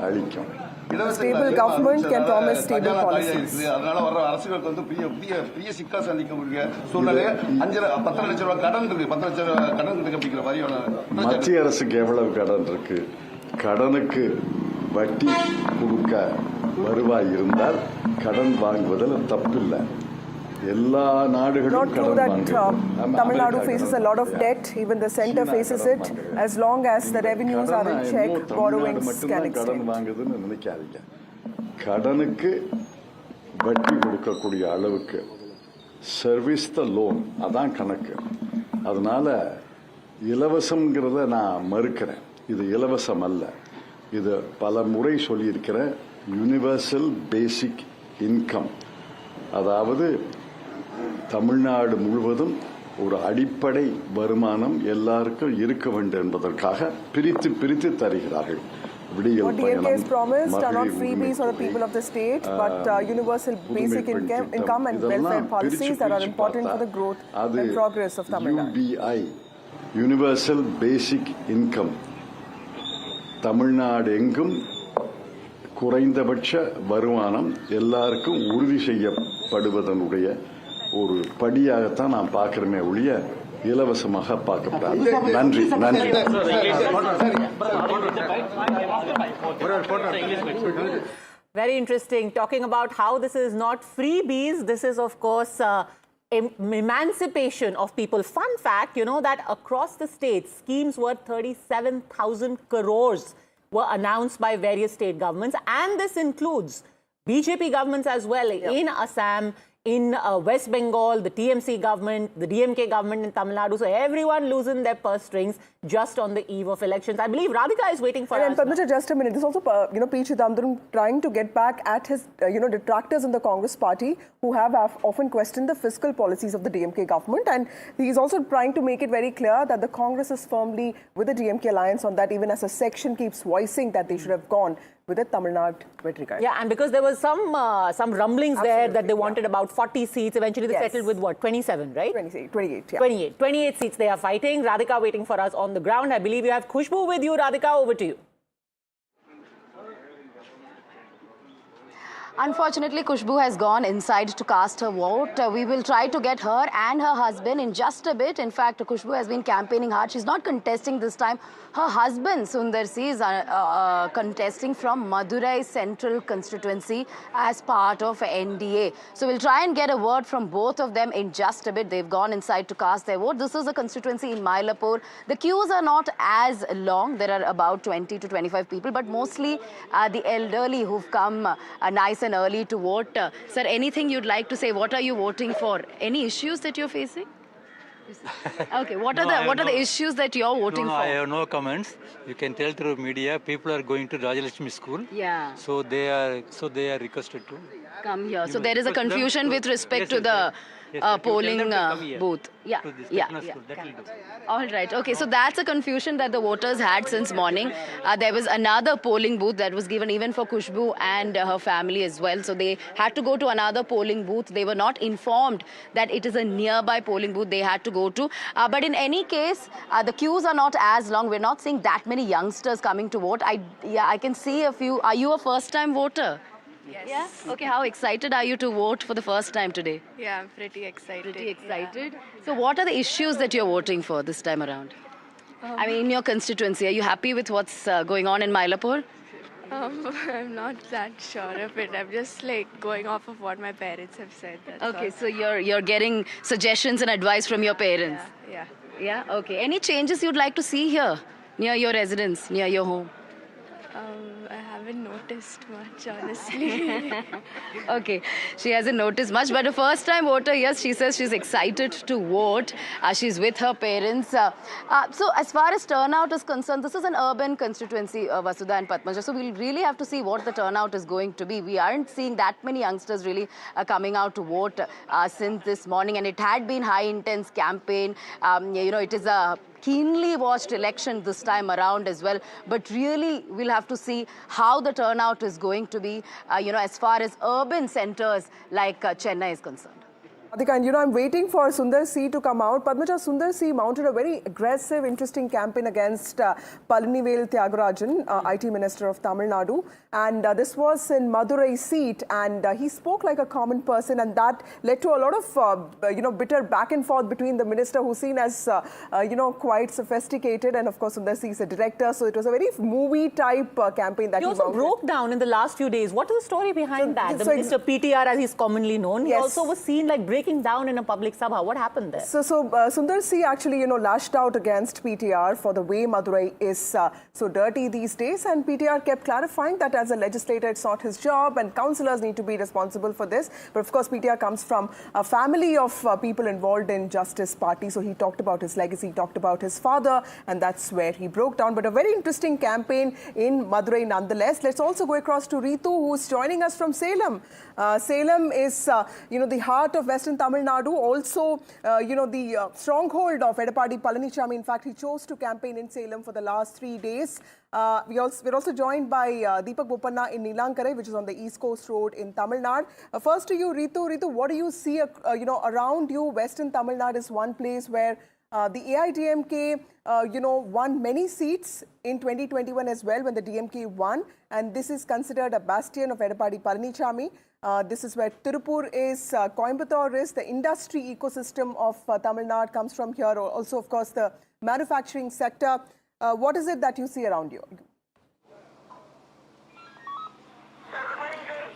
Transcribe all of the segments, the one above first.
அளிக்கும். Stable government can promise stable policies. அதனால வர அரசுகளுக்கு வந்து பெரிய சிக்கல் சந்திக்கக்கூடிய சூழ்நிலை 10 லட்சம் ரூபாய் கடன் இருக்கு. 10 லட்சம் ரூபாய் கடன் இருக்கு அப்படிங்கிற மாதிரியான மத்திய அரசுக்கு எவ்வளவு கடன் இருக்கு? கடனுக்கு வட்டி கொடுக்க வருவாய் இருந்தால் கடன் வாங்குவதில் தப்பில்லை. எல்லா நாடுகளும் கடன் வாங்குறாங்க. Tamil Nadu faces a lot of debt. Even the center faces it. As long as the revenues are in check, borrowings can extend. கடன் வாங்குதுன்னு நினைக்காதீங்க. கடனுக்கு வட்டி கொடுக்கக்கூடிய அளவுக்கு சர்வீஸ் த லோன் அதான் கணக்கு. அதனால இலவசம்ங்கிறத நான் மறுக்கிறேன். இது இலவசம் அல்ல. இது பல முறை சொல்லியிருக்கிற யூனிவர்சல் பேசிக் இன்கம், அதாவது தமிழ்நாடு முழுவதும் ஒரு அடிப்படை வருமானம் எல்லாருக்கும் இருக்க வேண்டும் என்பதற்காக பிரித்து தருகிறார்கள். What DMK has promised are not freebies for the people of the state, but universal basic income and welfare policies that are important for the growth and progress of Tamil Nadu. UBI, Universal Basic Income, Tamil Nadu எங்கும் குறைந்தபட்ச வருமானம் எல்லாருக்கும் உறுதி செய்யப்படுவதனுடைய ஒரு படியாகத்தான் நான் பார்க்கிறேனே ஒழிய இலவசமாக பார்க்கப்படாது. நன்றி. Very interesting. Talking about how this is not freebies, this is of course emancipation of people. Fun fact, you know that across the states, schemes worth 37,000 crores were announced by various state governments, and this includes BJP governments as well in Assam, in West Bengal, the TMC government, the DMK government in Tamil Nadu. So everyone losing their purse strings just on the eve of elections. I believe Radhika is waiting for us. And Padmaja, just a minute. This is also, P. Chidambaram trying to get back at his, detractors in the Congress party who have often questioned the fiscal policies of the DMK government. And he's also trying to make it very clear that the Congress is firmly with the DMK alliance on that, even as a section keeps voicing that they should have gone with the Tamil Nadu Vetrikai. Yeah, and because there was some rumblings there that they wanted about 40 seats. Eventually they settled with what, 27, right? 28, yeah. 28 seats they are fighting. Radhika waiting for us on the ground. I believe you have Khushbu with you. Radhika, over to you. Unfortunately, Khushbu has gone inside to cast her vote. We will try to get her and her husband in just a bit. In fact, Khushbu has been campaigning hard. She's not contesting this time. Her husband, Sundar C, is contesting from Madurai Central constituency as part of NDA. So we'll try and get a word from both of them in just a bit. They've gone inside to cast their vote. This is a constituency in Mylapore. The queues are not as long. There are about 20 to 25 people, but mostly the elderly who've come nice and early to vote. Sir, anything you'd like to say? What are you voting for? Any issues that you're facing? Okay, what are the issues that you're voting for? I have no comments. You can tell through media. People are going to Rajalakshmi school. Yeah. So they are requested to come here. So there is a confusion with respect to the polling booth. All right. Okay. So that's a confusion that the voters had since morning. There was another polling booth that was given even for Khushbu and her family as well. So they had to go to another polling booth. They were not informed that it is a nearby polling booth they had to go to. But in any case, the queues are not as long. We're not seeing that many youngsters coming to vote. I can see a few. Are you a first-time voter? Yes. Yeah? Okay, how excited are you to vote for the first time today? Yeah, I'm pretty excited. Pretty excited? Yeah. So what are the issues that you're voting for this time around? I mean, in your constituency, are you happy with what's going on in Mylapore? I'm not that sure of it. I'm just like going off of what my parents have said. Okay, so you're getting suggestions and advice from your parents? Yeah. Yeah, okay. Any changes you'd like to see here, near your residence, near your home? I haven't noticed much, honestly. Okay, she hasn't noticed much, but a first-time voter, yes, she says she's excited to vote. She's with her parents. So as far as turnout is concerned, this is an urban constituency, Vasudha and Padmaja, so we'll really have to see what the turnout is going to be. We aren't seeing that many youngsters really coming out to vote since this morning, and it had been high-intense campaign. It is a keenly watched election this time around as well. But really, we'll have to see how the turnout is going to be, as far as urban centers like Chennai is concerned. And I'm waiting for Sundar C to come out. Padmaja, Sundar C mounted a very aggressive, interesting campaign against Palanivel Thiagarajan, IT Minister of Tamil Nadu. And this was in Madurai seat. And he spoke like a common person. And that led to a lot of, bitter back and forth between the minister, who's seen as, quite sophisticated. And of course, Sundar C is a director. So it was a very movie-type campaign that he also broke down in the last few days. What is the story behind that? The minister PTR, as he's commonly known, he also was seen like breaking down in a public sabha. What happened there? So Sundar C actually, lashed out against PTR for the way Madurai is so dirty these days. And PTR kept clarifying that as a legislator, it's not his job and councillors need to be responsible for this. But of course, PTR comes from a family of people involved in Justice Party. So he talked about his legacy, talked about his father, and that's where he broke down. But a very interesting campaign in Madurai nonetheless. Let's also go across to Ritu, who's joining us from Salem. Salem is, the heart of Western Tamil Nadu, also, the stronghold of Edapadi Palanichami. In fact, he chose to campaign in Salem for the last 3 days. We're also joined by Deepak Bopanna in Neelankare, which is on the East Coast Road in Tamil Nadu. First to you, Ritu. Ritu, what do you see, around you? Western Tamil Nadu is one place where the AIDMK, won many seats in 2021 as well when the DMK won. And this is considered a bastion of Edapadi Palanichami. This is where Tirupur is, Coimbatore is, the industry ecosystem of Tamil Nadu comes from here. Also, of course, the manufacturing sector. What is it that you see around you?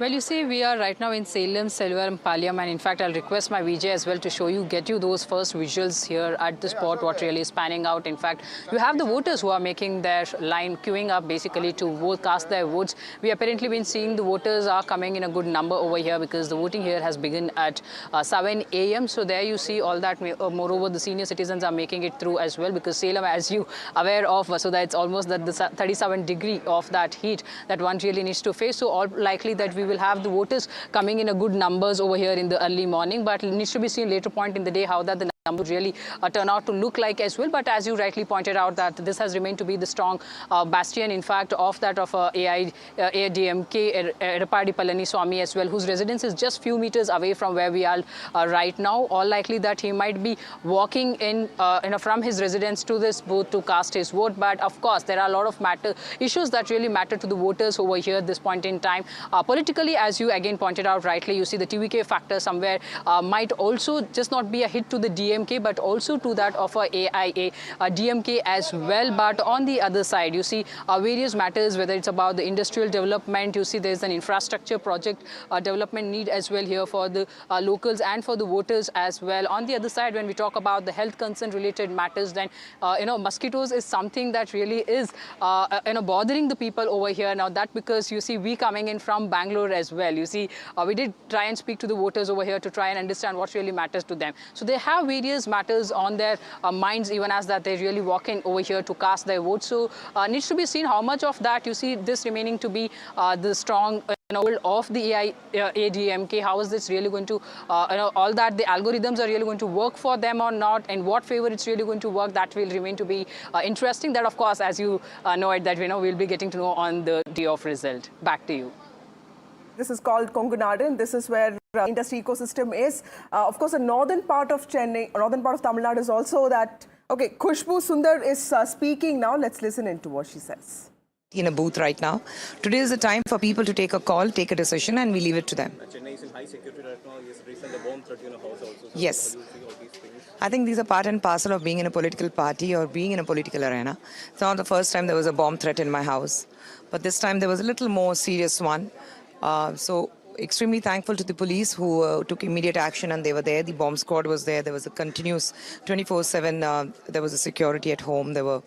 Well, you see, we are right now in Salem, Selvaram, Palyam, and in fact, I'll request my VJ as well to get you those first visuals here at the spot, what really is panning out. In fact, you have the voters who are making their line, queuing up basically to vote, cast their votes. We apparently been seeing the voters are coming in a good number over here because the voting here has begun at 7 a.m. So there you see all that. Moreover, the senior citizens are making it through as well because Salem, as you aware of, so that it's almost that the 37-degree of that heat that one really needs to face. So all likely that we will have the voters coming in a good numbers over here in the early morning, but it needs to be seen later point in the day how that the numbers really turn out to look like as well. But as you rightly pointed out, that this has remained to be the strong bastion, in fact, of that of AIDMK, Edapadi Palanichami as well, whose residence is just few meters away from where we are right now. All likely that he might be walking in, from his residence to this booth to cast his vote. But of course, there are a lot of issues that really matter to the voters over here at this point in time. Politically, as you again pointed out rightly, you see the TVK factor somewhere might also just not be a hit to the DMK, but also to that of AIA, DMK as well. But on the other side, you see various matters, whether it's about the industrial development, you see there's an infrastructure project development need as well here for the locals and for the voters as well. On the other side, when we talk about the health concern related matters, then, mosquitoes is something that really is, bothering the people over here. Now that because you see we coming in from Bangalore as well, you see we did try and speak to the voters over here to try and understand what really matters to them. So they have various matters on their minds, even as that they really walk in over here to cast their vote. So needs to be seen how much of that you see this remaining to be the strong of the AIDMK. How is this really going to, all that the algorithms are really going to work for them or not, and what favor it's really going to work, that will remain to be interesting. That, of course, as you know it, that we'll be getting to know on the day of result. Back to you. This is called Kongunadu, and this is where industry ecosystem is. Of course, the northern part of Chennai, northern part of Tamil Nadu is also that. Okay, Khushbu Sundar is speaking now. Let's listen into what she says. In a booth right now. Today is the time for people to take a call, take a decision, and we leave it to them. Chennai is in high security right now. Yes, recently the bomb threat in a house also. So yes. how do you see all these things? I think these are part and parcel of being in a political party or being in a political arena. It's not the first time there was a bomb threat in my house, but this time there was a little more serious one. So extremely thankful to the police who took immediate action, and they were there. The bomb squad was there. There was a continuous 24/7. There was a security at home. There were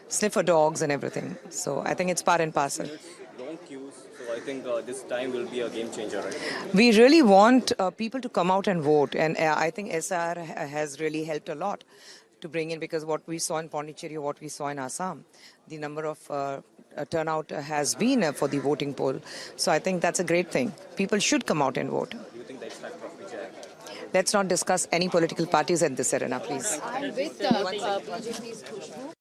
sniffer dogs and everything. So I think it's part and parcel. Long queues, so I think this time will be a game changer, right? We really want people to come out and vote, and I think SR has really helped a lot to bring in, because what we saw in Pondicherry, what we saw in Assam, the number of turnout has been for the voting poll. So I think that's a great thing. People should come out and vote. Do you think that's fact of Vijay? Let's not discuss any political parties at this arena, please. I'm with BJP's Khushbu.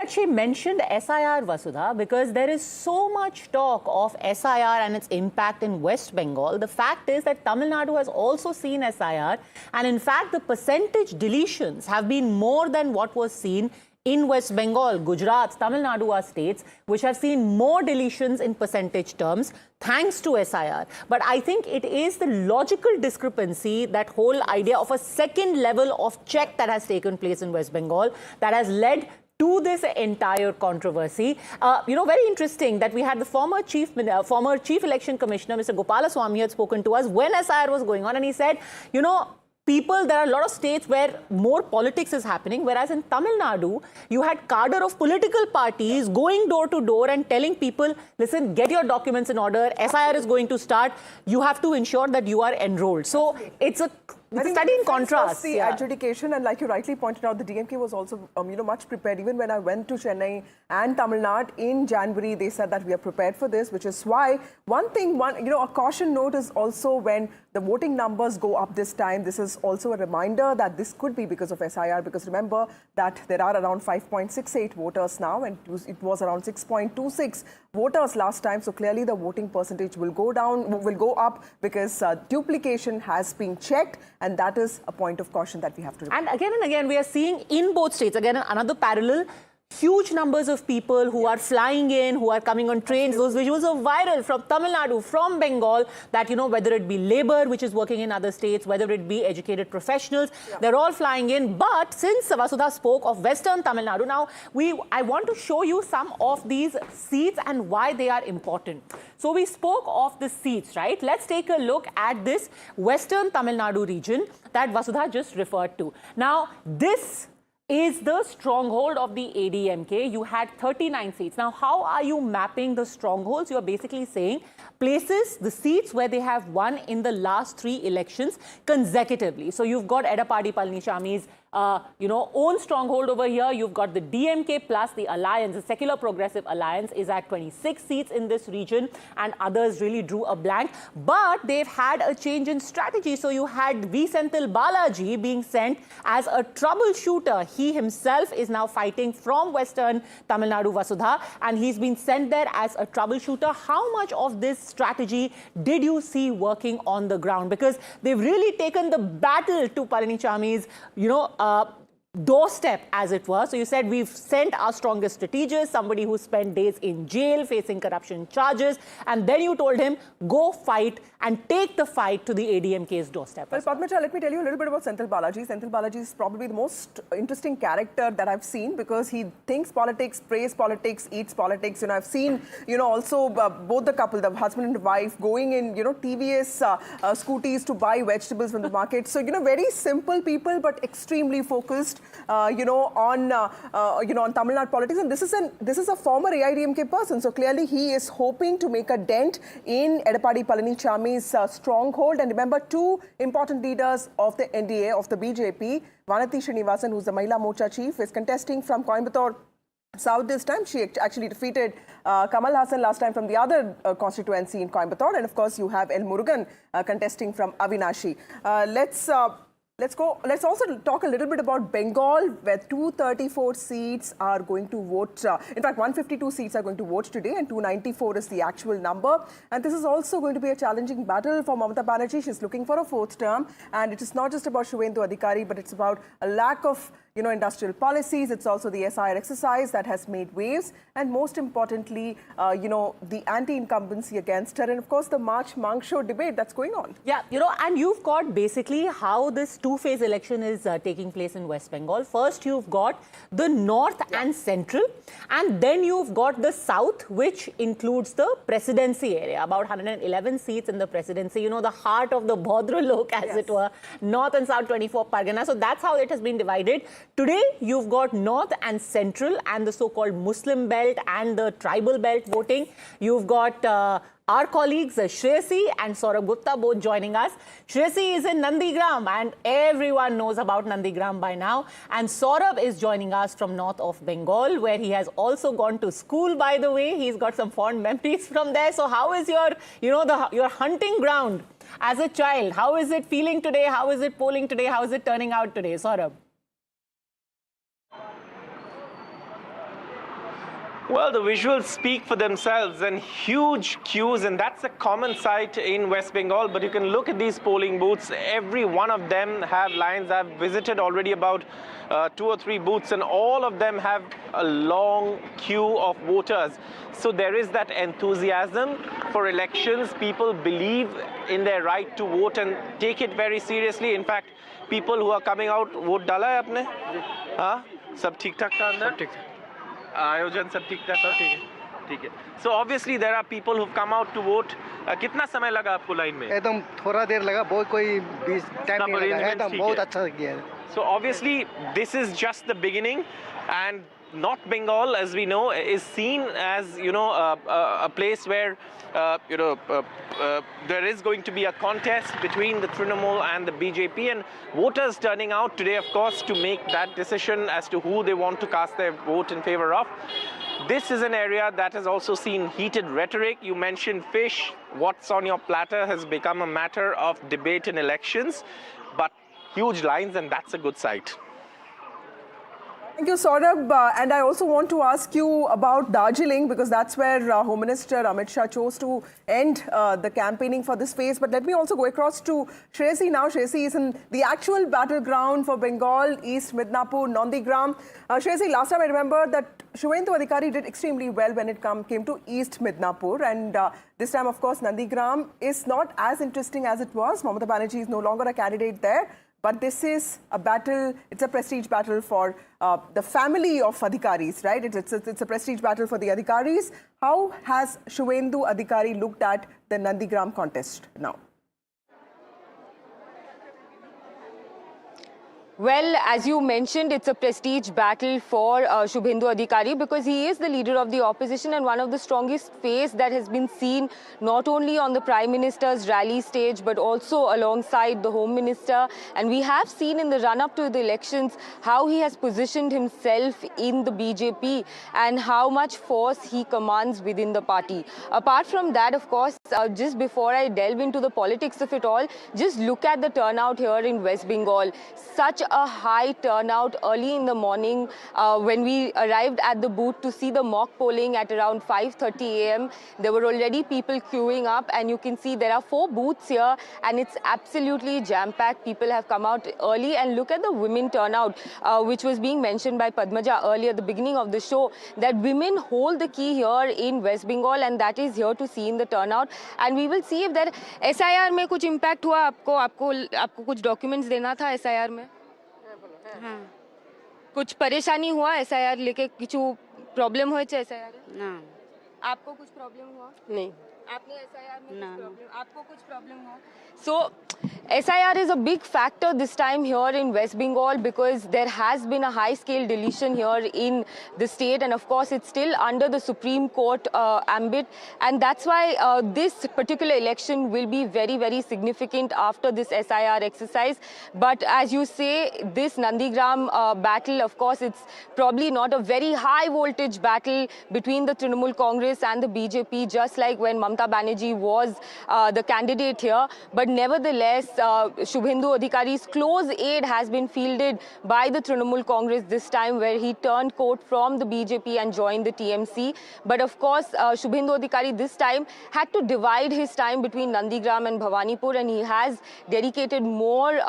She mentioned SIR, Vasudha, because there is so much talk of SIR and its impact in West Bengal. The fact is that Tamil Nadu has also seen SIR, and in fact, the percentage deletions have been more than what was seen in West Bengal. Gujarat, Tamil Nadu are states which have seen more deletions in percentage terms thanks to SIR. But I think it is the logical discrepancy, that whole idea of a second level of check that has taken place in West Bengal, that has led to this entire controversy. Very interesting that we had the former chief election commissioner, Mr. Gopalaswamy, had spoken to us when SIR was going on, and he said, there are a lot of states where more politics is happening, whereas in Tamil Nadu, you had cadre of political parties going door to door and telling people, listen, get your documents in order, SIR is going to start, you have to ensure that you are enrolled. So it's a study in contrast. The adjudication, and like you rightly pointed out, the DMK was also much prepared. Even when I went to Chennai and Tamil Nadu in January, they said that we are prepared for this, which is why a caution note is also when the voting numbers go up this time. This is also a reminder that this could be because of SIR, because remember that there are around 5.68 voters now, and it was around 6.26 voters last time. So clearly the voting percentage will go up because duplication has been checked, and that is a point of caution that we have to remember. And again, we are seeing in both states, again, another parallel, huge numbers of people who are flying in, who are coming on trains. Those visuals are viral from Tamil Nadu, from Bengal, that, whether it be labor, which is working in other states, whether it be educated professionals, they're all flying in. But since Vasudha spoke of Western Tamil Nadu, now I want to show you some of these seats and why they are important. So we spoke of the seats, right? Let's take a look at this Western Tamil Nadu region that Vasudha just referred to. Now, this is the stronghold of the ADMK. You had 39 seats. Now, how are you mapping the strongholds? You're basically saying places, the seats where they have won in the last 3 elections consecutively. So you've got Edapadi Palaniswamy's own stronghold over here. You've got the DMK plus the alliance, the Secular Progressive Alliance is at 26 seats in this region, and others really drew a blank. But they've had a change in strategy. So you had V. Senthil Balaji being sent as a troubleshooter. He himself is now fighting from Western Tamil Nadu, Vasudha, and he's been sent there as a troubleshooter. How much of this strategy did you see working on the ground? Because they've really taken the battle to Palaniswamy's, doorstep, as it were. So you said we've sent our strongest strategist, somebody who spent days in jail facing corruption charges, and then you told him, go fight and take the fight to the ADMK's doorstep. Well, Padmaja, let me tell you a little bit about Senthil Balaji. Senthil Balaji is probably the most interesting character that I've seen, because he thinks politics, prays politics, eats politics. I've seen, also both the couple, the husband and wife, going in, TVS scooties to buy vegetables from the market. So, very simple people, but extremely focused, on Tamil Nadu politics. And this is a former AIDMK person. So clearly he is hoping to make a dent in Edapadi Palaniswamy's stronghold. And remember, 2 important leaders of the NDA, of the BJP, Vanati Srinivasan, who's the Mahila Morcha chief, is contesting from Coimbatore South this time. She actually defeated Kamal Hassan last time from the other constituency in Coimbatore. And of course, you have L. Murugan contesting from Avinashi. Let's also talk a little bit about Bengal, where 234 seats are going to vote. In fact, 152 seats are going to vote today, and 294 is the actual number. And this is also going to be a challenging battle for Mamata Banerjee. She's looking for a 4th term. And it is not just about Shuvendu Adhikari, but it's about a lack of industrial policies. It's also the SIR exercise that has made waves. And most importantly, the anti-incumbency against her. And of course, the March Mangsho debate that's going on. Yeah, and you've got basically how this 2-phase election is taking place in West Bengal. First, you've got the north and central, and then you've got the south, which includes the presidency area, about 111 seats in the presidency, the heart of the Bhadralok, as it were, north and south 24 Pargana. So that's how it has been divided. Today, you've got north and central and the so-called Muslim belt and the tribal belt voting. You've got our colleagues Shreyasi and Saurabh Gupta both joining us. Shreyasi is in Nandigram, and everyone knows about Nandigram by now. And Saurabh is joining us from north of Bengal, where he has also gone to school, by the way. He's got some fond memories from there. So how is your, your hunting ground as a child? How is it feeling today? How is it polling today? How is it turning out today, Saurabh? Well, the visuals speak for themselves and huge queues, and that's a common sight in West Bengal. But you can look at these polling booths. Every one of them have lines. I've visited already about 2 or 3 booths, and all of them have a long queue of voters. So there is that enthusiasm for elections. People believe in their right to vote and take it very seriously. In fact, people who are coming out, vote dala hai apne? हाँ, सब ठीक ठाक था अंदर? आयोजन सब ठीक ठाक? ठीक है. So obviously there are people who've come out to vote. कितना समय लगा आपको लाइन में? एकदम थोड़ा देर लगा, बहुत कोई 20 टाइम नहीं लगा, एकदम बहुत अच्छा किया है. So obviously this is just the beginning, and North Bengal, as we know, is seen as, you know, a place where there is going to be a contest between the Trinamool and the BJP, and voters turning out today, of course, to make that decision as to who they want to cast their vote in favor of. This is an area that has also seen heated rhetoric. You mentioned fish. What's on your platter has become a matter of debate in elections, but huge lines, and that's a good sight. Thank you, Saurabh. And I also want to ask you about Darjeeling, because that's where Home Minister Amit Shah chose to end the campaigning for this phase. But let me also go across to Shreyasi now. Shreyasi is in the actual battleground for Bengal, East Midnapur, Nandigram. Shreyasi, last time I remember that Shubhendu Adhikari did extremely well when it came to East Midnapur. And this time, of course, Nandigram is not as interesting as it was. Mamata Banerjee is no longer a candidate there. But this is a battle, it's a prestige battle for the family of Adhikaris, right? It's a prestige battle for the Adhikaris. How has Shubhendu Adhikari looked at the Nandigram contest now? Well, as you mentioned, it's a prestige battle for Shubhendu Adhikari, because he is the leader of the opposition and one of the strongest face that has been seen not only on the Prime Minister's rally stage but also alongside the Home Minister. And we have seen in the run-up to the elections how he has positioned himself in the BJP and how much force he commands within the party. Apart from that, of course, just before I delve into the politics of it all, just look at the turnout here in West Bengal. Such a high turnout early in the morning when we arrived at the booth to see the mock polling at around 5:30 a.m. There were already people queuing up, and you can see there are 4 booths here and it's absolutely jam-packed. People have come out early, and look at the women turnout, which was being mentioned by Padmaja earlier at the beginning of the show, that women hold the key here in West Bengal, and that is here to see in the turnout. And we will see if there SIR में कुछ impact हुआ आपको कुछ documents देना था SIR में? हाँ. कुछ परेशानी हुआ SIR लेके किछु प्रॉब्लम हुए चे SIR? ना. आपको कुछ प्रॉब्लम हुआ? नहीं. आपने SIR में कुछ प्रॉब्लम? आपको कुछ प्रॉब्लम हुआ? So, SIR is a big factor this time here in West Bengal, because there has been a high-scale deletion here in the state, and of course it's still under the Supreme Court ambit, and that's why this particular election will be very, very significant after this SIR exercise. But as you say, this Nandigram battle, of course, it's probably not a very high-voltage battle between the Trinamool Congress and the BJP, just like when Mamata Banerjee was the candidate here. But nevertheless, Shubhendu Adhikari's close aid has been fielded by the Trinamool Congress this time, where he turned coat from the BJP and joined the TMC. But of course, Shubhendu Adhikari this time had to divide his time between Nandigram and Bhawanipur, and he has dedicated more,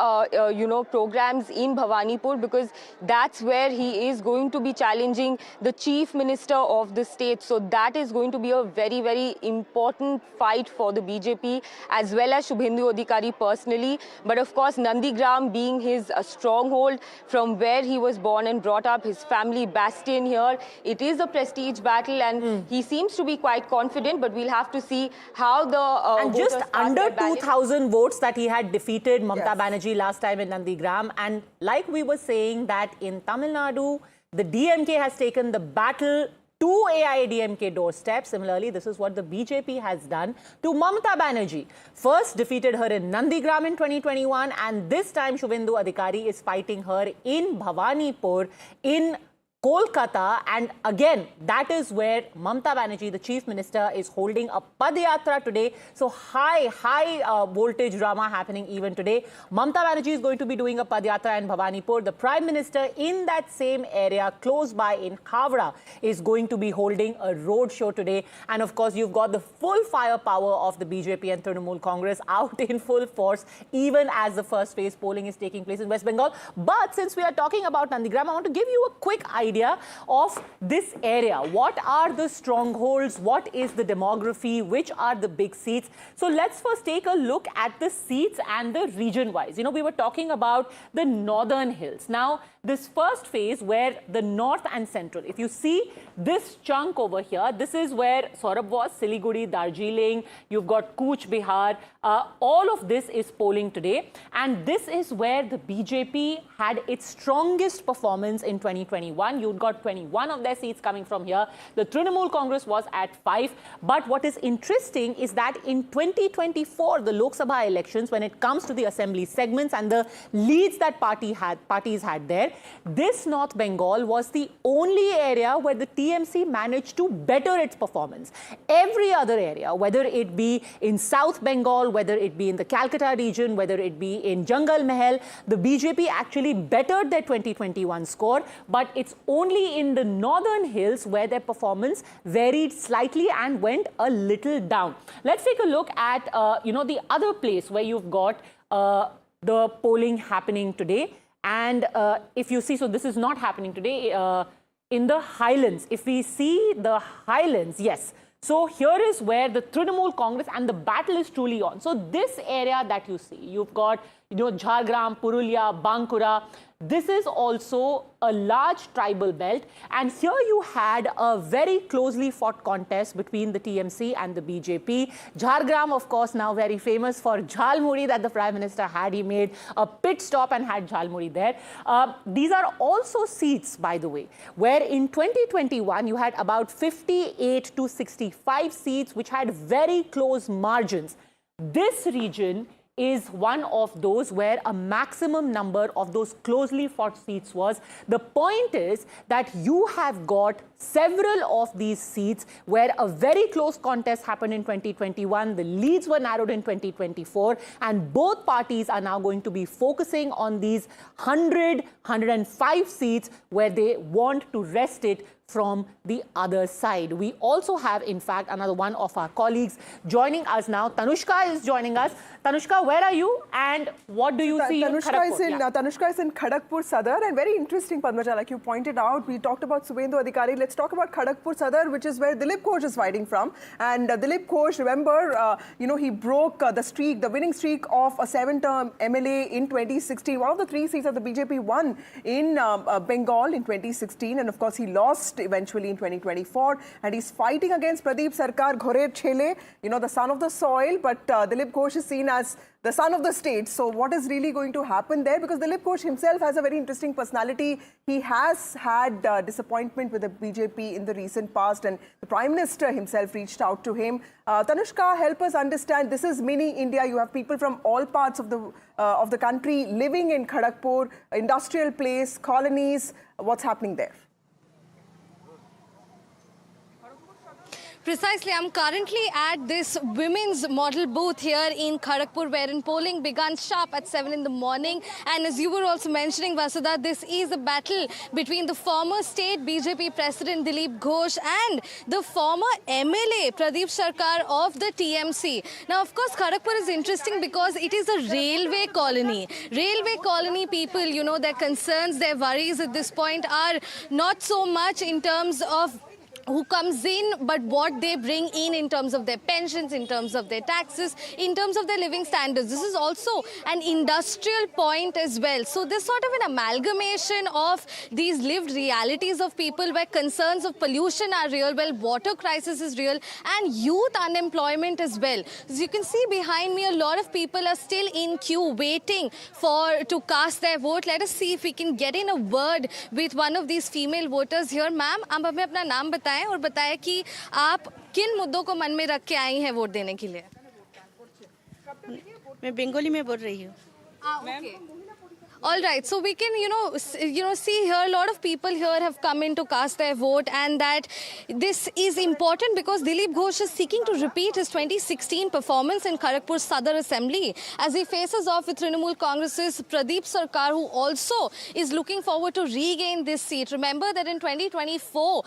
programs in Bhawanipur, because that's where he is going to be challenging the Chief Minister of the state. So that is going to be a very, very important fight for the BJP as well as Shubhendu Adhikari personally. But of course, Nandigram being his stronghold, from where he was born and brought up, his family bastion here, it is a prestige battle, and he seems to be quite confident, but we'll have to see how the and just under 2,000 votes that he had defeated Mamata Banerjee last time in Nandigram. And like we were saying, that in Tamil Nadu, the DMK has taken the battle to AIADMK doorstep. Similarly, this is what the BJP has done to Mamata Banerjee. First defeated her in Nandigram in 2021, and this time Shubhendu Adhikari is fighting her in Bhawanipur in Kolkata, and again, that is where Mamata Banerjee, the Chief Minister, is holding a Padyatra today. So high voltage drama happening even today. Mamata Banerjee is going to be doing a Padyatra in Bhawanipur. The Prime Minister in that same area, close by in Khavda, is going to be holding a road show today. And of course, you've got the full firepower of the BJP and Trinamool Congress out in full force, even as the first phase polling is taking place in West Bengal. But since we are talking about Nandigram, I want to give you a quick idea of this area. What are the strongholds? What is the demography? Which are the big seats? So let's first take a look at the seats and the region-wise. You know, we were talking about the northern hills. Now, this first phase where the north and central, if you see this chunk over here, this is where Saurabh was, Siliguri, Darjeeling, you've got Cooch Behar, all of this is polling today. And this is where the BJP had its strongest performance in 2021. You've got 21 of their seats coming from here. The Trinamool Congress was at 5. But what is interesting is that in 2024, the Lok Sabha elections, when it comes to the assembly segments and the leads that parties had there, this North Bengal was the only area where the TMC managed to better its performance. Every other area, whether it be in South Bengal, whether it be in the Calcutta region, whether it be in Jangal Mahal, the BJP actually bettered their 2021 score, but it's only in the northern hills where their performance varied slightly and went a little down. Let's take a look at, the other place where you've got the polling happening today. And if you see, so this is not happening today in the Highlands. If we see the Highlands, yes. So here is where the Trinamool Congress and the battle is truly on. So this area that you see, you've got, Jhargram, Purulia, Bankura. This is also a large tribal belt. And here you had a very closely fought contest between the TMC and the BJP. Jhargram, of course, now very famous for Jhalmuri that the Prime Minister had. He made a pit stop and had Jhalmuri there. These are also seats, by the way, where in 2021 you had about 58 to 65 seats, which had very close margins. This region is one of those where a maximum number of those closely fought seats was. The point is that you have got several of these seats where a very close contest happened in 2021. The leads were narrowed in 2024, and both parties are now going to be focusing on these 105 seats where they want to wrest it from the other side. We also have, in fact, another one of our colleagues joining us now. Tanushka is joining us. Tanushka, where are you and what do you see in Kharagpur? Tanushka is in Kharagpur Sadar, and very interesting, Padmaja, like you pointed out, we talked about Subhendu Adhikari. Let's talk about Kharagpur Sadar, which is where Dilip Ghosh is fighting from. And Dilip Ghosh, remember, he broke the winning streak of a 7-term MLA in 2016. One of the 3 seats that the BJP won in Bengal in 2016. And of course, he lost eventually in 2024, and he's fighting against Pradeep Sarkar Ghorer Chhele, the son of the soil, but Dilip Ghosh is seen as the son of the state. So what is really going to happen there? Because Dilip Ghosh himself has a very interesting personality. He has had disappointment with the BJP in the recent past, and the Prime Minister himself reached out to him. Tanushka, help us understand. This is mini India. You have people from all parts of the country living in Kharagpur, industrial place, colonies. What's happening there? Precisely, I'm currently at this women's model booth here in Kharagpur, wherein polling began sharp at 7 in the morning. And as you were also mentioning, Vasudha, this is a battle between the former state BJP President Dilip Ghosh and the former MLA Pradeep Sarkar of the TMC. Now, of course, Kharagpur is interesting because it is a railway colony. Railway colony people, their concerns, their worries at this point are not so much in terms of who comes in, but what they bring in terms of their pensions, in terms of their taxes, in terms of their living standards. This is also an industrial point as well. So there's sort of an amalgamation of these lived realities of people where concerns of pollution are real, well, water crisis is real, and youth unemployment as well. As you can see behind me, a lot of people are still in queue waiting to cast their vote. Let us see if we can get in a word with one of these female voters here. Ma'am, आप हमें अपना नाम बताएं और बताएं कि आप किन मुद्दों को मन में रख के आई हैं वोट देने के लिए। मैं बंगाली में बोल रही हूँ। All right, so we can, see here a lot of people here have come in to cast their vote, and that this is important because Dilip Ghosh is seeking to repeat his 2016 performance in Kharagpur Sadar Assembly as he faces off with Trinamool Congress's Pradeep Sarkar, who also is looking forward to regain this seat. Remember that in 2024,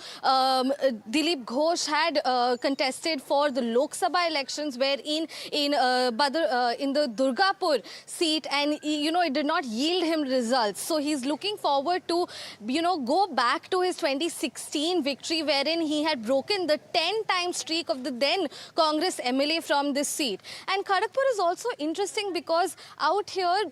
Dilip Ghosh had contested for the Lok Sabha elections, wherein in the Durgapur seat, and it did not yield him results. So he's looking forward to, go back to his 2016 victory, wherein he had broken the 10-time streak of the then Congress MLA from this seat. And Kharagpur is also interesting because out here,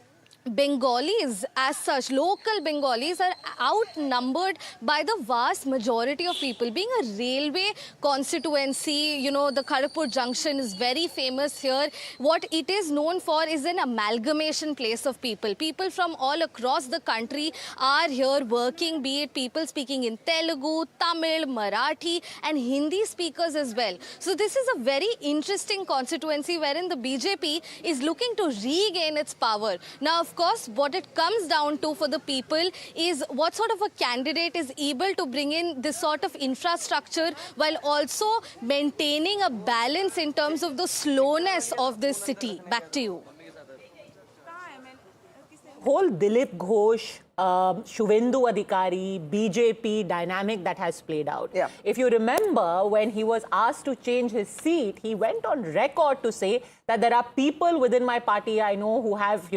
Bengalis as such, local Bengalis are outnumbered by the vast majority of people. Being a railway constituency, the Kharagpur Junction is very famous here. What it is known for is an amalgamation place of people. People from all across the country are here working, be it people speaking in Telugu, Tamil, Marathi and Hindi speakers as well. So this is a very interesting constituency wherein the BJP is looking to regain its power. Now, of course, what it comes down to for the people is what sort of a candidate is able to bring in this sort of infrastructure while also maintaining a balance in terms of the slowness of this city. Back to you. Whole Dilip Ghosh, Shubhendu Adhikari, BJP dynamic that has played out. Yeah. If you remember, when he was asked to change his seat, he went on record to say that there are people within my party I know who have,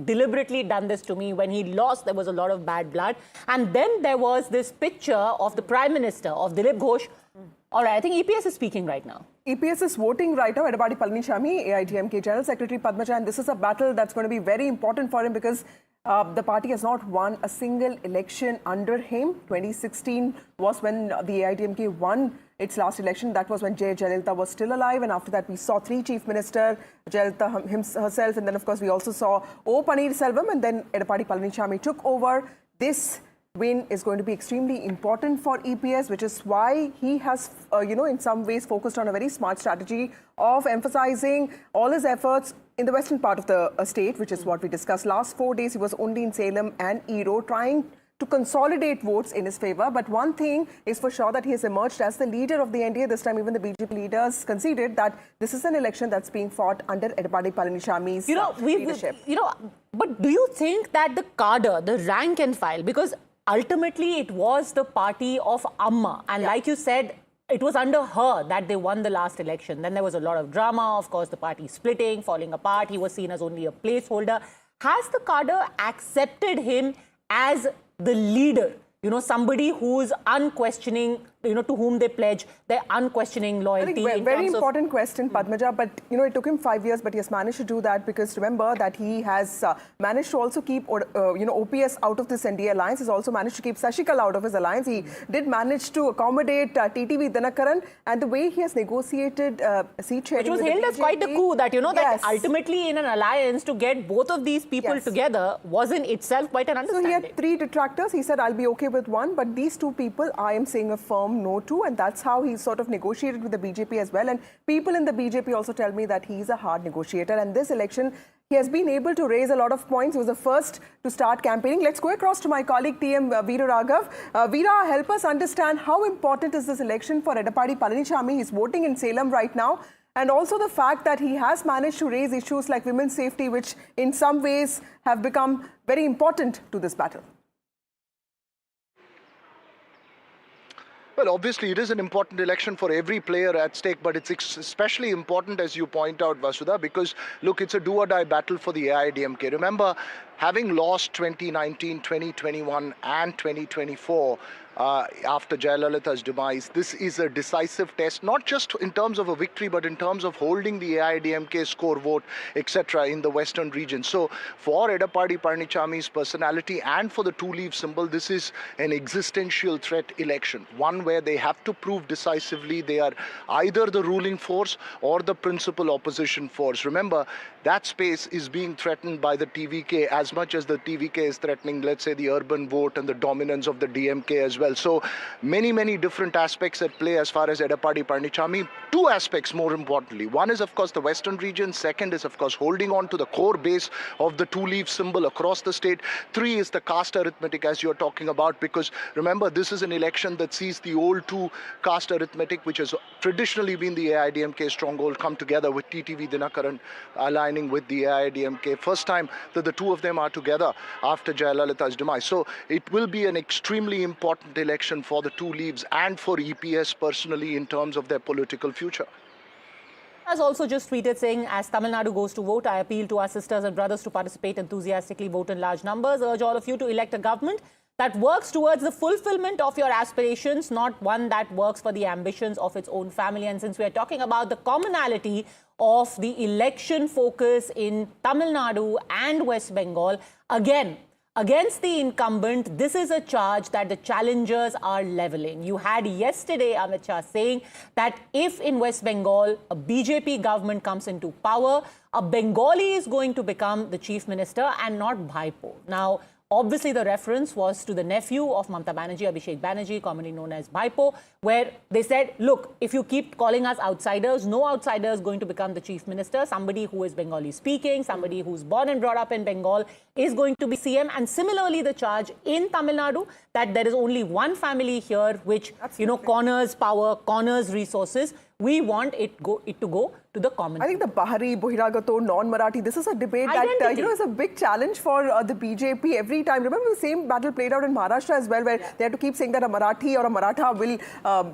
deliberately done this to me. When he lost, there was a lot of bad blood. And then there was this picture of the Prime Minister, of Dilip Ghosh. All right, I think EPS is speaking right now. EPS is voting right now. Edapadi Palanichami, AIDMK General Secretary Padmaja, and this is a battle that's going to be very important for him because the party has not won a single election under him. 2016 was when the AIDMK won its last election. That was when Jayalalitha was still alive, and after that we saw three chief ministers, Jayalalitha herself, and then of course we also saw O. Paneerselvam, and then Edapadi Palanichami took over. This win is going to be extremely important for EPS, which is why he has, in some ways focused on a very smart strategy of emphasizing all his efforts in the western part of the state, which is what we discussed. Last 4 days, he was only in Salem and Erode, trying to consolidate votes in his favor. But one thing is for sure that he has emerged as the leader of the NDA. This time, even the BJP leaders conceded that this is an election that's being fought under Edapadi Palanichami's leadership. But do you think that the cadre, the rank and file, because ultimately it was the party of Amma, and like you said, it was under her that they won the last election. Then there was a lot of drama, of course, the party splitting, falling apart. He was seen as only a placeholder. Has the cadre accepted him as the leader? Somebody who's unquestioning, to whom they pledge their unquestioning loyalty. I think very important question, Padmaja, but, it took him 5 years, but he has managed to do that because remember that he has managed to also keep, OPS out of this NDA alliance. He's also managed to keep Sashikala out of his alliance. He did manage to accommodate TTV Dinakaran, and the way he has negotiated seat sharing, which was hailed as quite a coup that, that ultimately in an alliance to get both of these people together was in itself quite an understanding. So he had 3 detractors. He said, I'll be okay with one, but these 2 people I am saying a firm no to, and that's how he sort of negotiated with the BJP as well. And people in the BJP also tell me that he's a hard negotiator, and this election he has been able to raise a lot of points. He was the first to start campaigning. Let's go across to my colleague TM Veera Raghav. Veera, help us understand how important is this election for Edapadi Palanichami. He's voting in Salem right now, and also the fact that he has managed to raise issues like women's safety, which in some ways have become very important to this battle. Well, obviously, it is an important election for every player at stake, but it's especially important, as you point out, Vasudha, because, look, it's a do-or-die battle for the AIDMK. Remember, having lost 2019, 2021 and 2024, after Jayalalitha's demise, this is a decisive test, not just in terms of a victory, but in terms of holding the AIDMK score vote, etc. in the western region. So for Edapadi Palanichami's personality and for the 2-leaf symbol, this is an existential threat election, one where they have to prove decisively they are either the ruling force or the principal opposition force. Remember, that space is being threatened by the TVK as much as the TVK is threatening, let's say, the urban vote and the dominance of the DMK as well. well. So many different aspects at play as far as Edappadi Palanichami. Two aspects more importantly. One is of course the western region. Second is of course holding on to the core base of the two-leaf symbol across the state. Three is the caste arithmetic as you're talking about, because remember this is an election that sees the old two caste arithmetic, which has traditionally been the AIDMK stronghold, come together with TTV Dinakaran aligning with the AIDMK. First time that the two of them are together after Jayalalitha's demise. So it will be an extremely important election for the two leaves and for EPS personally in terms of their political future. Has also just tweeted saying, as Tamil Nadu goes to vote, I appeal to our sisters and brothers to participate enthusiastically, vote in large numbers, urge all of you to elect a government that works towards the fulfillment of your aspirations, not one that works for the ambitions of its own family. And since we are talking about the commonality of the election focus in Tamil Nadu and West Bengal, again, against the incumbent, this is a charge that the challengers are leveling. You had yesterday Amit Shah saying that if in West Bengal a BJP government comes into power, a Bengali is going to become the chief minister and not Bhaipo. Now, obviously, the reference was to the nephew of Mamata Banerjee, Abhishek Banerjee, commonly known as Bhaipo, where they said, look, if you keep calling us outsiders, no outsider is going to become the chief minister. Somebody who is Bengali speaking, somebody who's born and brought up in Bengal is going to be CM. And similarly, the charge in Tamil Nadu that there is only one family here which, corners power, corners resources. We want it to go to the common. I think the Bahari, Bohiragato, non-Marathi, this is a debate that, is a big challenge for the BJP every time. Remember the same battle played out in Maharashtra as well, where they had to keep saying that a Marathi or a Maratha will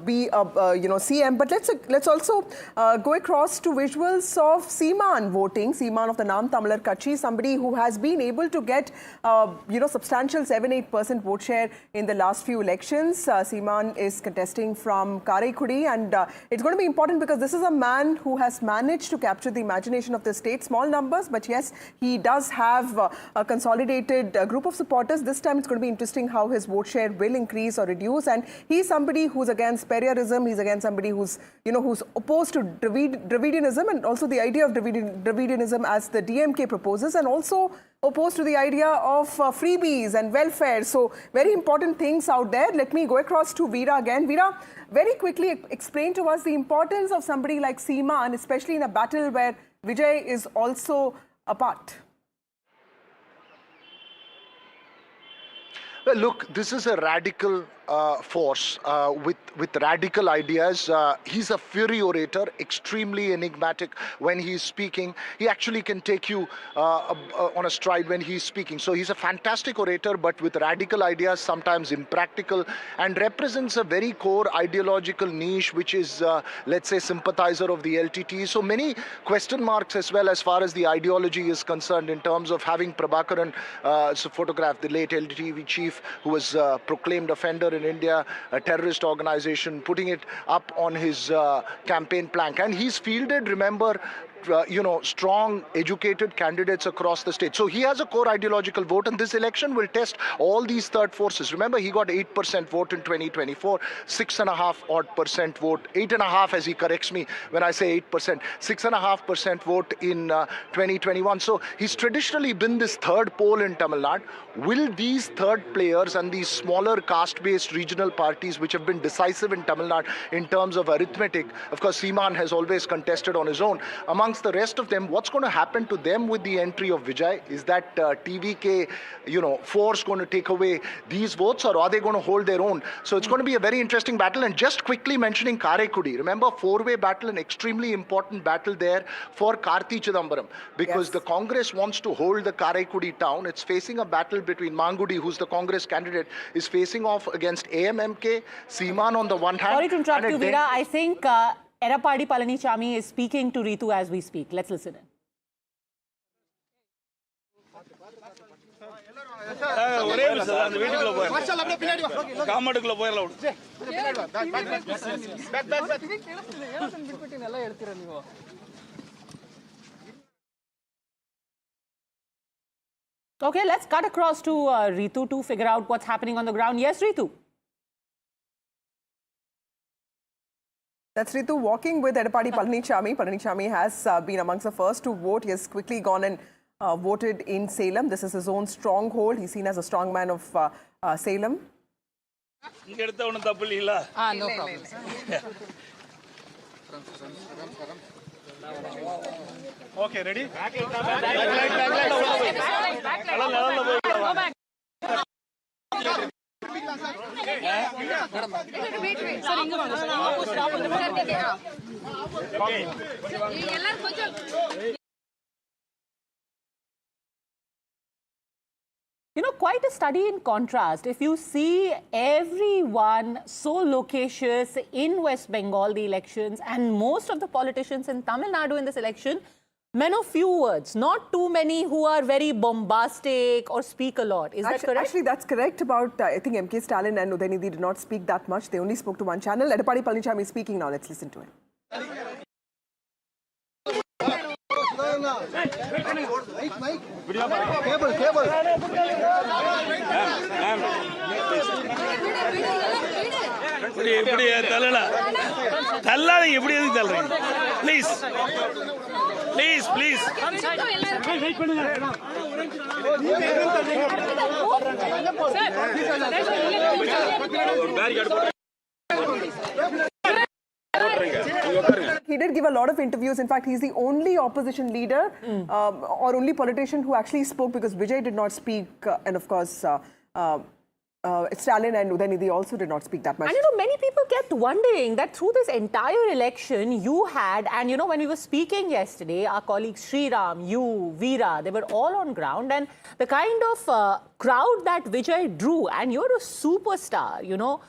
be, CM. But let's also go across to visuals of Seeman voting. Seeman of the Naam Tamilar Kachi, somebody who has been able to get, substantial 7-8% vote share in the last few elections. Seeman is contesting from Karaikudi, and it's going to be important because this is a man who has managed to capture the imagination of the state. Small numbers, but yes, he does have a consolidated group of supporters. This time it's going to be interesting how his vote share will increase or reduce. And he's somebody who's against Periyalism. He's against somebody who's, who's opposed to Dravidianism and also the idea of Dravidianism as the DMK proposes, and also opposed to the idea of freebies and welfare. So very important things out there. Let me go across to Veera again. Veera, very quickly explain to us the importance of somebody like Seeman, especially in a battle where Vijay is also a part. Well, look, this is a radical force with radical ideas. He's a fiery orator, extremely enigmatic when he's speaking. He actually can take you on a stride when he's speaking. So he's a fantastic orator, but with radical ideas, sometimes impractical, and represents a very core ideological niche, which is, let's say, sympathizer of the LTT. So many question marks as well as far as the ideology is concerned in terms of having Prabhakaran photograph, the late LTTV chief, who was proclaimed offender in India, a terrorist organization, putting it up on his campaign plank. And he's fielded, remember, strong, educated candidates across the state. So he has a core ideological vote, and this election will test all these third forces. Remember, he got 8% vote in 2024, 6.5% vote, 8.5% as he corrects me when I say 8%, 6.5% vote in 2021. So he's traditionally been this third pole in Tamil Nadu. Will these third players and these smaller caste-based regional parties, which have been decisive in Tamil Nadu in terms of arithmetic, of course, Seeman has always contested on his own, amongst the rest of them, what's going to happen to them with the entry of Vijay? Is that TVK, force going to take away these votes, or are they going to hold their own? So it's going to be a very interesting battle. And just quickly mentioning Karaikudi, remember, four-way battle, an extremely important battle there for Karthi Chidambaram, because the Congress wants to hold the Karaikudi town. It's facing a battle between Mangudi, who's the Congress candidate, is facing off against AMMK, Seeman on the one hand. Sorry to interrupt you, Veera. I think Edappadi Palanichami is speaking to Ritu as we speak. Let's listen in. Okay, let's cut across to Ritu to figure out what's happening on the ground. Yes, Ritu. That's Ritu walking with Edappadi Palanichami. Palanichami has been amongst the first to vote. He has quickly gone and voted in Salem. This is his own stronghold. He's seen as a strong man of Salem. No problem. Okay, ready? You know, quite a study in contrast. If you see everyone so loquacious in West Bengal, the elections, and most of the politicians in Tamil Nadu in this election, men of few words, not too many who are very bombastic or speak a lot. Is that correct? Actually, that's correct about, I think, MK Stalin and Udayanidhi did not speak that much. They only spoke to one channel. Edapadi Palaniswamy is speaking now. Let's listen to him. Please. He did give a lot of interviews. In fact, he's the only opposition leader or only politician who actually spoke, because Vijay did not speak, and of course, Stalin and Udayanidhi also did not speak that much. And you know, many people kept wondering that through this entire election, you had, and you know, when we were speaking yesterday, our colleagues Sriram, you, Veera, they were all on ground, and the kind of crowd that Vijay drew, and you're a superstar, you know,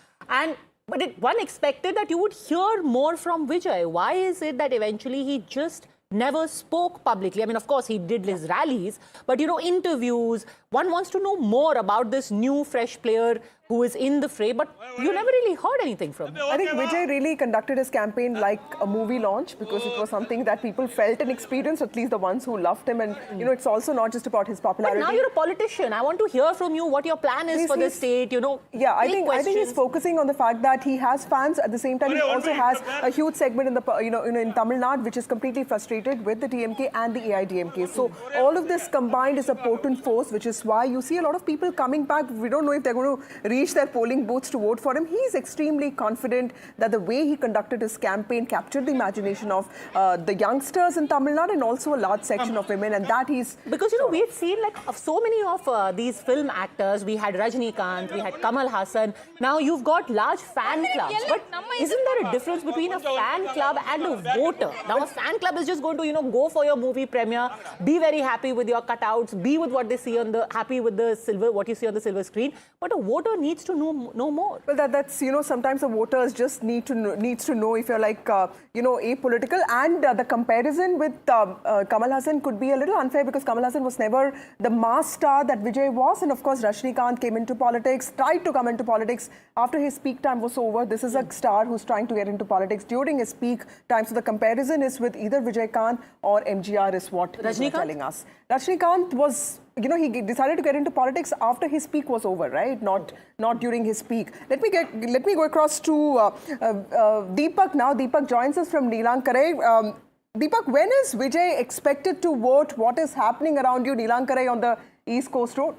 but one expected that you would hear more from Vijay. Why is it that eventually he just never spoke publicly? I mean, of course, he did his rallies, but, you know, interviews, one wants to know more about this new, fresh player who is in the fray, but you never really heard anything from him. I think Vijay really conducted his campaign like a movie launch, because it was something that people felt and experienced, at least the ones who loved him. And, you know, it's also not just about his popularity. But now you're a politician. I want to hear from you what your plan is for the state, you know. Yeah, I think he's focusing on the fact that he has fans. At the same time, he also has a huge segment in the, in Tamil Nadu, which is completely frustrated with the DMK and the AIDMK. So all of this combined is a potent force, which is why you see a lot of people coming back. We don't know if they're going to reach their polling booths to vote for him. He's extremely confident that the way he conducted his campaign captured the imagination of the youngsters in Tamil Nadu and also a large section of women, and that he's... Because, you know, we had seen like so many of these film actors. We had Rajinikanth, we had Kamal Hassan. Now you've got large fan clubs. But isn't there a difference between a fan club and a voter? Now a fan club is just going to, you know, go for your movie premiere, be very happy with your cutouts, be with what they see on the, happy with the silver, what you see on the silver screen. But a voter needs to know more. Well, that's, you know, sometimes the voters just needs to know if you're like, you know, apolitical. And the comparison with Kamal Hassan could be a little unfair, because Kamal Hassan was never the mass star that Vijay was. And of course, Rajinikanth came into politics, tried to come into politics after his peak time was over. This is a star who's trying to get into politics during his peak time. So the comparison is with either Vijay Kant or MGR is what he's telling us. Rajinikanth was, you know, he decided to get into politics after his peak was over, right? Not during his peak. Let me go across to Deepak now. Deepak joins us from Neelankarai. Deepak, when is Vijay expected to vote? What is happening around you, Neelankarai, on the East Coast Road?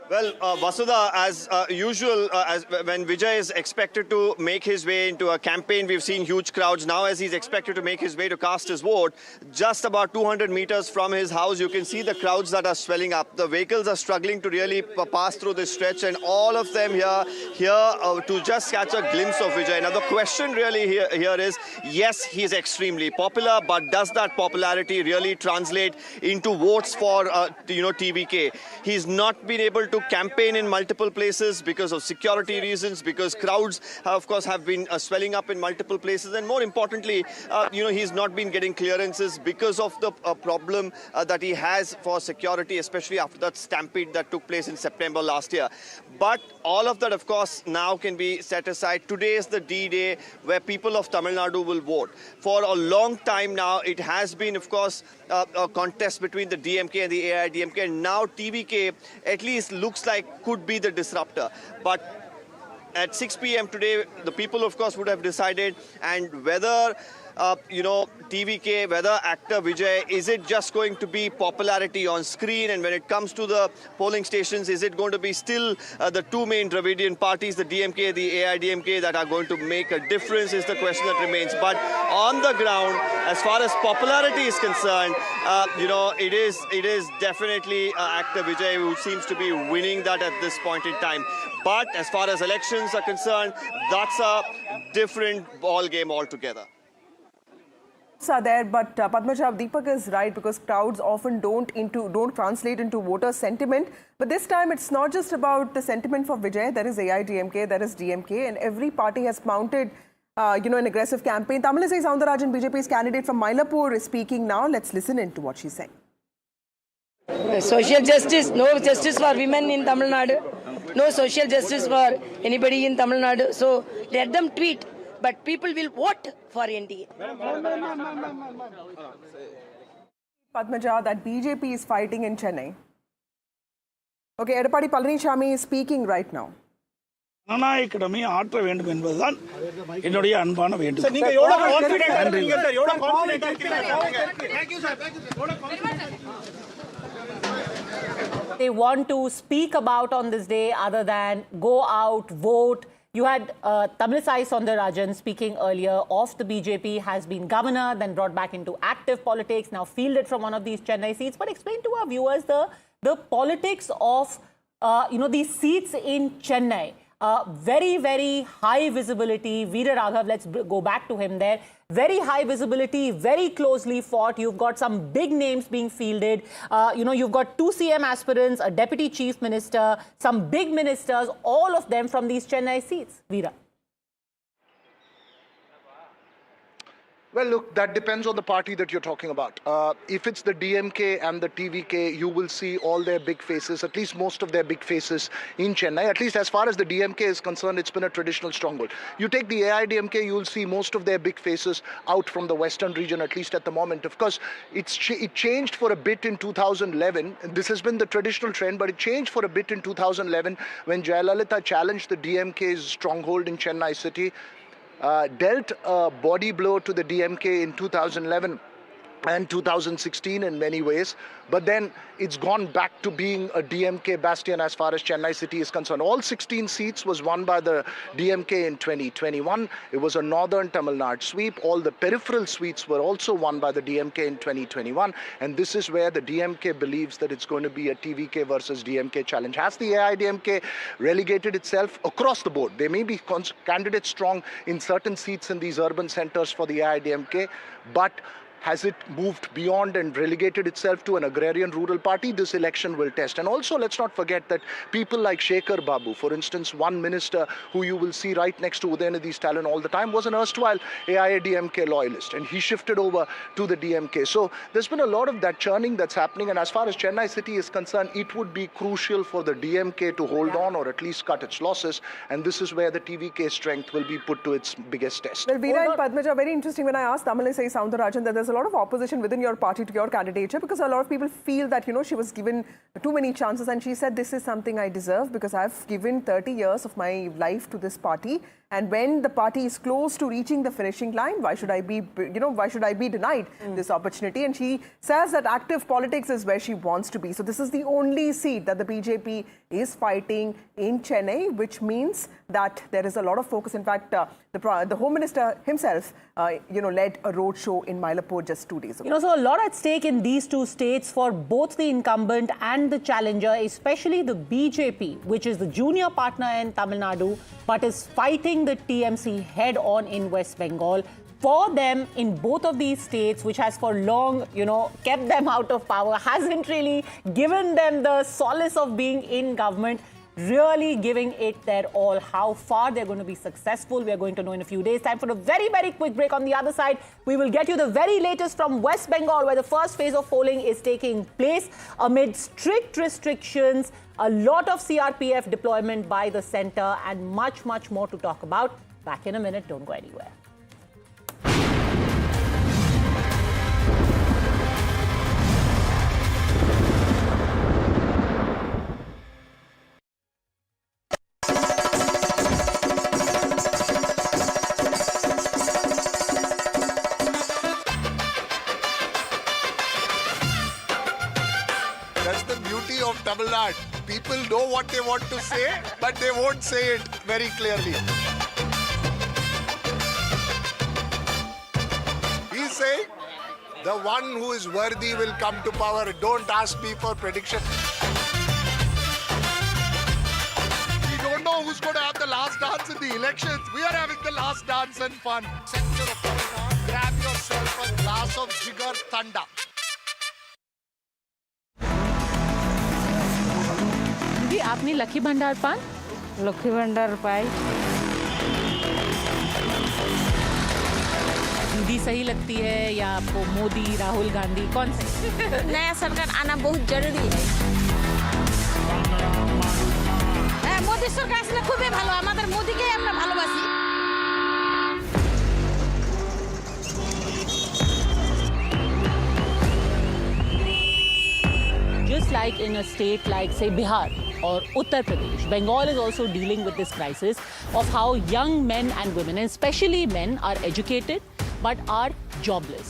Well, Vasudha, as usual, when Vijay is expected to make his way into a campaign, we've seen huge crowds. Now, as he's expected to make his way to cast his vote, just about 200 meters from his house, you can see the crowds that are swelling up. The vehicles are struggling to really pass through this stretch, and all of them here to just catch a glimpse of Vijay. Now, the question really here is, yes, he's extremely popular, but does that popularity really translate into votes for, TVK? He's not been able to campaign in multiple places because of security reasons, because crowds, of course, have been swelling up in multiple places. And more importantly, he's not been getting clearances because of the problem that he has for security, especially after that stampede that took place in September last year. But all of that, of course, now can be set aside. Today is the D-Day where people of Tamil Nadu will vote. For a long time now, it has been, of course, a contest between the DMK and the AIDMK. And now TVK at least looks like could be the disruptor. But at 6 p.m. today, the people, of course, would have decided, and whether TVK, whether actor Vijay, is it just going to be popularity on screen? And when it comes to the polling stations, is it going to be still the two main Dravidian parties, the DMK, the AIDMK, that are going to make a difference is the question that remains. But on the ground, as far as popularity is concerned, it is definitely actor Vijay who seems to be winning that at this point in time. But as far as elections are concerned, that's a different ball game altogether. Are there, but Padmaja, Deepak is right, because crowds often don't translate into voter sentiment. But this time it's not just about the sentiment for Vijay. There is AIDMK, there is DMK, and every party has mounted an aggressive campaign. Tamilisai Soundarajan, BJP's candidate from Mylapore, is speaking now. Let's listen into what she's saying. Social justice, no justice for women in Tamil Nadu, no social justice for anybody in Tamil Nadu. So let them tweet, but people will vote for NDA. Padmaja, that BJP is fighting in Chennai. Okay, Edapadi Palaniswamy is speaking right now. ஜனநாயகமே ஆற்ற வேண்டும் என்பதுதான் என்னுடைய அன்பான வேண்டுகோள். They want to speak about on this day other than go out, vote. You had Tamilisai Soundarajan speaking earlier of the BJP, has been governor, then brought back into active politics, now fielded from one of these Chennai seats. But explain to our viewers the politics of these seats in Chennai. Very, very high visibility. Veera Raghav, let's go back to him there. Very high visibility, very closely fought. You've got some big names being fielded. You've got 2 CM aspirants, a deputy chief minister, some big ministers, all of them from these Chennai seats. Veera. Well, look, that depends on the party that you're talking about. If it's the DMK and the TVK, you will see all their big faces, at least most of their big faces in Chennai. At least as far as the DMK is concerned, it's been a traditional stronghold. You take the AIDMK, you will see most of their big faces out from the western region, at least at the moment. Of course, it changed for a bit in 2011. This has been the traditional trend, but it changed for a bit in 2011 when Jayalalitha challenged the DMK's stronghold in Chennai city. Dealt a body blow to the DMK in 2011 and 2016 in many ways, but then it's gone back to being a DMK bastion as far as Chennai city is concerned. All 16 seats was won by the DMK in 2021. It was a northern Tamil Nadu sweep. All the peripheral seats were also won by the DMK in 2021, and this is where the DMK believes that it's going to be a TVK versus DMK challenge. Has the AIDMK relegated itself across the board? There may be candidates strong in certain seats in these urban centers for the AIDMK, but has it moved beyond and relegated itself to an agrarian rural party? This election will test. And also, let's not forget that people like Shekhar Babu, for instance, one minister who you will see right next to Udayanidhi Stalin all the time, was an erstwhile AIADMK loyalist, and he shifted over to the DMK. So there's been a lot of that churning that's happening, and as far as Chennai city is concerned, it would be crucial for the DMK to hold on or at least cut its losses, and this is where the TVK strength will be put to its biggest test. Well, Veera and Padmaja, very interesting when I asked Tamilisai Soundarajan that there's a lot of opposition within your party to your candidature, because a lot of people feel that, she was given too many chances, and she said, this is something I deserve because I've given 30 years of my life to this party, and when the party is close to reaching the finishing line, why should I be denied this opportunity? And she says that active politics is where she wants to be. So this is the only seat that the BJP is fighting in Chennai, which means that there is a lot of focus. In fact, the Home Minister himself, led a roadshow in Mylapore just 2 days ago. So a lot at stake in these two states for both the incumbent and the challenger, especially the BJP, which is the junior partner in Tamil Nadu, but is fighting the TMC head-on in West Bengal. For them, in both of these states, which has for long, kept them out of power, hasn't really given them the solace of being in government, really giving it their all. How far they're going to be successful, we are going to know in a few days. Time for a very, very quick break. On the other side, we will get you the very latest from West Bengal, where the first phase of polling is taking place amid strict restrictions, a lot of CRPF deployment by the centre, and much, much more to talk about. Back in a minute. Don't go anywhere. Tamil Nadu. People know what they want to say, but they won't say it very clearly. He's saying, the one who is worthy will come to power. Don't ask me for prediction. We don't know who's going to have the last dance in the elections. We are having the last dance and fun. Center of Tamil Nadu, grab yourself a glass of Jigar Thanda. दीदी आपने lucky भंडार पान? Lucky भंडार पाई। दीदी सही लगती है या आपको मोदी, राहुल गांधी, कौन से? नया सरकार आना बहुत जरूरी है। मोदी सरकार আসলে খুবই ভালো আমাদের মোদিকে আমরা ভালোবাসি। Just like in a state like say Bihar or Uttar Pradesh, Bengal is also dealing with this crisis of how young men and women, and especially men, are educated but are jobless.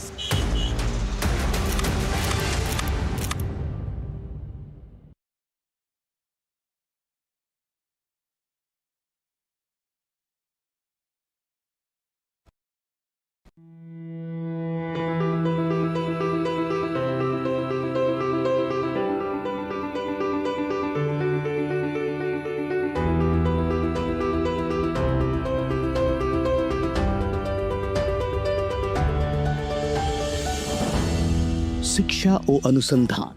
शिक्षा और अनुसंधान.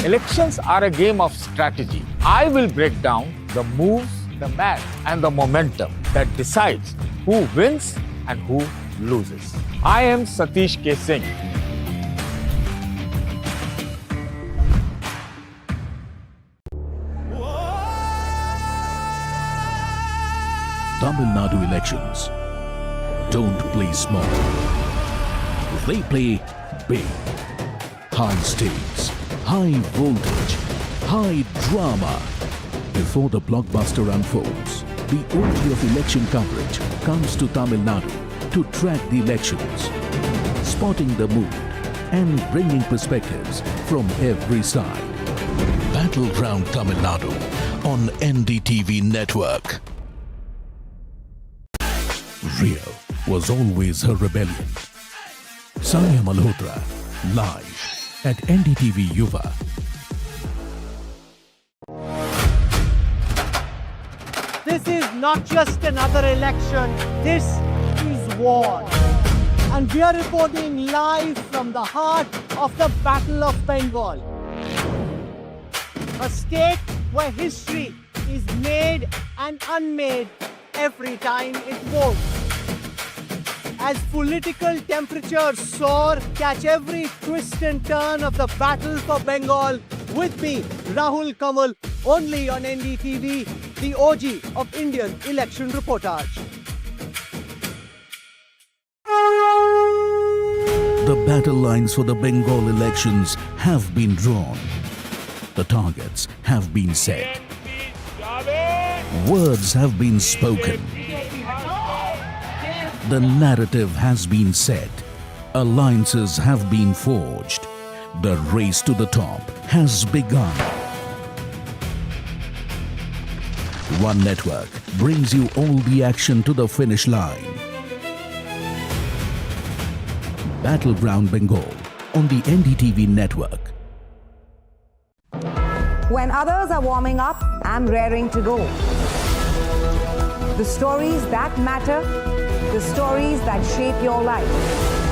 Elections are a game of strategy. I will break down the moves, the match, and the momentum that decides who wins and who loses. I am Satish K. Singh. Tamil Nadu elections don't play small. They play big. High stakes, high voltage, high drama. Before the blockbuster unfolds, the OG of election coverage comes to Tamil Nadu to track the elections, spotting the mood and bringing perspectives from every side. Battleground Tamil Nadu on NDTV network. Real was always her rebellion. Sanya Malhotra, live at NDTV Yuva. This is not just another election, this is war. And we are reporting live from the heart of the Battle of Bengal. A state where history is made and unmade every time it votes. As political temperatures soar, catch every twist and turn of the battle for Bengal with me, Rahul Kamal, only on NDTV, the OG of Indian election reportage. The battle lines for the Bengal elections have been drawn. The targets have been set. Words have been spoken. The narrative has been set. Alliances have been forged. The race to the top has begun. One network brings you all the action to the finish line. Battleground Bengal on the NDTV network. When others are warming up, I'm raring to go. The stories that matter, the stories that shape your life.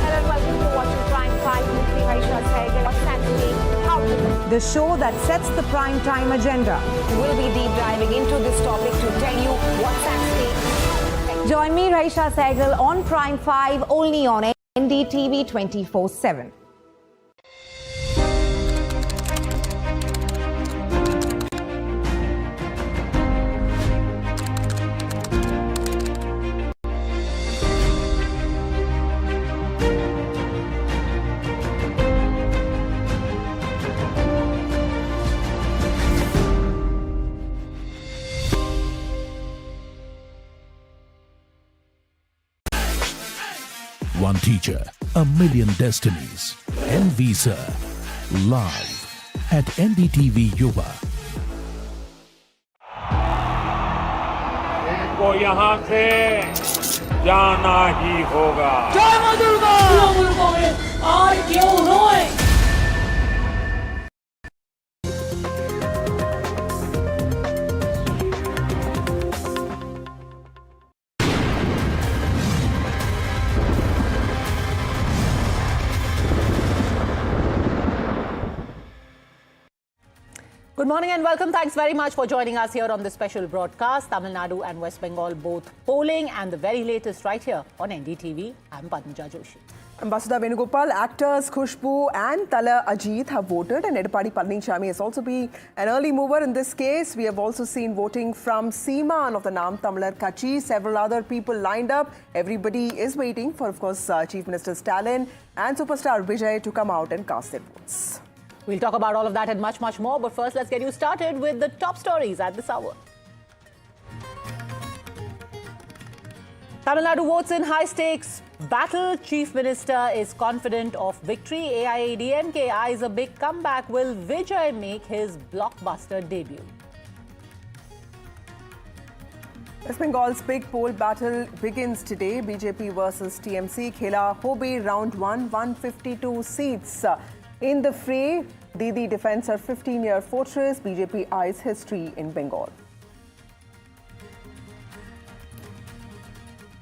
Hello and welcome to watching Prime 5 with me, Aisha Sehgal. What's happening? How to The show that sets the prime time agenda. We'll be deep diving into this topic to tell you what's at stake. Join me, Aisha Sehgal, on Prime 5 only on NDTV 24/7. One teacher, a million destinies. NV Sir, live at NDTV Yuva को यहाँ से जाना ही होगा। जय मां दुर्गा! तृणमूल कांग्रेस आज क्यों रोए? Good morning and welcome. Thanks very much for joining us here on this special broadcast. Tamil Nadu and West Bengal both polling, and the very latest right here on NDTV. I'm Padmaja Joshi. Ambassador Venugopal, actors Khushbu and Tala Ajit have voted, and Edapadi Palanichami has also been an early mover in this case. We have also seen voting from Seeman of the Nam Tamilar Kachi. Several other people lined up. Everybody is waiting for, of course, Chief Minister Stalin and superstar Vijay to come out and cast their votes. We'll talk about all of that and much, much more. But first, let's get you started with the top stories at this hour. Tamil Nadu votes in high-stakes battle. Chief Minister is confident of victory. AIADMK eyes a big comeback. Will Vijay make his blockbuster debut? West Bengal's big poll battle begins today. BJP versus TMC. Khela Hobi round 1, 152 seats. In the fray, Didi defends her 15-year fortress. BJP eyes history in Bengal.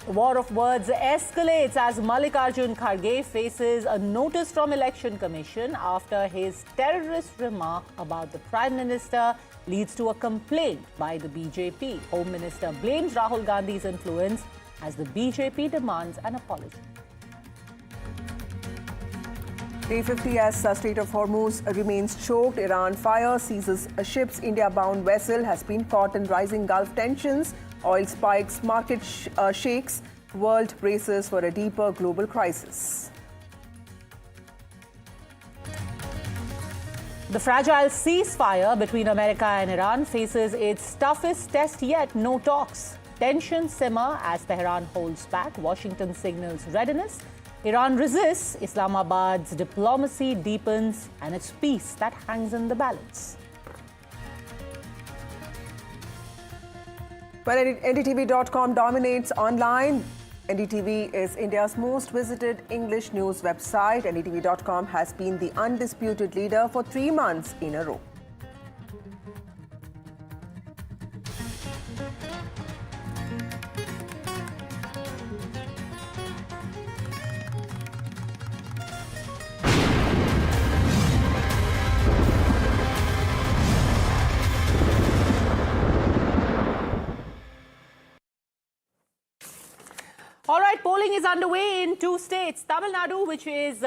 War of words escalates as Mallikarjun Kharge faces a notice from Election Commission after his terrorist remark about the Prime Minister leads to a complaint by the BJP. Home Minister blames Rahul Gandhi's influence as the BJP demands an apology. Day 50 as Strait of Hormuz remains choked. Iran fire seizes a ship's India-bound vessel has been caught in rising Gulf tensions. Oil spikes, market shakes. World braces for a deeper global crisis. The fragile ceasefire between America and Iran faces its toughest test yet. No talks. Tensions simmer as Tehran holds back. Washington signals readiness. Iran resists, Islamabad's diplomacy deepens, and it's peace that hangs in the balance. Well, NDTV.com dominates online. NDTV is India's most visited English news website. NDTV.com has been the undisputed leader for 3 months in a row. All right, polling is underway in 2 states. Tamil Nadu, which is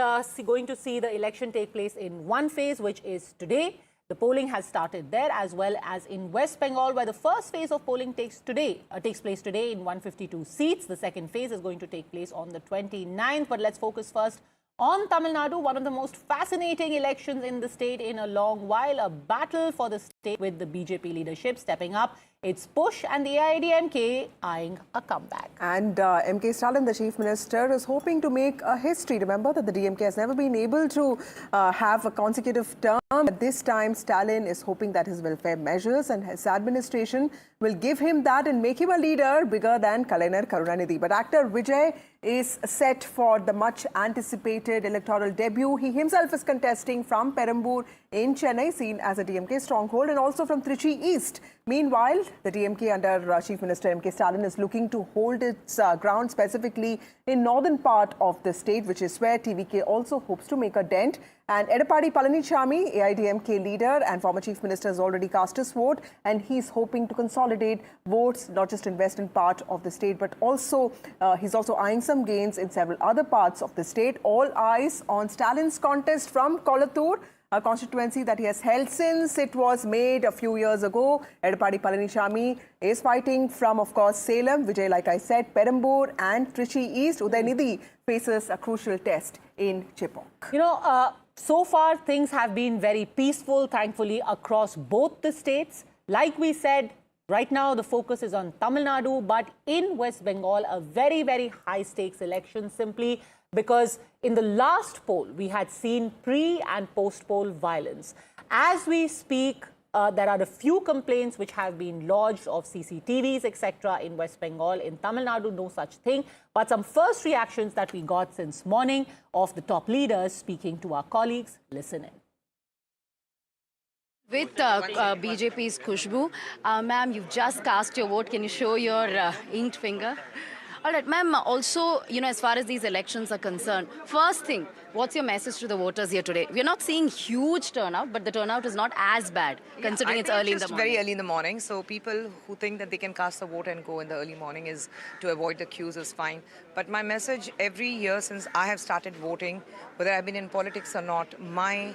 going to see the election take place in one phase, which is today. The polling has started there, as well as in West Bengal, where the first phase of polling takes place today in 152 seats. The second phase is going to take place on the 29th. But let's focus first on Tamil Nadu, one of the most fascinating elections in the state in a long while. A battle for the state with the BJP leadership stepping up its push and the AIADMK eyeing a comeback. And MK Stalin, the Chief Minister, is hoping to make a history. Remember that the DMK has never been able to have a consecutive term. But this time, Stalin is hoping that his welfare measures and his administration will give him that and make him a leader bigger than Kalainar Karunanidhi. But actor Vijay is set for the much-anticipated electoral debut. He himself is contesting from Perambur in Chennai, seen as a DMK stronghold, and also from Trichy East. Meanwhile, the DMK under Chief Minister MK Stalin is looking to hold its ground specifically in northern part of the state, which is where TVK also hopes to make a dent. And Edapadi Palanichami, AIADMK leader and former Chief Minister, has already cast his vote, and he's hoping to consolidate votes not just in western part of the state, but also he's also eyeing some gains in several other parts of the state. All eyes on Stalin's contest from Kolattur, a constituency that he has held since it was made a few years ago. Edapadi Palanichami is fighting from, of course, Salem. Vijay, like I said, Perambur and Trichy East. Udaynidhi faces a crucial test in Chipok. You know, so far things have been very peaceful, thankfully, across both the states. Like we said, right now the focus is on Tamil Nadu, but in West Bengal, a very, very high-stakes election, simply because in the last poll, we had seen pre- and post-poll violence. As we speak, There are a few complaints which have been lodged of CCTVs, etc. in West Bengal. In Tamil Nadu, no such thing. But some first reactions that we got since morning of the top leaders speaking to our colleagues. Listen in. With BJP's Khushbu, ma'am, you've just cast your vote. Can you show your inked finger? All right, ma'am, also, as far as these elections are concerned, first thing, what's your message to the voters here today? We're not seeing huge turnout, but the turnout is not as bad, considering it's early in the morning. Very early in the morning, so people who think that they can cast a vote and go in the early morning is to avoid the queues is fine. But my message every year since I have started voting, whether I've been in politics or not, my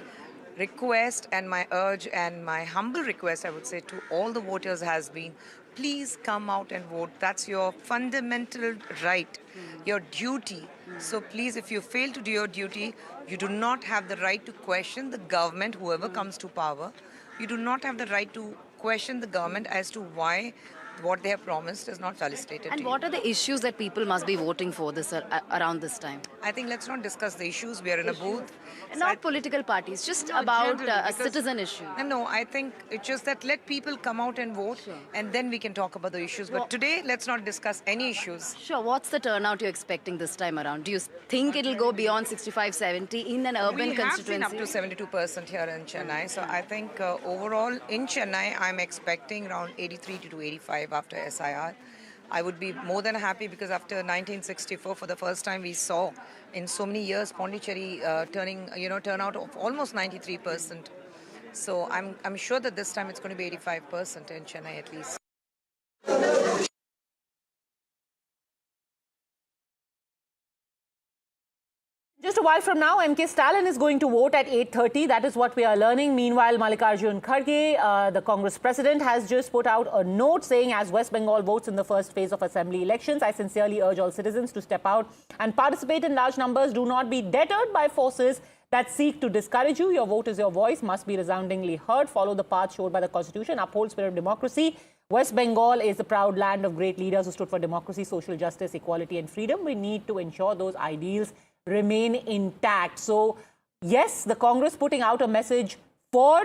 request and my urge and my humble request, I would say, to all the voters has been, please come out and vote. That's your fundamental right, your duty. So please, if you fail to do your duty, you do not have the right to question the government, whoever comes to power. You do not have the right to question the government as to why what they have promised is not felicitated. And what are the issues that people must be voting for this around this time? I think let's not discuss the issues. We are in a booth. Not political parties, just about a citizen issue. No, I think it's just that let people come out and vote, and then we can talk about the issues. But today, let's not discuss any issues. Sure. What's the turnout you're expecting this time around? Do you think it'll go beyond 65-70 in an urban constituency? We have been up to 72% here in Chennai. So I think overall in Chennai, I'm expecting around 83 to 85 after SIR. I would be more than happy because after 1964, for the first time, we saw in so many years Pondicherry turnout of almost 93%. So I'm sure that this time it's going to be 85% in Chennai at least. Just a while from now, MK Stalin is going to vote at 8:30. That is what we are learning. Meanwhile, Mallikarjun Kharge, the Congress president, has just put out a note saying, as West Bengal votes in the first phase of assembly elections, I sincerely urge all citizens to step out and participate in large numbers. Do not be deterred by forces that seek to discourage you. Your vote is your voice, must be resoundingly heard. Follow the path showed by the Constitution. Uphold spirit of democracy. West Bengal is the proud land of great leaders who stood for democracy, social justice, equality and freedom. We need to ensure those ideals remain intact. So, yes, the Congress putting out a message for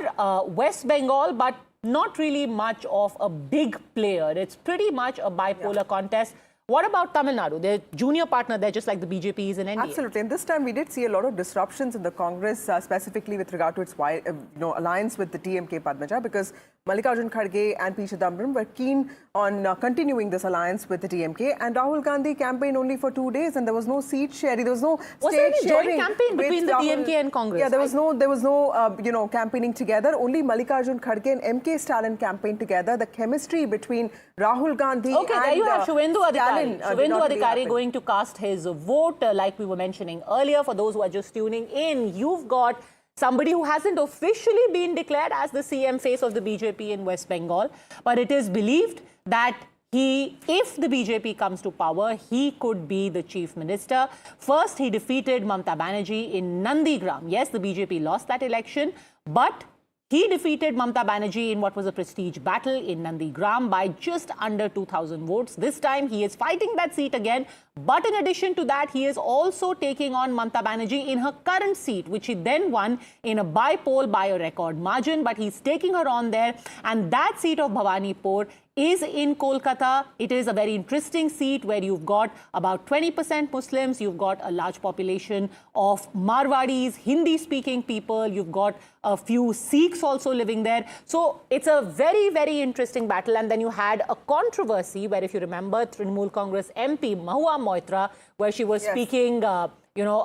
West Bengal, but not really much of a big player. It's pretty much a bipolar contest. What about Tamil Nadu? They're junior partner there, just like the BJP is in NDA. Absolutely. And this time we did see a lot of disruptions in the Congress, specifically with regard to its alliance with the TMK Padmaja, because Mallikarjun Kharge and P. Chidambaram were keen on continuing this alliance with the TMK. And Rahul Gandhi campaigned only for 2 days, and there was no seat sharing. There was no state sharing. Joint campaign between the TMK and Congress? Yeah, there was no campaigning together. Only Mallikarjun Kharge and MK Stalin campaigned together. The chemistry between Rahul Gandhi and there you have Shubhendu Adhikari. Shubhendu Adhikari happen. going to cast his vote, like we were mentioning earlier. For those who are just tuning in, you've got somebody who hasn't officially been declared as the CM face of the BJP in West Bengal, but it is believed that if the BJP comes to power, he could be the chief minister. First, he defeated Mamata Banerjee in Nandigram. Yes, the BJP lost that election, but he defeated Mamata Banerjee in what was a prestige battle in Nandigram by just under 2,000 votes. This time, he is fighting that seat again. But in addition to that, he is also taking on Mamata Banerjee in her current seat, which he then won in a by-poll by a record margin. But he's taking her on there. And that seat of Bhawanipur is in Kolkata. It is a very interesting seat where you've got about 20% Muslims. You've got a large population of Marwadis, Hindi-speaking people. You've got a few Sikhs also living there. So it's a very, very interesting battle. And then you had a controversy where, if you remember, Trinamool Congress MP Mahua Moitra, where she was speaking,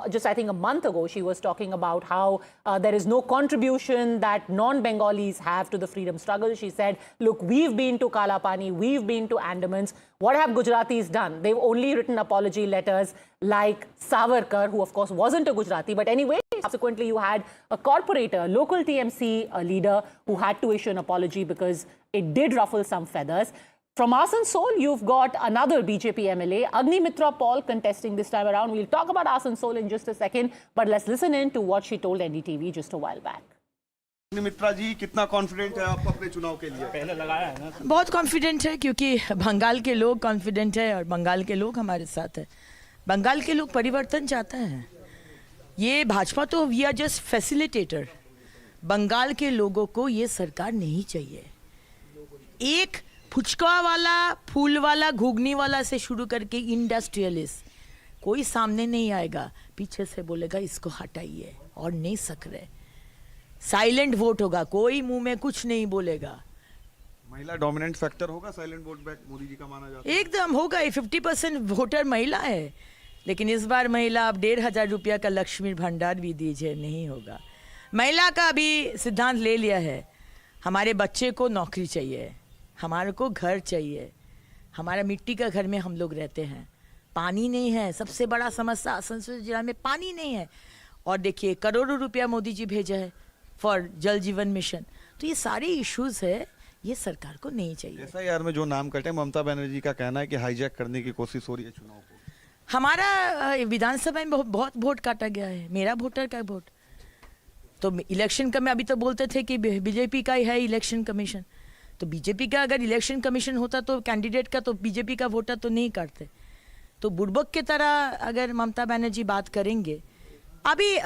just I think a month ago, she was talking about how there is no contribution that non-Bengalis have to the freedom struggle. She said, look, we've been to Kalapani, we've been to Andamans. What have Gujaratis done? They've only written apology letters like Savarkar, who of course wasn't a Gujarati. But anyway, subsequently you had a corporator, local TMC leader, who had to issue an apology because it did ruffle some feathers. From Asansol, you've got another BJP MLA, Agnimitra Paul, contesting this time around. We'll talk about Asansol in just a second, but let's listen in to what she told NDTV just a while back. Agnimitra जी, कितना confident है आप अपने चुनाव के लिए? पहले लगाया है ना? बहुत कॉन्फिडेंट है, क्योंकि बंगाल के लोग कॉन्फिडेंट है और बंगाल के लोग हमारे साथ है. बंगाल के लोग परिवर्तन चाहते हैं. ये भाजपा तो we are just facilitator. Bengal के लोगों को ये सरकार नहीं चाहिए। एक फुचका वाला, फूल वाला, घुगनी वाला से शुरू करके इंडस्ट्रियलिस्ट कोई सामने नहीं आएगा, पीछे से बोलेगा इसको हटाइए और नहीं सक रहे। साइलेंट वोट होगा, कोई मुंह में कुछ नहीं बोलेगा। महिला डोमिनेंट फैक्टर होगा silent vote back Modi ji का माना जाता है। एकदम होगा। 50% वोटर महिला है, लेकिन इस बार महिला अब 1,500 रुपया का लक्ष्मी भंडार भी दीजिए, नहीं होगा। महिला का भी सिद्धांत ले लिया है, हमारे बच्चे को नौकरी चाहिए, हमारे को घर चाहिए। हमारा मिट्टी का घर में हम लोग रहते हैं, पानी नहीं है, सबसे बड़ा समस्या आसनसोल जिला में पानी नहीं है। और देखिए करोड़ों रुपया मोदी जी भेजा है फॉर जल जीवन मिशन। तो ये सारे इश्यूज है, ये सरकार को नहीं चाहिए। एसआईआर में जो नाम कटे, ममता बनर्जी का कहना है कि हाईजैक करने की कोशिश हो रही है चुनाव को। हमारा विधानसभा में बहुत वोट काटा गया है, मेरा वोटर का वोट। तो इलेक्शन का में अभी तो बोलते थे कि बीजेपी का ही है इलेक्शन कमीशन, तो बीजेपी का अगर इलेक्शन कमीशन होता तो कैंडिडेट का, तो बीजेपी का वोटर तो नहीं काटते। तो बुड़बक की तरह अगर ममता बनर्जी बात करेंगे, अभी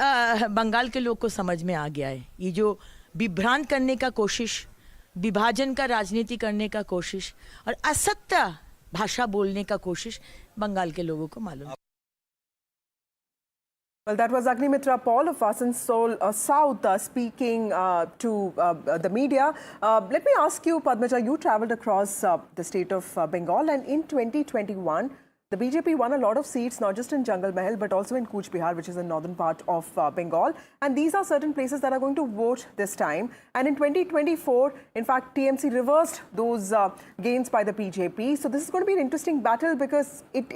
बंगाल के लोग को समझ में आ गया है, ये जो विभ्रांत करने का कोशिश, विभाजन का राजनीति करने का कोशिश और असत्य भाषा बोलने का कोशिश बंगाल के लोगों को मालूम है। Well, that was Agnimitra Paul of Asansol South speaking to the media. Let me ask you, Padmaja, you travelled across the state of Bengal, and in 2021, the BJP won a lot of seats, not just in Jungle Mahal, but also in Cooch Behar, which is the northern part of Bengal. And these are certain places that are going to vote this time. And in 2024, in fact, TMC reversed those gains by the BJP. So this is going to be an interesting battle, because it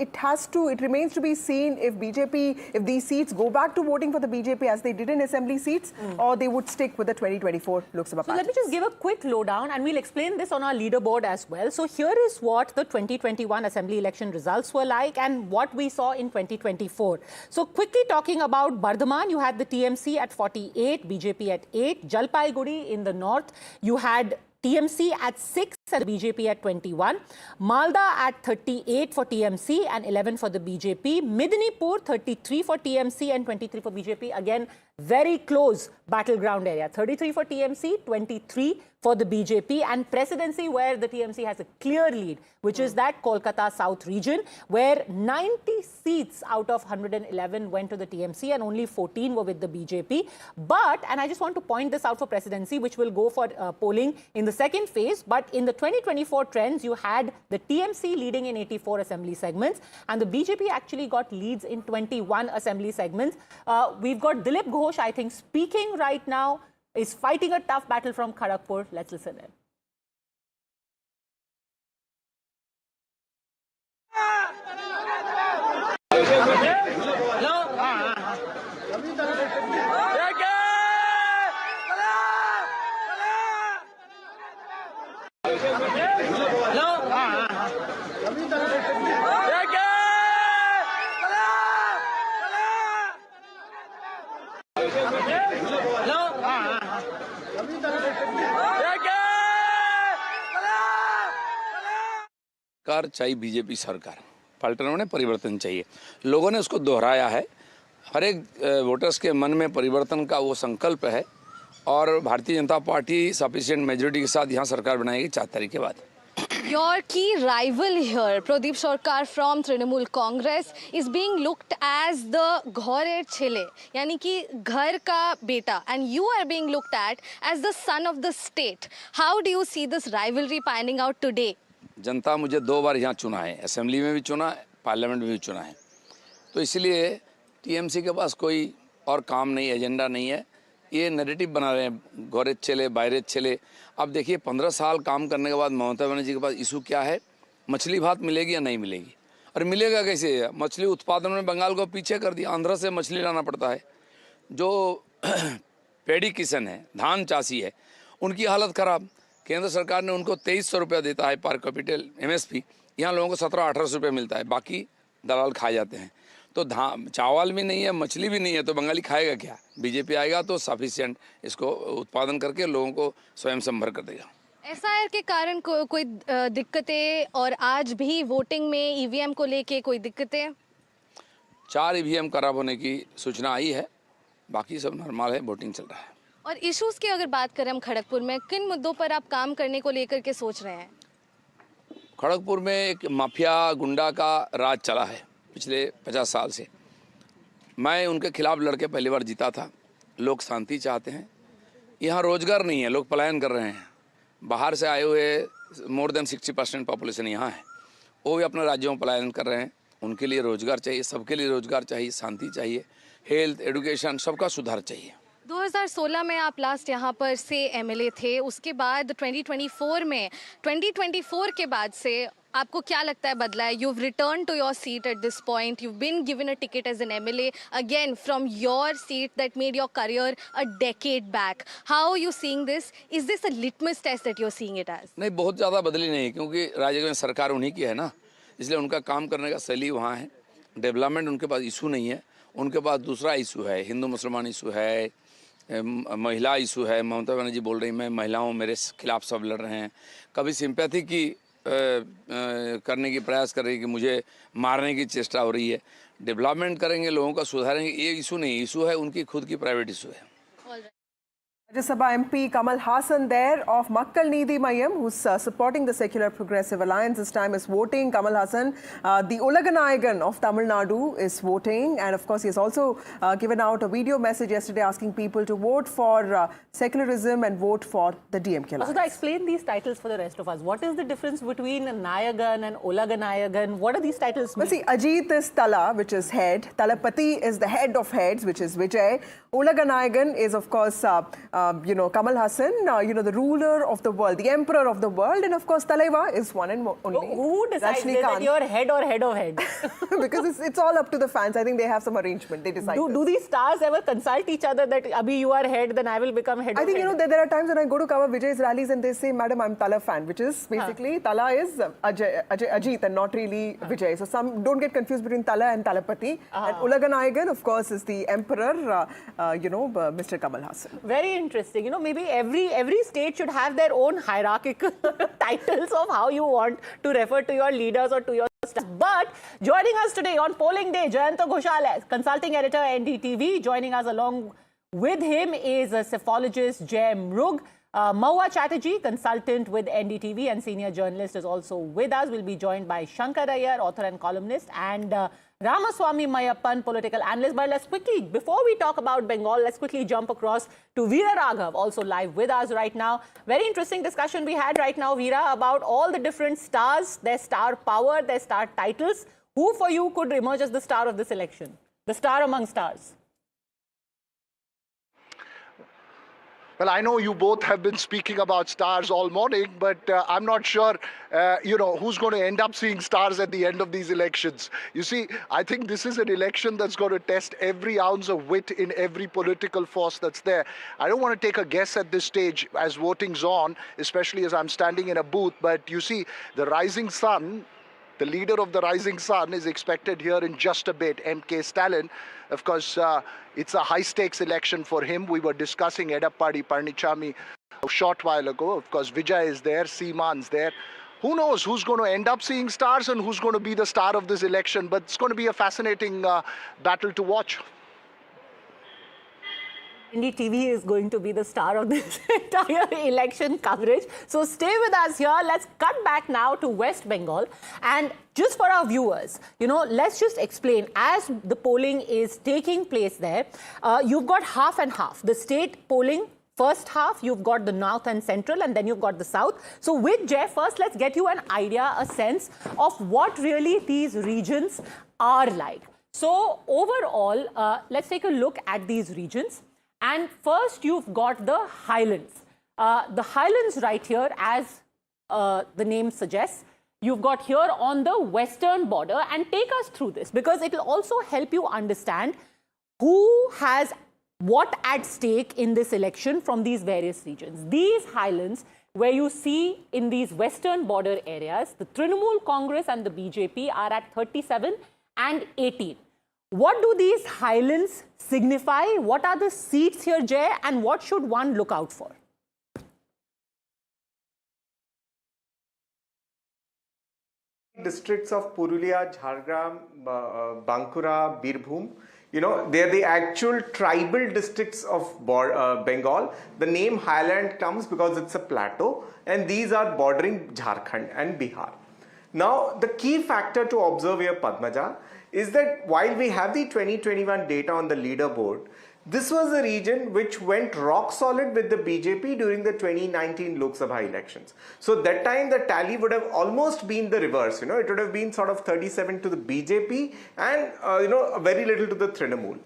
remains to be seen if if these seats go back to voting for the BJP as they did in assembly seats, or they would stick with the 2024 Lok Sabha So let me just give a quick lowdown, and we'll explain this on our leaderboard as well. So here is what the 2021 assembly election results were like and what we saw in 2024. So quickly talking about Bardhaman, you had the TMC at 48, BJP at 8. Jalpaiguri in the north, you had TMC at 6 and BJP at 21. Malda at 38 for TMC and 11 for the BJP. Midnipur 33 for TMC and 23 for BJP. Again, very close battleground area. 33 for TMC, 23 for the BJP, and presidency where the TMC has a clear lead, which is that Kolkata South region, where 90 seats out of 111 went to the TMC and only 14 were with the BJP. But, and I just want to point this out for presidency, which will go for polling in the second phase, but in the 2024 trends, you had the TMC leading in 84 assembly segments, and the BJP actually got leads in 21 assembly segments. We've got Dilip Ghosh, I think, speaking right now, is fighting a tough battle from Kharagpur. Let's listen in. सरकार चाहिए, BJP सरकार पलटनों ने परिवर्तन चाहिए। लोगों ने उसको दोहराया है, हर एक वोटर्स के मन में परिवर्तन का वो संकल्प है, और Bharatiya Janata party sufficient majority के साथ यहाँ सरकार बनाएगी 4 तारीख के बाद। Your key rival here, Pradeep Sarkar from Trinamool Congress, is being looked as the Ghore Chile, यानी कि घर का बेटा, and you are being looked at as the son of the state. How do you see this rivalry panning out today? जनता मुझे 2 बार यहाँ चुना है, assembly में भी चुना है, पार्लियामेंट में भी चुना है, तो इसलिए टीएमसी के पास कोई और काम नहीं, एजेंडा नहीं है। ये नैरेटिव बना रहे हैं, घोरे चले बाहरे चले। अब देखिए 15 साल काम करने के बाद ममता बनर्जी के पास इशू क्या है, मछली भात मिलेगी या नहीं मिलेगी, और मिलेगा कैसे? मछली उत्पादन में बंगाल को पीछे कर दिया, आंध्र से मछली लाना पड़ता है। जो पेड़ी किसान है, धान चासी है, उनकी हालत ख़राब। केंद्र सरकार ने उनको 2300 रुपया देता है पर कैपिटल MSP, यहाँ लोगों को 1700-1800 रुपये मिलता है, बाकी दलाल खाए जाते हैं। तो चावल भी नहीं है, मछली भी नहीं है, तो बंगाली खाएगा क्या? बीजेपी आएगा तो सफिशिएंट इसको उत्पादन करके लोगों को स्वयं संभर कर देगा। SIR के कारण कोई दिक्कतें, और आज भी वोटिंग में EVM को लेके कोई दिक्कतें? 4 EVM खराब होने की सूचना आई है, बाकी सब नॉर्मल है, वोटिंग चल रहा है। और इश्यूज की अगर बात करें हम खड़गपुर में, किन मुद्दों पर आप काम करने को लेकर के सोच रहे हैं? खड़गपुर में एक माफिया गुंडा का राज चला है पिछले 50 साल से। मैं उनके खिलाफ लड़के पहली बार जीता था। लोग शांति चाहते हैं। यहाँ रोजगार नहीं है, लोग पलायन कर रहे हैं। बाहर से आए हुए मोर देन 60% पॉपुलेशन यहाँ है, वो भी अपने राज्यों में पलायन कर रहे हैं। उनके लिए रोजगार चाहिए, सबके लिए रोजगार चाहिए, शांति चाहिए, हेल्थ, एजुकेशन, सबका सुधार चाहिए। 2016 में आप लास्ट यहाँ पर से एमएलए थे, उसके बाद 2024 के बाद से आपको क्या लगता है बदला है? You've returned to your seat at this point. You've been given a ticket as an MLA again from your seat that made your career a decade back. How are you seeing this? Is this a litmus test that you're seeing it as? नहीं, बहुत ज़्यादा बदली नहीं, क्योंकि राज्य में सरकार उन्हीं की है ना, इसलिए उनका काम करने का शैली वहाँ है। डेवलपमेंट उनके पास इशू नहीं है। उनके पास दूसरा इशू है, हिंदू मुसलमान इशू है, महिला इशू है। ममता बनर्जी बोल रही मैं महिलाओं मेरे खिलाफ सब लड़ रहे हैं। कभी सिंपैथी की करने की प्रयास कर रही है कि मुझे मारने की चेष्टा हो रही है। डेवलपमेंट करेंगे, लोगों का सुधारेंगे, ये इशू नहीं, इशू है उनकी खुद की प्राइवेट इशू है। Rajya Sabha MP Kamal Hassan there of Makkal Needhi Mayam, who's supporting the Secular Progressive Alliance. This time is voting. Kamal Hassan, the Ulaganayagan of Tamil Nadu, is voting. And of course, he has also given out a video message yesterday asking people to vote for secularism and vote for the DMK alliance. Vasudha, explain these titles for the rest of us. What is the difference between Nayagan and Ulaganayagan? What are these titles mean? Well, see, Ajit is Tala, which is head. Talapati is the head of heads, which is Vijay. Ulaganayagan is, of course, Kamal Hassan, the ruler of the world, the emperor of the world. And of course, Talaiva is one and only. Who decides that you're head or head of head? Because it's all up to the fans. I think they have some arrangement. They decide. Do these stars ever consult each other that Abhi you are head, then I will become head I think, of head? there are times when I go to cover Vijay's rallies and they say, Madam, I'm Tala fan, which is basically Tala is Ajit and not really Vijay. So some don't get confused between Tala and Talapati. And Ulaganayagan, of course, is the emperor, Mr. Kamal Hassan. Very interesting. Maybe every state should have their own hierarchical titles of how you want to refer to your leaders or to your stars. But joining us today on polling day, Jayanta Ghoshal, consulting editor NDTV. Joining us along with him is a cephalogist Jay Mrug. Mahua Chatterjee, consultant with NDTV and senior journalist, is also with us. We'll be joined by Shankar Iyer, author and columnist, and Ramaswamy Mayappan, political analyst. But let's quickly, before we talk about Bengal, let's quickly jump across to Veera Raghav, also live with us right now. Very interesting discussion we had right now, Veera, about all the different stars, their star power, their star titles. Who for you could emerge as the star of this election? The star among stars? Well, I know you both have been speaking about stars all morning, but I'm not sure, who's going to end up seeing stars at the end of these elections. You see, I think this is an election that's going to test every ounce of wit in every political force that's there. I don't want to take a guess at this stage as voting's on, especially as I'm standing in a booth, but you see, the rising sun, the leader of the rising sun is expected here in just a bit, M.K. Stalin. Of course, it's a high-stakes election for him. We were discussing Edappadi Palanichami a short while ago. Of course, Vijay is there, Seeman's there. Who knows who's going to end up seeing stars and who's going to be the star of this election. But it's going to be a fascinating battle to watch. NDTV is going to be the star of this entire election coverage. So stay with us here. Let's cut back now to West Bengal. And just for our viewers, let's just explain, as the polling is taking place there, you've got half and half. The state polling, first half, you've got the north and central, and then you've got the south. So with Jay, first, let's get you an idea, a sense of what really these regions are like. So overall, let's take a look at these regions. And first, you've got the highlands. The highlands right here, as the name suggests, you've got here on the western border. And take us through this, because it will also help you understand who has what at stake in this election from these various regions. These highlands, where you see in these western border areas, the Trinamool Congress and the BJP are at 37 and 18. What do these highlands signify? What are the seats here, Jay, and what should one look out for? Districts of Purulia, Jhargram, Bankura, Birbhum. they're the actual tribal districts of Bengal. The name highland comes because it's a plateau, and these are bordering Jharkhand and Bihar. Now, the key factor to observe here, Padmaja, is that while we have the 2021 data on the leaderboard, this was a region which went rock solid with the BJP during the 2019 Lok Sabha elections. So that time the tally would have almost been the reverse. It would have been sort of 37 to the BJP and very little to the Trinamool.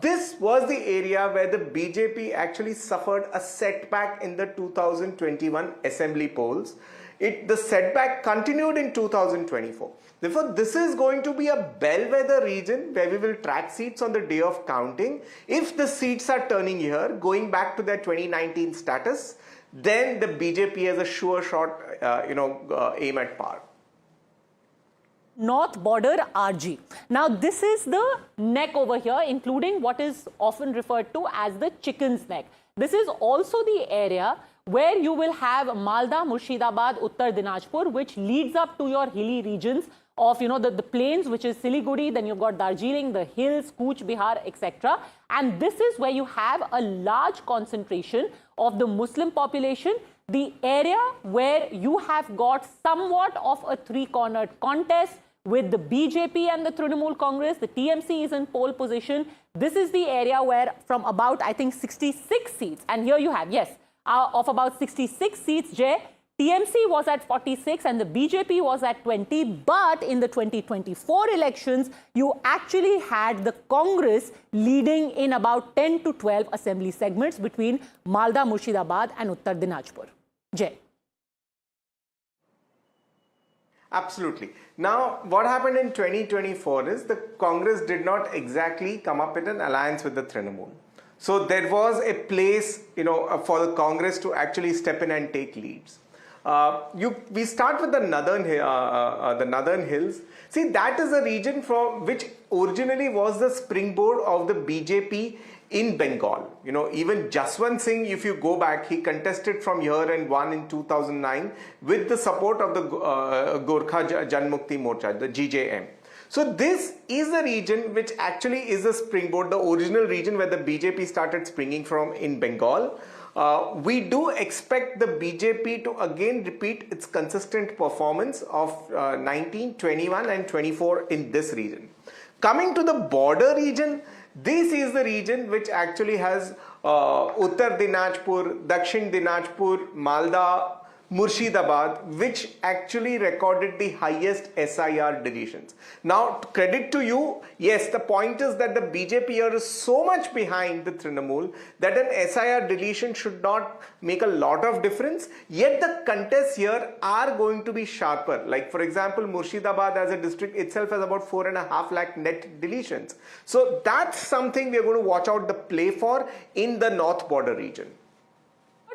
This was the area where the BJP actually suffered a setback in the 2021 assembly polls. The setback continued in 2024. Therefore, this is going to be a bellwether region where we will track seats on the day of counting. If the seats are turning here, going back to their 2019 status, then the BJP has a sure shot, aim at power. North border RG. Now, this is the neck over here, including what is often referred to as the chicken's neck. This is also the area where you will have Malda, Murshidabad, Uttar Dinajpur, which leads up to your hilly regions of, the plains, which is Siliguri, then you've got Darjeeling, the hills, Cooch Behar, etc. And this is where you have a large concentration of the Muslim population, the area where you have got somewhat of a three-cornered contest with the BJP and the Trinamool Congress. The TMC is in pole position. This is the area where from about, I think, 66 seats, and here you have, yes, of about 66 seats, Jay, TMC was at 46 and the BJP was at 20. But in the 2024 elections, you actually had the Congress leading in about 10 to 12 assembly segments between Malda, Murshidabad and Uttar Dinajpur. Jay. Absolutely. Now, what happened in 2024 is the Congress did not exactly come up with an alliance with the Trinamool. So there was a place, for the Congress to actually step in and take leads. We start with the northern hills. See, that is a region from which originally was the springboard of the BJP in Bengal. Even Jaswant Singh, if you go back, he contested from here and won in 2009 with the support of the Gorkha Janmukti Morcha, the GJM. So this is the region which actually is a springboard, the original region where the BJP started springing from in Bengal. We do expect the BJP to again repeat its consistent performance of 19, 21 and 24 in this region. Coming to the border region, this is the region which actually has Uttar Dinajpur, Dakshin Dinajpur, Malda, Murshidabad, which actually recorded the highest SIR deletions. Now, credit to you, yes, the point is that the BJP here is so much behind the Trinamool that an SIR deletion should not make a lot of difference, yet the contests here are going to be sharper. Like, for example, Murshidabad as a district itself has about 4.5 lakh net deletions. So that's something we are going to watch out the play for in the north border region.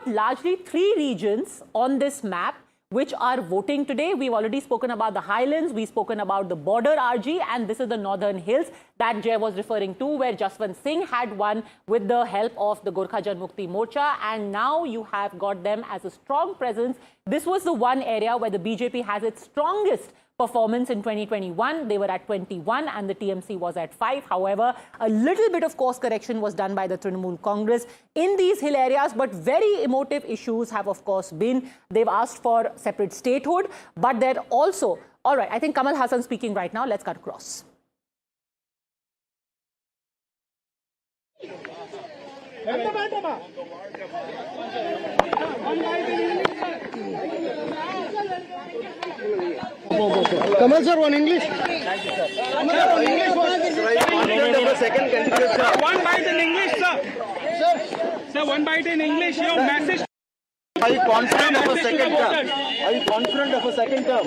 Largely three regions on this map which are voting today. We've already spoken about the highlands, we've spoken about the border RG, and this is the northern hills that Jay was referring to, where Jaswant Singh had won with the help of the Gorkha Janmukti Morcha, and now you have got them as a strong presence. This was the one area where the BJP has its strongest performance in 2021. They were at 21 and the TMC was at 5. However, a little bit of course correction was done by the Trinamool Congress in these hill areas, but very emotive issues have of course been, they've asked for separate statehood, but they're also, all right, I think Kamal Hassan speaking right now. Let's cut across. Kamal sir, one English. Kamal sir, one English. One bite in English, sir. Sir, one bite in English. Your message. Are you confident of a second term? Are you confident of a second term?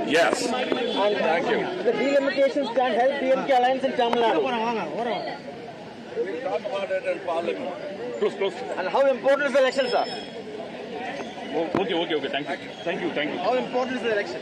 Yes. And thank you. The delimitations can help DMK alliance in Tamil Nadu. We'll talk about it in Parliament. Close. And how important is the election, sir? Okay. Thank you. How important is the election?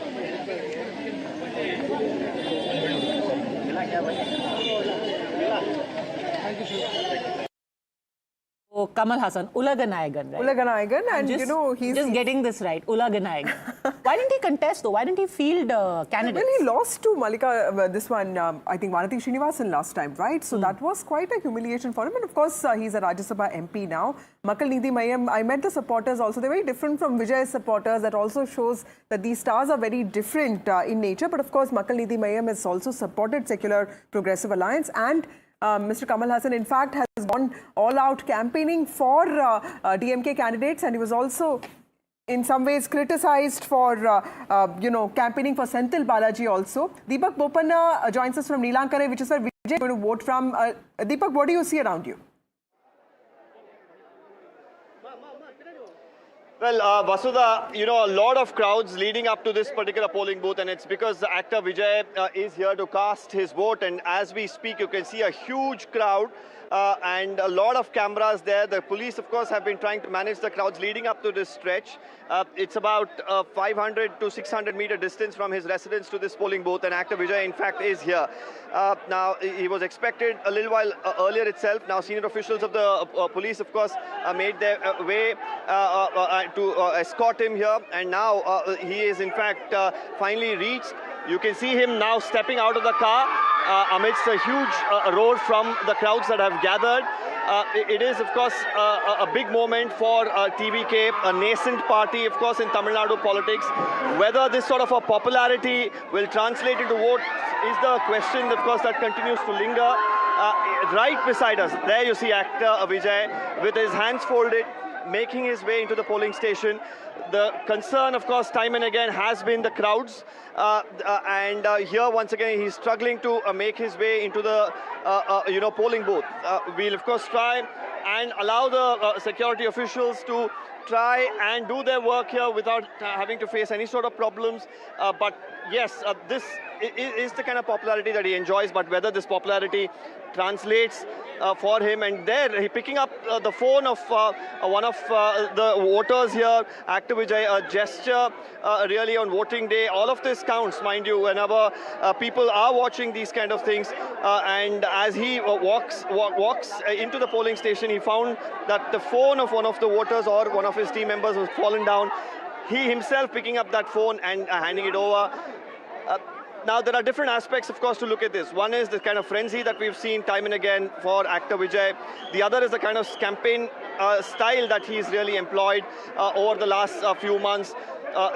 Oh, Kamal Hassan, Ulaganayagan, right? Ulaganayagan, and just, you know, he's just getting this right, Ulaganayagan. Why didn't he contest though? Why didn't he field candidates? Well, he lost to Malika, this one, I think Vanati Srinivasan last time, right? So that was quite a humiliation for him. And of course, he's a Rajya Sabha MP now. Makal Nidhi Mayam, I met the supporters also. They're very different from Vijay's supporters. That also shows that these stars are very different in nature. But of course, Makal Nidhi Mayam has also supported Secular Progressive Alliance, and Mr. Kamal Hassan, in fact, has gone all-out campaigning for DMK candidates, and he was also, in some ways, criticized for, campaigning for Senthil Balaji also. Deepak Bopanna joins us from Neelankare, which is where Vijay is going to vote from. Deepak, what do you see around you? Well, Vasudha, you know, a lot of crowds leading up to this particular polling booth, and it's because the actor Vijay is here to cast his vote. And as we speak, you can see a huge crowd and a lot of cameras there. The police, of course, have been trying to manage the crowds leading up to this stretch. It's about 500 to 600 meter distance from his residence to this polling booth, and actor Vijay, in fact, is here. Now, he was expected a little while earlier itself. Now, senior officials of the police, of course, made their way to escort him here, and now he is, in fact, finally reached. You can see him now stepping out of the car amidst a huge roar from the crowds that have gathered. It is, of course, a big moment for TVK, a nascent party, of course, in Tamil Nadu politics. Whether this sort of a popularity will translate into votes is the question, of course, that continues to linger. Right beside us, there you see actor Vijay with his hands folded, making his way into the polling station. The concern, of course, time and again has been the crowds. And here, once again, he's struggling to make his way into the, polling booth. We'll, of course, try and allow the security officials to try and do their work here without having to face any sort of problems. But yes, this is the kind of popularity that he enjoys, but whether this popularity translates for him, and there he picking up the phone of one of the voters here, actor Vijay, a gesture really on voting day. All of this counts, mind you, whenever people are watching these kind of things. And as he walks into the polling station, he found that the phone of one of the voters or one of his team members was fallen down. He himself picking up that phone and handing it over. Now, there are different aspects, of course, to look at this. One is the kind of frenzy that we've seen time and again for actor Vijay. The other is the kind of campaign style that he's really employed over the last few months.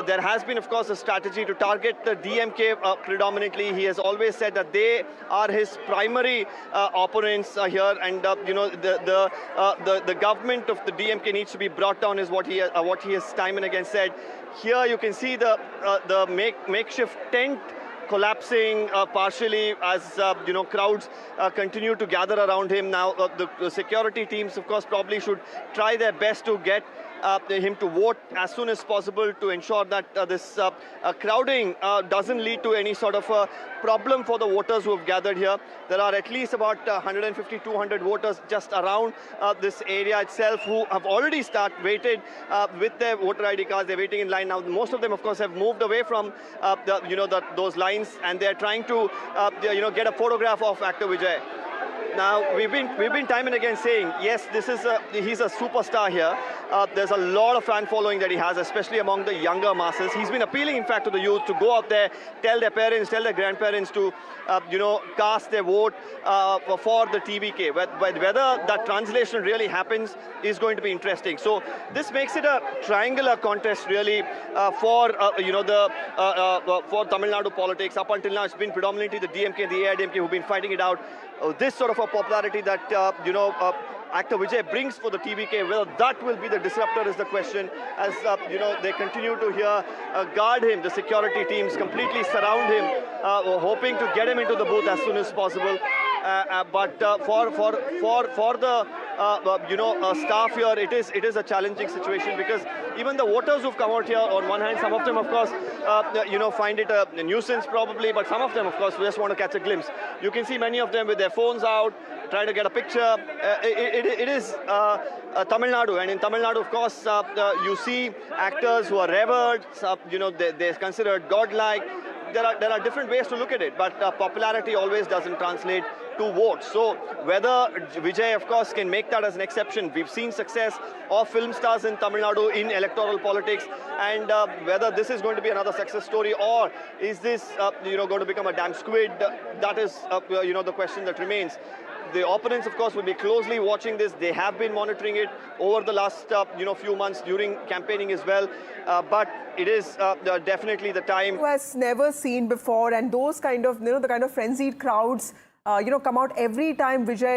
There has been, of course, a strategy to target the DMK predominantly. He has always said that they are his primary opponents here, and the government of the DMK needs to be brought down, is what he has time and again said. Here you can see the makeshift tent collapsing partially as crowds continue to gather around him. Now the security teams, of course, probably should try their best to get him to vote as soon as possible to ensure that this crowding doesn't lead to any sort of a problem for the voters who have gathered here. There are at least about 150, 200 voters just around this area itself who have already waited with their voter ID cards. They're waiting in line now. Most of them, of course, have moved away from those lines, and they're trying to get a photograph of actor Vijay. Now, we've been time and again saying, yes, he's a superstar here. There's a lot of fan following that he has, especially among the younger masses. He's been appealing, in fact, to the youth to go out there, tell their parents, tell their grandparents to, cast their vote for the TVK. But whether that translation really happens is going to be interesting. So this makes it a triangular contest, really, for Tamil Nadu politics. Up until now, it's been predominantly the DMK and the AIDMK who've been fighting it out. This sort of a popularity that, actor Vijay brings for the TVK, whether that will be the disruptor is the question. As, they continue to guard him. The security teams completely surround him, hoping to get him into the booth as soon as possible. But for the staff here, it is a challenging situation, because even the voters who've come out here, on one hand, some of them, of course, find it a nuisance probably, but some of them, of course, just want to catch a glimpse. You can see many of them with their phones out, trying to get a picture. It is Tamil Nadu, and in Tamil Nadu, of course, you see actors who are revered, they're considered godlike. There are different ways to look at it, but popularity always doesn't translate 2 votes. So whether Vijay, of course, can make that as an exception. We've seen success of film stars in Tamil Nadu in electoral politics, and whether this is going to be another success story, or is this going to become a damn squid, that is the question that remains. The opponents, of course, will be closely watching this. They have been monitoring it over the last few months during campaigning as well. But it is definitely the time. Who has never seen before, and those kind of the kind of frenzied crowds come out every time Vijay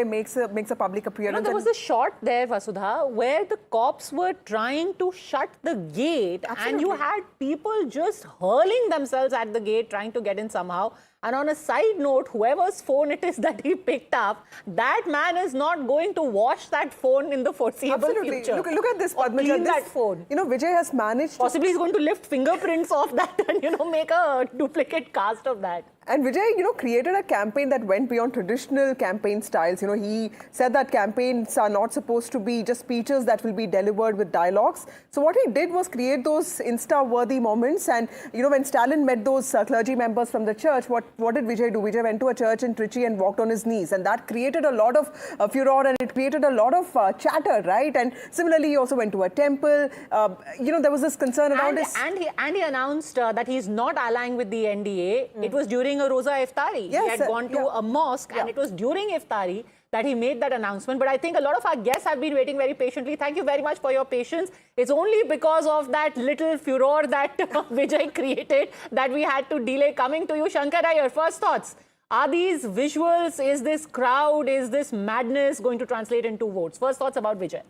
makes a public appearance. There was a shot there, Vasudha, where the cops were trying to shut the gate. Absolutely. And you had people just hurling themselves at the gate, trying to get in somehow. And on a side note, whoever's phone it is that he picked up, that man is not going to wash that phone in the foreseeable future. Look at this, Padmaja. Clean that phone. Vijay has managed. Possibly he's going to lift fingerprints off that and, make a duplicate cast of that. And Vijay, created a campaign that went beyond traditional campaign styles. He said that campaigns are not supposed to be just speeches that will be delivered with dialogues. So what he did was create those Insta-worthy moments. And, when Stalin met those clergy members from the church, what did Vijay do? Vijay went to a church in Trichy and walked on his knees. And that created a lot of furor, and it created a lot of chatter, right? And similarly, he also went to a temple. There was this concern around this. And he announced that he's not allying with the NDA. It was during a Rosa Iftari. Yes, he had gone to a mosque, and it was during Iftari that he made that announcement. But I think a lot of our guests have been waiting very patiently. Thank you very much for your patience. It's only because of that little furor that Vijay created that we had to delay coming to you. Shankar, your first thoughts. Are these visuals, is this crowd, is this madness going to translate into votes? First thoughts about Vijay.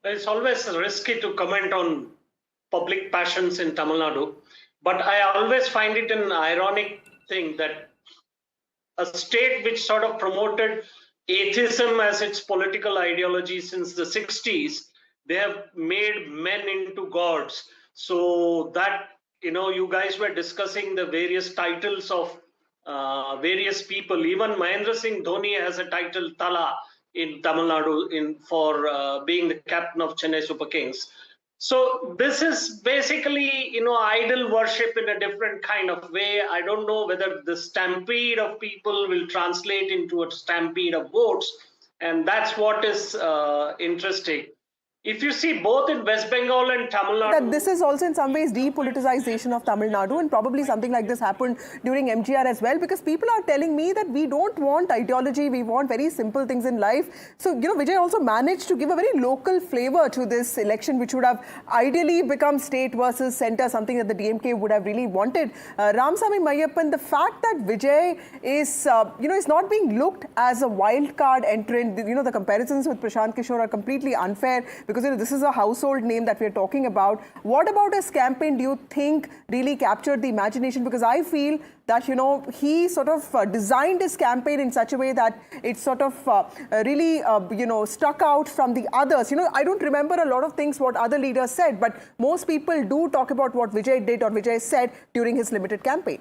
It's always risky to comment on public passions in Tamil Nadu. But I always find it an ironic thing that a state which sort of promoted atheism as its political ideology since the 60s, they have made men into gods. So that, you guys were discussing the various titles of various people. Even Mahendra Singh Dhoni has a title, Tala, in Tamil Nadu for being the captain of Chennai Super Kings. So this is basically, idol worship in a different kind of way. I don't know whether the stampede of people will translate into a stampede of votes. And that's what is interesting. If you see both in West Bengal and Tamil Nadu... That this is also in some ways depoliticization of Tamil Nadu, and probably something like this happened during MGR as well, because people are telling me that we don't want ideology, we want very simple things in life. So, Vijay also managed to give a very local flavor to this election, which would have ideally become state versus centre, something that the DMK would have really wanted. Ramasamy Mayappan, the fact that Vijay is, is not being looked as a wild card entrant, the comparisons with Prashant Kishore are completely unfair, because this is a household name that we're talking about. What about his campaign do you think really captured the imagination? Because I feel that, he sort of designed his campaign in such a way that it sort of really, stuck out from the others. I don't remember a lot of things what other leaders said, but most people do talk about what Vijay did or Vijay said during his limited campaign.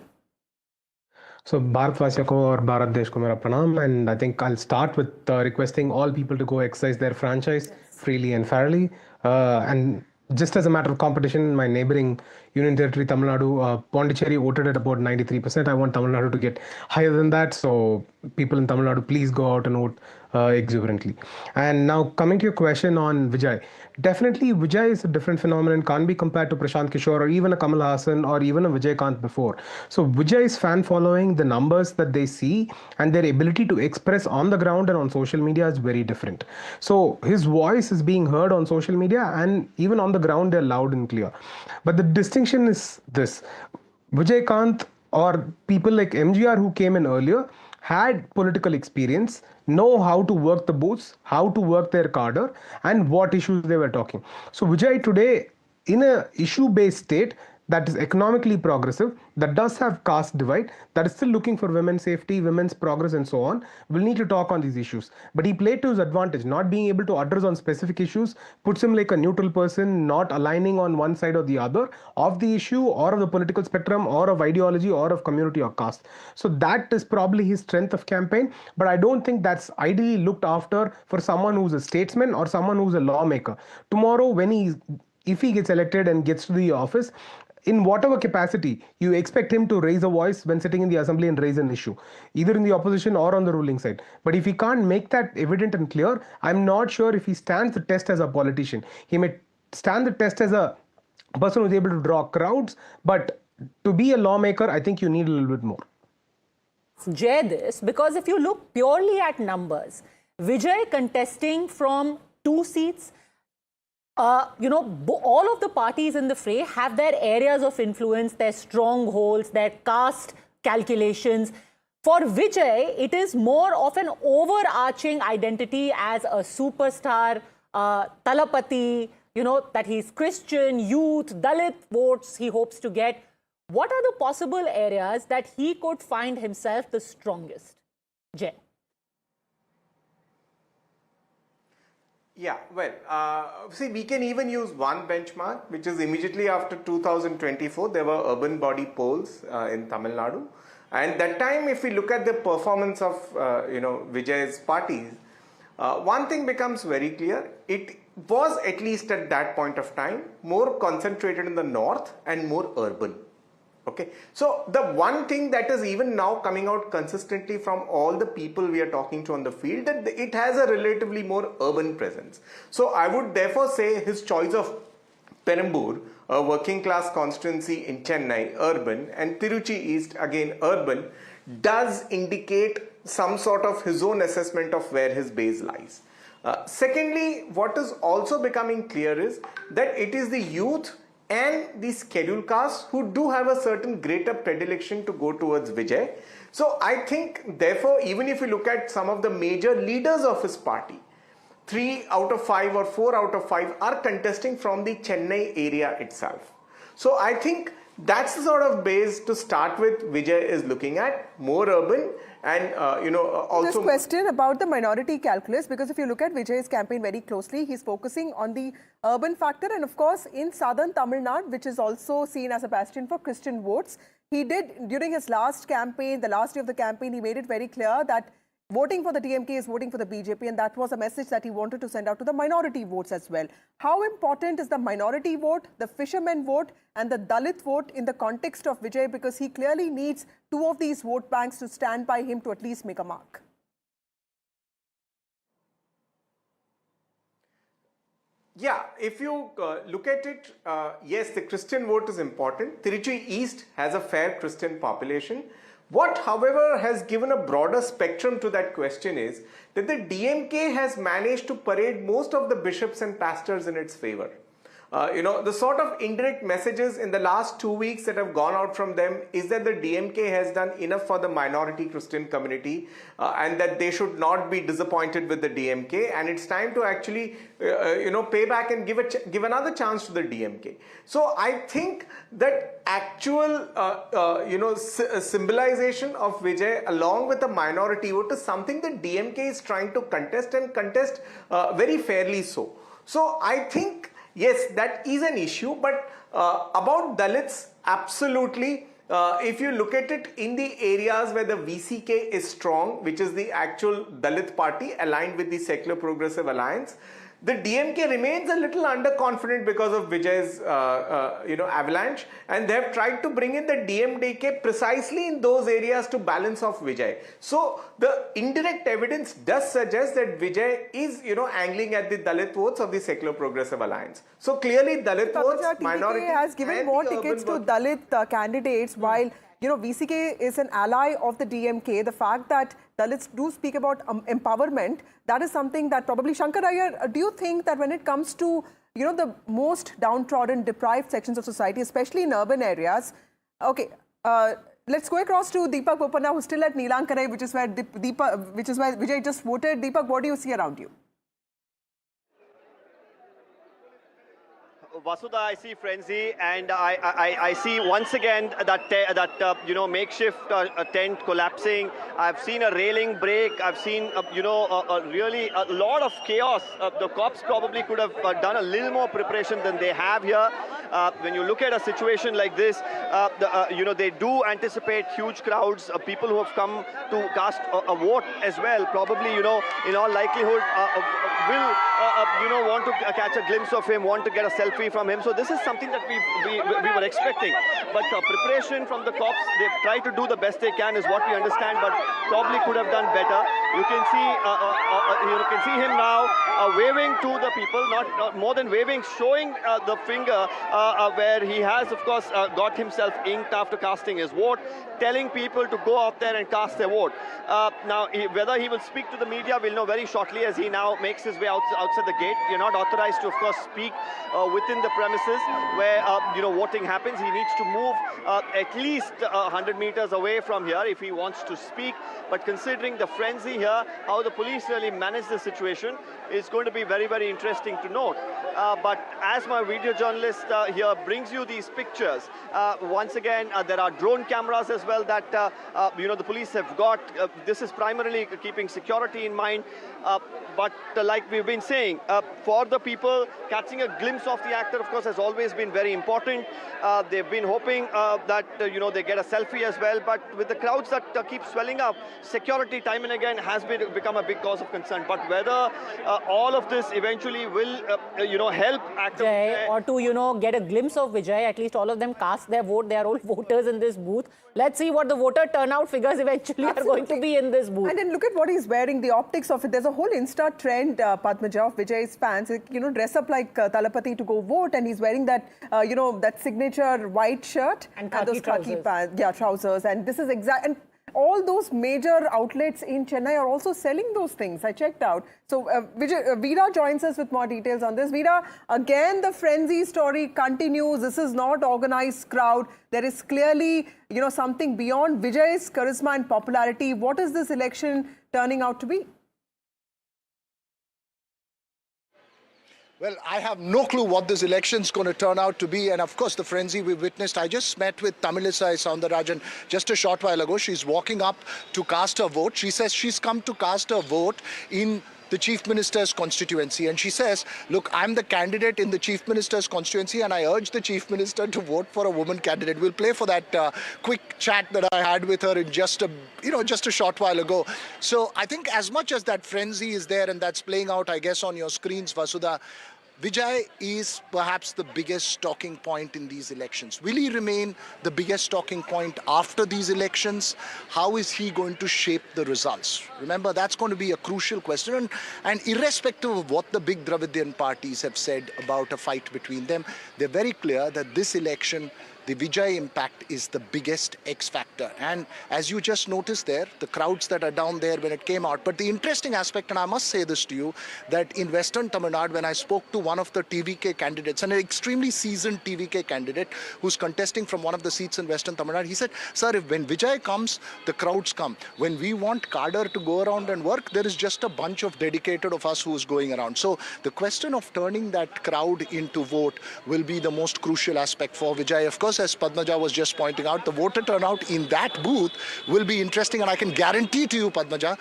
So, Bharatvasia ko or Bharat Desh ko mera pranam, and I think I'll start with requesting all people to go exercise their franchise freely and fairly. And just as a matter of competition, my neighboring Union Territory, Tamil Nadu, Pondicherry voted at about 93%. I want Tamil Nadu to get higher than that. So people in Tamil Nadu, please go out and vote exuberantly. And now coming to your question on Vijay. Definitely Vijay is a different phenomenon, can't be compared to Prashant Kishore or even a Kamal Haasan or even a Vijay Kant before. So Vijay's fan following, the numbers that they see and their ability to express on the ground and on social media is very different. So his voice is being heard on social media and even on the ground they're loud and clear. But the distinction is this: Vijay Kant or people like MGR who came in earlier had political experience, know how to work the booths, how to work their cadre, and what issues they were talking. So Vijay today, in a issue-based state that is economically progressive, that does have caste divide, that is still looking for women's safety, women's progress and so on, will need to talk on these issues. But he played to his advantage, not being able to address on specific issues, puts him like a neutral person, not aligning on one side or the other of the issue or of the political spectrum or of ideology or of community or caste. So that is probably his strength of campaign, but I don't think that's ideally looked after for someone who's a statesman or someone who's a lawmaker. Tomorrow, if he gets elected and gets to the office, in whatever capacity, you expect him to raise a voice when sitting in the assembly and raise an issue, either in the opposition or on the ruling side. But if he can't make that evident and clear, I'm not sure if he stands the test as a politician. He may stand the test as a person who's able to draw crowds, but to be a lawmaker, I think you need a little bit more. Jay, this, because if you look purely at numbers, Vijay contesting from 2 seats, all of the parties in the fray have their areas of influence, their strongholds, their caste calculations. For Vijay, it is more of an overarching identity as a superstar, Talapati, that he's Christian, youth, Dalit votes he hopes to get. What are the possible areas that he could find himself the strongest? Jay. Yeah, well, see, we can even use one benchmark, which is immediately after 2024, there were urban body polls in Tamil Nadu. And that time, if we look at the performance of, Vijay's parties, one thing becomes very clear. It was, at least at that point of time, more concentrated in the north and more urban. Okay, so the one thing that is even now coming out consistently from all the people we are talking to on the field, that it has a relatively more urban presence. So I would therefore say his choice of Perambur, a working class constituency in Chennai, urban, and Tiruchi East, again urban, does indicate some sort of his own assessment of where his base lies. Secondly, what is also becoming clear is that it is the youth and the scheduled castes who do have a certain greater predilection to go towards Vijay. So I think, therefore, even if you look at some of the major leaders of his party, 3 out of 5 or 4 out of 5 are contesting from the Chennai area itself. So I think that's the sort of base to start with Vijay is looking at, more urban and, also... This question about the minority calculus, because if you look at Vijay's campaign very closely, he's focusing on the urban factor. And of course, in southern Tamil Nadu, which is also seen as a bastion for Christian votes, he did, during his last campaign, the last day of the campaign, he made it very clear that voting for the DMK is voting for the BJP, and that was a message that he wanted to send out to the minority votes as well. How important is the minority vote, the fisherman vote, and the Dalit vote in the context of Vijay? Because he clearly needs 2 of these vote banks to stand by him to at least make a mark. Yeah, if you look at it, yes, the Christian vote is important. Tiruchi East has a fair Christian population. What, however, has given a broader spectrum to that question is that the DMK has managed to parade most of the bishops and pastors in its favor. The sort of indirect messages in the last 2 weeks that have gone out from them is that the DMK has done enough for the minority Christian community and that they should not be disappointed with the DMK, and it's time to actually pay back and give another chance to the DMK. So I think that actual symbolization of Vijay along with the minority vote is something that DMK is trying to contest and contest very fairly so. So I think, yes, that is an issue, but about Dalits, absolutely. If you look at it in the areas where the VCK is strong, which is the actual Dalit party aligned with the Secular Progressive Alliance, the DMK remains a little underconfident because of Vijay's, avalanche, and they have tried to bring in the DMDK precisely in those areas to balance off Vijay. So the indirect evidence does suggest that Vijay is, angling at the Dalit votes of the Secular Progressive Alliance. So clearly, Dalit votes, minority, has given more tickets to Dalit candidates, while VCK is an ally of the DMK. The fact that Dalits do speak about empowerment, that is something that probably, Shankar Iyer, do you think that when it comes to, the most downtrodden, deprived sections of society, especially in urban areas, okay, let's go across to Deepak Bopanna, who's still at Neelankanai, which is where Vijay just voted. Deepak, what do you see around you? Vasudha, I see frenzy, and I see once again that makeshift tent collapsing. I've seen a railing break. I've seen really a lot of chaos. The cops probably could have done a little more preparation than they have here. When you look at a situation like this, they do anticipate huge crowds, people who have come to cast a vote as well. Probably, in all likelihood, will want to catch a glimpse of him, want to get a selfie from from him. So this is something that we were expecting. But preparation from the cops, they've tried to do the best they can is what we understand, but probably could have done better. You can see him now waving to the people, not more than waving, showing the finger where he has, of course, got himself inked after casting his vote, telling people to go out there and cast their vote. Now, whether he will speak to the media, we'll know very shortly as he now makes his way outside the gate. You're not authorized to, of course, speak within the premises where voting happens. He needs to move at least 100 meters away from here if he wants to speak. But considering the frenzy here, how the police really manage the situation is going to be very, very interesting to note. But as my video journalist here brings you these pictures, once again, there are drone cameras as well that the police have got. This is primarily keeping security in mind. But like we've been saying, for the people, catching a glimpse of the actor, of course, has always been very important. They've been hoping that they get a selfie as well. But with the crowds that keep swelling up, security time and again has become a big cause of concern. But whether all of this eventually will help actor Vijay, or to get a glimpse of Vijay, at least all of them cast their vote. They are all voters in this booth. Let's see what the voter turnout figures eventually are going to be in this booth. And then look at what he's wearing, the optics of it. There's a whole Insta trend, Padmaja, of Vijay's fans, dress up like Talapati to go vote, and he's wearing that, that signature white shirt and those khaki trousers. pants, trousers. And this is and all those major outlets in Chennai are also selling those things. I checked out. So Veera joins us with more details on this. Veera, again, the frenzy story continues. This is not organized crowd. There is clearly, something beyond Vijay's charisma and popularity. What is this election turning out to be? Well, I have no clue what this election is going to turn out to be. And of course, the frenzy we witnessed. I just met with Tamilisai Soundarajan just a short while ago. She's walking up to cast her vote. She says she's come to cast her vote in the Chief Minister's constituency. And she says, look, I'm the candidate in the Chief Minister's constituency and I urge the Chief Minister to vote for a woman candidate. We'll play for that quick chat that I had with her in just a short while ago. So I think as much as that frenzy is there and that's playing out, I guess, on your screens, Vasudha, Vijay is perhaps the biggest talking point in these elections. Will he remain the biggest talking point after these elections? How is he going to shape the results? Remember, that's going to be a crucial question. And irrespective of what the big Dravidian parties have said about a fight between them, they're very clear that this election, the Vijay impact is the biggest X factor. And as you just noticed there, the crowds that are down there when it came out. But the interesting aspect, and I must say this to you, that in Western Tamil Nadu, when I spoke to one of the TVK candidates, an extremely seasoned TVK candidate who's contesting from one of the seats in Western Tamil Nadu, he said, sir, when Vijay comes, the crowds come. When we want Kader to go around and work, there is just a bunch of dedicated of us who's going around. So the question of turning that crowd into vote will be the most crucial aspect for Vijay. Of course, as Padmaja was just pointing out, the voter turnout in that booth will be interesting. And I can guarantee to you, Padmaja,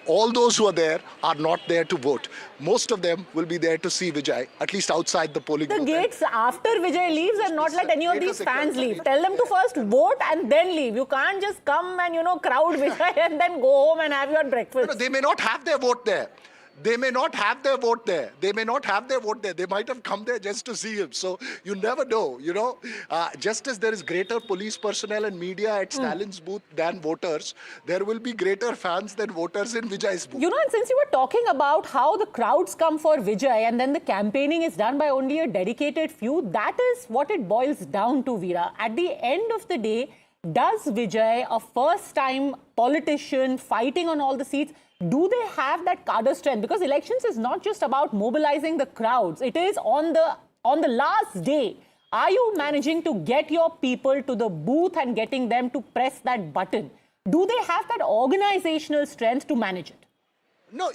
all those who are there are not there to vote. Most of them will be there to see Vijay, at least outside the polling booth. The gates after Vijay leaves and not let any of these fans leave. Tell them to first vote and then leave. You can't just come and, crowd Vijay and then go home and have your breakfast. No, they may not have their vote there. They may not have their vote there. They may not have their vote there. They might have come there just to see him. So you never know, Just as there is greater police personnel and media at Stalin's booth than voters, there will be greater fans than voters in Vijay's booth. And since you were talking about how the crowds come for Vijay and then the campaigning is done by only a dedicated few, that is what it boils down to, Veera. At the end of the day, does Vijay, a first-time politician fighting on all the seats, do they have that cadre strength? Because elections is not just about mobilizing the crowds. It is on the last day. Are you managing to get your people to the booth and getting them to press that button? Do they have that organizational strength to manage it? No.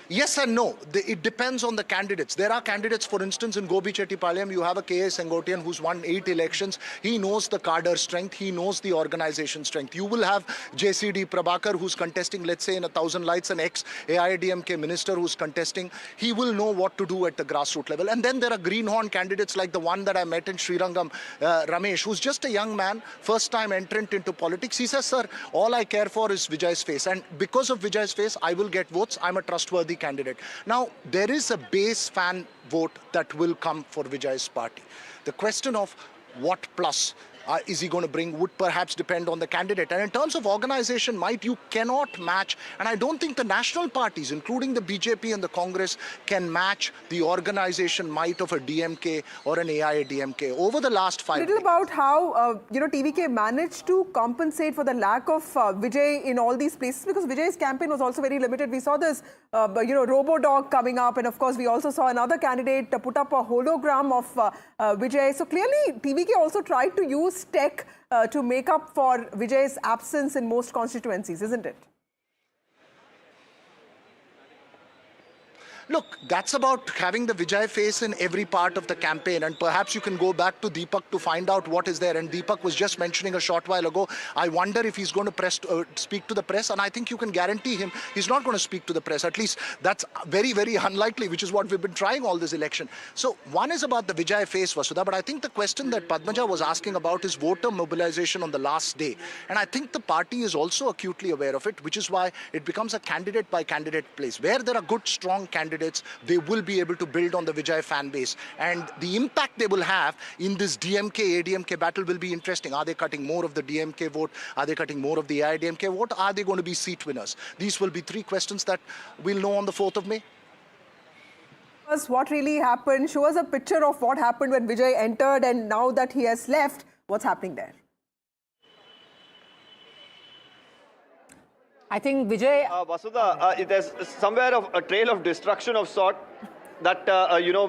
Yes and no. It depends on the candidates. There are candidates, for instance, in Gobi Chettipalayam, you have a K.S. Sengotian who's won 8 elections. He knows the cadre strength. He knows the organization strength. You will have JCD Prabhakar who's contesting, let's say, in 1,000 lights, an ex-AIDMK minister who's contesting. He will know what to do at the grassroots level. And then there are greenhorn candidates like the one that I met in Srirangam, Ramesh, who's just a young man, first-time entrant into politics. He says, sir, all I care for is Vijay's face. And because of Vijay's face, I will get votes. I'm a trustworthy candidate. Now, there is a base fan vote that will come for Vijay's party. The question of what plus is he going to bring would perhaps depend on the candidate. And in terms of organization might, you cannot match, and I don't think the national parties, including the BJP and the Congress, can match the organization might of a DMK or an AIADMK over the last 5 years. A little about how, TVK managed to compensate for the lack of Vijay in all these places, because Vijay's campaign was also very limited. We saw this, robo-dog coming up, and of course, we also saw another candidate put up a hologram of Vijay. So clearly, TVK also tried to use tech to make up for Vijay's absence in most constituencies, isn't it? Look, that's about having the Vijay face in every part of the campaign, and perhaps you can go back to Deepak to find out what is there. And Deepak was just mentioning a short while ago, I wonder if he's going to speak to the press, and I think you can guarantee him he's not going to speak to the press. At least that's very, very unlikely, which is what we've been trying all this election. So one is about the Vijay face, Vasudha, but I think the question that Padmaja was asking about is voter mobilization on the last day. And I think the party is also acutely aware of it, which is why it becomes a candidate by candidate place. Where there are good, strong candidates, they will be able to build on the Vijay fan base. And the impact they will have in this DMK-ADMK battle will be interesting. Are they cutting more of the DMK vote? Are they cutting more of the AIADMK vote? Are they going to be seat winners? These will be three questions that we'll know on the 4th of May. What really happened? Show us a picture of what happened when Vijay entered, and now that he has left, what's happening there? I think Vijay... Vasudha, there's somewhere a trail of destruction of sort that,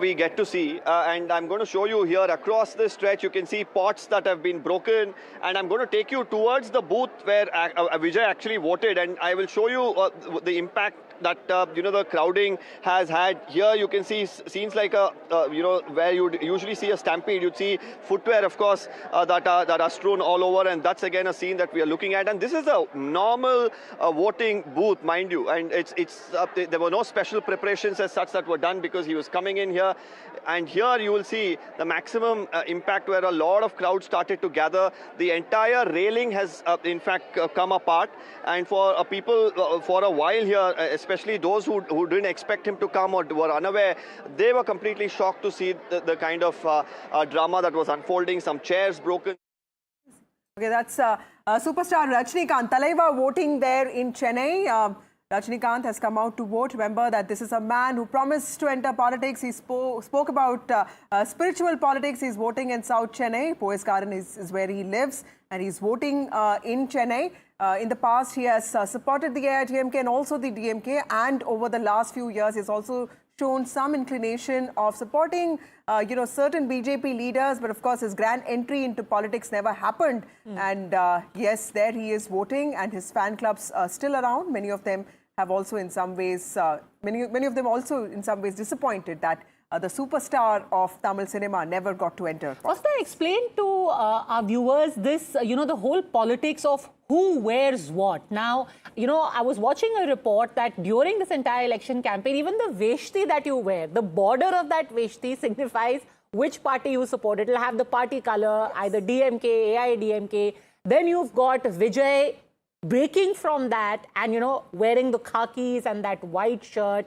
we get to see. And I'm going to show you here across this stretch, you can see pots that have been broken. And I'm going to take you towards the booth where Vijay actually voted. And I will show you the impact that, the crowding has had. Here you can see scenes like, where you'd usually see a stampede. You'd see footwear, of course, that are strewn all over. And that's, again, a scene that we are looking at. And this is a normal voting booth, mind you. And there were no special preparations as such that were done because he was coming in here. And here you will see the maximum impact where a lot of crowds started to gather. The entire railing has, in fact, come apart. And for people, for a while here, especially those who didn't expect him to come or were unaware, they were completely shocked to see the kind of drama that was unfolding, some chairs broken. Okay, that's superstar Rajnikant. Talaiva voting there in Chennai. Rajnikant has come out to vote. Remember that this is a man who promised to enter politics. He spoke about spiritual politics. He's voting in South Chennai. Poes Garden is where he lives, and he's voting in Chennai. In the past, he has supported the AIADMK and also the DMK, and over the last few years, he's also shown some inclination of supporting, certain BJP leaders. But of course, his grand entry into politics never happened. And yes, there he is voting, and his fan clubs are still around. Many of them have also, in some ways, many of them also, in some ways, disappointed that the superstar of Tamil cinema never got to enter. Oscar, explain to our viewers this, the whole politics of who wears what. Now, I was watching a report that during this entire election campaign, even the veshti that you wear, the border of that veshti signifies which party you support. It will have the party color, either DMK, AIADMK. Then you've got Vijay breaking from that and, wearing the khakis and that white shirt.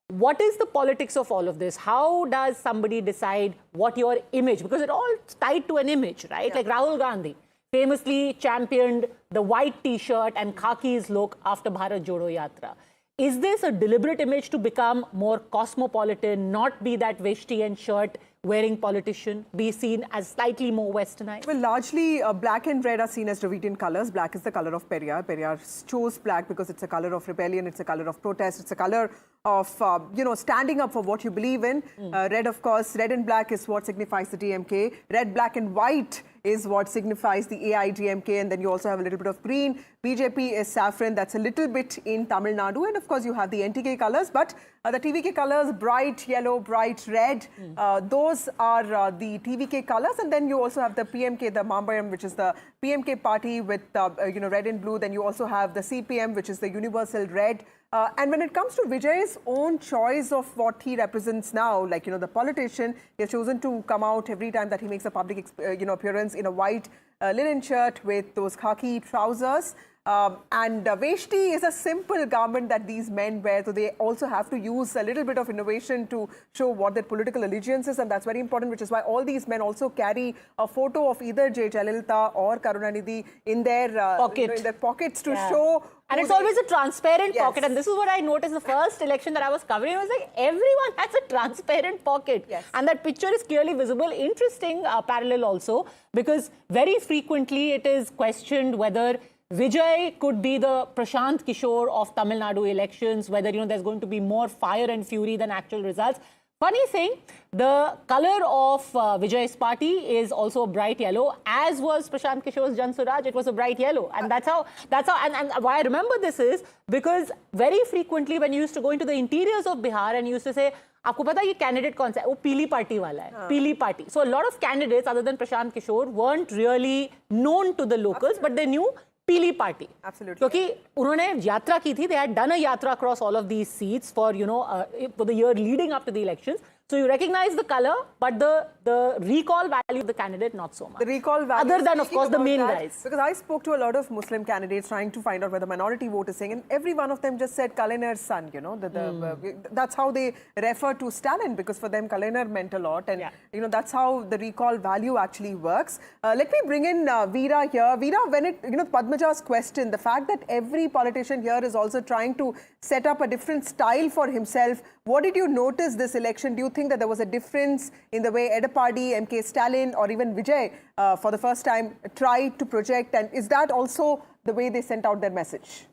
What is the politics of all of this? How does somebody decide what your image, because it all tied to an image, right? Yeah. Like Rahul Gandhi famously championed the white t-shirt and khakis look after Bharat Jodo Yatra. Is this a deliberate image to become more cosmopolitan, not be that veshti and shirt wearing politician, be seen as slightly more westernized? Well, largely black and red are seen as Dravidian colors. Black is the color of Periyar. Periyar chose black because it's a color of rebellion, it's a color of protest, it's a color of, standing up for what you believe in. Red, of course, red and black is what signifies the DMK. Red, black and white is what signifies the AIADMK, and then you also have a little bit of green. BJP is saffron, that's a little bit in Tamil Nadu, and of course you have the NTK colors, but the TVK colors, bright yellow, bright red, those are the TVK colors, and then you also have the PMK, the Mambayam, which is the PMK party with red and blue. Then you also have the CPM, which is the universal red. And when it comes to Vijay's own choice of what he represents now, like, the politician, he has chosen to come out every time that he makes a public appearance in a white linen shirt with those khaki trousers. And Veshti is a simple garment that these men wear, so they also have to use a little bit of innovation to show what their political allegiance is, and that's very important, which is why all these men also carry a photo of either J. Jayalalitha or Karunanidhi in their in their pockets to show. And it's always a transparent pocket. And this is what I noticed the first election that I was covering. I was like, everyone has a transparent pocket. And that picture is clearly visible. Interesting parallel also, because very frequently it is questioned whether Vijay could be the Prashant Kishore of Tamil Nadu elections, whether there's going to be more fire and fury than actual results. Funny thing, the color of Vijay's party is also a bright yellow, as was Prashant Kishore's Jan Swaraj. It was a bright yellow. And that's how, and why I remember this is because very frequently when you used to go into the interiors of Bihar and you used to say, आपको पता है ये candidate कौन सा है? वो पीली party वाला है, पीली party. So a lot of candidates other than Prashant Kishore weren't really known to the locals, but they knew Pili party. Absolutely. क्योंकि उन्होंने यात्रा की थी. They had done a yatra across all of these seats for for the year leading up to the elections. So you recognize the color, but the recall value of the candidate not so much. The recall value, other than of course the main guys. Because I spoke to a lot of Muslim candidates trying to find out where the minority vote is saying, and every one of them just said Kalainar's son. That's how they refer to Stalin, because for them Kalainar meant a lot, and that's how the recall value actually works. Let me bring in Veera here. Veera, when Padmaja's question, the fact that every politician here is also trying to set up a different style for himself. What did you notice this election? Do you think that there was a difference in the way Edapadi, MK Stalin, or even Vijay for the first time tried to project? And is that also the way they sent out their message?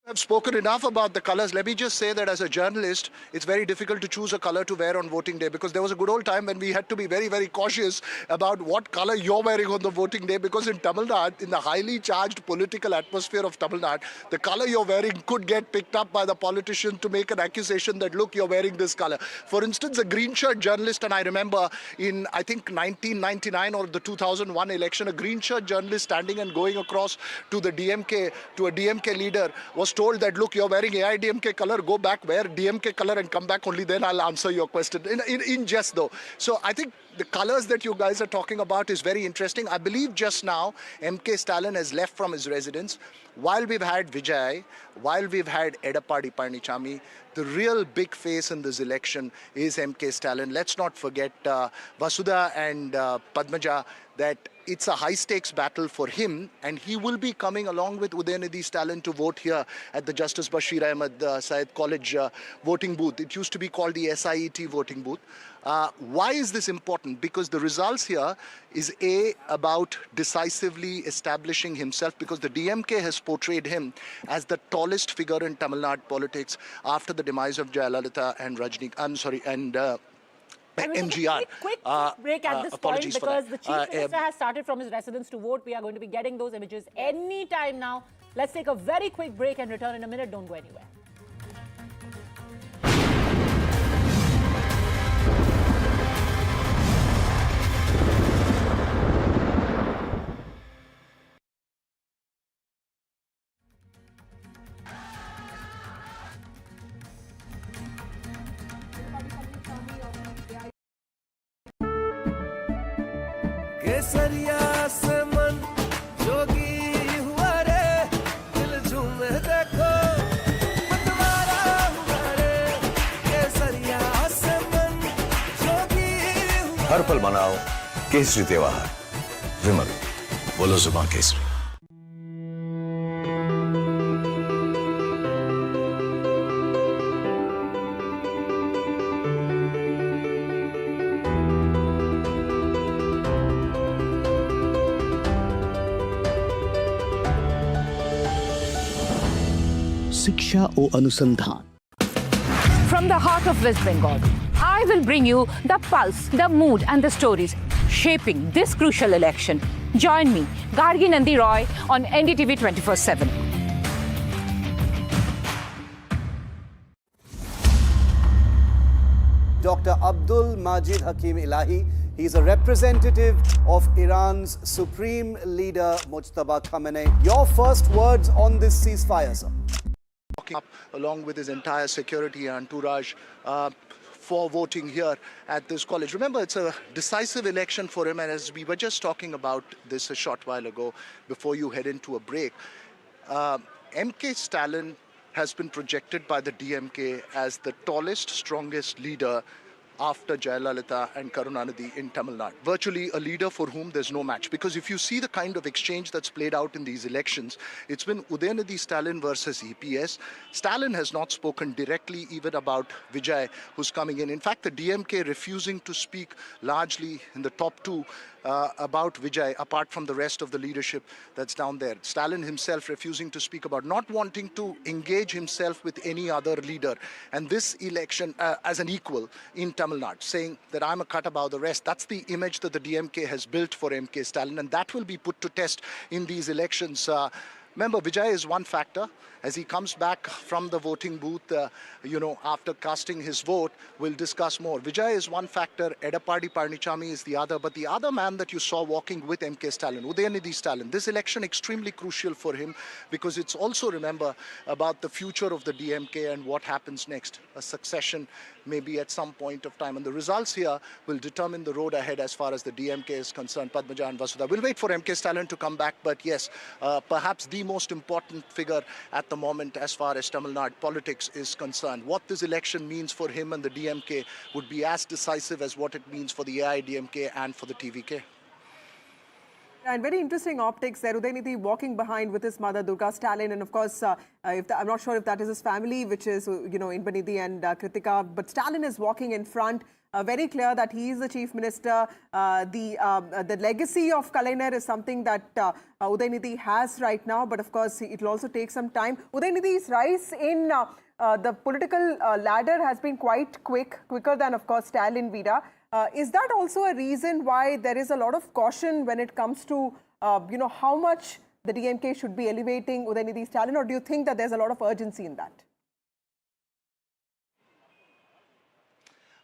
I've spoken enough about the colors. Let me just say that as a journalist, it's very difficult to choose a color to wear on voting day, because there was a good old time when we had to be very, very cautious about what color you're wearing on the voting day, because in Tamil Nadu, in the highly charged political atmosphere of Tamil Nadu, the color you're wearing could get picked up by the politician to make an accusation that, look, you're wearing this color. For instance, a green shirt journalist, and I remember in, I think, 1999 or the 2001 election, a green shirt journalist standing and going across to the DMK, to a DMK leader, was told that, look, you're wearing AIDMK color, go back, wear DMK color and come back, only then I'll answer your question. In jest though. So I think the colors that you guys are talking about is very interesting. I believe just now MK Stalin has left from his residence. While we've had Vijay, while we've had Edapadi Panichami, the real big face in this election is MK Stalin. Let's not forget Vasudha and Padmaja, that it's a high-stakes battle for him, and he will be coming along with Udayanidhi Stalin to vote here at the Justice Bashir Ahmed Syed College voting booth. It used to be called the SIET voting booth. Why is this important? Because the results here is about decisively establishing himself, because the DMK has portrayed him as the tallest figure in Tamil Nadu politics after the demise of Jayalalitha and MGR. Quick break at this point, because the Chief Minister has started from his residence to vote. We are going to be getting those images any time now. Let's take a very quick break and return in a minute. Don't go anywhere. केसरिया से मन जोगी हुआ रे, दिल झूमे देखो मतवारा हुआ रे, केसरिया से मन जोगी हुआ। हर पल मनाओ केसरी त्योहार। विमल, बोलो जुबान केसरी। शिक्षा और अनुसंधान. From the heart of West Bengal, I will bring you the pulse, the mood and the stories shaping this crucial election. Join me, Gargi Nandi Roy, on NDTV 24/7. Dr. Abdul Majid Hakim Ilahi. He's a representative of Iran's supreme leader, Mujtaba Khamenei. Your first words on this ceasefire, sir? Up along with his entire security entourage. for voting here at this college. Remember, it's a decisive election for him, and as we were just talking about this a short while ago before you head into a break, MK Stalin has been projected by the DMK as the tallest, strongest leader after Jayalalitha and Karunanidhi in Tamil Nadu. Virtually a leader for whom there's no match. Because if you see the kind of exchange that's played out in these elections, it's been Udayanidhi Stalin versus EPS. Stalin has not spoken directly even about Vijay, who's coming in. In fact, the DMK refusing to speak largely in the top two about Vijay, apart from the rest of the leadership that's down there. Stalin himself refusing to speak about, not wanting to engage himself with any other leader. And this election as an equal in Tamil Nadu, saying that I'm a cut above the rest. That's the image that the DMK has built for MK Stalin, and that will be put to test in these elections. Remember, Vijay is one factor. As he comes back from the voting booth, after casting his vote, we'll discuss more. Vijay is one factor, Edappadi Palanichami is the other, but the other man that you saw walking with MK Stalin, Udayanidhi Stalin, this election extremely crucial for him because it's also, remember, about the future of the DMK and what happens next. A succession maybe at some point of time. And the results here will determine the road ahead as far as the DMK is concerned. Padmaja and Vasudha. We'll wait for MK Stalin to come back, but yes, perhaps the most important figure at the moment as far as Tamil Nadu politics is concerned. What this election means for him and the DMK would be as decisive as what it means for the AIDMK and for the TVK. And very interesting optics there. Udayanidhi walking behind with his mother, Durga Stalin. And of course, I'm not sure if that is his family, which is, Inbanidhi and Kritika. But Stalin is walking in front. Very clear that he is the chief minister. The legacy of Kalaignar is something that Udayanidhi has right now. But of course, it will also take some time. Udayanidhi's rise in the political ladder has been quite quicker than, of course, Stalin Vida. Is that also a reason why there is a lot of caution when it comes to, how much the DMK should be elevating Udayanidhi Stalin, or do you think that there's a lot of urgency in that?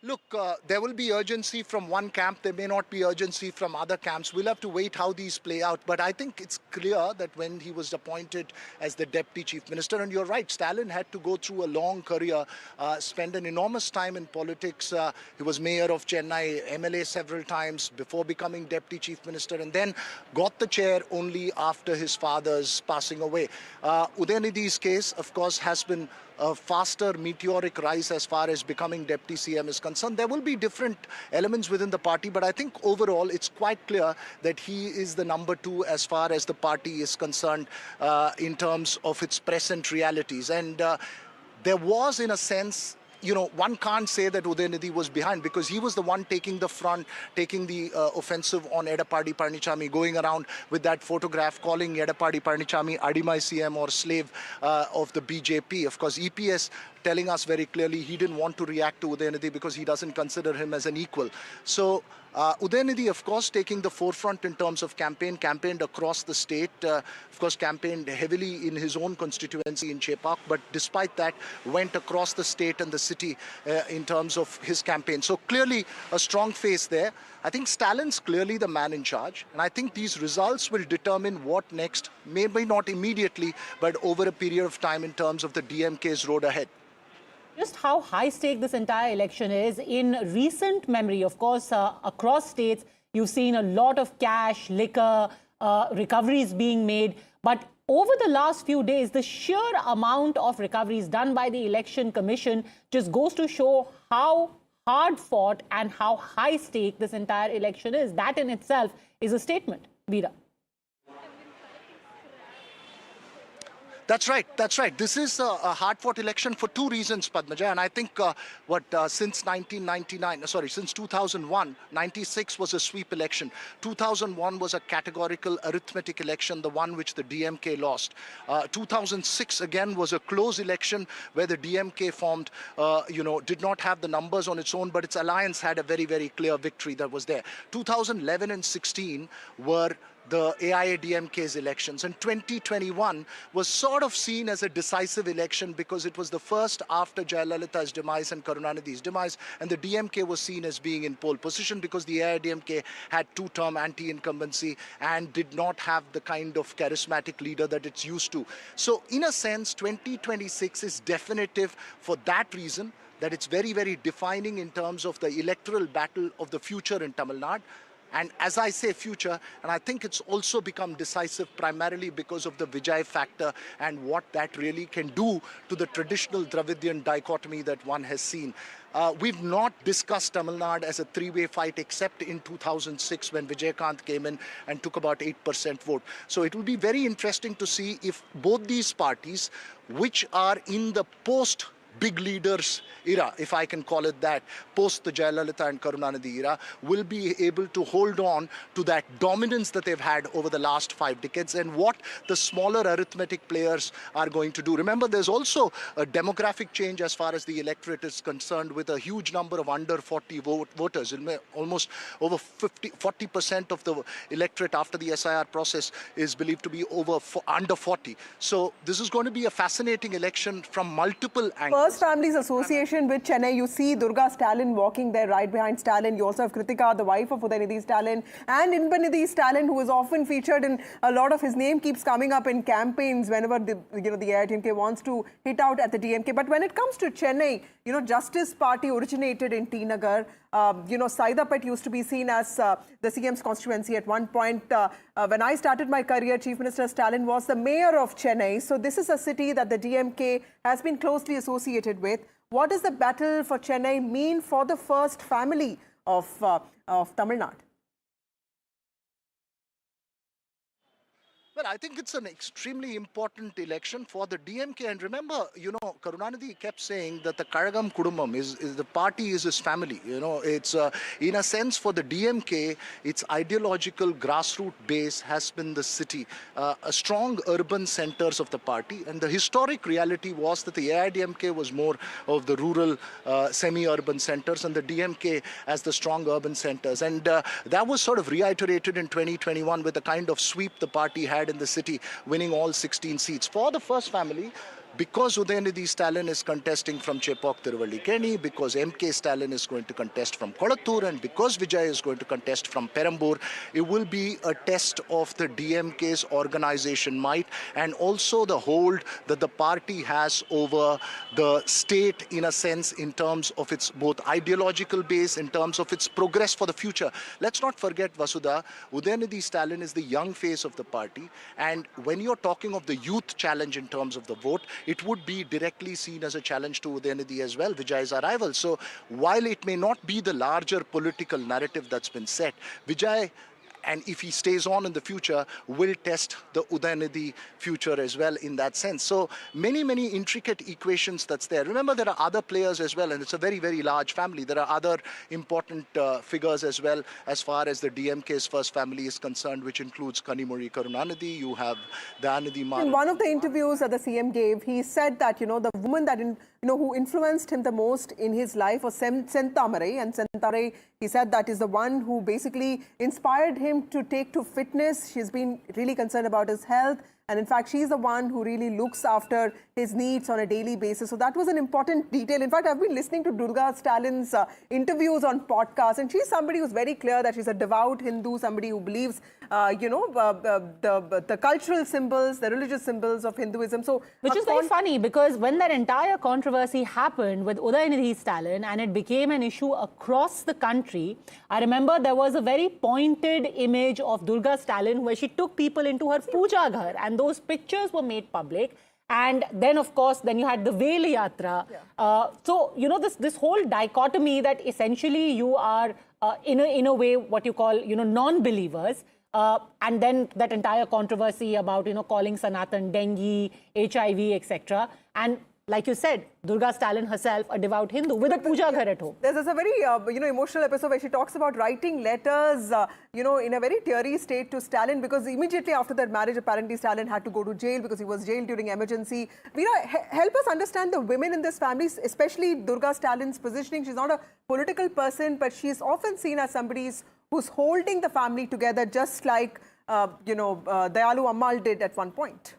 Look, there will be urgency from one camp. There may not be urgency from other camps. We'll have to wait how these play out. But I think it's clear that when he was appointed as the deputy chief minister, and you're right, Stalin had to go through a long career, spend an enormous time in politics. He was mayor of Chennai, MLA several times before becoming deputy chief minister, and then got the chair only after his father's passing away. Udayanidhi's case, of course, has been a faster meteoric rise as far as becoming deputy CM is concerned. There will be different elements within the party, but I think overall it's quite clear that he is the number two as far as the party is concerned in terms of its present realities. And there was, in a sense, one can't say that Udayanidhi was behind because he was the one taking the front, taking the offensive on Edappadi Palanichami, going around with that photograph, calling Edappadi Palanichami Adimai CM or slave of the BJP. Of course, EPS telling us very clearly he didn't want to react to Udayanidhi because he doesn't consider him as an equal. So Udayanidhi, of course, taking the forefront in terms of campaigned across the state, of course, campaigned heavily in his own constituency in Chepak, but despite that, went across the state and the city in terms of his campaign. So clearly a strong face there. I think Stalin's clearly the man in charge, and I think these results will determine what next, maybe not immediately, but over a period of time in terms of the DMK's road ahead. Just how high stake this entire election is. In recent memory, of course, across states, you've seen a lot of cash, liquor, recoveries being made. But over the last few days, the sheer amount of recoveries done by the Election Commission just goes to show how hard fought and how high stake this entire election is. That in itself is a statement. Veera. That's right. That's right. This is a hard-fought election for two reasons, Padmaja. And I think since 2001, 96 was a sweep election. 2001 was a categorical arithmetic election, the one which the DMK lost. 2006 again was a close election where the DMK formed, did not have the numbers on its own, but its alliance had a very, very clear victory that was there. 2011 and 16 were the AIADMK's elections, and 2021 was sort of seen as a decisive election because it was the first after Jayalalitha's demise and Karunanidhi's demise, and the DMK was seen as being in pole position because the AIADMK had two-term anti-incumbency and did not have the kind of charismatic leader that it's used to. So in a sense, 2026 is definitive for that reason. that it's very, very defining in terms of the electoral battle of the future in Tamil Nadu. And as I say future, and I think it's also become decisive primarily because of the Vijay factor and what that really can do to the traditional Dravidian dichotomy that one has seen. We've not discussed Tamil Nadu as a three-way fight except in 2006 when Vijaykanth came in and took about 8% vote. So it will be very interesting to see if both these parties, which are in the post big leaders era, if I can call it that, post the Jayalalitha and Karunanidhi era, will be able to hold on to that dominance that they've had over the last 5 decades and what the smaller arithmetic players are going to do. Remember, there's also a demographic change as far as the electorate is concerned, with a huge number of under 40 voters. Almost over 40% of the electorate after the SIR process is believed to be under 40. So this is going to be a fascinating election from multiple angles. First Families Association with Chennai, you see Durga Stalin walking there right behind Stalin. You also have Kritika, the wife of Udayanidhi Stalin, and Inbanidhi Stalin, who is often featured in a lot of his name keeps coming up in campaigns whenever the AIDMK wants to hit out at the DMK. But when it comes to Chennai, Justice Party originated in T Nagar. Saidapet used to be seen as the CM's constituency at one point. When I started my career, Chief Minister Stalin was the mayor of Chennai. So this is a city that the DMK has been closely associated with. What does the battle for Chennai mean for the first family of Tamil Nadu? Well, I think it's an extremely important election for the DMK. And remember, Karunanidhi kept saying that the Karagam Kudumbam is the party is his family. It's in a sense for the DMK, its ideological grassroots base has been the city, a strong urban centers of the party. And the historic reality was that the AIDMK was more of the rural, semi-urban centers, and the DMK as the strong urban centers. And that was sort of reiterated in 2021 with the kind of sweep the party had in the city, winning all 16 seats. For the first family, because Udayanidhi Stalin is contesting from Chepauk Thiruvallikeni, because MK Stalin is going to contest from Kolattur, and because Vijay is going to contest from Perambur, it will be a test of the DMK's organization might and also the hold that the party has over the state in a sense in terms of its both ideological base, in terms of its progress for the future. Let's not forget, Vasudha, Udayanidhi Stalin is the young face of the party, and when you're talking of the youth challenge in terms of the vote, it would be directly seen as a challenge to Udayanidhi as well, Vijay's arrival. So while it may not be the larger political narrative that's been set, Vijay, and if he stays on in the future, will test the Udayanidhi future as well in that sense. So many, many intricate equations that's there. Remember, there are other players as well, and it's a very, very large family. There are other important figures as well as far as the DMK's first family is concerned, which includes Kanimuri Karunanidhi. You have Dayanidhi Mara. In one of the interviews that the CM gave, he said that, the woman that, who influenced him the most in his life was Sentamarai. And Sentamarai, he said that is the one who basically inspired him to take to fitness. She's been really concerned about his health. And in fact, she's the one who really looks after his needs on a daily basis. So that was an important detail. In fact, I've been listening to Durga Stalin's interviews on podcasts, and she's somebody who's very clear that she's a devout Hindu, somebody who believes, the cultural symbols, the religious symbols of Hinduism. So, which is very funny, because when that entire controversy happened with Udayanidhi Stalin and it became an issue across the country, I remember there was a very pointed image of Durga Stalin where she took people into her puja ghar, and those pictures were made public. And then, of course, then you had the Vel Yatra. So, this whole dichotomy that essentially you are, in a way, what you call, non-believers. And then that entire controversy about, calling Sanatan dengue, HIV, etc. And like you said, Durga Stalin herself, a devout Hindu with a puja ghar at home. There's a very, emotional episode where she talks about writing letters, in a very teary state to Stalin, because immediately after that marriage, apparently Stalin had to go to jail because he was jailed during emergency. Help us understand the women in this family, especially Durga Stalin's positioning. She's not a political person, but she's often seen as somebody who's holding the family together, just like, Dayalu Ammal did at one point.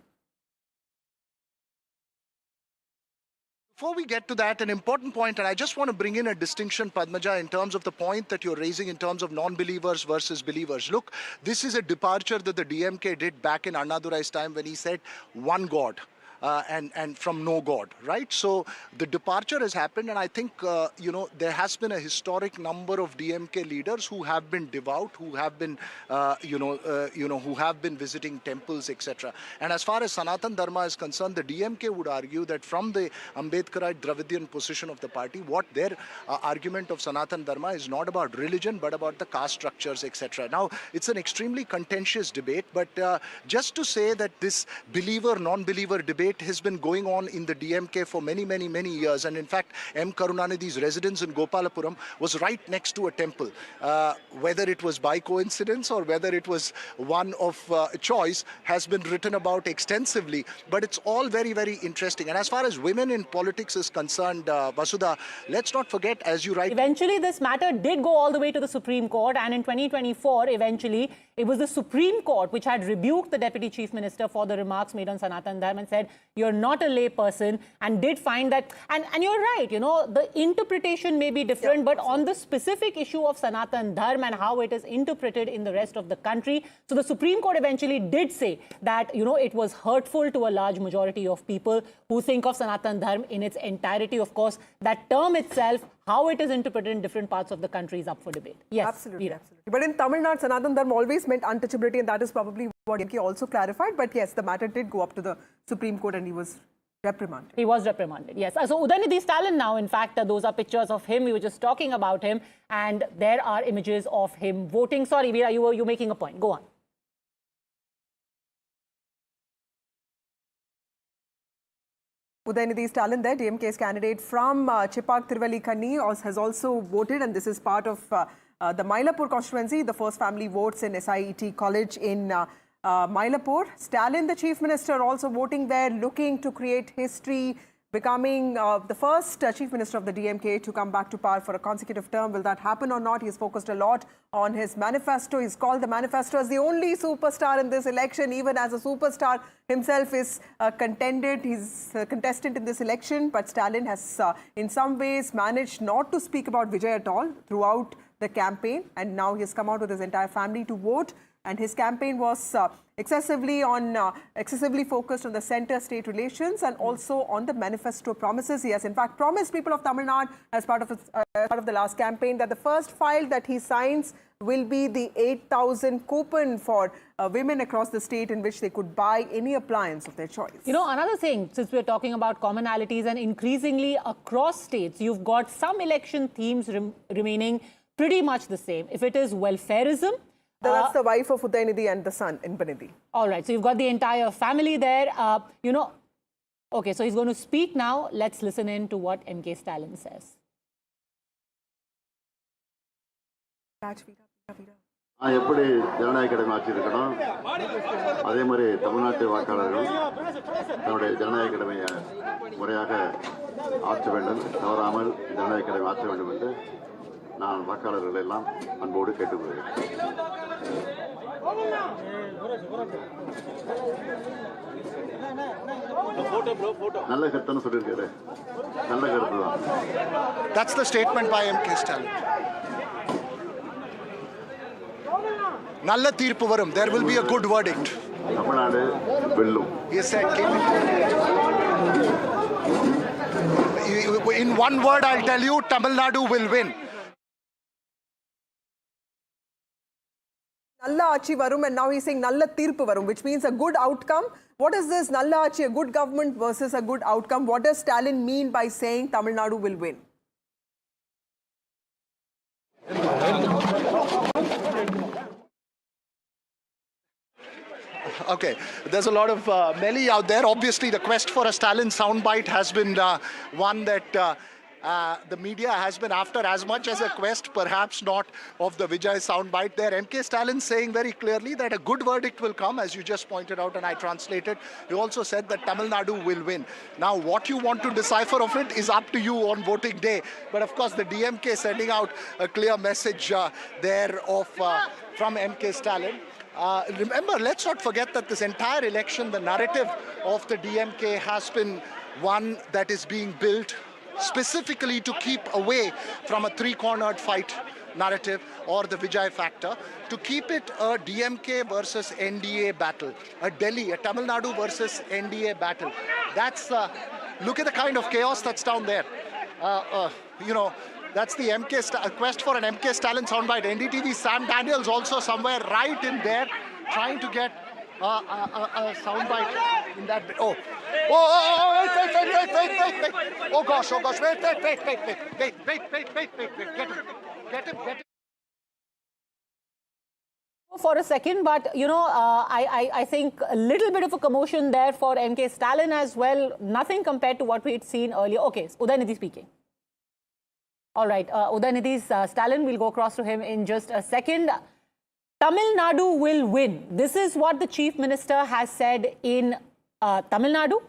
Before we get to that, an important point, and I just want to bring in a distinction, Padmaja, in terms of the point that you're raising in terms of non-believers versus believers. Look, this is a departure that the DMK did back in Annadurai's time when he said one God. and from no God, right? So the departure has happened, and I think there has been a historic number of DMK leaders who have been devout, who have been who have been visiting temples, etc. And as far as Sanatan Dharma is concerned, the DMK would argue that from the Ambedkarite Dravidian position of the party, what their argument of Sanatan Dharma is not about religion but about the caste structures, etc. Now, it's an extremely contentious debate, but just to say that this believer non-believer debate has been going on in the DMK for many years, and in fact M. Karunanidhi's residence in Gopalapuram was right next to a temple. Whether it was by coincidence or whether it was one of choice has been written about extensively, but it's all very interesting. And as far as women in politics is concerned, Vasudha, let's not forget, as you write... Eventually, this matter did go all the way to the Supreme Court, and in 2024, eventually, it was the Supreme Court which had rebuked the Deputy Chief Minister for the remarks made on Sanatan Dharma and said, you're not a lay person, and did find that, and you're right, the interpretation may be different, but on the specific issue of Sanatan Dharma and how it is interpreted in the rest of the country, so the Supreme Court eventually did say that, it was hurtful to a large majority of people who think of Sanatan Dharma in its entirety. Of course, that term itself, how it is interpreted in different parts of the country is up for debate. Yes, absolutely. But in Tamil Nadu, Sanatan Dharma always meant untouchability, and that is probably what DMK also clarified. But yes, the matter did go up to the Supreme Court and he was reprimanded. He was reprimanded, yes. So Udaynidhi Stalin now, in fact, those are pictures of him. We were just talking about him, and there are images of him voting. Sorry, Veera, you were making a point. Go on. Udaynidhi Stalin there, DMK's candidate from Chipag Tiruvallur has also voted, and this is part of the Mylapore constituency, the first family votes in SIET College in Mylapore. Stalin, the Chief Minister, also voting there, looking to create history, becoming the first Chief Minister of the DMK to come back to power for a consecutive term. Will that happen or not? He's focused a lot on his manifesto. He's called the manifesto as the only superstar in this election, even as a superstar himself is contended. He's a contestant in this election, but Stalin has in some ways managed not to speak about Vijay at all throughout the campaign, and now he has come out with his entire family to vote. And his campaign was excessively focused on the center-state relations and also on the manifesto promises. He has in fact promised people of Tamil Nadu as part of the last campaign that the first file that he signs will be the 8,000 coupon for women across the state in which they could buy any appliance of their choice. Another thing, since we're talking about commonalities, and increasingly across states, you've got some election themes remaining pretty much the same. If it is welfareism, that's the wife of Udaynidhi and the son in Banidhi. All right, so you've got the entire family there. Okay, so he's going to speak now. Let's listen in to what MK Stalin says. எப்படி ஜனநாயக கடமை ஆட்சியிருக்கணும், அதே மாதிரி தமிழ்நாட்டு வாக்காளர்கள் தன்னுடைய ஜனநாயக கடமையை முறையாக ஆற்ற வேண்டும், தவறாமல் ஜனநாயக கடமை ஆற்ற வேண்டும் என்று நான் வாக்காளர்கள் எல்லாம் அன்போடு கேட்டுக்கொள்கிறேன். நல்ல கருத்துன்னு சொல்லியிருக்காரு, நல்ல கருத்து தான். That's the statement by MK Stalin. நல்ல தீர்ப்பு வரும். There will be a good verdict. Tamil Nadu வெல்லும். He said, in one word, I'll tell you, Tamil Nadu will win. Nalla Aachi Varum, and now he's saying Nalla Tirpu Varum, which means a good outcome. What is this Nalla Aachi, a good government versus a good outcome? What does Stalin mean by saying Tamil Nadu will win? Okay, there's a lot of melee out there. Obviously, the quest for a Stalin soundbite has been one that the media has been after as much as a quest, perhaps not of the Vijay soundbite there. MK Stalin saying very clearly that a good verdict will come, as you just pointed out, and I translated. He also said that Tamil Nadu will win. Now, what you want to decipher of it is up to you on voting day. But of course, the DMK sending out a clear message there of from MK Stalin. Remember, let's not forget that this entire election, the narrative of the DMK has been one that is being built specifically to keep away from a three-cornered fight narrative or the Vijay factor, to keep it a DMK versus NDA battle, a Delhi, a Tamil Nadu versus NDA battle. That's, look at the kind of chaos that's down there. You know, that's the quest for an MK Stalin soundbite. NDTV Sam Daniels also somewhere right in there, trying to get a soundbite in that. Wait. Oh gosh, wait. Get him. For a second, but you know, I think a little bit of a commotion there for MK Stalin as well. Nothing compared to what we had seen earlier. Okay, Udaynithi speaking. All right, Udaynithi's Stalin, we'll go across to him in just a second. Tamil Nadu will win. This is what the Chief Minister has said in Tamil Nadu.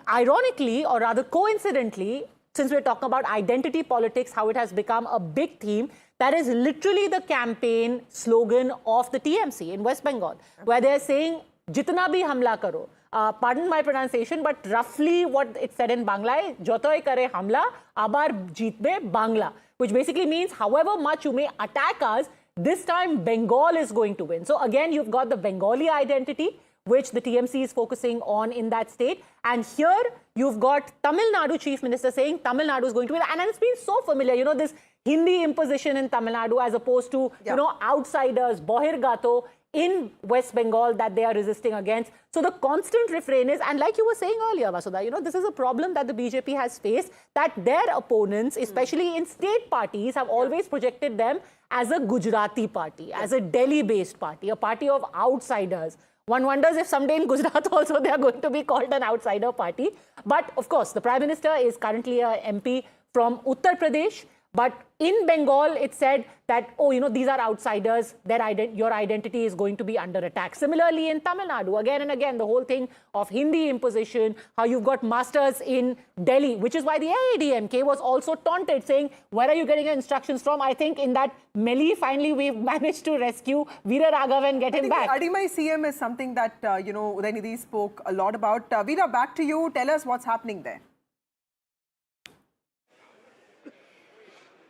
Ironically, or rather coincidentally, since we're talking about identity politics, how it has become a big theme, that is literally the campaign slogan of the TMC in West Bengal, where they're saying, Jitna bhi hamla karo. Pardon my pronunciation, but roughly what it said in Bangla is, Jotoi kare hamla, abar jeetbe Bangla, which basically means however much you may attack us, this time Bengal is going to win. So again, you've got the Bengali identity, which the TMC is focusing on in that state. And here you've got Tamil Nadu Chief Minister saying Tamil Nadu is going to win. And it's been so familiar, you know, this Hindi imposition in Tamil Nadu as opposed to, you know, outsiders, Bohirgato in West Bengal that they are resisting against. So the constant refrain is, and like you were saying earlier, Vasudha, you know, this is a problem that the BJP has faced, that their opponents, especially in state parties, have always projected them as a Gujarati party, as a Delhi-based party, a party of outsiders. One wonders if someday in Gujarat also they are going to be called an outsider party. But of course, the Prime Minister is currently a MP from Uttar Pradesh. But in Bengal, it said that, oh, you know, these are outsiders, your identity is going to be under attack. Similarly, in Tamil Nadu, again and again, the whole thing of Hindi imposition, how you've got masters in Delhi, which is why the AIDMK was also taunted, saying, where are you getting your instructions from? I think in that melee, finally, we've managed to rescue Veera Raghav and get him back. Adimai CM is something that, you know, Udaynithi spoke a lot about. Veera, back to you. Tell us what's happening there.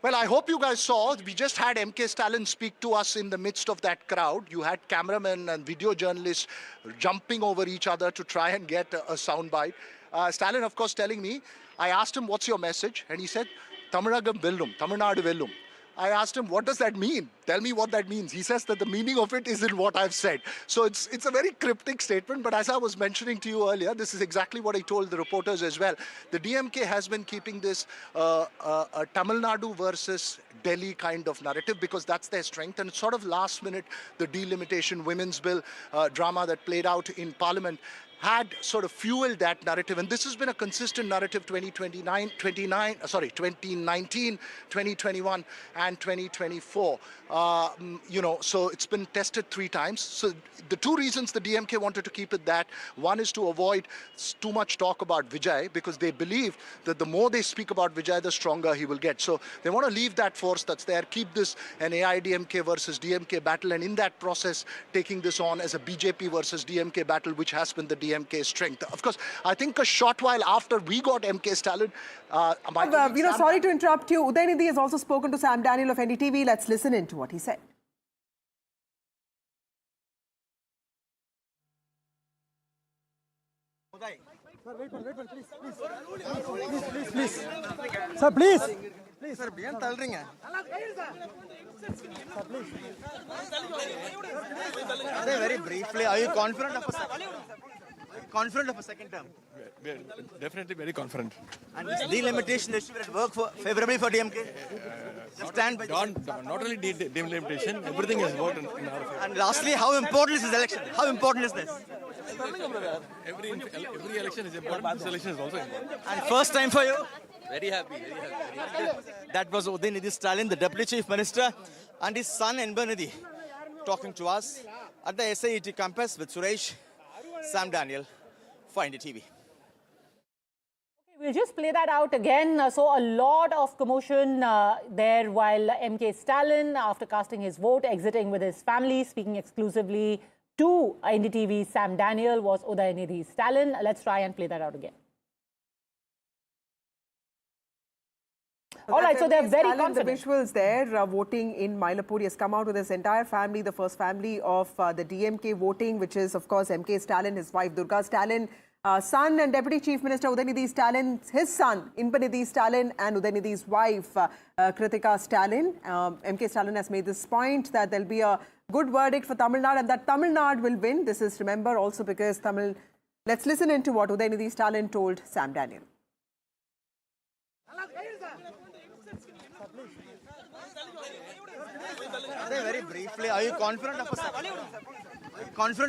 Well, I hope you guys saw, we just had MK Stalin speak to us in the midst of that crowd. You had cameramen and video journalists jumping over each other to try and get a soundbite. Stalin, of course, telling me, I asked him, what's your message? And he said, Tamilagam Vellum, Tamil Nadu Vellum. I asked him, what does that mean? Tell me what that means. He says that the meaning of it is in what I've said. So it's a very cryptic statement, but as I was mentioning to you earlier, this is exactly what I told the reporters as well. The DMK has been keeping this Tamil Nadu versus Delhi kind of narrative because that's their strength. And it's sort of last minute, the delimitation women's bill drama that played out in Parliament had sort of fueled that narrative. And this has been a consistent narrative 2019, 2021 and 2024. You know, so it's been tested 3 times. So the 2 reasons the DMK wanted to keep it that, one is to avoid too much talk about Vijay because they believe that the more they speak about Vijay, the stronger he will get. So they want to leave that force that's there, keep this an AIDMK versus DMK battle, and in that process, taking this on as a BJP versus DMK battle, which has been the DMK's strength. Of course, I think a short while after we got MK Stalin, you know, sorry to interrupt you. Udaynithi has also spoken to Sam Daniel of NDTV. Let's listen into what he said. Sir, wait, please. Sir, please. Please, sir, behind tell very briefly, are you confident of a second term? We're definitely very confident. And this delimitation issue will work favorably for DMK? Not only delimitation, everything has worked in our favor. And lastly, how important is this election? How important is this? Every election is important. This election is also important. And first time for you? Very happy. That was Udaynithi Stalin, the Deputy Chief Minister, and his son Enbanidhi talking to us at the SIET campus with Suresh, Sam Daniel for NDTV. We'll just play that out again. So a lot of commotion there while MK Stalin, after casting his vote, exiting with his family, speaking exclusively to NDTV Sam Daniel was Udaynithi Stalin. Let's try and play that out again. All right, so they're very confident. The visuals there, voting in Mylapore. He has come out with his entire family, the first family of the DMK voting, which is, of course, MK Stalin, his wife Durga Stalin, son and Deputy Chief Minister Udayanidhi Stalin, his son Inpanidhi Stalin, and Udayanidhi's wife Kritika Stalin. MK Stalin has made this point that there'll be a good verdict for Tamil Nadu and that Tamil Nadu will win. This is, remember, also because Tamil... Let's listen into what Udayanidhi Stalin told Sam Daniel. Very briefly, are you confident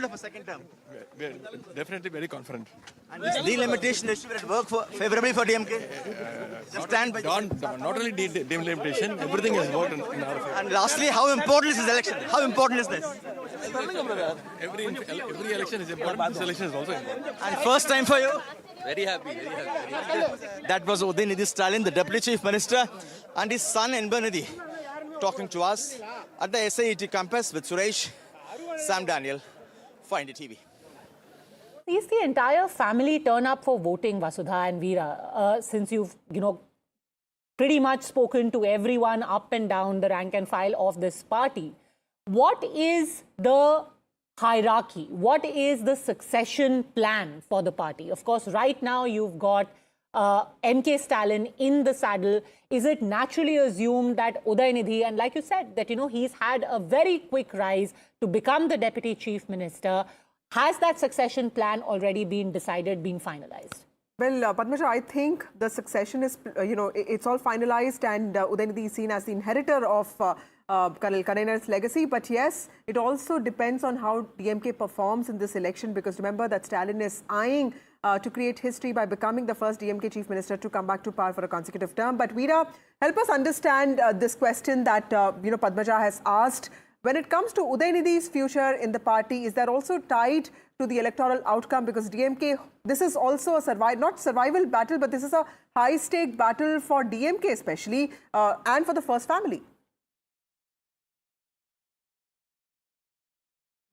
of a second term? We are definitely very confident. And this delimitation issue will work favorably for DMK? Not only delimitation, everything has worked in our favor. And lastly, how important is this election? How important is this? Every election is important. This election is also important. And first time for you? Very happy. That was Udayanidhi Stalin, the Deputy Chief Minister, and his son Inpanidhi talking to us at the SAET campus with Suresh, Sam Daniel for NDTV. Is the entire family turn up for voting, Vasudha and Veera? Since you've, pretty much spoken to everyone up and down the rank and file of this party, what is the hierarchy? What is the succession plan for the party? Of course, right now you've got MK Stalin in the saddle. Is it naturally assumed that Udayanidhi, and like you said, that he's had a very quick rise to become the Deputy Chief Minister? Has that succession plan already been decided, been finalized? Well, Padmaja, I think the succession is, it's all finalized, and Udayanidhi is seen as the inheritor of Colonel Kanainar's legacy. But yes, it also depends on how DMK performs in this election, because remember that Stalin is eyeing to create history by becoming the first DMK Chief Minister to come back to power for a consecutive term. But Veera, help us understand this question that, Padmaja has asked. When it comes to Udayanidhi's future in the party, is that also tied to the electoral outcome? Because DMK, this is also a not survival battle, but this is a high-stake battle for DMK especially, and for the first family.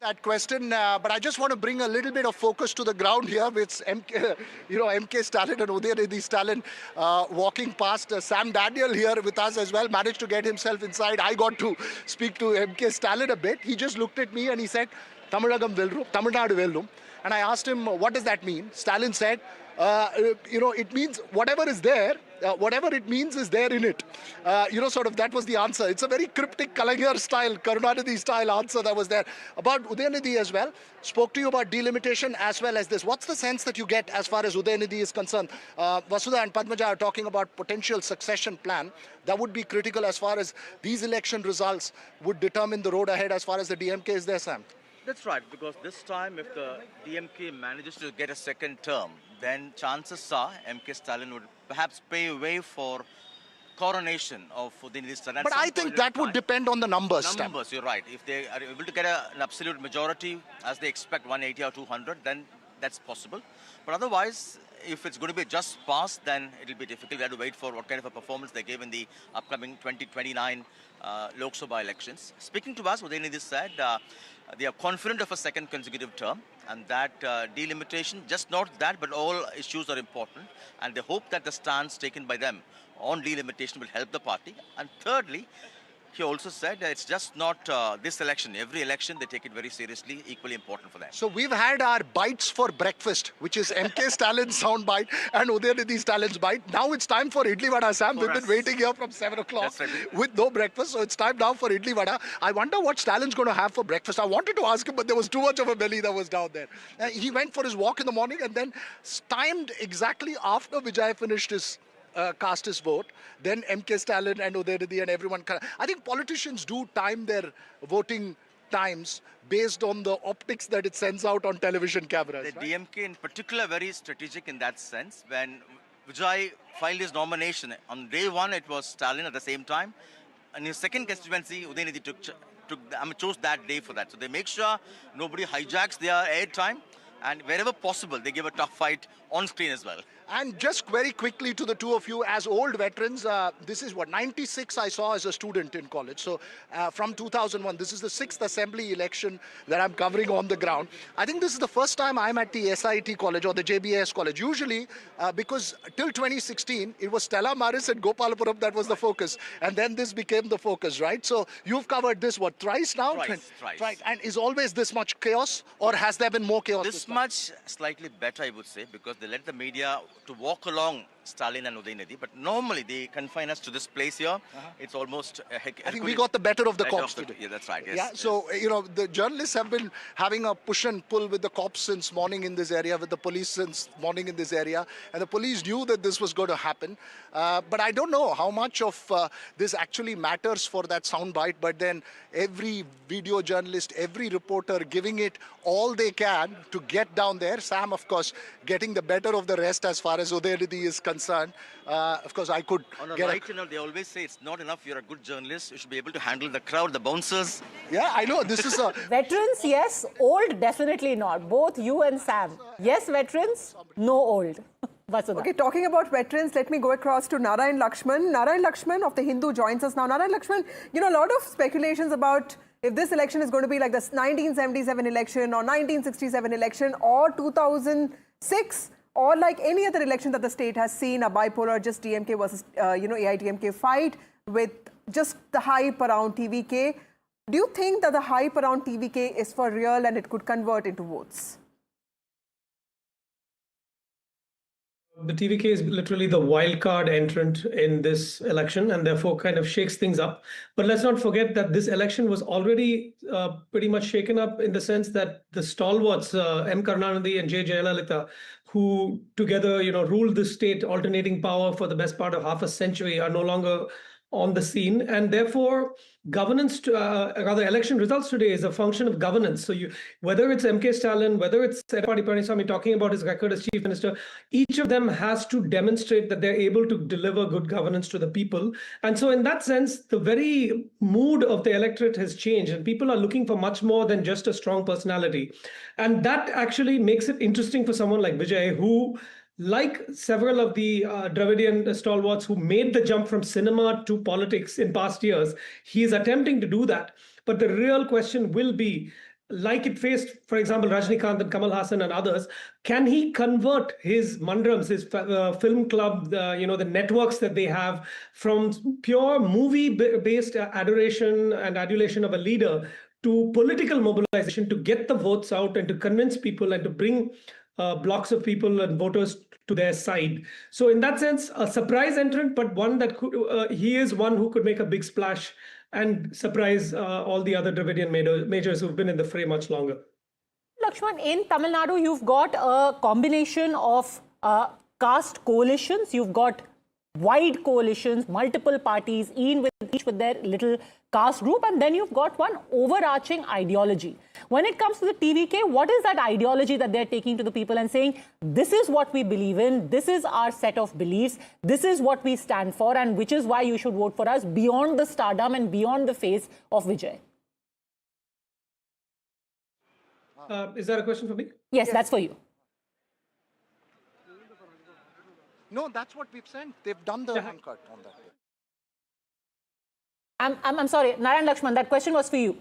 That question, but I just want to bring a little bit of focus to the ground here with MK Stalin and Udayanidhi Stalin walking past. Sam Daniel here with us as well managed to get himself inside. I got to speak to MK Stalin a bit. He just looked at me and he said, Tamil Nadu velrum. And I asked him, what does that mean? Stalin said, it means whatever is there, whatever it means is there in it. That was the answer. It's a very cryptic Kalaignar style, Karunanidhi style answer that was there. About Udayanidhi as well, spoke to you about delimitation as well as this. What's the sense that you get as far as Udayanidhi is concerned? Vasudha and Padmaja are talking about potential succession plan. That would be critical as far as these election results would determine the road ahead as far as the DMK is there, Sam. That's right, because this time if the DMK manages to get a second term, then chances are MK Stalin would perhaps pave way for coronation of Udayanidhi Stalin. But I think that would depend on the numbers. Numbers, you're right. If they are able to get an absolute majority, as they expect 180 or 200, then that's possible. But otherwise, if it's going to be just pass, then it'll be difficult. We have to wait for what kind of a performance they give in the upcoming 2029 Lok Sabha elections. Speaking to us, Udayanidhi said they are confident of a second consecutive term, and that delimitation, just not that, but all issues are important, and they hope that the stance taken by them on delimitation will help the party. And thirdly, he also said that it's just not this election. Every election, they take it very seriously, equally important for them. So we've had our bites for breakfast, which is MK Stalin's sound bite and Udayanidhi Stalin's bite. Now it's time for Idli Vada, Sam. We've been waiting here from 7 o'clock with no breakfast. So it's time now for Idli Vada. I wonder what Stalin's going to have for breakfast. I wanted to ask him, but there was too much of a belly that was down there. He went for his walk in the morning and then timed exactly after Vijay finished his cast his vote, then MK Stalin and Udayanidhi and everyone. I think politicians do time their voting times based on the optics that it sends out on television cameras. The DMK in particular very strategic in that sense. When Vijay filed his nomination, on day one it was Stalin at the same time. And his second constituency, Udayanidhi chose that day for that. So they make sure nobody hijacks their airtime. and wherever possible, they give a tough fight on screen as well. And just very quickly to the two of you, as old veterans, this is what, 96 I saw as a student in college. So from 2001, this is the 6th assembly election that I'm covering on the ground. I think this is the first time I'm at the SIT college or the JBS college. Usually, because till 2016, it was Stella Maris and Gopalapuram that was the focus. And then this became the focus, right? So you've covered this, what, thrice now? Thrice. Right. And is always this much chaos, or has there been more chaos? This much slightly better, I would say, because they let the media to walk along Stalin and Udaynidhi, but normally they confine us to this place here. It's almost I think we got the better of the cops today. Yeah, that's right. Yes, yeah, so, you know, the journalists have been having a push and pull with the cops since morning in this area, with the police since morning in this area, and the police knew that this was going to happen. But I don't know how much of this actually matters for that soundbite, but then every video journalist, every reporter giving it all they can to get down there. Sam, of course, getting the better of the rest as far as Udaynidhi is concerned. Of course, I could on a get right, they always say it's not enough. You're a good journalist. You should be able to handle the crowd, the bouncers. Yeah, I know. This is a... Veterans, yes. Old, definitely not. Both you and Sam. Yes, veterans. No old. Vasudha. Okay, talking about veterans, let me go across to Narayan Lakshman. Narayan Lakshman of The Hindu joins us now. Narayan Lakshman, you know, a lot of speculations about if this election is going to be like the 1977 election or 1967 election or 2006 or like any other election that the state has seen, a bipolar, just DMK versus, AIDMK fight with just the hype around TVK. Do you think that the hype around TVK is for real and it could convert into votes? The TVK is literally the wild card entrant in this election and therefore kind of shakes things up. But let's not forget that this election was already pretty much shaken up in the sense that the stalwarts, M. Karunanidhi and J. Jayalalitha, who together, ruled the state, alternating power for the best part of half a century, are no longer on the scene, and therefore governance, election results today is a function of governance. So whether it's M.K. Stalin, whether it's Edappadi Palaniswamy talking about his record as chief minister, each of them has to demonstrate that they're able to deliver good governance to the people. And so in that sense, the very mood of the electorate has changed, and people are looking for much more than just a strong personality. And that actually makes it interesting for someone like Vijay, who, like several of the Dravidian stalwarts who made the jump from cinema to politics in past years, he is attempting to do that. But the real question will be, like it faced, for example, Rajinikanth and Kamal Hassan and others, can he convert his mandrams, his film club, the networks that they have, from pure movie-based adoration and adulation of a leader to political mobilization to get the votes out and to convince people and to bring blocks of people and voters to their side. So in that sense, a surprise entrant, but one that could, he is one who could make a big splash and surprise all the other Dravidian majors who've been in the fray much longer. Lakshman, in Tamil Nadu, you've got a combination of caste coalitions. You've got wide coalitions, multiple parties, each with their little caste group, and then you've got one overarching ideology. When it comes to the TVK, what is that ideology that they're taking to the people and saying, this is what we believe in, this is our set of beliefs, this is what we stand for, and which is why you should vote for us beyond the stardom and beyond the face of Vijay? Is that a question for me? Yes, that's for you. No, that's what we've sent. They've done the hand cut on that. I'm sorry, Narayan Lakshman, that question was for you.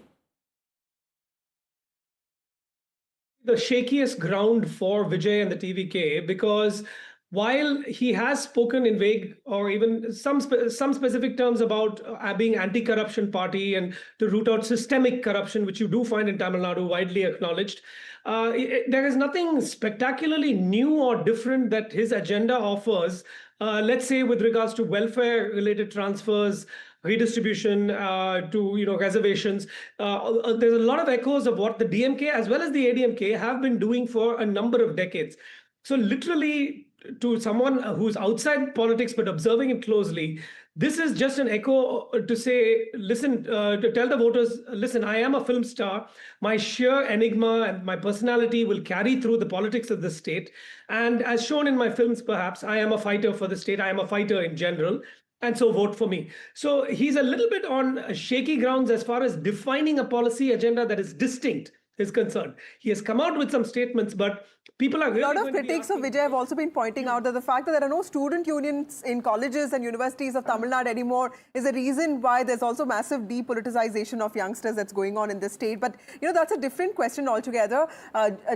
The shakiest ground for Vijay and the TVK, because while he has spoken in vague or even some specific terms about being anti-corruption party and to root out systemic corruption, which you do find in Tamil Nadu, widely acknowledged, there is nothing spectacularly new or different that his agenda offers, let's say with regards to welfare-related transfers, redistribution to reservations. There's a lot of echoes of what the DMK as well as the ADMK have been doing for a number of decades. So literally, to someone who's outside politics but observing it closely, this is just an echo to say, listen, to tell the voters, listen, I am a film star. My sheer enigma and my personality will carry through the politics of the state. And as shown in my films, perhaps, I am a fighter for the state. I am a fighter in general. And so vote for me. So he's a little bit on shaky grounds as far as defining a policy agenda that is distinct is concerned. He has come out with some statements, but people are really A lot of going to be critics of Vijay have also been pointing out that the fact that there are no student unions in colleges and universities of Tamil Nadu anymore is a reason why there's also massive depoliticization of youngsters that's going on in this state. But, that's a different question altogether.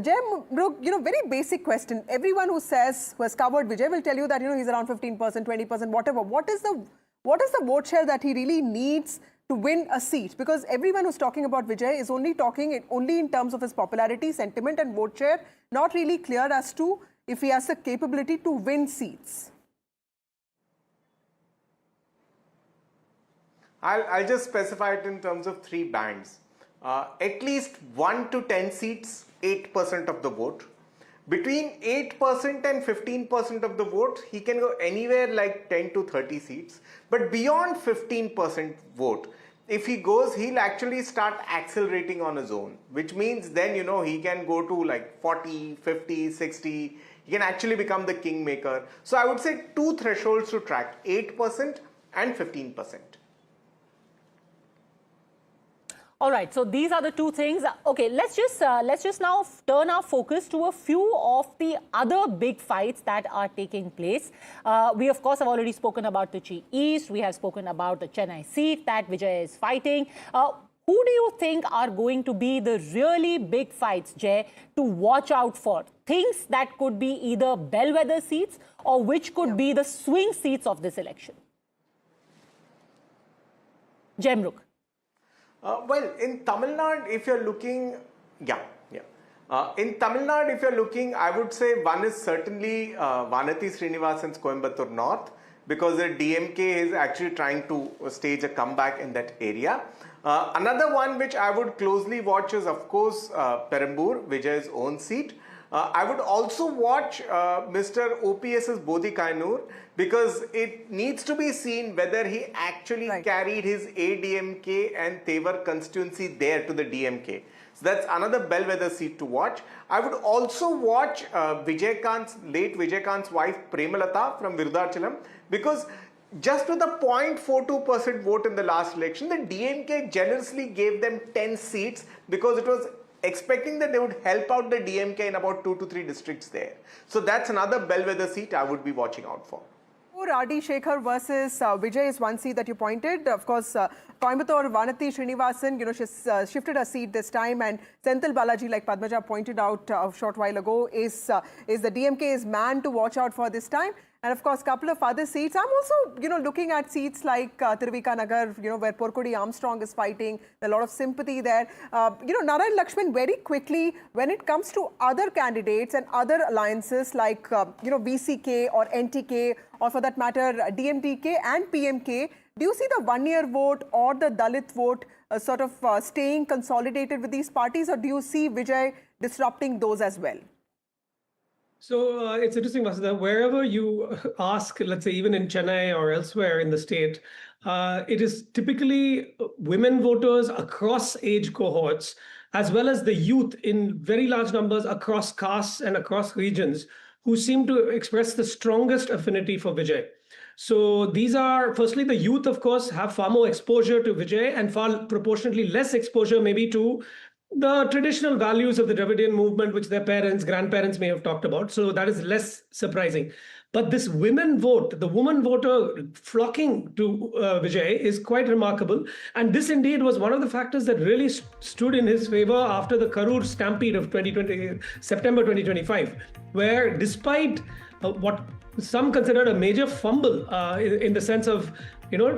Jay, very basic question. Everyone who has covered Vijay will tell you that, he's around 15%, 20%, whatever. What is the vote share that he really needs to win a seat? Because everyone who's talking about Vijay is only talking only in terms of his popularity, sentiment and vote share, not really clear as to if he has the capability to win seats. I'll just specify it in terms of 3 bands. At least 1 to 10 seats, 8% of the vote. Between 8% and 15% of the vote, he can go anywhere like 10 to 30 seats. But beyond 15% vote, if he goes, he'll actually start accelerating on his own, which means then, he can go to like 40, 50, 60. He can actually become the kingmaker. So I would say 2 thresholds to track, 8% and 15%. All right, so these are the 2 things. Okay, let's just now turn our focus to a few of the other big fights that are taking place. We, of course, have already spoken about Trichy East. We have spoken about the Chennai seat that Vijay is fighting. Who do you think are going to be the really big fights, Jay, to watch out for? Things that could be either bellwether seats or which could be the swing seats of this election? Jemruk. Well, in Tamil Nadu, if you're looking, in Tamil Nadu, if you're looking, I would say one is certainly Vanati Srinivasan's Coimbatore North, because the DMK is actually trying to stage a comeback in that area. Another one which I would closely watch is, of course, Perambur, Vijay's own seat. I would also watch Mr. OPS's Bodhi Kainur, because it needs to be seen whether he actually carried his ADMK and Tevar constituency there to the DMK. So that's another bellwether seat to watch. I would also watch late Vijay Kant's wife Premalata from Virudachalam, because just with a 0.42% vote in the last election, the DMK generously gave them 10 seats because it was expecting that they would help out the DMK in about 2 to 3 districts there. So that's another bellwether seat I would be watching out for. R.D. Shekhar versus Vijay is one seat that you pointed. Of course, Coimbatore, Vanati Srinivasan, she's shifted her seat this time, and Senthil Balaji, like Padmaja pointed out a short while ago, is the DMK's man to watch out for this time. And of course, a couple of other seats. I'm also, looking at seats like Tiruvika Nagar, where Porkodi Armstrong is fighting. There's a lot of sympathy there. Narayan Lakshman, very quickly, when it comes to other candidates and other alliances like, VCK or NTK, or for that matter, DMDK and PMK, do you see the one-year vote or the Dalit vote staying consolidated with these parties, or do you see Vijay disrupting those as well? So it's interesting, Vasudha, wherever you ask, let's say even in Chennai or elsewhere in the state, it is typically women voters across age cohorts, as well as the youth in very large numbers across castes and across regions, who seem to express the strongest affinity for Vijay. So these are, firstly, the youth, of course, have far more exposure to Vijay and far proportionately less exposure maybe to the traditional values of the Dravidian movement, which their parents, grandparents may have talked about. So that is less surprising. But this women vote, the woman voter flocking to Vijay is quite remarkable. And this indeed was one of the factors that really stood in his favor after the Karur stampede of September 2025, where despite what some considered a major fumble in the sense of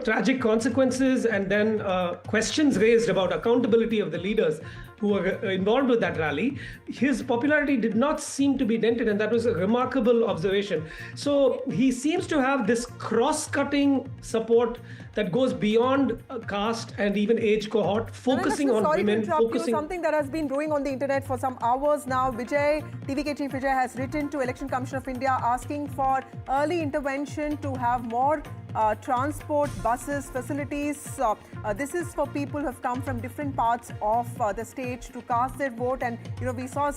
tragic consequences and then questions raised about accountability of the leaders who were involved with that rally, his popularity did not seem to be dented, and that was a remarkable observation. So he seems to have this cross-cutting support that goes beyond caste and even age cohort, focusing on women. Something that has been brewing on the internet for some hours now. Vijay, TVK Chief Vijay has written to Election Commission of India asking for early intervention to have more transport, buses, facilities. This is for people who have come from different parts of the state to cast their vote. And we saw.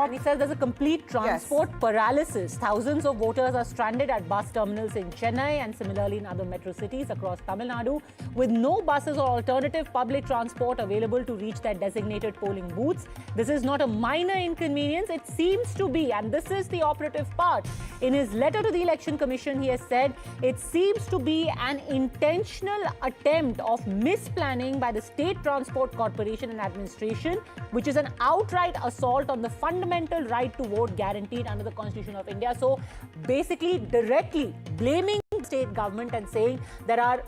And he says there's a complete transport paralysis. Thousands of voters are stranded at bus terminals in Chennai and similarly in other metro cities across Tamil Nadu, with no buses or alternative public transport available to reach their designated polling booths. This is not a minor inconvenience. It seems to be, and this is the operative part. In his letter to the Election Commission, he has said it seems to be an intentional attempt of misplanning by the State Transport Corporation and Administration, which is an outright assault on the fundamental right to vote guaranteed under the Constitution of India. So basically directly blaming the state government and saying there are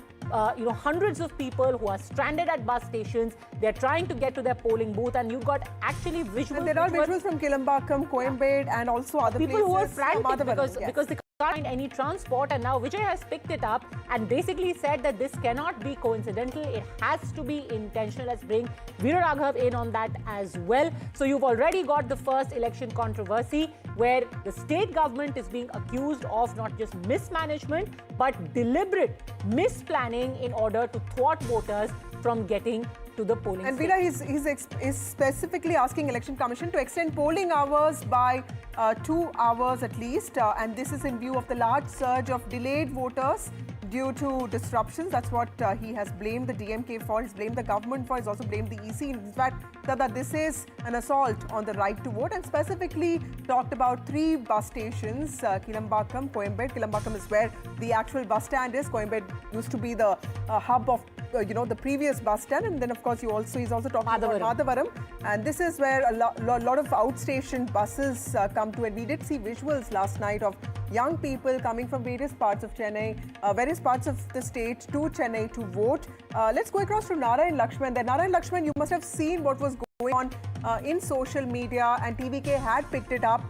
hundreds of people who are stranded at bus stations. They're trying to get to their polling booth, and you've got actually visuals. And there are visuals from Kilambakam, Coimbatore, and also other people places. Who are frantic because they can't find any transport. And now Vijay has picked it up and basically said that this cannot be coincidental. It has to be intentional. Let's bring Veera Raghav in on that as well. So you've already got the first election controversy where the state government is being accused of not just mismanagement but deliberate misplanning in order to thwart voters from getting to the polling and station. Veera is specifically asking Election Commission to extend polling hours by 2 hours at least, and this is in view of the large surge of delayed voters due to disruptions. That's what he has blamed the DMK for. He's blamed the government for. He's also blamed the EC. In fact, that this is an assault on the right to vote, and specifically talked about 3 bus stations, Kilambakam, Coimbatore. Kilambakam is where the actual bus stand is. Coimbatore used to be the hub of the previous bus stand, and then of course he's also talking about Madhavaram, and this is where a lot of outstation buses come to, and we did see visuals last night of young people coming from various parts of Chennai, various parts of the state to Chennai to vote. Let's go across to Narayan Lakshman. Then Narayan Lakshman, you must have seen what was going on in social media, and TVK had picked it up.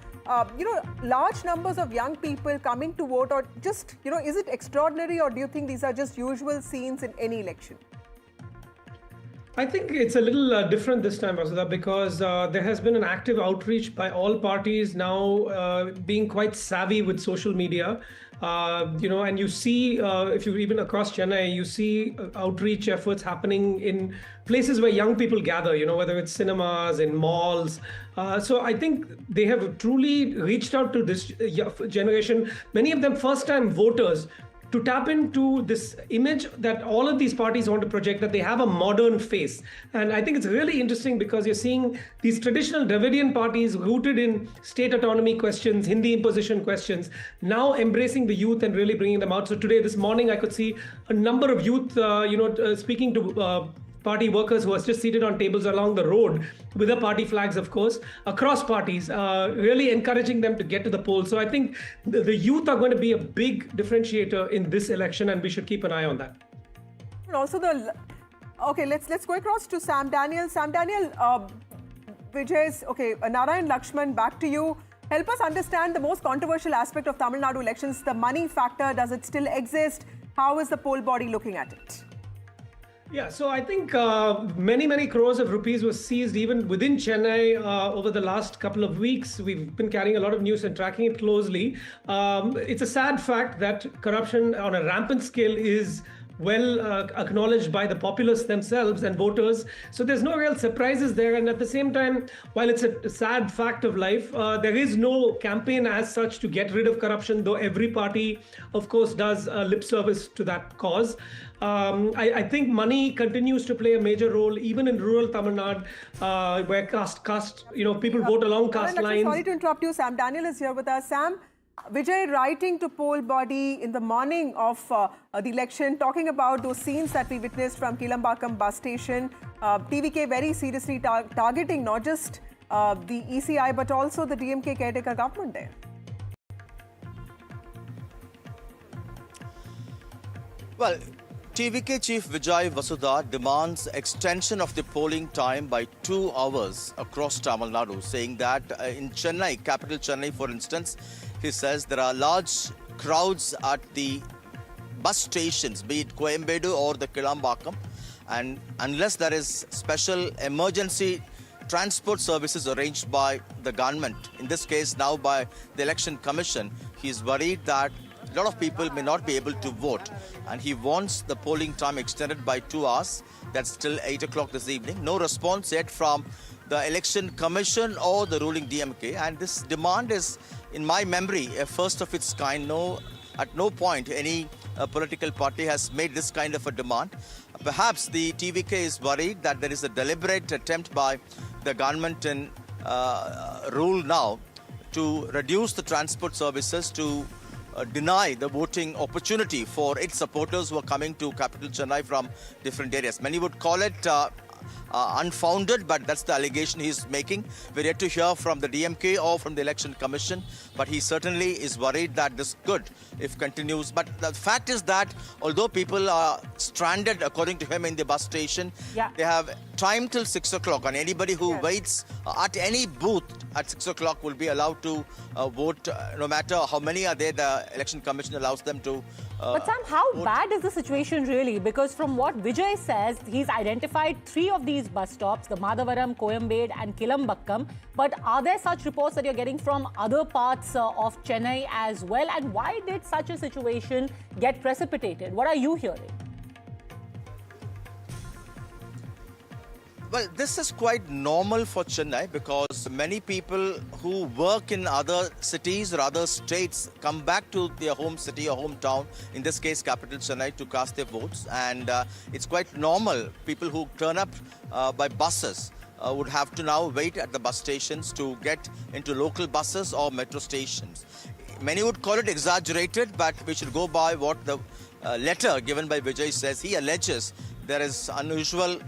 Large numbers of young people coming to vote, or just, is it extraordinary, or do you think these are just usual scenes in any election? I think it's a little different this time, Vasudha, because there has been an active outreach by all parties now being quite savvy with social media. And you see, if you even across Chennai, you see outreach efforts happening in places where young people gather, whether it's cinemas, in malls. So I think they have truly reached out to this generation, many of them first-time voters, to tap into this image that all of these parties want to project, that they have a modern face. And I think it's really interesting because you're seeing these traditional Dravidian parties rooted in state autonomy questions, Hindi imposition questions, now embracing the youth and really bringing them out. So today, this morning, I could see a number of youth, speaking to party workers who are just seated on tables along the road with the party flags, of course, across parties, really encouraging them to get to the polls. So I think the youth are going to be a big differentiator in this election, and we should keep an eye on that. And also let's go across to Sam Daniel. Sam Daniel, Vijay's, Narayan Lakshman, back to you. Help us understand the most controversial aspect of Tamil Nadu elections, the money factor. Does it still exist? How is the poll body looking at it? Yeah, so I think many crores of rupees were seized even within Chennai over the last couple of weeks. We've been carrying a lot of news and tracking it closely. It's a sad fact that corruption on a rampant scale is well acknowledged by the populace themselves and voters. So there's no real surprises there. And at the same time, while it's a sad fact of life, there is no campaign as such to get rid of corruption, though every party, of course, does lip service to that cause. I think money continues to play a major role, even in rural Tamil Nadu, where people vote along caste lines. Sorry to interrupt you. Sam Daniel is here with us. Sam, Vijay writing to poll body in the morning of the election, talking about those scenes that we witnessed from Kilambakam bus station. TVK very seriously targeting not just the ECI but also the DMK caretaker government there. Well, TVK Chief Vijay Vasudha demands extension of the polling time by 2 hours across Tamil Nadu, saying that in Chennai, capital Chennai, for instance, he says there are large crowds at the bus stations, be it Coimbatore or the Kilambakam, and unless there is special emergency transport services arranged by the government, in this case now by the Election Commission, he is worried that a lot of people may not be able to vote. And he wants the polling time extended by 2 hours. That's till 8 o'clock this evening. No response yet from the Election Commission or the ruling DMK. And this demand is, in my memory, a first of its kind. At no point any political party has made this kind of a demand. Perhaps the TVK is worried that there is a deliberate attempt by the government in rule now to reduce the transport services, to deny the voting opportunity for its supporters who are coming to capital Chennai from different areas. Many would call it unfounded, but that's the allegation he's making. We're yet to hear from the DMK or from the Election Commission, but he certainly is worried that this could, if continues. But the fact is that although people are stranded, according to him, in the bus station, they have time till 6 o'clock, and anybody who waits at any booth at 6 o'clock will be allowed to vote, no matter how many are there. The Election Commission allows them to But Sam, how bad is the situation really? Because from what Vijay says, he's identified 3 of these bus stops, the Madhavaram, Coimbatore and Kilambakkam. But are there such reports that you're getting from other parts of Chennai as well? And why did such a situation get precipitated? What are you hearing? Well, this is quite normal for Chennai because many people who work in other cities or other states come back to their home city or hometown, in this case capital Chennai, to cast their votes. And it's quite normal. People who turn up by buses would have to now wait at the bus stations to get into local buses or metro stations. Many would call it exaggerated, but we should go by what the letter given by Vijay says. He alleges there is unusual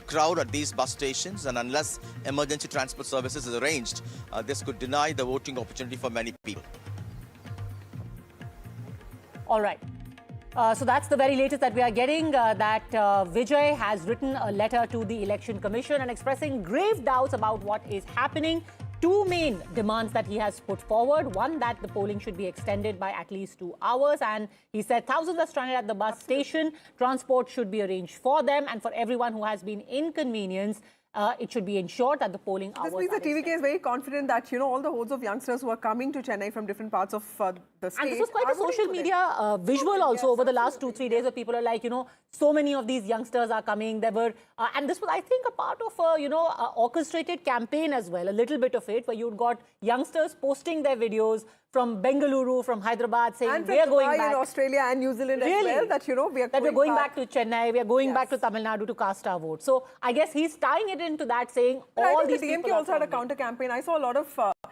crowd at these bus stations, and unless emergency transport services is arranged, this could deny the voting opportunity for many people. All right. So that's the very latest that we are getting, that Vijay has written a letter to the Election Commission and expressing grave doubts about what is happening. 2 main demands that he has put forward. One, that the polling should be extended by at least 2 hours. And he said thousands are stranded at the bus station. Transport should be arranged for them. And for everyone who has been inconvenienced, it should be ensured that the polling hours This means the TVK is very confident that, you know, all the hordes of youngsters who are coming to Chennai from different parts of the state. And this was quite a social media visual also over the last 2-3 days, where people are like, you know, so many of these youngsters are coming. There were, and this was, I think, a part of a, you know, orchestrated campaign as well, a little bit of it, where you'd got youngsters posting their videos from Bengaluru, from Hyderabad, saying we are going back in Australia and New Zealand as well, that, you know, we are going back to Chennai, we are going back to Tamil Nadu to cast our vote. So I guess he's tying it into that, saying all these people. The DMK also had a counter campaign. I saw a lot of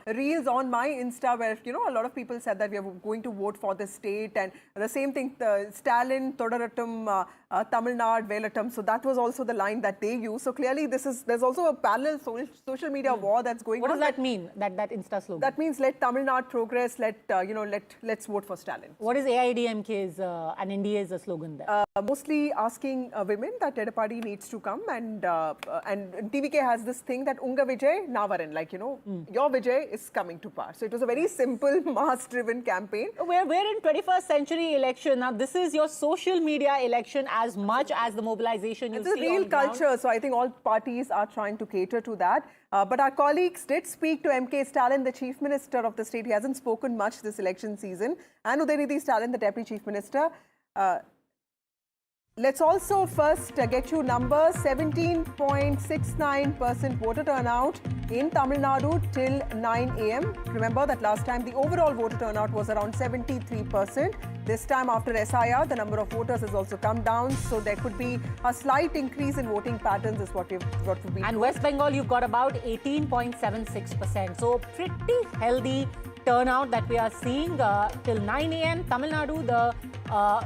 reels on my Insta where, you know, a lot of people said that we are going to vote for the state, and the same thing, Stalin, Thodarattam, Tamil Nadu, Velatam. So that was also the line that they use. So clearly there's also a parallel social media war that's going on. What does that mean, that Insta slogan? That means let Tamil Nadu progress, let's vote for Stalin. What is AIDMK's and NDA's slogan there? Mostly asking women that Edapadi needs to come, and TVK has this thing that Unga Vijay Navaran, like, you know, your Vijay is coming to power. So it was a very simple, mass-driven campaign. We're in 21st century election. Now, this is your social media election as much as the mobilization you see on ground. It's a real culture, so I think all parties are trying to cater to that. But our colleagues did speak to MK Stalin, the Chief Minister of the state. He hasn't spoken much this election season. And Udayanidhi Stalin, the Deputy Chief Minister. Let's also first get you numbers. 17.69% voter turnout in Tamil Nadu till 9 a.m. Remember that last time the overall voter turnout was around 73%. This time after SIR, the number of voters has also come down. So there could be a slight increase in voting patterns is what we've been. And West Bengal, you've got about 18.76%. So pretty healthy turnout that we are seeing till 9 a.m. Tamil Nadu,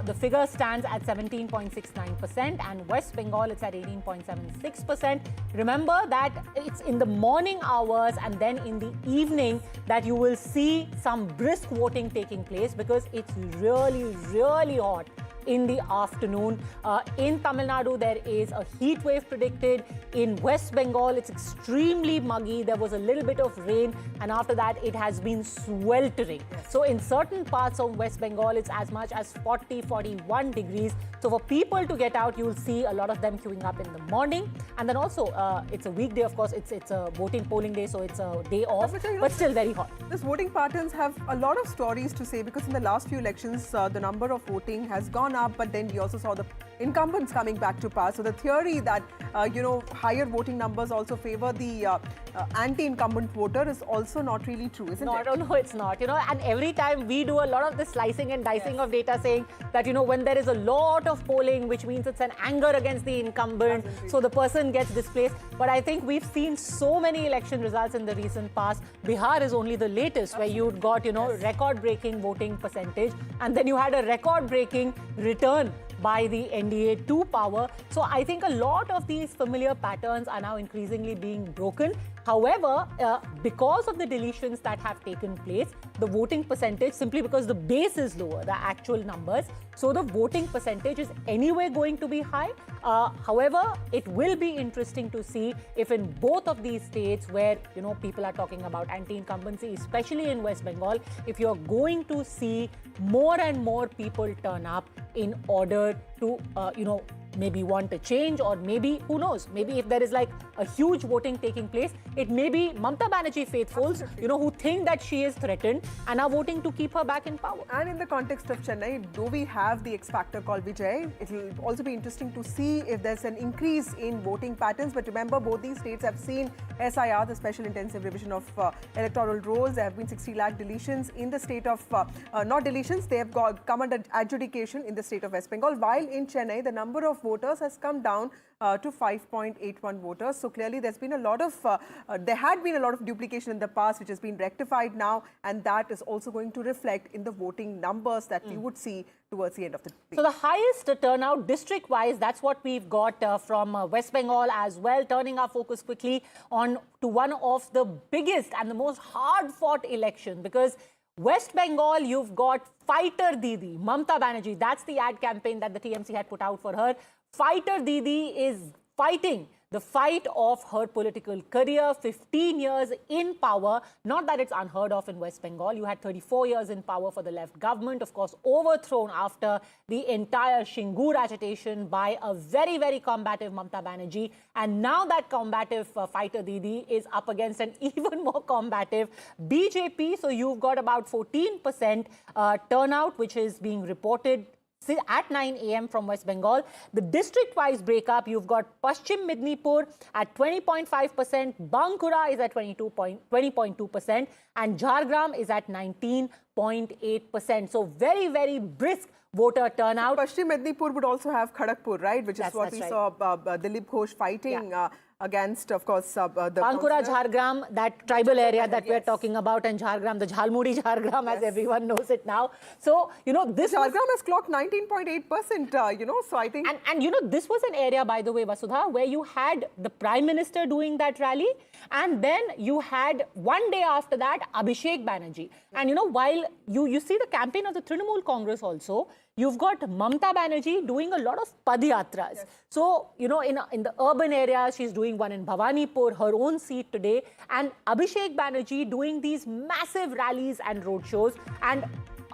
the figure stands at 17.69%, and West Bengal, it's at 18.76%. Remember that it's in the morning hours and then in the evening that you will see some brisk voting taking place, because it's really, really hot in the afternoon. In Tamil Nadu, there is a heat wave predicted. In West Bengal, it's extremely muggy. There was a little bit of rain, and after that, it has been sweltering. So in certain parts of West Bengal, it's as much as 40, 41 degrees. So for people to get out, you'll see a lot of them queuing up in the morning. And then also, it's a weekday, of course. It's a polling day, so it's a day off, but still very hot. This voting patterns have a lot of stories to say, because in the last few elections, the number of voting has gone up, but then we also saw the incumbents coming back to power. So the theory that, higher voting numbers also favor the anti-incumbent voter is also not really true, isn't it? No, it's not. And every time we do a lot of this slicing and dicing of data, saying that, when there is a lot of polling, which means it's an anger against the incumbent, so the person gets displaced. But I think we've seen so many election results in the recent past. Bihar is only the latest, where you got, record-breaking voting percentage, and then you had a record-breaking return by the NDA to power. So I think a lot of these familiar patterns are now increasingly being broken. However, because of the deletions that have taken place, the voting percentage, simply because the base is lower, the actual numbers, so the voting percentage is anyway going to be high. However, it will be interesting to see if in both of these states where, people are talking about anti-incumbency, especially in West Bengal, if you're going to see more and more people turn up in order to, maybe want a change, or maybe, who knows, maybe if there is like a huge voting taking place, it may be Mamata Banerjee faithfuls, who think that she is threatened and are voting to keep her back in power. And in the context of Chennai, do we have the X factor called Vijay? It will also be interesting to see if there's an increase in voting patterns. But remember, both these states have seen SIR, the Special Intensive Revision of Electoral Rolls. There have been 60 lakh deletions in the state of, not deletions, they have come under adjudication in the state of West Bengal, while in Chennai, the number of voters has come down to 5.81 voters. So clearly there's been a lot of, there had been a lot of duplication in the past, which has been rectified now, and that is also going to reflect in the voting numbers that we would see towards the end of the day. So the highest turnout district-wise, that's what we've got from West Bengal as well. Turning our focus quickly on to one of the biggest and the most hard-fought election, because West Bengal, you've got Fighter Didi, Mamata Banerjee. That's the ad campaign that the TMC had put out for her. Fighter Didi is fighting the fight of her political career, 15 years in power. Not that it's unheard of in West Bengal. You had 34 years in power for the left government, of course, overthrown after the entire Shingur agitation by a very, very combative Mamata Banerjee. And now that combative Fighter Didi is up against an even more combative BJP. So you've got about 14% turnout, which is being reported at 9 a.m. from West Bengal. The district-wise breakup, you've got Paschim Midnapur at 20.5%, Bankura is at 20.2%, and Jhargram is at 19.8%. So very, very brisk voter turnout. Paschim Midnapur would also have Kharagpur, right? Which is what we saw Dilip Ghosh fighting against, of course, the Bankura, Jhargram, that tribal area that we're talking about, and Jhargram, the Jhalmuri Jhargram, as everyone knows it now. So, this Jhargram has clocked 19.8%, so I think... And this was an area, by the way, Vasudha, where you had the Prime Minister doing that rally, and then you had, one day after that, Abhishek Banerjee. And, while you see the campaign of the Trinamool Congress also, you've got Mamata Banerjee doing a lot of padiyatras. Yes. So, in the urban areas, she's doing one in Bhawanipur, her own seat today, and Abhishek Banerjee doing these massive rallies and roadshows. And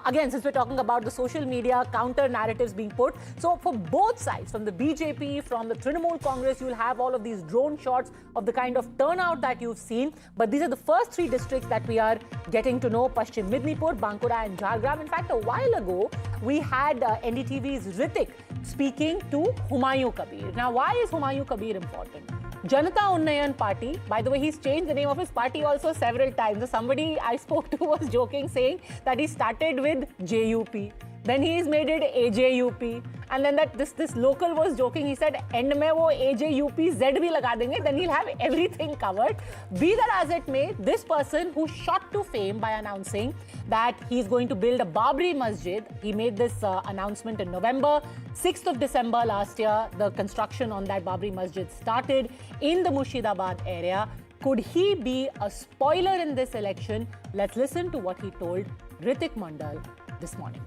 again, since we're talking about the social media counter narratives being put, so for both sides, from the BJP, from the Trinamool Congress, you'll have all of these drone shots of the kind of turnout that you've seen. But these are the first three districts that we are getting to know: Paschim Midnapur, Bankura and Jhargram. In fact, a while ago, we had NDTV's Ritik speaking to Humayun Kabir. Now, why is Humayun Kabir important? Janata Unnayan Party, by the way, he's changed the name of his party also several times. So somebody I spoke to was joking, saying that he started with JUP. Then he's made it AJUP. And then this local was joking. He said, end mein wo AJUP Z bhi laga denge, then he'll have everything covered. Be that as it may, this person who shot to fame by announcing that he's going to build a Babri Masjid, he made this announcement in November. 6th of December last year, the construction on that Babri Masjid started in the Murshidabad area. Could he be a spoiler in this election? Let's listen to what he told Ritik Mandal this morning.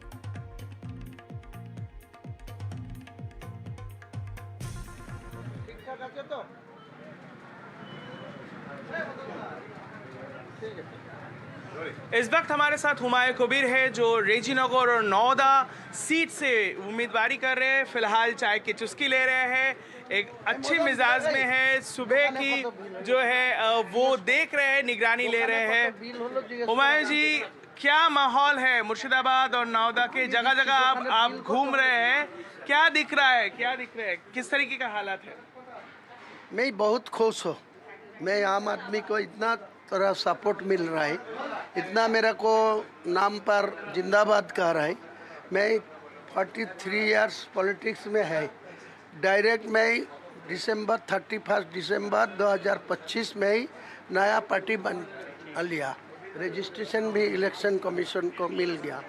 इस वक्त हमारे साथ हुमायूं कबीर है जो रेजीनगर और Nauda seat से उम्मीदवारी कर रहे हैं। फिलहाल चाय की चुस्की ले रहे हैं, एक अच्छे मिजाज में है, सुबह की जो है वो देख रहे हैं, निगरानी ले रहे हैं। हुमायूं जी, क्या माहौल है मुर्शिदाबाद और नौदा के? जगह जगह आप घूम रहे हैं, क्या दिख रहा है, क्या दिख रहा है, किस तरीके का हालात है? मैं बहुत खुश हूँ। मैं आम आदमी को इतना तरह सपोर्ट मिल रहा है, इतना मेरे को नाम पर जिंदाबाद कह रहा है। मैं 43 इयर्स पॉलिटिक्स में है। डायरेक्ट मैं 31 दिसंबर 2025 में ही नया पार्टी बन लिया। रजिस्ट्रेशन भी इलेक्शन कमीशन को मिल गया।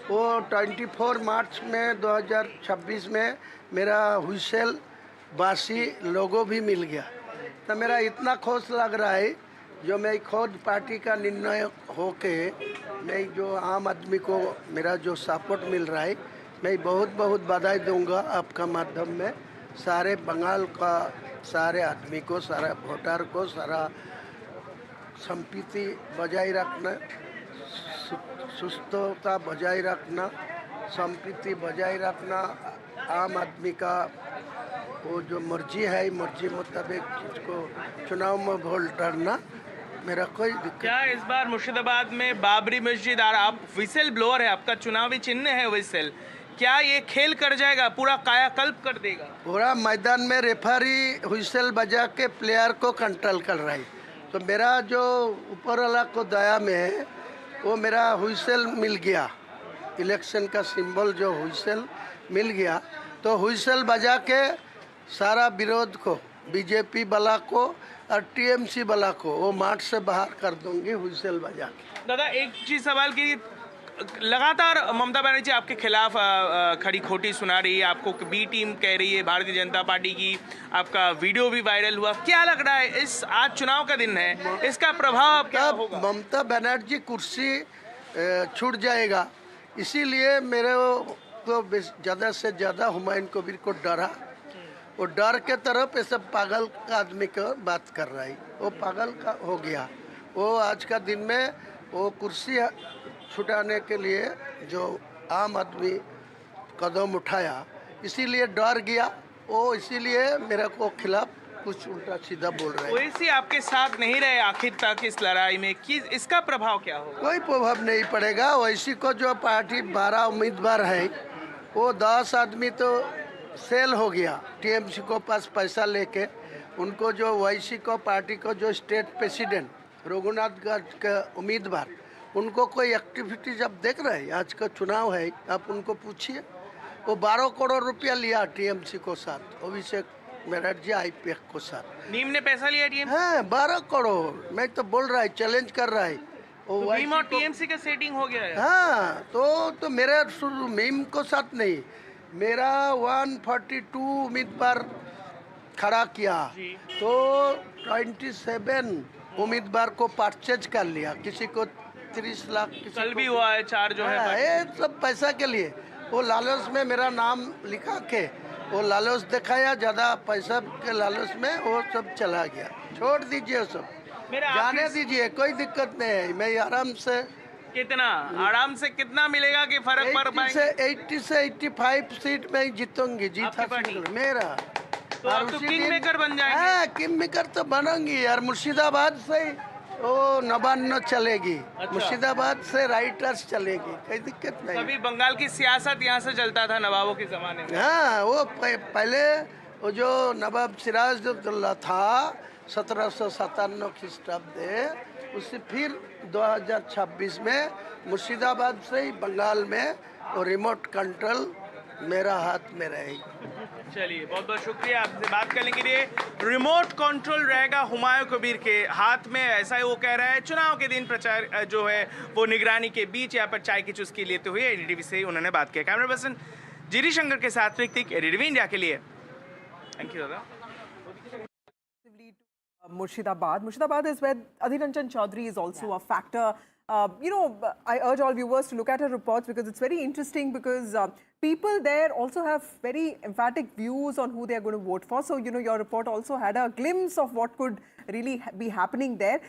वो 24 मार्च में 2026 में मेरा हुइसेल बासी लोगो भी मिल गया। तो मेरा इतना खुश लग रहा है जो मैं खुद पार्टी का निर्णय होके मैं जो आम आदमी को मेरा जो सपोर्ट मिल रहा है, मैं बहुत बहुत बधाई दूंगा आपका माध्यम में सारे बंगाल का सारे आदमी को, सारा वोटर को, सारा संपत्ति बजाय रखना, सुस्थता बजाय रखना, संपत्ति बजाय रखना, आम आदमी का वो जो मर्जी है, मर्जी मुताबिक जिसको चुनाव में वोट डालना, मेरा कोई दिक्कत। क्या इस बार मुर्शिदाबाद में बाबरी मस्जिद, और आप विसल ब्लोअर है, आपका चुनावी चिन्ह है विसल, क्या ये खेल कर जाएगा, पूरा कायाकल्प कर देगा? पूरा मैदान में रेफरी हुइसल बजा के प्लेयर को कंट्रोल कर रहा है। तो मेरा जो ऊपर वाला को दया में है, वो मेरा हुइसल मिल गया, इलेक्शन का सिंबल जो हुइसल मिल गया। तो हुइसल बजा के सारा विरोध को, बीजेपी वाला को और टीएमसी वाला को वो मार्च से बाहर कर दूंगी हुइसल बजा के। दादा, एक चीज सवाल की, लगातार ममता बनर्जी आपके खिलाफ खड़ी खोटी सुना रही है, आपको बी टीम कह रही है भारतीय जनता पार्टी की, आपका वीडियो भी वायरल हुआ, क्या लग रहा है इस आज चुनाव का दिन है, इसका प्रभाव क्या होगा? ममता बनर्जी कुर्सी छूट जाएगा, इसीलिए मेरे को ज़्यादा से ज़्यादा हुमायूं कबीर को डरा। वो डर के तरफ ऐसे पागल का आदमी को बात कर रहा है, वो पागल का हो गया। वो आज का दिन में वो कुर्सी छुटाने के लिए जो आम आदमी कदम उठाया, इसीलिए डर गया वो, इसीलिए मेरे को खिलाफ कुछ उल्टा सीधा बोल रहा है। ओवैसी आपके साथ नहीं रहे आखिर तक इस लड़ाई में, कि इसका प्रभाव क्या होगा? कोई प्रभाव नहीं पड़ेगा। ओवैसी को जो पार्टी 12 उम्मीदवार है, वो 10 आदमी तो सेल हो गया टीएमसी को पास पैसा लेके। उनको जो ओवैसी को पार्टी को जो स्टेट प्रेसिडेंट रघुनाथगढ़ के उम्मीदवार, उनको कोई एक्टिविटी जब देख रहे हैं, आज का चुनाव है, आप उनको पूछिए। वो 12 करोड़ रुपया लिया टीएमसी को साथ, अभिषेक बनर्जी आईपीएफ को साथ। नीम ने पैसा लिया टीएमसी? हाँ, 12 करोड़। मैं तो बोल रहा है, चैलेंज कर रहा है। तो मीम और टीएमसी का सेटिंग हो गया है? हाँ, तो मेरा शुरू मीम को साथ नहीं, मेरा 142 उम्मीदवार खड़ा किया, तो 27 उम्मीदवार को परचेज कर लिया, किसी को 30 लाख, कल भी हुआ है 4 जो है। ये सब पैसा के लिए, वो लालच में मेरा नाम लिखा के वो लालच दिखाया, ज़्यादा पैसा के लालच में वो सब चला गया। छोड़ दीजिए सब, जाने दीजिए, कोई दिक्कत नहीं है। मैं आराम से, कितना आराम से कितना मिलेगा कि फर्क पड़ पाएगा? 80 से 85 सीट में जीतूंगी, जीत हासिल मेरा। तो आप तो किंग मेकर बन जाएंगे। हाँ, किंग मेकर तो बनूंगी यार। मुर्शिदाबाद से वो 99 चलेगी। अच्छा। मुर्शिदाबाद से राइटर्स चलेगी, कोई दिक्कत नहीं। अभी बंगाल की सियासत यहाँ से चलता था नवाबों के जमाने में। हाँ, वो पहले वो जो नवाब सिराजुद्दौला था 1757 ख्रीष्टाब्द, उससे फिर 2026 में मुर्शिदाबाद से ही बंगाल में वो रिमोट कंट्रोल मेरा हाथ में रहेगी। चलिए, बहुत बहुत शुक्रिया आपसे बात करने के लिए। रिमोट कंट्रोल रहेगा हुमायूं कबीर के हाथ में, ऐसा ही वो कह रहा है। चुनाव के दिन प्रचार जो है वो निगरानी के बीच यहाँ पर चाय की चुस्की लेते हुए एनडीटीवी से उन्होंने बात किया। कैमरा पर्सन जीरी शंकर के साथ ऋतिक, एनडीटीवी इंडिया के लिए। थैंक यू दादा। Murshidabad is where Adhir Ranjan Chaudhary is also a factor. I urge all viewers to look at her reports because it's very interesting because people there also have very emphatic views on who they are going to vote for. So, your report also had a glimpse of what could really be happening there.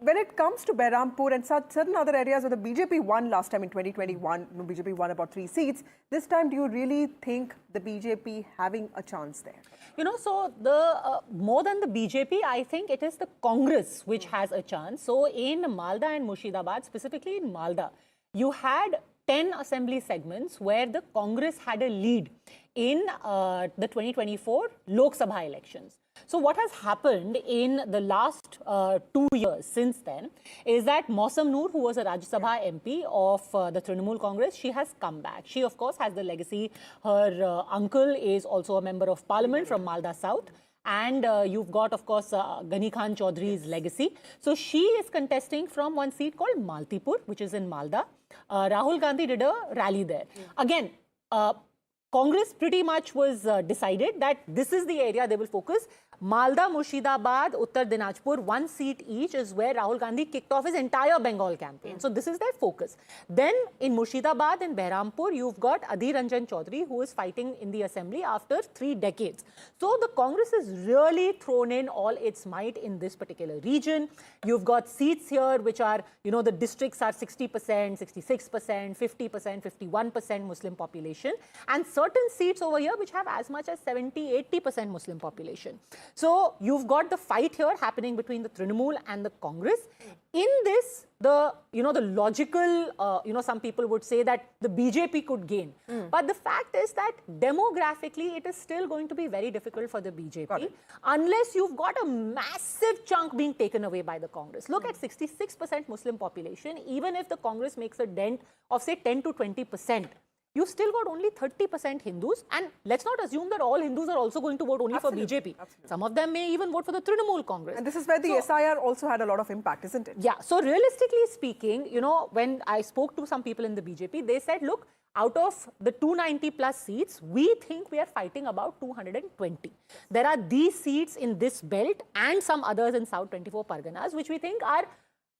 When it comes to Behrampur and certain other areas where the BJP won last time in 2021, BJP won about 3 seats. This time, do you really think the BJP having a chance there? So the more than the BJP, I think it is the Congress which has a chance. So in Malda and Murshidabad, specifically in Malda, you had 10 assembly segments where the Congress had a lead in the 2024 Lok Sabha elections. So what has happened in the last 2 years since then is that Mausam Noor, who was a Rajya Sabha MP of the Trinamool Congress, she has come back. She, of course, has the legacy. Her uncle is also a member of parliament from Malda South. And you've got, of course, Ghani Khan Chaudhry's legacy. So she is contesting from one seat called Maltipur, which is in Malda. Rahul Gandhi did a rally there. Again, Congress pretty much was decided that this is the area they will focus. Malda, Murshidabad, Uttar Dinajpur, 1 seat each is where Rahul Gandhi kicked off his entire Bengal campaign. So this is their focus. Then in Murshidabad and Behrampur, you've got Adhir Ranjan Chaudhary, who is fighting in the assembly after 3 decades. So the Congress has really thrown in all its might in this particular region. You've got seats here which are, the districts are 60%, 66%, 50%, 51% Muslim population, and certain seats over here which have as much as 70, 80% Muslim population. So you've got the fight here happening between the Trinamool and the Congress. In this, the logical, some people would say that the BJP could gain. But the fact is that demographically, it is still going to be very difficult for the BJP unless you've got a massive chunk being taken away by the Congress. Look at 66% Muslim population. Even if the Congress makes a dent of say 10 to 20%, you've still got only 30% Hindus, and let's not assume that all Hindus are also going to vote only for BJP. Some of them may even vote for the Trinamool Congress. And this is where the SIR also had a lot of impact, isn't it? Yeah. So realistically speaking, when I spoke to some people in the BJP, they said, look, out of the 290 plus seats, we think we are fighting about 220. There are these seats in this belt and some others in South 24 Parganas, which we think are,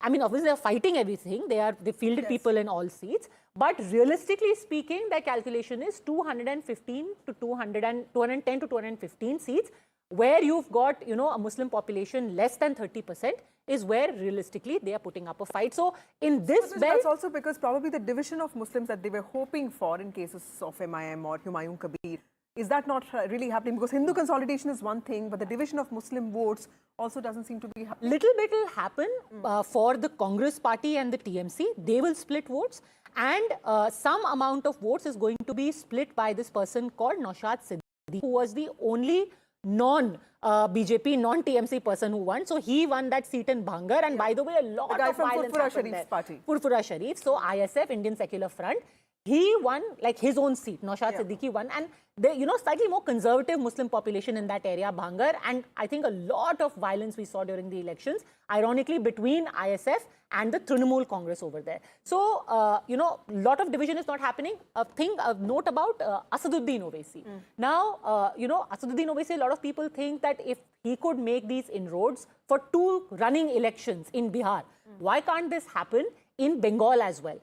obviously they're fighting everything. They fielded people in all seats. But realistically speaking, their calculation is 210 to 215 seats, where you've got, a Muslim population less than 30% is where realistically they are putting up a fight. So in this belt... That's also because probably the division of Muslims that they were hoping for in cases of MIM or Humayun Kabir, is that not really happening? Because Hindu consolidation is one thing, but the division of Muslim votes also doesn't seem to be happening. Little bit will happen for the Congress party and the TMC. They will split votes, and some amount of votes is going to be split by this person called Naushad Siddiqui, who was the only non-BJP, non-TMC person who won. So he won that seat in Bhangar, and by the way, a lot of violence happened there. Furfura Sharif, so ISF, Indian Secular Front. He won like his own seat. Naushad Siddiqui won, and the slightly more conservative Muslim population in that area, Bhangar, and I think a lot of violence we saw during the elections, ironically between ISF and the Trinamool Congress over there. So, lot of division is not happening. A note about Asaduddin Owaisi. Now, Asaduddin Owaisi, a lot of people think that if he could make these inroads for 2 running elections in Bihar, why can't this happen in Bengal as well?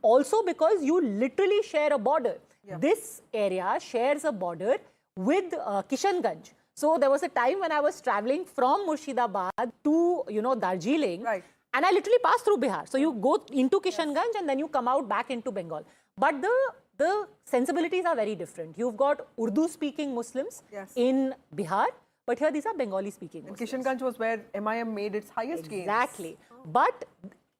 Also because you literally share a border. This area shares a border with Kishanganj. So there was a time when I was traveling from Murshidabad to, Darjeeling, and I literally passed through Bihar. So you go into Kishanganj and then you come out back into Bengal. But the sensibilities are very different. You've got Urdu-speaking Muslims in Bihar, but here these are Bengali-speaking Muslims. And Kishanganj was where MIM made its highest gains. Exactly. But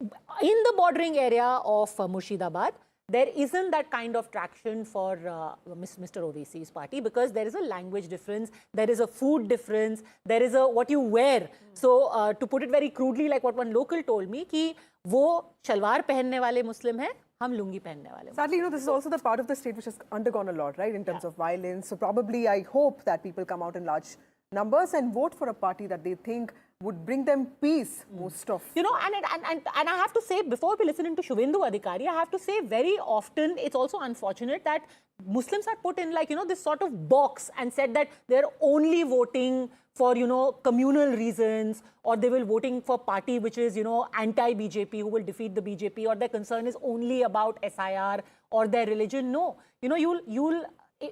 in the bordering area of Murshidabad, there isn't that kind of traction for Mr. Owaisi's party, because there is a language difference, there is a food difference, there is a what you wear. So to put it very crudely, like what one local told me, कि वो शलवार पहनने वाले मुस्लिम हैं, हम लुंगी पहनने वाले. Sadly, this is also the part of the state which has undergone a lot, right, in terms of violence. So probably I hope that people come out in large numbers and vote for a party that they think would bring them peace most of. You know, and I have to say, before we listen into Shubhendu Adhikari, I have to say very often it's also unfortunate that Muslims are put in like, you know, this sort of box and said that they're only voting for, you know, communal reasons, or they will voting for party which is, you know, anti-BJP, who will defeat the BJP, or their concern is only about SIR or their religion. No, you know,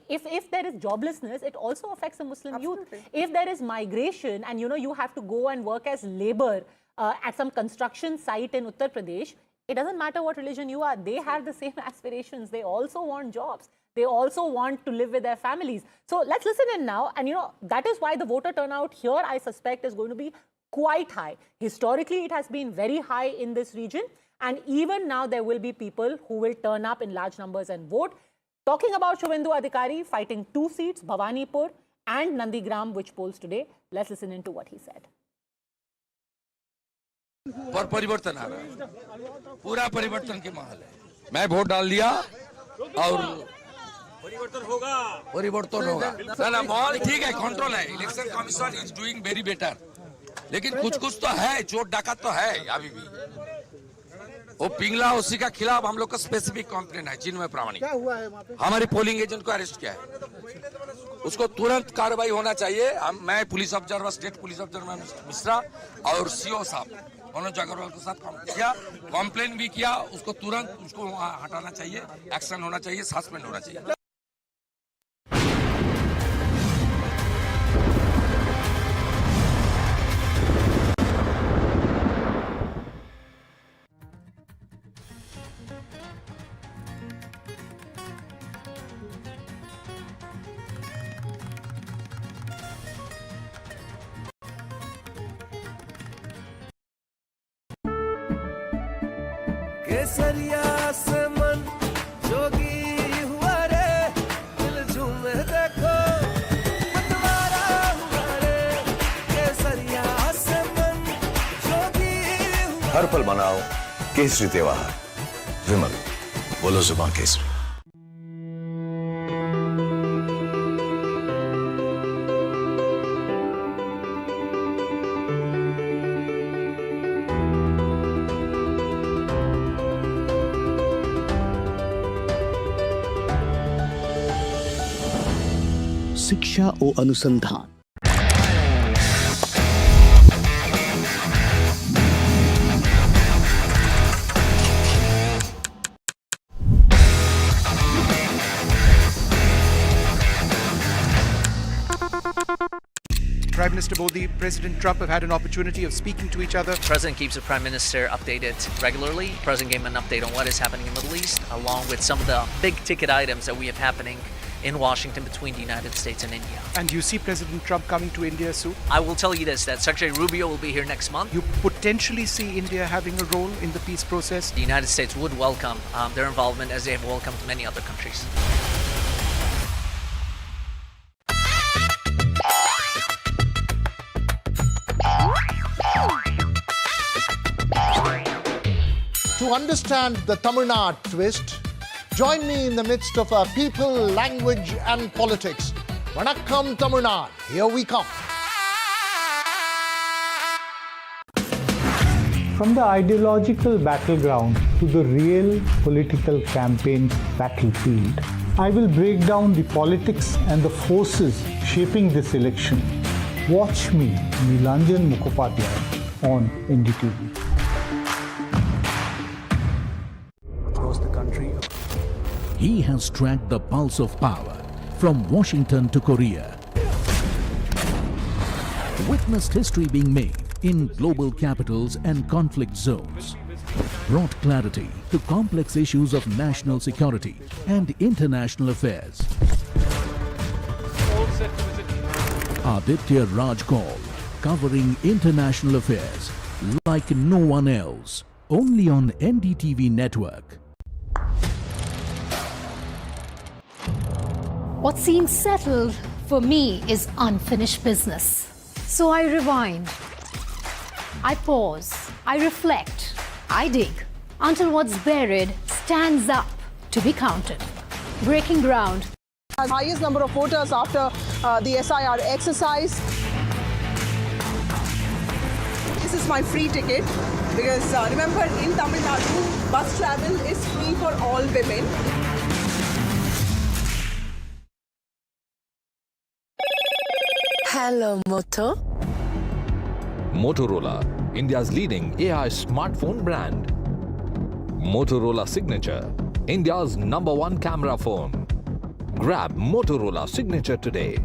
if there is joblessness, it also affects the Muslim youth. If there is migration and, you know, you have to go and work as labor at some construction site in Uttar Pradesh, it doesn't matter what religion you are. They have the same aspirations. They also want jobs. They also want to live with their families. So let's listen in now. And, you know, that is why the voter turnout here, I suspect, is going to be quite high. Historically, it has been very high in this region. And even now, there will be people who will turn up in large numbers and vote. Talking about Shubhendu Adhikari fighting 2 seats, Bhawanipur and Nandigram, which polls today. Let's listen into what he said. पर परिवर्तन आ रहा है, पूरा परिवर्तन के माहौल है। मैं वोट डाल दिया और परिवर्तन होगा। ना माहौल ठीक है, कंट्रोल है, election commission is doing very better, लेकिन कुछ तो है, चोट डाकत तो है अभी भी। वो पिंगला उसी का खिलाफ हम लोग का स्पेसिफिक कंप्लेंट है, चिन्मय प्रामाणिक। हमारी पोलिंग एजेंट को अरेस्ट किया है, उसको तुरंत कार्रवाई होना चाहिए। मैं police observer, state police observer Mishra और सीओ साहब मनोज अग्रवाल के साथ काम किया, कंप्लेन भी किया, उसको तुरंत उसको हटाना चाहिए, एक्शन होना चाहिए, सस्पेंड होना चाहिए। केसरिया से मन जोगी हुआ रे, दिल झूमे देखो मतवारा हुआ रे, केसरिया से मन जोगी हुआ। हर पल मनाओ केसरी त्योहार, विमल बोलो जुबान केसरी। शिक्षा और अनुसंधान। Prime Minister Modi, President Trump have had an opportunity of speaking to each other. President keeps the Prime Minister updated regularly. President gave him an update on what is happening in the Middle East, along with some of the big ticket items that we have happening in Washington between the United States and India. And you see President Trump coming to India soon? I will tell you this, that Secretary Rubio will be here next month. You potentially see India having a role in the peace process? The United States would welcome their involvement as they have welcomed many other countries. To understand the Tamil Nadu twist, join me in the midst of our people, language and politics. Vanakkam Tamil Nadu, here we come. From the ideological battleground to the real political campaign's battlefield, I will break down the politics and the forces shaping this election. Watch me, Nilanjan Mukhopadhyay, on NDTV. Across the country, He has tracked the pulse of power from Washington to Korea. Witnessed history being made in global capitals and conflict zones. Brought clarity to complex issues of national security and international affairs. Aditya Raj Kaul, covering international affairs like no one else. Only on NDTV network. What seems settled for me is unfinished business. So I rewind, I pause, I reflect, I dig until what's buried stands up to be counted. Breaking ground. Highest number of voters after the SIR exercise. my free ticket because remember in Tamil Nadu, bus travel is free for all women. Hello, Moto. Motorola, India's leading AI smartphone brand. Motorola Signature, India's #1 camera phone. Grab Motorola Signature today.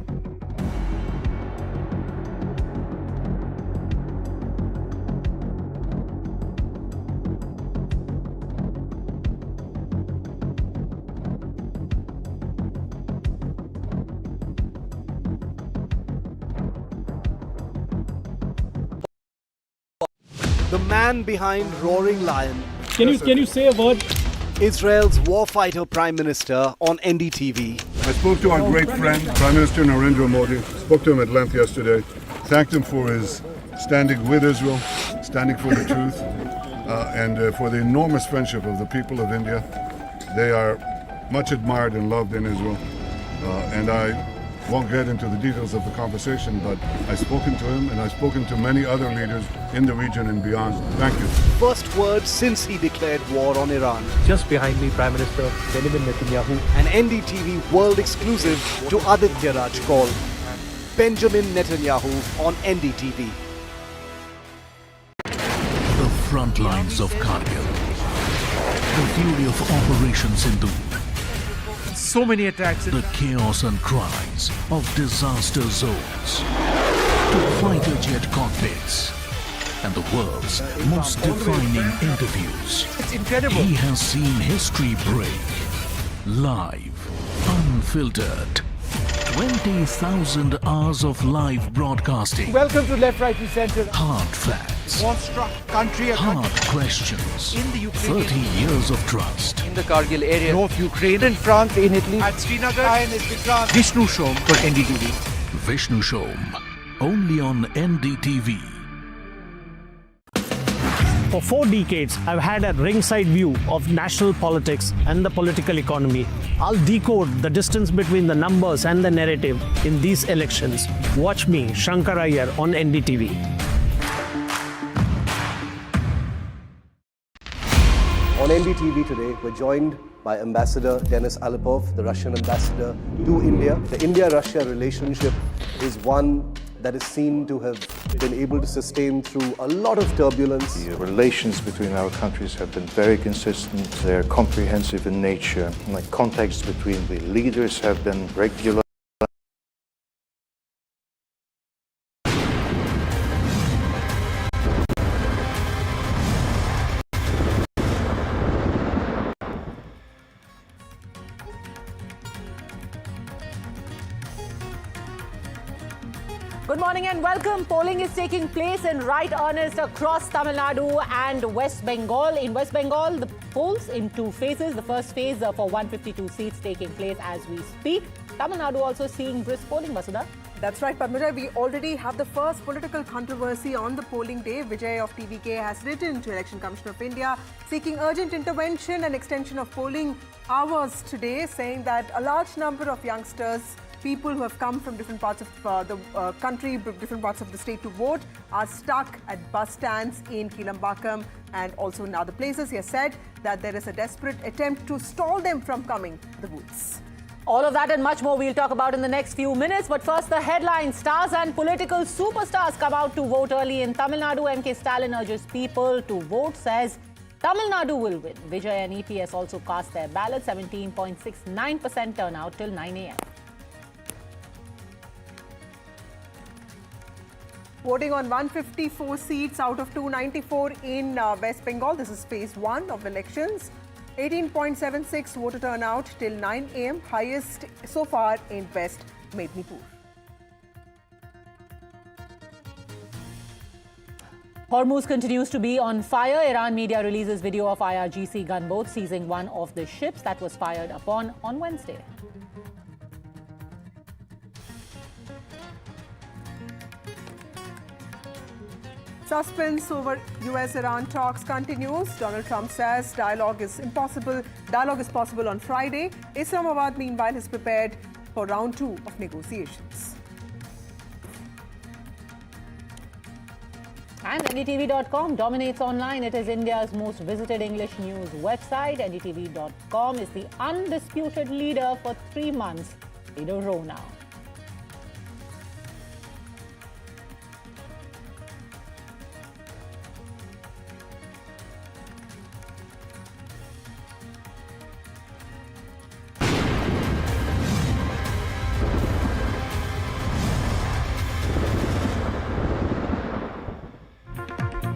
The man behind Roaring Lion. Can you say a word? Israel's warfighter Prime Minister on NDTV. I spoke to our great friend, Prime Minister Narendra Modi. Spoke to him at length yesterday. Thanked him for his standing with Israel, standing for the truth, and for the enormous friendship of the people of India. They are much admired and loved in Israel. And I won't get into the details of the conversation, but I've spoken to him and I've spoken to many other leaders in the region and beyond. Thank you. First word since he declared war on Iran. Just behind me, Prime Minister Benjamin Netanyahu. An NDTV world exclusive to Aditya Raj call. Benjamin Netanyahu on NDTV. The front lines of Kargil. The fury of Operation Sindhu. So many attacks. The chaos and cries of disaster zones. To fighter jet cockpits. And the world's most defining interviews. It's incredible. He has seen history break. Live. Unfiltered. 20,000 hours of live broadcasting. Welcome to Left, Right, and Centre. Hard facts. War-struck country. Hard questions. In the Ukraine. 30 years of trust. In the Kargil area. North Ukraine. In France. In Italy. At Srinagar. Vishnu Shom for NDTV. Vishnu Shom. Only on NDTV. For 4 decades, I've had a ringside view of national politics and the political economy. I'll decode the distance between the numbers and the narrative in these elections. Watch me, Shankar Iyer, on NDTV. On NDTV today, we're joined by Ambassador Denis Alipov, the Russian ambassador to India. The India-Russia relationship is one that is seen to have been able to sustain through a lot of turbulence. The relations between our countries have been very consistent. They're comprehensive in nature. The contacts between the leaders have been regular. Good morning and welcome. Polling is taking place in right earnest across Tamil Nadu and West Bengal. In West Bengal, the polls in 2 phases. The first phase for 152 seats taking place as we speak. Tamil Nadu also seeing brisk polling, Vasudha. That's right, Padmaja. We already have the first political controversy on the polling day. Vijay of TVK has written to Election Commission of India seeking urgent intervention and extension of polling hours today, saying that a large number of youngsters, people who have come from different parts of the country, different parts of the state to vote, are stuck at bus stands in Kilambakam and also in other places. He has said that there is a desperate attempt to stall them from coming to the booths. All of that and much more we'll talk about in the next few minutes. But first, the headlines. Stars and political superstars come out to vote early in Tamil Nadu. M.K. Stalin urges people to vote, says Tamil Nadu will win. Vijay and EPS also cast their ballot. 17.69% turnout till 9 a.m. Voting on 154 seats out of 294 in West Bengal. This is phase 1 of elections. 18.76 voter turnout till 9 a.m. Highest so far in West Mednipur. Hormuz continues to be on fire. Iran media releases video of IRGC gunboat seizing one of the ships that was fired upon on Wednesday. Suspense over US-Iran talks continues. Donald Trump says dialogue is possible on Friday. Islamabad, meanwhile, is prepared for round 2 of negotiations. And NDTV.com dominates online. It is India's most visited English news website. NDTV.com is the undisputed leader for 3 months in a row now.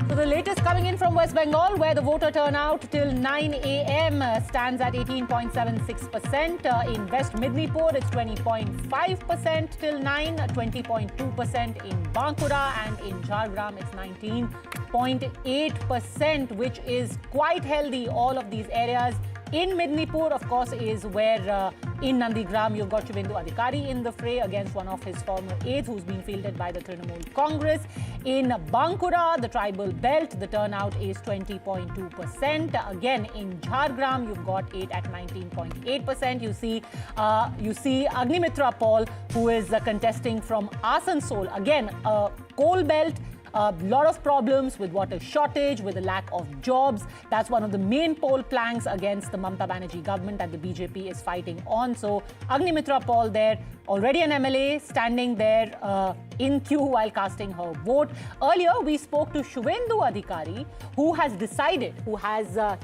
The latest coming in from West Bengal, where the voter turnout till 9 a.m. stands at 18.76%. In West Midnapore, it's 20.5% till 9, 20.2% in Bankura, and in Jhargram, it's 19.8%, which is quite healthy. All of these areas. In Midnapore, of course, is where in Nandigram you've got Shubhendu Adhikari in the fray against one of his former aides who's been fielded by the Trinamool Congress. In Bankura, the tribal belt, the turnout is 20.2%. Again, in Jhargram, you've got 8 at 19.8%. You see Agnimitra Paul, who is contesting from Asansol. Again, a coal belt. A lot of problems with water shortage, with a lack of jobs. That's one of the main poll planks against the Mamata Banerjee government that the BJP is fighting on. So Agnimitra Paul there, already an MLA, standing there in queue while casting her vote. Earlier, we spoke to Shubhendu Adhikari, who has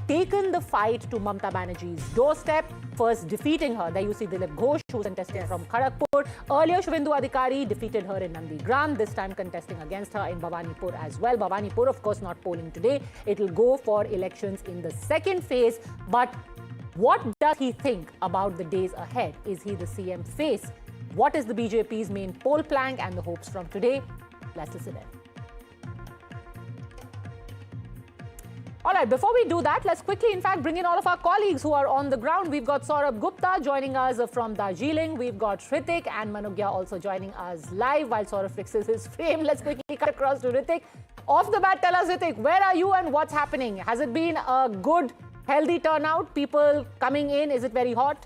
taken the fight to Mamata Banerjee's doorstep, first defeating her. There you see Dilip Ghosh, who's contesting from Kharagpur. Earlier, Shubhendu Adhikari defeated her in Nandigram, this time contesting against her in Bhawanipur as well. Bhawanipur, of course, not polling today. It will go for elections in the second phase. But what does he think about the days ahead? Is he the CM face? What is the BJP's main poll plank and the hopes from today? Let's listen in. All right, before we do that, let's quickly, in fact, bring in all of our colleagues who are on the ground. We've got Saurabh Gupta joining us from Darjeeling. We've got Hrithik and Manugya also joining us live while Saurabh fixes his frame. Let's quickly cut across to Hrithik. Off the bat, tell us, Hrithik, where are you and what's happening? Has it been a good, healthy turnout? People coming in? Is it very hot?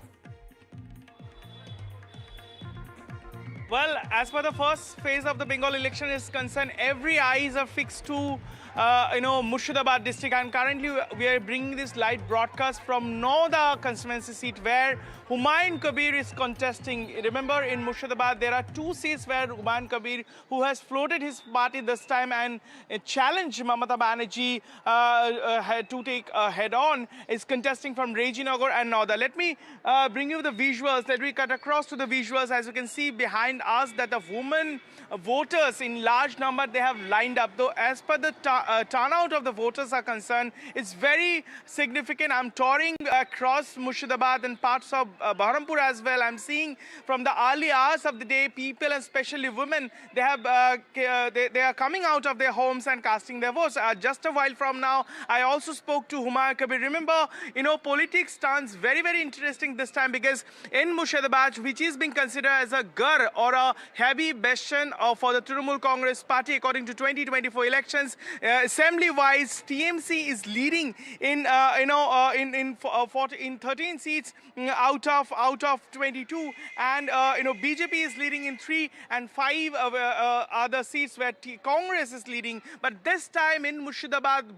Well, as per the first phase of the Bengal election is concerned, every eyes are fixed to Murshidabad district, and currently we are bringing this live broadcast from Nauda constituency seat where Humayun Kabir is contesting. Remember, in Murshidabad there are 2 seats where Humayun Kabir, who has floated his party this time and challenged Mamata Banerjee to take head on, is contesting from Rajinagar and Nauda. Let me bring you the visuals. Let me cut across to the visuals. As you can see behind us, that the women voters in large number, they have lined up. Though as per the turnout of the voters are concerned, it's very significant. I'm touring across Murshidabad and parts of Baharampur as well. I'm seeing from the early hours of the day, people, especially women, they are coming out of their homes and casting their votes. Just a while from now, I also spoke to Humayun Kabir. Remember, politics turns very, very interesting this time, because in Murshidabad, which is being considered as a gur or a heavy bastion for the Trinamool Congress party, according to 2024 elections, assembly-wise, TMC is leading in 13 seats out of 22, and BJP is leading in 3 and 5 other seats where Congress is leading. But this time in Murshidabad,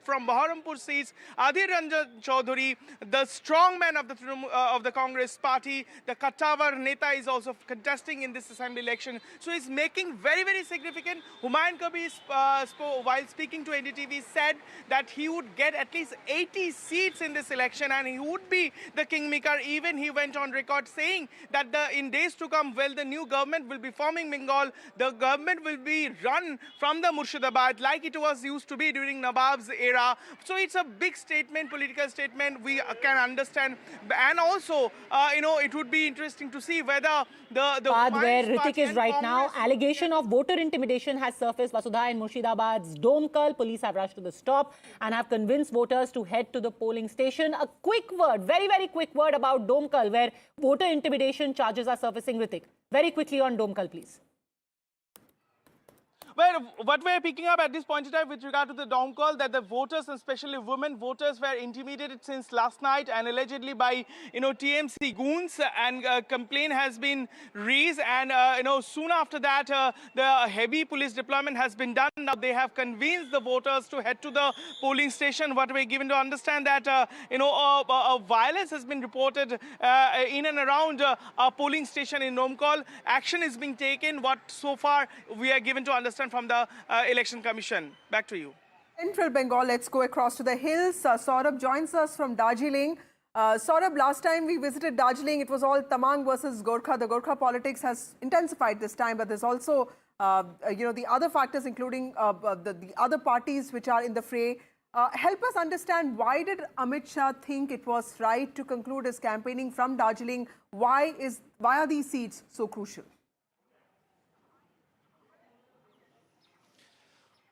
from Baharampur seats, Adhir Ranjan Chaudhary, the strongman of the Congress party, the Kattavar Neta, is also contesting in this assembly election. So it's making very, very significant. Humayun Kabir, while speaking to NDTV, said that he would get at least 80 seats in this election and he would be the kingmaker. Even he went on record saying that in days to come, well, the new government will be forming Bengal. The government will be run from the Murshidabad like it was used to be during Nawab's era. So it's a big statement, political statement, we can understand. And also, it would be interesting to see whether the where Hrithik is right now, allegation of voter intimidation has surfaced. Vasudha in Murshidabad's Domkal, police have rushed to the stop and have convinced voters to head to the polling station. A quick word, very, very quick word about Domkal, where voter intimidation charges are surfacing. Hrithik, very quickly on Domkal, please. Well, what we're picking up at this point in time with regard to the down call, that the voters, and especially women voters, were intimidated since last night and allegedly by, TMC goons, and complaint has been raised, and, soon after that, the heavy police deployment has been done. Now they have convinced the voters to head to the polling station. What we're given to understand that, violence has been reported in and around a polling station in Nomkol. Action is being taken. What so far we are given to understand from the Election Commission. Back to you. Central Bengal, let's go across to the hills. Saurabh joins us from Darjeeling. Saurabh, last time we visited Darjeeling, it was all Tamang versus Gorkha. The Gorkha politics has intensified this time, but there's also, the other factors, including the other parties which are in the fray. Help us understand, why did Amit Shah think it was right to conclude his campaigning from Darjeeling? Why are these seats so crucial?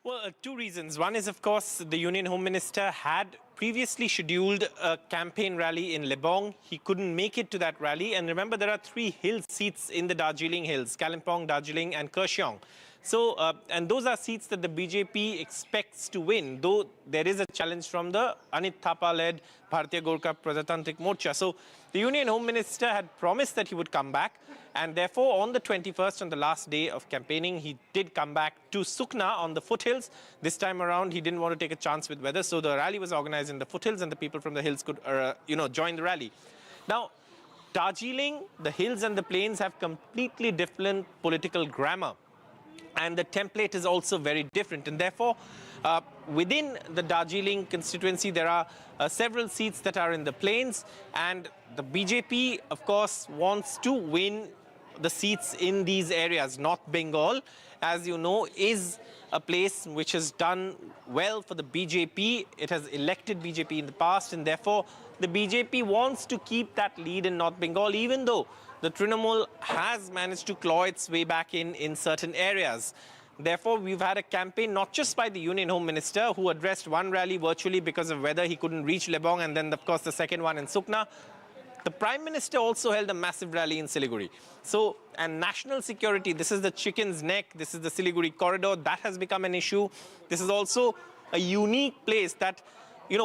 Well, two reasons. One is, of course, the Union Home Minister had previously scheduled a campaign rally in Lebong. He couldn't make it to that rally. And remember, there are 3 hill seats in the Darjeeling Hills: Kalimpong, Darjeeling and Kurseong. So, and those are seats that the BJP expects to win, though there is a challenge from the Anit Thapa-led Bharatiya Gorkha Prajatantrik Morcha. So, the Union Home Minister had promised that he would come back, and therefore on the 21st, on the last day of campaigning, he did come back to Sukna on the foothills. This time around, he didn't want to take a chance with weather, so the rally was organized in the foothills, and the people from the hills could, join the rally. Now, Darjeeling, the hills and the plains have completely different political grammar. And the template is also very different. And therefore, within the Darjeeling constituency, there are several seats that are in the plains. And the BJP, of course, wants to win the seats in these areas. North Bengal, as you know, is a place which has done well for the BJP. It has elected BJP in the past. And therefore, the BJP wants to keep that lead in North Bengal, even though the Trinamool has managed to claw its way back in certain areas. Therefore, we've had a campaign not just by the Union Home Minister, who addressed one rally virtually because of weather. He couldn't reach Lebong, and then, of course, the second one in Sukna. The Prime Minister also held a massive rally in Siliguri. So, and national security, this is the chicken's neck, this is the Siliguri corridor, that has become an issue. This is also a unique place that,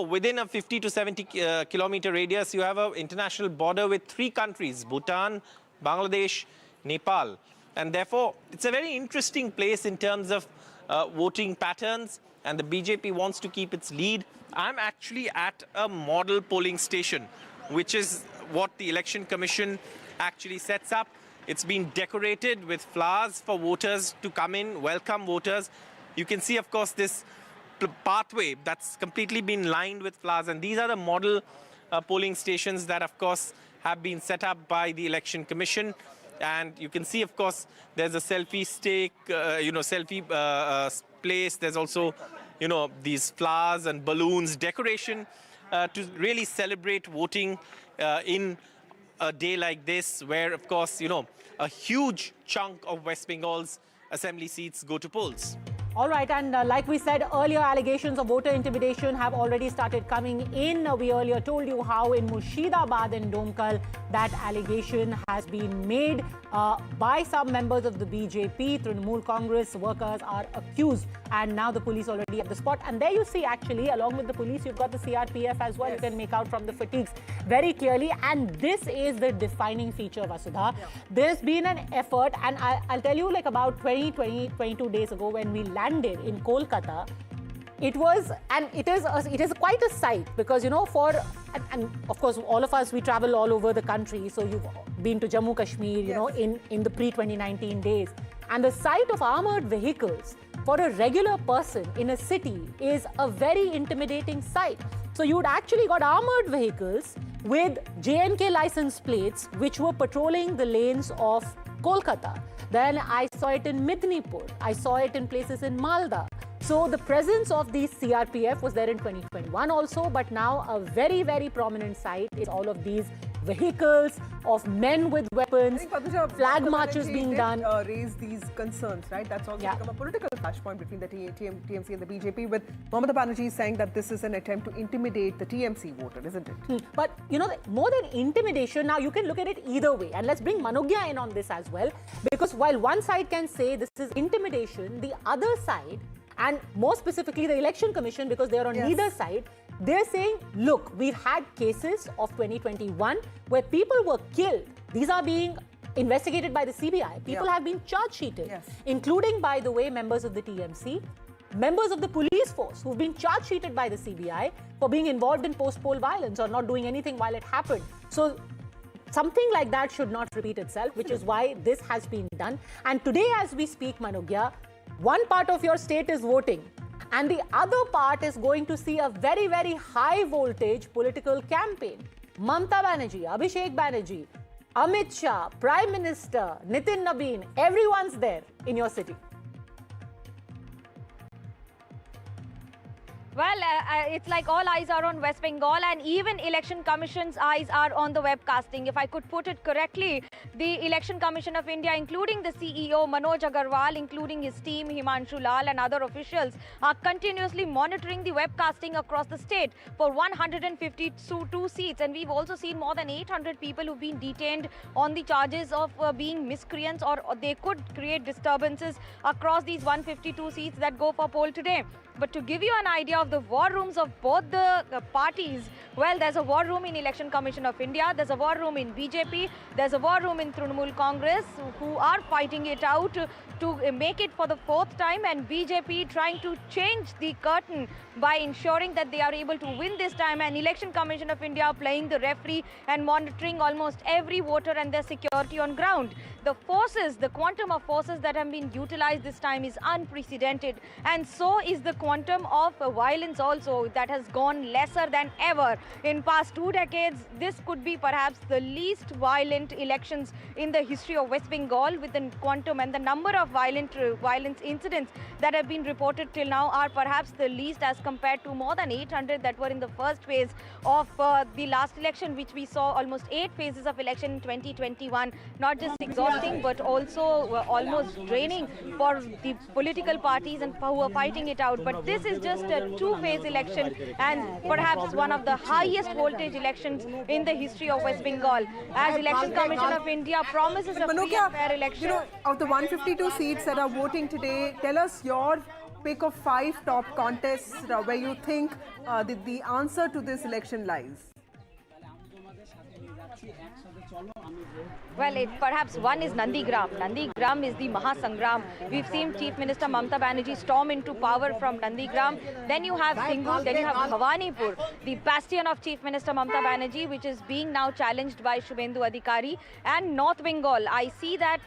within a 50 to 70 kilometer radius, you have an international border with 3 countries, Bhutan, Bangladesh, Nepal. And therefore, it's a very interesting place in terms of voting patterns, and the BJP wants to keep its lead. I'm actually at a model polling station, which is what the Election Commission actually sets up. It's been decorated with flowers for voters to come in, welcome voters. You can see, of course, this pathway that's completely been lined with flowers, and these are the model polling stations that, of course, have been set up by the Election Commission. And you can see, of course, there's a selfie stake, selfie place. There's also, these flowers and balloons, decoration to really celebrate voting in a day like this, where, of course, a huge chunk of West Bengal's assembly seats go to polls. All right, and like we said earlier, allegations of voter intimidation have already started coming in. We earlier told you how in Murshidabad and Domkal that allegation has been made by some members of the BJP. Trinamool Congress workers are accused, and now the police already at the spot. And there you see, actually, along with the police, you've got the CRPF as well. Yes. You can make out from the fatigues very clearly. And this is the defining feature, Vasudha. Yeah. There's been an effort, and I'll tell you, like about 22 days ago, when we landed in Kolkata, it was, and it is quite a sight, because, and of course, all of us, we travel all over the country. So you've been to Jammu Kashmir, yes, in the pre-2019 days. And the sight of armored vehicles for a regular person in a city is a very intimidating sight. So you'd actually got armored vehicles with JNK license plates, which were patrolling the lanes of Kolkata. Then I saw it in Midnipur. I saw it in places in Malda. So the presence of the CRPF was there in 2021 also, but now a very, very prominent sight is all of these vehicles of men with weapons, flag marches being done. Raise these concerns, right? That's also become a political flashpoint between the TMC and the BJP, with Mamata Banerjee saying that this is an attempt to intimidate the TMC voter, isn't it? But, you know, more than intimidation, now you can look at it either way. And let's bring Manogya in on this as well. Because while one side can say this is intimidation, the other side, and more specifically the Election Commission, because they are on neither side, they're saying, look, we've had cases of 2021 where people were killed. These are being investigated by the CBI. People have been charge-sheeted, including, by the way, members of the TMC, members of the police force who've been charge-sheeted by the CBI for being involved in post-poll violence or not doing anything while it happened. So something like that should not repeat itself, which is why this has been done. And today, as we speak, Manogya, one part of your state is voting, and the other part is going to see a very, very high voltage political campaign. Mamata Banerjee, Abhishek Banerjee, Amit Shah, Prime Minister, Nitin Nabeen, everyone's there in your city. Well, it's like all eyes are on West Bengal, and even Election Commission's eyes are on the webcasting. If I could put it correctly, the Election Commission of India, including the CEO Manoj Agarwal, including his team Himanshu Lal and other officials, are continuously monitoring the webcasting across the state for 152 seats. And we've also seen more than 800 people who've been detained on the charges of being miscreants, or they could create disturbances across these 152 seats that go for poll today. But to give you an idea of the war rooms of both the parties, well, there's a war room in Election Commission of India, there's a war room in BJP, there's a war room in Trinamool Congress, who are fighting it out to make it for the fourth time, and BJP trying to change the curtain by ensuring that they are able to win this time, and Election Commission of India playing the referee and monitoring almost every voter and their security on ground. The forces, the quantum of forces that have been utilized this time is unprecedented, and so is the quantum of violence also that has gone lesser than ever. In past 2 decades, this could be perhaps the least violent elections in the history of West Bengal, with the quantum and the number of violence incidents that have been reported till now are perhaps the least as compared to more than 800 that were in the first phase of the last election, which we saw almost 8 phases of election in 2021, not just exhausting but also almost draining for the political parties and who are fighting it out. But this is just a 2-phase election, and perhaps one of the highest voltage elections in the history of West Bengal, as Election Commission of India promises a free and fair election. You know, of the 152 seats that are voting today, tell us your pick of 5 top contests where you think the answer to this election lies. Well, perhaps one is Nandigram. Nandigram is the Mahasangram. We've seen Chief Minister Mamata Banerjee storm into power from Nandigram. Then you have Singhu, then you have Bhawanipur, the bastion of Chief Minister Mamata Banerjee, which is being now challenged by Shubhendu Adhikari. And North Bengal, I see that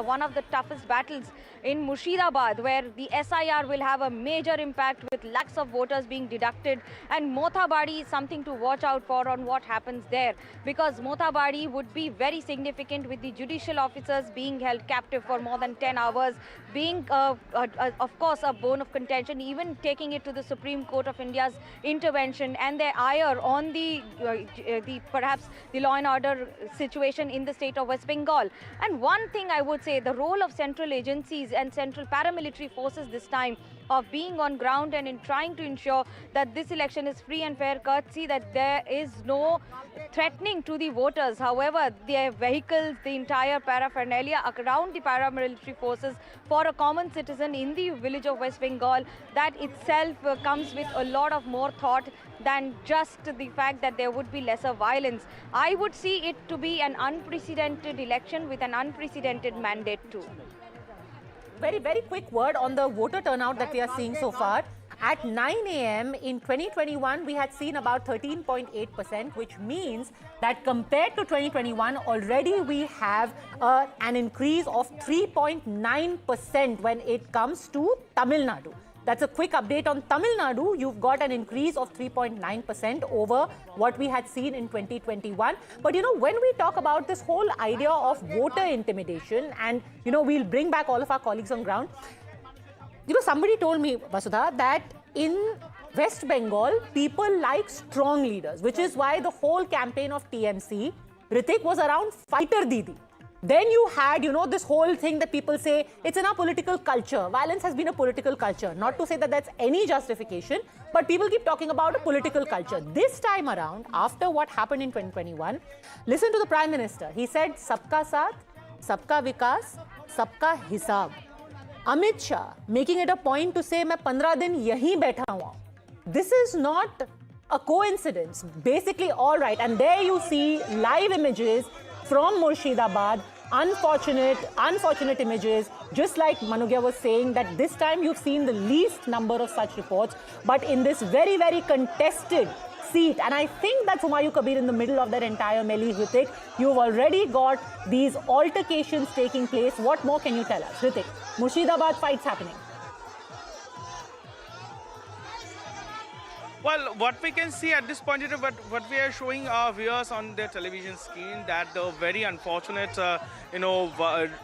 one of the toughest battles in Murshidabad, where the SIR will have a major impact with lakhs of voters being deducted. And Mothabadi is something to watch out for on what happens there, because Mothabadi would be very significant with the judicial officers being held captive for more than 10 hours, being, of course, a bone of contention, even taking it to the Supreme Court of India's intervention and their ire on the perhaps the law and order situation in the state of West Bengal. And one thing I would say, the role of central agencies and central paramilitary forces this time of being on ground and in trying to ensure that this election is free and fair, courtesy that there is no threatening to the voters. However, their vehicles, the entire paraphernalia around the paramilitary forces for a common citizen in the village of West Bengal, that itself comes with a lot of more thought than just the fact that there would be lesser violence. I would see it to be an unprecedented election with an unprecedented mandate too. Very, very quick word on the voter turnout that we are seeing so far. At 9 a.m. in 2021, we had seen about 13.8%, which means that compared to 2021, already we have an increase of 3.9% when it comes to Tamil Nadu. That's a quick update on Tamil Nadu. You've got an increase of 3.9% over what we had seen in 2021. But, you know, when we talk about this whole idea of voter intimidation, and, you know, we'll bring back all of our colleagues on ground. You know, somebody told me, Vasudha, that in West Bengal, people like strong leaders, which is why the whole campaign of TMC, Ritik, was around Fighter Didi. Then you had, this whole thing that people say, it's in our political culture. Violence has been a political culture. Not to say that that's any justification, but people keep talking about a political culture. This time around, after what happened in 2021, listen to the Prime Minister. He said, Sabka Saath, Sabka Vikas, Sabka Hisab. Amit Shah making it a point to say, मैं 15 दिन यहीं बैठा हुआ. This is not a coincidence. Basically, all right. And there you see live images from Murshidabad. Unfortunate images. Just like Manugya was saying, that this time you've seen the least number of such reports. But in this very, very contested seat, and I think that's Humayun Kabir in the middle of that entire melee, Hrithik, you've already got these altercations taking place. What more can you tell us? Hrithik, Murshidabad fights happening. Well, what we can see at this point is what we are showing our viewers on their television screen, that the very unfortunate,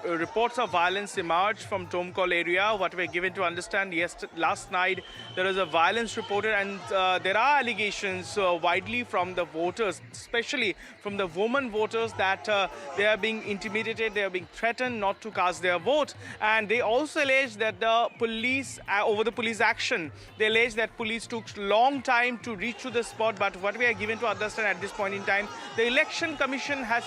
reports of violence emerged from Domkol area. What we're given to understand, last night there was a violence reported, and there are allegations widely from the voters, especially from the women voters, that they are being intimidated, they are being threatened not to cast their vote. And they also allege that the police, over the police action, they allege that police took long time to reach to the spot. But what we are given to understand at this point in time, the Election Commission has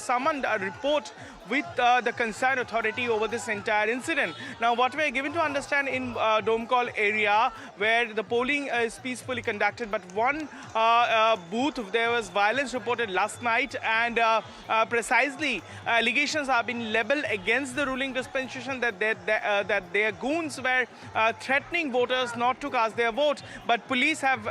summoned a report with the concerned authority over this entire incident. Now, what we are given to understand in Domkol area, where the polling is peacefully conducted, but one booth, there was violence reported last night, and precisely allegations have been leveled against the ruling dispensation that their goons were threatening voters not to cast their vote. But police have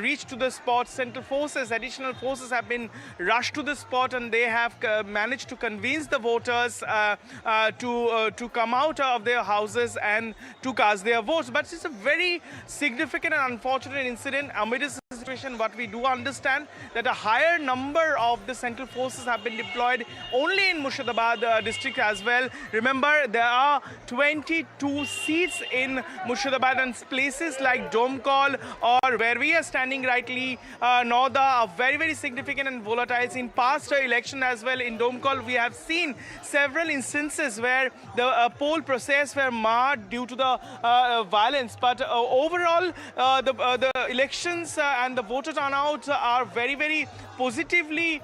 reached to the spot. Central forces, additional forces have been rushed to the spot, and they have managed to convince the voters to come out of their houses and to cast their votes. But it's a very significant and unfortunate incident. Amid this situation, what we do understand, that a higher number of the central forces have been deployed only in Murshidabad district as well. Remember, there are 22 seats in Murshidabad, and places like Domkol or where we are standing rightly, Nauda, are very, very significant and volatile. In past election as well, in Domkol, we have seen several instances where the poll process were marred due to the violence. But overall, the elections and the voter turnout are very, very positively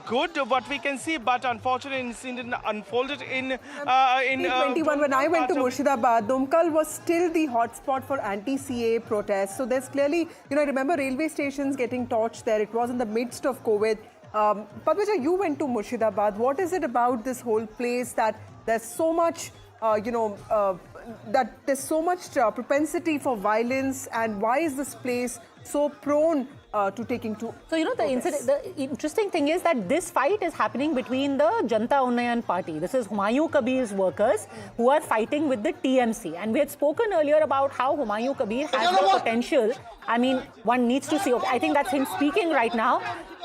good, what we can see. But unfortunately, incident unfolded in 2021, when I went to Murshidabad, Domkal was still the hotspot for anti-CA protests. So there's clearly, I remember railway stations getting torched there. It was in the midst of COVID. Padmaja, you went to Murshidabad. What is it about this whole place that there's so much, that there's so much propensity for violence, and why is this place so prone to taking to? So, the interesting thing is that this fight is happening between the Janta Unnayan Party. This is Humayun Kabir's workers who are fighting with the TMC. And we had spoken earlier about how Humayun Kabir has the potential. I mean, one needs to see. Okay, I think that's him speaking right now.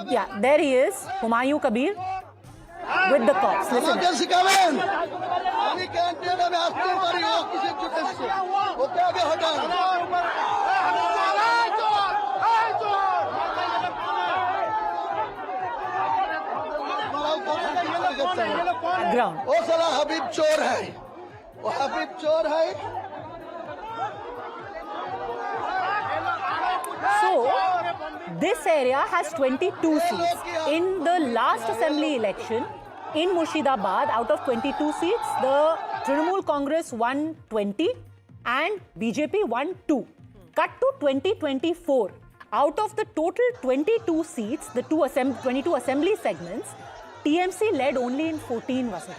Yeah, there he is, Humayun Kabir with the cops. Listen. Ground. वो साला हबीब चोर है, वो हबीब चोर है. So, this area has 22 seats. In the last assembly election in Murshidabad, out of 22 seats, the Trinamool Congress won 20 and BJP won 2. Cut to 2024. Out of the total 22 seats, the 22 assembly segments, TMC led only in 14, Vasudha.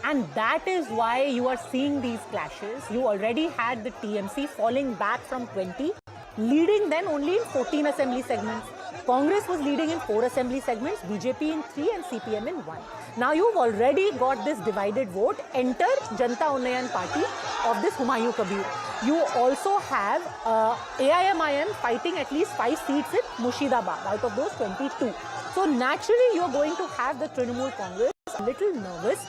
And that is why you are seeing these clashes. You already had the TMC falling back from 20, leading then only in 14 assembly segments. Congress was leading in 4 assembly segments, BJP in 3 and CPM in 1. Now you've already got this divided vote. Enter Janta Unnayan Party of this Humayun Kabir. You also have AIMIM fighting at least 5 seats in Murshidabad out of those 22. So naturally, you're going to have the Trinamool Congress a little nervous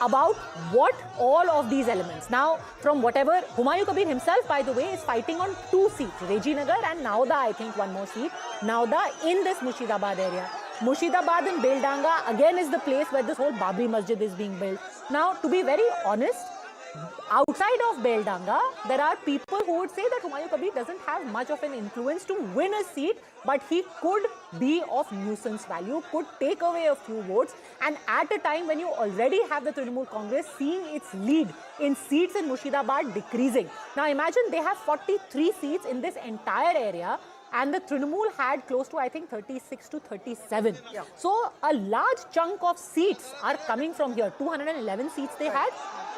about what all of these elements. Now, from whatever, Humayun Kabir himself, by the way, is fighting on 2 seats, Rejinagar and Nauda, I think one more seat, Nauda in this Murshidabad area. Murshidabad and Beldanga again is the place where this whole Babri Masjid is being built. Now, to be very honest, outside of Beldanga, there are people who would say that Humayun Kabir doesn't have much of an influence to win a seat, but he could be of nuisance value, could take away a few votes, and at a time when you already have the Trinamool Congress seeing its lead in seats in Murshidabad decreasing. Now imagine they have 43 seats in this entire area, and the Trinamool had close to, I think, 36 to 37. Yeah. So a large chunk of seats are coming from here. 211 seats they had,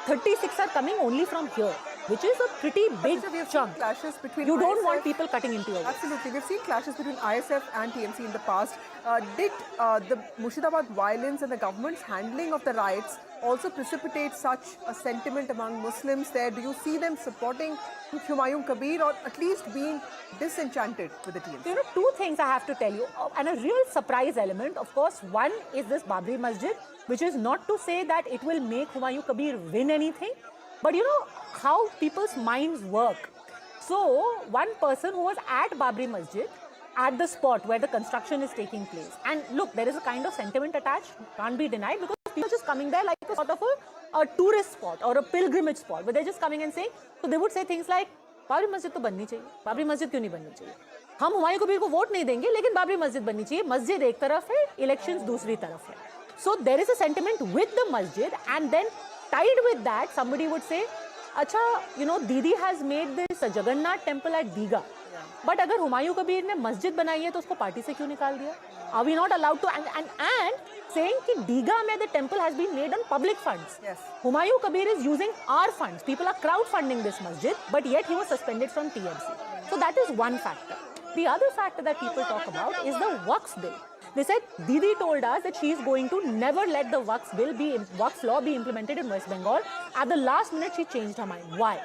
36 are coming only from here, which is a pretty big chunk. Clashes between You don't ISF want people cutting into your vote. Absolutely. We've seen clashes between ISF and TMC in the past. Did the Murshidabad violence and the government's handling of the riots also precipitate such a sentiment among Muslims there? Do you see them supporting Humayun Kabir or at least being disenchanted with the TMC? You know, two things I have to tell you, and a real surprise element. Of course, one is this Babri Masjid, which is not to say that it will make Humayun Kabir win anything, but you know how people's minds work. So, one person who was at Babri Masjid, at the spot where the construction is taking place, and look, there is a kind of sentiment attached, can't be denied, because people are just coming there like a sort of a tourist spot or a pilgrimage spot, where they're just coming and saying, so they would say things like, Babri मस्जिद तो बननी चाहिए, बाबरी मस्जिद क्यों नहीं बननी चाहिए? हम हुमायूं कबीर को वोट नहीं देंगे, लेकिन बाबरी मस्जिद बननी चाहिए. मस्जिद एक तरफ है, इलेक्शंस दूसरी तरफ है. So there is a sentiment with the masjid, and then tied with that, somebody would say, अच्छा, you know, Didi has made this Jagannath temple at Diga. But अगर हुमायूं कबीर ने मस्जिद बनाई है तो उसको पार्टी से क्यों निकाल दिया? Are we not allowed to? And saying कि Diga में the temple has been made on public funds. Yes. Humayun Kabir is using our funds. People are crowdfunding this masjid, but yet he was suspended from TMC. So that is one factor. The other factor that people talk about is the Waqf bill. They said Didi told us that she is going to never let the Waqf law be implemented in West Bengal. At the last minute, she changed her mind. Why?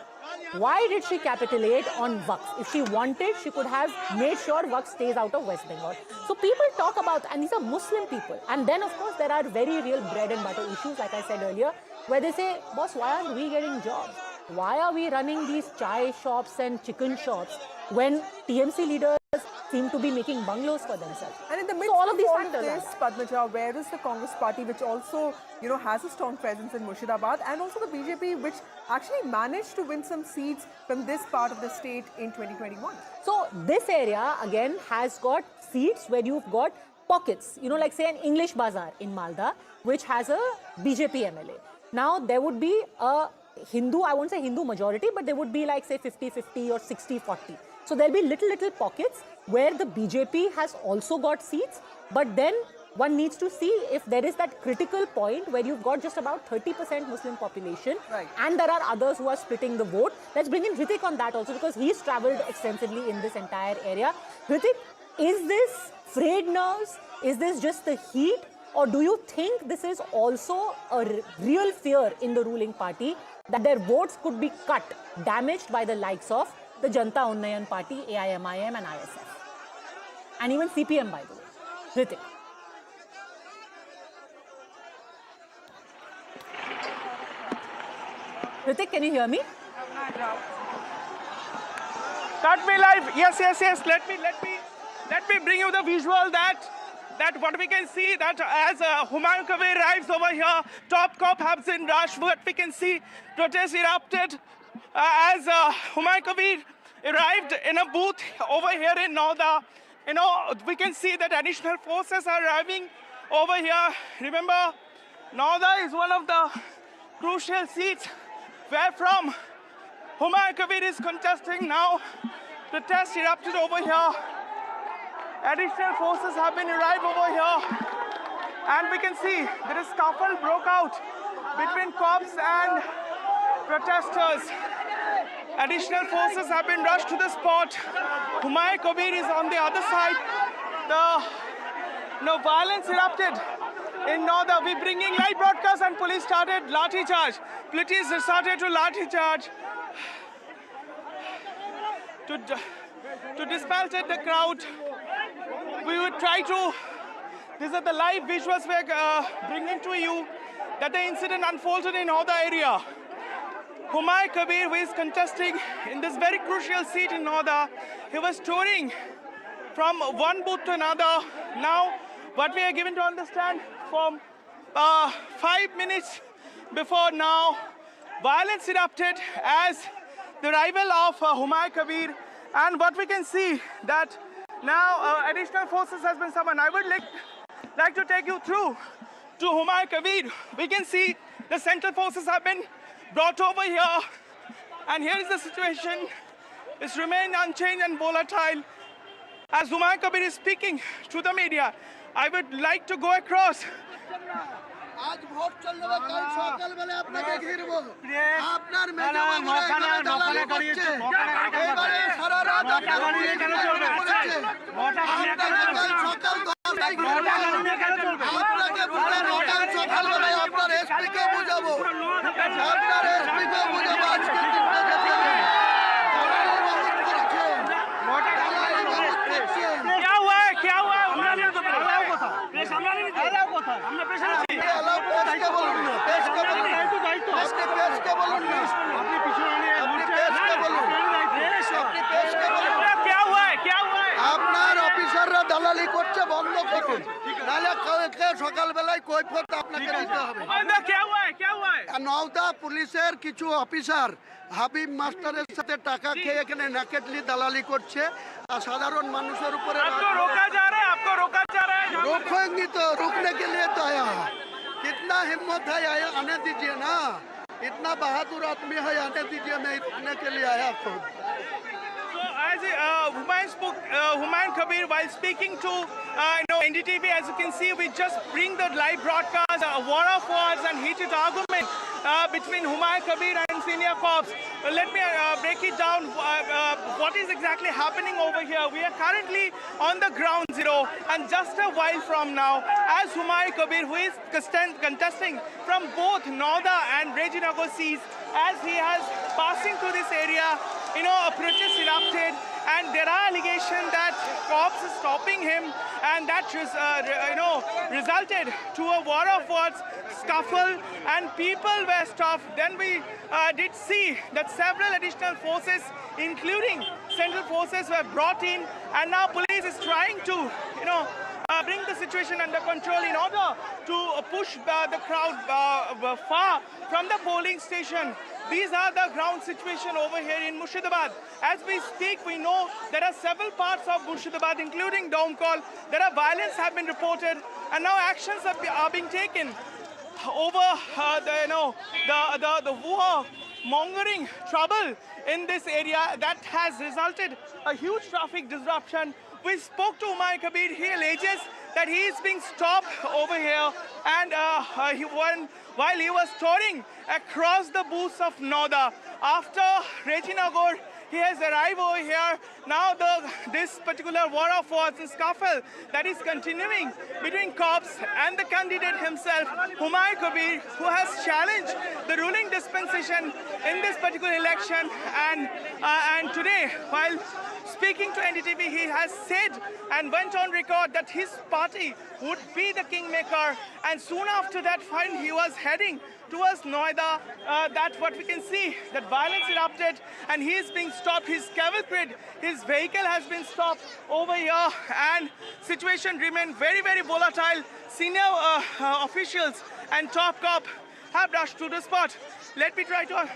Why did she capitulate on Waqf? If she wanted, she could have made sure Waqf stays out of West Bengal. So people talk about, and these are Muslim people. And then, of course, there are very real bread and butter issues, like I said earlier, where they say, boss, why aren't we getting jobs? Why are we running these chai shops and chicken shops when TMC leaders seem to be making bungalows for themselves? And in the midst so all of these of factors this, Padmaja, where is the Congress party, which also, you know, has a strong presence in Murshidabad, and also the BJP, which actually managed to win some seats from this part of the state in 2021? So this area, again, has got seats where you've got pockets, you know, like say an English Bazaar in Malda, which has a BJP MLA. Now, there would be a Hindu, I won't say Hindu majority, but there would be like say 50-50 or 60-40. So there'll be little pockets where the BJP has also got seats, but then one needs to see if there is that critical point where you've got just about 30% Muslim population, right, and there are others who are splitting the vote. Let's bring in Hrithik on that also, because he's travelled extensively in this entire area. Hrithik, is this frayed nerves? Is this just the heat? Or do you think this is also a real fear in the ruling party that their votes could be cut, damaged by the likes of the Janta Unnayan Party, AIMIM and ISF? And even CPM, by the way. Hrithik. Hrithik, can you hear me? Cut me live. Yes. Let me bring you the visual that what we can see, that as Humayun Kabir arrives over here, top cop has been rushed. What we can see, protests erupted as Humayun Kabir arrived in a booth over here in Nauda. You know, we can see that additional forces are arriving over here. Remember, Nauda is one of the crucial seats where from Humayun Kabir is contesting now. Protests erupted over here. Additional forces have been arrived over here. And we can see there is scuffle broke out between cops and protesters. Additional forces have been rushed to the spot. Humayun Kabir is on the other side. The violence erupted in Nauda. We're bringing live broadcast and police started lathi charge. Police started to lathi charge to dismantle the crowd. We would try to, these are the live visuals we're bringing to you, that the incident unfolded in Nauda area. Humayun Kabir, who is contesting in this very crucial seat in Nauda, he was touring from one booth to another. Now, what we are given to understand from 5 minutes before now, violence erupted as the arrival of Humayun Kabir, and what we can see that now additional forces has been summoned. I would like to take you through to Humayun Kabir. We can see the central forces have been brought over here, and here is the situation. It's remained unchanged and volatile. As Humayun Kabir is speaking to the media, I would like to go across. आज vote চলবে কাল সকালবেলা আপনাকে ঘিরবো আপনার মেজবাবুরা এখানে দালালি করছে এবারে সারা রাত আপনাকে কেন চলবে আপনাকে কাল সকাল 10টায় ঘিরবো আপনাকে কাল সকালবেলা আপনার এসপি কে বুঝাবো আপনার এসপি কে বুঝাবো আজকে দিনটা যেতে क्या हुआ हमने पेशेंट আপনার অফিসাররা দালালি করছে বন্ধ করুন নালে সকালবেলায় কৈফিয়ত আপনাকে দিতে হবে নওদা পুলিশের কিছু অফিসার হাবিব মাস্টারের সাথে টাকা খেয়ে এখানে ন্যাকেটলি দালালি করছে আর সাধারণ মানুষের উপরে रोकेंगे तो रुकने के लिए तो आया कितना हिम्मत है आने दीजिए ना इतना बहादुर आदमी है आने दीजिए मैं रुकने के लिए आया खुद As Humayun Kabir, while speaking to NDTV, as you can see, we just bring the live broadcast, a war of words and heated argument between Humayun Kabir and senior cops. Let me break it down. What is exactly happening over here? We are currently on the ground zero, and just a while from now, as Humayun Kabir, who is contesting from both Nauda and Rajinagar seats, as he has passing through this area, a protest erupted, and there are allegations that cops are stopping him, and that resulted to a war of words, scuffle, and people were stopped. Then we did see that several additional forces, including central forces, were brought in, and now police is trying to, bring the situation under control in order to push the crowd far from the polling station. These are the ground situation over here in Murshidabad. As we speak, we know there are several parts of Murshidabad, including Domkol. There are violence have been reported, and now actions are being taken over the war-mongering trouble in this area that has resulted a huge traffic disruption. We spoke to Humayun Kabir. He alleges that he is being stopped over here, and while he was touring across the booths of Nauda. After Rajinagar, he has arrived over here. Now this particular war of words and scuffle that is continuing between cops and the candidate himself, Humayun Kabir, who has challenged the ruling dispensation in this particular election. And today, while speaking to NDTV, he has said and went on record that his party would be the kingmaker, and soon after that, when he was heading towards Noida, that's what we can see, that violence erupted and he is being stopped. His cavalcade, his vehicle has been stopped over here, and situation remained very, very volatile. Senior officials and top cop have rushed to the spot. Let me try to...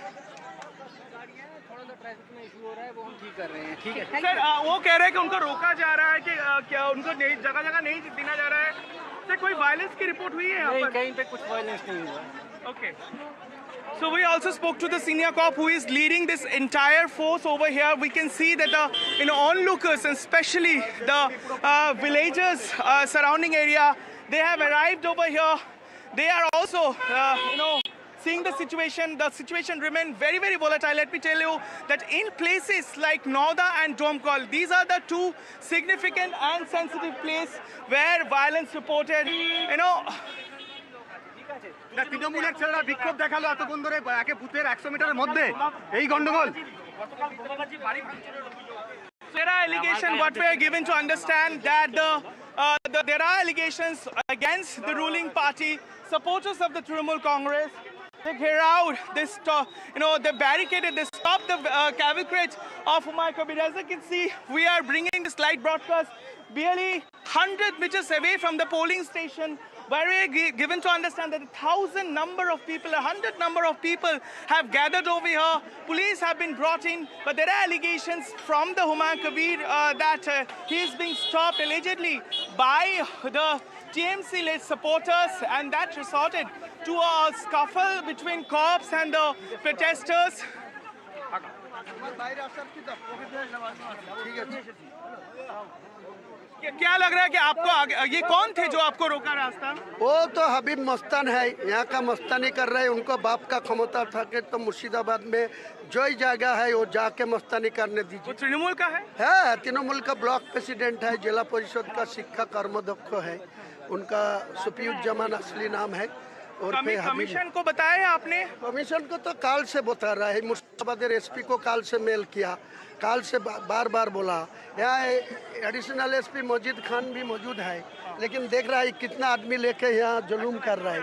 sir वो कह रहे हैं कि उनको रोका जा रहा है कि क्या उनको जगह जगह नहीं देना जा रहा है सर कोई वायलेंस की रिपोर्ट हुई है यहाँ पर कहीं पे कुछ वायलेंस नहीं हुआ okay So we also spoke to the senior cop who is leading this entire force over here. We can see that the onlookers, and especially the villagers surrounding area, they have arrived over here. They are also seeing the situation remain very, very volatile. Let me tell you that in places like Nauda and Domkol, these are the two significant and sensitive places where violence reported. তৃণমূলের ছেলেরা বিক্ষোভ দেখালো এতক্ষণ ধরে একে বুথের 100 মিটারের মধ্যে এই গন্ডগোল There are allegations, what we are given to understand, that there are allegations against the ruling party, supporters of the Trinamool Congress. They clear out this, they barricaded, they stopped the cavalcade of Humayun Kabir. As you can see, we are bringing this live broadcast barely 100 meters away from the polling station, where we are given to understand that 1,000 number of people, 100 number of people have gathered over here. Police have been brought in, but there are allegations from the Humayun Kabir that he is being stopped allegedly by the TMC-led supporters, and that resulted to a scuffle between cops and the protesters. क्या लग रहा है कि आपको ये कौन थे जो आपको रोका रास्ता? वो तो हबीब मस्तान है, यहाँ का मस्तानी कर रहे हैं। उनको बाप का क्षमता था कि तो मुर्शिदाबाद में जो ही जगह है वो जाके मस्तानी करने दीजिए। तृणमूल का है? तृणमूल का ब्लॉक प्रेसिडेंट है, जिला परिषद का शिक्षा कर्माध्यक्ष है, उनका सुफियुज जमान असली नाम है। और कमीशन को बताया आपने? कमीशन को तो काल से बता रहा है, मुर्शिदाबाद एसपी को काल से मेल किया, काल से बार बार बोला। यहाँ एडिशनल एसपी मजीद खान भी मौजूद है, लेकिन देख रहा है कितना आदमी लेके यहाँ जुलूम कर रहा है,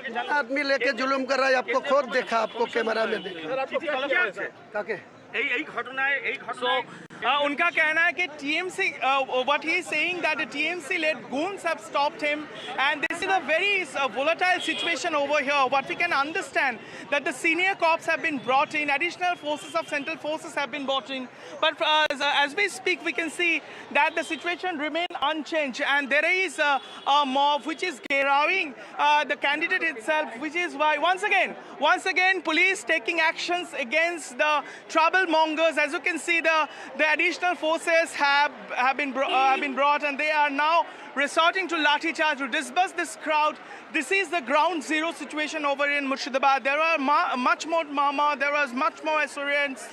कितना आदमी लेके जुलूम कर रहा है। आपको खुद देखा, आपको कैमरा में देखा। उनका कहना है कि TMC, what he is saying that the TMC-led goons have stopped him, and this is a very volatile situation over here. What we can understand that the senior cops have been brought in, additional forces of central forces have been brought in, but as we speak, we can see that the situation remains unchanged, and there is a mob which is garrowing the candidate itself, which is why once again, police taking actions against the troublemongers. As you can see, the additional forces have been brought, and they are now resorting to lathi charge to disperse this crowd. This is the ground zero situation over in Murshidabad. There are much more mama, there was much more assurance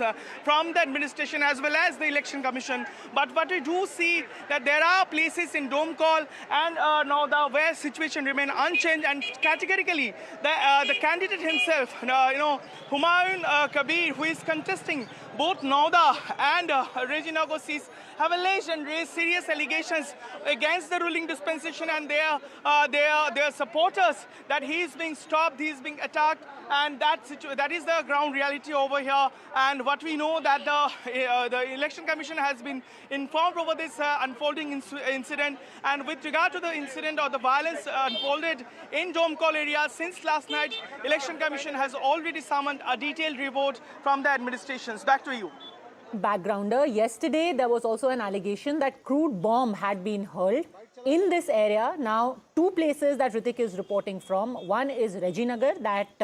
from the administration as well as the election commission. But what we do see that there are places in Domkol and Nauda where situation remain unchanged, and categorically the candidate himself, Humayun Kabir, who is contesting both Nauda and Rajinagar seats, have alleged and raised serious allegations against the ruling dispensation and their supporters that he is being stopped, he is being attacked, and that is the ground reality over here. And what we know that the election commission has been informed over this unfolding incident, and with regard to the incident or the violence unfolded in Domkol area since last night, election commission has already summoned a detailed report from the administrations. Back to you. Backgrounder, yesterday there was also an allegation that crude bomb had been hurled in this area. Now, two places that Ritik is reporting from. One is Rajinagar, that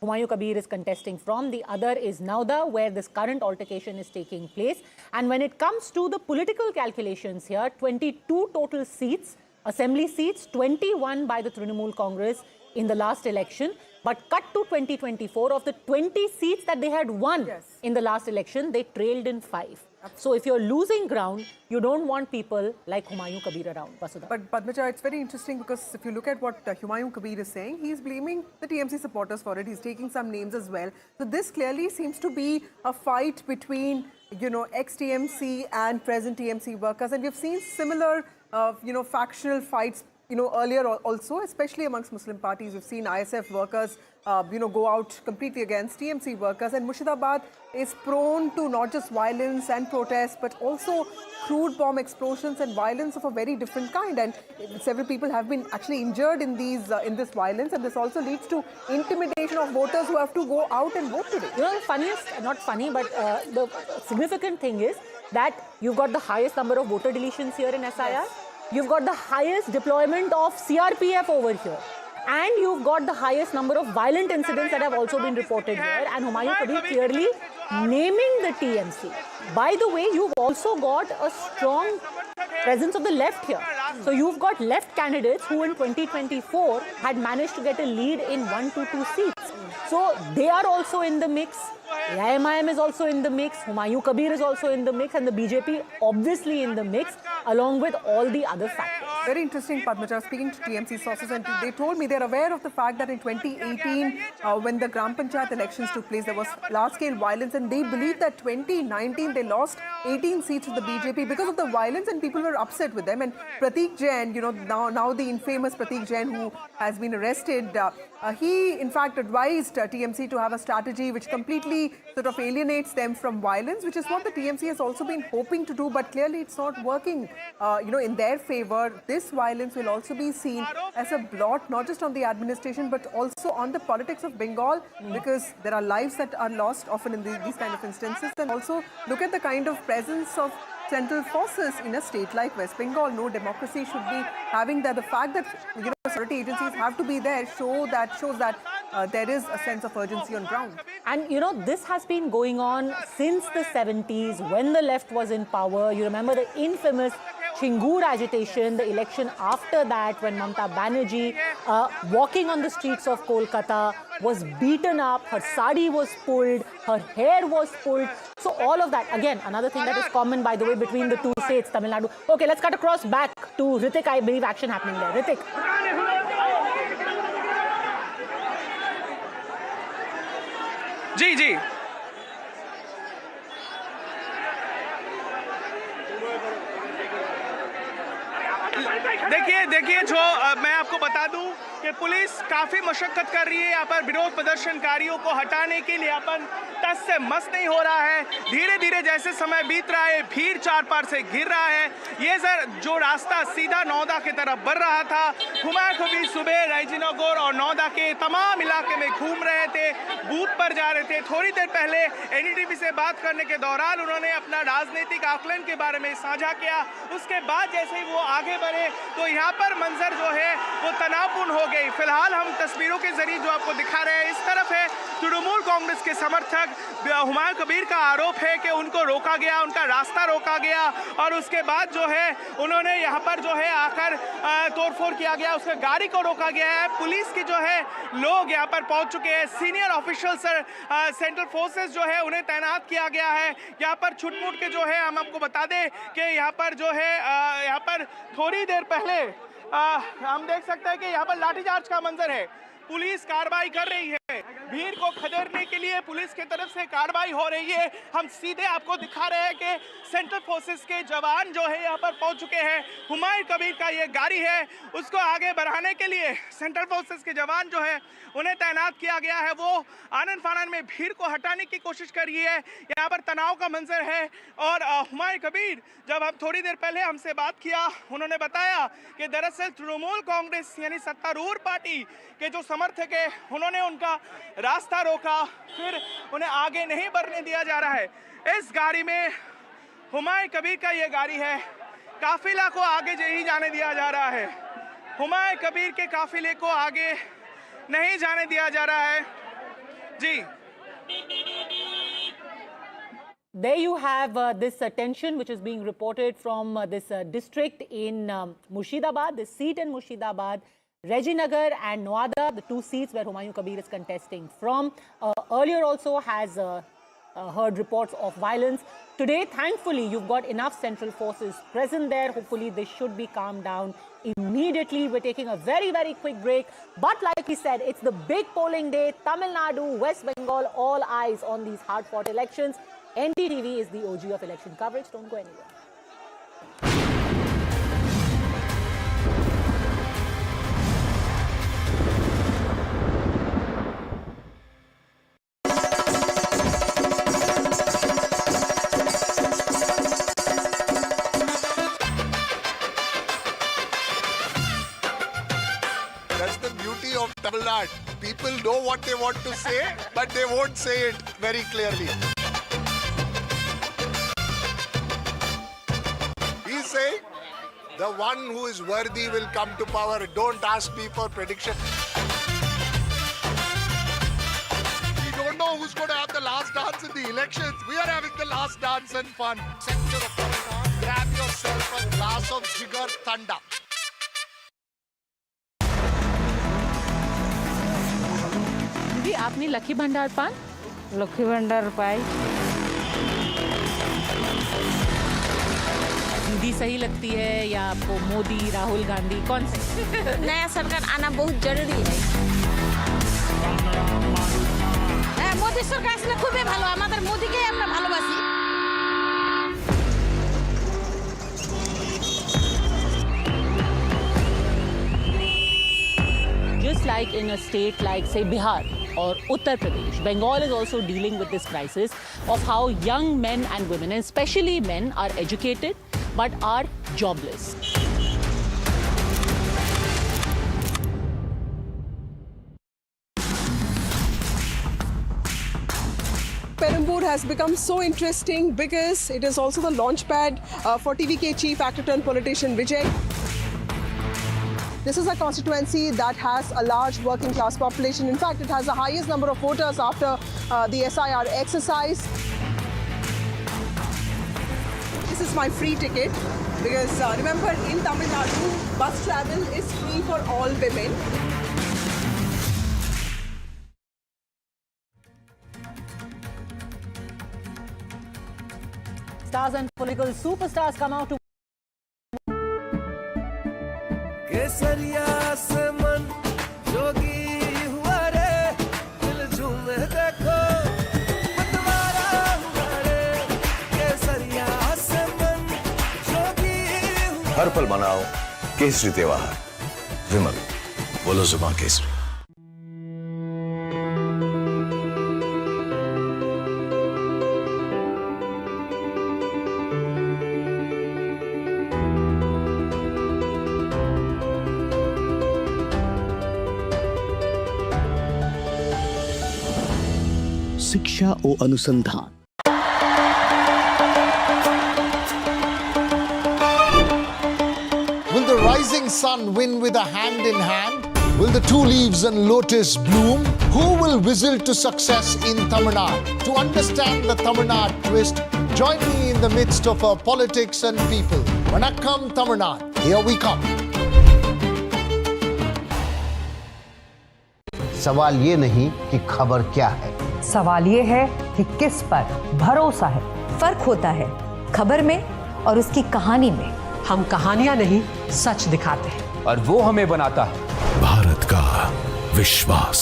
Humayun Kabir is contesting from. The other is Nauda, where this current altercation is taking place. And when it comes to the political calculations here, 22 total seats, assembly seats, 21 by the Trinamool Congress in the last election. But cut to 2024, of the 20 seats that they had won in the last election, they trailed in 5. So if you're losing ground, you don't want people like Humayun Kabir around. Vasudha. But Padmaja, it's very interesting because if you look at what Humayun Kabir is saying, he's blaming the TMC supporters for it. He's taking some names as well. So this clearly seems to be a fight between, ex-TMC and present TMC workers. And we've seen similar, factional fights earlier also, especially amongst Muslim parties. We've seen ISF workers, go out completely against TMC workers. And Murshidabad is prone to not just violence and protests, but also crude bomb explosions and violence of a very different kind. And several people have been actually injured in this violence. And this also leads to intimidation of voters who have to go out and vote today. The funniest, not funny, but the significant thing is that you've got the highest number of voter deletions here in SIR. Yes. You've got the highest deployment of CRPF over here. And you've got the highest number of violent incidents that have also been reported here. And Humayun Kabir clearly naming the TMC. By the way, you've also got a strong presence of the left here. So you've got left candidates who in 2024 had managed to get a lead in 1 to 2 seats. So they are also in the mix. AIMIM is also in the mix, Humayun Kabir is also in the mix, and the BJP obviously in the mix, along with all the other factors. Very interesting, Padmaja. I was speaking to TMC sources and they told me they're aware of the fact that in 2018, when the Gram Panchayat elections took place, there was large-scale violence, and they believe that 2019 they lost 18 seats to the BJP because of the violence, and people were upset with them. And Pratik Jain, now the infamous Pratik Jain, who has been arrested, he in fact advised TMC to have a strategy which completely sort of alienates them from violence, which is what the TMC has also been hoping to do, but clearly it's not working, in their favor. This violence will also be seen as a blot, not just on the administration, but also on the politics of Bengal, because there are lives that are lost often in these kind of instances. And also look at the kind of presence of central forces in a state like West Bengal. No democracy should be having that. The fact that security agencies have to be there shows that there is a sense of urgency on ground. And this has been going on since the 70s when the left was in power. You remember the infamous Chingur agitation, the election after that when Mamata Banerjee, walking on the streets of Kolkata, was beaten up, her sari was pulled, her hair was pulled. So all of that, again, another thing that is common, by the way, between the two states, Tamil Nadu. Okay, let's cut across back to Ritik. I believe action happening there. Ritik. जी देखिए जो मैं आपको बता दूं कि police काफी मशक्कत कर रही है यहाँ पर विरोध प्रदर्शनकारियों को हटाने के लिए। यहाँ पर टस से मस नहीं हो रहा है। धीरे धीरे जैसे समय बीत रहा है, भीड़ चार पार से गिर रहा है। ये सर जो रास्ता सीधा नौदा की तरफ बढ़ रहा था, हुमायूं कबीर सुबह रायजीनगर और नौदा के तमाम इलाके में घूम रहे थे, बूथ पर जा रहे थे। थोड़ी देर पहले एनडीटीवी से बात करने के दौरान उन्होंने अपना राजनीतिक आकलन के बारे में साझा किया। उसके बाद जैसे ही वो आगे बढ़े तो यहाँ पर मंजर जो है वो तनावपूर्ण हो गई। फिलहाल हम तस्वीरों के जरिए जो आपको दिखा रहे हैं, इस तरफ है तृणमूल कांग्रेस के समर्थक। हुमायूं कबीर का आरोप है कि उनको रोका गया, उनका रास्ता रोका गया और उसके बाद जो है उन्होंने यहाँ पर जो है आकर तोड़फोड़ किया गया, उसके गाड़ी को रोका गया है। पुलिस की जो है लोग यहाँ पर पहुंच चुके हैं, सीनियर ऑफिशियल्स सेंट्रल फोर्सेस जो है उन्हें तैनात किया गया है। यहाँ पर छुटमुट के जो है हम आपको बता दें कि यहाँ पर जो है यहाँ पर थोड़ी देर पहले हम देख सकते हैं कि यहाँ पर लाठीचार्ज का मंजर है। पुलिस कार्रवाई कर रही है, भीड़ को खदेड़ने के लिए पुलिस की तरफ से कार्रवाई हो रही है। हम सीधे आपको दिखा रहे हैं कि सेंट्रल फोर्सेस के जवान जो है यहाँ पर पहुंच चुके हैं। हुमायूं कबीर का ये गाड़ी है, उसको आगे बढ़ाने के लिए सेंट्रल फोर्सेस के जवान जो है उन्हें तैनात किया गया है। वो आनन फानन में भीड़ को हटाने की कोशिश कर रही है। यहाँ पर तनाव का मंजर है और हुमायूं कबीर जब हम थोड़ी देर पहले हमसे बात किया, उन्होंने बताया कि दरअसल तृणमूल कांग्रेस यानी सत्तारूढ़ पार्टी के जो समर्थक है उन्होंने उनका रास्ता रोका, फिर उन्हें आगे नहीं बढ़ने दिया जा रहा है। इस गाड़ी में हुमायूं कबीर का ये गाड़ी है, काफिला को आगे नहीं जाने दिया जा रहा है। हुमायूं कबीर के काफिले को आगे नहीं जाने दिया जा रहा है। जी There you have this tension which is being reported from this district in Murshidabad, this seat in Murshidabad, Rajinagar and Noida, the two seats where Humayun Kabir is contesting from. Earlier also has heard reports of violence. Today, thankfully, you've got enough central forces present there. Hopefully, this should be calmed down immediately. We're taking a very, very quick break. But like we said, it's the big polling day. Tamil Nadu, West Bengal, all eyes on these hard-fought elections. NDTV is the OG of election coverage. Don't go anywhere. That's the beauty of Tamil Nadu. People know what they want to say, but they won't say it very clearly. He's saying, the one who is worthy will come to power. Don't ask me for prediction. We don't know who's going to have the last dance in the elections. We are having the last dance and fun. Center of Tamil Nadu, grab yourself a glass of Jigar Thanda. दीदी आपने lucky भंडार पान lucky भंडार पाई मोदी सही लगती है या आपको मोदी, राहुल गांधी, कौन से? नया सरकार आना बहुत जरूरी है। मोदी सरकार আসলে খুবই ভালো, আমাদের মোদিকেই আমরা ভালোবাসি। Just like in a state like, say, Bihar or Uttar Pradesh, Bengal is also dealing with this crisis of how young men and women, and especially men, are educated but are jobless. Perambur has become so interesting because it is also the launchpad for TVK chief actor turned politician Vijay. This is a constituency that has a large working class population. In fact, it has the highest number of voters after the SIR exercise. This is my free ticket because remember, in Tamil Nadu, bus travel is free for all women. Stars and political superstars come out to केसरिया से मन जोगी हुआ रे, दिल झूमे देखो मतवारा हुआ रे, केसरिया से मन जोगी हुआ। हर पल मनाओ केसरी त्योहार। विमल, बोलो जुबान केसरी। शिक्षा और अनुसंधान। Will the rising sun win with a hand in hand? Will the tulips and lotus bloom? Who will whistle to success in Tamil Nadu? To understand the Tamil Nadu twist, join me in the midst of our politics and people. Vanakkam Tamil Nadu. Here we come. सवाल ये नहीं कि खबर क्या है, सवाल ये है कि किस पर भरोसा है। फर्क होता है खबर में और उसकी कहानी में। हम कहानियां नहीं, सच दिखाते हैं और वो हमें बनाता है भारत का विश्वास।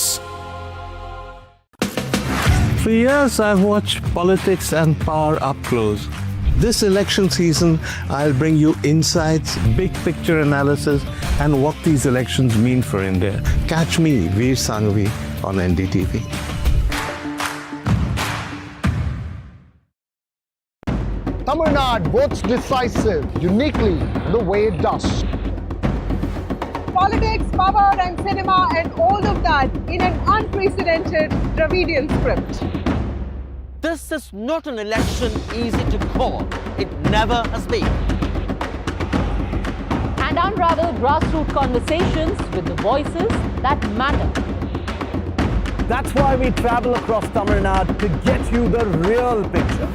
For years, I've watched politics and power up close. This election season, I'll bring you insights, big picture analysis, and what these elections mean for India. Catch me, Veer Sanghavi, on NDTV. Tamil Nadu votes decisive, uniquely the way it does. Politics, power and cinema and all of that in an unprecedented Dravidian script. This is not an election easy to call. It never has been. and unravel grassroots conversations with the voices that matter. That's why we travel across Tamil Nadu to get you the real picture.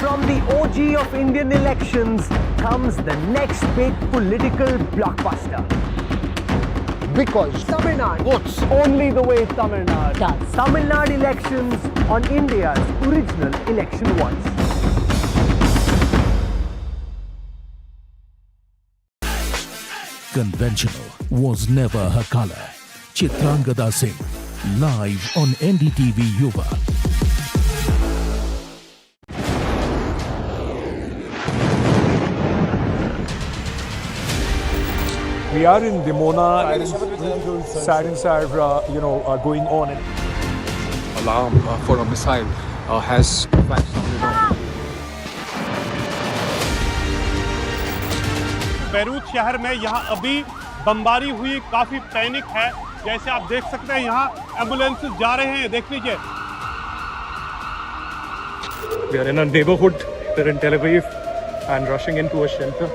From the OG of Indian elections comes the next big political blockbuster. Because Tamil Nadu votes only the way Tamil Nadu does. Tamil Nadu elections on India's original election voice. Conventional was never her color. Chitrangada Singh, live on NDTV Yuva. We are in Dimona. Sirens are, going on. Alarm for a missile has flashed sounded on. Beirut शहर में यहाँ अभी बमबारी हुई, काफी panic है। जैसे आप देख सकते हैं यहाँ एम्बुलेंस जा रहे हैं, देख लीजिए। We are in a neighborhood. We're in Tel Aviv and rushing into a shelter.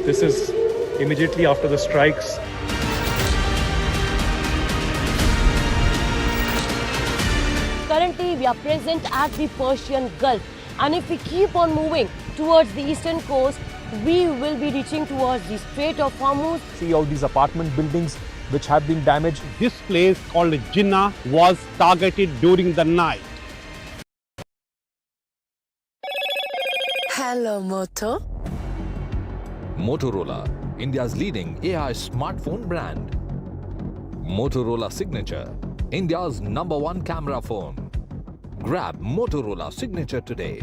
This is immediately after the strikes. Currently, we are present at the Persian Gulf, and if we keep on moving towards the eastern coast, we will be reaching towards the Strait of Hormuz. See all these apartment buildings which have been damaged. This place called Jinnah was targeted during the night. Hello, Moto. Motorola, India's leading AI smartphone brand. Motorola Signature, India's #1 camera phone. Grab Motorola Signature today.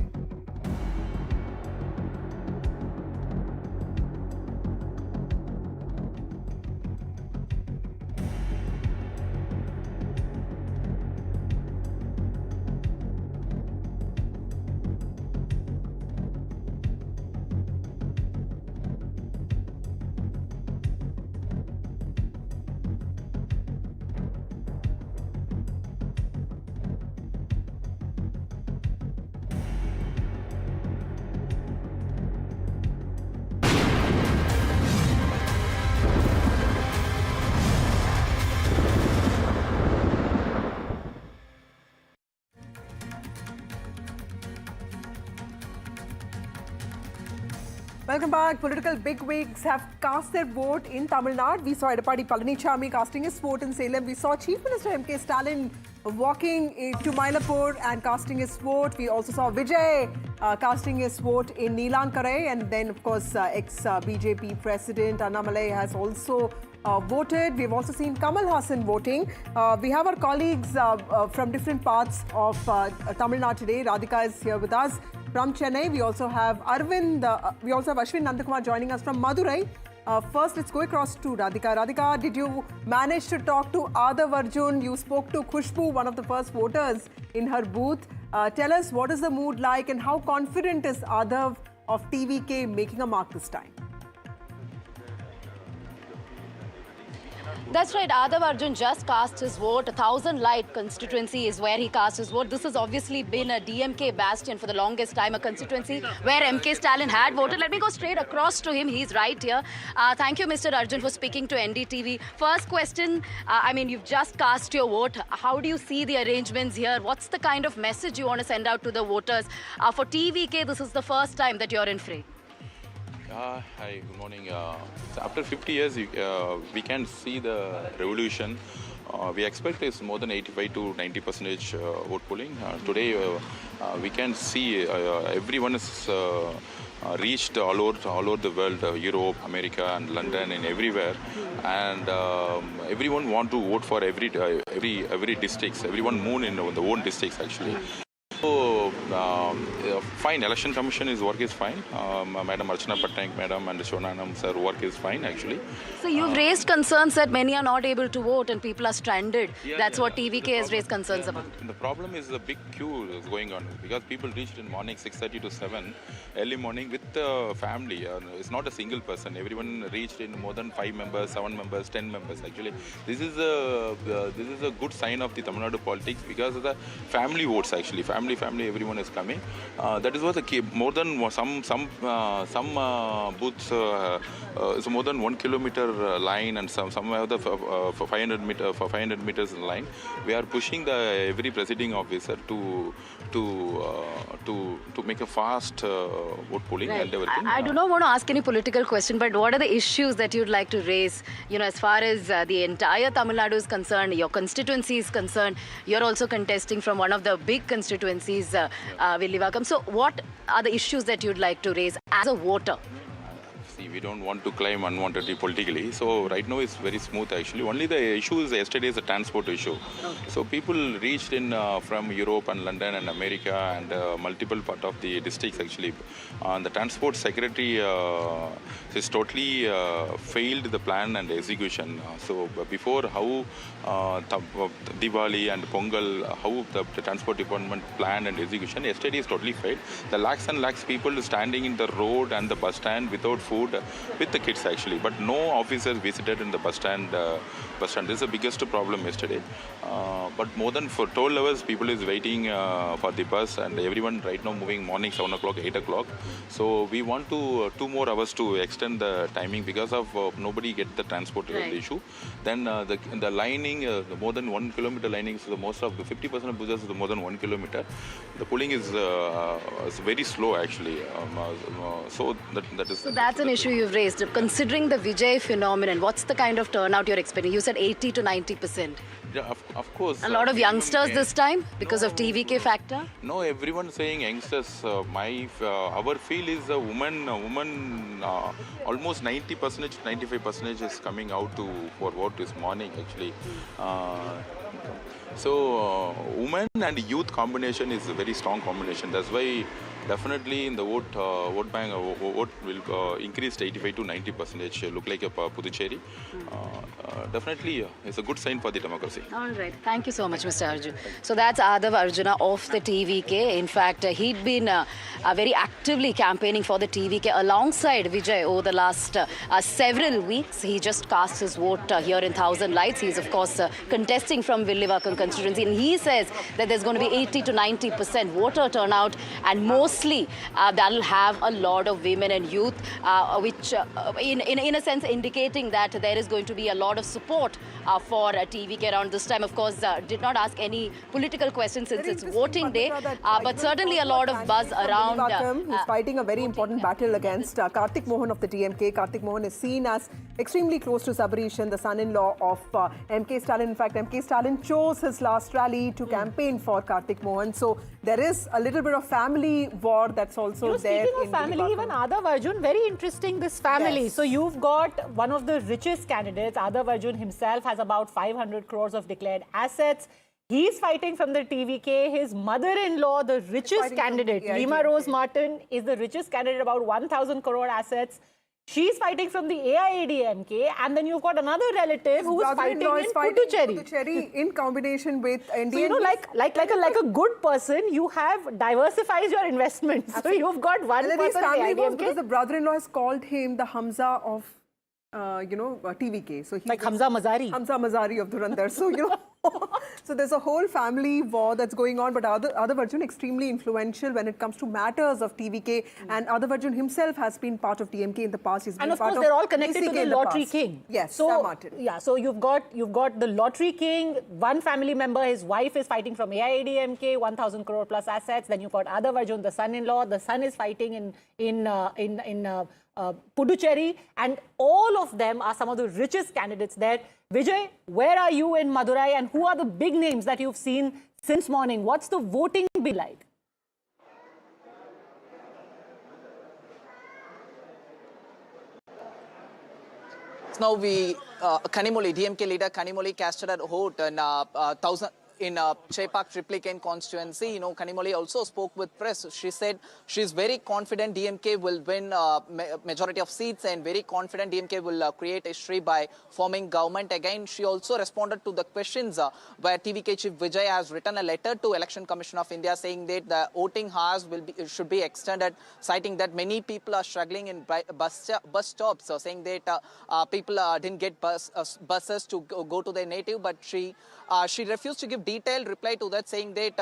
Welcome back. Political bigwigs have cast their vote in Tamil Nadu. We saw Edapadi Palanichami casting his vote in Salem. We saw Chief Minister M.K. Stalin walking to Mylapore and casting his vote. We also saw Vijay casting his vote in Neelankare. And then, of course, ex-BJP President Annamalai has also voted. We've also seen Kamal Hassan voting. We have our colleagues from different parts of Tamil Nadu today. Radhika is here with us from Chennai. We also have Ashwin Nandakumar joining us from Madurai. First, let's go across to Radhika. Radhika, did you manage to talk to Adav Arjun? You spoke to Khushbu, one of the first voters in her booth. Tell us, what is the mood like and how confident is Adav of TVK making a mark this time? That's right, Adav Arjun just cast his vote. 1000 Light constituency is where he cast his vote. This has obviously been a DMK bastion for the longest time, a constituency where MK Stalin had voted. Let me go straight across to him. He's right here. Thank you, Mr. Arjun, for speaking to NDTV. First question, you've just cast your vote. How do you see the arrangements here? What's the kind of message you want to send out to the voters? For TVK, this is the first time that you're in fray. Hi, good morning. So after 50 years, we can see the revolution. We expect it's more than 85 to 90% vote polling. Today, we can see everyone is reached all over the world, Europe, America, and London, and everywhere. And everyone want to vote for every districts. Everyone moon in the own districts actually. So, fine, election commission work is fine. Madam Archana Patnaik, Madam and Shonanam sir, work is fine actually. So you've raised concerns that many are not able to vote and people are stranded. That's what TVK has raised concerns about. The problem is the big queue is going on because people reached in morning 6:30 to 7, early morning with the family. It's not a single person. Everyone reached in more than 5 members, 7 members, 10 members actually. This is a good sign of the Tamil Nadu politics because of the family votes actually. Family, everyone is coming. That is what the key. More than some booths is more than 1 kilometer line and some of the for 500 meters line. We are pushing every presiding officer to make a fast vote polling and everything. I do not want to ask any political question, but what are the issues that you'd like to raise? As far as the entire Tamil Nadu is concerned, your constituency is concerned, you're also contesting from one of the big constituencies, Villivakam. So what are the issues that you'd like to raise as a voter? See, we don't want to claim unwantedly politically. So right now it's very smooth actually. Only the issue is yesterday is a transport issue. Okay. So people reached in from Europe and London and America and multiple part of the districts actually. The transport secretary has totally failed the plan and execution. So before how Diwali and Pongal, how the transport department planned and execution, yesterday is totally failed. The lakhs and lakhs people standing in the road and the bus stand without food with the kids actually, but no officers visited in the bus stand. This is the biggest problem yesterday. But more than for 12 hours, people is waiting for the bus, and everyone right now moving morning 7 o'clock, 8 o'clock. So we want to 2 more hours to extend the timing because of nobody get the transport issue. Then the lining, the more than 1 kilometer lining, so the most of the 50% of buses is more than 1 kilometer. The pulling is very slow actually. So that's an issue you've raised. Considering the Vijay phenomenon, what's the kind of turnout you're expecting? You said 80 to 90%. of course. A lot of youngsters this time because of TVK factor? No, everyone saying youngsters. Our feel is a woman almost 90%, 95% is coming out for vote this morning actually. So women and youth combination is a very strong combination. That's why definitely in the vote bank vote will increase to 85 to 90%. Look like a Puducherry. Definitely it's a good sign for the democracy. All right. Thank you so much, Mr. Arjun. So that's Adav Arjuna of the TVK. In fact, he'd been very actively campaigning for the TVK alongside Vijay over the last several weeks. He just cast his vote here in Thousand Lights. He's, of course, contesting from Villivakam constituency. And he says that there's going to be 80 to 90% voter turnout. And mostly that'll have a lot of women and youth, which in a sense indicating that there is going to be a lot of support for TVK around this time. Of course, did not ask any political questions since it's voting day, but certainly a lot of buzz around. He's fighting a very important battle against Kartik Mohan of the DMK. Kartik Mohan is seen as extremely close to Sabarishan, the son-in-law of MK Stalin. In fact, MK Stalin chose his last rally to campaign for Kartik Mohan. So there is a little bit of family war that's also there. Speaking of family, even Adav Arjun, very interesting this family. Yes. So you've got one of the richest candidates. Adav Arjun himself has about 500 crores of declared assets. He's fighting from the TVK. His mother-in-law, the richest candidate, Rima Rose Martin, is the richest candidate, about 1,000 crore assets. She's fighting from the AIADMK, and then you've got another relative who's fighting in Puducherry in combination with NDTV. So, you know, like a good person, you have diversified your investments. Absolutely. So you've got one and then person his family was AIADMK. because the brother-in-law has called him the Hamza of TVK. So he's like Hamza Mazari. Hamza Mazari of Dhurandhar. So, you know, so there's a whole family war that's going on. But Adav Arjun extremely influential when it comes to matters of TVK. And Adav Arjun himself has been part of DMK in the past. He's been And of part course, they're all connected DCK to the Lottery King. Yes, so, Sam Martin. Yeah, so you've got the Lottery King, one family member, his wife is fighting from AIADMK, 1,000 crore plus assets. Then you've got Adav Arjun, the son-in-law. The son is fighting in Puducherry, and all of them are some of the richest candidates there. Vijay, where are you in Madurai, and who are the big names that you've seen since morning? What's the voting be like? Now Kanimoli, DMK leader Kanimoli casted a vote in Chepak Triplicane constituency. You know, Kanimoli also spoke with press. She said she's very confident DMK will win majority of seats and very confident DMK will create history by forming government again. She also responded to the questions where TVK Chief Vijay has written a letter to Election Commission of India saying that the voting hours should be extended, citing that many people are struggling in bus stops, so saying that people didn't get buses to go to their native, but she refused to give detailed reply to that, saying that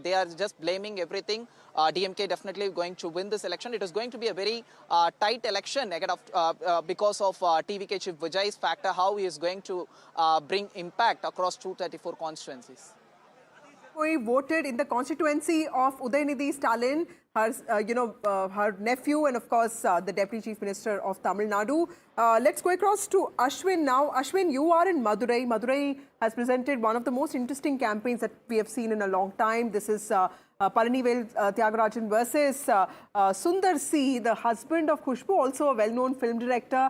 they are just blaming everything. DMK definitely going to win this election. It is going to be a very tight election because of TVK Chief Vijay's factor, how he is going to bring impact across 234 constituencies. He voted in the constituency of Udayanidhi Stalin, her nephew, and of course the Deputy Chief Minister of Tamil Nadu. Let's go across to Ashwin now. Ashwin, you are in Madurai. Madurai has presented one of the most interesting campaigns that we have seen in a long time. This is Palanivel Tyagarajan versus Sundar C, the husband of Khushbu, also a well-known film director.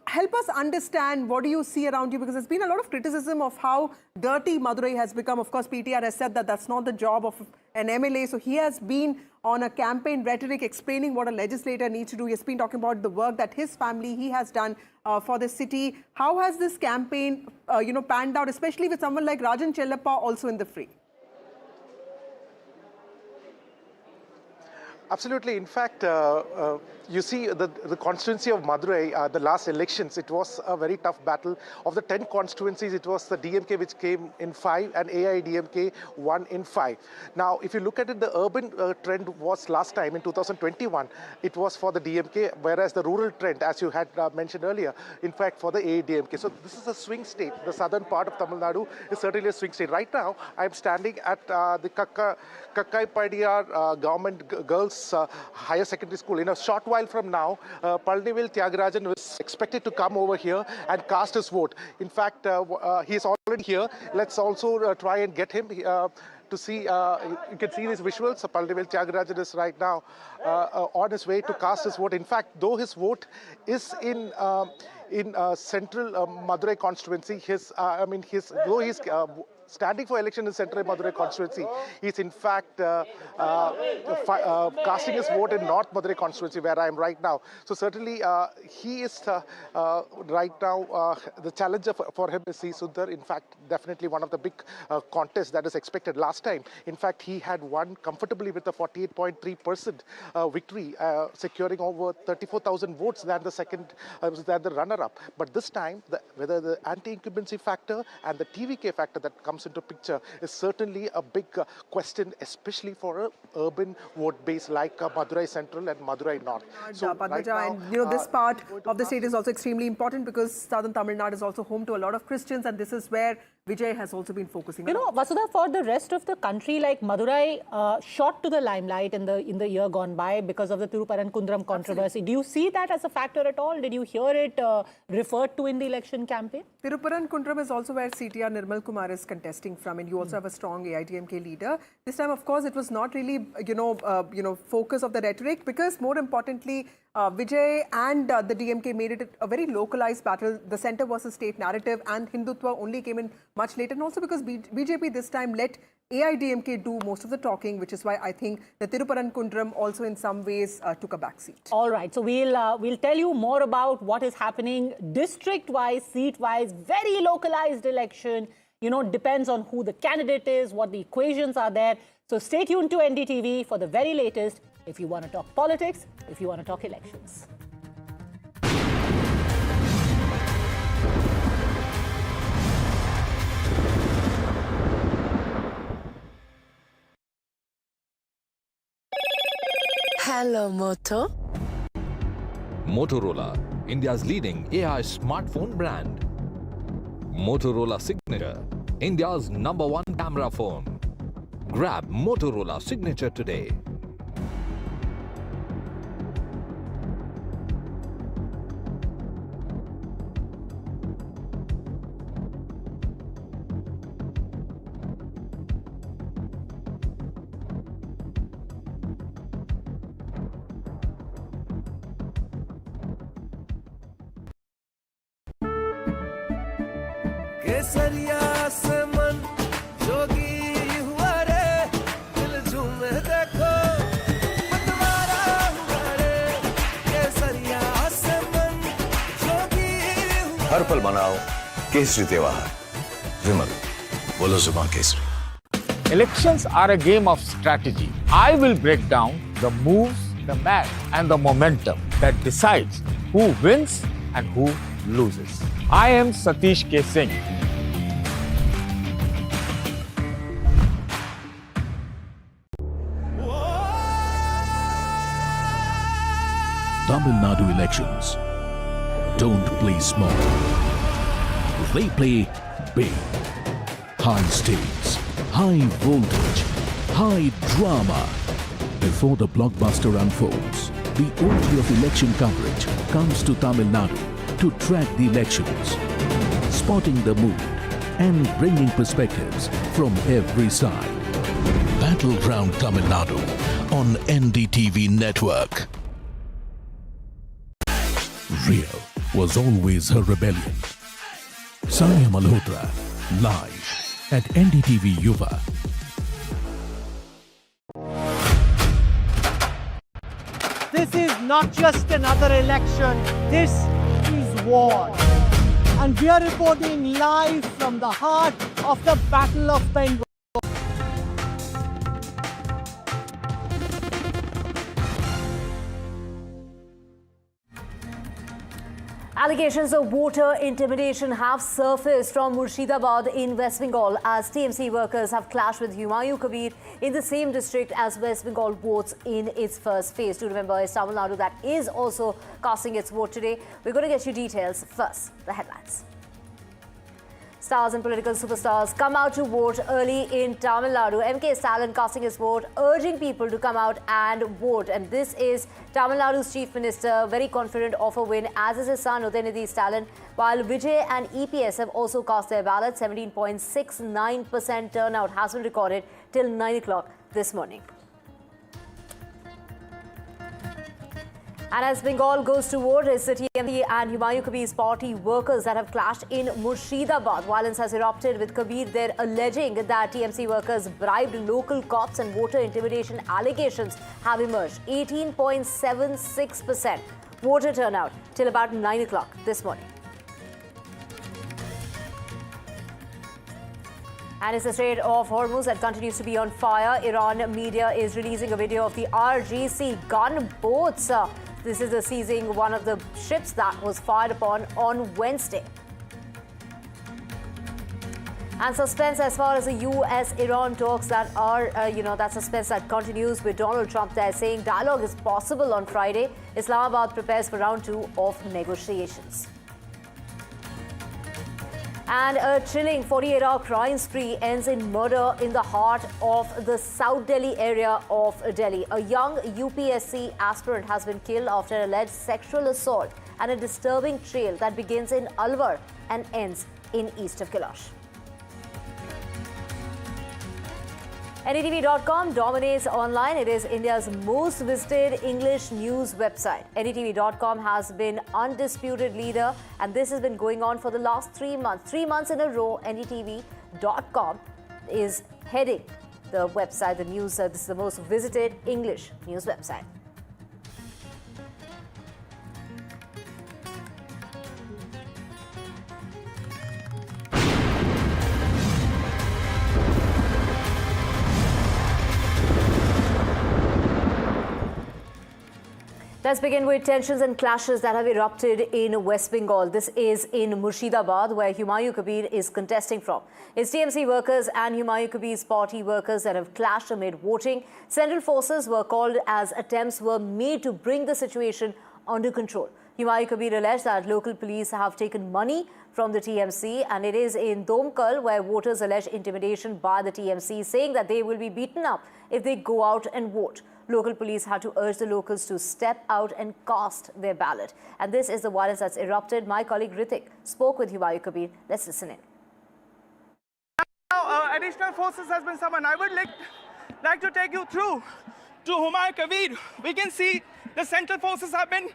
Help us understand, what do you see around you? Because there's been a lot of criticism of how dirty Madurai has become. Of course, PTR has said that that's not the job of an MLA. So he has been on a campaign rhetoric explaining what a legislator needs to do. He has been talking about the work that his family, he has done for the city. How has this campaign, panned out, especially with someone like Rajan Chellappa also in the fray? Absolutely. In fact, you see the constituency of Madurai, the last elections, it was a very tough battle. Of the 10 constituencies, it was the DMK which came in 5 and AIADMK won in 5. Now, if you look at it, the urban trend was last time in 2021, it was for the DMK, whereas the rural trend, as you had mentioned earlier, in fact, for the AIADMK. So this is a swing state. The southern part of Tamil Nadu is certainly a swing state. Right now, I'm standing at the Kakkaipadiyar Government Girls this higher secondary school. In a short while from now, Palnivil Tyagarajan is expected to come over here and cast his vote. In fact, he is already here. Let's also try and get him to see. You can see these visuals. Palnivil Tyagarajan is right now on his way to cast his vote. In fact, though his vote is in central Madurai constituency, though he's standing for election in Central Madurai constituency, he's in fact casting his vote in North Madurai constituency, where I am right now. So certainly he is right now, the challenger for him is C. Sundar. In fact, definitely one of the big contests that is expected. Last time, in fact, he had won comfortably with a 48.3% victory, securing over 34,000 votes than the runner-up. But this time, whether the anti-incumbency factor and the TVK factor that comes into picture is certainly a big question, especially for an urban vote base like Madurai Central and Madurai North. So right now, and this part of the state is also extremely important because southern Tamil Nadu is also home to a lot of Christians, and this is where Vijay has also been focusing. Vasudha, for the rest of the country, like Madurai shot to the limelight in the year gone by because of the Thiruparankundaram controversy. Do you see that as a factor at all? Did you hear it referred to in the election campaign? Thiruparankundaram is also where CTR Nirmal Kumar is contesting from, and you also have a strong AIDMK leader. This time, of course, it was not really, focus of the rhetoric, because more importantly, Vijay and the DMK made it a very localized battle. The center versus state narrative, and Hindutva only came in much later, and also because BJP this time let AIDMK do most of the talking, which is why I think the Thiruparankundaram also in some ways took a backseat. All right, so we'll tell you more about what is happening district-wise, seat-wise, very localized election. Depends on who the candidate is, what the equations are there. So stay tuned to NDTV for the very latest if you want to talk politics, if you want to talk elections. Hello, Moto. Motorola, India's leading AI smartphone brand. Motorola Signature, India's #1 camera phone. Grab Motorola Signature today. केसरिया से मन जोगी हुआ रे, दिल झूमे देखो मतवारा हुआ रे। केसरिया से मन जोगी हुआ। हर पल मनाओ केसरी त्योहार। विमल, बोलो जुबान Kesari. Elections are a game of strategy. I will break down the moves, the match, and the momentum that decides who wins and who loses. I am Satish K. Singh. Tamil Nadu elections don't play small. They play big. High stakes, high voltage, high drama. Before the blockbuster unfolds, the OT of election coverage comes to Tamil Nadu to track the elections, spotting the mood and bringing perspectives from every side. Battleground Tamil Nadu on NDTV Network. Real was always her rebellion. Sania Malhotra, live at NDTV Yuva. This is not just another election, this is war. And we are reporting live from the heart of the Battle of Bengal. Allegations of voter intimidation have surfaced from Murshidabad in West Bengal as TMC workers have clashed with Humayun Kabir in the same district as West Bengal votes in its first phase. Do remember, it's Tamil Nadu that is also casting its vote today. We're going to get you details. First, the headlines. Stars and political superstars come out to vote early in Tamil Nadu. MK Stalin casting his vote, urging people to come out and vote. And this is Tamil Nadu's Chief Minister, very confident of a win, as is his son Udayanidhi Stalin. While Vijay and EPS have also cast their ballots, 17.69% turnout has been recorded till 9 o'clock this morning. And as Bengal goes to vote, it's the TMC and Humayun Kabir's party workers that have clashed in Murshidabad. Violence has erupted with Kabir there alleging that TMC workers bribed local cops and voter intimidation allegations have emerged. 18.76% voter turnout till about 9 o'clock this morning. And it's the Strait of Hormuz that continues to be on fire. Iran media is releasing a video of the RGC gunboats. This is the seizing one of the ships that was fired upon on Wednesday. And suspense as far as the US-Iran talks that are, that suspense that continues with Donald Trump there saying dialogue is possible on Friday. Islamabad prepares for round 2 of negotiations. And a chilling 48-hour crime spree ends in murder in the heart of the South Delhi area of Delhi. A young UPSC aspirant has been killed after alleged sexual assault, and a disturbing trail that begins in Alwar and ends in east of Kailash. NDTV.com dominates online. It is India's most visited English news website. NDTV.com has been undisputed leader, and this has been going on for the last 3 months. 3 months in a row, NDTV.com is heading the website, the news. This is the most visited English news website. Let's begin with tensions and clashes that have erupted in West Bengal. This is in Murshidabad, where Humayun Kabir is contesting from. It's TMC workers and Humayun Kabir's party workers that have clashed amid voting. Central forces were called as attempts were made to bring the situation under control. Humayun Kabir alleged that local police have taken money from the TMC, and it is in Domkal where voters allege intimidation by the TMC, saying that they will be beaten up if they go out and vote. Local police had to urge the locals to step out and cast their ballot. And this is the violence that's erupted. My colleague Ritik spoke with Humayun Kabir. Let's listen in. Now, additional forces has been summoned. I would like to take you through to Humayun Kabir. We can see the central forces have been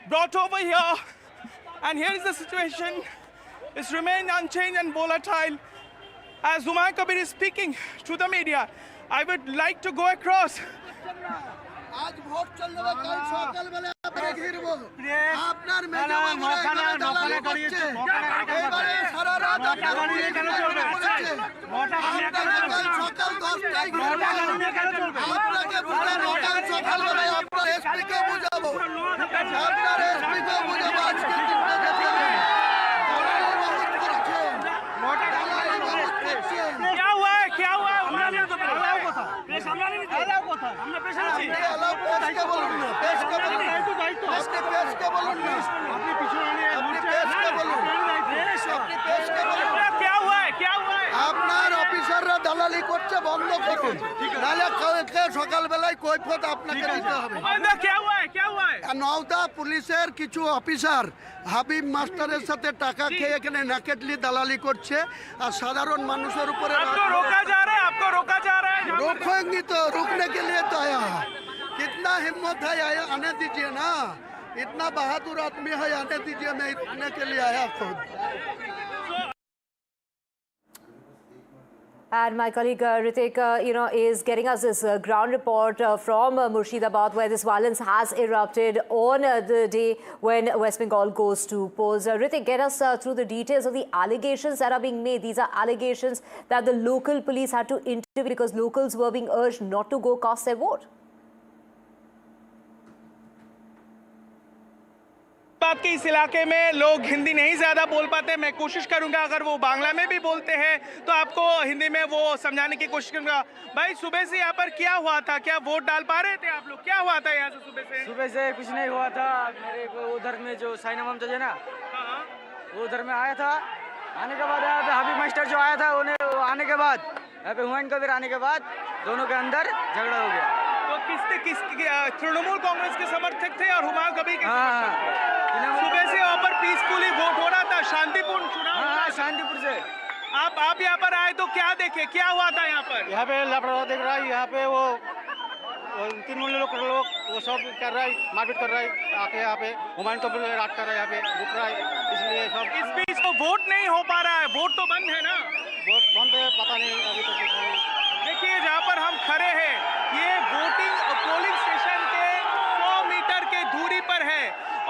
brought over here. And here is the situation. It's remained unchanged and volatile. As Humayun Kabir is speaking to the media, I would like to go across. आज vote চলবে কাল সকালবেলা আমরা ঘিরবো আপনার মেজবাড়ি করছে এবারে সারা রাত আপনার কেন চলবে আপনাকে সকাল 10টায় আপনাকে সকাল সকালবেলা আপনার এসপি কে বুঝাবো আপনার এসপি কে বুঝাবো আজকে क्या हुआ है हमने हमने पेश আছি পেশকে বলুন না পেশকে বলুন পেশকে বলুন না আপনি পিছনে নিয়ে আপনি পেশকে বলুন আপনি পেশকে বলুন क्या हुआ है আপনার অফিসাররা দালালি করছে বন্ধ করুন নালে কালকে সকালবেলায় কৈফিয়ত আপনাকে দিতে হবে क्या हुआ है নওদা পুলিশের কিছু অফিসার হাবিব মাস্টারের সাথে টাকা খেয়ে এখানে নাকেটলি দালালি করছে আর সাধারণ মানুষের উপরে आपको रोका जा रहा है रोकेंगे तो रुकने के लिए तो आया कितना हिम्मत है आया आने दीजिए ना इतना बहादुर आदमी है आने दीजिए मैं रुकने के लिए आया खुद And my colleague Ritik, is getting us this ground report from Murshidabad, where this violence has erupted on the day when West Bengal goes to polls. Ritik, get us through the details of the allegations that are being made. These are allegations that the local police had to intervene because locals were being urged not to go cast their vote. आपके इस इलाके में लोग हिंदी नहीं ज़्यादा बोल पाते। मैं कोशिश करूंगा अगर वो बांग्ला में भी बोलते हैं तो आपको हिंदी में वो समझाने की कोशिश करूंगा। भाई सुबह से यहाँ पर क्या हुआ था, क्या वोट डाल पा रहे थे आप लोग? क्या हुआ था यहाँ से सुबह से? कुछ नहीं हुआ था। मेरे को उधर में जो साइना ममता है ना, वो उधर में आया था आने के बाद यहाँ पे हाफिज मास्टर जो आया था उन्हें आने के बाद यहाँ पे हुमायूं कबीर आने के बाद दोनों के अंदर झगड़ा हो गया। तो किस तृणमूल कांग्रेस के समर्थक थे और हुमायूं कबीर के समर्थक थे। सुबह से वहाँ पर पीसफुली वोट हो रहा था, शांतिपूर्ण चुनाव। हाँ, शांतिपुर से। आप यहाँ पर आए तो क्या देखे, क्या हुआ था यहाँ पर? यहाँ पे लापरवाही देख रहा है, यहाँ पे वो तृणमूल लोग वो सब कर रहा है, मारपीट कर रहा है, आके यहाँ पे हुमायूं कबीर रात कर रहा है, यहाँ पे रुक रहा है, इसलिए सब। इस बीच तो वोट नहीं हो पा रहा है, वोट तो बंद है ना? वोट बंद है, पता नहीं अभी तक। देखिए जहाँ पर हम खड़े हैं ये पोलिंग स्टेशन के 100 मीटर के दूरी पर है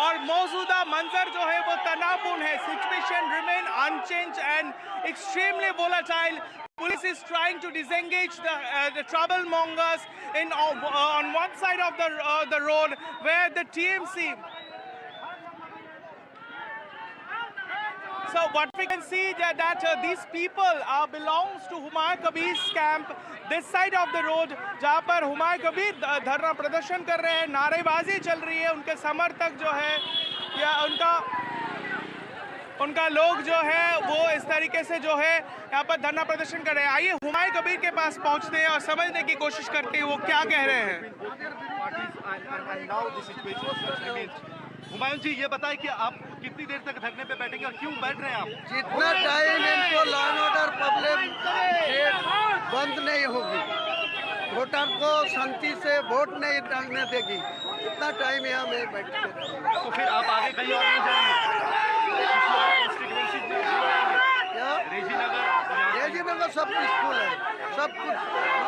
और मौजूदा मंजर जो है वो तनावपूर्ण है। Situation remain unchanged and extremely volatile. Police is trying to disengage the troublemongers on one side of the road where the TMC. So what we can see that these people belongs to Humayun Kabir's camp. This side of the road, जहाँ पर हुमायूं कबीर धरना प्रदर्शन कर रहे हैं, नारेबाजी चल रही है, उनके समर्थक जो है या उनका लोग जो है वो इस तरीके से जो है यहाँ पर धरना प्रदर्शन कर रहे हैं. आइए हुमायूं कबीर के पास पहुँचते हैं और समझने की कोशिश करते हैं वो क्या कह रहे हैं. हुमायूं जी, ये बताएं कि आप कितनी देर तक धरने पे बैठेंगे और क्यों बैठ रहे हैं आप? जितना टाइम इनको लॉ एंड ऑर्डर प्रॉब्लम बंद नहीं होगी, वोटर को शांति से वोट नहीं डालने देगी, इतना टाइम यहाँ में बैठते. तो फिर आप आगे कहीं और नहीं जाएंगे? रेजीनगर सब पीसफुल है, सब कुछ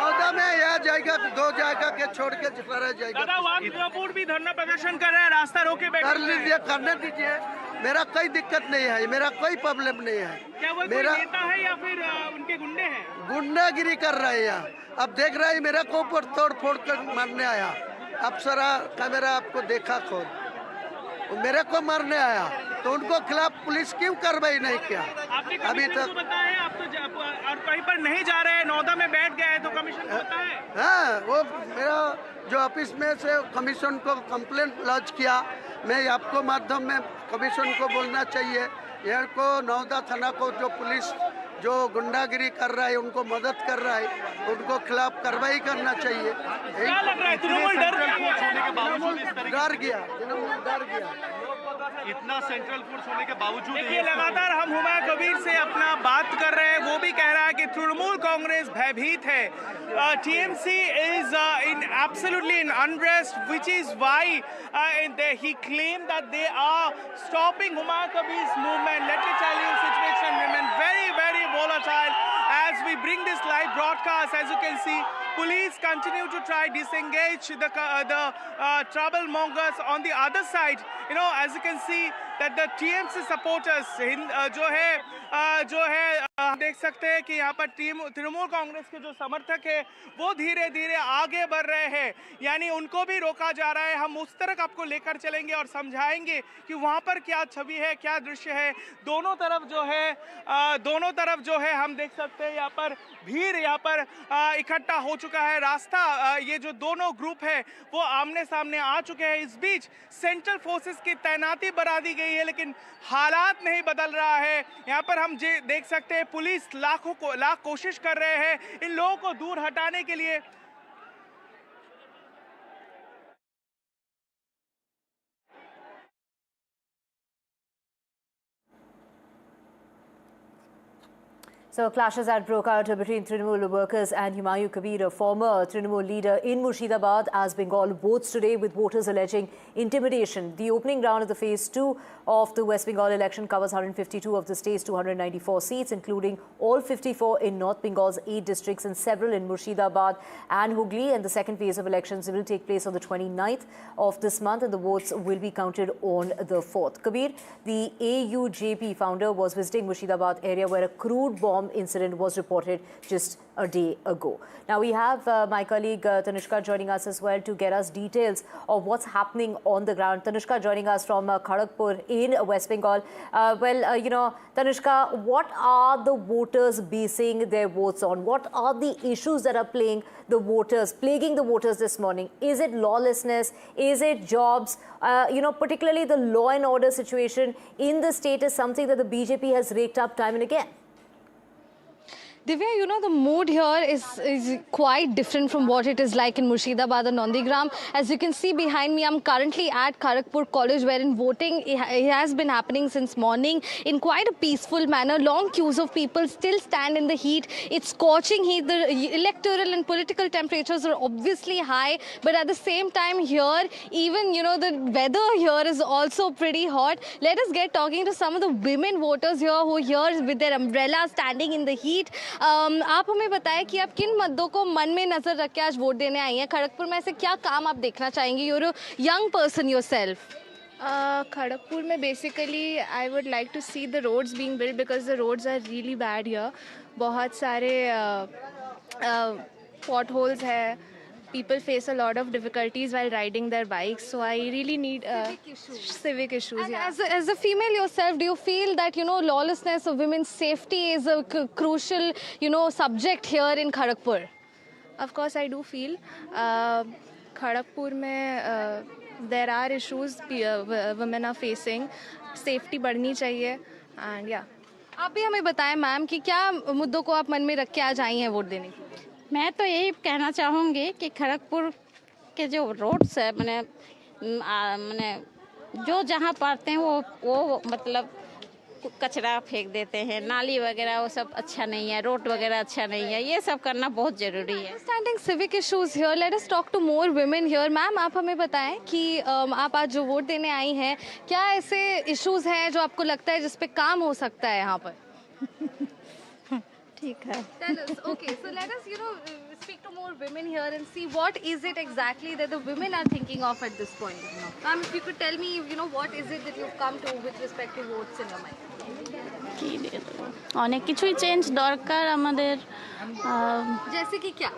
मौदा में यह जाएगा, 2 जाएगा के छोड़ के सारा जाएगा. भी धरना प्रदर्शन कर रहे हैं, रास्ता रोके बैठे. कर लीजिए, करने दीजिए, मेरा कोई दिक्कत नहीं है, मेरा कोई प्रॉब्लम नहीं है. क्या वो मेरा नेता है या फिर उनके गुंडे हैं? गुंडागिरी कर रहे हैं यहाँ. अब देख रहे हैं मेरा को ऊपर तोड़ फोड़ कर मारने आया. अफसरा कैमरा आपको देखा खोल, मेरे को मारने आया तो उनको खिलाफ पुलिस क्यों कार्रवाई नहीं किया अभी तक? बताया आप तो और कहीं पर नहीं जा रहे हैं, नौदा में बैठ गए तो कमीशन को पता है? हाँ, वो मेरा जो ऑफिस में से कमीशन को कंप्लेंट लॉन्च किया. मैं आपको माध्यम में कमीशन को बोलना चाहिए, यहाँ को नौदा थाना को जो पुलिस जो गुंडागिरी कर रहा है, उनको मदद कर रहा है, उनको खिलाफ कार्रवाई करना चाहिए. क्या लग रहा है तृणमूल डर गया? इतना सेंट्रल फोर्स होने के बावजूद देखिए लगातार हम हुमायूं कबीर से अपना बात कर रहे हैं, वो भी कह रहा है कि तृणमूल कांग्रेस भयभीत है. TMC is absolutely in unrest, which is why he claimed that they are stopping Humayun Kabir's movement. Let me tell you, situation remains very, very volatile as we bring this live broadcast. As you can see, police continue to try disengage the troublemongers on the other side. You know, as you can see that the TMC supporters जो है देख सकते हैं कि यहाँ पर तृणमूल कांग्रेस के जो समर्थक है वो धीरे धीरे आगे बढ़ रहे हैं, यानी उनको भी रोका जा रहा है. हम उस तरफ आपको लेकर चलेंगे और समझाएंगे कि वहाँ पर क्या छवि है, क्या दृश्य है. दोनों तरफ जो है हम देख सकते हैं यहाँ पर भीड़ यहाँ पर इकट्ठा हो चुका है. रास्ता ये जो दोनों ग्रुप है वो आमने सामने आ चुके हैं. इस बीच सेंट्रल फोर्सेस की तैनाती बढ़ा दी गई है लेकिन हालात नहीं बदल रहा है. यहाँ पर हम देख सकते हैं पुलिस लाख कोशिश कर रहे हैं इन लोगों को दूर हटाने के लिए. So clashes had broke out between Trinamool workers and Humayun Kabir, a former Trinamool leader in Murshidabad, as Bengal votes today, with voters alleging intimidation. The opening round of the phase 2 of the West Bengal election covers 152 of the state's 294 seats, including all 54 in North Bengal's 8 districts and several in Murshidabad and Hooghly. And the second phase of elections will take place on the 29th of this month, and the votes will be counted on the 4th. Kabir, the AUJP founder, was visiting Murshidabad area where a crude bomb bomb incident was reported just a day ago. Now we have my colleague Tanushka joining us as well to get us details of what's happening on the ground. Tanushka joining us from Kharagpur in West Bengal. Tanushka, what are the voters basing their votes on? What are the issues that are plaguing the voters this morning? Is it lawlessness? Is it jobs? Particularly the law and order situation in the state is something that the BJP has raked up time and again. Divya, the mood here is quite different from what it is like in Murshidabad or Nandigram. As you can see behind me, I'm currently at Kharagpur College, wherein voting it has been happening since morning in quite a peaceful manner. Long queues of people still stand in the heat. It's scorching heat. The electoral and political temperatures are obviously high, but at the same time here, even the weather here is also pretty hot. Let us get talking to some of the women voters here who are here with their umbrellas standing in the heat. आप हमें बताएं कि आप किन मुद्दों को मन में नजर रख के आज वोट देने आई हैं खड़गपुर में ऐसे क्या काम आप देखना चाहेंगे you're a young person yourself Kharagpur में basically I would like to see the roads being built because the roads are really bad here बहुत सारे potholes है people face a lot of difficulties while riding their bikes, so I really need civic issues. And as a female yourself, do you feel that lawlessness of women's safety is a crucial subject here in Kharagpur? Of course, I do feel Kharagpur में there are issues women are facing. Safety बढ़नी चाहिए and yeah. आप भी हमें बताएं ma'am कि क्या मुद्दों को आप मन में रख के आज आई हैं वोट देने के लिए? मैं तो यही कहना चाहूँगी कि खड़गपुर के जो रोड्स है मैंने जो जहाँ पड़ते हैं वो मतलब कचरा फेंक देते हैं नाली वगैरह वो सब अच्छा नहीं है रोड वगैरह अच्छा नहीं है ये सब करना बहुत ज़रूरी है Understanding civic issues here, let us talk to more women here. Ma'am आप हमें बताएं कि आप आज जो वोट देने आई हैं क्या ऐसे इश्यूज हैं जो आपको लगता है जिस पे काम हो सकता है यहाँ पर? ठीक है. Tell us. Okay, so let us, speak to more women here and see what is it exactly that the women are thinking of at this point. If you could tell me, what is it that you've come to with respect to votes in your mind? অনেক কিছুই change দরকার আমাদের जैसे कि क्या?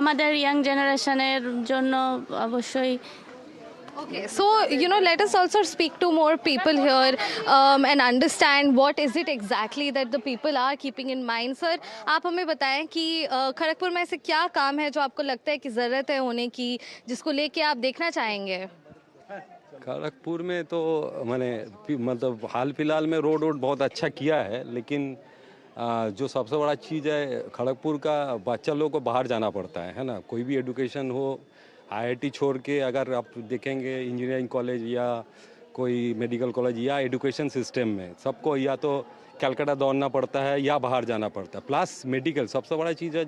আমাদের young জেনারেশনের জন্য অবশ্যই Okay, so let us also speak to more people here and understand what is it exactly that the people are keeping in mind. Sir, आप हमें बताएं कि खड़गपुर में ऐसे क्या काम है जो आपको लगता है कि ज़रूरत है होने की जिसको लेके आप देखना चाहेंगे? खड़गपुर में तो मतलब हाल फिलहाल में रोड बहुत अच्छा किया है लेकिन जो सबसे बड़ा चीज़ है खड़गपुर का बच्चा लोग को बाहर जाना पड़ता है ना कोई भी एजुकेशन हो IIT छोड़ के अगर आप देखेंगे इंजीनियरिंग कॉलेज या कोई मेडिकल कॉलेज या एजुकेशन सिस्टम में सबको या तो कलकत्ता दौड़ना पड़ता है या बाहर जाना पड़ता है प्लस मेडिकल सबसे बड़ा चीज़ है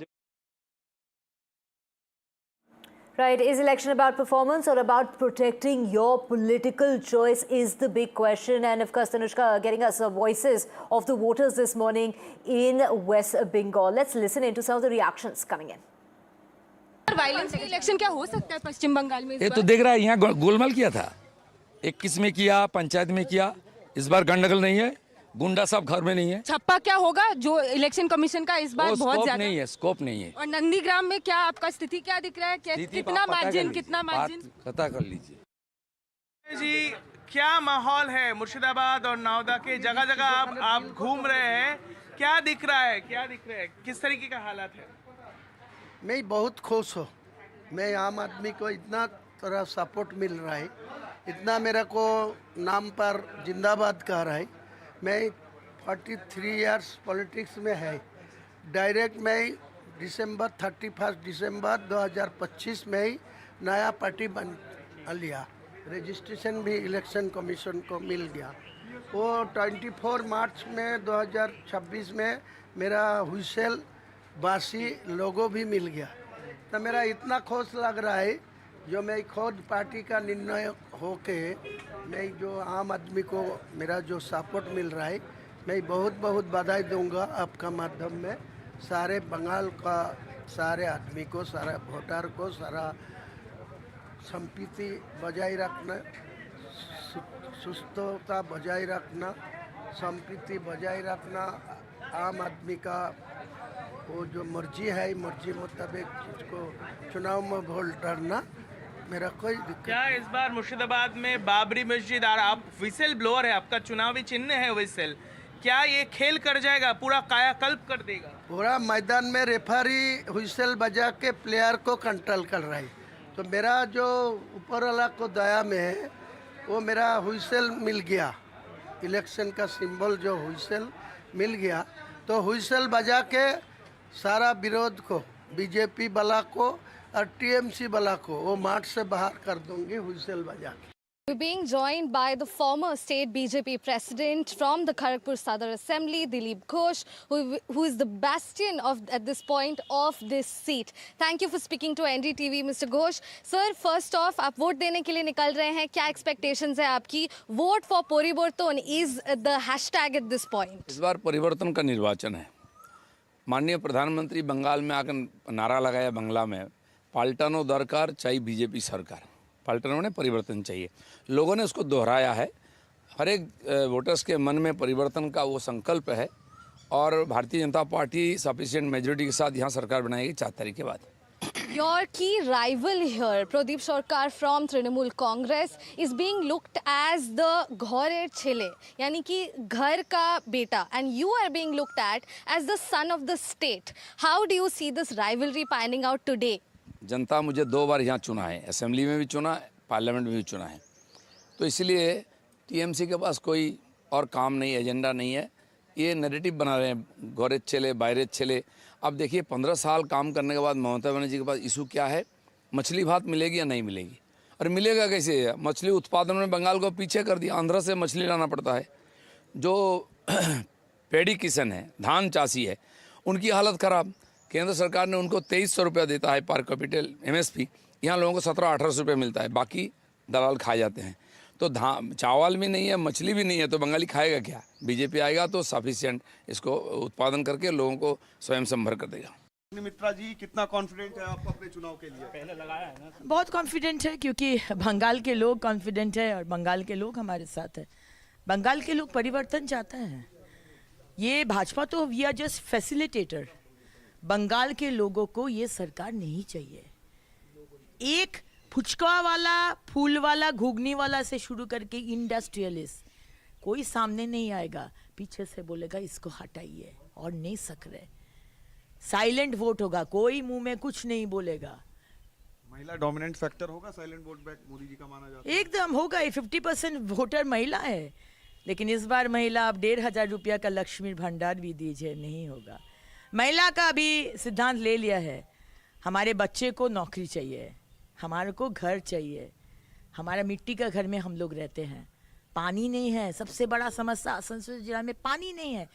Right, is election about performance or about protecting your political choice is the big question. And of course, Tanushka getting us voices of the voters this morning in West Bengal. Let's listen into some of the reactions coming in. Violence election क्या हो सकता है पश्चिम बंगाल में? ये तो देख रहा है यहाँ गोलमाल किया था 21 में किया पंचायत में किया इस बार गंडगोल नहीं है गुंडा सब घर में नहीं है छप्पा क्या होगा जो इलेक्शन कमीशन का इस बार बहुत ज्यादा नहीं है स्कोप नहीं है और नंदीग्राम में क्या आपका स्थिति क्या दिख रहा है कितना मार्जिन पता कर लीजिए जी क्या माहौल है मुर्शिदाबाद और नौदा के जगह जगह आप घूम रहे हैं क्या दिख रहा है किस तरीके का हालात है? मैं बहुत खुश हूँ मैं आम आदमी को इतना तरह सपोर्ट मिल रहा है इतना मेरे को नाम पर जिंदाबाद कह रहा है मैं 43 इयर्स पॉलिटिक्स में है डायरेक्ट मैं 31 दिसंबर 2025 में ही नया पार्टी बन लिया रजिस्ट्रेशन भी इलेक्शन कमीशन को मिल गया वो 24 मार्च में 2026 में मेरा हुइसेल बासी लोगो भी मिल गया तो मेरा इतना खुश लग रहा है जो मैं खुद पार्टी का निर्णय होके मैं जो आम आदमी को मेरा जो सपोर्ट मिल रहा है मैं बहुत बहुत बधाई दूंगा आपका माध्यम में सारे बंगाल का सारे आदमी को सारा वोटर को सारा संपत्ति बजाय रखना सुस्थता बजाय रखना संप्रीति बजाय रखना आम आदमी का वो जो मर्जी है मर्जी मुताबिक इसको चुनाव में वोट डालना मेरा कोई दिक्कत क्या इस बार मुर्शिदाबाद में बाबरी मस्जिद और आप विसल ब्लोअर है, आपका चुनावी चिन्ह है विसल, क्या ये खेल कर जाएगा, पूरा कायाकल्प कर देगा? पूरा मैदान में रेफरी हुइसल बजा के प्लेयर को कंट्रोल कर रहा है। तो मेरा जो ऊपर वाला को दया में है वो मेरा हुइसल मिल गया, इलेक्शन का सिंबल जो हुइसल मिल गया, तो हुइसल बजा के सारा विरोध को, बीजेपी वाला को और टीएमसी वाला को वो मार्च से बाहर कर दूंगी हुइसल बजा के। We're being joined by the former state BJP president from the Kharagpur Sadar Assembly, Dilip Ghosh, who is the bastion at this point of this seat. Thank you for speaking to NDTV, Mr. Ghosh. Sir, first off, आप vote देने के लिए निकल रहे हैं, क्या expectations है आपकी? Vote for परिवर्तन is the hashtag at this point. इस बार परिवर्तन का निर्वाचन है। माननीय प्रधानमंत्री बंगाल में आकर नारा लगाया बंगला में, पाल्टानो दरकार चाहिए बीजेपी सरकार, पाल्टानो ने परिवर्तन चाहिए। लोगों ने उसको दोहराया है, हर एक वोटर्स के मन में परिवर्तन का वो संकल्प है और Bharatiya Janata party sufficient majority के साथ यहाँ सरकार बनाएगी 4 तारीख के बाद। Your key rival here, Pradeep Sarkar from Trinamool Congress, is being looked as the घोरे छिले, यानी कि घर का बेटा, and you are being looked at as the son of the state. How do you see this rivalry panning out today? जनता मुझे 2 बार यहाँ चुना है, असेंबली में भी चुना, पार्लियामेंट में भी चुना है, तो इसलिए टीएमसी के पास कोई और काम नहीं, एजेंडा नहीं है। ये नैरेटिव बना रहे हैं, घोरे चले बायरे चले। अब देखिए 15 साल काम करने के बाद ममता बनर्जी के पास इशू क्या है, मछली भात मिलेगी या नहीं मिलेगी, और मिलेगा कैसे? मछली उत्पादन में बंगाल को पीछे कर दिया, आंध्र से मछली लाना पड़ता है। जो पेड़ी किसान है, धान चासी है, उनकी हालत ख़राब। केंद्र सरकार ने उनको 2300 रुपया देता है पर कैपिटल MSP, यहाँ लोगों को 1700-1800 रुपये मिलता है, बाकी दलाल खा जाते हैं। तो धान चावल भी नहीं है, मछली भी नहीं है, तो बंगाली खाएगा क्या? बीजेपी आएगा तो सफिशिएंट इसको उत्पादन करके लोगों को स्वयं संभर कर देगा। मित्रा जी, कितना कॉन्फिडेंट है आप अपने चुनाव के लिए? पहले लगाया है ना? बहुत कॉन्फिडेंट है, क्योंकि बंगाल के लोग कॉन्फिडेंट है और बंगाल के लोग हमारे साथ है। बंगाल के लोग परिवर्तन चाहते हैं। ये भाजपा तो we are just facilitator. Bengal के लोगों को ये सरकार नहीं चाहिए। एक फुचका वाला, फूल वाला, घुगनी वाला से शुरू करके इंडस्ट्रियलिस्ट कोई सामने नहीं आएगा, पीछे से बोलेगा इसको हटाइए और नहीं सक रहे। साइलेंट वोट होगा, कोई मुंह में कुछ नहीं बोलेगा। महिला डोमिनेंट फैक्टर होगा silent vote back Modi ji का माना जाता है। एकदम होगा, 50% वोटर महिला है, लेकिन इस बार महिला आप 1500 रुपया का लक्ष्मी भंडार भी दीजिए, नहीं होगा। महिला का अभी सिद्धांत ले लिया है, हमारे बच्चे को नौकरी चाहिए, हमारे को घर चाहिए। हमारा मिट्टी का घर में हम लोग रहते हैं, पानी नहीं है, सबसे बड़ा समस्या आसनसोल जिला में पानी नहीं है।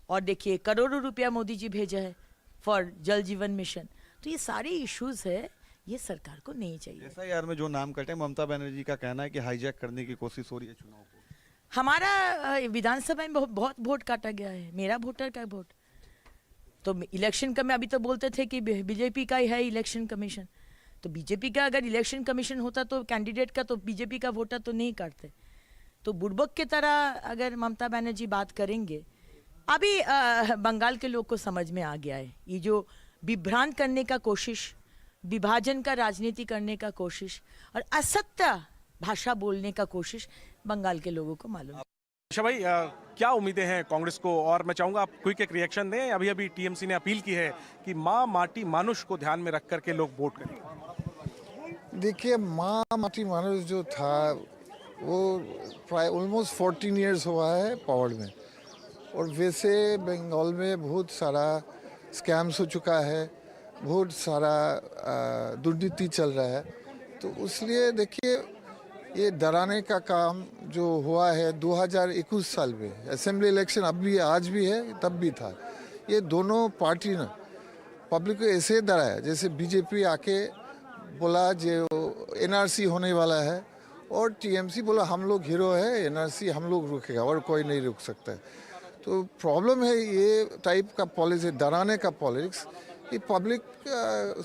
और देखिए करोड़ों रुपया मोदी जी भेजा है फॉर जल जीवन मिशन। तो ये सारे इश्यूज है, ये सरकार को नहीं चाहिए। SIR में जो नाम कटे, ममता बनर्जी का कहना है कि हाईजैक करने की कोशिश हो रही है चुनाव को। हमारा विधानसभा में बहुत वोट काटा गया है, मेरा वोटर का वोट। तो इलेक्शन का में अभी तो बोलते थे कि बीजेपी का ही है इलेक्शन कमीशन, तो बीजेपी का अगर इलेक्शन कमीशन होता तो कैंडिडेट का तो बीजेपी का वोटर तो नहीं काटते। तो बुड़बक की तरह अगर ममता बनर्जी बात करेंगे, अभी बंगाल के लोग को समझ में आ गया है, ये जो विभ्रांत करने का कोशिश, विभाजन का राजनीति करने का कोशिश और असत्य भाषा बोलने का कोशिश बंगाल के लोगों को मालूम है। अच्छा भाई, क्या उम्मीदें हैं कांग्रेस को? और मैं चाहूंगा आप क्विक एक रिएक्शन दें। अभी अभी टीएमसी ने अपील की है कि माँ माटी मानुष को ध्यान में रख करके लोग वोट करें। देखिए, माँ माटी मानुष जो था वो प्राय ऑलमोस्ट 14 ईयर्स हुआ है पावर में, और वैसे बंगाल में बहुत सारा स्कैम्स हो चुका है, बहुत सारा दुर्नीति चल रहा है। तो इसलिए देखिए, ये डराने का काम जो हुआ है 2021 साल में, असेंबली इलेक्शन अब भी आज भी है, तब भी था। ये दोनों पार्टी ने पब्लिक को ऐसे डराया जैसे बीजेपी आके बोला जो NRC होने वाला है, और टीएमसी बोला हम लोग हीरो है, NRC हम लोग रुकेगा और कोई नहीं रुक सकता है। तो प्रॉब्लम है ये टाइप का पॉलिसी, डराने का पॉलिटिक्स, ये पब्लिक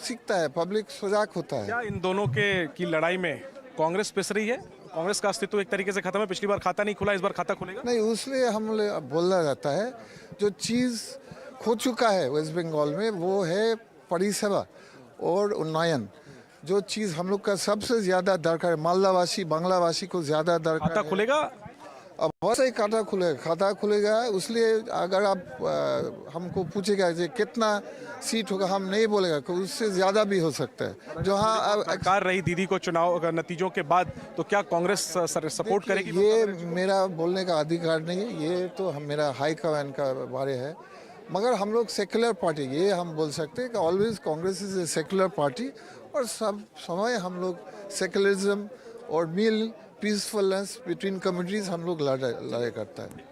सीखता है, पब्लिक सजाग होता है। क्या इन दोनों की लड़ाई में कांग्रेस पिस रही है? कांग्रेस का अस्तित्व एक तरीके से खत्म है, पिछली बार खाता नहीं खुला, इस बार खाता खुलेगा? नहीं, उसलिए हम बोला जाता है जो चीज़ खो चुका है वेस्ट बंगाल में वो है परिसेवा और उन्नयन। जो चीज़ हम लोग का सबसे ज़्यादा दरकार है, मालदावासी बांग्लावासी को ज़्यादा दरकार खाता खुलेगा? अब बहुत सही खाता खुलेगा। इसलिए अगर आप हमको पूछेगा कि कितना सीट होगा, हम नहीं बोलेगा, उससे ज़्यादा भी हो सकता है। जो हाँ सरकार रही दीदी को चुनाव नतीजों के बाद, तो क्या कांग्रेस सपोर्ट करेगी? ये मेरा बोलने का अधिकार नहीं है, ये तो मेरा हाई कमांड का बारे है। मगर हम लोग सेकुलर पार्टी, ये हम बोल सकते हैं कि always Congress is a secular party, और सब समय हम लोग सेकुलरिज्म और पीसफुलनेस बिटवीन कम्युनिटीज हम लोग लड़ाई करता है।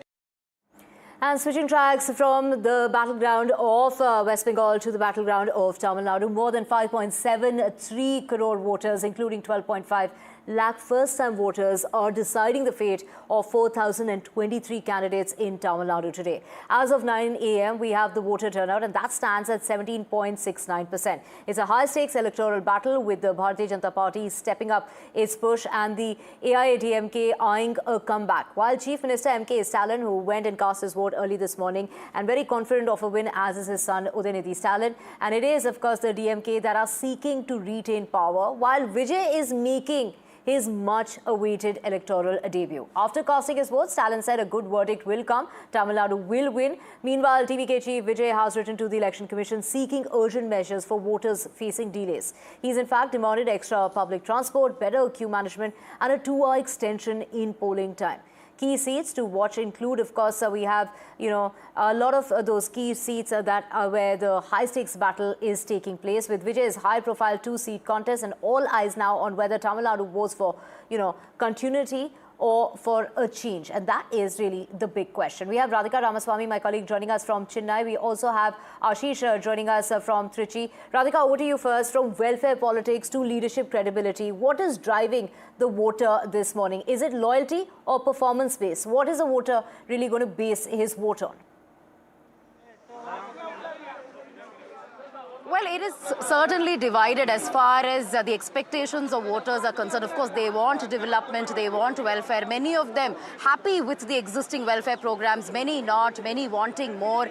And switching tracks from the battleground of West Bengal to the battleground of Tamil Nadu, more than 5.73 crore voters, including 12.5 lakh first-time voters, are deciding the fate of 4,023 candidates in Tamil Nadu today. As of 9 a.m., we have the voter turnout, and that stands at 17.69%. It's a high-stakes electoral battle, with the Bharatiya Janata Party stepping up its push and the AIADMK eyeing a comeback. While Chief Minister M.K. Stalin, who went and cast his vote early this morning and very confident of a win, as is his son Udaynidhi Stalin, and it is of course the DMK that are seeking to retain power, while Vijay is making his much-awaited electoral debut. After casting his vote, Stalin said a good verdict will come. Tamil Nadu will win. Meanwhile, TVK chief Vijay has written to the Election Commission seeking urgent measures for voters facing delays. He's in fact demanded extra public transport, better queue management, and a 2-hour extension in polling time. Key seats to watch include, of course, we have, a lot of those key seats that are where the high-stakes battle is taking place, with Vijay's high-profile 2-seat contest, and all eyes now on whether Tamil Nadu votes for, continuity or for a change. And that is really the big question. We have Radhika Ramaswamy, my colleague, joining us from Chennai. We also have Ashish joining us from Trichy. Radhika, over to you first. From welfare politics to leadership credibility, what is driving the voter this morning? Is it loyalty or performance-based? What is the voter really going to base his vote on? Well, it is certainly divided as far as the expectations of voters are concerned. Of course, they want development, they want welfare. Many of them happy with the existing welfare programs, many not, many wanting more.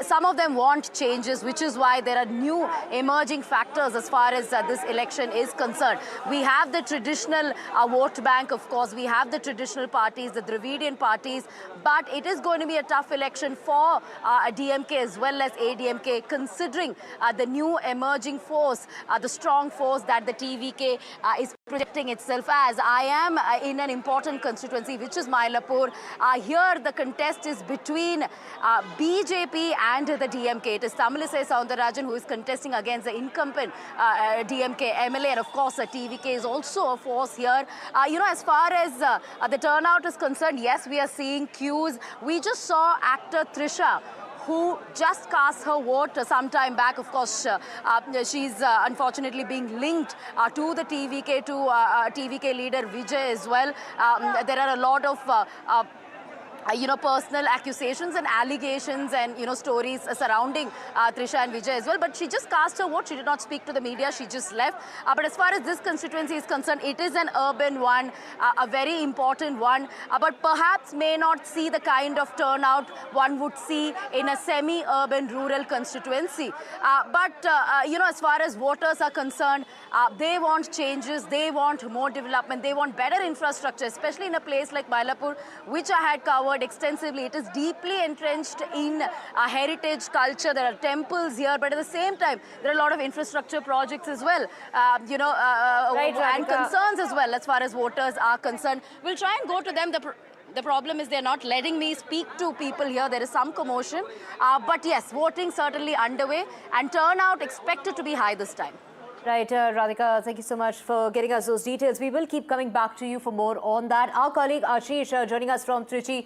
Some of them want changes, which is why there are new emerging factors as far as this election is concerned. We have the traditional vote bank, of course. We have the traditional parties, the Dravidian parties. But it is going to be a tough election for DMK as well as ADMK, considering the new emerging force, the strong force that the TVK is projecting itself as. I am in an important constituency, which is Mylapore. Here the contest is between BJP and the DMK. It is Tamilisai Soundarajan who is contesting against the incumbent DMK MLA, and of course TVK is also a force here. As far as the turnout is concerned, yes, we are seeing queues. We just saw actor Trisha, who just cast her vote some time back. Of course, she's unfortunately being linked to the TVK, to TVK leader Vijay as well. There are a lot of personal accusations and allegations and, stories surrounding Trisha and Vijay as well. But she just cast her vote. She did not speak to the media. She just left. But as far as this constituency is concerned, it is an urban one, a very important one, but perhaps may not see the kind of turnout one would see in a semi-urban rural constituency. As far as voters are concerned, they want changes, they want more development, they want better infrastructure, especially in a place like Mylapore, which I had covered extensively. It is deeply entrenched in heritage culture. There are temples here, but at the same time, there are a lot of infrastructure projects as well, and concerns as well as far as voters are concerned. We'll try and go to them. The problem is they're not letting me speak to people here. There is some commotion. But yes, voting certainly underway, and turnout expected to be high this time. Right, Radhika, thank you so much for getting us those details. We will keep coming back to you for more on that. Our colleague Ashish joining us from Trichy,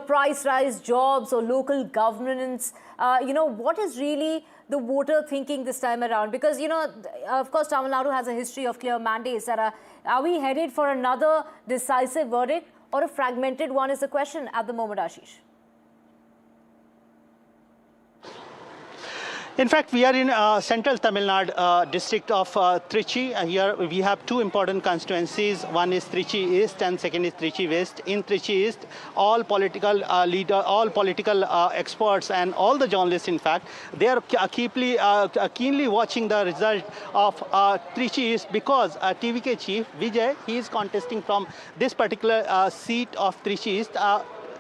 price rise, jobs or local governance, what is really the voter thinking this time around? Because, of course, Tamil Nadu has a history of clear mandates. Are we headed for another decisive verdict or a fragmented one is the question at the moment, Ashish? In fact, we are in central Tamil Nadu district of Trichy. Here we have two important constituencies. One is Trichy East and second is Trichy West. In Trichy East, all political experts and all the journalists, in fact, they are keenly watching the result of Trichy East because TVK chief Vijay, he is contesting from this particular seat of Trichy East.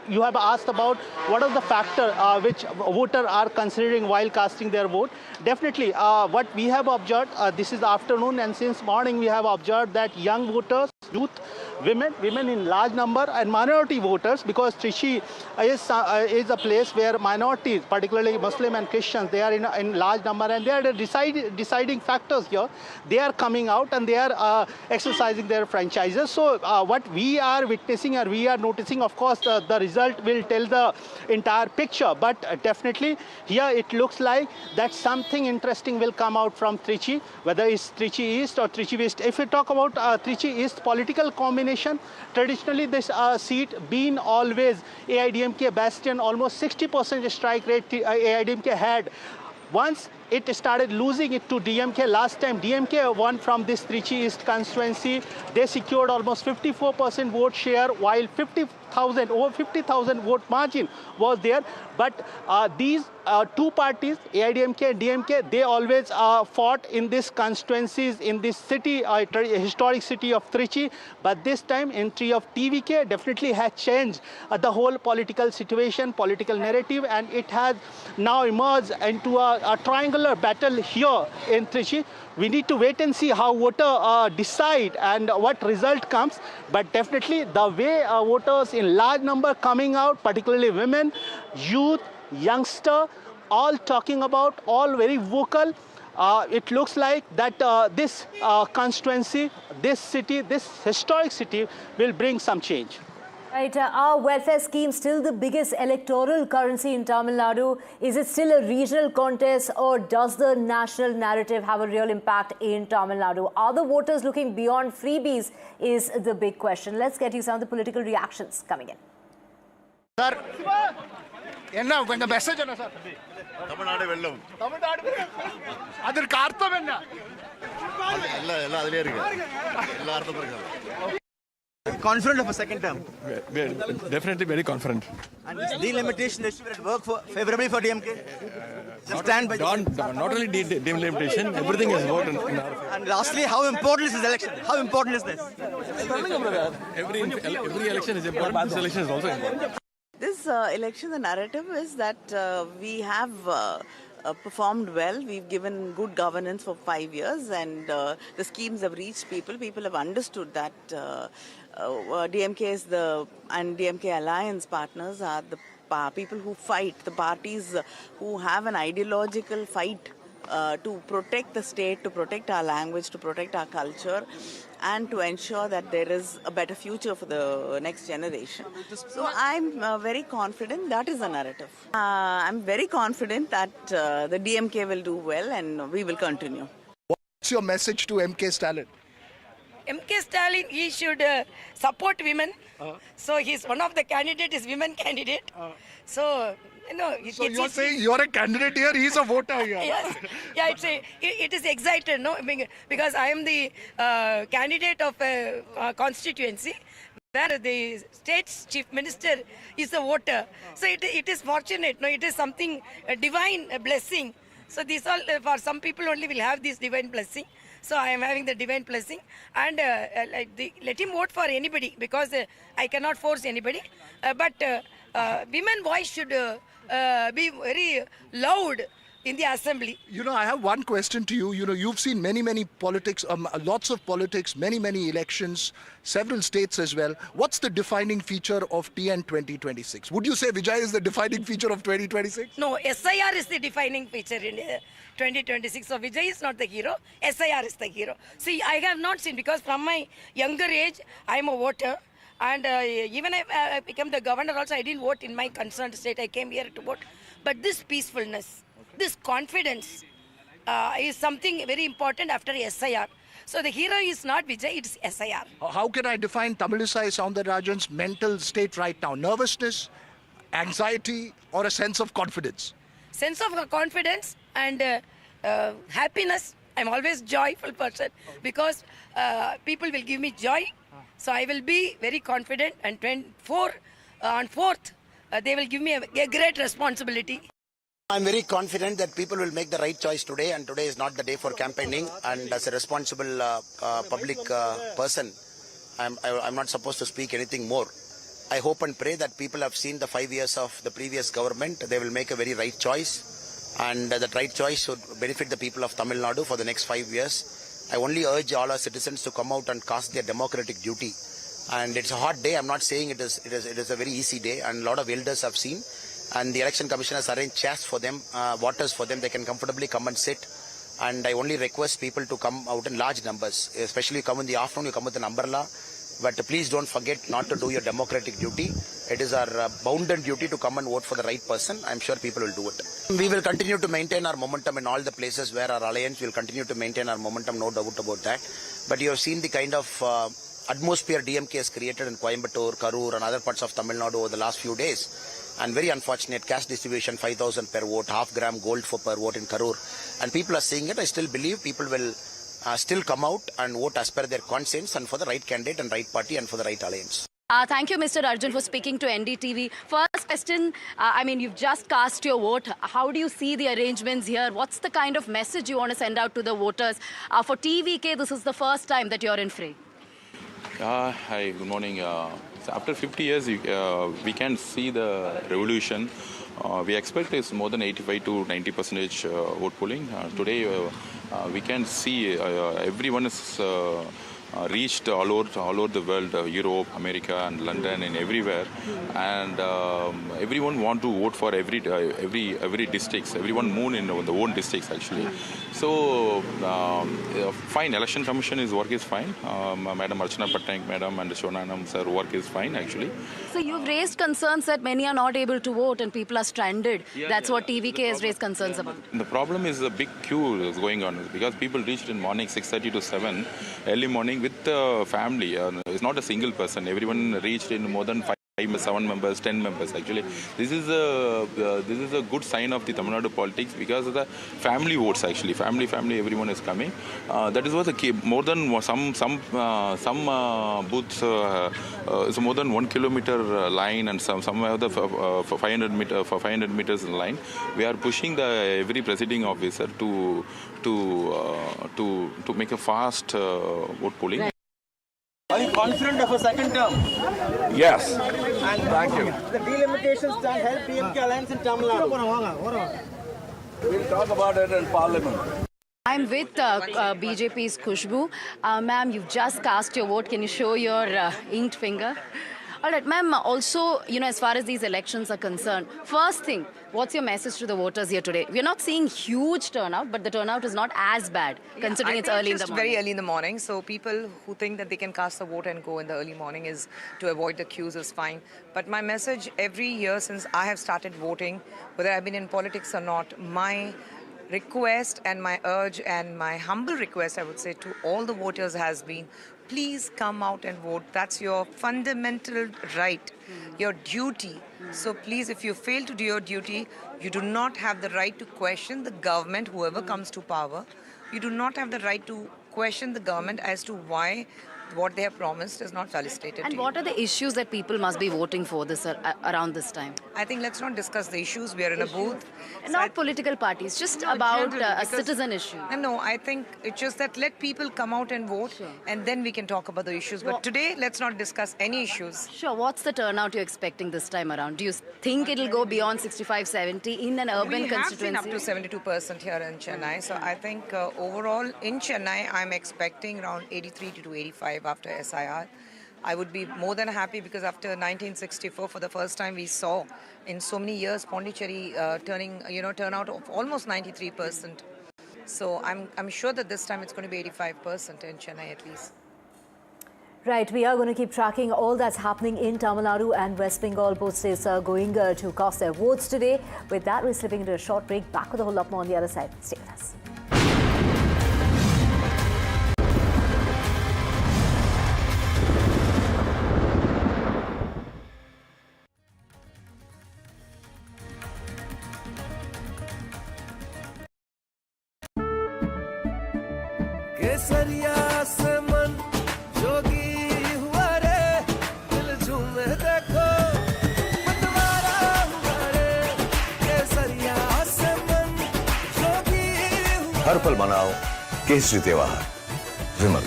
You have asked about what are the factors which voters are considering while casting their vote. Definitely, what we have observed, this is afternoon and since morning we have observed that young voters, youth, women in large number and minority voters, because Trichy is a place where minorities, particularly Muslim and Christians, they are in large number and they are the deciding factors here. They are coming out and they are exercising their franchises. So what we are witnessing or we are noticing, of course, the result will tell the entire picture. But definitely here it looks like that something interesting will come out from Trichy, whether it's Trichy East or Trichy West. If we talk about Trichy East political combination, traditionally this seat been always AIDMK bastion, almost 60% strike rate AIDMK had. Once it started losing it to DMK. Last time DMK won from this Trichy East constituency, they secured almost 54% vote share, while over 50,000 vote margin was there. But these two parties, AIDMK and DMK, they always fought in these constituencies in this city, historic city of Trichy. But this time entry of TVK definitely has changed the whole political situation, political narrative, and it has now emerged into a triangular battle here in Trichy. We need to wait and see how voters decide and what result comes. But definitely the way voters in large number coming out, particularly women, youth, youngster, all talking about, all very vocal. It looks like that this constituency, this city, this historic city will bring some change. Right, are welfare schemes still the biggest electoral currency in Tamil Nadu? Is it still a regional contest, or does the national narrative have a real impact in Tamil Nadu? Are the voters looking beyond freebies is the big question. Let's get you some of the political reactions coming in. Sir, enna konja message enna sir? Tamil Nadu vellam. Tamil Nadu. Adukku artham enna? Ella adile irukku. Ella artham irukku. Confident of a second term? Definitely very confident. And this delimitation issue will work favorably for DMK? Stand by Not only delimitation, everything is worked in our favor. And lastly, how important is this election? How important is this? Every election is important. This election is also important. This election, the narrative is that we have performed well. We've given good governance for 5 years, and the schemes have reached people. People have understood that DMK and DMK alliance partners are the people who fight, the parties who have an ideological fight to protect the state, to protect our language, to protect our culture, and to ensure that there is a better future for the next generation. So I'm very confident that is the narrative. I'm very confident that the DMK will do well and we will continue. What's your message to MK Stalin? MK Stalin, he should support women. So he's one of the candidates is women candidate. So, you know. So you're saying you're a candidate here, he's a voter here. Yes. Yeah, it is excited, no? Because I am the candidate of a constituency where the state's chief minister is a voter. So it is fortunate, no? It is something, a divine blessing. So this all, for some people only will have this divine blessing. So I am having the divine blessing, and let him vote for anybody, because I cannot force anybody. But women voice should be very loud in the assembly. You know, I have one question to you. You know, you've seen many politics, lots of politics, many elections, several states as well. What's the defining feature of TN 2026? Would you say Vijay is the defining feature of 2026? No, SIR is the defining feature in 2026. So Vijay is not the hero, SIR is the hero. See, I have not seen, because from my younger age, I am a voter. And even I became the governor also, I didn't vote in my concerned state. I came here to vote. But this peacefulness, this confidence is something very important after SIR. So the hero is not Vijay, it's SIR. How can I define Tamilisai Soundararajan's mental state right now? Nervousness, anxiety, or a sense of confidence? sense of confidence and happiness. I'm always joyful person because people will give me joy. So I will be very confident, and on 4th, they will give me a great responsibility. I'm very confident that people will make the right choice today, and today is not the day for campaigning. And as a responsible public person, I'm not supposed to speak anything more. I hope and pray that people have seen the 5 years of the previous government. They will make a very right choice, and that right choice should benefit the people of Tamil Nadu for the next 5 years. I only urge all our citizens to come out and cast their democratic duty. And it's a hot day. I'm not saying it is a very easy day, and a lot of elders have seen. And the election commission has arranged chairs for them, waters for them. They can comfortably come and sit. And I only request people to come out in large numbers, especially come in the afternoon, you come with an umbrella. But please don't forget not to do your democratic duty. It is our bounden duty to come and vote for the right person. I'm sure people will do it. We will continue to maintain our momentum in all the places where our alliance will continue to maintain our momentum, no doubt about that. But you have seen the kind of atmosphere DMK has created in Coimbatore, Karur and other parts of Tamil Nadu over the last few days. And very unfortunate, cash distribution 5,000 per vote, half-gram gold per vote in Karur. And people are seeing it. I still believe people will still come out and vote as per their conscience and for the right candidate and right party and for the right alliance. Thank you, Mr. Arjun, for speaking to NDTV. First question, you've just cast your vote. How do you see the arrangements here? What's the kind of message you want to send out to the voters? For TVK, this is the first time that you're in Free. Hi, good morning. So after 50 years, we can see the revolution. We expect it's more than 85 to 90% vote polling. Today, we can see everyone is reached all over the world, Europe, America, and London, and everywhere. And everyone want to vote for every districts. Everyone moved in the own districts actually. So fine. Election Commission work is fine. Madam Archana Patnaik, Madam, and Shonanam sir work is fine actually. So you've raised concerns that many are not able to vote and people are stranded. That's what TVK has raised concerns about. The problem is a big queue is going on because people reached in morning 6:30 to 7 early morning with the family. It's not a single person. Everyone reached in more than 5, 7 members, 10 members actually. This is a good sign of the Tamil Nadu politics because of the family votes actually. Family, everyone is coming. That is what the key. More than some booths is more than 1 kilometer line and some other for 500 meters line. We are pushing every presiding officer to make a fast vote polling. Right. Are you confident of a second term? Yes. And thank you. The delimitations can help DMK alliance in Tamil Nadu. We'll talk about it in Parliament. I'm with BJP's Khushbu. Ma'am, you've just cast your vote. Can you show your inked finger? All right, ma'am, also, as far as these elections are concerned, first thing, what's your message to the voters here today? We're not seeing huge turnout, but the turnout is not as bad, considering it's early in the morning. Very early in the morning, so people who think that they can cast a vote and go in the early morning is to avoid the queues is fine. But my message every year since I have started voting, whether I've been in politics or not, my request and my urge and my humble request, I would say, to all the voters has been, please come out and vote. That's your fundamental right, your duty. So please, if you fail to do your duty, you do not have the right to question the government, whoever comes to power. You do not have the right to question the government as to why what they have promised is not felicitated. And what are the issues that people must be voting for around this time? I think let's not discuss the issues. We are in a booth. Not political parties, just about a citizen issue. No, I think it's just that let people come out and vote and then we can talk about the issues. But today, let's not discuss any issues. Sure. What's the turnout you're expecting this time around? Do you think it'll go beyond 65, 70 in an urban constituency? We have seen up to 72% here in Chennai. So I think overall in Chennai, I'm expecting around 83 to 85 after SIR. I would be more than happy because after 1964, for the first time we saw in so many years Pondicherry turnout of almost 93%. So I'm sure that this time it's going to be 85% in Chennai at least. Right, we are going to keep tracking all that's happening in Tamil Nadu and West Bengal. Both states are going to cast their votes today. With that, we're slipping into a short break. Back with a whole lot more on the other side. Stay with us. केसरिया से मन जोगी हुआ रे, दिल झूमे देखो मतवारा हुआ रे, केसरिया से मन जोगी हुआ। हर पल मनाओ केसरी त्योहार। विमल,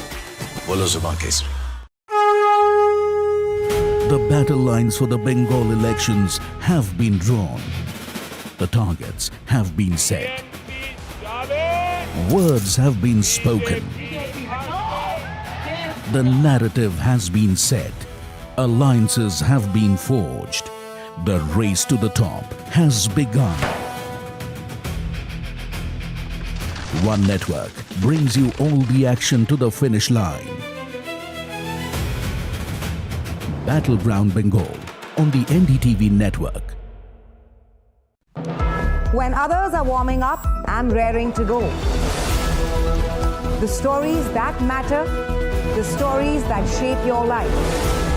बोलो जुबान Kesari. The battle lines for the Bengal elections have been drawn. The targets have been set. Words have been spoken. The narrative has been set. Alliances have been forged. The race to the top has begun. One network brings you all the action to the finish line. Battleground Bengal on the NDTV network. When others are warming up, I'm raring to go. The stories that matter, the stories that shape your life.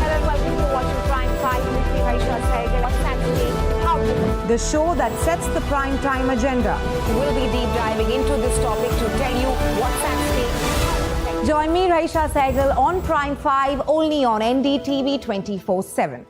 Hello and welcome to watching Prime 5 with me, Raisha Sehgal. What's happening? The show that sets the prime time agenda. We'll be deep diving into this topic to tell you what's at stake. Join me, Raisha Sehgal, on Prime 5 only on NDTV 24/7.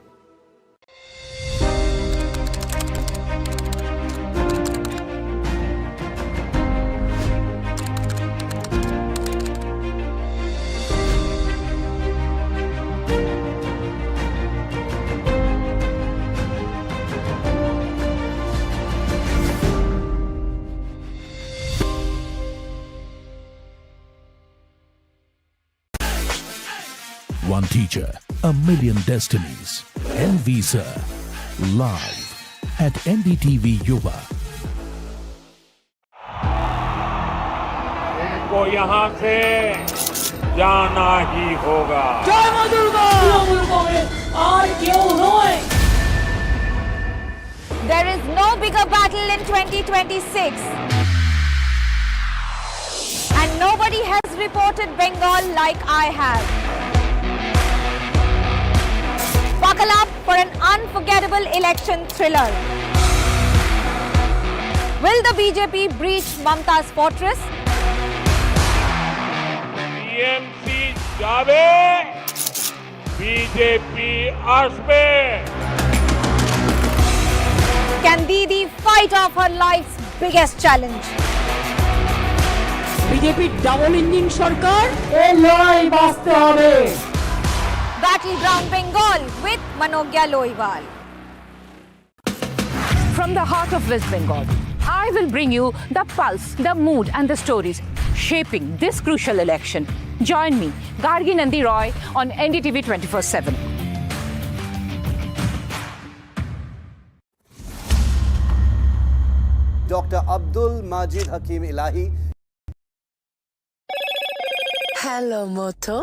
One teacher, a million destinies. NV Sir, live at NDTV Yuva. इनको यहाँ से जाना ही होगा। जय मां Durga! There is no bigger battle in 2026. And nobody has reported Bengal like I have. Buckle up for an unforgettable election thriller. Will the BJP breach Mamta's fortress? TMC जावे, BJP आसपे। Can Didi fight off her life's biggest challenge? BJP double engine सरकार ए लड़ाई बास्ते होबे। Battleground Bengal with Manogya Loiwal. From the heart of West Bengal, I will bring you the pulse, the mood and the stories shaping this crucial election. Join me, Gargi Nandi Roy, on NDTV 24/7. Dr. Abdul Majid Hakim Ilahi. Hello, Moto.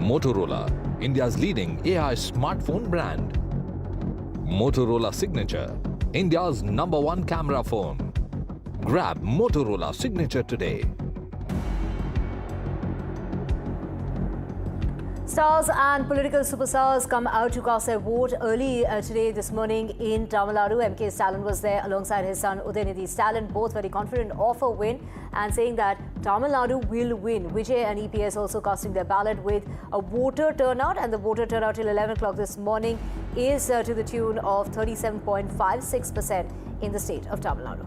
Motorola, India's leading AI smartphone brand. Motorola Signature, India's #1 camera phone. Grab Motorola Signature today. Stars and political superstars come out to cast their vote early today this morning in Tamil Nadu. MK Stalin was there alongside his son Udayanidhi Stalin, both very confident of a win and saying that Tamil Nadu will win. Vijay and EPS also casting their ballot with a voter turnout, and the voter turnout till 11 o'clock this morning is to the tune of 37.56% in the state of Tamil Nadu.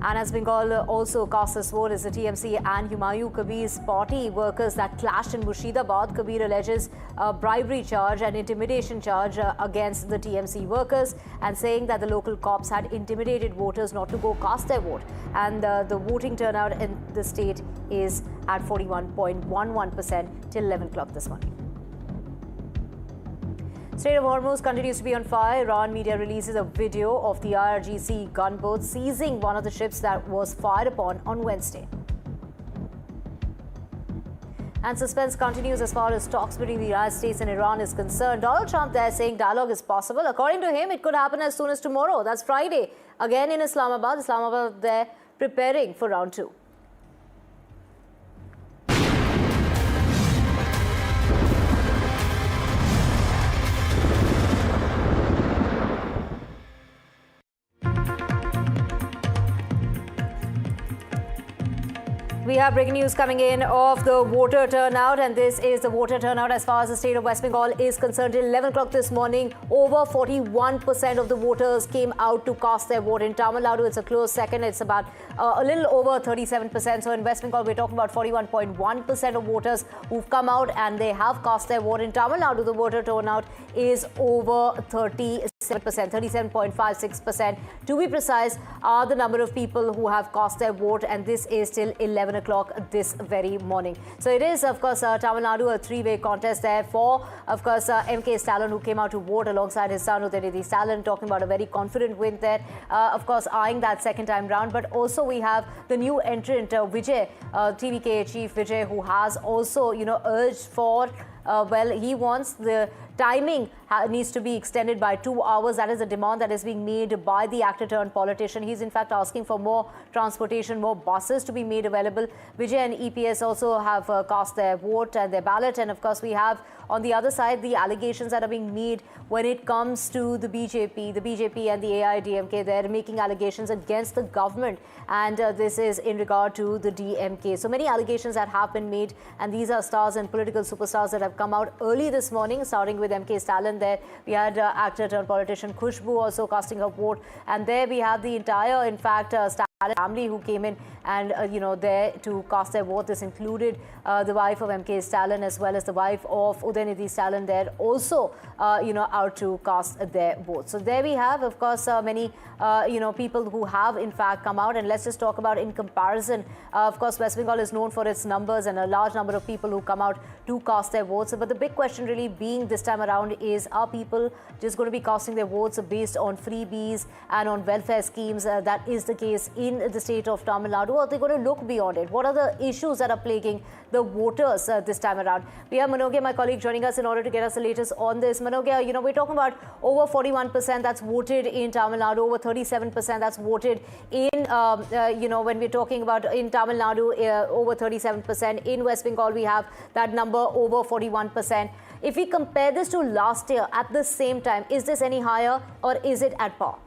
And as Bengal also casts its vote is the TMC and Humayun Kabir's party workers that clashed in Murshidabad. Kabir alleges a bribery charge and intimidation charge against the TMC workers and saying that the local cops had intimidated voters not to go cast their vote. And the voting turnout in the state is at 41.11% till 11 o'clock this morning. Strait of Hormuz continues to be on fire. Iran media releases a video of the IRGC gunboat seizing one of the ships that was fired upon on Wednesday. And suspense continues as far as talks between the United States and Iran is concerned. Donald Trump there saying dialogue is possible. According to him, it could happen as soon as tomorrow. That's Friday. Again in Islamabad. Islamabad there preparing for round 2. We have breaking news coming in of the voter turnout, and this is the voter turnout as far as the state of West Bengal is concerned. Till 11 o'clock this morning, over 41% of the voters came out to cast their vote. In Tamil Nadu, it's a close second. It's about a little over 37%. So in West Bengal, we're talking about 41.1% of voters who've come out and they have cast their vote. In Tamil Nadu, the voter turnout is over 37%, 37.56%. To be precise, are the number of people who have cast their vote, and this is till 11 o'clock this very morning. So it is, of course, Tamil Nadu, a three-way contest there for, of course, MK Stalin, who came out to vote alongside his son, Udayanidhi Stalin, talking about a very confident win there, of course, eyeing that second time round. But also we have the new entrant, Vijay, TVK chief Vijay, who has also, urged for, he wants the timing needs to be extended by 2 hours. That is a demand that is being made by the actor turned politician. He's in fact asking for more transportation, more buses to be made available. Vijay and EPS also have cast their vote and their ballot. And of course, we have on the other side the allegations that are being made when it comes to the BJP and the AIDMK. They're making allegations against the government, and this is in regard to the DMK. So many allegations that have been made, and these are stars and political superstars that have come out early this morning, starting with MK Stalin. There we had actor turned politician Khushbu also casting her vote, and there we have the entire, in fact, Stalin family who came in and there to cast their vote. This included the wife of MK Stalin as well as the wife of Udayanidhi Stalin there also out to cast their vote. So there we have, of course, many people who have in fact come out. And let's just talk about in comparison. Of course, West Bengal is known for its numbers and a large number of people who come out to cast their votes. But the big question really being this time around is, are people just going to be casting their votes based on freebies and on welfare schemes? That is the case in the state of Tamil Nadu, or are they going to look beyond it? What are the issues that are plaguing the voters this time around? We have Manogya, my colleague, joining us in order to get us the latest on this. Manogya, we're talking about over 41% that's voted in Tamil Nadu, over 37% that's voted in, when we're talking about in Tamil Nadu, over 37%. In West Bengal, we have that number over 41%. If we compare this to last year at the same time, is this any higher or is it at par?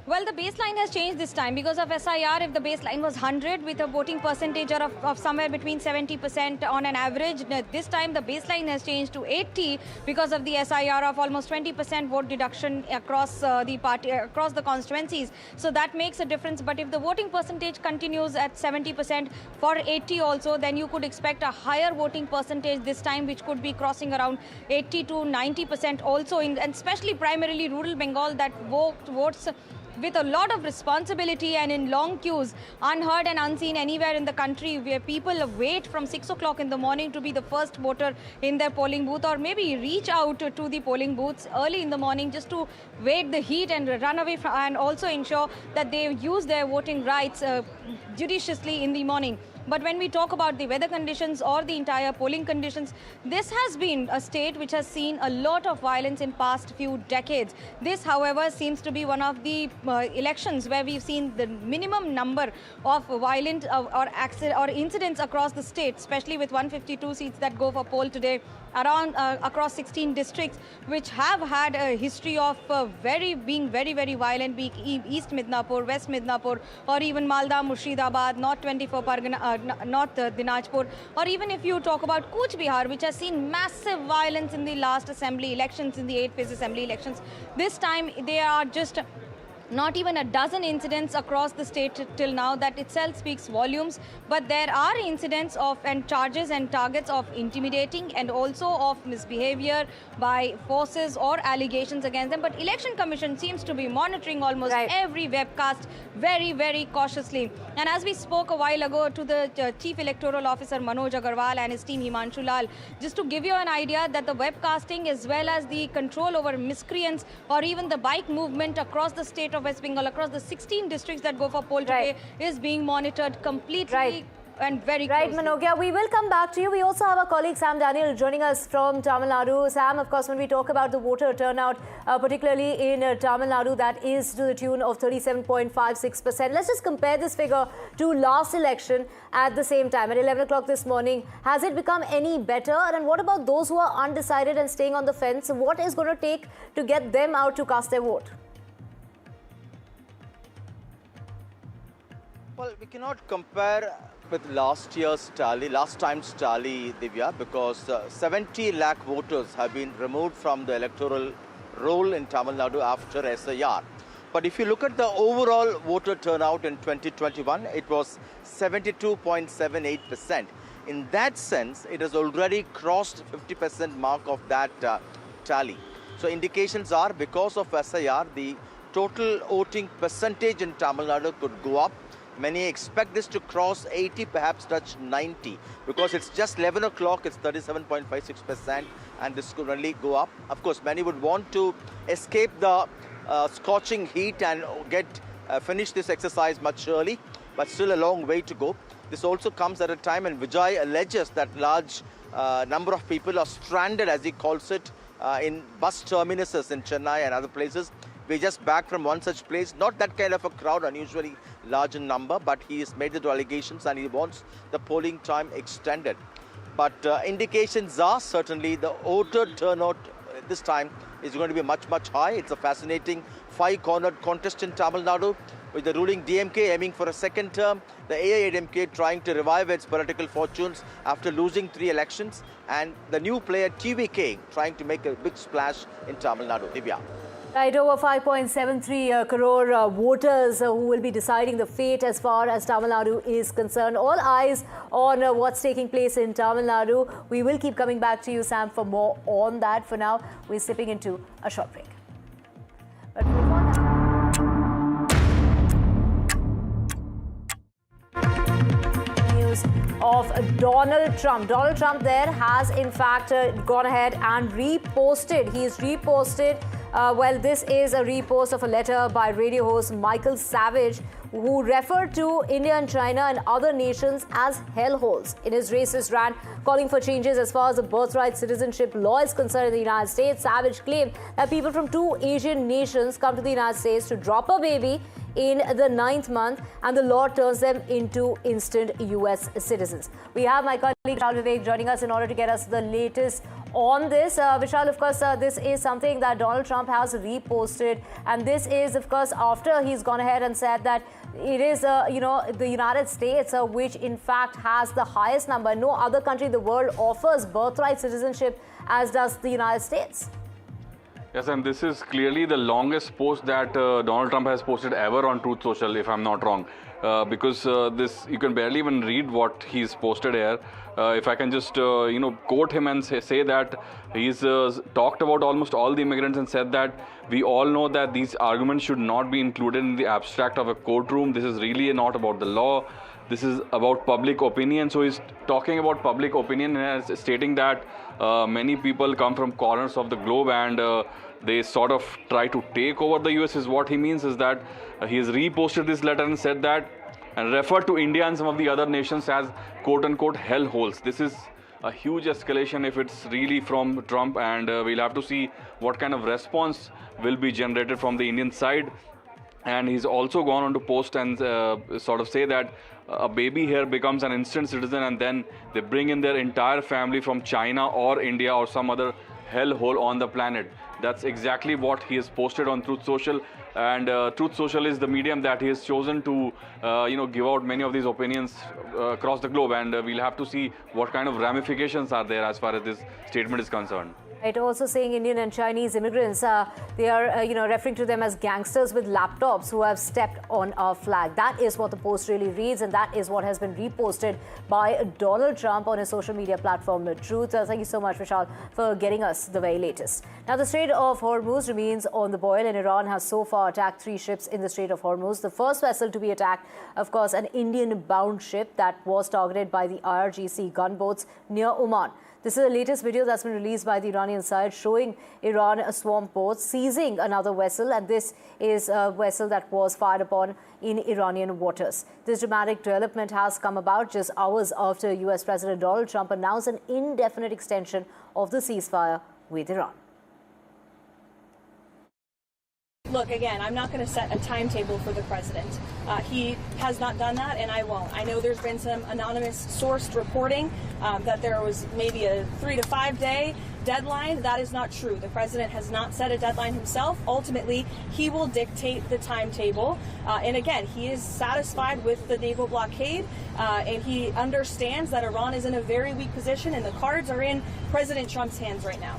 Well, the baseline has changed this time because of SIR. If the baseline was 100 with a voting percentage of somewhere between 70% on an average, this time the baseline has changed to 80 because of the SIR of almost 20% vote deduction across the party, across the constituencies. So that makes a difference. But if the voting percentage continues at 70% for 80 also, then you could expect a higher voting percentage this time, which could be crossing around 80 to 90% also, and especially primarily rural Bengal that votes with a lot of responsibility and in long queues, unheard and unseen anywhere in the country, where people wait from 6 o'clock in the morning to be the first voter in their polling booth, or maybe reach out to the polling booths early in the morning just to wait the heat and run away from, and also ensure that they use their voting rights judiciously in the morning. But when we talk about the weather conditions or the entire polling conditions, this has been a state which has seen a lot of violence in past few decades. This, however, seems to be one of the elections where we've seen the minimum number of violent or incidents across the state, especially with 152 seats that go for poll today around across 16 districts, which have had a history of being very, very violent, be it East Midnapur, West Midnapur, or even Malda, Murshidabad, North 24 Pargana, North Dinajpur, or even if you talk about Cooch Behar, which has seen massive violence in the last assembly elections, in the 8th assembly elections. This time they are just not even a dozen incidents across the state till now. That itself speaks volumes. But there are incidents of and charges and targets of intimidating and also of misbehavior by forces or allegations against them. But Election Commission seems to be monitoring almost every webcast very, very cautiously. And as we spoke a while ago to the Chief Electoral Officer Manoj Agarwal and his team Himanshu Lal, just to give you an idea that the webcasting as well as the control over miscreants or even the bike movement across the state of West Bengal, across the 16 districts that go for poll today, is being monitored completely and very closely. Manogya, we will come back to you. We also have our colleague Sam Daniel joining us from Tamil Nadu. Sam, of course, when we talk about the voter turnout, particularly in Tamil Nadu, that is to the tune of 37.56%. Let's just compare this figure to last election at the same time, at 11 o'clock this morning. Has it become any better? And what about those who are undecided and staying on the fence? What is going to take to get them out to cast their vote? Well, we cannot compare with last time's tally, Divya, because 70 lakh voters have been removed from the electoral roll in Tamil Nadu after SIR. But if you look at the overall voter turnout in 2021, it was 72.78%. In that sense, it has already crossed 50% mark of that tally. So indications are because of SIR, the total voting percentage in Tamil Nadu could go up. Many expect this to cross 80, perhaps touch 90, because it's just 11 o'clock, it's 37.56%, and this could only go up. Of course, many would want to escape the scorching heat and finish this exercise much early, but still a long way to go. This also comes at a time when Vijay alleges that large number of people are stranded, as he calls it, in bus terminuses in Chennai and other places. We're just back from one such place, not that kind of a crowd, unusually large in number, but he has made the allegations and he wants the polling time extended. But indications are certainly the voter turnout this time is going to be much, much high. It's a fascinating five-cornered contest in Tamil Nadu, with the ruling DMK aiming for a second term, the AIADMK trying to revive its political fortunes after losing 3 elections, and the new player TVK trying to make a big splash in Tamil Nadu. Divya. Right, over 5.73 crore voters who will be deciding the fate as far as Tamil Nadu is concerned. All eyes on what's taking place in Tamil Nadu. We will keep coming back to you, Sam, for more on that. For now, we're slipping into a short break. But before that, news of Donald Trump. Donald Trump there has in fact gone ahead and reposted. He's reposted. This is a repost of a letter by radio host Michael Savage, who referred to India and China and other nations as hellholes in his racist rant, calling for changes as far as the birthright citizenship law is concerned in the United States. Savage claimed that people from 2 Asian nations come to the United States to drop a baby in the 9th month, and the law turns them into instant US citizens. We have my colleague Vishal Vivek joining us in order to get us the latest on this. Vishal, of course, this is something that Donald Trump has reposted, and this is, of course, after he's gone ahead and said that it is, the United States, which in fact has the highest number. No other country in the world offers birthright citizenship as does the United States. Yes, and this is clearly the longest post that Donald Trump has posted ever on Truth Social, if I'm not wrong. Because this, you can barely even read what he's posted here. If I can just, quote him and say that he's talked about almost all the immigrants and said that we all know that these arguments should not be included in the abstract of a courtroom. This is really not about the law. This is about public opinion. So he's talking about public opinion and stating that many people come from corners of the globe and they sort of try to take over the US. Is what he means is that he has reposted this letter and said that and referred to India and some of the other nations as quote-unquote hellholes. This is a huge escalation if it's really from Trump, and we'll have to see what kind of response will be generated from the Indian side. And he's also gone on to post and sort of say that a baby here becomes an instant citizen, and then they bring in their entire family from China or India or some other hellhole on the planet. That's exactly what he has posted on Truth Social, and Truth Social is the medium that he has chosen to give out many of these opinions across the globe, and we'll have to see what kind of ramifications are there as far as this statement is concerned. Right, also saying Indian and Chinese immigrants, they are, referring to them as gangsters with laptops who have stepped on our flag. That is what the post really reads, and that is what has been reposted by Donald Trump on his social media platform, The Truth. Thank you so much, Vishal, for getting us the very latest. Now, the Strait of Hormuz remains on the boil, and Iran has so far attacked 3 ships in the Strait of Hormuz. The first vessel to be attacked, of course, an Indian-bound ship that was targeted by the IRGC gunboats near Oman. This is the latest video that's been released by the Iranian side showing Iran a swamp port seizing another vessel, and this is a vessel that was fired upon in Iranian waters. This dramatic development has come about just hours after US President Donald Trump announced an indefinite extension of the ceasefire with Iran. Look, again, I'm not going to set a timetable for the president. He has not done that, and I won't. I know there's been some anonymous sourced reporting that there was maybe a 3 to 5 day deadline. That is not true. The president has not set a deadline himself. Ultimately, he will dictate the timetable. And again, he is satisfied with the naval blockade, and he understands that Iran is in a very weak position, and the cards are in President Trump's hands right now.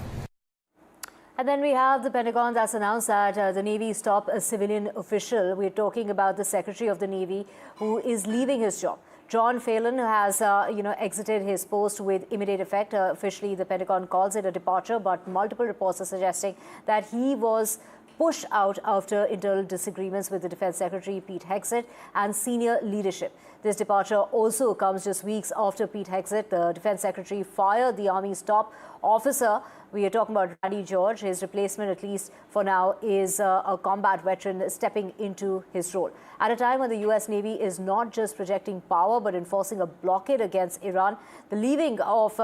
And then we have the Pentagon that's announced that the Navy stopped a civilian official. We're talking about the Secretary of the Navy who is leaving his job. John Phelan has, exited his post with immediate effect. Officially, the Pentagon calls it a departure, but multiple reports are suggesting that he was pushed out after internal disagreements with the Defense Secretary Pete Hegseth and senior leadership. This departure also comes just weeks after Pete Hegseth, the Defense Secretary, fired the Army's top officer. We are talking about Randy George. His replacement, at least for now, is a combat veteran stepping into his role. At a time when the U.S. Navy is not just projecting power but enforcing a blockade against Iran, the leaving of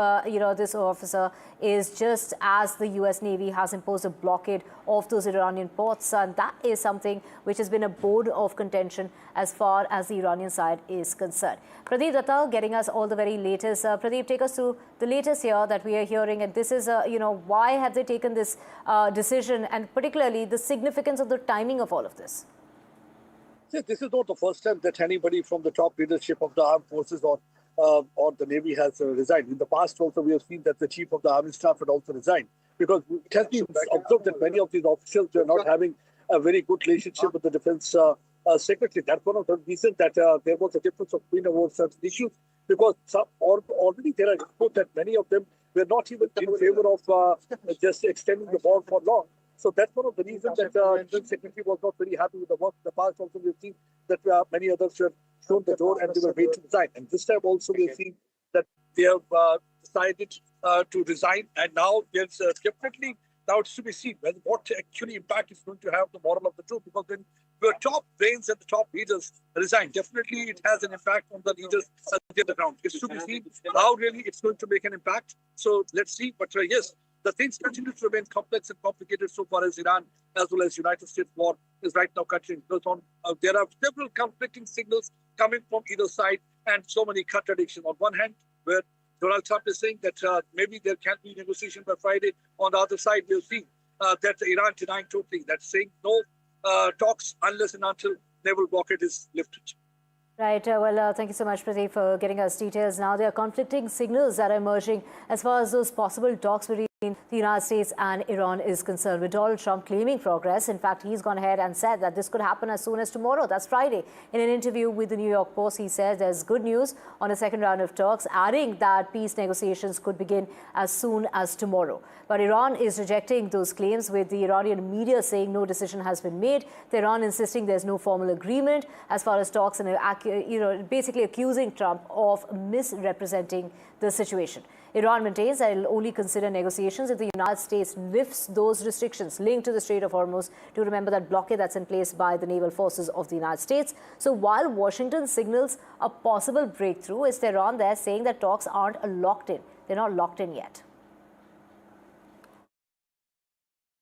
this officer is just as the U.S. Navy has imposed a blockade of those Iranian ports, and that is something which has been a bone of contention as far as the Iranian side is concerned. Pradeep Datta getting us all the very latest. Pradeep, take us through the latest here that we are hearing, and this is, why have they taken this decision, and particularly the significance of the timing of all of this? See, this is not the first time that anybody from the top leadership of the armed forces or the Navy has resigned. In the past also, we have seen that the chief of the army staff had also resigned, because it has been observed that many of these officials were not having a very good relationship with the defense secretary. That's one of the reasons that there was a difference of opinion over certain issues, because already there are reports that many of them were not even in favor of just extending the ball for long. So that's one of the reasons that the defense secretary was not very happy with the work. In the past also, we've seen that many others were shown the door and they were made to resign. And this time also we've seen that they have decided to resign, and now there's definitely, now it's to be seen what actually impact is going to have the moral of the troop, because when the top brains and the top leaders resign, definitely it has an impact on the leaders on the ground. It's to be seen how really it's going to make an impact. So let's see. But yes, the things continue to remain complex and complicated so far as Iran as well as United States war is right now continuing. There are several conflicting signals coming from either side and so many contradictions. On one hand, where Donald Trump is saying that maybe there can be negotiation by Friday. On the other side, we'll see that Iran denying totally, that's saying no talks unless and until naval blockade is lifted. Right. Thank you so much, Pradeep, for getting us details. Now, there are conflicting signals that are emerging as far as those possible talks between the United States and Iran is concerned, with Donald Trump claiming progress. In fact, he's gone ahead and said that this could happen as soon as tomorrow. That's Friday. In an interview with the New York Post, he said there's good news on a second round of talks, adding that peace negotiations could begin as soon as tomorrow. But Iran is rejecting those claims, with the Iranian media saying no decision has been made. Tehran insisting there's no formal agreement as far as talks, and basically accusing Trump of misrepresenting the situation. Iran maintains that it will only consider negotiations if the United States lifts those restrictions linked to the Strait of Hormuz. Do remember that blockade that's in place by the naval forces of the United States. So while Washington signals a possible breakthrough, is Tehran there saying that talks aren't locked in? They're not locked in yet.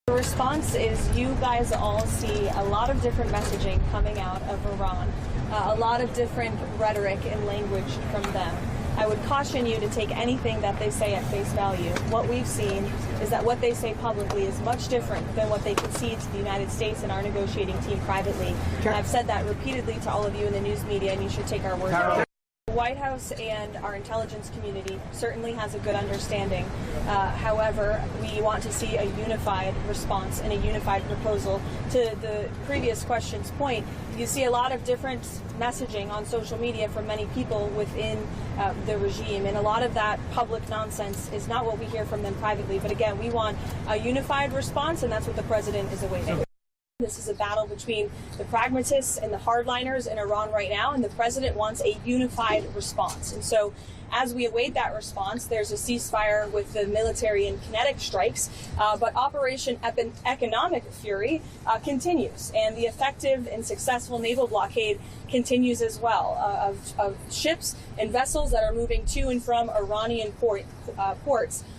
The response is you guys all see a lot of different messaging coming out of Iran, a lot of different rhetoric and language from them. I would caution you to take anything that they say at face value. What we've seen is that what they say publicly is much different than what they concede to the United States and our negotiating team privately. And I've said that repeatedly to all of you in the news media, and you should take our word for it. The White House and our intelligence community certainly has a good understanding. However, we want to see a unified response and a unified proposal. To the previous question's point, you see a lot of different messaging on social media from many people within the regime, and a lot of that public nonsense is not what we hear from them privately. But again, we want a unified response, and that's what the president is awaiting. This is a battle between the pragmatists and the hardliners in Iran right now, and the president wants a unified response. And so as we await that response, there's a ceasefire with the military and kinetic strikes, but Operation Economic Fury continues, and the effective and successful naval blockade continues as well, of ships and vessels that are moving to and from Iranian ports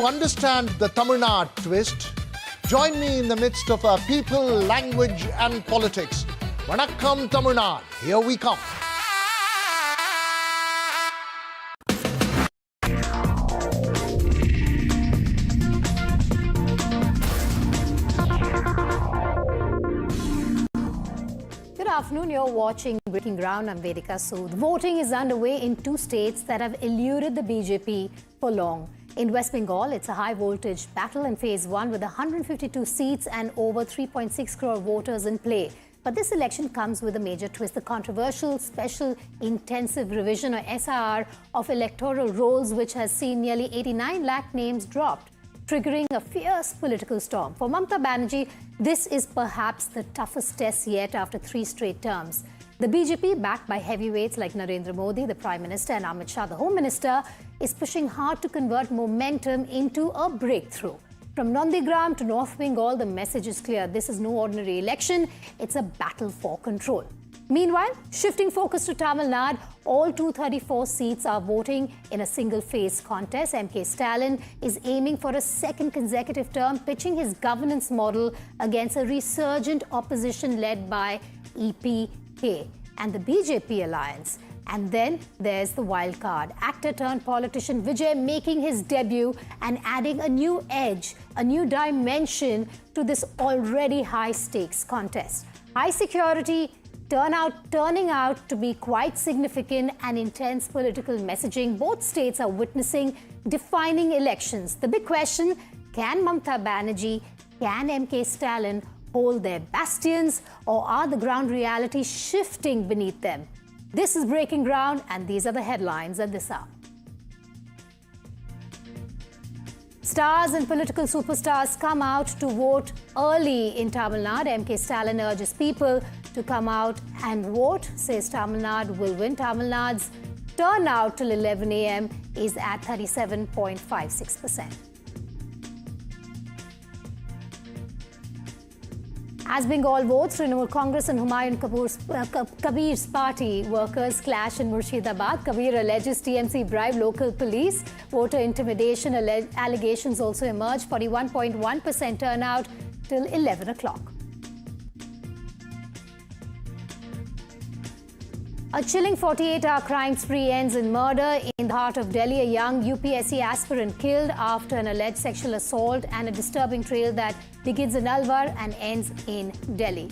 to understand the Tamil Nadu twist, join me in the midst of people, language and politics. Vanakkam Tamil Nadu, here we come. Good afternoon, you're watching Breaking Ground. I'm Vedika Sood. Voting is underway in two states that have eluded the BJP for long. In West Bengal, it's a high-voltage battle in phase one with 152 seats and over 3.6 crore voters in play. But this election comes with a major twist. The controversial Special Intensive Revision, or SIR, of electoral rolls, which has seen nearly 89 lakh names dropped, triggering a fierce political storm. For Mamata Banerjee, this is perhaps the toughest test yet after 3 straight terms. The BJP, backed by heavyweights like Narendra Modi, the Prime Minister, and Amit Shah, the Home Minister, is pushing hard to convert momentum into a breakthrough. From Nandigram to North Bengal, the message is clear. This is no ordinary election. It's a battle for control. Meanwhile, shifting focus to Tamil Nadu, all 234 seats are voting in a single-phase contest. MK Stalin is aiming for a second consecutive term, pitching his governance model against a resurgent opposition led by EPK and the BJP alliance. And then there's the wild card. Actor-turned-politician Vijay making his debut and adding a new edge, a new dimension to this already high-stakes contest. High security, turning out to be quite significant and intense political messaging. Both states are witnessing defining elections. The big question, can Mamata Banerjee, can MK Stalin hold their bastions, or are the ground realities shifting beneath them? This is Breaking Ground, and these are the headlines at this hour. Stars and political superstars come out to vote early in Tamil Nadu. MK Stalin urges people to come out and vote, says Tamil Nadu will win. Tamil Nadu's turnout till 11 a.m. is at 37.56%. As Bengal votes, Trinamool Congress and Humayun Kabir's party workers clash in Murshidabad. Kabir alleges TMC bribed local police. Voter intimidation allegations also emerged. 41.1% turnout till 11 o'clock. A chilling 48-hour crime spree ends in murder in the heart of Delhi. A young UPSC aspirant killed after an alleged sexual assault, and a disturbing trail that begins in Alwar and ends in Delhi.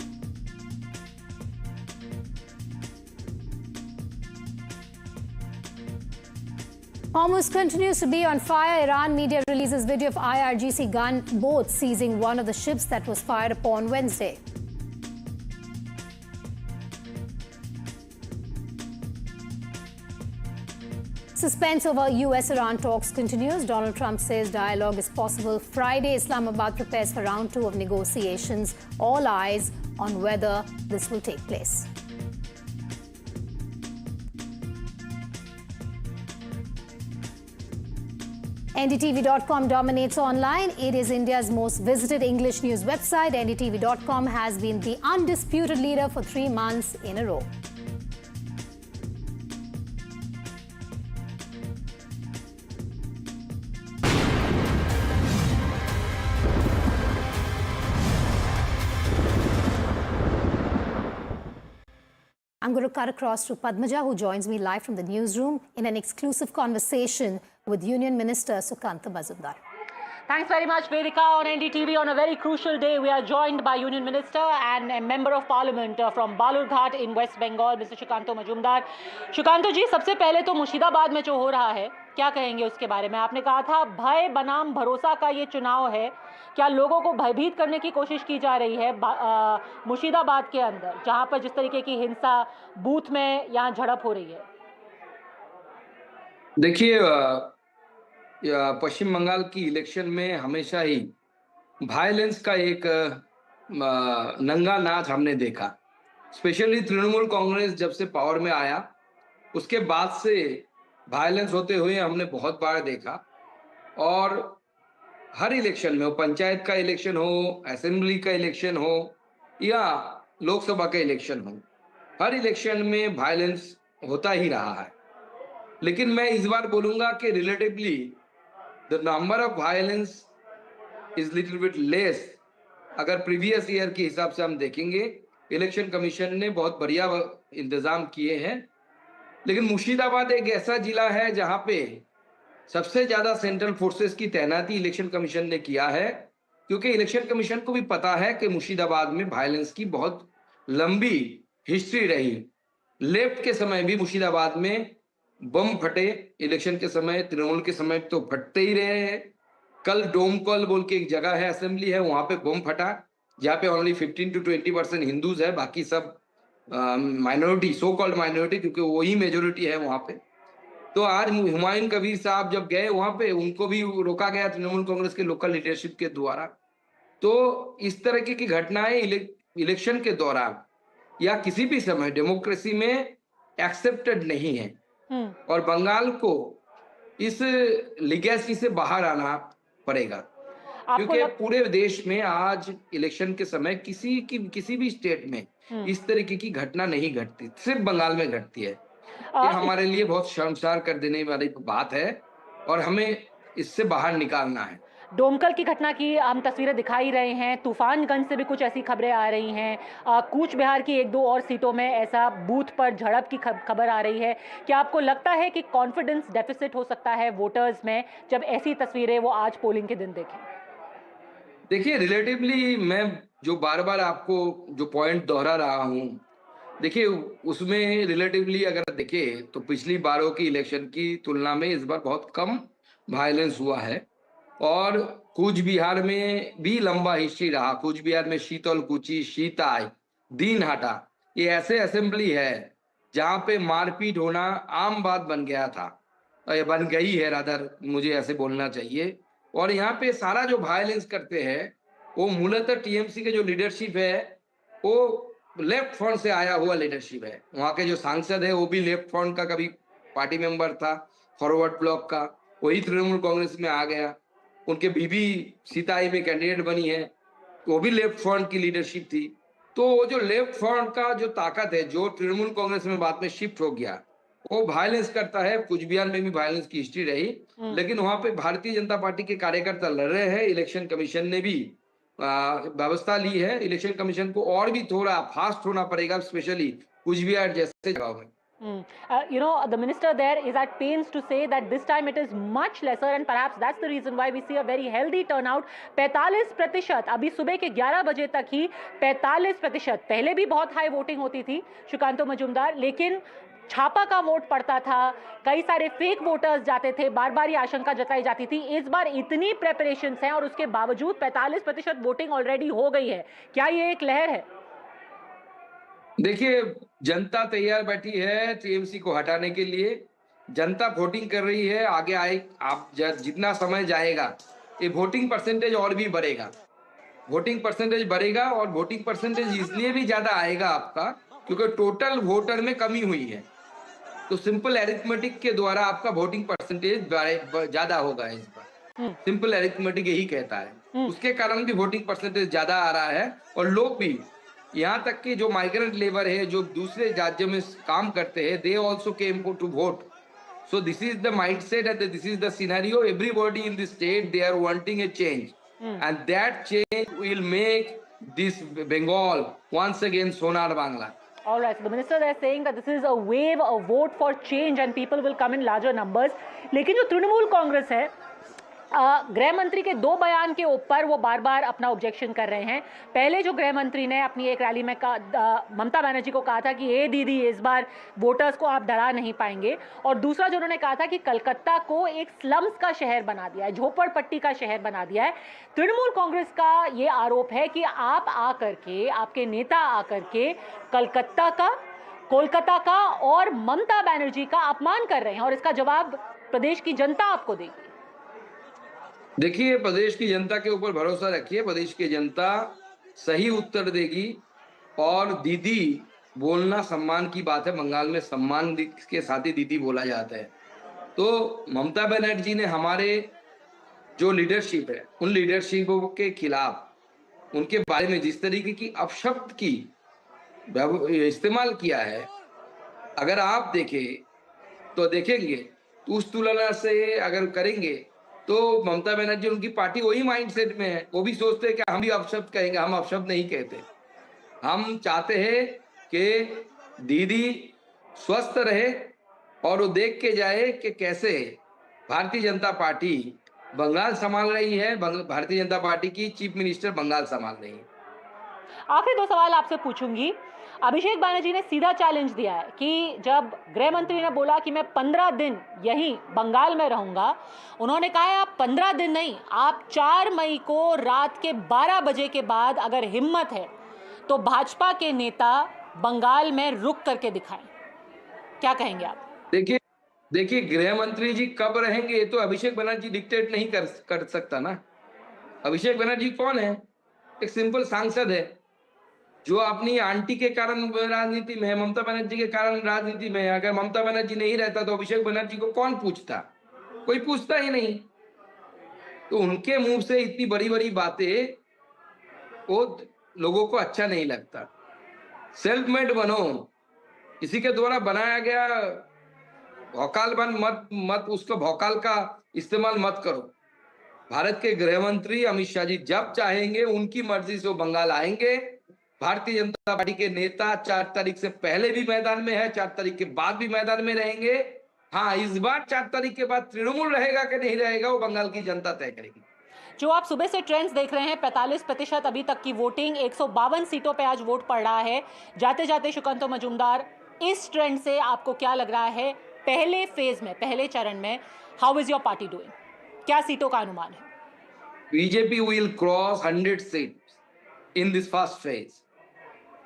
Hormuz continues to be on fire. Iran media releases video of IRGC gunboats seizing one of the ships that was fired upon Wednesday. Suspense over US-Iran talks continues. Donald Trump says dialogue is possible. Friday, Islamabad prepares for round 2 of negotiations. All eyes on whether this will take place. NDTV.com dominates online. It is India's most visited English news website. NDTV.com has been the undisputed leader for 3 months in a row. I'm going to cut across to Padmaja, who joins me live from the newsroom in an exclusive conversation with Union Minister Sukanta Majumdar. Thanks very much, Vedika. On NDTV, on a very crucial day, we are joined by Union Minister and a Member of Parliament from Balurghat in West Bengal, Mr. Sukanta Majumdar. Sukanta ji, सबसे पहले तो मुर्शिदाबाद में जो हो रहा है, क्या कहेंगे उसके बारे में? आपने कहा था भय बनाम भरोसा का ये चुनाव है. क्या लोगों को भयभीत करने की कोशिश की जा रही है मुर्शिदाबाद के अंदर, जहां पर जिस तरीके की हिंसा बूथ में यहां झड़प हो रही है? देखिए, पश्चिम बंगाल की इलेक्शन में हमेशा ही वायलेंस का एक नंगा नाच हमने देखा. स्पेशली तृणमूल कांग्रेस जब से पावर में आया, उसके बाद से वायलेंस होते हुए हमने बहुत बार देखा. और हर इलेक्शन में, हो पंचायत का इलेक्शन हो, असेंबली का इलेक्शन हो या लोकसभा का इलेक्शन हो, हर इलेक्शन में वायलेंस होता ही रहा है. लेकिन मैं इस बार बोलूंगा कि relatively the number of violence is little bit less. अगर प्रीवियस ईयर के हिसाब से हम देखेंगे, इलेक्शन कमीशन ने बहुत बढ़िया इंतजाम किए हैं, लेकिन मुर्शिदाबाद एक ऐसा जिला है जहां पे सबसे ज्यादा सेंट्रल फोर्सेस की तैनाती इलेक्शन कमीशन ने किया है, क्योंकि इलेक्शन कमीशन को भी पता है कि मुर्शिदाबाद में वायलेंस की बहुत लंबी हिस्ट्री रही। लेफ्ट के समय भी मुर्शिदाबाद में बम फटे, इलेक्शन के समय, तृणमूल के समय तो फटते ही रहे हैं। कल डोमकल बोल के एक जगह है, असेंबली है, वहां पे बम फटा, जहाँ पे ओनली 15 to 20% हिंदूज है, बाकी सब माइनॉरिटी, सो कॉल्ड माइनॉरिटी, क्योंकि वही मेजोरिटी है वहां पे। तो आज हुमायूं कबीर साहब जब गए वहां पे, उनको भी रोका गया तृणमूल कांग्रेस के लोकल लीडरशिप के द्वारा। तो इस तरह की घटनाएं इलेक्शन के दौरान या किसी भी समय डेमोक्रेसी में एक्सेप्टेड नहीं है, और बंगाल को इस लिगेसी से बाहर आना पड़ेगा, क्योंकि पूरे देश में आज इलेक्शन के समय किसी भी स्टेट में इस तरीके की घटना नहीं घटती, सिर्फ बंगाल में घटती है। ये हमारे लिए बहुत शर्मसार कर देने वाली बात है, और हमें इससे बाहर निकालना है। डोमकल की घटना की हम तस्वीरें दिखाई रहे हैं, तूफानगंज से भी कुछ ऐसी खबरें आ रही हैं, कूच बिहार की 1-2 और सीटों में ऐसा बूथ पर झड़प की खबर आ रही है। क्या आपको लगता है कि कॉन्फिडेंस डेफिसिट हो सकता है वोटर्स में जब ऐसी तस्वीरें वो आज पोलिंग के दिन देखें? देखिए, रिलेटिवली मैं जो बार बार आपको जो पॉइंट दोहरा रहा हूं, देखिए उसमें रिलेटिवली अगर देखें तो पिछली बारों की इलेक्शन की तुलना में इस बार बहुत कम वायलेंस हुआ है, और कूच बिहार में भी लंबा हिस्ट्री रहा। कूच बिहार में शीतल कुची, सीताई, दीनहाटा, ये ऐसे असेंबली है जहां पे मारपीट होना आम बात बन गया था, या बन गई है रादर, मुझे ऐसे बोलना चाहिए। और यहाँ पे सारा जो वायलेंस करते हैं वो मूलतः टीएमसी के जो लीडरशिप है वो लेफ्ट फ्रंट से आया हुआ लीडरशिप है। वहाँ के जो सांसद है वो भी लेफ्ट फ्रंट का कभी पार्टी मेंबर था, फॉरवर्ड ब्लॉक का, वही तृणमूल कांग्रेस में आ गया। उनके बीबी सीताई में कैंडिडेट बनी है, वो भी लेफ्ट फ्रंट की लीडरशिप थी। तो वो जो लेफ्ट फ्रंट का जो ताकत है, जो तृणमूल कांग्रेस में बाद में शिफ्ट हो गया, वो वायलेंस करता है। कुछ बिहार में भी वायलेंस की हिस्ट्री रही, लेकिन वहां पे भारतीय जनता पार्टी के कार्यकर्ता लड़ रहे हैं। इलेक्शन कमीशन ने भी व्यवस्था ली है। इलेक्शन कमीशन को और भी थोड़ा फास्ट होना पड़ेगा, स्पेशली कुछ बिहार जैसे जगहों में। You know, the minister there is at pains to say that this time it is much lesser, and perhaps that's the reason why we see a very healthy turnout. 45%, अभी सुबह के 11 बजे तक ही 45%। पहले भी बहुत हाई वोटिंग होती थी सुकांतो मजूमदार, लेकिन छापा का वोट पड़ता था, कई सारे फेक वोटर्स जाते थे, बार बार ये आशंका जताई जाती थी। इस बार इतनी प्रेपरेशंस हैं और उसके बावजूद 45% वोटिंग ऑलरेडी हो गई है। क्या ये एक लहर है? देखिए, जनता तैयार बैठी है टीएमसी को हटाने के लिए। जनता वोटिंग कर रही है, आगे आए आप जितना समय जाएगा ये वोटिंग परसेंटेज और भी बढ़ेगा। वोटिंग परसेंटेज बढ़ेगा, और वोटिंग परसेंटेज इसलिए भी ज्यादा आएगा आपका क्योंकि टोटल वोटर में कमी हुई है। तो सिंपल एरिथमेटिक के द्वारा आपका वोटिंग परसेंटेज ज्यादा होगा इस बार। सिंपल एरिथमेटिक यही कहता है, उसके कारण भी वोटिंग परसेंटेज ज्यादा आ रहा है। और लोग भी, यहाँ तक कि जो माइग्रेंट लेबर है, जो दूसरे राज्यों में काम करते हैं, they also came to vote. So this is the mindset and this is the scenario. Everybody in this state they are wanting a change, and that change will make this Bengal once again sonar Bangla. All right, so the minister is saying that this is a wave, a vote for change, and people will come in larger numbers. लेकिन जो तृणमूल कांग्रेस है, गृह मंत्री के 2 बयान के ऊपर वो बार बार अपना ऑब्जेक्शन कर रहे हैं। पहले जो गृह मंत्री ने अपनी एक रैली में ममता बनर्जी को कहा था कि ये दीदी इस बार वोटर्स को आप डरा नहीं पाएंगे, और दूसरा जो उन्होंने कहा था कि कलकत्ता को एक स्लम्स का शहर बना दिया है, झोपड़पट्टी का शहर बना दिया है। तृणमूल कांग्रेस का ये आरोप है कि आप आकर के, आपके नेता आकर के कलकत्ता का, कोलकाता का और ममता बनर्जी का अपमान कर रहे हैं, और इसका जवाब प्रदेश की जनता आपको देगी। देखिए, प्रदेश की जनता के ऊपर भरोसा रखिए, प्रदेश की जनता सही उत्तर देगी। और दीदी बोलना सम्मान की बात है, बंगाल में सम्मान के साथ ही दीदी बोला जाता है। तो ममता बनर्जी ने हमारे जो लीडरशिप है, उन लीडरशिपों के खिलाफ, उनके बारे में जिस तरीके की अपशब्द की इस्तेमाल किया है, अगर आप देखें तो देखेंगे, तो उस तुलना से अगर करेंगे तो ममता बनर्जी उनकी पार्टी वही माइंडसेट में है, वो भी सोचते हैं कि हम भी अपशब्द कहेंगे, हम अपशब्द नहीं कहते। हम चाहते हैं कि दीदी स्वस्थ रहे और वो देख के जाए कि कैसे भारतीय जनता पार्टी बंगाल संभाल रही है, भारतीय जनता पार्टी की चीफ मिनिस्टर बंगाल संभाल रही है। आखिरी दो सवाल आपसे पूछूंगी। अभिषेक बनर्जी ने सीधा चैलेंज दिया है कि जब गृह मंत्री ने बोला कि मैं 15 दिन यहीं बंगाल में रहूंगा, उन्होंने कहा है आप 15 दिन नहीं, आप 4 मई को रात के 12 बजे के बाद अगर हिम्मत है तो भाजपा के नेता बंगाल में रुक करके दिखाएं। क्या कहेंगे आप? देखिए गृह मंत्री जी कब रहेंगे ये तो अभिषेक बनर्जी डिक्टेट नहीं कर सकता ना। अभिषेक बनर्जी कौन है? एक सिंपल सांसद है जो अपनी आंटी के कारण राजनीति में है, ममता बनर्जी के कारण राजनीति में है। अगर ममता बनर्जी नहीं रहता तो अभिषेक बनर्जी को कौन पूछता? कोई पूछता ही नहीं। तो उनके मुंह से इतनी बड़ी बड़ी बातें वो लोगों को अच्छा नहीं लगता। सेल्फ मेड बनो, किसी के द्वारा बनाया गया भौकाल बन मत उसको भौकाल का इस्तेमाल मत करो। भारत के गृह मंत्री अमित शाह जी जब चाहेंगे उनकी मर्जी से वो बंगाल आएंगे। भारतीय जनता पार्टी के नेता 4 तारीख से पहले भी मैदान में है, 4 तारीख के बाद भी मैदान में रहेंगे। हाँ, इस बार 4 तारीख के बाद तृणमूल रहेगा कि नहीं रहेगा वो बंगाल की जनता तय करेगी। जो आप सुबह से ट्रेंड्स देख रहे हैं, 45% अभी तक की वोटिंग, 152 सीटों पे आज वोट पड़ रहा है। जाते जाते सुकांतो मजूमदार, इस ट्रेंड से आपको क्या लग रहा है पहले फेज में, पहले चरण में, how is your party doing? क्या सीटों का अनुमान है? BJP will cross 100 seats in this first phase.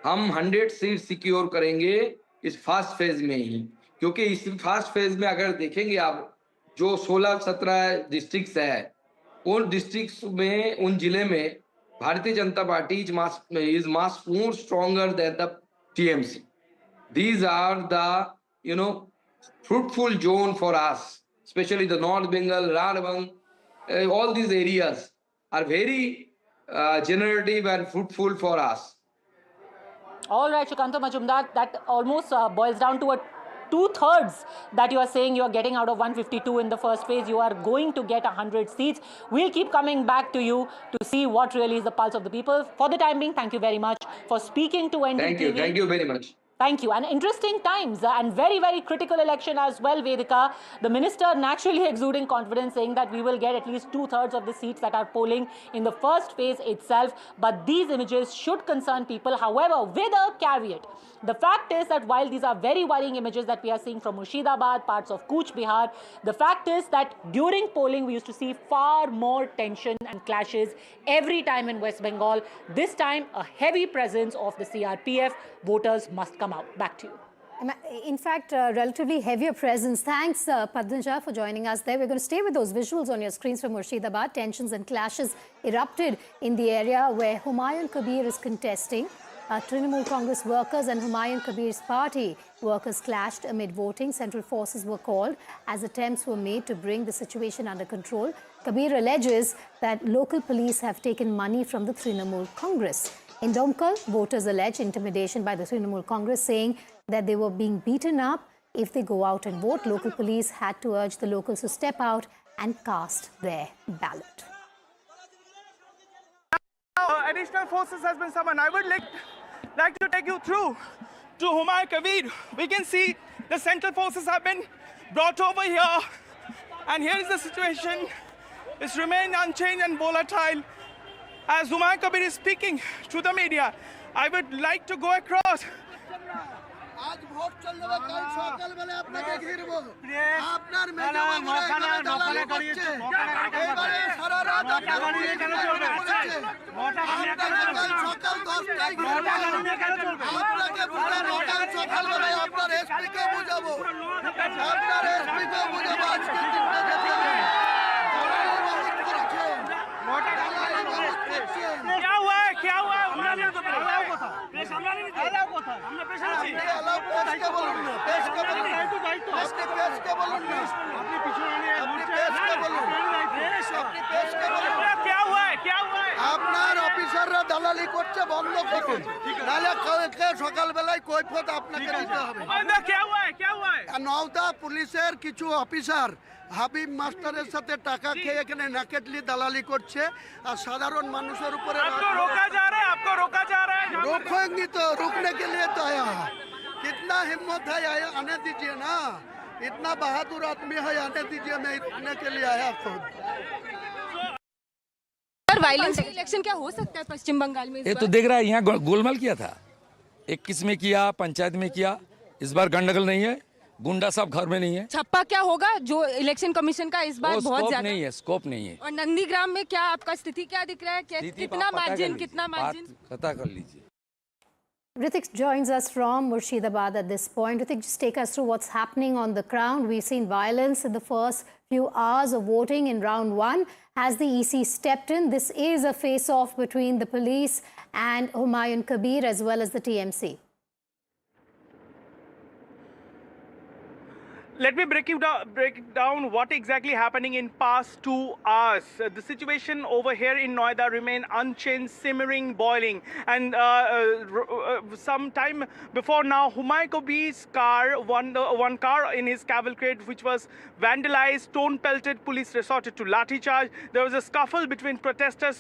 हम 100 सीट सिक्योर करेंगे इस फर्स्ट फेज में ही, क्योंकि इस फर्स्ट फेज में अगर देखेंगे आप जो 16-17 डिस्ट्रिक्ट्स है, उन डिस्ट्रिक्ट्स में, उन जिले में Bharatiya Janata party is much more stronger than the TMC. These are the fruitful zone for us, especially the North Bengal, Rarbang, all these areas are very generative and fruitful for us. All right, Sukanto Majumdar, that almost boils down to a 2/3 that you are saying you are getting out of 152 in the first phase. You are going to get 100 seats. We'll keep coming back to you to see what really is the pulse of the people. For the time being, thank you very much for speaking to NDTV. Thank you very much. Thank you. And interesting times and very, very critical election as well, Vedika. The minister naturally exuding confidence, saying that we will get at least 2/3 of the seats that are polling in the first phase itself. But these images should concern people. However, with a caveat, the fact is that while these are very worrying images that we are seeing from Murshidabad, parts of Cooch Behar, the fact is that during polling, we used to see far more tension and clashes every time in West Bengal. This time, a heavy presence of the CRPF. Voters must come out. Back to you. In fact, relatively heavier presence. Thanks, Padmaja, for joining us there. We're going to stay with those visuals on your screens from Murshidabad. Tensions and clashes erupted in the area where Humayun Kabir is contesting. Trinamool Congress workers and Humayun Kabir's party workers clashed amid voting. Central forces were called as attempts were made to bring the situation under control. Kabir alleges that local police have taken money from the Trinamool Congress. In Domkal, voters allege intimidation by the Trinamool Congress, saying that they were being beaten up if they go out and vote. Local police had to urge the locals to step out and cast their ballot. Additional forces has been summoned. I would like to take you through to Humayun Kabir. We can see the central forces have been brought over here, and here is the situation. It's remained unchanged and volatile. As Humayun Kabir is speaking to the media, I would like to go across. आज vote চলবে কাল সকালবেলা আপনাকে ঘিরব আপনার মেজবাবুরা করছে এবারে সারা রাত আপনাকে কেন চলবে আপনাকে সকাল 10টায় ঘিরব আপনাকে বুঝাবো কাল সকালবেলা আপনার এসপি কে বুঝাবো আপনার এসপি কে বুঝাবো আজকে দিনটা দেখে क्या हुआ है उन्होंने तो अलाउ को था पेश আমরা नहीं अलाउ को था আমরা पेश আছি अलाउ पेश के बोलুন না पेश के बोलুন আপনি पेश के बोलুন না আপনি পিছনে নিয়ে আপনি पेश के बोलুন আপনি पेश के बोलুন क्या हुआ है আপনার অফিসাররা দালালি করছে বন্ধ করুন নালে কালকে সকালবেলায় কৈফিয়ত আপনাকে দিতে হবে क्या हुआ है নওদা পুলিশের কিছু অফিসার হাবিব মাস্টারের সাথে টাকা খেয়ে এখানে নাকেটলি দালালি করছে আর সাধারণ মানুষের উপরে रोकेंगे तो रुकने के लिए तो आया कितना हिम्मत है आने दीजिए ना इतना बहादुर आदमी है आने दीजिए मैं रुकने के लिए आया खुद वायलेंस इलेक्शन क्या हो सकता है पश्चिम बंगाल में? ये तो देख रहा है यहाँ गोलमाल किया था 21 में किया पंचायत में किया इस बार गंडगोल नहीं है गुंडा सब घर में नहीं है छप्पा क्या होगा जो इलेक्शन कमीशन का इस बार बहुत ज्यादा नहीं है स्कोप नहीं है और नंदीग्राम में क्या आपका स्थिति क्या दिख रहा है कितना मार्जिन पता कर लीजिए Ritik joins us from Murshidabad at this point. Ritik, just take us through what's happening on the ground. We've seen violence in the first few hours of voting in round one. Has the EC stepped in? This is a face-off between the police and Humayun Kabir as well as the TMC. Let me break down what exactly happening in past 2 hours. The situation over here in Noida remain unchanged, simmering, boiling. And some time before now, Humayun Kabir's car, one car in his cavalcade, which was vandalized, stone-pelted, police resorted to lathi charge. There was a scuffle between protesters,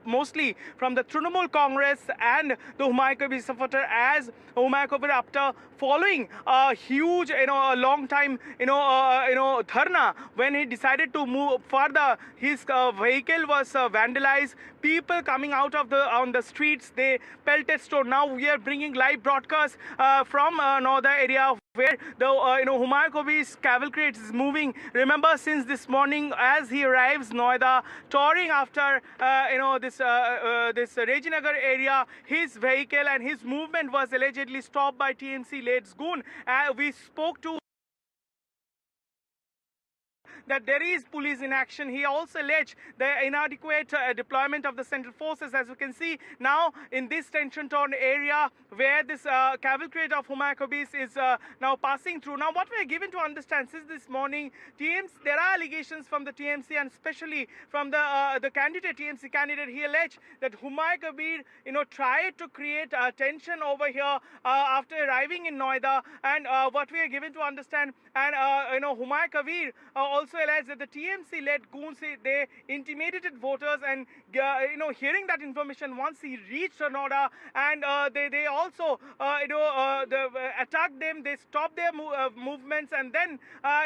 mostly from the Trinamool Congress and the Humayun Kabir supporter, as Humayun Kabir, after following a huge, a long time, dharna, when he decided to move further, his vehicle was vandalized. People coming out of on the streets, they pelted stone. Now we are bringing live broadcast from Noida area, where the Humayun Kabir's cavalcade is moving. Remember, since this morning, as he arrives Noida, touring after this Rajinagar area, his vehicle and his movement was allegedly stopped by TMC-led goon. We spoke to that there is police in action. He also alleged the inadequate deployment of the central forces. As you can see now in this tension-torn area where this cavalcade of Humayun Kabir is now passing through. Now what we are given to understand since this morning, there are allegations from the TMC and especially from the candidate, TMC candidate. He alleged that Humayun Kabir tried to create tension over here after arriving in Noida, and what we are given to understand, and Humayun Kabir also alleged that the TMC-led goons, they intimidated voters, and hearing that information once he reached Noida, and they also attacked them. They stopped their movements, and then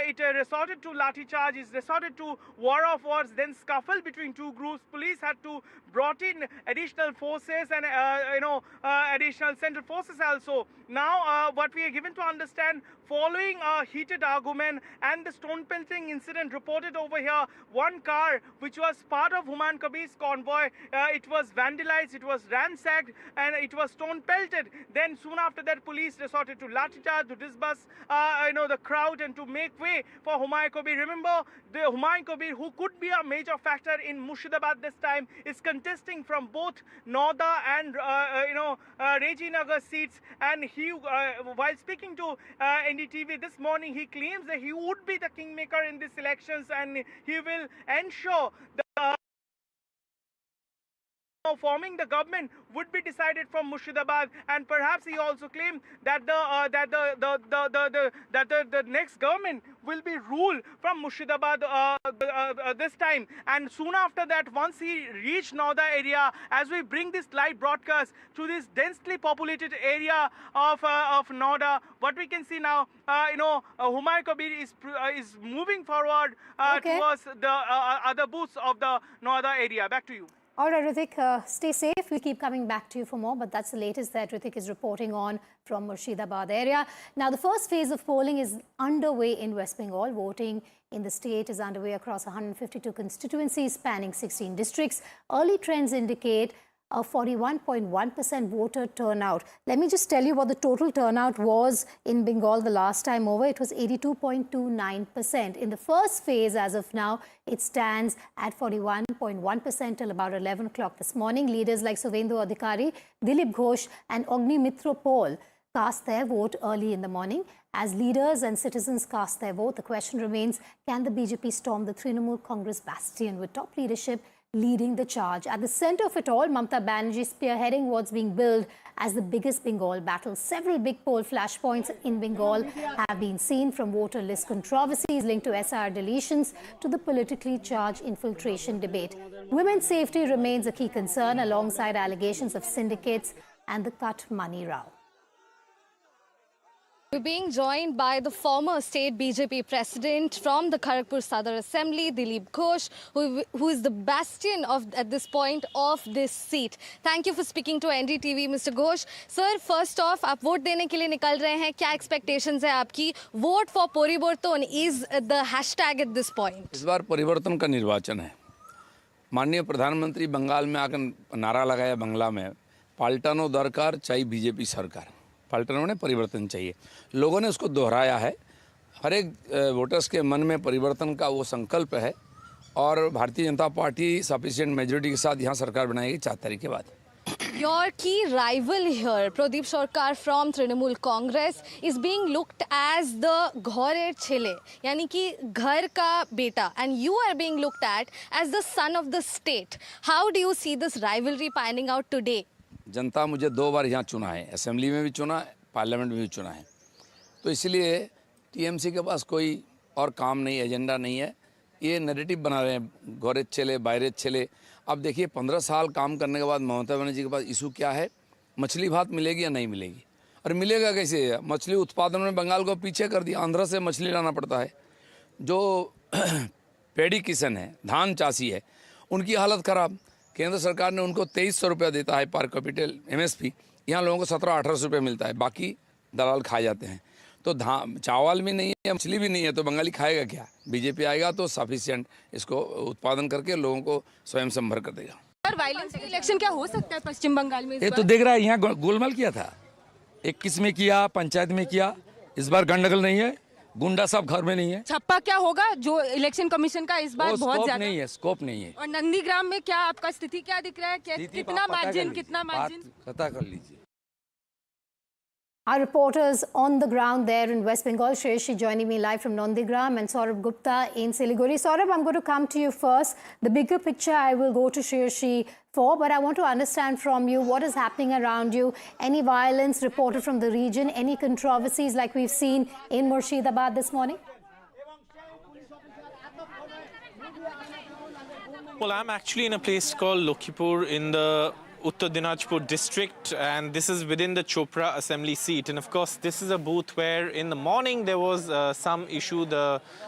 it resorted to lathi charge. It resorted to war of words, then scuffle between two groups. Police had to brought in additional forces and additional central forces also. Now what we are given to understand, following a heated argument and the stone pelting incident reported over here, one car which was part of Humayun Kabir's convoy, it was vandalized, it was ransacked, and it was stone pelted. Then soon after that, police resorted to lathi charge to disperse the crowd and to make way for Humayun Kabir. Remember, the Humayun Kabir, who could be a major factor in Murshidabad this time, is contesting from both Noida and Rajinagar seats. And he, while speaking to NDTV this morning, he claims that he would be the kingmaker in these elections, and he will ensure the forming the government would be decided from Murshidabad. And perhaps he also claimed that the next government will be ruled from Murshidabad this time. And soon after that, once he reached Noida area, as we bring this live broadcast to this densely populated area of Noida, what we can see now, Humayun Kabir is moving forward towards the other booths of the Noida area. Back to you. All right, Ritik, stay safe. We'll keep coming back to you for more, but that's the latest that Ritik is reporting on from Murshidabad area. Now, the first phase of polling is underway in West Bengal. Voting in the state is underway across 152 constituencies spanning 16 districts. Early trends indicate a 41.1% voter turnout. Let me just tell you what the total turnout was in Bengal the last time over. It was 82.29%. In the first phase, as of now, it stands at 41.1% till about 11 o'clock this morning. Leaders like Suvendu Adhikari, Dilip Ghosh and Agni Mitra Paul cast their vote early in the morning. As leaders and citizens cast their vote, the question remains, can the BJP storm the Trinamool Congress bastion with top leadership leading the charge? At the center of it all, Mamata Banerjee spearheading what's being billed as the biggest Bengal battle. Several big poll flashpoints in Bengal have been seen, from voter list controversies linked to SR deletions to the politically charged infiltration debate. Women's safety remains a key concern, alongside allegations of syndicates and the cut money row. We're being joined by the former state BJP president from the Kharagpur Sadar Assembly, Dilip Ghosh, who is the bastion at this point of this seat. Thank you for speaking to NDTV, Mr. Ghosh. Sir, first off, आप vote देने के लिए निकल रहे हैं, क्या expectations है आपकी? Vote for Poriborton is the hashtag at this point. इस बार परिवर्तन का निर्वाचन है। माननीय प्रधानमंत्री बंगाल में आकर नारा लगाया बंगला में, पाल्टानो दरकार चाहिए बीजेपी सरकार। पाल्टानो ने परिवर्तन चाहिए, लोगों ने उसको दोहराया है। हर एक वोटर्स के मन में परिवर्तन का वो संकल्प है और Bharatiya Janata party sufficient majority के साथ यहाँ सरकार बनाएगी 4 तारीख के बाद। Your key rival here, Pradeep Sarkar from Trinamool Congress, is being looked as the Ghore Chile, यानी कि घर का बेटा, and you are being looked at as the son of the state. How do you see this rivalry panning out today? जनता मुझे 2 बार यहाँ चुना है, assembly में भी चुना, पार्लियामेंट में भी चुना है, तो इसलिए टीएमसी के पास कोई और काम नहीं, एजेंडा नहीं है। ये नैरेटिव बना रहे हैं, गौरे चले बायरे चले। अब देखिए 15 साल काम करने के बाद ममता बनर्जी के पास इशू क्या है? मछली भात मिलेगी या नहीं मिलेगी? और मिलेगा कैसे? मछली उत्पादन में बंगाल को पीछे कर दिया, आंध्र से मछली लाना पड़ता है। जो पेड़ी किसान है, धान चासी है, उनकी हालत ख़राब। केंद्र सरकार ने उनको 2300 रुपया देता है पर कैपिटल MSP, यहाँ लोगों को 1700-1800 रुपये मिलता है, बाकी दलाल खा जाते हैं। तो चावल भी नहीं है, मछली भी नहीं है, तो बंगाली खाएगा क्या? बीजेपी आएगा तो सफिशिएंट इसको उत्पादन करके लोगों को स्वयं संभर कर देगा। और वायलेंस इलेक्शन क्या हो सकता है पश्चिम बंगाल में? ये तो देख रहा है, यहाँ गोलमाल किया था, 21 में किया, पंचायत में किया। इस बार गंडगोल नहीं है, गुंडा सब घर में नहीं है। छप्पा क्या होगा जो इलेक्शन कमीशन का इस बार बहुत ज्यादा नहीं है, स्कोप नहीं है। और नंदीग्राम में क्या आपका स्थिति क्या दिख रहा है? कितना मार्जिन? पता कर लीजिए। Our reporters on the ground there in West Bengal, Shreyashi joining me live from Nandigram, and Saurabh Gupta in Siliguri. Saurabh, I'm going to come to you first. The bigger picture I will go to Shreyashi for, but I want to understand from you what is happening around you. Any violence reported from the region? Any controversies like we've seen in Murshidabad this morning? Well, I'm actually in a place called Lokhipur in the Uttar Dinajpur district, and this is within the Chopra assembly seat. And of course, this is a booth where in the morning there was some issue.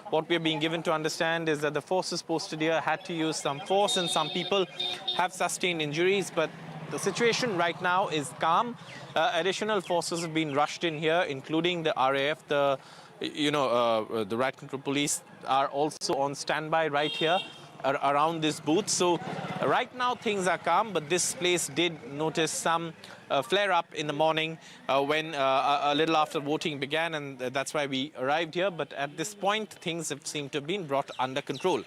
What we are being given to understand is that the forces posted here had to use some force, and some people have sustained injuries. But the situation right now is calm. Additional forces have been rushed in here, including the RAF, the Riot Control Police are also on standby right here around this booth. So right now things are calm, but this place did notice some flare-up in the morning when a little after voting began, and that's why we arrived here. But at this point, things have seemed to have been brought under control.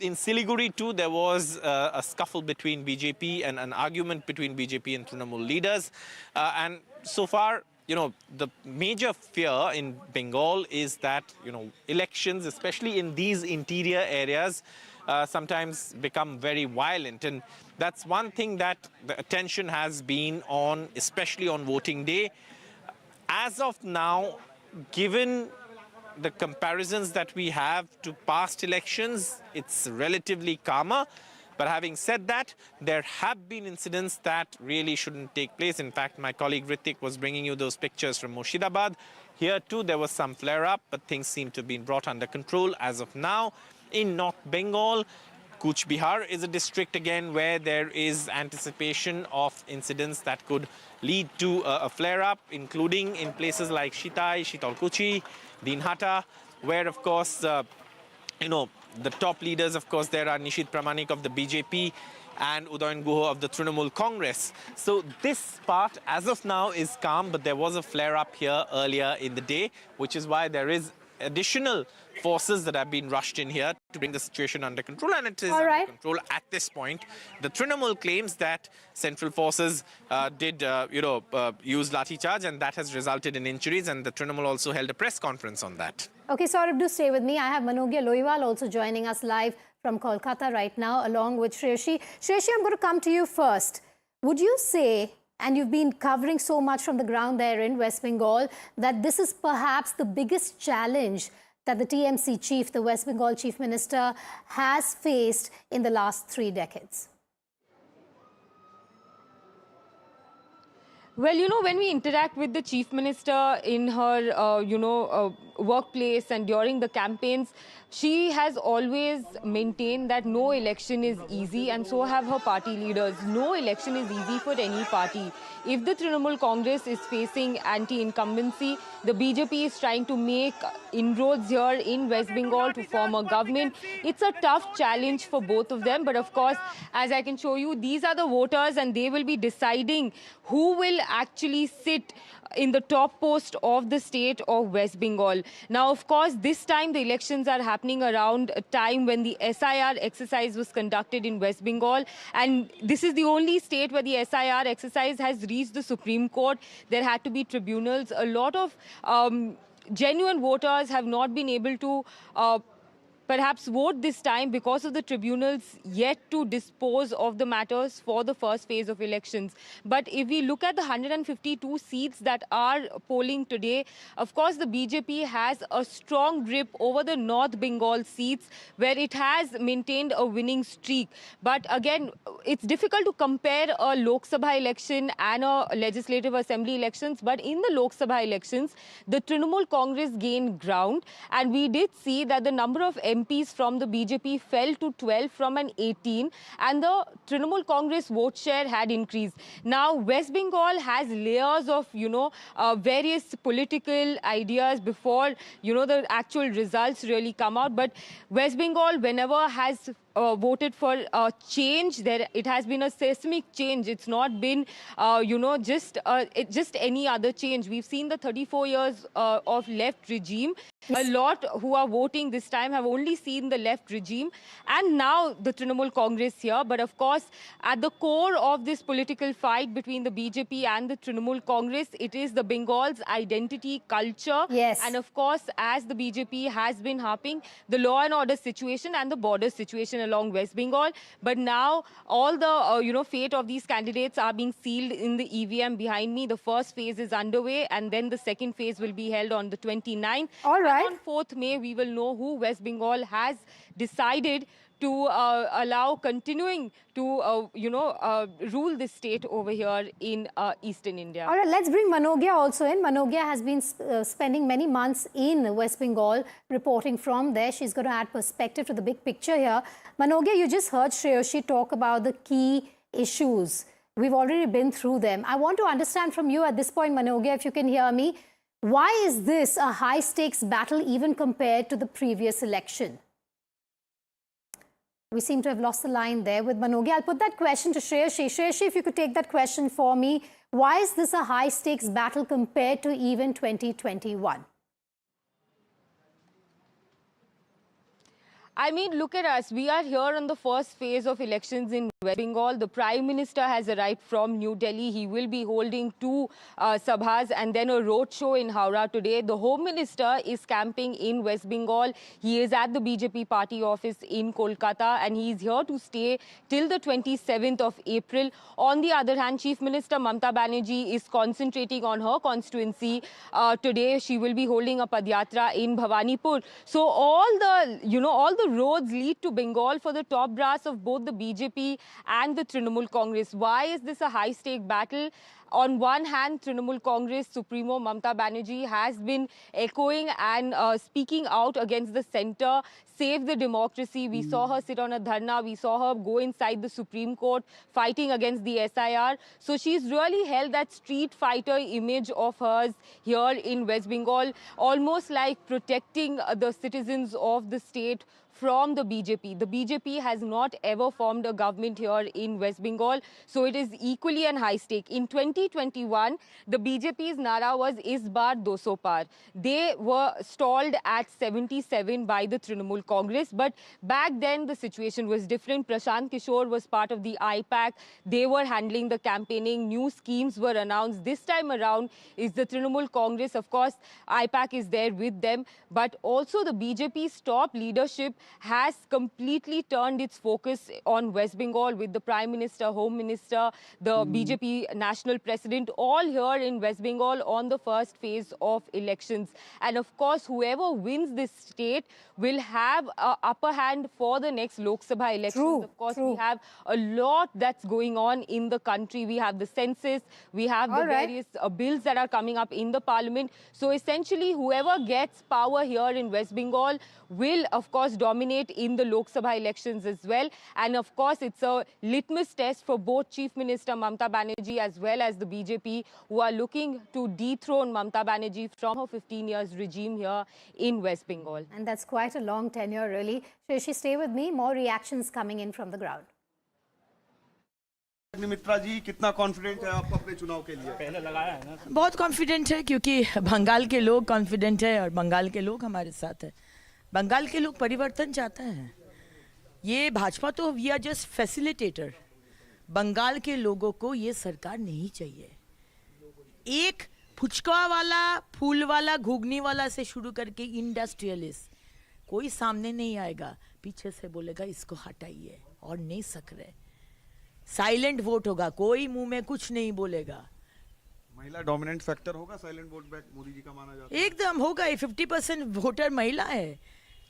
In Siliguri too, there was a scuffle between BJP and an argument between BJP and Trinamool leaders. And so far, the major fear in Bengal is that, elections, especially in these interior areas, sometimes become very violent. And that's one thing that the attention has been on, especially on voting day. As of now, given the comparisons that we have to past elections, it's relatively calmer. But having said that, there have been incidents that really shouldn't take place. In fact, my colleague Ritik was bringing you those pictures from Murshidabad. Here too, there was some flare-up, but things seem to have been brought under control as of now. In North Bengal, Kuch Bihar is a district again where there is anticipation of incidents that could lead to a flare-up, including in places like Shitai, Shitalkuchi, Dinhata, where of course, the top leaders, of course, there are Nishit Pramanik of the BJP and Udayan Guha of the Trinamool Congress. So this part, as of now, is calm, but there was a flare-up here earlier in the day, which is why there is additional forces that have been rushed in here to bring the situation under control, and it is under control at this point. The Trinamool claims that central forces did, use lathi charge, and that has resulted in injuries, and the Trinamool also held a press conference on that. Okay, Saurabh, do stay with me. I have Manogya Loiwal also joining us live from Kolkata right now, along with Shreyashi. Shreyashi, I'm going to come to you first. Would you say and you've been covering so much from the ground there in West Bengal, that this is perhaps the biggest challenge that the TMC chief, the West Bengal chief minister, has faced in the last 3 decades? Well, you know, when we interact with the chief minister in her, workplace and during the campaigns, she has always maintained that no election is easy, and so have her party leaders. No election is easy for any party. If the Trinamool Congress is facing anti-incumbency, the BJP is trying to make inroads here in West Bengal to form a government. It's a tough challenge for both of them. But of course, as I can show you, these are the voters, and they will be deciding who will actually sit in the top post of the state of West Bengal. Now, of course, this time the elections are happening around a time when the SIR exercise was conducted in West Bengal. And this is the only state where the SIR exercise has reached the Supreme Court. There had to be tribunals. A lot of genuine voters have not been able to perhaps vote this time because of the tribunals yet to dispose of the matters for the first phase of elections. But if we look at the 152 seats that are polling today, of course, the BJP has a strong grip over the North Bengal seats where it has maintained a winning streak. But again, it's difficult to compare a Lok Sabha election and a Legislative Assembly elections. But in the Lok Sabha elections, the Trinamool Congress gained ground, and we did see that the number of MPs from the BJP fell to 12 from an 18, and the Trinamool Congress vote share had increased. Now, West Bengal has layers of, various political ideas before, the actual results really come out. But West Bengal, whenever has voted for change, it has been a seismic change. It's not been, just any other change. We've seen the 34 years of left regime. A lot who are voting this time have only seen the left regime, and now the Trinamool Congress here. But of course, at the core of this political fight between the BJP and the Trinamool Congress, it is the Bengal's identity, culture. Yes. And of course, as the BJP has been harping, the law and order situation and the border situation along West Bengal. But now all the, fate of these candidates are being sealed in the EVM behind me. The first phase is underway, and then the second phase will be held on the 29th. All right. On 4th May, we will know who West Bengal has decided to allow continuing to, rule this state over here in eastern India. All right, let's bring Manogia also in. Manogia has been spending many months in West Bengal, reporting from there. She's going to add perspective to the big picture here. Manogia, you just heard Shreyoshi talk about the key issues. We've already been through them. I want to understand from you at this point, Manogia, if you can hear me, why is this a high-stakes battle even compared to the previous election? We seem to have lost the line there with Manogia. I'll put that question to Shreyashi. Shreyashi, if you could take that question for me. Why is this a high-stakes battle compared to even 2021? I mean, look at us. We are here on the first phase of elections in West Bengal. The Prime Minister has arrived from New Delhi. He will be holding 2 sabhas and then a roadshow in Howrah today. The Home Minister is camping in West Bengal. He is at the BJP party office in Kolkata, and he is here to stay till the 27th of April. On the other hand, Chief Minister Mamata Banerjee is concentrating on her constituency. Today, she will be holding a Padyatra in Bhawanipur. So all the roads lead to Bengal for the top brass of both the BJP and the Trinamool Congress. Why is this a high-stake battle? On one hand, Trinamool Congress Supremo Mamata Banerjee has been echoing and speaking out against the centre, save the democracy. We saw her sit on a dharna. We saw her go inside the Supreme Court fighting against the SIR. So she's really held that street fighter image of hers here in West Bengal, almost like protecting the citizens of the state from the BJP. The BJP has not ever formed a government here in West Bengal, so it is equally an high stake. In 2021, the BJP's nara was "Is baar 200 par." They were stalled at 77 by the Trinamool Congress, but back then the situation was different. Prashant Kishore was part of the IPAC. They were handling the campaigning. New schemes were announced. This time around is the Trinamool Congress. Of course, IPAC is there with them, but also the BJP's top leadership has completely turned its focus on West Bengal with the Prime Minister, Home Minister, the BJP National President, all here in West Bengal on the first phase of elections. And of course, whoever wins this state will have an upper hand for the next Lok Sabha elections. Of course, we have a lot that's going on in the country. We have the census, we have the various bills that are coming up in the parliament. So essentially, whoever gets power here in West Bengal will, of course, dominate in the Lok Sabha elections as well. And of course, it's a litmus test for both Chief Minister Mamata Banerjee as well as the BJP, who are looking to dethrone Mamata Banerjee from her 15 years regime here in West Bengal. And that's quite a long tenure, really. Shrishi, stay with me. More reactions coming in from the ground. मित्रा जी, कितना confident है आप अपने चुनाव के लिए? पहले लगाया है ना? बहुत कॉन्फिडेंट है, क्योंकि बंगाल के लोग कॉन्फिडेंट है और बंगाल के लोग हमारे साथ है। बंगाल के लोग परिवर्तन चाहते हैं। ये भाजपा तो we are just facilitator. Bengal के लोगों को ये सरकार नहीं चाहिए। एक फुचका वाला, फूल वाला, घुगनी वाला से शुरू करके इंडस्ट्रियलिस्ट कोई सामने नहीं आएगा, पीछे से बोलेगा इसको हटाइए और नहीं सक रहे। साइलेंट वोट होगा, कोई मुंह में कुछ नहीं बोलेगा। महिला डोमिनेंट फैक्टर होगा silent vote back Modi ji का माना जाता है। एकदम होगा। 50% वोटर महिला है,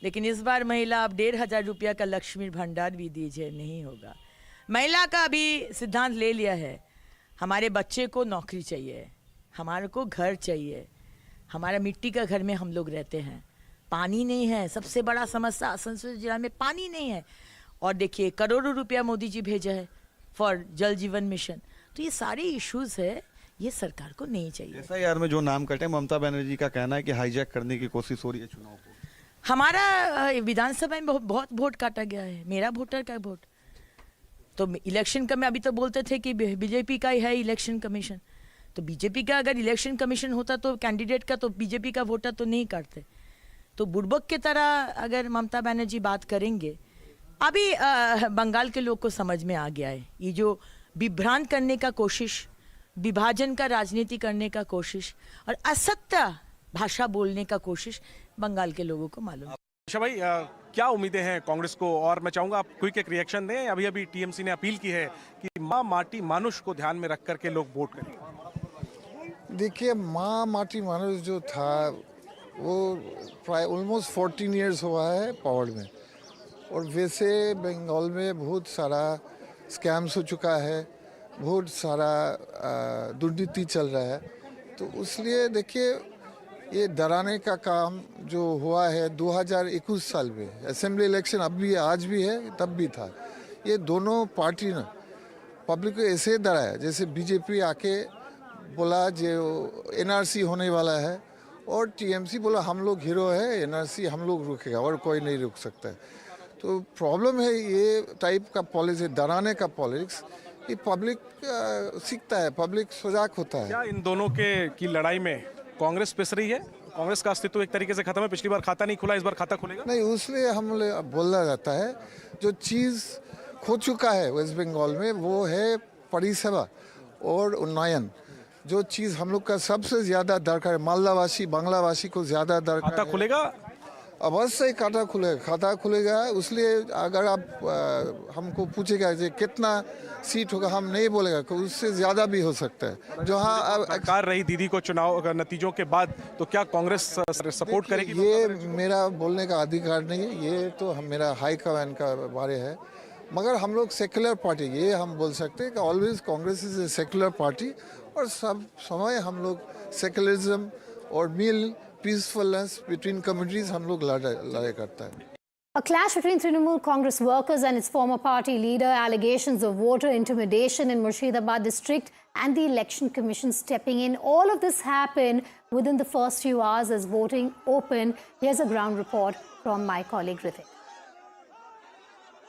लेकिन इस बार महिला आप 1,500 रुपया का लक्ष्मी भंडार भी दीजिए, नहीं होगा। महिला का अभी सिद्धांत ले लिया है, हमारे बच्चे को नौकरी चाहिए, हमारे को घर चाहिए। हमारा मिट्टी का घर में हम लोग रहते हैं, पानी नहीं है। सबसे बड़ा समस्या आसनसोल जिला में पानी नहीं है। और देखिए, करोड़ों रुपया मोदी जी भेजा है फॉर जल जीवन मिशन। तो ये सारे इश्यूज है, ये सरकार को नहीं चाहिए। ऐसा यार में जो नाम कटे, ममता बनर्जी का कहना है कि हाईजैक करने की कोशिश हो रही है चुनाव को। हमारा विधानसभा में बहुत वोट काटा गया है, मेरा वोटर का वोट। तो इलेक्शन का में अभी तो बोलते थे कि बीजेपी का ही है इलेक्शन कमीशन। तो बीजेपी का अगर इलेक्शन कमीशन होता तो कैंडिडेट का, तो बीजेपी का वोटर तो नहीं काटते। तो बुड़बक की तरह अगर ममता बनर्जी बात करेंगे, अभी बंगाल के लोग को समझ में आ गया है। ये जो विभ्रांत करने का कोशिश, विभाजन का राजनीति करने का कोशिश और असत्य भाषा बोलने का कोशिश बंगाल के लोगों को मालूम है। अच्छा भाई, क्या उम्मीदें हैं कांग्रेस को? और मैं चाहूंगा आप क्विक एक रिएक्शन दें। अभी अभी टीएमसी ने अपील की है कि माँ माटी मानुष को ध्यान में रख करके लोग वोट करें। देखिए, माँ माटी मानुष जो था वो प्राय ऑलमोस्ट 14 ईयर्स हुआ है पावर में। और वैसे बंगाल में बहुत सारा स्कैम्स हो चुका है, बहुत सारा दुर्नीति चल रहा है। तो इसलिए देखिए, ये डराने का काम जो हुआ है 2021 साल में, असेंबली इलेक्शन अब भी आज भी है, तब भी था। ये दोनों पार्टी ने पब्लिक को ऐसे डराया जैसे बीजेपी आके बोला जो एनआरसी होने वाला है, और टीएमसी बोला हम लोग हीरो है, एनआरसी हम लोग रुकेगा और कोई नहीं रुक सकता है। तो प्रॉब्लम है ये टाइप का पॉलिसी, डराने का पॉलिटिक्स। ये पब्लिक सीखता है, पब्लिक सजाग होता है। क्या इन दोनों की लड़ाई में कांग्रेस पिस रही है? कांग्रेस का अस्तित्व एक तरीके से खत्म है। पिछली बार खाता नहीं खुला, इस बार खाता खुलेगा? नहीं, उसलिए हम बोला जाता है जो चीज़ खो चुका है वेस्ट बंगाल में वो है परिसेवा और उन्नयन। जो चीज़ हम लोग का सबसे ज़्यादा दरकार है, मालदावासी बांग्लावासी को ज़्यादा दरकार है। खाता खुलेगा? अवश्य खाता खुलेगा। इसलिए अगर आप हमको पूछेगा कि कितना सीट होगा, हम नहीं बोलेगा, उससे ज़्यादा भी हो सकता है। जो हाँ सरकार रही दीदी को चुनाव नतीजों के बाद, तो क्या कांग्रेस सपोर्ट करेगी? ये मेरा बोलने का अधिकार नहीं है, ये तो मेरा हाई कमान का बारे है। मगर हम लोग सेक्युलर पार्टी, ये हम बोल सकते हैं कि always Congress is a secular party, और सब समय हम लोग सेक्युलरिज्म और मिल पीसफुलनेस बिटवीन कम्युनिटीज हम लोग लड़ाई करता है। A clash between Trinamool Congress workers and its former party leader, allegations of voter intimidation in Murshidabad district, and the Election Commission stepping in. All of this happened within the first few hours as voting opened. Here's a ground report from my colleague Ritik.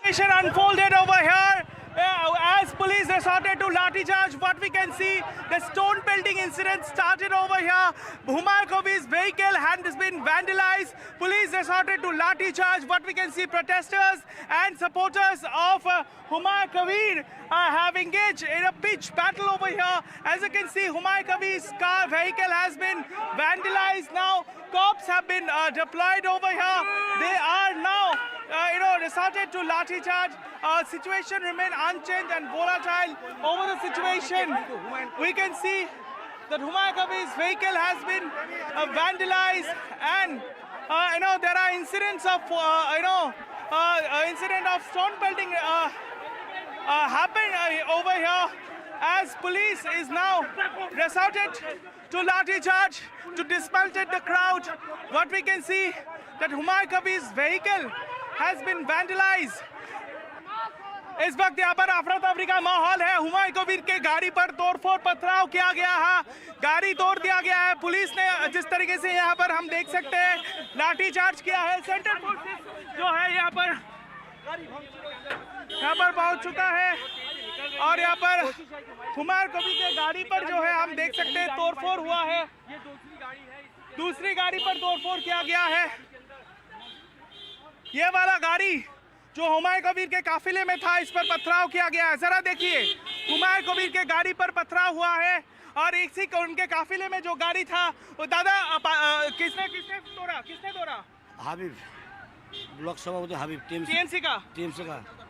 Unfolded over here as police resorted to lathi charge. What we can see, the stone pelting incident started over here. Humayun Kabir's vehicle has been vandalized. Police resorted to lathi charge. What we can see, protesters and supporters of Humayun Kabir have engaged in a pitched battle over here. As you can see, Humayun Kabir's vehicle has been vandalized. Now cops have been deployed over here. They are now resorted to lathi charge. Situation remained unchanged and volatile over the situation. We can see that Humayun Kabir's vehicle has been vandalized, and there are incidents of incident of stone pelting happened over here, as police is now resorted to lathi charge to dismantle the crowd. What we can see that Humayun Kabir's vehicle has been vandalized. इस वक्त यहाँ पर अफरा तफरी का माहौल है। हुमायूं कबीर के गाड़ी पर तोड़फोड़ पथराव किया गया है, गाड़ी तोड़ दिया गया है। पुलिस ने जिस तरीके से यहाँ पर हम देख सकते हैं लाठी चार्ज किया है। सेंट्रल फोर्सेस जो है यहाँ पर पहुँच चुका है और यहाँ पर हुमायूं कबीर के गाड़ी पर जो है हम देख सकते हैं तोड़फोड़ हुआ है। दूसरी गाड़ी पर तोड़फोड़ किया गया है। ये वाला गाड़ी जो हुमायूं कबीर के काफिले में था, इस पर पथराव किया गया है। जरा देखिए, हुमायूं कबीर के गाड़ी पर पथराव हुआ है और इसी उनके काफिले में जो गाड़ी था वो दादा किसने तोड़ा? हाबिब, ब्लॉक सभापति हाबिब, टीएमसी का।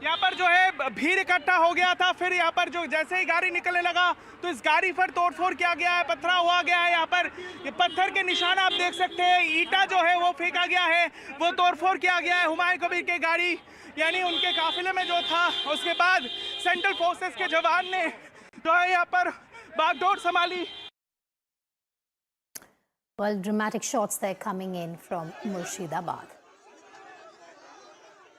यहाँ पर जो है भीड़ इकट्ठा हो गया था, फिर यहाँ पर जो जैसे ही गाड़ी निकलने लगा तो इस गाड़ी पर तोड़फोड़ किया गया है, पथराव हुआ गया है। यहाँ पर ये पत्थर के निशान आप देख सकते हैं, ईटा जो है वो फेंका गया है, वो तोड़फोड़ किया गया है। हुमायूं कबीर की गाड़ी यानी उनके काफिले में जो था, उसके बाद सेंट्रल फोर्सेस के जवान ने जो है यहाँ पर बागडोर संभाली। Well, dramatic shots there coming in from Murshidabad.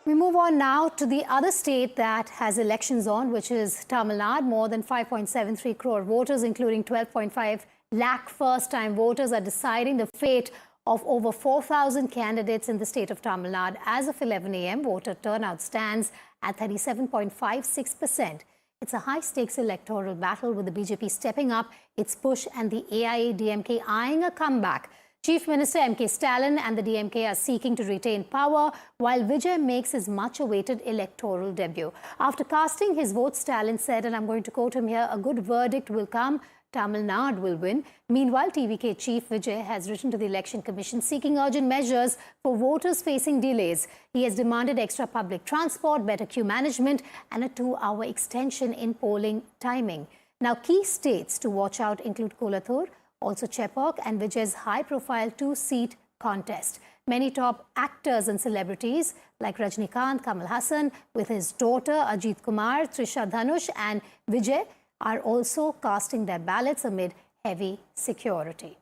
We move on now to the other state that has elections on, which is Tamil Nadu. More than 5.73 crore voters, including 12.5 lakh first-time voters, are deciding the fate of over 4,000 candidates in the state of Tamil Nadu. As of 11 a.m., voter turnout stands at 37.56%. It's a high-stakes electoral battle, with the BJP stepping up its push and the AIADMK eyeing a comeback. Chief Minister M.K. Stalin and the DMK are seeking to retain power, while Vijay makes his much-awaited electoral debut. After casting his vote, Stalin said, and I'm going to quote him here, "A good verdict will come. Tamil Nadu will win." Meanwhile, TVK Chief Vijay has written to the Election Commission seeking urgent measures for voters facing delays. He has demanded extra public transport, better queue management, and a 2-hour extension in polling timing. Now, key states to watch out include Kolathur, also Chepauk, and Vijay's high-profile 2-seat contest. Many top actors and celebrities like Rajnikant, Kamal Hassan, with his daughter Ajit Kumar, Trisha Dhanush, and Vijay are also casting their ballots amid heavy security.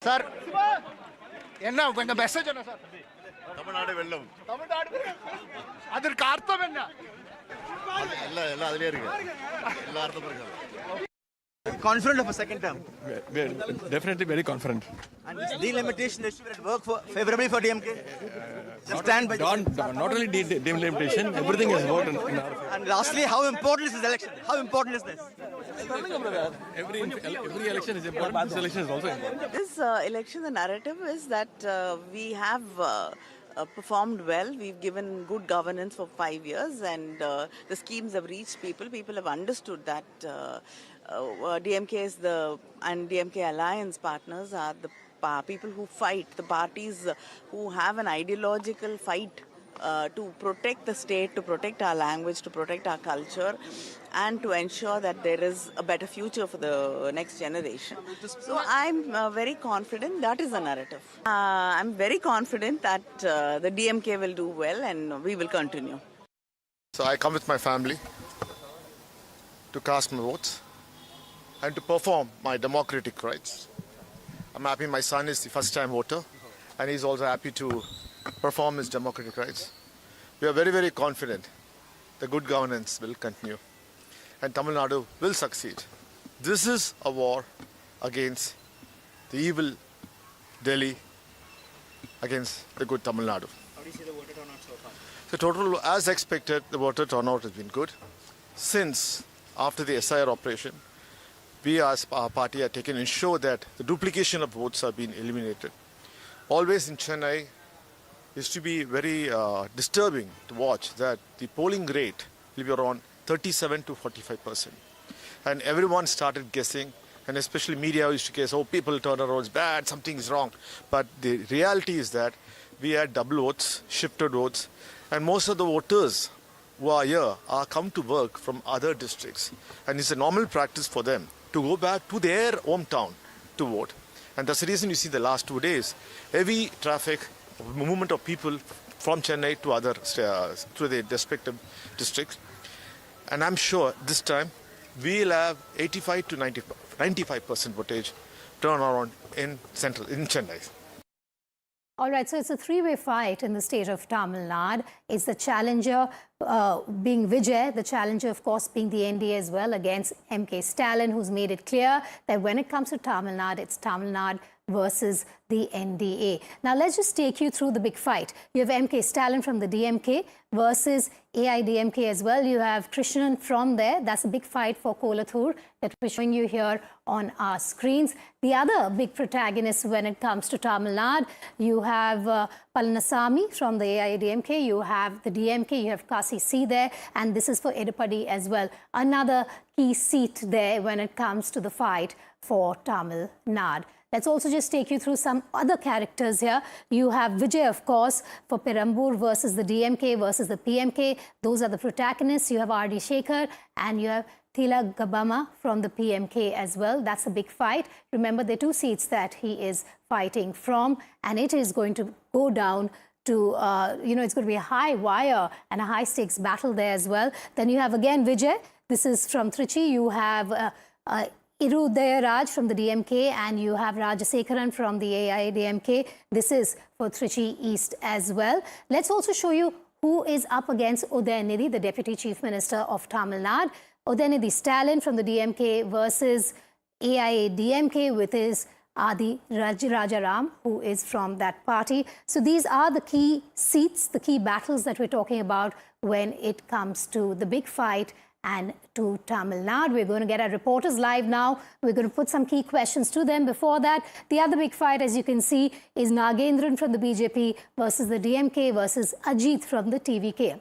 Sir, enna message enna sir? Tamil Nadu vellam. Tamil Nadu. Adarku artham enna? Ella adile irukku. Ella artham irukku. Confident of a second term? We're definitely very confident. And this delimitation issue will work favorably for DMK? Not only delimitation, everything is worked in our favor. And lastly, how important is this election? How important is this? Every election is important. This election is also important. This election, the narrative is that we have performed well. We've given good governance for 5 years, and the schemes have reached people. People have understood that DMK and DMK alliance partners are the people who fight, the parties who have an ideological fight to protect the state, to protect our language, to protect our culture, and to ensure that there is a better future for the next generation. So I'm very confident that is the narrative. I'm very confident that the DMK will do well and we will continue. So I come with my family to cast my votes and to perform my democratic rights. I'm happy my son is the first-time voter, and he's also happy to perform his democratic rights. We are very, very confident the good governance will continue and Tamil Nadu will succeed. This is a war against the evil Delhi, against the good Tamil Nadu. How do you see the voter turnout so far? The total, as expected, the voter turnout has been good. Since after the SIR operation, we as our party are taken to ensure that the duplication of votes are being eliminated. Always in Chennai, used to be very disturbing to watch that the polling rate will be around 37 to 45%. And everyone started guessing And especially media used to say, oh, people turn around, it's bad, something is wrong. But the reality is that we had double votes, shifted votes, and most of the voters who are here are come to work from other districts. And it's a normal practice for them to go back to their hometown to vote. And that's the reason you see the last 2 days, heavy traffic, movement of people from Chennai to other to the respective districts. And I'm sure this time we'll have 85 to 95% votage turnaround in Chennai. All right, so it's a three-way fight in the state of Tamil Nadu. It's the challenger being Vijay, the challenger, of course, being the NDA as well, against MK Stalin, who's made it clear that when it comes to Tamil Nadu, it's Tamil Nadu versus the NDA. Now, let's just take you through the big fight. You have MK Stalin from the DMK versus AIDMK as well. You have Krishnan from there. That's a big fight for Kolathur that we're showing you here on our screens. The other big protagonist when it comes to Tamil Nadu, you have Palanasamy from the AIDMK, you have the DMK, you have Kasi C there, and this is for Edapadi as well. Another key seat there when it comes to the fight for Tamil Nadu. Let's also just take you through some other characters here. You have Vijay, of course, for Perambur versus the DMK versus the PMK. Those are the protagonists. You have R.D. Shekhar and you have Thila Gabama from the PMK as well. That's a big fight. Remember, there are two seats that he is fighting from, and it is going to go down to, it's going to be a high wire and a high stakes battle there as well. Then you have again Vijay. This is from Trichy. You have Irudayaraj from the DMK and you have Rajasekharan from the AIDMK. This is for Trichy East as well. Let's also show you who is up against Udayanidhi, the Deputy Chief Minister of Tamil Nadu. Udayanidhi Stalin from the DMK versus AIDMK with his Adi Rajaram, who is from that party. So these are the key seats, the key battles that we're talking about when it comes to the big fight and to Tamil Nadu. We're going to get our reporters live now. We're going to put some key questions to them. Before that, the other big fight, as you can see, is Nagendran from the BJP versus the DMK versus Ajit from the TVK.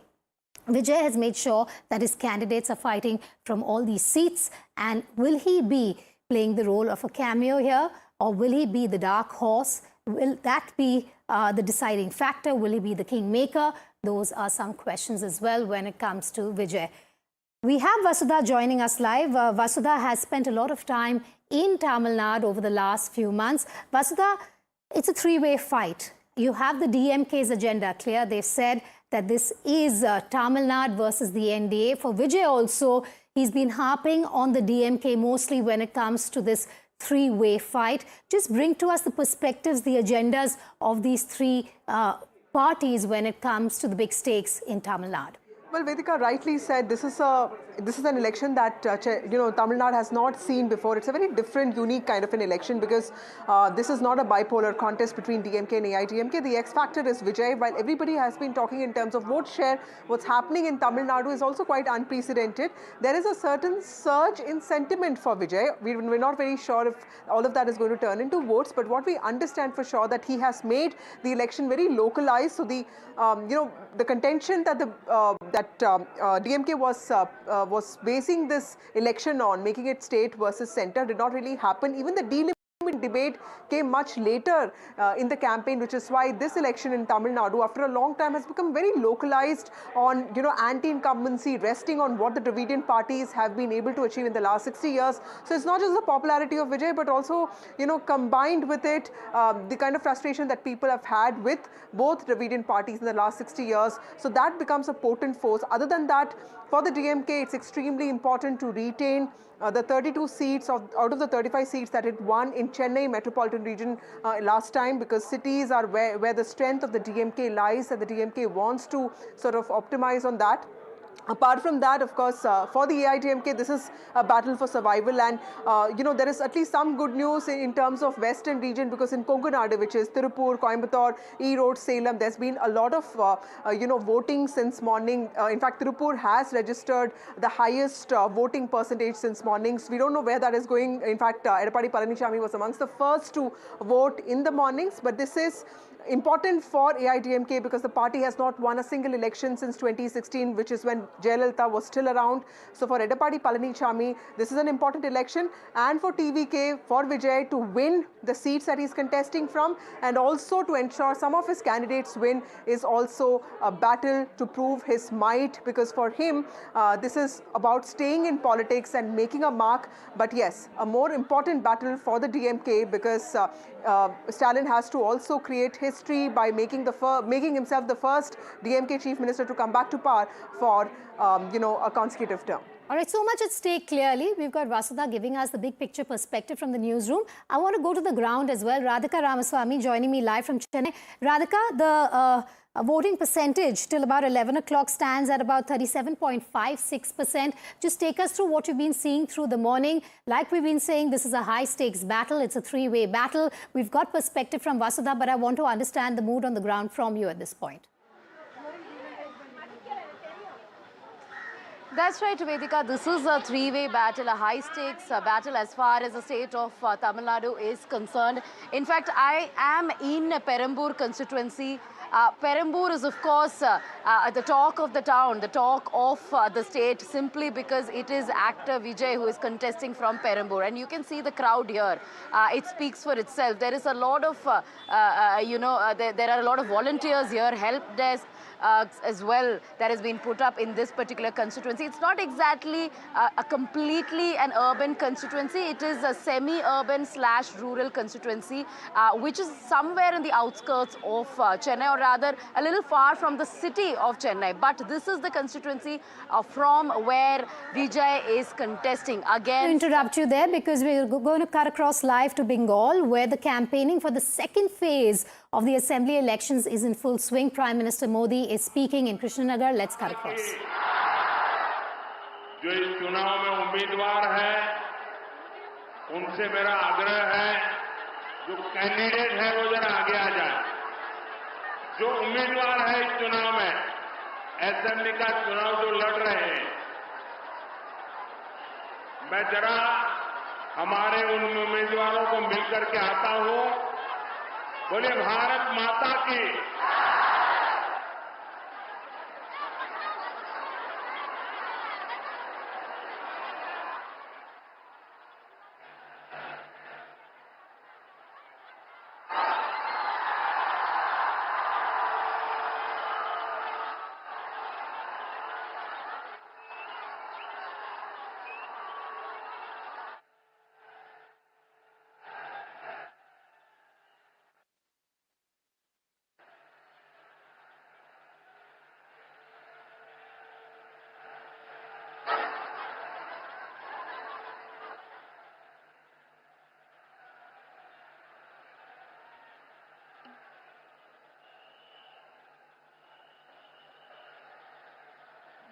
Vijay has made sure that his candidates are fighting from all these seats. And will he be playing the role of a cameo here, or will he be the dark horse? Will that be the deciding factor? Will he be the kingmaker? Those are some questions as well when it comes to Vijay. We have Vasudha joining us live. Vasudha has spent a lot of time in Tamil Nadu over the last few months. Vasudha, it's a three-way fight. You have the DMK's agenda clear. They've said that this is Tamil Nadu versus the NDA. For Vijay also, he's been harping on the DMK mostly when it comes to this three-way fight. Just bring to us the perspectives, the agendas of these three parties when it comes to the big stakes in Tamil Nadu. Well, Vedika rightly said this is an election that Tamil Nadu has not seen before. It's a very different, unique kind of an election because this is not a bipolar contest between DMK and AIDMK. The X factor is Vijay. While everybody has been talking in terms of vote share, what's happening in Tamil Nadu is also quite unprecedented. There is a certain surge in sentiment for Vijay. We're not very sure if all of that is going to turn into votes, but what we understand for sure that he has made the election very localized. So the contention that DMK was basing this election on, making it state versus center, did not really happen. Even the delimit debate came much later in the campaign, which is why this election in Tamil Nadu, after a long time, has become very localized on anti-incumbency, resting on what the Dravidian parties have been able to achieve in the last 60 years. So it's not just the popularity of Vijay, but also combined with it the kind of frustration that people have had with both Dravidian parties in the last 60 years. So that becomes a potent force. Other than that, for the DMK, it's extremely important to retain the 32 seats out of the 35 seats that it won in Chennai metropolitan region last time, because cities are where the strength of the DMK lies, and the DMK wants to sort of optimize on that. Apart from that, of course, for the AIDMK, this is a battle for survival, and there is at least some good news in terms of western region, because in Konkan Nadu, which is Tirupur, Coimbatore, Erode, Salem, there's been a lot of voting since morning. In fact, Tirupur has registered the highest voting percentage since mornings. We don't know where that is going. In fact, Edapadi Palaniswamy was amongst the first to vote in the mornings, but this is important for AIDMK because the party has not won a single election since 2016, which is when Jayalalitha was still around. So for Edappadi Palanichami, this is an important election, and for TVK, for Vijay to win the seats that he's contesting from, and also to ensure some of his candidates win, is also a battle to prove his might, because for him, this is about staying in politics and making a mark. But yes, a more important battle for the DMK, because Stalin has to also create history by making himself the first DMK chief minister to come back to power for a consecutive term. All right, so much at stake clearly. We've got Vasudha giving us the big picture perspective from the newsroom. I want to go to the ground as well. Radhika Ramaswamy joining me live from Chennai. Radhika, the voting percentage till about 11 o'clock stands at about 37.56%. Just take us through what you've been seeing through the morning. Like we've been saying, this is a high-stakes battle. It's a three-way battle. We've got perspective from Vasudha, but I want to understand the mood on the ground from you at this point. That's right, Vedika. This is a three-way battle, a high-stakes battle as far as the state of Tamil Nadu is concerned. In fact, I am in Perambur constituency. Perambur is, of course, the talk of the town, the talk of the state, simply because it is actor Vijay who is contesting from Perambur. And you can see the crowd here. It speaks for itself. There is a lot of, there are a lot of volunteers here, help desk, as well, that has been put up in this particular constituency. It's not exactly a completely an urban constituency. It is a semi-urban / rural constituency, which is somewhere in the outskirts of Chennai, or rather a little far from the city of Chennai. But this is the constituency from where Vijay is contesting. Again, to interrupt you there, because we're going to cut across live to Bengal, where the campaigning for the second phase of the assembly elections is in full swing. Prime Minister Modi is speaking in Krishnanagar. Let's cut across. जो इस चुनाव में उम्मीदवार है, उनसे मेरा आग्रह है, जो कैंडिडेट है वो जरा आगे आ जाए। जो उम्मीदवार है इस चुनाव में, असेंबली का चुनाव जो लड़ रहे हैं, मैं जरा हमारे उन उम्मीदवारों को मिलकर के आता हूं। बोले भारत माता की।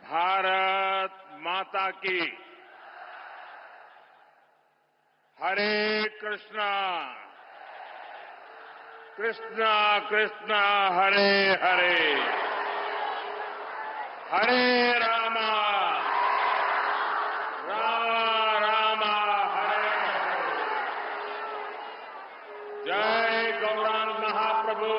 भारत माता की। हरे कृष्णा कृष्णा कृष्णा हरे हरे, हरे रामा रामा रामा हरे हरे। जय गौरांग महाप्रभु।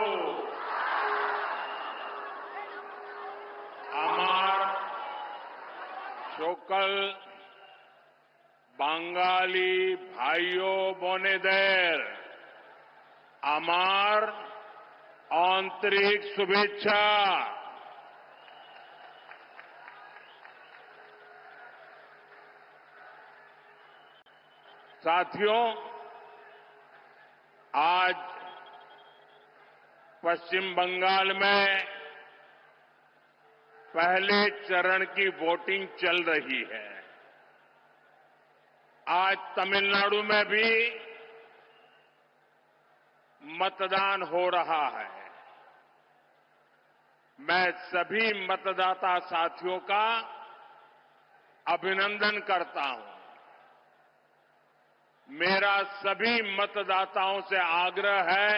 সকল বাঙালি ভাইও বোনেদের আমার আন্তরিক শুভেচ্ছা। साथियों, आज पश्चिम बंगाल में पहले चरण की वोटिंग चल रही है। आज तमिलनाडु में भी मतदान हो रहा है। मैं सभी मतदाता साथियों का अभिनंदन करता हूं। मेरा सभी मतदाताओं से आग्रह है,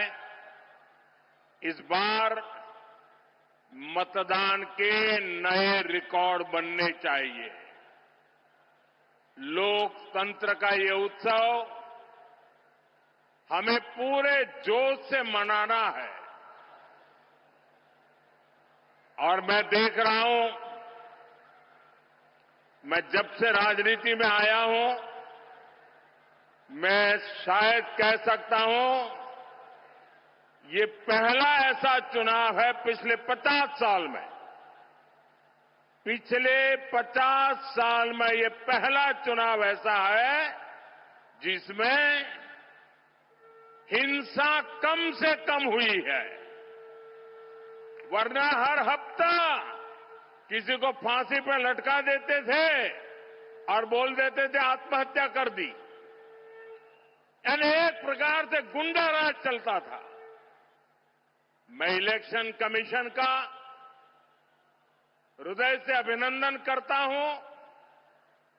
इस बार मतदान के नए रिकॉर्ड बनने चाहिए। लोकतंत्र का ये उत्सव हमें पूरे जोश से मनाना है। और मैं देख रहा हूं मैं जब से राजनीति में आया हूं, मैं शायद कह सकता हूं, ये पहला ऐसा चुनाव है पिछले 50 साल में, पिछले 50 साल में ये पहला चुनाव ऐसा है जिसमें हिंसा कम से कम हुई है। वरना हर हफ्ता किसी को फांसी पर लटका देते थे और बोल देते थे आत्महत्या कर दी। यानी एक प्रकार से गुंडा राज चलता था। मैं इलेक्शन कमीशन का हृदय से अभिनंदन करता हूं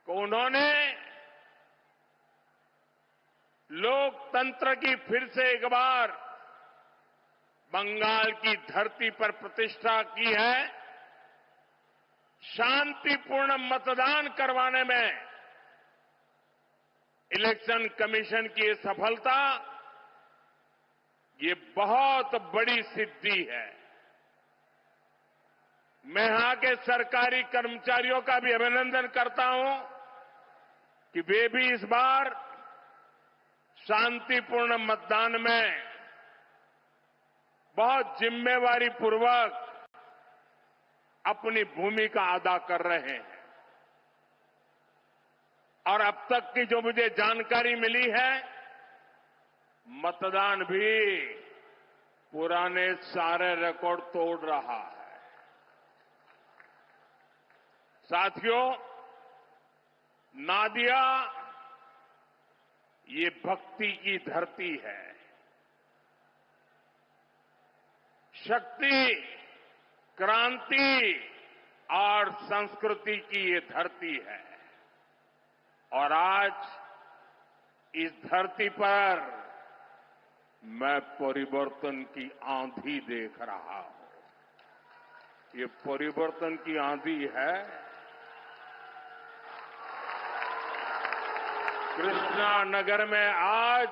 कि उन्होंने लोकतंत्र की फिर से एक बार बंगाल की धरती पर प्रतिष्ठा की है। शांतिपूर्ण मतदान करवाने में इलेक्शन कमीशन की ये सफलता, ये बहुत बड़ी सिद्धि है। मैं यहां के सरकारी कर्मचारियों का भी अभिनंदन करता हूं कि वे भी इस बार शांतिपूर्ण मतदान में बहुत जिम्मेवारी पूर्वक अपनी भूमिका अदा कर रहे हैं। और अब तक की जो मुझे जानकारी मिली है, मतदान भी पुराने सारे रिकॉर्ड तोड़ रहा है। साथियों, नादिया ये भक्ति की धरती है, शक्ति, क्रांति और संस्कृति की ये धरती है। और आज इस धरती पर मैं परिवर्तन की आंधी देख रहा हूं। ये परिवर्तन की आंधी है। कृष्णा नगर में आज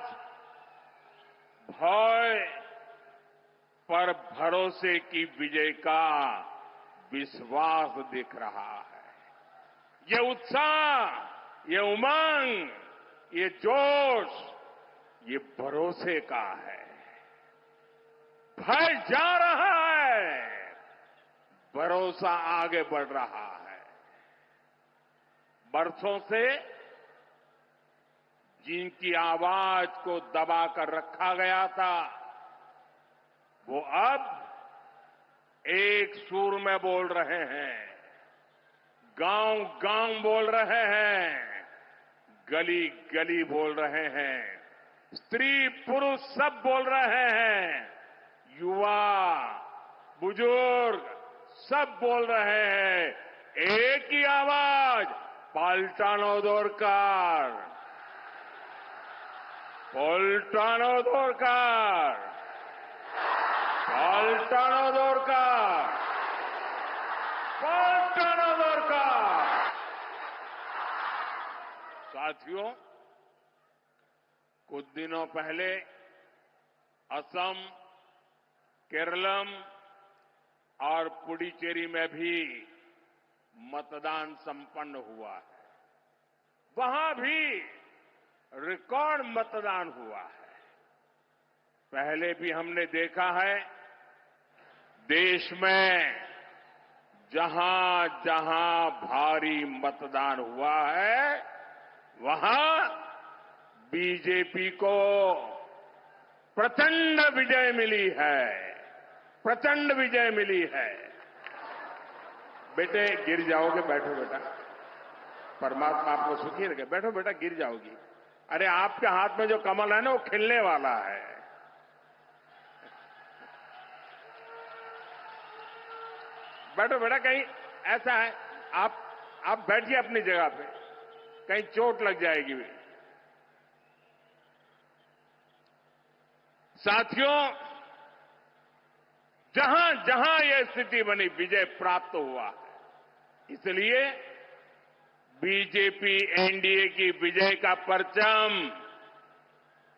भय पर भरोसे की विजय का विश्वास दिख रहा है। ये उत्साह, ये उमंग, ये जोश, ये भरोसे का है। भय जा रहा है, भरोसा आगे बढ़ रहा है। बरसों से जिनकी आवाज को दबाकर रखा गया था, वो अब एक सुर में बोल रहे हैं, गांव गांव बोल रहे हैं, गली गली बोल रहे हैं, स्त्री पुरुष सब बोल रहे हैं, युवा बुजुर्ग सब बोल रहे हैं। एक ही आवाज, पाल्टानो दरकार, पाल्टानो दरकार, पाल्टानो दरकार, पाल्टानो दरकार। साथियों, कुछ दिनों पहले असम, केरलम और पुडुचेरी में भी मतदान संपन्न हुआ है। वहां भी रिकॉर्ड मतदान हुआ है। पहले भी हमने देखा है, देश में जहां जहां भारी मतदान हुआ है, वहां बीजेपी को प्रचंड विजय मिली है, प्रचंड विजय मिली है। बेटे गिर जाओगे, बैठो बेटा, परमात्मा आपको सुखी रखे। बैठो बेटा, गिर जाओगी। अरे आपके हाथ में जो कमल है ना, वो खिलने वाला है। बैठो बेटा, कहीं ऐसा है आप बैठिए अपनी जगह पे, कहीं चोट लग जाएगी। साथियों, जहां जहां यह स्थिति बनी, विजय प्राप्त हुआ है। इसलिए बीजेपी एनडीए की विजय का परचम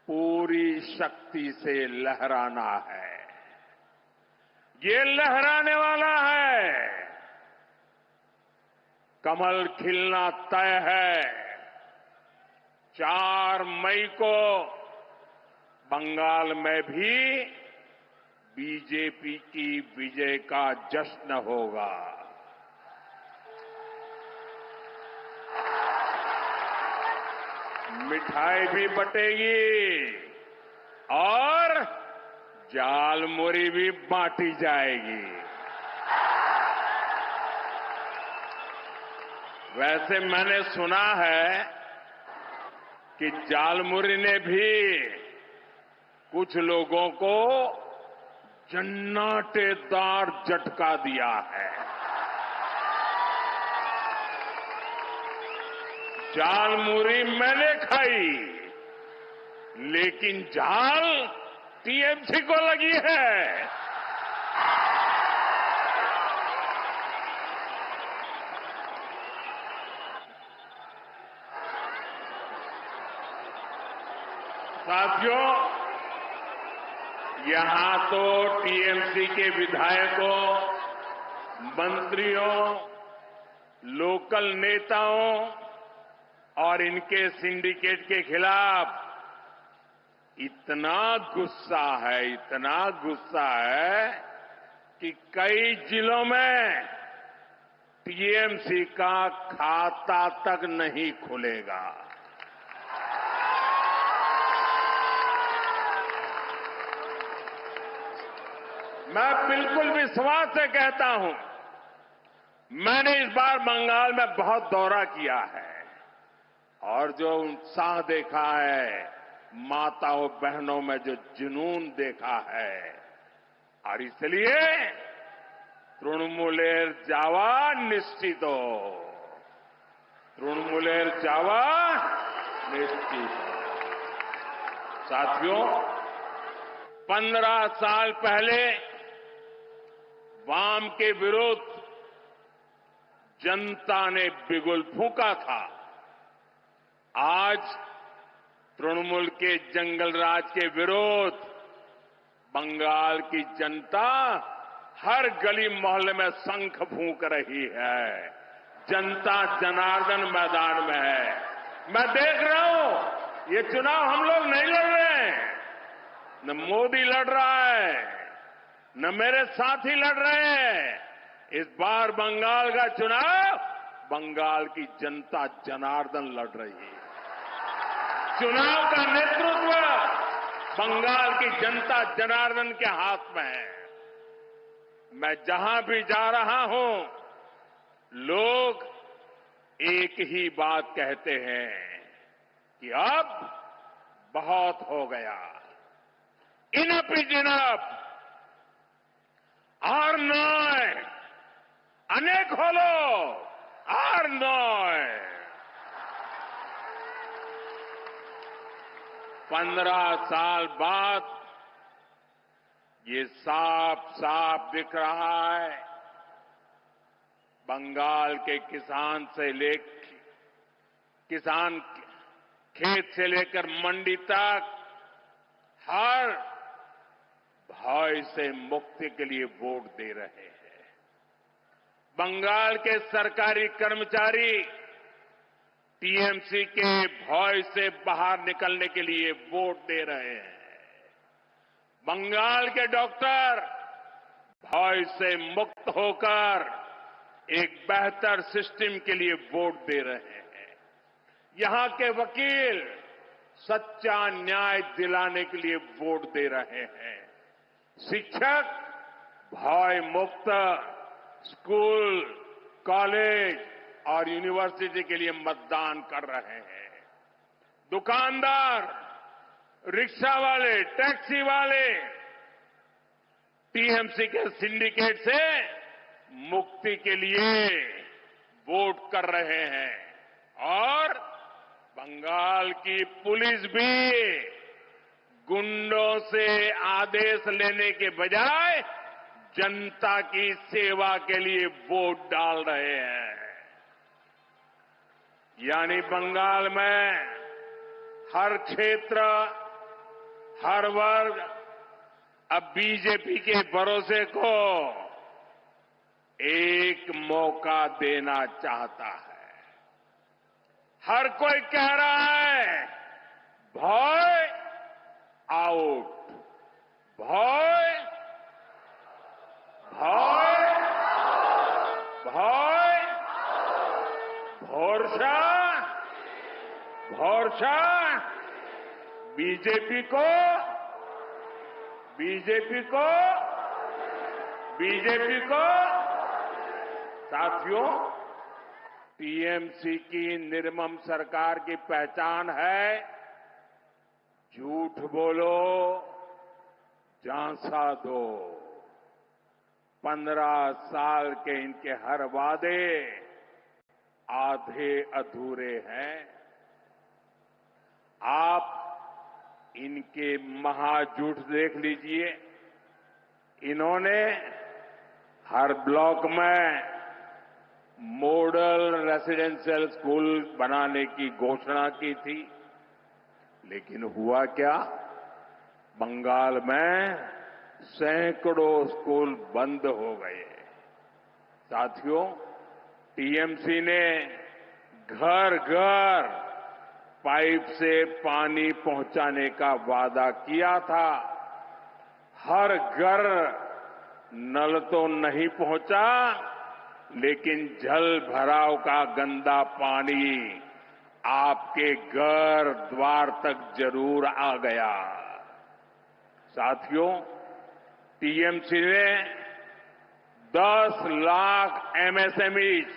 पूरी शक्ति से लहराना है। ये लहराने वाला है। कमल खिलना तय है। 4 मई को बंगाल में भी बीजेपी की विजय का जश्न होगा। मिठाई भी बटेगी और जालमुरी भी बांटी जाएगी। वैसे मैंने सुना है कि जालमुरी ने भी कुछ लोगों को जन्नाटेदार झटका दिया है। जालमुरी मैंने खाई, लेकिन जाल टीएमसी को लगी है। साथियों, यहां तो टीएमसी के विधायकों, मंत्रियों, लोकल नेताओं और इनके सिंडिकेट के खिलाफ इतना गुस्सा है कि कई जिलों में टीएमसी का खाता तक नहीं खुलेगा। मैं बिल्कुल विश्वास से कहता हूं, मैंने इस बार बंगाल में बहुत दौरा किया है और जो उत्साह देखा है, माताओं बहनों में जो जुनून देखा है, और इसलिए तृणमूलेर जावा निश्चितो, तृणमूलेर जावा निश्चितो। साथियों, 15 साल पहले वाम के विरुद्ध जनता ने बिगुल फूंका था। आज तृणमूल के जंगल राज के विरुद्ध बंगाल की जनता हर गली मोहल्ले में शंख फूंक रही है। जनता जनार्दन मैदान में है। मैं देख रहा हूं, ये चुनाव हम लोग नहीं लड़ रहे हैं, न मोदी लड़ रहा है, न मेरे साथी लड़ रहे हैं। इस बार बंगाल का चुनाव बंगाल की जनता जनार्दन लड़ रही है। चुनाव का नेतृत्व बंगाल की जनता जनार्दन के हाथ में है। मैं जहां भी जा रहा हूं, लोग एक ही बात कहते हैं कि अब बहुत हो गया, इनफ इज इनफ, और नॉय, अनेक खोलो, और नॉय। 15 साल बाद ये साफ साफ दिख रहा है, बंगाल के किसान खेत से लेकर मंडी तक हर भय से मुक्ति के लिए वोट दे रहे हैं। बंगाल के सरकारी कर्मचारी टीएमसी के भय से बाहर निकलने के लिए वोट दे रहे हैं। बंगाल के डॉक्टर भय से मुक्त होकर एक बेहतर सिस्टम के लिए वोट दे रहे हैं। यहां के वकील सच्चा न्याय दिलाने के लिए वोट दे रहे हैं। शिक्षक भय मुक्त स्कूल, कॉलेज और यूनिवर्सिटी के लिए मतदान कर रहे हैं। दुकानदार, रिक्शा वाले, टैक्सी वाले टीएमसी के सिंडिकेट से मुक्ति के लिए वोट कर रहे हैं। और बंगाल की पुलिस भी गुंडों से आदेश लेने के बजाय जनता की सेवा के लिए वोट डाल रहे हैं। यानी बंगाल में हर क्षेत्र, हर वर्ग अब बीजेपी के भरोसे को एक मौका देना चाहता है। हर कोई कह रहा है भय आउट, भय भय भय भरोसा भरोसा बीजेपी को बीजेपी को बीजेपी को। साथियों, टीएमसी की निर्मम सरकार की पहचान है झूठ बोलो, झांसा दो। 15 साल के इनके हर वादे आधे अधूरे हैं। आप इनके महाझूठ देख लीजिए। इन्होंने हर ब्लॉक में मॉडल रेसिडेंशियल स्कूल बनाने की घोषणा की थी, लेकिन हुआ क्या? बंगाल में सैकड़ों स्कूल बंद हो गए। साथियों, टीएमसी ने घर घर पाइप से पानी पहुंचाने का वादा किया था। हर घर नल तो नहीं पहुंचा, लेकिन जल भराव का गंदा पानी आपके घर द्वार तक जरूर आ गया। साथियों, टीएमसी ने 10 लाख एमएसएमईज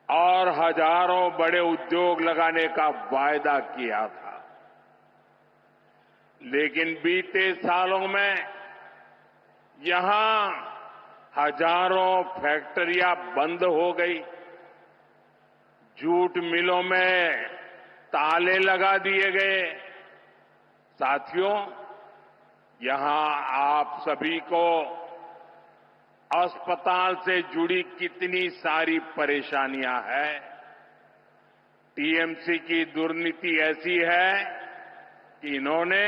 और हजारों बड़े उद्योग लगाने का वायदा किया था, लेकिन बीते सालों में यहां हजारों फैक्ट्रियां बंद हो गई, जूट मिलों में ताले लगा दिए गए। साथियों, यहां आप सभी को अस्पताल से जुड़ी कितनी सारी परेशानियां हैं। टीएमसी की दुर्नीति ऐसी है कि इन्होंने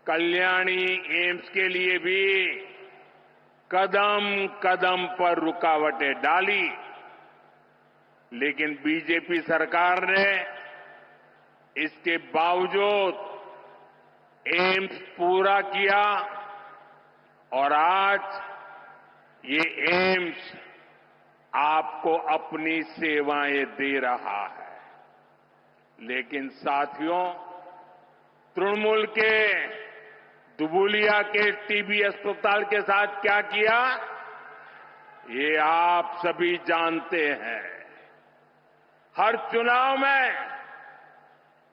कल्याणी एम्स के लिए भी कदम कदम पर रुकावटें डाली, लेकिन बीजेपी सरकार ने इसके बावजूद एम्स पूरा किया और आज ये एम्स आपको अपनी सेवाएं दे रहा है। लेकिन साथियों, तृणमूल के दुबुलिया के टीबी अस्पताल के साथ क्या किया, ये आप सभी जानते हैं। हर चुनाव में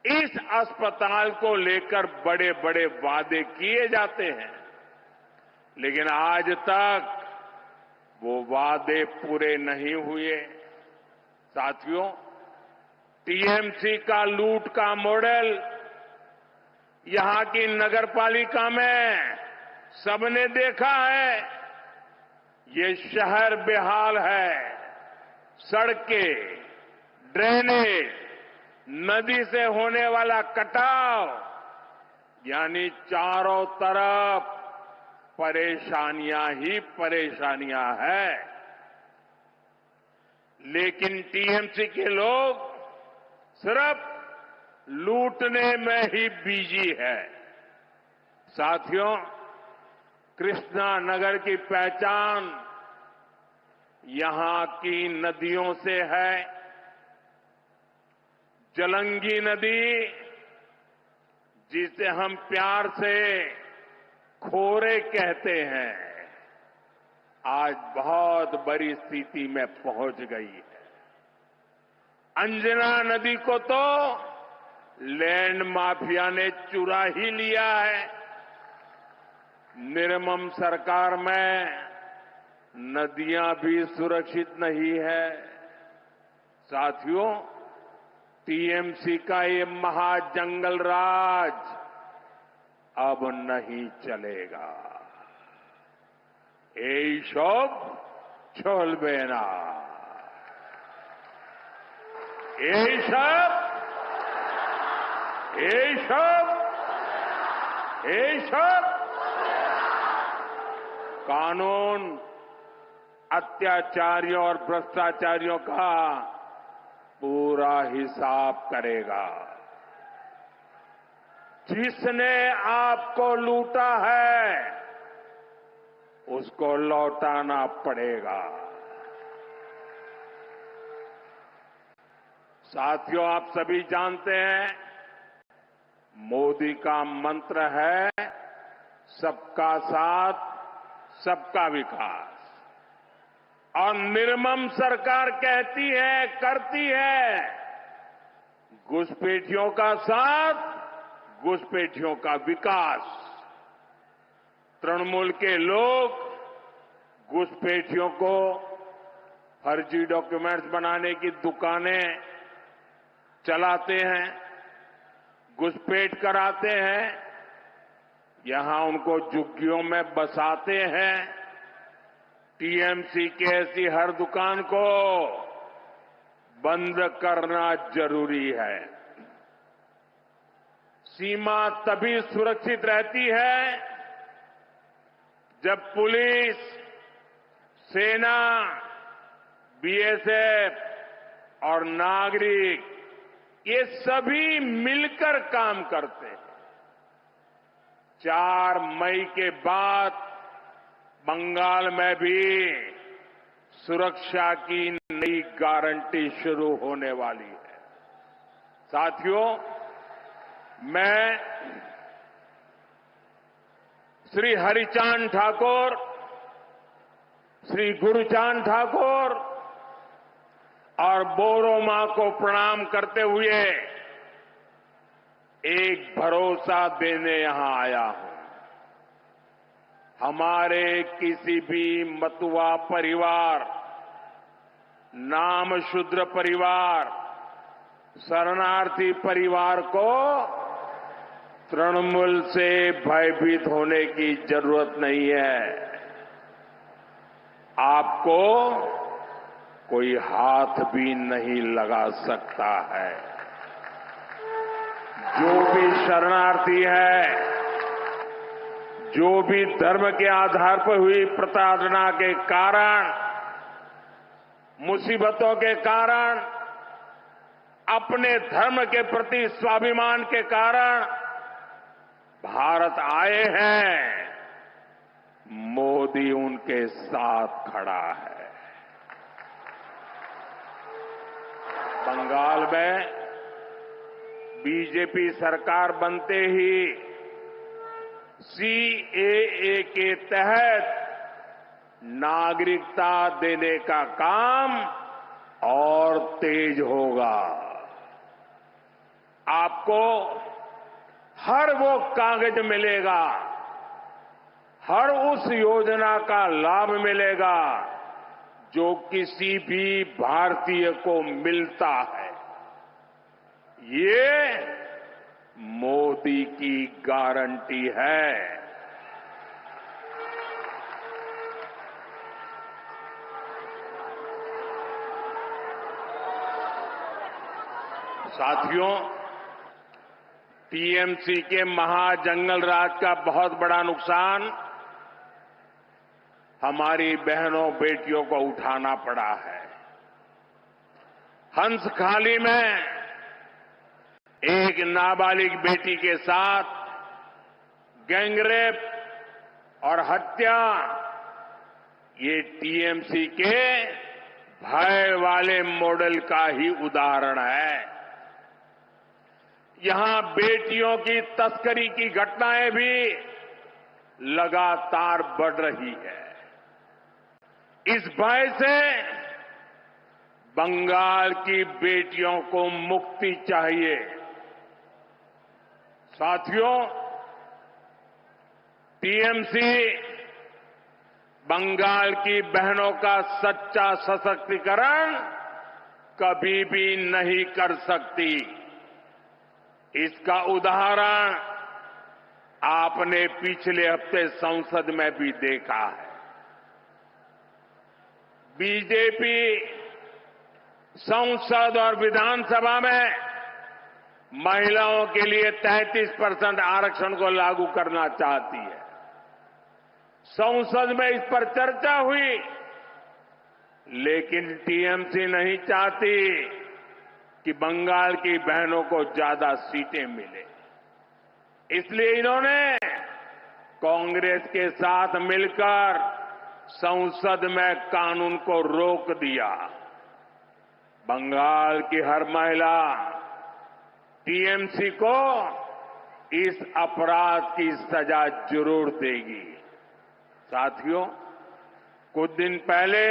इस अस्पताल को लेकर बड़े बड़े वादे किए जाते हैं, लेकिन आज तक वो वादे पूरे नहीं हुए। साथियों, टीएमसी का लूट का मॉडल यहां की नगरपालिका में सबने देखा है। ये शहर बेहाल है। सड़कें, ड्रेनेज, नदी से होने वाला कटाव, यानी चारों तरफ परेशानियां ही परेशानियां हैं। लेकिन टीएमसी के लोग सिर्फ लूटने में ही बिजी है। साथियों, कृष्णा नगर की पहचान यहां की नदियों से है। जलंगी नदी, जिसे हम प्यार से खोरे कहते हैं, आज बहुत बड़ी स्थिति में पहुंच गई है। अंजना नदी को तो लैंड माफिया ने चुरा ही लिया है। निर्मम सरकार में नदियां भी सुरक्षित नहीं है। साथियों, टीएमसी का ये महाजंगल राज अब नहीं चलेगा। এইসব চলবে না। এইসব कानून अत्याचारियों और भ्रष्टाचारियों का पूरा हिसाब करेगा। जिसने आपको लूटा है उसको लौटाना पड़ेगा। साथियों, आप सभी जानते हैं मोदी का मंत्र है सबका साथ सबका विकास, और निर्मम सरकार कहती है, करती है घुसपैठियों का साथ घुसपैठियों का विकास। तृणमूल के लोग घुसपैठियों को फर्जी डॉक्यूमेंट्स बनाने की दुकानें चलाते हैं, घुसपैठ कराते हैं, यहां उनको झुग्गियों में बसाते हैं। टीएमसी की ऐसी हर दुकान को बंद करना जरूरी है। सीमा तभी सुरक्षित रहती है जब पुलिस, सेना, बीएसएफ और नागरिक ये सभी मिलकर काम करते हैं। 4 मई के बाद बंगाल में भी सुरक्षा की नई गारंटी शुरू होने वाली है। साथियों, मैं श्री हरिचांद ठाकुर, श्री गुरुचांद ठाकुर और बोरो मां को प्रणाम करते हुए एक भरोसा देने यहां आया हूं। हमारे किसी भी मतुआ परिवार, नाम शूद्र परिवार, शरणार्थी परिवार को तृणमूल से भयभीत होने की जरूरत नहीं है। आपको कोई हाथ भी नहीं लगा सकता है। जो भी शरणार्थी है, जो भी धर्म के आधार पर हुई प्रताड़ना के कारण, मुसीबतों के कारण, अपने धर्म के प्रति स्वाभिमान के कारण भारत आए हैं, मोदी उनके साथ खड़ा है। बंगाल में बीजेपी सरकार बनते ही सीएए के तहत नागरिकता देने का काम और तेज होगा। आपको हर वो कागज मिलेगा, हर उस योजना का लाभ मिलेगा जो किसी भी भारतीय को मिलता है। ये मोदी की गारंटी है। साथियों, टीएमसी के महाजंगल राज का बहुत बड़ा नुकसान हमारी बहनों बेटियों को उठाना पड़ा है। हंसखाली में एक नाबालिग बेटी के साथ गैंगरेप और हत्या, ये टीएमसी के भय वाले मॉडल का ही उदाहरण है। यहां बेटियों की तस्करी की घटनाएं भी लगातार बढ़ रही है। इस भय से बंगाल की बेटियों को मुक्ति चाहिए। साथियों, टीएमसी बंगाल की बहनों का सच्चा सशक्तिकरण कभी भी नहीं कर सकती। इसका उदाहरण आपने पिछले हफ्ते संसद में भी देखा है। बीजेपी संसद और विधानसभा में महिलाओं के लिए 33% आरक्षण को लागू करना चाहती है। संसद में इस पर चर्चा हुई लेकिन टीएमसी नहीं चाहती कि बंगाल की बहनों को ज्यादा सीटें मिले। इसलिए इन्होंने कांग्रेस के साथ मिलकर संसद में कानून को रोक दिया। बंगाल की हर महिला टीएमसी को इस अपराध की सजा जरूर देगी। साथियों, कुछ दिन पहले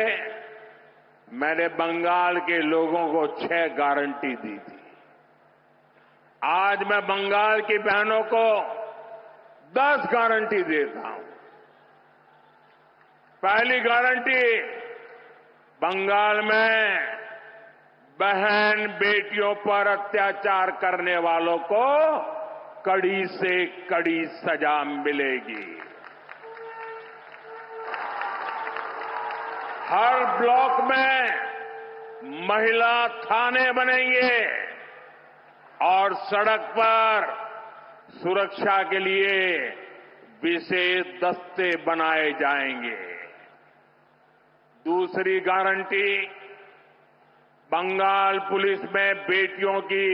मैंने बंगाल के लोगों को 6 गारंटी दी थी। आज मैं बंगाल की बहनों को 10 गारंटी देता हूं। पहली गारंटी, बंगाल में बहन बेटियों पर अत्याचार करने वालों को कड़ी से कड़ी सजा मिलेगी। हर ब्लॉक में महिला थाने बनेंगे और सड़क पर सुरक्षा के लिए विशेष दस्ते बनाए जाएंगे। दूसरी गारंटी, बंगाल पुलिस में बेटियों की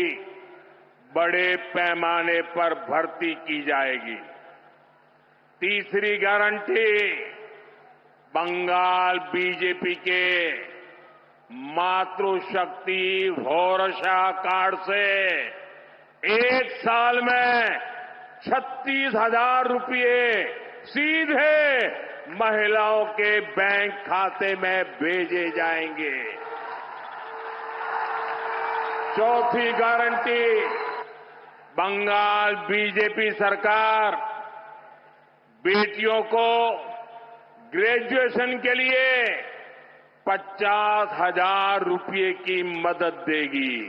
बड़े पैमाने पर भर्ती की जाएगी। तीसरी गारंटी, बंगाल बीजेपी के मातृशक्ति भरोसा कार्ड से 1 साल में 36,000 रुपये सीधे महिलाओं के बैंक खाते में भेजे जाएंगे। चौथी गारंटी, बंगाल बीजेपी सरकार बेटियों को ग्रेजुएशन के लिए 50,000 रुपये की मदद देगी।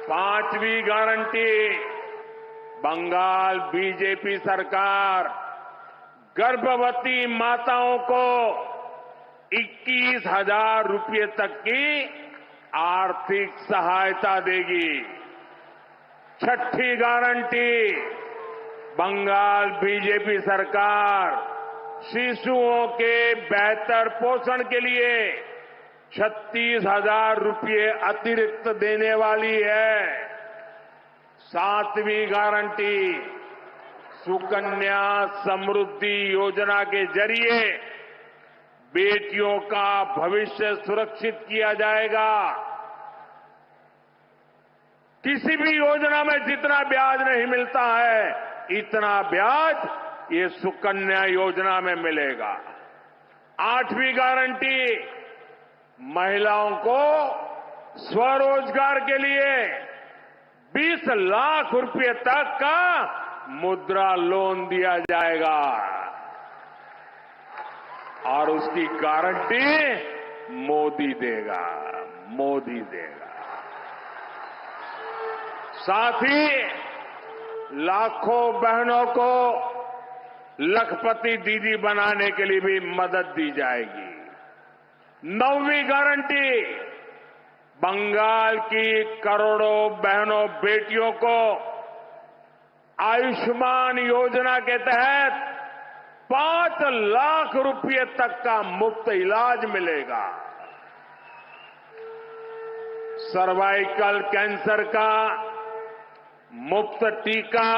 पांचवी गारंटी, बंगाल बीजेपी सरकार गर्भवती माताओं को 21,000 रुपये तक की आर्थिक सहायता देगी। छठी गारंटी, बंगाल बीजेपी सरकार शिशुओं के बेहतर पोषण के लिए 36,000 रुपये अतिरिक्त देने वाली है। सातवीं गारंटी, सुकन्या समृद्धि योजना के जरिए बेटियों का भविष्य सुरक्षित किया जाएगा। किसी भी योजना में जितना ब्याज नहीं मिलता है, इतना ब्याज ये सुकन्या योजना में मिलेगा। आठवीं गारंटी, महिलाओं को स्वरोजगार के लिए 20 लाख रुपए तक का मुद्रा लोन दिया जाएगा और उसकी गारंटी मोदी देगा। साथ ही लाखों बहनों को लखपति दीदी बनाने के लिए भी मदद दी जाएगी। 9वीं गारंटी, बंगाल की करोड़ों बहनों बेटियों को आयुष्मान योजना के तहत 5 लाख रुपए तक का मुफ्त इलाज मिलेगा। सर्वाइकल कैंसर का मुफ्त टीका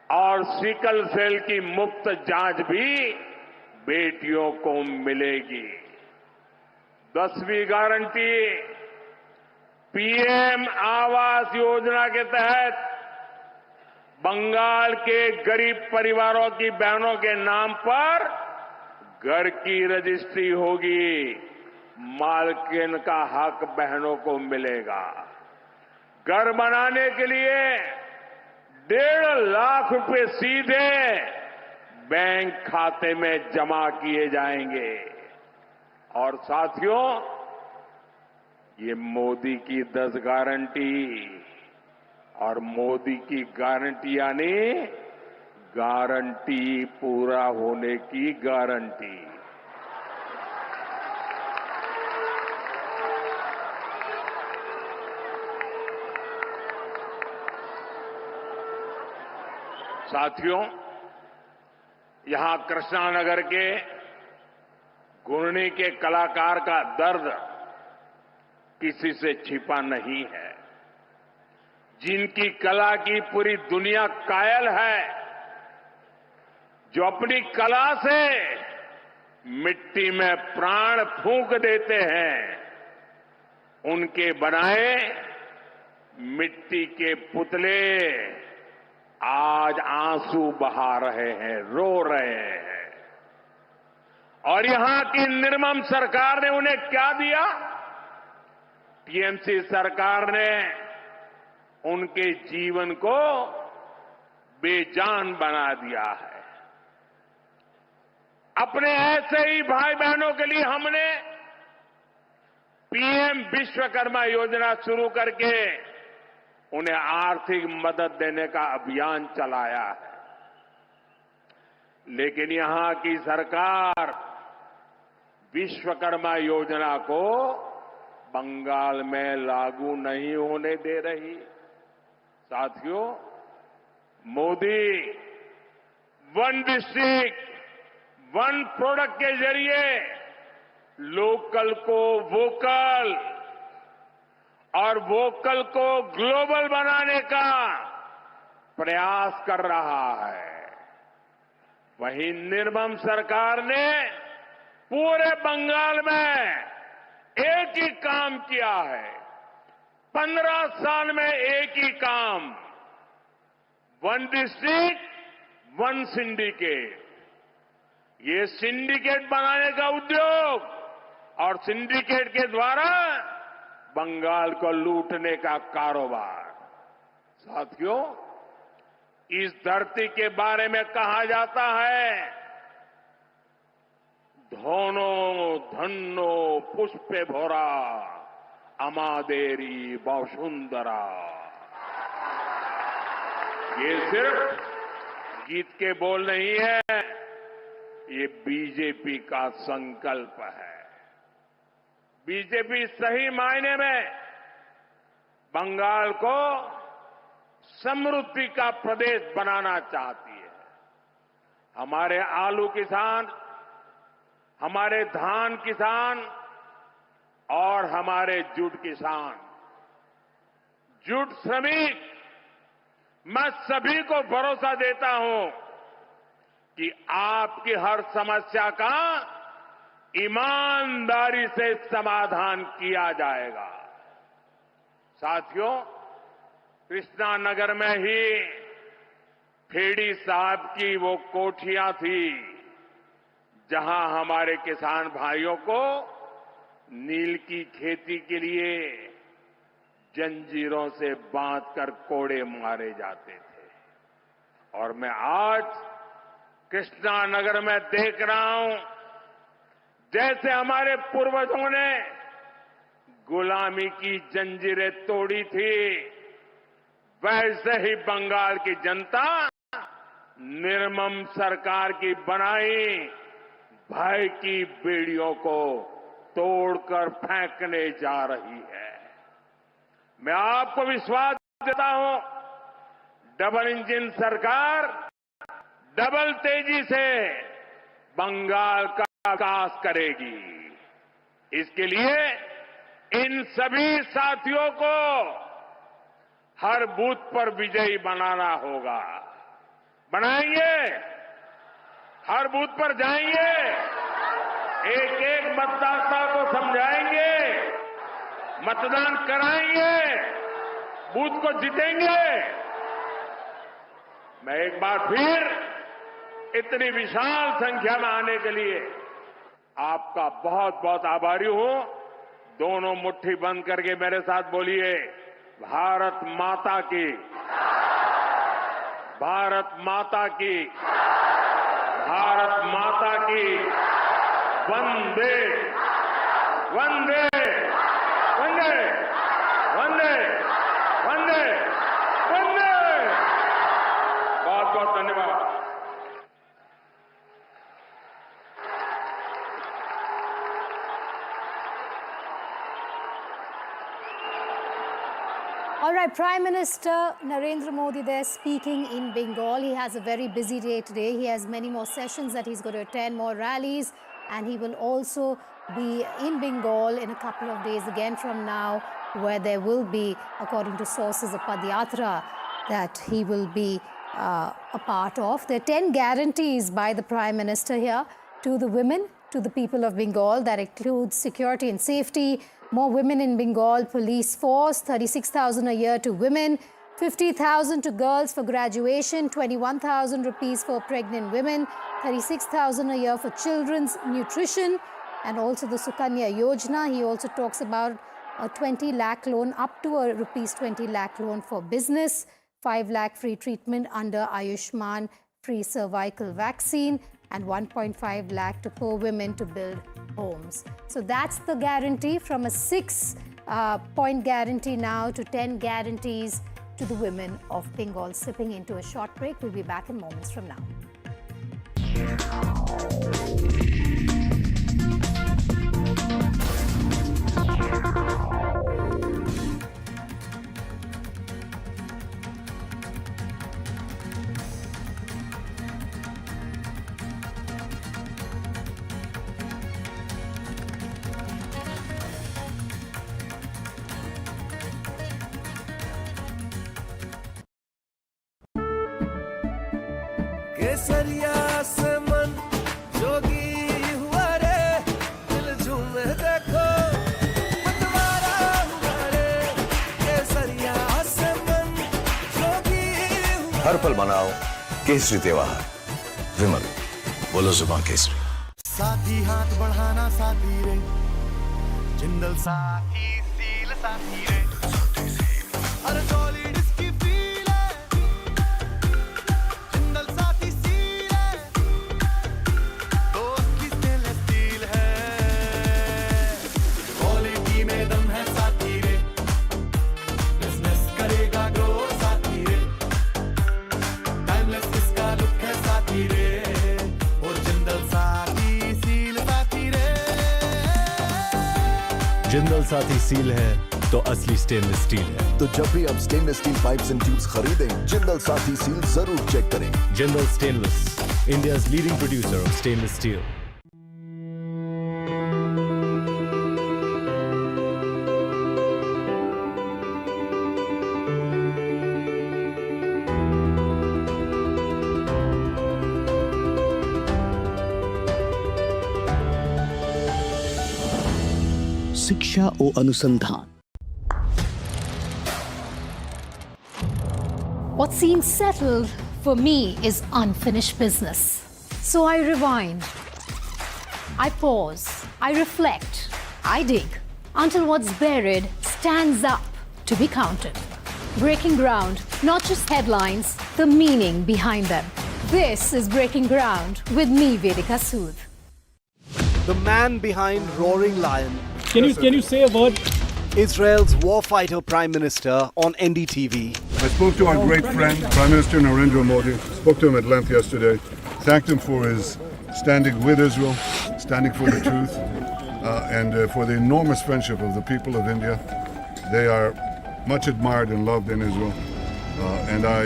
और सिकल सेल की मुफ्त जांच भी बेटियों को मिलेगी। 10वीं गारंटी, पीएम आवास योजना के तहत बंगाल के गरीब परिवारों की बहनों के नाम पर घर की रजिस्ट्री होगी। मालकिन का हक बहनों को मिलेगा। घर बनाने के लिए 1.5 लाख रुपए सीधे बैंक खाते में जमा किए जाएंगे। और साथियों, ये मोदी की 10 गारंटी और मोदी की गारंटी यानी गारंटी पूरा होने की गारंटी। साथियों, यहां कृष्णानगर के घुरने के कलाकार का दर्द किसी से छिपा नहीं है। जिनकी कला की पूरी दुनिया कायल है, जो अपनी कला से मिट्टी में प्राण फूंक देते हैं, उनके बनाए मिट्टी के पुतले आज आंसू बहा रहे हैं, रो रहे हैं। और यहां की निर्मम सरकार ने उन्हें क्या दिया? टीएमसी सरकार ने उनके जीवन को बेजान बना दिया है। अपने ऐसे ही भाई बहनों के लिए हमने पीएम विश्वकर्मा योजना शुरू करके उन्हें आर्थिक मदद देने का अभियान चलाया है। लेकिन यहां की सरकार विश्वकर्मा योजना को बंगाल में लागू नहीं होने दे रही। साथियों, Modi one district one product के जरिए लोकल को वोकल और वोकल को ग्लोबल बनाने का प्रयास कर रहा है। वहीं निर्मम सरकार ने पूरे बंगाल में एक ही काम किया है। 15 साल में एक ही काम, वन डिस्ट्रिक्ट वन सिंडिकेट। ये सिंडिकेट बनाने का उद्योग और सिंडिकेट के द्वारा बंगाल को लूटने का कारोबार। साथियों, इस धरती के बारे में कहा जाता है, धोनो धन्नो पुष्पे भोरा अमादेरी बसुंधरा। ये सिर्फ गीत के बोल नहीं है, ये बीजेपी का संकल्प है। बीजेपी सही मायने में बंगाल को समृद्धि का प्रदेश बनाना चाहती है। हमारे आलू किसान, हमारे धान किसान और हमारे जूट किसान, जूट श्रमिक, मैं सभी को भरोसा देता हूं कि आपकी हर समस्या का ईमानदारी से समाधान किया जाएगा। साथियों, कृष्णा नगर में ही खेड़ी साहब की वो कोठियां थी जहां हमारे किसान भाइयों को नील की खेती के लिए जंजीरों से बांधकर कोड़े मारे जाते थे। और मैं आज कृष्णा नगर में देख रहा हूं, जैसे हमारे पूर्वजों ने गुलामी की जंजीरें तोड़ी थी, वैसे ही बंगाल की जनता निर्मम सरकार की बनाई भय की बेड़ियों को तोड़कर फेंकने जा रही है। मैं आपको विश्वास देता हूं, डबल इंजन सरकार डबल तेजी से बंगाल का विकास करेगी। इसके लिए इन सभी साथियों को हर बूथ पर विजयी बनाना होगा। बनाएंगे, हर बूथ पर जाएंगे, एक एक मतदाता को समझाएंगे, मतदान कराएंगे, बूथ को जीतेंगे। मैं एक बार फिर इतनी विशाल संख्या में आने के लिए आपका बहुत बहुत आभारी हूं। दोनों मुट्ठी बंद करके मेरे साथ बोलिए, भारत माता की, भारत माता की, भारत माता की, वंदे वंदे वंदे वंदे वंदे वंदे। बहुत बहुत धन्यवाद। All right, Prime Minister Narendra Modi there speaking in Bengal. He has a very busy day today. He has many more sessions that he's going to attend, more rallies. and he will also be in Bengal in a couple of days again from now, where there will be, according to sources, a Padyatra that he will be a part of. There are 10 guarantees by the Prime Minister here to the women, to the people of Bengal. That includes security and safety, more women in Bengal police force, 36,000 a year to women, 50,000 to girls for graduation, 21,000 rupees for pregnant women, 36,000 a year for children's nutrition, and also the Sukanya Yojana. He also talks about a 20 lakh loan, up to a rupees 20 lakh loan for business, 5 lakh free treatment under Ayushman free cervical vaccine, and 1.5 lakh to poor women to build homes. So that's the guarantee, from a 6-point guarantee now to 10 guarantees to the women of Bengal. Slipping into a short break. We'll be back in moments from now. केसरिया से मन जोगी हुआ रे, दिल झूमे देखो मतवारा हुआ रे, केसरिया से मन जोगी हुआ। हर पल मनाओ केसरी त्योहार। विमल, बोलो जुबान केसरी। साथी हाथ बढ़ाना साथी रे, जिंदल साथी सील साथी रे, हर टोली डिस्की फील है, जिंदल साथी सील है, दोस्त की स्टेनलेस स्टील है, क्वालिटी में दम है साथी रे, बिजनेस करेगा ग्रो साथी रे, टाइमलेस इसका लुक है साथी रे, और जिंदल साथी सील साथी रे। जिंदल साथी सील है तो असली स्टेनलेस स्टील है। तो जब भी आप stainless steel pipes and tubes खरीदें, जिंदल साथी सील जरूर चेक करें। Jindal stainless, India's leading producer of stainless steel. शिक्षा और अनुसंधान। What seems settled for me is unfinished business. So I rewind, I pause, I reflect, I dig until what's buried stands up to be counted. Breaking ground, not just headlines, the meaning behind them. This is Breaking Ground with me, Vedika Sood. The man behind Roaring Lion. Can you say a word? Israel's warfighter Prime Minister on NDTV. I spoke to our great friend, Prime Minister Narendra Modi, spoke to him at length yesterday, thanked him for his standing with Israel, standing for the truth, and for the enormous friendship of the people of India. They are much admired and loved in Israel, and I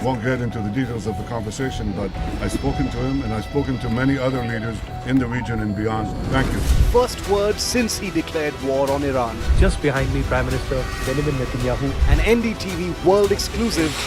won't get into the details of the conversation, but I've spoken to him and I've spoken to many other leaders in the region and beyond. Thank you. First word since he declared war on Iran. Just behind me, Prime Minister Benjamin Netanyahu. An NDTV world exclusive.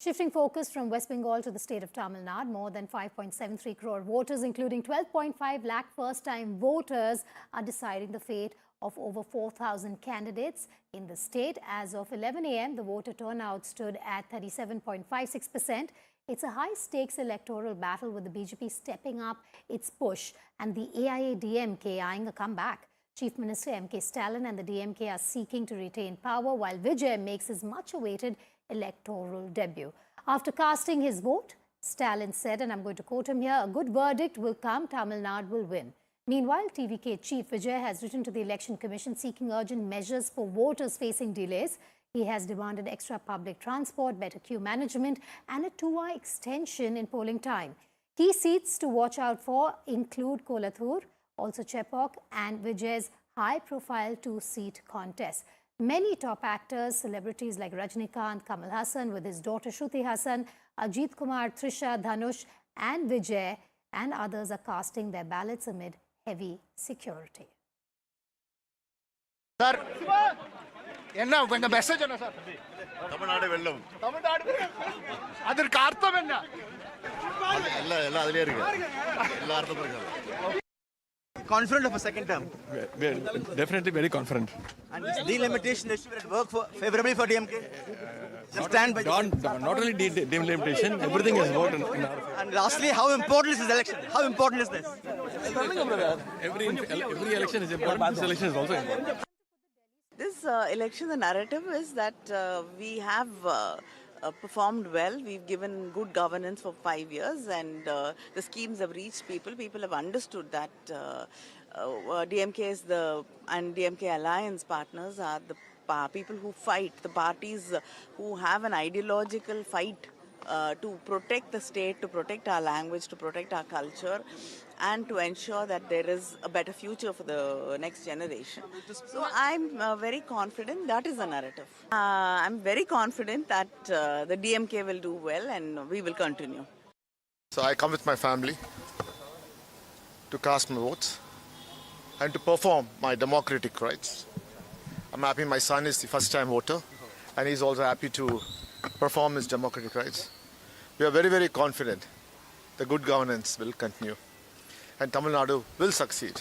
Shifting focus from West Bengal to the state of Tamil Nadu, more than 5.73 crore voters, including 12.5 lakh first-time voters, are deciding the fate of over 4,000 candidates in the state. As of 11 a.m., the voter turnout stood at 37.56%. It's a high-stakes electoral battle, with the BJP stepping up its push and the AIA-DMK eyeing a comeback. Chief Minister M.K. Stalin and the DMK are seeking to retain power, while Vijay makes his much-awaited electoral debut. After casting his vote, Stalin said, and I'm going to quote him here, "A good verdict will come, Tamil Nadu will win." Meanwhile, TVK Chief Vijay has written to the Election Commission seeking urgent measures for voters facing delays. He has demanded extra public transport, better queue management and a 2-hour extension in polling time. Key seats to watch out for include Kolathur, also Chepauk and Vijay's high-profile 2-seat contest. Many top actors, celebrities like Rajnikant, Kamal Hassan with his daughter Shruti Hassan, Ajit Kumar, Trisha, Dhanush and Vijay and others are casting their ballots amid heavy security. Sir, enna unga message enna sir? Tamil Nadu vellam. Tamil Nadu. Adukku artham enna? Ella adile irukku. Ella artham irukku. Confident of a second term. We are definitely very confident. And this delimitation issue will work favorably for DMK? Just stand by Not only delimitation, everything has worked in our favor. And lastly, how important is this election? How important is this? Every election is important. This election is also important. This election, the narrative is that we have performed well. We've given good governance for 5 years and the schemes have reached people. People have understood that DMK is and DMK alliance partners are the people who fight, the parties who have an ideological fight to protect the state, to protect our language, to protect our culture and to ensure that there is a better future for the next generation. So I'm very confident that is the narrative. I'm very confident that the DMK will do well and we will continue. So I come with my family to cast my votes and to perform my democratic rights. I'm happy my son is the first-time voter and he's also happy to perform his democratic rights. We are very, very confident the good governance will continue and Tamil Nadu will succeed.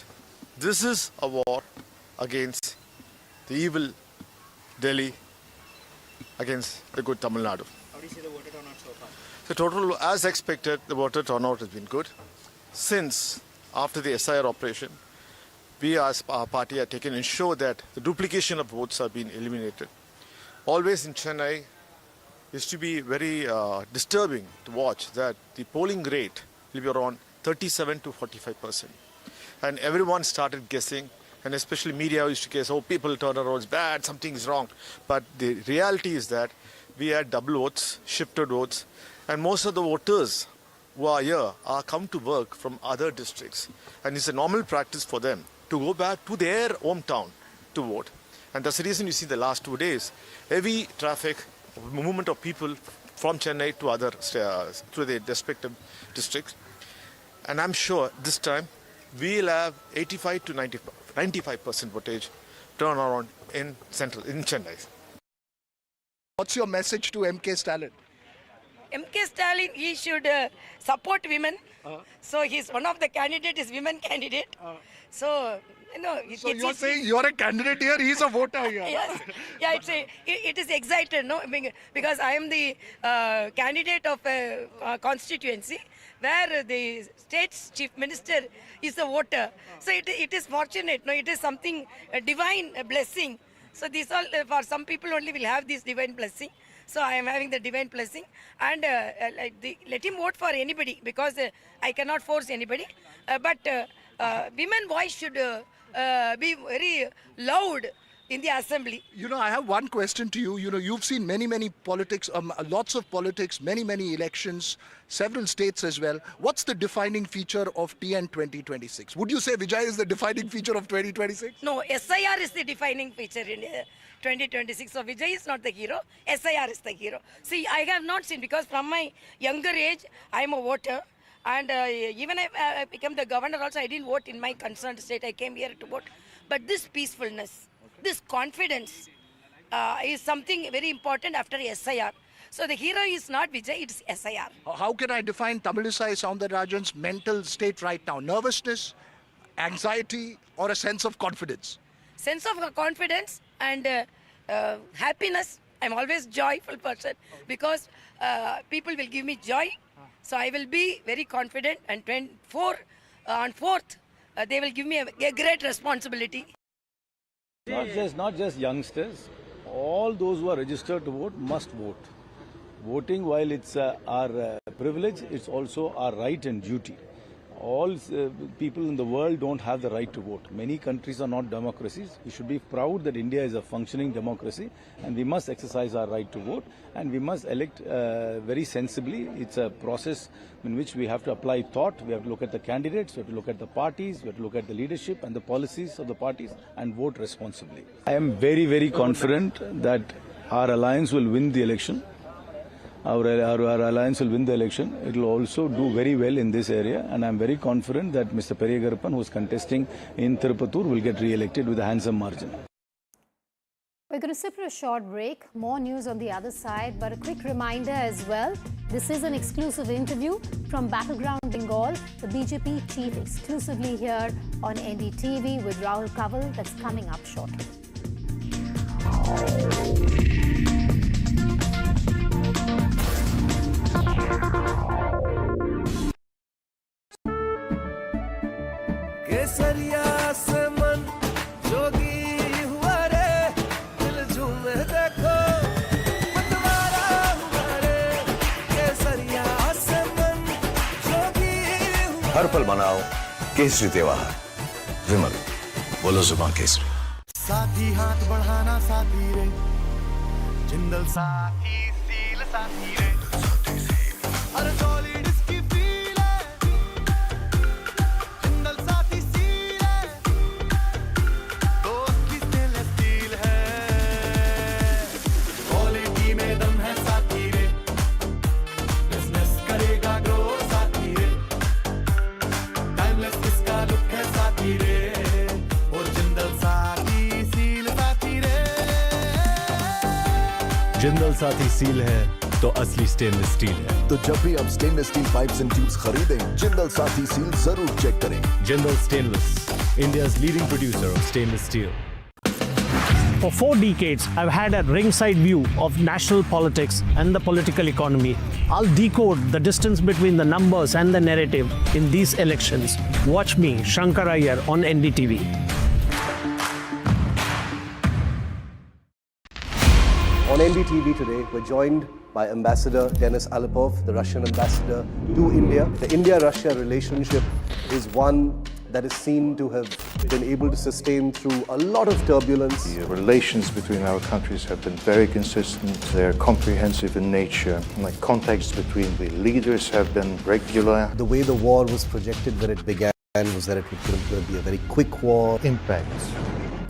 This is a war against the evil Delhi, against the good Tamil Nadu. How do you see the voter turnout so far? So total, as expected, the voter turnout has been good. Since after the SIR operation, we as our party are taken to ensure that the duplication of votes are being eliminated. Always in Chennai, used to be very disturbing to watch that the polling rate will be around 37 to 45%. And everyone started guessing, and especially media used to guess, oh, people turnout is bad, something is wrong. But the reality is that we had double votes, shifted votes, and most of the voters who are here are come to work from other districts. And it's a normal practice for them to go back to their hometown to vote. And that's the reason you see the last 2 days, heavy traffic, movement of people from Chennai to other to the respective districts. And I'm sure this time we'll have 85 to 95% votage turnaround in Chennai. What's your message to MK Stalin? MK Stalin, he should support women. So he's one of the candidates, is women candidate. So, you know, So you're saying you're a candidate here, he's a voter here. Yes, yeah, it is excited, no, because I am the candidate of a constituency where the state's chief minister is a voter. So it is fortunate, no, it is something, a divine blessing. So this all, for some people only will have this divine blessing. So I am having the divine blessing and let him vote for anybody because I cannot force anybody. But women voice should be very loud in the assembly. You know, I have one question to you. You know, you've seen many politics, lots of politics, many elections, several states as well. What's the defining feature of TN 2026? Would you say Vijay is the defining feature of 2026? No, SIR is the defining feature in 2026. So Vijay is not the hero, SIR is the hero. See, I have not seen, because from my younger age, I am a voter. And even I became the governor also, I didn't vote in my concerned state. I came here to vote. But this peacefulness, this confidence is something very important after SIR. So the hero is not Vijay, it is SIR. How can I define Tamilisai Soundararajan's mental state right now? Nervousness, anxiety, or a sense of confidence? Sense of confidence and happiness. I'm always joyful person because people will give me joy. So I will be very confident, and on 4th, they will give me a great responsibility. Not just youngsters, all those who are registered to vote must vote. Voting, while it's our privilege, it's also our right and duty. all people in the world don't have the right to vote. Many countries are not democracies. We should be proud that India is a functioning democracy, and we must exercise our right to vote, and we must elect very sensibly. It's a process in which we have to apply thought. We have to look at the candidates, we have to look at the parties, we have to look at the leadership and the policies of the parties, and vote responsibly. I am very, very confident that our alliance will win the election. Our alliance will win the election. It will also do very well in this area, and I am very confident that Mr. Periyagarappan, who is contesting in Tirupattur, will get re-elected with a handsome margin. We're going to sit for a short break. More news on the other side, but a quick reminder as well. This is an exclusive interview from Battleground Bengal, the BJP chief exclusively here on NDTV with Rahul Kaval. That's coming up shortly. केसरिया से मन जोगी हुआ रे दिल झूमे देखो मतवारा हुआ रे केसरिया से मन जोगी हुआ हर पल मनाओ केसरी त्योहार विमल बोलो जुबान केसरी साथी हाथ बढ़ाना साथी रे जिंदल साथी सील साथी रे अरे सॉलिड इसकी फील है जिंदल साथी सील है दोस्त की स्टेनलेस स्टील है क्वालिटी में दम है साथी रे बिजनेस करेगा ग्रो साथी रे टाइमलेस इसका लुक है साथी रे और जिंदल साथी सील साथी रे जिंदल साथी सील है तो असली स्टेनलेस स्टील है। तो जब भी आप stainless steel pipes and tubes खरीदें, जिंदल साथी सील जरूर चेक करें। Jindal stainless, India's leading producer of stainless steel. For 4 decades, I've had a ringside view of national politics and the political economy. I'll decode the distance between the numbers and the narrative in these elections. Watch me, Shankar Iyer, on NDTV. On NDTV today, we're joined by Ambassador Denis Alipov, the Russian ambassador to India. The India-Russia relationship is one that is seen to have been able to sustain through a lot of turbulence. The relations between our countries have been very consistent. They're comprehensive in nature. The contacts between the leaders have been regular. The way the war was projected when it began was that it was going to be a very quick war. Impact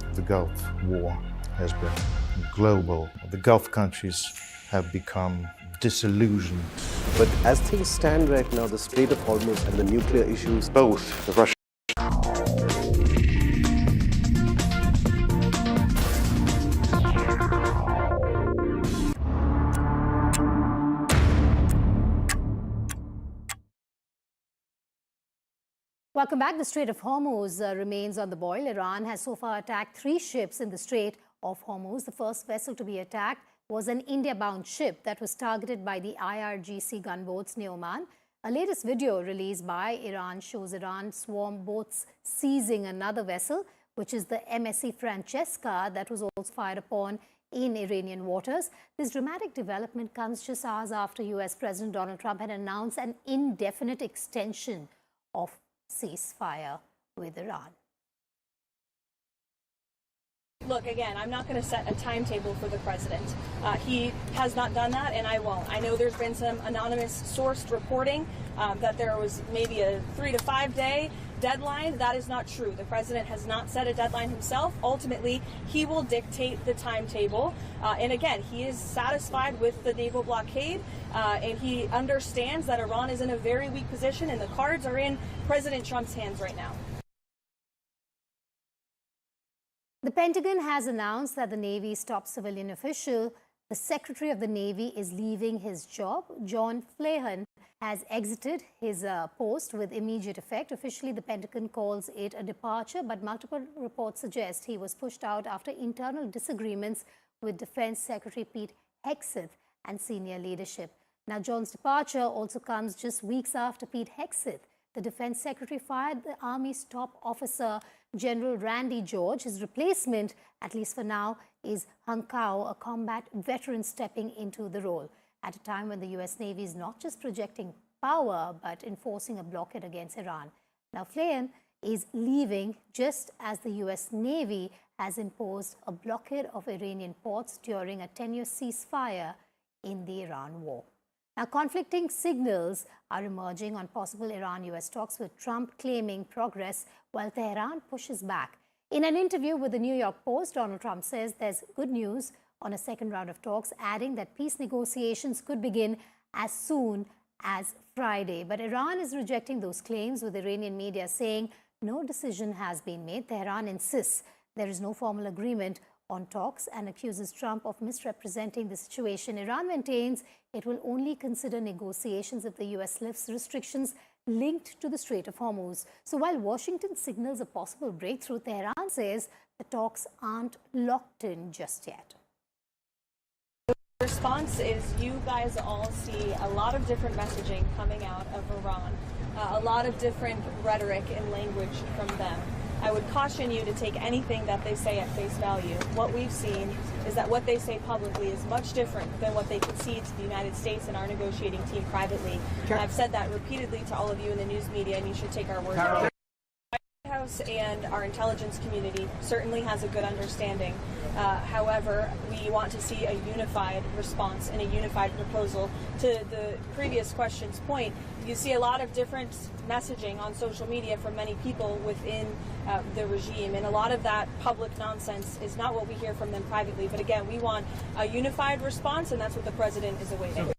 of the Gulf War has been global. The Gulf countries have become disillusioned. But as things stand right now, the Strait of Hormuz and the nuclear issues, both the Russian Welcome back. The Strait of Hormuz remains on the boil. Iran has so far attacked 3 ships in the Strait of Hormuz. The first vessel to be attacked was an India-bound ship that was targeted by the IRGC gunboats near Oman. A latest video released by Iran shows Iran swarm boats seizing another vessel, which is the MSC Francesca, that was also fired upon in Iranian waters. This dramatic development comes just hours after US President Donald Trump had announced an indefinite extension of ceasefire with Iran. Look, again, I'm not going to set a timetable for the president. He has not done that, and I won't. I know there's been some anonymous sourced reporting that there was maybe a 3 to 5 day deadline. That is not true. The president has not set a deadline himself. Ultimately, he will dictate the timetable. And again, he is satisfied with the naval blockade, and he understands that Iran is in a very weak position, and the cards are in President Trump's hands right now. The Pentagon has announced that the Navy's top civilian official, the Secretary of the Navy, is leaving his job. John Flahan has exited his post with immediate effect. Officially, the Pentagon calls it a departure, but multiple reports suggest he was pushed out after internal disagreements with Defense Secretary Pete Hegseth and senior leadership. Now, John's departure also comes just weeks after Pete Hegseth, the Defense Secretary, fired the Army's top officer, General Randy George. His replacement, at least for now, is Hung Kao, a combat veteran stepping into the role at a time when the US Navy is not just projecting power, but enforcing a blockade against Iran. Now, Flynn is leaving just as the US Navy has imposed a blockade of Iranian ports during a 10-year ceasefire in the Iran war. Now, conflicting signals are emerging on possible Iran-US talks, with Trump claiming progress while Tehran pushes back. In an interview with the New York Post, Donald Trump says there's good news on a second round of talks, adding that peace negotiations could begin as soon as Friday. But Iran is rejecting those claims, with Iranian media saying no decision has been made. Tehran insists there is no formal agreement on talks and accuses Trump of misrepresenting the situation. Iran maintains it will only consider negotiations if the US lifts restrictions linked to the Strait of Hormuz. So while Washington signals a possible breakthrough, Tehran says the talks aren't locked in just yet. The response is you guys all see a lot of different messaging coming out of Iran, a lot of different rhetoric and language from them. I would caution you to take anything that they say at face value. What we've seen is that what they say publicly is much different than what they concede to the United States and our negotiating team privately. And I've said that repeatedly to all of you in the news media, and you should take our word for it. The White House and our intelligence community certainly has a good understanding. However, we want to see a unified response and a unified proposal. To the previous question's point, you see a lot of different messaging on social media from many people within the regime, and a lot of that public nonsense is not what we hear from them privately. But again, we want a unified response, and that's what the president is awaiting.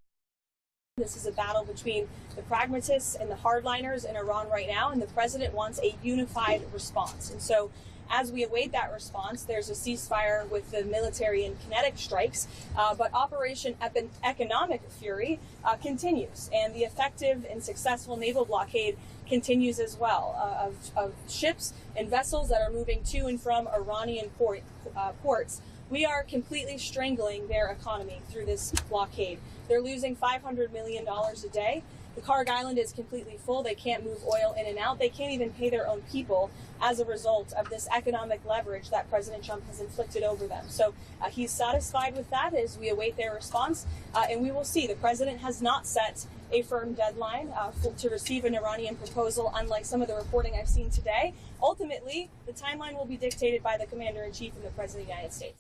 This is a battle between the pragmatists and the hardliners in Iran right now, and the president wants a unified response. And so as we await that response, there's a ceasefire with the military and kinetic strikes, but Operation Economic Fury continues, and the effective and successful naval blockade continues as well, of ships and vessels that are moving to and from Iranian ports. We are completely strangling their economy through this blockade. They're losing $500 million a day. The Karg Island is completely full. They can't move oil in and out. They can't even pay their own people as a result of this economic leverage that President Trump has inflicted over them. So he's satisfied with that as we await their response, and we will see. The president has not set a firm deadline to receive an Iranian proposal, unlike some of the reporting I've seen today. Ultimately, the timeline will be dictated by the Commander-in-Chief and the President of the United States.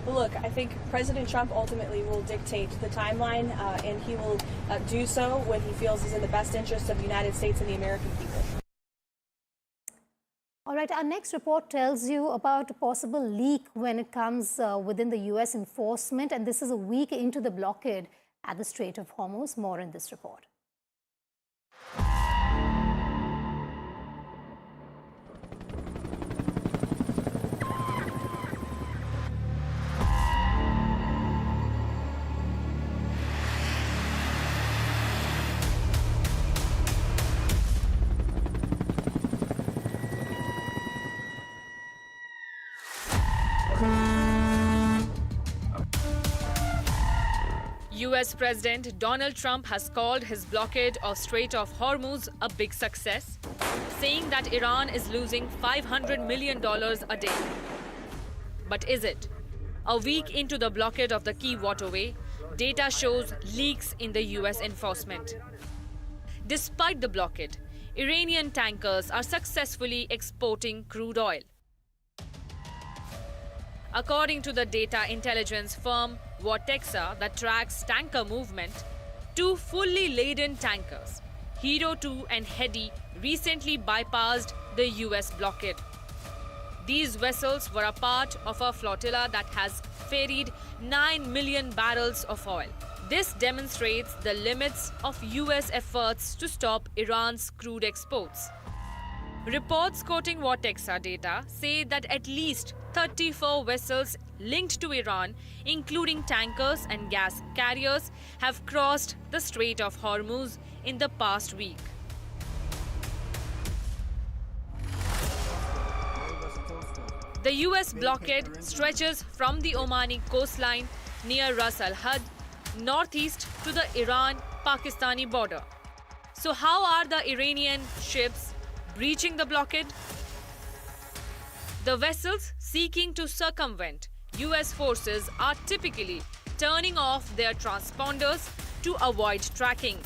Look, I think President Trump ultimately will dictate the timeline, and he will do so when he feels is in the best interest of the United States and the American people. All right, our next report tells you about a possible leak when it comes within the U.S. enforcement, and this is a week into the blockade at the Strait of Hormuz. More in this report. US President Donald Trump has called his blockade of Strait of Hormuz a big success, saying that Iran is losing $500 million a day. But is it? A week into the blockade of the key waterway, data shows leaks in the US enforcement. Despite the blockade, Iranian tankers are successfully exporting crude oil. According to the data intelligence firm Vortexa that tracks tanker movement, two fully laden tankers, Hero 2 and Hedy, recently bypassed the US blockade. These vessels were a part of a flotilla that has ferried 9 million barrels of oil. This demonstrates the limits of US efforts to stop Iran's crude exports. Reports quoting Vortexa data say that at least 34 vessels linked to Iran, including tankers and gas carriers, have crossed the Strait of Hormuz in the past week. The US blockade stretches from the Omani coastline near Ras Al Had northeast to the Iran-Pakistani border. So how are the Iranian ships breaching the blockade? The vessels seeking to circumvent US forces are typically turning off their transponders to avoid tracking.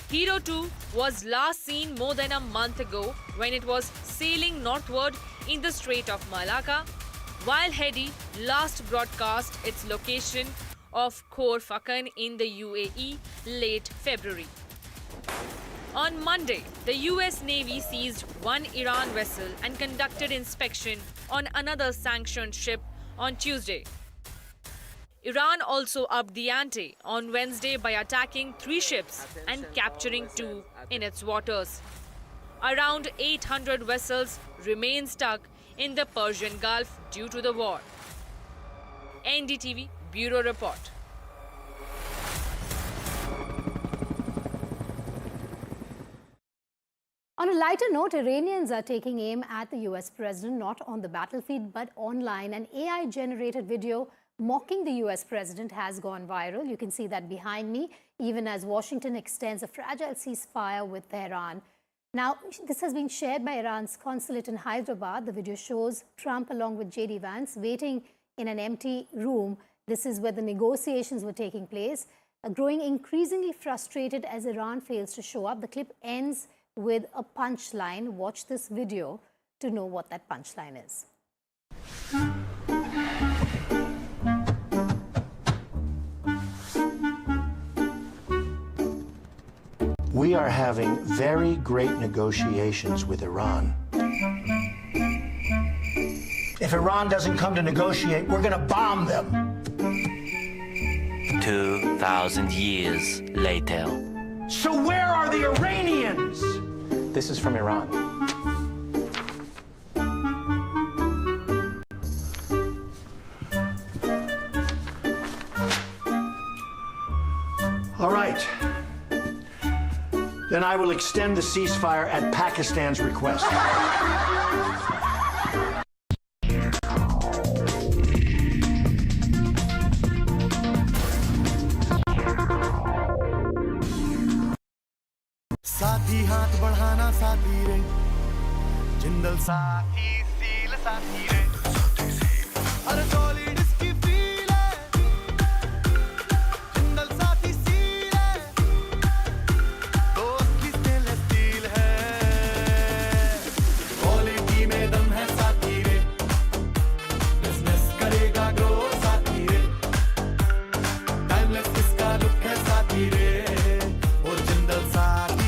Hero 2 was last seen more than a month ago when it was sailing northward in the Strait of Malacca, while Hedi last broadcast its location of Khor Fakkan in the UAE late February. On Monday, the US Navy seized one Iran vessel and conducted inspection on another sanctioned ship on Tuesday. Iran also upped the ante on Wednesday by attacking 3 ships and capturing 2 in its waters. Around 800 vessels remain stuck in the Persian Gulf due to the war. NDTV Bureau Report. On a lighter note, Iranians are taking aim at the US president, not on the battlefield, but online. An AI-generated video mocking the US president has gone viral. You can see that behind me, even as Washington extends a fragile ceasefire with Tehran. Now, this has been shared by Iran's consulate in Hyderabad. The video shows Trump along with J.D. Vance waiting in an empty room. This is where the negotiations were taking place. Growing increasingly frustrated as Iran fails to show up. The clip ends with a punchline. Watch this video to know what that punchline is. We are having very great negotiations with Iran. If Iran doesn't come to negotiate, we're going to bomb them. 2,000 years later. So where are the Iranians? This is from Iran. All right. Then I will extend the ceasefire at Pakistan's request. साथी हाथ बढ़ाना साथी रे जिंदल साथी seal साथी रे अरे solid इसकी फील है जिंदल साथी सील है दोस्त की स्टेनलेस स्टील है क्वालिटी में दम है साथी रे बिजनेस करेगा ग्रो साथी रे टाइमलेस इसका लुक है साथी रे और जिंदल साथी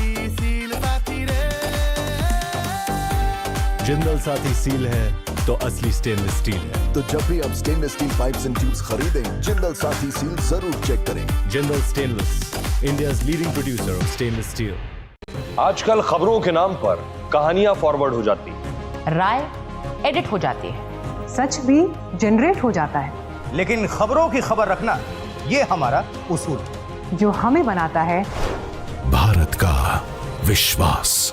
जिंदल साथी सील है तो असली स्टेनलेस स्टील है। तो जब भी आप stainless steel pipes and tubes खरीदें, जिंदल साथी सील जरूर चेक करें। Jindal stainless, India's leading producer of stainless steel. आजकल खबरों के नाम पर कहानियां फॉरवर्ड हो जाती, राय एडिट हो जाती है, सच भी जनरेट हो जाता है, लेकिन खबरों की खबर रखना ये हमारा उसूल जो हमें बनाता है भारत का विश्वास।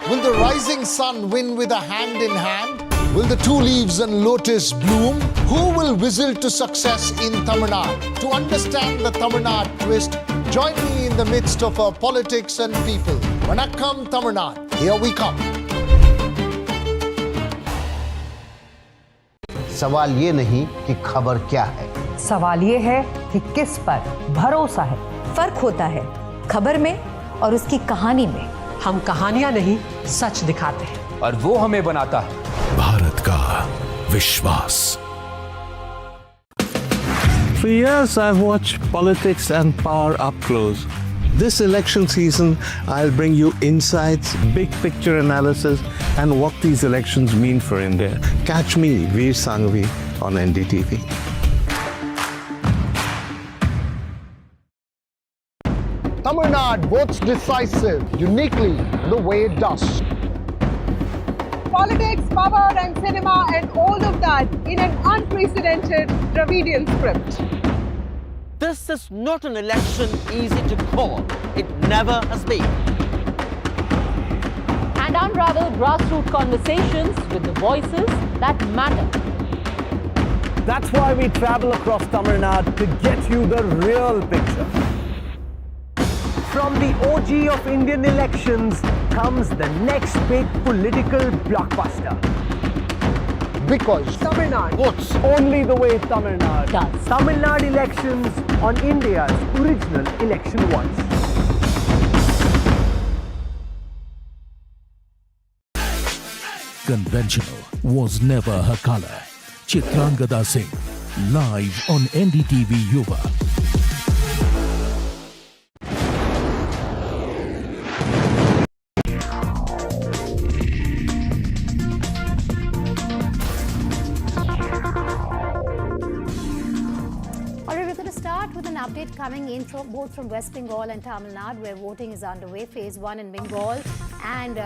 Will the rising sun win with a hand in hand? Will the two leaves and lotus bloom? Who will whistle to success in Tamil Nadu? To understand the Tamil Nadu twist, join me in the midst of our politics and people. Vanakkam Tamil Nadu. Here we come. सवाल ये नहीं कि खबर क्या है, सवाल ये है कि किस पर भरोसा है। फर्क होता है खबर में और उसकी कहानी में। हम कहानियां नहीं सच दिखाते हैं और वो हमें बनाता है भारत का विश्वास। For years, I've watched politics and power up close. This election season, I'll bring you insights, big picture analysis, and what these elections mean for India. Catch me, Veer Sanghavi, on NDTV. Tamil Nadu votes decisive, uniquely the way it does. Politics, power and cinema and all of that in an unprecedented Dravidian script. This is not an election easy to call. It never has been. And unravel grassroots conversations with the voices that matter. That's why we travel across Tamil Nadu to get you the real picture. From the OG of Indian elections comes the next big political blockbuster. Because Tamil Nadu votes only the way Tamil Nadu does. Tamil Nadu elections on India's original election voice. Conventional was never her color. Chitrangada Singh, live on NDTV Yuva. With an update coming in from both from West Bengal and Tamil Nadu, where voting is underway. Phase 1 in Bengal and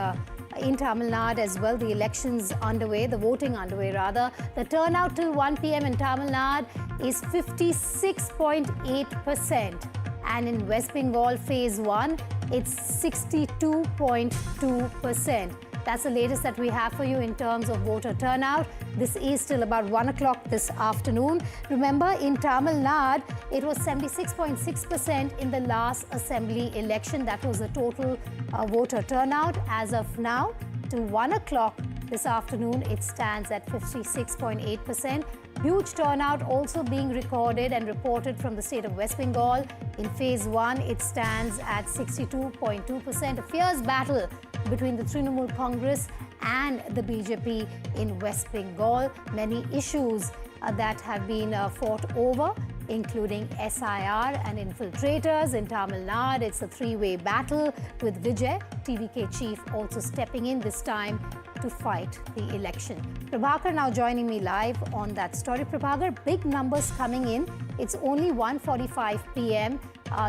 in Tamil Nadu as well. The elections underway, the voting underway rather. The turnout till 1 p.m. in Tamil Nadu is 56.8%. And in West Bengal Phase 1, it's 62.2%. That's the latest that we have for you in terms of voter turnout. This is till about 1 o'clock this afternoon. Remember, in Tamil Nadu, it was 76.6% in the last assembly election. That was the total voter turnout. As of now, till 1 o'clock this afternoon, it stands at 56.8%. Huge turnout also being recorded and reported from the state of West Bengal. In Phase 1, it stands at 62.2%. A fierce battle between the Trinamool Congress and the BJP in West Bengal. Many issues that have been fought over, including SIR and infiltrators. In Tamil Nadu, it's a three-way battle with Vijay, TVK chief, also stepping in this time to fight the election. Prabhakar now joining me live on that story. Prabhakar, big numbers coming in. It's only 1:45 p.m.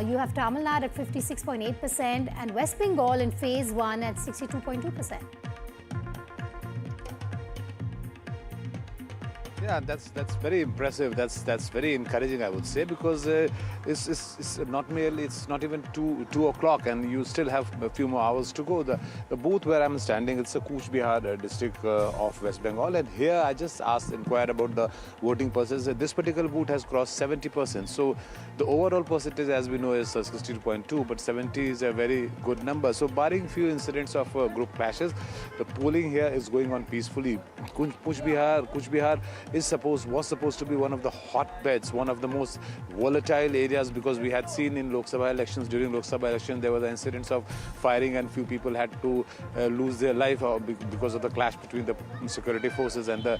You have Tamil Nadu at 56.8% and West Bengal in Phase 1 at 62.2%. Yeah, that's very impressive. That's very encouraging, I would say, because it's not even 2 o'clock, and you still have a few more hours to go. The booth where I'm standing, it's a Cooch Behar district of West Bengal, and here I just inquired about the voting percentage. This particular booth has crossed 70%. So the overall percentage, as we know, is 62.2, but 70 is a very good number. So barring few incidents of group clashes, the polling here is going on peacefully. Cooch Behar was supposed to be one of the hotbeds, one of the most volatile areas, because we had seen in Lok Sabha elections, during Lok Sabha election, there were the incidents of firing and few people had to lose their life because of the clash between the security forces and the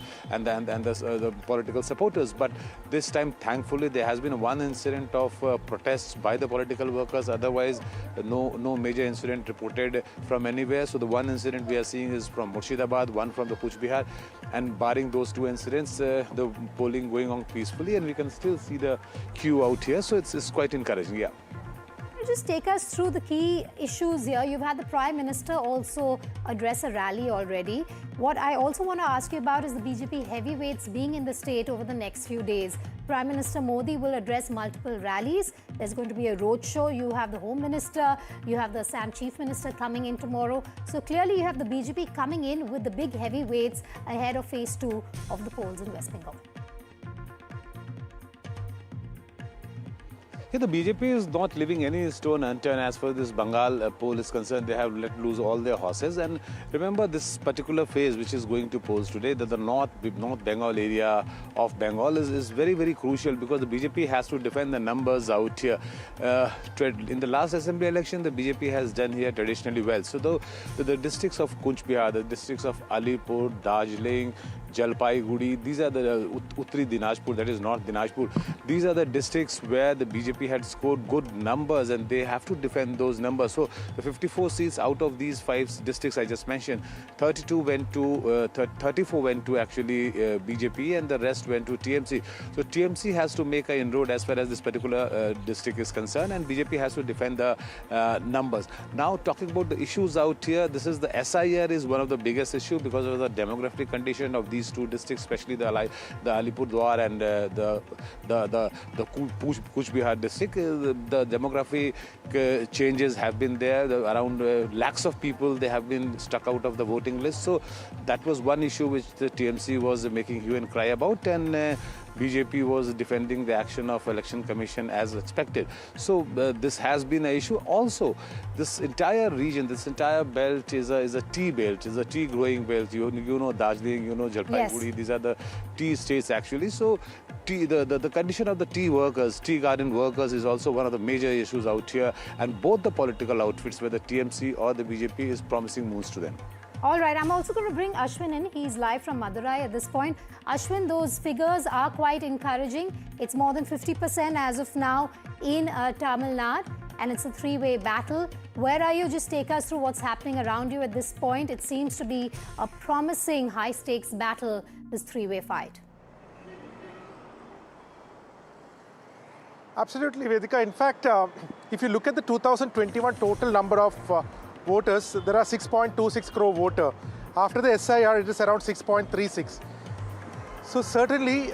political supporters. But this time, thankfully, there has been one incident of protests by the political workers. Otherwise, no major incident reported from anywhere. So the one incident we are seeing is from Murshidabad, one from the Cooch Behar, and barring those two incidents, the polling going on peacefully, and we can still see the queue out here. So it's quite encouraging, yeah. Just take us through the key issues here. You've had the Prime Minister also address a rally already. What I also want to ask you about is the BJP heavyweights being in the state over the next few days. Prime Minister Modi will address multiple rallies. There's going to be a roadshow. You have the Home Minister, you have the Assam Chief Minister coming in tomorrow. So clearly you have the BJP coming in with the big heavyweights ahead of Phase 2 of the polls in West Bengal. Yeah, the BJP is not leaving any stone unturned as far as this Bengal poll is concerned. They have let loose all their horses. And remember, this particular phase which is going to polls today, that the North Bengal area of Bengal is very, very crucial, because the BJP has to defend the numbers out here. In the last assembly election, the BJP has done here traditionally well. So the districts of Cooch Behar, the districts of Alipur, Darjeeling, Jalpaiguri, these are the Uttari Dinajpur, that is North Dinajpur. These are the districts where the BJP had scored good numbers, and they have to defend those numbers. So the 54 seats out of these 5 districts I just mentioned, 34 went to actually BJP, and the rest went to TMC. So TMC has to make an inroad as far as this particular district is concerned, and BJP has to defend the numbers. Now, talking about the issues out here, this is the SIR is one of the biggest issue because of the demographic condition of these two districts, especially the Alipurdwar and the Cooch Behar district. The demographic changes have been there. Around lakhs of people, they have been struck out of the voting list. So that was one issue which the TMC was making hue and cry about. And BJP was defending the action of Election Commission as expected. So this has been an issue. Also, this entire region, this entire belt is a tea belt, is a tea growing belt. You know Darjeeling, you know Jalpaiguri. Yes. These are the tea states actually. So the condition of the tea workers, tea garden workers is also one of the major issues out here. And both the political outfits, whether TMC or the BJP, is promising moves to them. All right, I'm also going to bring Ashwin in. He's live from Madurai at this point. Ashwin, those figures are quite encouraging. It's more than 50% as of now in Tamil Nadu, and it's a three-way battle. Where are you? Just take us through what's happening around you at this point. It seems to be a promising high-stakes battle, this three-way fight. Absolutely, Vedika. In fact, if you look at the 2021 total number of voters, there are 6.26 crore voters. After the SIR, it is around 6.36. So certainly,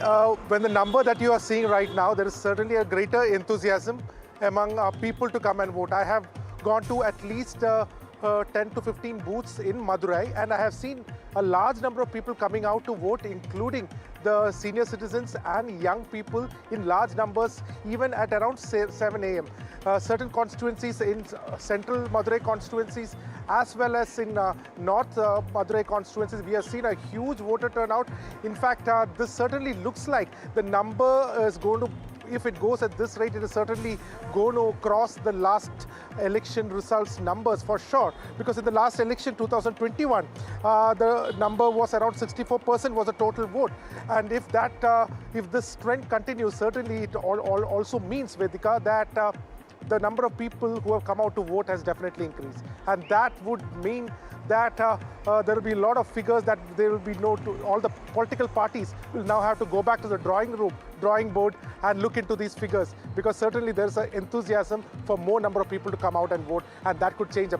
when the number that you are seeing right now, there is certainly a greater enthusiasm among people to come and vote. I have gone to at least 10 to 15 booths in Madurai, and I have seen a large number of people coming out to vote, including the senior citizens and young people in large numbers, even at around 7 a.m. Certain constituencies in central Madurai constituencies, as well as in north Madurai constituencies, we have seen a huge voter turnout. In fact, this certainly looks like the number is going to, if it goes at this rate, it is certainly going to cross the last election results numbers for sure. Because in the last election, 2021, the number was around 64% was the total vote. And if this trend continues, certainly it also means, Vedika, that the number of people who have come out to vote has definitely increased. And that would mean that there will be a lot of figures that there will be all the political parties will now have to go back to the drawing board and look into these figures, because certainly there's an enthusiasm for more number of people to come out and vote, and that could change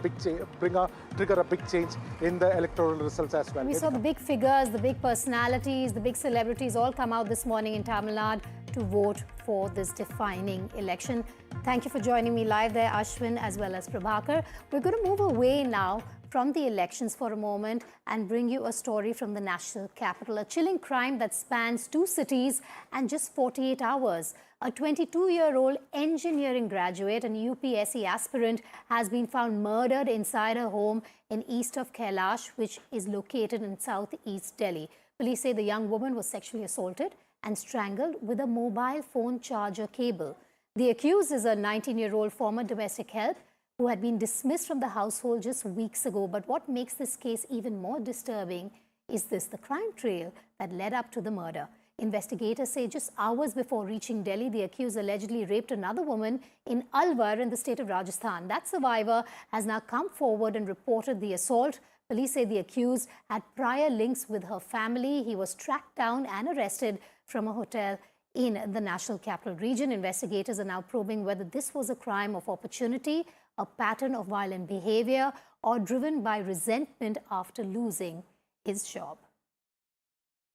trigger a big change in the electoral results as well. We saw the big figures, the big personalities, the big celebrities all come out this morning in Tamil Nadu to vote for this defining election. Thank you for joining me live there, Ashwin, as well as Prabhakar. We're going to move away now from the elections for a moment and bring you a story from the national capital. A chilling crime that spans 2 cities and just 48 hours. A 22-year-old engineering graduate and UPSC aspirant has been found murdered inside her home in east of Kailash, which is located in southeast Delhi. Police say the young woman was sexually assaulted and strangled with a mobile phone charger cable. The accused is a 19-year-old former domestic help who had been dismissed from the household just weeks ago. But what makes this case even more disturbing is the crime trail that led up to the murder. Investigators say just hours before reaching Delhi, the accused allegedly raped another woman in Alwar in the state of Rajasthan. That survivor has now come forward and reported the assault. Police say the accused had prior links with her family. He was tracked down and arrested from a hotel in the national capital region. Investigators are now probing whether this was a crime of opportunity, a pattern of violent behavior, or driven by resentment after losing his job.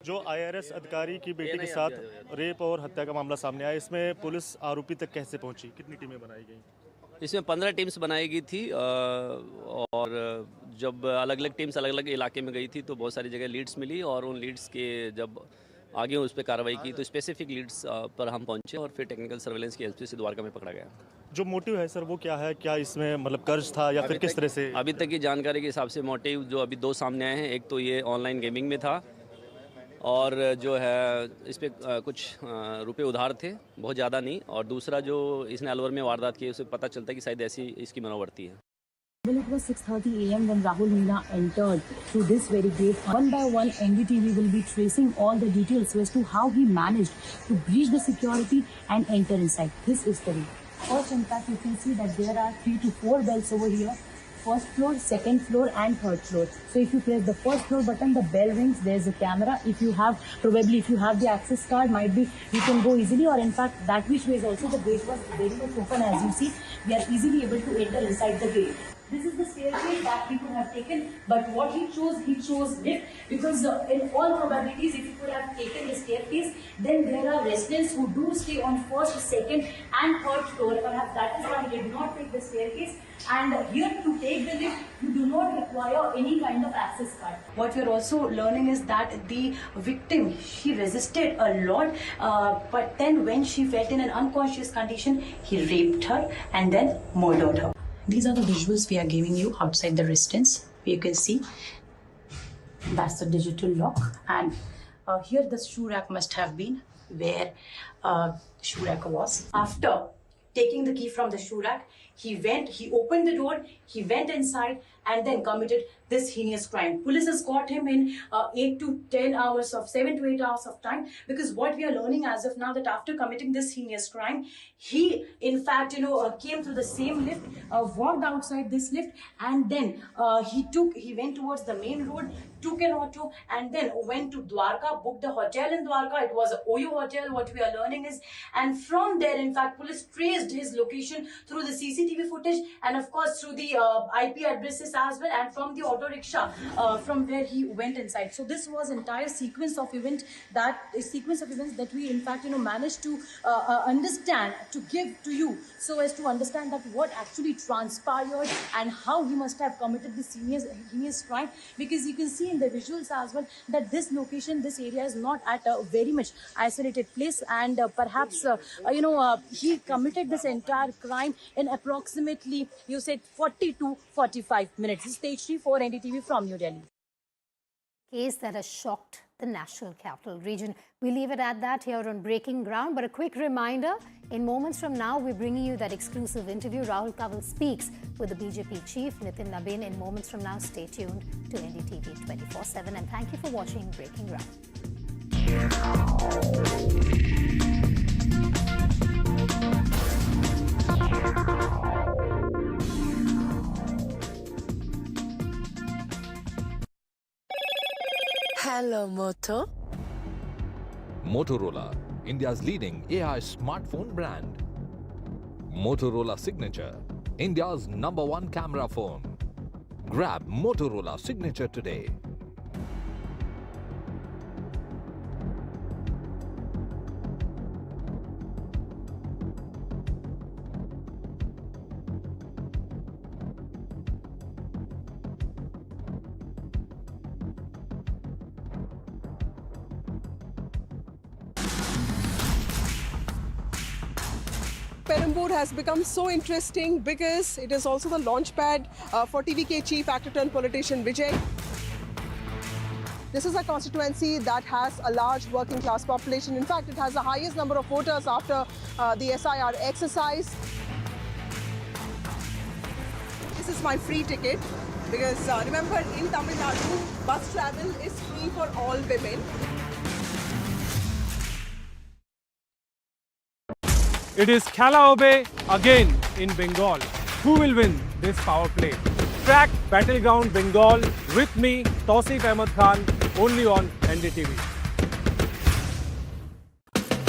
जो IRS अधिकारी की बेटी के साथ rape और हत्या का मामला सामने आया, इसमें पुलिस आरोपी तक कैसे पहुंची? कितनी टीमें बनाई गई? इसमें 15 टीम्स बनाई गई थी और जब अलग-अलग टीम्स अलग-अलग इलाके में गई थी तो बहुत सारी जगह लीड्स मिली और उन लीड्स के जब आगे उस पर कार्रवाई की तो स्पेसिफिक लीड्स पर हम पहुंचे और फिर टेक्निकल सर्वेलेंस की हेल्प से द्वारका में पकड़ा गया। जो मोटिव है सर वो क्या है? क्या इसमें मतलब कर्ज था या फिर किस तरह से? अभी तक की जानकारी के हिसाब से मोटिव जो अभी 2 सामने आए हैं, एक तो ये ऑनलाइन गेमिंग में था और जो है इस पर कुछ रुपए उधार थे, बहुत ज़्यादा नहीं, और दूसरा जो इसने अलवर में वारदात की उसे पता चलता है कि शायद ऐसी इसकी मनोवर्ती है। Well, it was 6:30 a.m. when Rahul Meena entered through this very gate. One by one, NDTV will be tracing all the details as to how he managed to breach the security and enter inside. This is the way. First, in fact, you can see that there are 3 to 4 bells over here. First floor, second floor and third floor. So if you press the first floor button, the bell rings, there's a camera. If you have the access card, might be you can go easily, or in fact that which way is also the gate was very much open. As you see, we are easily able to enter inside the gate. This is the staircase that he could have taken, but what he chose lift, because in all probabilities, if he could have taken the staircase, then there are residents who do stay on first, second and third floor. Perhaps that is why he did not take the staircase. And here to take the lift, you do not require any kind of access card. What we are also learning is that the victim, she resisted a lot, but then when she felt in an unconscious condition, he raped her and then murdered her. These are the visuals we are giving you outside the residence. You can see that's the digital lock, and here the shoe rack must have been where shoe rack was. After taking the key from the shoe rack, he opened the door, he went inside and then committed this heinous crime. Police has got him in 7 to 8 hours of time, because what we are learning as of now, that after committing this heinous crime, he in fact came through the same lift, walked outside this lift, and then he went towards the main road, took an auto, and then went to Dwarka, booked a hotel in Dwarka. It was a Oyo hotel, what we are learning is, and from there in fact police traced his location through the CCTV footage, and of course through the IP addresses as well, and from the auto rickshaw from where he went inside. So this was entire sequence of events that we in fact managed to understand, to give to you, so as to understand that what actually transpired and how he must have committed this heinous crime. Because you can see in the visuals as well that this location, this area is not at a very much isolated place, and perhaps he committed this entire crime in approximately, you said, 40 to 45 minutes. This is Stage 3 for NDTV from New Delhi. Case that has shocked the National Capital Region. We leave it at that here on Breaking Ground, but a quick reminder, in moments from now, we're bringing you that exclusive interview. Rahul Kanwal speaks with the BJP chief, Nitin Nabin. In moments from now, stay tuned to NDTV 24/7, and thank you for watching Breaking Ground. Hello, Moto. Motorola, India's leading AI smartphone brand. Motorola Signature, India's #1 camera phone. Grab Motorola Signature today. Perambur has become so interesting because it is also the launchpad for TVK chief actor turned politician Vijay. This is a constituency that has a large working class population. In fact, it has the highest number of voters after the SIR exercise. This is my free ticket because remember, in Tamil Nadu, bus travel is free for all women. It is Khalaobe again in Bengal. Who will win this power play? Track Battleground Bengal with me, Tausif Ahmed Khan, only on NDTV.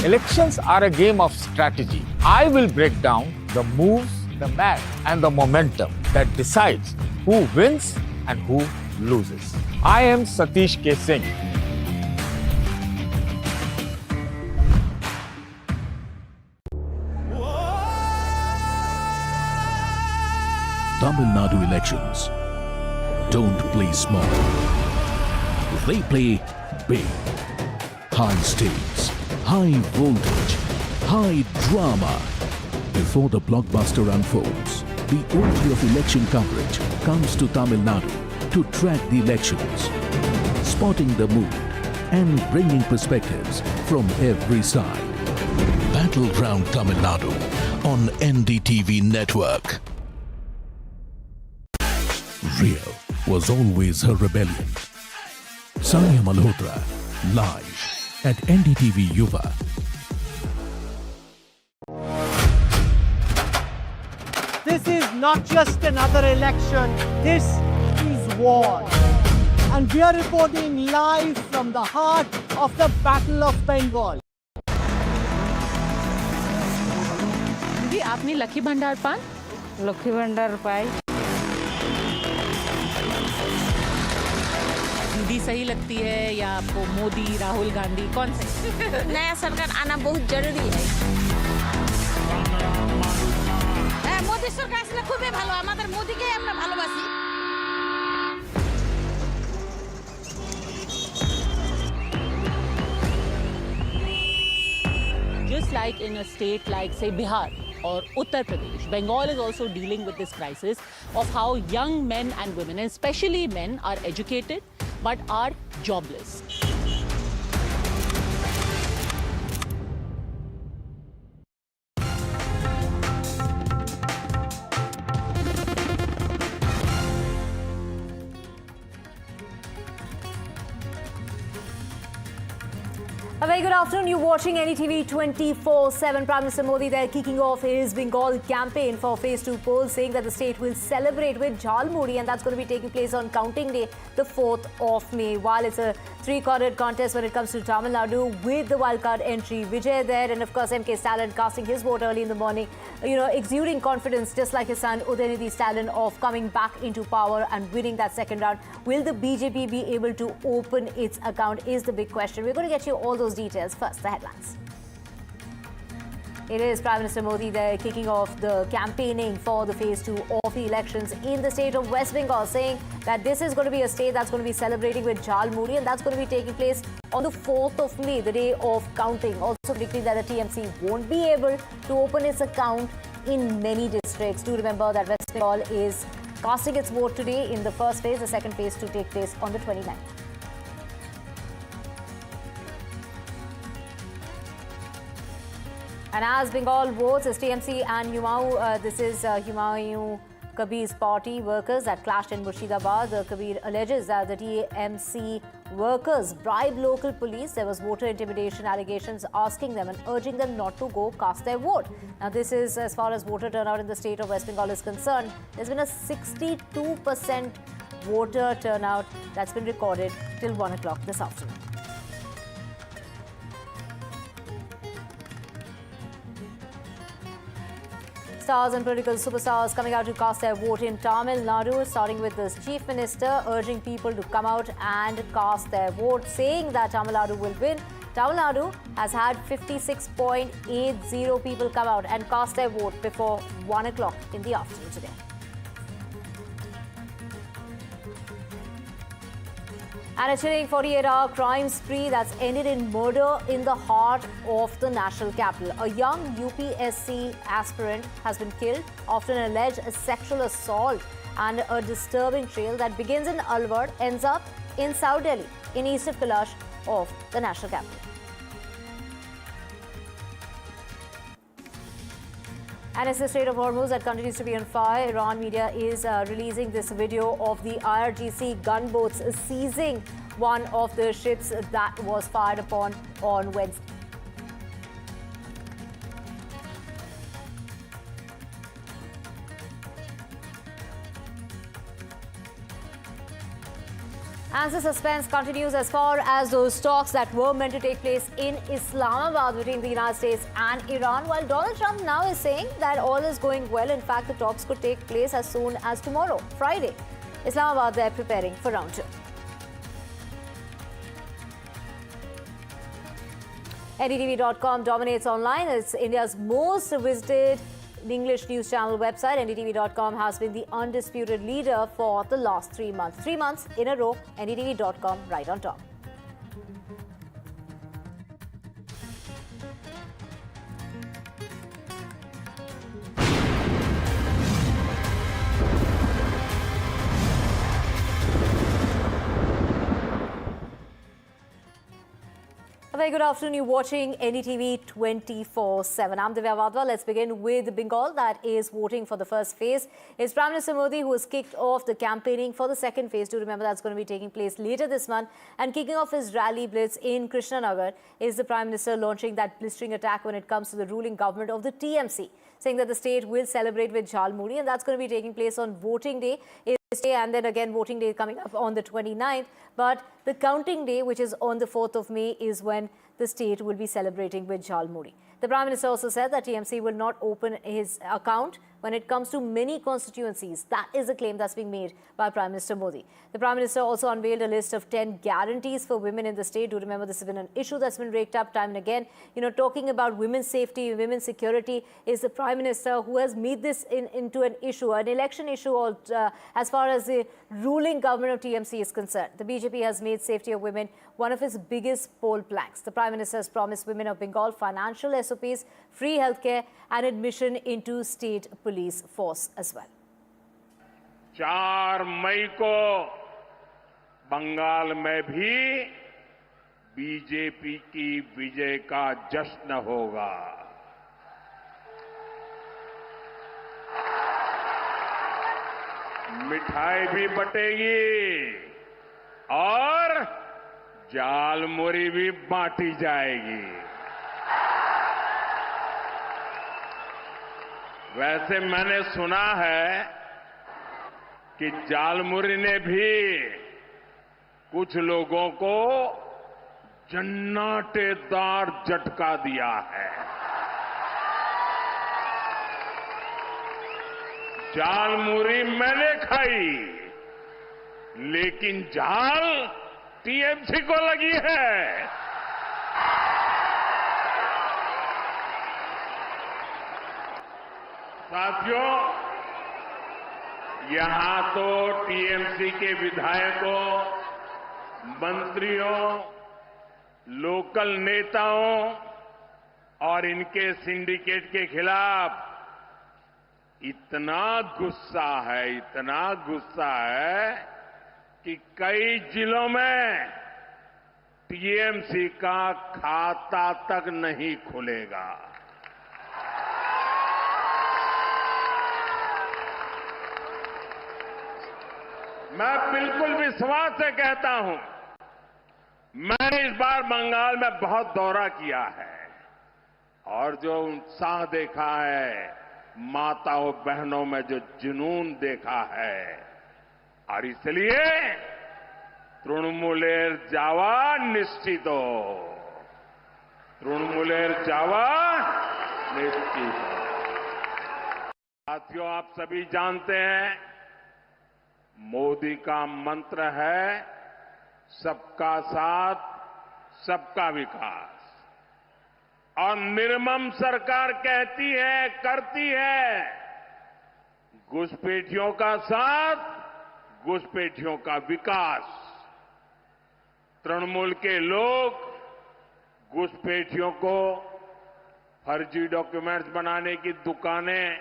Elections are a game of strategy. I will break down the moves, the map, and the momentum that decides who wins and who loses. I am Satish K. Singh. Tamil Nadu elections don't play small. They play big. High stakes, high voltage, high drama. Before the blockbuster unfolds, the OT of election coverage comes to Tamil Nadu to track the elections, spotting the mood and bringing perspectives from every side. Battleground Tamil Nadu on NDTV Network. Real was always her rebellion. Sania Malhotra, live at NDTV Yuva. This is not just another election, this is war. And we are reporting live from the heart of the Battle of Bengal. दीदी आपने lucky भंडार पान? Lucky भंडार पाई मोदी सही लगती है या आपको मोदी, राहुल गांधी, कौन सही? नया सरकार आना बहुत जरूरी है। मोदी सरकार আসলে খুবই ভালো, আমাদের মোদিকে আমরা ভালোবাসি। Just like in a state like, say, Bihar or Uttar Pradesh, Bengal is also dealing with this crisis of how young men and women, and especially men, are educated but are jobless. A very good afternoon. You're watching NDTV 24/7. Prime Minister Modi there kicking off his Bengal campaign for Phase 2 polls, saying that the state will celebrate with Jhalmuri, and that's going to be taking place on counting day, the 4th of May. While it's a three-corded contest when it comes to Tamil Nadu, with the wildcard entry, Vijay there, and of course MK Stalin casting his vote early in the morning, exuding confidence just like his son Udayanidhi Stalin of coming back into power and winning that second round. Will the BJP be able to open its account is the big question. We're going to get you all those details. First, the headlines. It is Prime Minister Modi there kicking off the campaigning for the Phase 2 of the elections in the state of West Bengal, saying that this is going to be a state that's going to be celebrating with Jhalmuri, and that's going to be taking place on the 4th of May, the day of counting. Also predicting that the TMC won't be able to open its account in many districts. Do remember that West Bengal is casting its vote today in the first phase, the second phase to take place on the 29th. And as Bengal votes, as TMC and Humayun Kabir's party workers that clashed in Murshidabad. Kabir alleges that the TMC workers bribed local police. There was voter intimidation allegations, asking them and urging them not to go cast their vote. Now, this is as far as voter turnout in the state of West Bengal is concerned. There's been a 62% voter turnout that's been recorded till 1 o'clock this afternoon. Stars and political superstars coming out to cast their vote in Tamil Nadu, starting with this Chief Minister urging people to come out and cast their vote, saying that Tamil Nadu will win. Tamil Nadu has had 56.80 people come out and cast their vote before 1 o'clock in the afternoon today. And a chilling 48-hour crime spree that's ended in murder in the heart of the national capital. A young UPSC aspirant has been killed after an alleged sexual assault, and a disturbing trail that begins in Alwar ends up in South Delhi, in east of Kailash of the national capital. And it's the Strait of Hormuz that continues to be on fire. Iran media is releasing this video of the IRGC gunboats seizing one of the ships that was fired upon on Wednesday. As the suspense continues as far as those talks that were meant to take place in Islamabad between the United States and Iran, while Donald Trump now is saying that all is going well. In fact, the talks could take place as soon as tomorrow, Friday. Islamabad, they're preparing for round 2. NDTV.com dominates online. It's India's most visited English news channel website. NDTV.com has been the undisputed leader for the last 3 months. 3 months in a row, NDTV.com right on top. A very good afternoon. You're watching NDTV 24/7. I'm Divya Vadwa. Let's begin with Bengal, that is voting for the first phase. It's Prime Minister Modi who has kicked off the campaigning for the second phase. Do remember that's going to be taking place later this month. And kicking off his rally blitz in Krishnanagar is the Prime Minister launching that blistering attack when it comes to the ruling government of the TMC, saying that the state will celebrate with Jhalmuri, and that's going to be taking place on voting day. And then again, voting day coming up on the 29th. But the counting day, which is on the 4th of May, is when the state will be celebrating with Jhalmuri. The Prime Minister also said that TMC will not open his account when it comes to many constituencies. That is a claim that's being made by Prime Minister Modi. The Prime Minister also unveiled a list of 10 guarantees for women in the state. Do remember, this has been an issue that's been raked up time and again. You know, talking about women's safety, women's security, is the Prime Minister who has made this into an issue, an election issue, or as far as the ruling government of TMC is concerned. The BJP has made safety of women one of its biggest poll planks. The Prime Minister has promised women of Bengal financial SOPs, free healthcare and admission into state police force as well. 4 मई को बंगाल में भी BJP की विजय का जश्न होगा। मिठाई भी बटेगी और जालमुरी भी बांटी जाएगी। वैसे मैंने सुना है कि जालमुरी ने भी कुछ लोगों को जन्नाटेदार झटका दिया है। जालमुरी मैंने खाई, लेकिन जाल टीएमसी को लगी है। साथियों, यहां तो टीएमसी के विधायकों, मंत्रियों, लोकल नेताओं और इनके सिंडिकेट के खिलाफ इतना गुस्सा है कि कई जिलों में टीएमसी का खाता तक नहीं खुलेगा। मैं बिल्कुल विश्वास से कहता हूं, मैंने इस बार बंगाल में बहुत दौरा किया है और जो उत्साह देखा है, माताओं बहनों में जो जुनून देखा है, और इसलिए तृणमूलेर जावा निश्चितो, तृणमूलेर जावा निश्चित। साथियों, आप सभी जानते हैं, मोदी का मंत्र है सबका साथ, सबका विकास, और निर्मम सरकार कहती है, करती है, घुसपैठियों का साथ, घुसपैठियों का विकास। तृणमूल के लोग घुसपैठियों को फर्जी डॉक्यूमेंट्स बनाने की दुकानें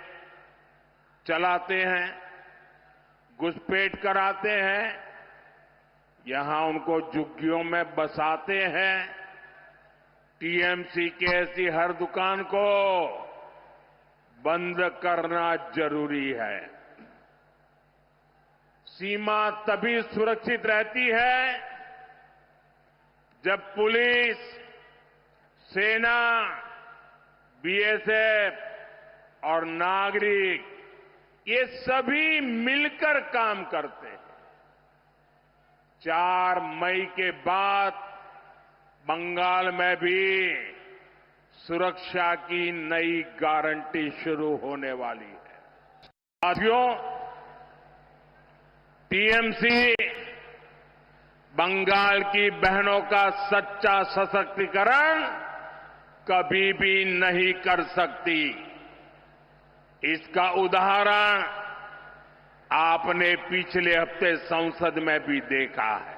चलाते हैं, घुसपैठ कराते हैं, यहां उनको झुग्गियों में बसाते हैं। टीएमसी की ऐसी हर दुकान को बंद करना जरूरी है। सीमा तभी सुरक्षित रहती है जब पुलिस, सेना, बीएसएफ और नागरिक ये सभी मिलकर काम करते हैं। 4 मई के बाद बंगाल में भी सुरक्षा की नई गारंटी शुरू होने वाली है। साथियों, टीएमसी बंगाल की बहनों का सच्चा सशक्तिकरण कभी भी नहीं कर सकती। इसका उदाहरण आपने पिछले हफ्ते संसद में भी देखा है।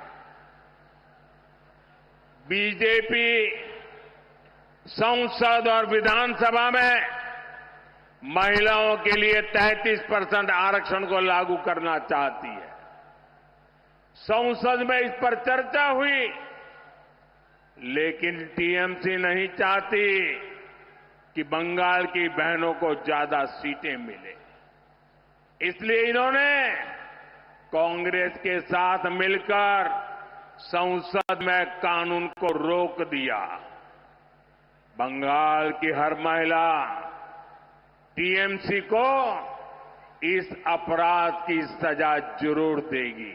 बीजेपी संसद और विधानसभा में महिलाओं के लिए 33% आरक्षण को लागू करना चाहती है। संसद में इस पर चर्चा हुई, लेकिन टीएमसी नहीं चाहती कि बंगाल की बहनों को ज्यादा सीटें मिले। इसलिए इन्होंने कांग्रेस के साथ मिलकर संसद में कानून को रोक दिया। बंगाल की हर महिला टीएमसी को इस अपराध की सजा जरूर देगी।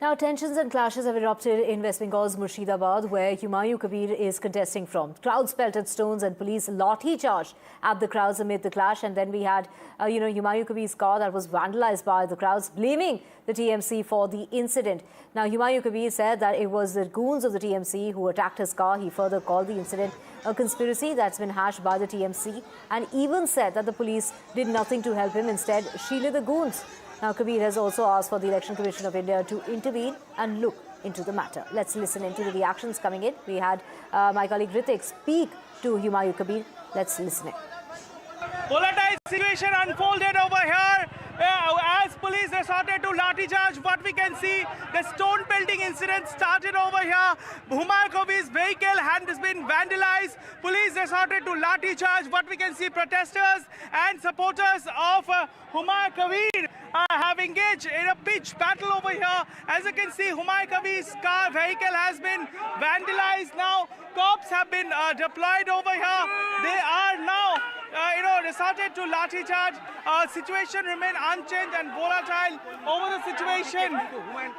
Now, tensions and clashes have erupted in West Bengal's Murshidabad, where Humayun Kabir is contesting from. Crowds pelted stones and police lathi charged at the crowds amid the clash. And then we had, Humayun Kabir's car that was vandalized by the crowds, blaming the TMC for the incident. Now, Humayun Kabir said that it was the goons of the TMC who attacked his car. He further called the incident a conspiracy that's been hashed by the TMC, and even said that the police did nothing to help him, instead shielded the goons. Now, Kabir has also asked for the Election Commission of India to intervene and look into the matter. Let's listen into the reactions coming in. We had my colleague Ritik speak to Humayun Kabir. Let's listen in. Volatile situation unfolded over here as police resorted to lathi charge. What we can see, the stone pelting incident started over here. Humayun Kabir's vehicle has been vandalized. Police resorted to lathi charge. What we can see, protesters and supporters of Humayun Kabir have engaged in a pitched battle over here. As you can see, Humayun Kabir's vehicle has been vandalized. Now, cops have been deployed over here. They are now resorted to lathi charge. Situation remain unchanged and volatile over the situation.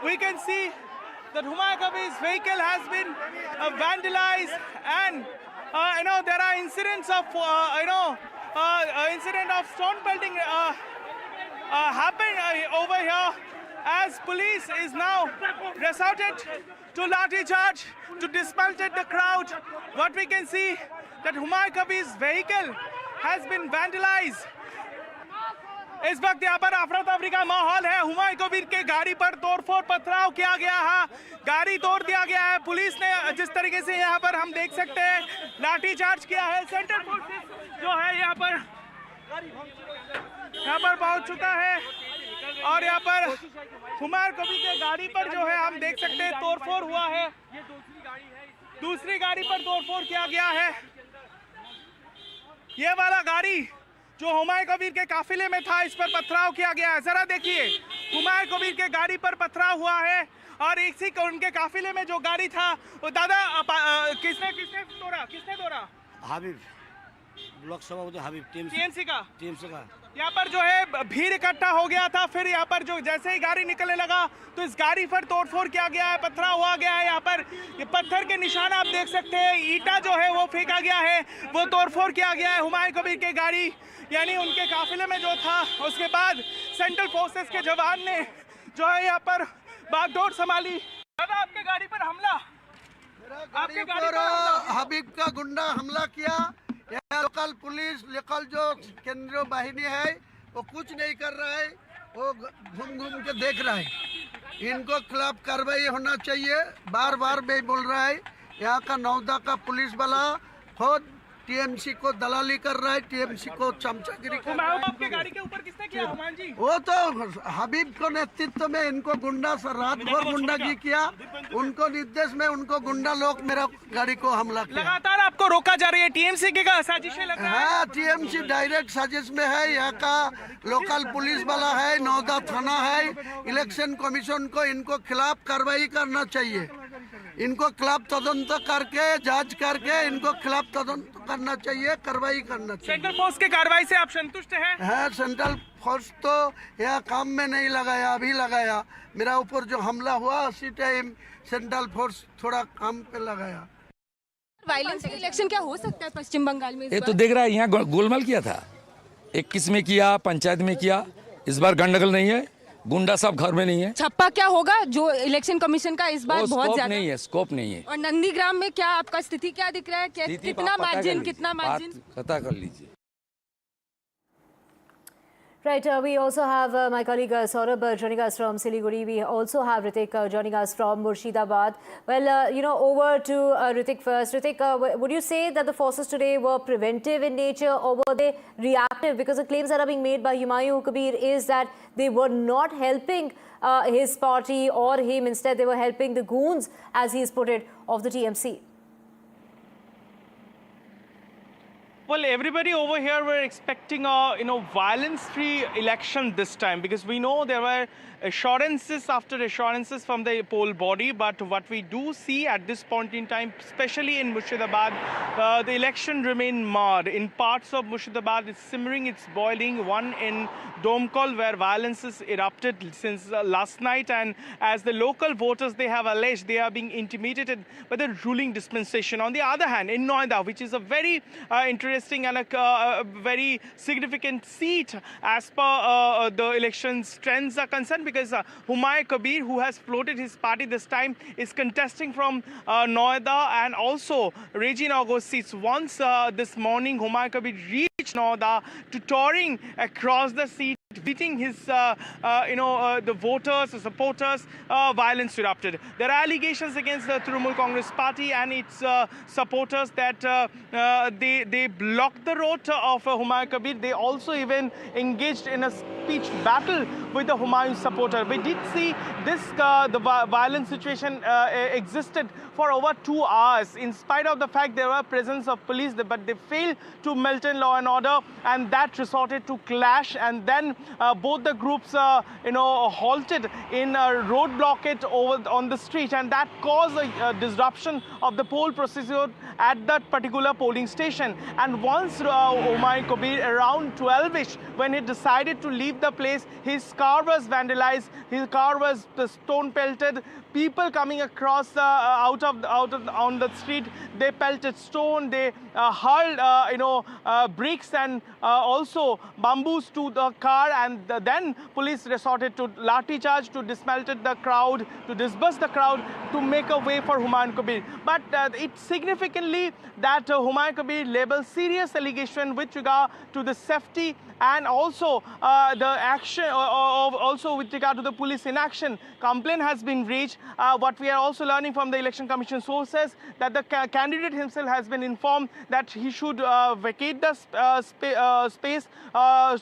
We can see that Humayun Kabir's vehicle has been vandalized, and there are incidents of incident of stone pelting happened over here, as police is now resorted to lathi charge to dismantle the crowd. What we can see that Humayun Kabir's vehicle has been vandalized. इस वक्त यहाँ पर अफरा तफरी का माहौल है. हुमायूं कबीर के गाड़ी पर तोड़फोड़ पथराव किया गया है, गाड़ी तोड़ दिया गया है. पुलिस ने जिस तरीके से यहाँ पर हम देख सकते हैं लाठी चार्ज किया है. सेंट्रल फोर्सेस जो है यहाँ पर पहुँच चुका है, और यहाँ पर हुमायूं कबीर के गाड़ी पर जो है हम देख सकते हैं तोड़फोड़ हुआ है. दूसरी गाड़ी पर तोड़फोड़ किया गया है. ये वाला गाड़ी जो हुमायूं कबीर के काफिले में था, इस पर पथराव किया गया है. जरा देखिए, हुमायूं कबीर के गाड़ी पर पथराव हुआ है, और इसी को उनके काफिले में जो गाड़ी था वो दादा किसने तोड़ा? हाबिब ब्लॉक सभापति हाबिब टीएमसी का. यहाँ पर जो है भीड़ इकट्ठा हो गया था. फिर यहाँ पर जो जैसे ही गाड़ी निकलने लगा तो इस गाड़ी पर तोड़फोड़ किया गया है, पथराव हुआ गया है. यहाँ पर ये पत्थर के निशान आप देख सकते हैं. ईटा जो है वो फेंका गया है, वो तोड़फोड़ किया गया है. हुमायूं कबीर की गाड़ी यानी उनके काफिले में जो था, उसके बाद सेंट्रल फोर्सेस के जवान ने जो है यहाँ पर बागडोर संभाली. दादा, आपके गाड़ी पर हमला, आपके गाड़ी पर हबीब का गुंडा हमला किया. यहाँ लोकल पुलिस, लोकल जो केंद्रीय बाहिनी है वो कुछ नहीं कर रहा है, वो घूम घूम के देख रहा है. इनको खिलाफ कार्रवाई होना चाहिए. बार बार मैं बोल रहा है, यहाँ का नौदा का पुलिस वाला खुद टीएमसी को दलाली कर रहा है, टीएमसी को चमचागिरी कर रहा है. आपके गाड़ी के ऊपर किसने किया हुमायूं जी? वो तो हबीब को नेतृत्व में इनको गुंडा रात भर गुंडागी किया. उनको निर्देश में उनको गुंडा लोग मेरा गाड़ी को हमला किया. लगातार आपको रोका जा रही है. टीएमसी की साजिशें लग रही है. हाँ, टीएमसी डायरेक्ट साजिश में है. यहाँ का लोकल पुलिस वाला है, नौदा थाना है, इलेक्शन कमीशन को इनको खिलाफ कार्रवाई करना चाहिए. इनको खिलाफ तदंत करके, जांच करके इनको खिलाफ तदंत करना चाहिए, कार्रवाई करना चाहिए. सेंट्रल फोर्स की कार्रवाई से आप संतुष्ट हैं? हाँ, सेंट्रल फोर्स तो यहाँ काम में नहीं लगाया, अभी लगाया. मेरा ऊपर जो हमला हुआ उसी टाइम सेंट्रल फोर्स थोड़ा काम पे लगाया. वायलेंस इलेक्शन क्या हो सकता है पश्चिम बंगाल में? ये तो देख रहा है, यहाँ गोलमाल किया था, 21 में किया, पंचायत में किया. इस बार गंडगोल नहीं है, गुंडा सब घर में नहीं है. छप्पा क्या होगा जो इलेक्शन कमीशन का इस बार बहुत ज्यादा नहीं है, स्कोप नहीं है. और नंदीग्राम में क्या आपका स्थिति क्या दिख रहा है? कितना मार्जिन? पता कर लीजिए. Right, we also have my colleague Saurabh joining us from Siliguri. We also have Ritik joining us from Murshidabad. Well, over to Ritik first. Ritik, would you say that the forces today were preventive in nature, or were they reactive? Because the claims that are being made by Humayun Kabir is that they were not helping his party or him. Instead, they were helping the goons, as he's put it, of the TMC. Well, everybody over here were expecting a violence-free election this time, because we know there were assurances after assurances from the poll body. But what we do see at this point in time, especially in Murshidabad, the election remained marred. In parts of Murshidabad, it's simmering, it's boiling. One in Domkol, where violence has erupted since last night, and as the local voters, they have alleged they are being intimidated by the ruling dispensation. On the other hand, in Noida, which is a very interesting and a very significant seat as per the elections trends are concerned, because Humayun Kabir, who has floated his party this time, is contesting from Noida and also Reginago seats. Once this morning, Humayun Kabir reached Noida, to touring across the seat, beating his, the voters, the supporters. Violence erupted. There are allegations against the Trinamool Congress party and its supporters that they blocked the road of Humayun Kabir. They also even engaged in a speech battle with the Humayun supporter. We did see this the violent situation existed for over 2 hours, in spite of the fact there were presence of police, but they failed to maintain law and order, and that resorted to clash. And then both the groups, halted in a road blockade on the street, and that caused a disruption of the poll procedure at that particular polling station. And once Humayun Kabir, around 12ish, when he decided to leave the place, his car was vandalized, his car was stone pelted. People coming across out on the street, they pelted stone, they hurled bricks and also bamboos to the car, and then police resorted to lathi charge to dismantle the crowd, to disperse the crowd, to make a way for Humayun Kabir. But it's significantly that Humayun Kabir labeled serious allegation with regard to the safety and also the action, also with regard to the police inaction. Complaint has been reached. What we are also learning from the Election Commission sources, that the candidate himself has been informed that he should vacate the space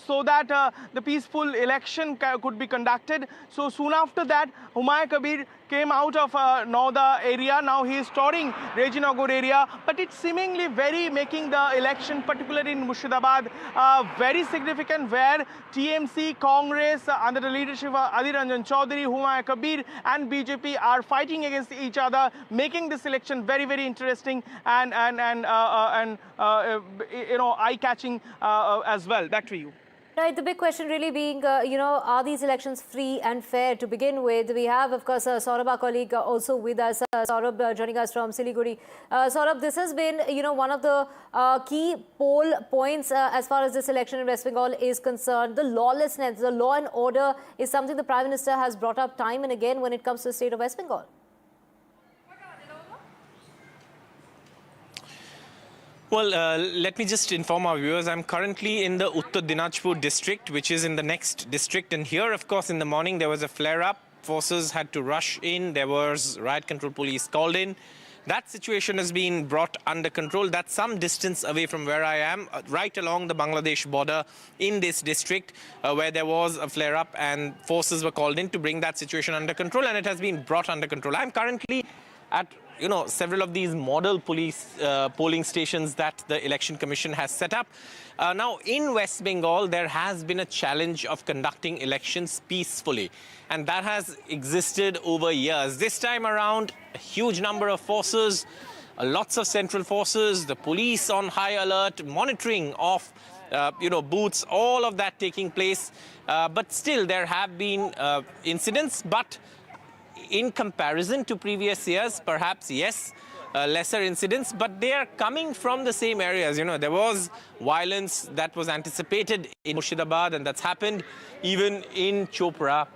so that the peaceful election could be conducted. So soon after that, Humayun Kabir came out of Noida area. Now he is touring Reginagar area, but it's seemingly making the election, particularly in Murshidabad, very significant, where TMC, Congress, under the leadership of Adhir Ranjan Chaudhary, Humayun Kabir and BJP are fighting against each other, making this election very, very interesting and eye-catching as well. Back to you. Right, the big question really being, are these elections free and fair to begin with? We have, of course, Saurabh, our colleague, also with us. Saurabh joining us from Siliguri. Saurabh, this has been, one of the key poll points as far as this election in West Bengal is concerned. The lawlessness, the law and order is something the Prime Minister has brought up time and again when it comes to the state of West Bengal. Well, let me just inform our viewers. I'm currently in the Uttar Dinajpur district, which is in the next district. And here, of course, in the morning, there was a flare-up. Forces had to rush in. There was riot control police called in. That situation has been brought under control. That's some distance away from where I am, right along the Bangladesh border in this district, where there was a flare-up and forces were called in to bring that situation under control. And it has been brought under control. I'm currently at several of these model police polling stations that the Election Commission has set up. Now, in West Bengal, there has been a challenge of conducting elections peacefully, and that has existed over years. This time around, a huge number of forces, lots of central forces, the police on high alert, monitoring of booths, all of that taking place. But still, there have been incidents, but in comparison to previous years, perhaps, yes, lesser incidents, but they are coming from the same areas. There was violence that was anticipated in Murshidabad, and that's happened even in Chopra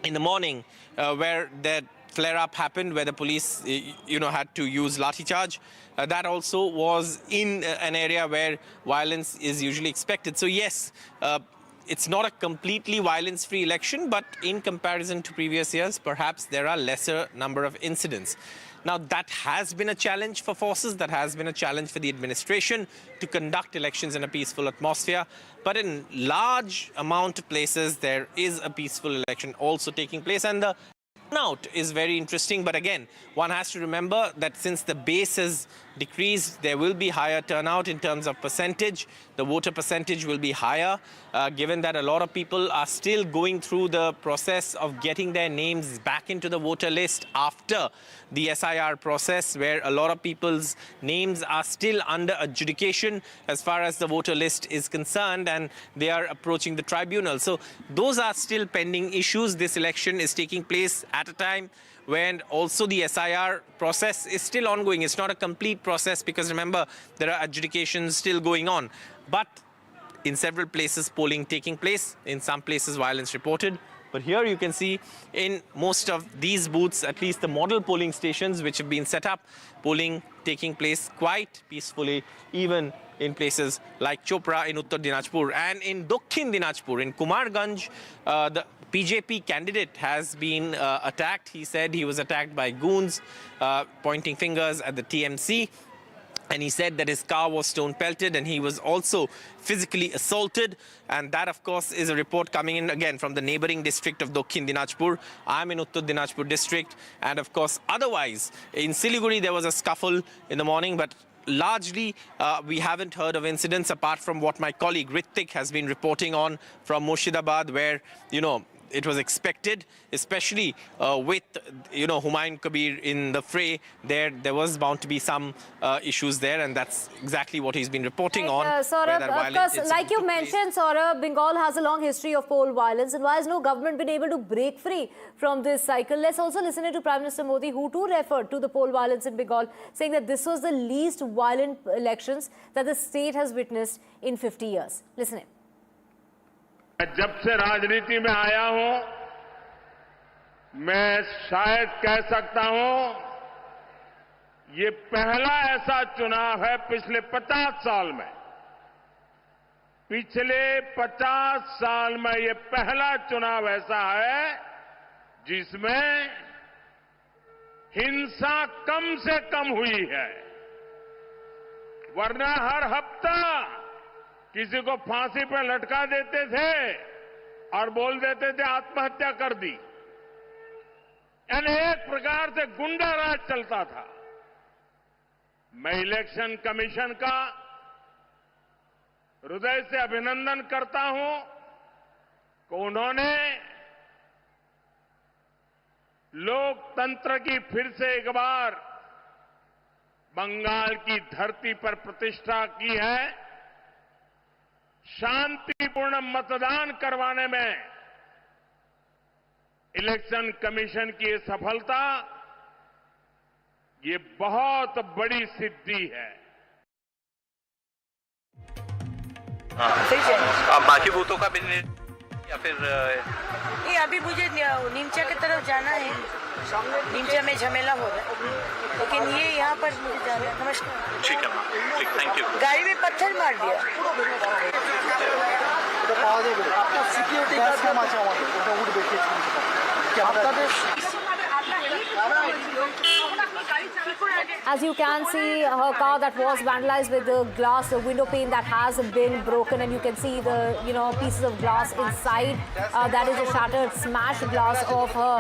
in the morning, where that flare-up happened, where the police, had to use lathi charge. That also was in an area where violence is usually expected. So, yes, it's not a completely violence-free election, but in comparison to previous years, perhaps there are lesser number of incidents. Now, that has been a challenge for forces, that has been a challenge for the administration to conduct elections in a peaceful atmosphere. But in large amount of places, there is a peaceful election also taking place. And the Turnout is very interesting, but again, one has to remember that since the base has decreased, there will be higher turnout in terms of percentage. The voter percentage will be higher, given that a lot of people are still going through the process of getting their names back into the voter list after the SIR process, where a lot of people's names are still under adjudication as far as the voter list is concerned, and they are approaching the tribunal. So those are still pending issues. This election is taking place at a time when also the SIR process is still ongoing. It's not a complete process because remember, there are adjudications still going on. But in several places, polling taking place. In some places, violence reported. But here you can see in most of these booths, at least the model polling stations which have been set up, polling taking place quite peacefully, even in places like Chopra in Uttar Dinajpur and in Dakshin Dinajpur. In Kumarganj, the BJP candidate has been attacked. He said he was attacked by goons, pointing fingers at the TMC. And he said that his car was stone-pelted and he was also physically assaulted. And that, of course, is a report coming in, again, from the neighboring district of Dakshin Dinajpur. I'm in Uttar Dinajpur district. And, of course, otherwise, in Siliguri, there was a scuffle in the morning. But largely, we haven't heard of incidents apart from what my colleague Ritik has been reporting on from Murshidabad, where, you know, it was expected, especially with, you know, Humayun Kabir in the fray. There was bound to be some issues there, and that's exactly what he's been reporting on. Saurabh, of course, like you mentioned, Saurabh, Bengal has a long history of poll violence, and why has no government been able to break free from this cycle? Let's also listen to Prime Minister Modi, who too referred to the poll violence in Bengal, saying that this was the least violent elections that the state has witnessed in 50 years. Listen in. जब से राजनीति में आया हूं, मैं शायद कह सकता हूं, ये पहला ऐसा चुनाव है पिछले 50 साल में। पिछले 50 साल में ये पहला चुनाव ऐसा है जिसमें हिंसा कम से कम हुई है। वरना हर हफ्ता किसी को फांसी पर लटका देते थे और बोल देते थे आत्महत्या कर दी। यानी एक प्रकार से गुंडा राज चलता था। मैं इलेक्शन कमीशन का हृदय से अभिनंदन करता हूं कि उन्होंने लोकतंत्र की फिर से एक बार बंगाल की धरती पर प्रतिष्ठा की है। शांतिपूर्ण मतदान करवाने में इलेक्शन कमीशन की ये सफलता, ये बहुत बड़ी सिद्धि है। अब बाकी बूथों का भी या फिर नहीं, अभी मुझे नीमचा की तरफ जाना है। नीमचा में झमेला हो रहा है, लेकिन ये यहाँ पर मुझे जाना है। नमस्कार। ठीक है मैम, ठीक, थैंक यू। गाड़ी में पत्थर मार दिया। आपका सिक्योरिटी का समाचार ওটা উঠ দেখিয়েছি আপনাদের As you can see, her car that was vandalized with the glass, the window pane that has been broken, and you can see the pieces of glass inside. That is a shattered, smashed glass of her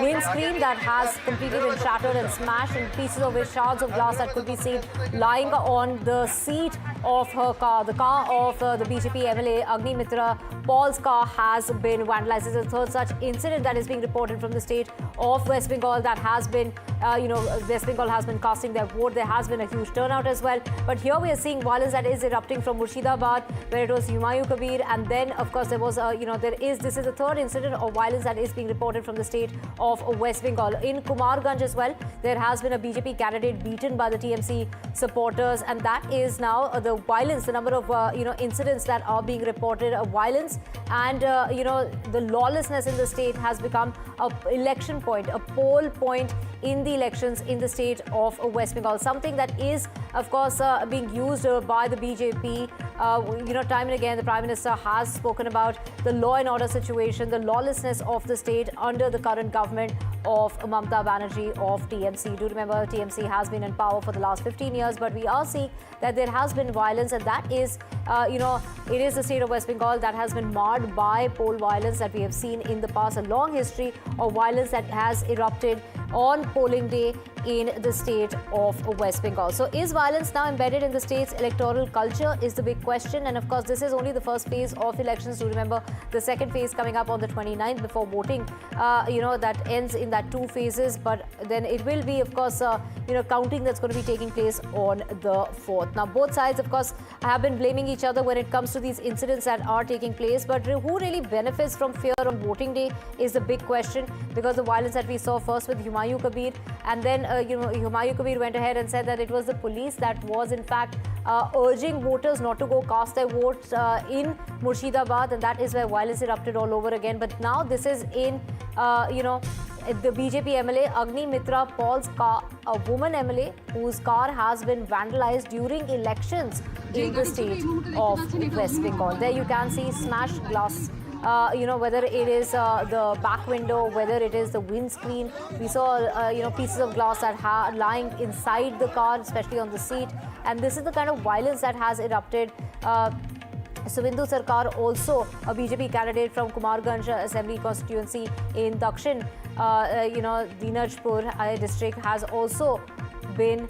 windscreen that has completely been shattered and smashed, and pieces of shards of glass that could be seen lying on the seat of her car. The car of the BJP MLA Agni Mitra Paul's car has been vandalized. It's the third such incident that is being reported from the state of West Bengal that has been, West Bengal has been casting their vote. There has been a huge turnout as well. But here we are seeing violence that is erupting from Murshidabad, where it was Humayun Kabir, and then of course there was, this is the third incident of violence that is being reported from the state of West Bengal. In Kumarganj as well, there has been a BJP candidate beaten by the TMC supporters, and that is now the violence, the number of incidents that are being reported of violence, and the lawlessness in the state has become an election point, a poll point in the elections in the state of West Bengal. Something that is, of course, being used by the BJP. Time and again, the Prime Minister has spoken about the law and order situation, the lawlessness of the state under the current government of Mamata Banerjee of TMC. Do remember, TMC has been in power for the last 15 years, but we are seeing that there has been violence, and that is, it is the state of West Bengal that has been marred by poll violence that we have seen in the past, a long history of violence that has erupted on polling day in the state of West Bengal. So is violence now embedded in the state's electoral culture is the big question. And of course, this is only the first phase of elections. Do remember the second phase coming up on the 29th before voting, that ends in that 2 phases. But then it will be, of course, counting that's going to be taking place on the 4th. Now, both sides, of course, have been blaming each other when it comes to these incidents that are taking place. But who really benefits from fear on voting day is the big question, because the violence that we saw first with Humayun Kabir, and then Humayun Kabir went ahead and said that it was the police that was in fact urging voters not to go cast their votes in Murshidabad, and that is where violence erupted all over again. But now this is in the BJP MLA Agni Mitra Paul's car, a woman MLA whose car has been vandalized during elections in the state of West Bengal. There you can see smashed glass. Whether it is the back window, whether it is the windscreen. We saw, pieces of glass that are lying inside the car, especially on the seat. And this is the kind of violence that has erupted. Suvindu Sarkar, also a BJP candidate from Kumarganj Assembly constituency in Dakshin, Dinajpur district, has also been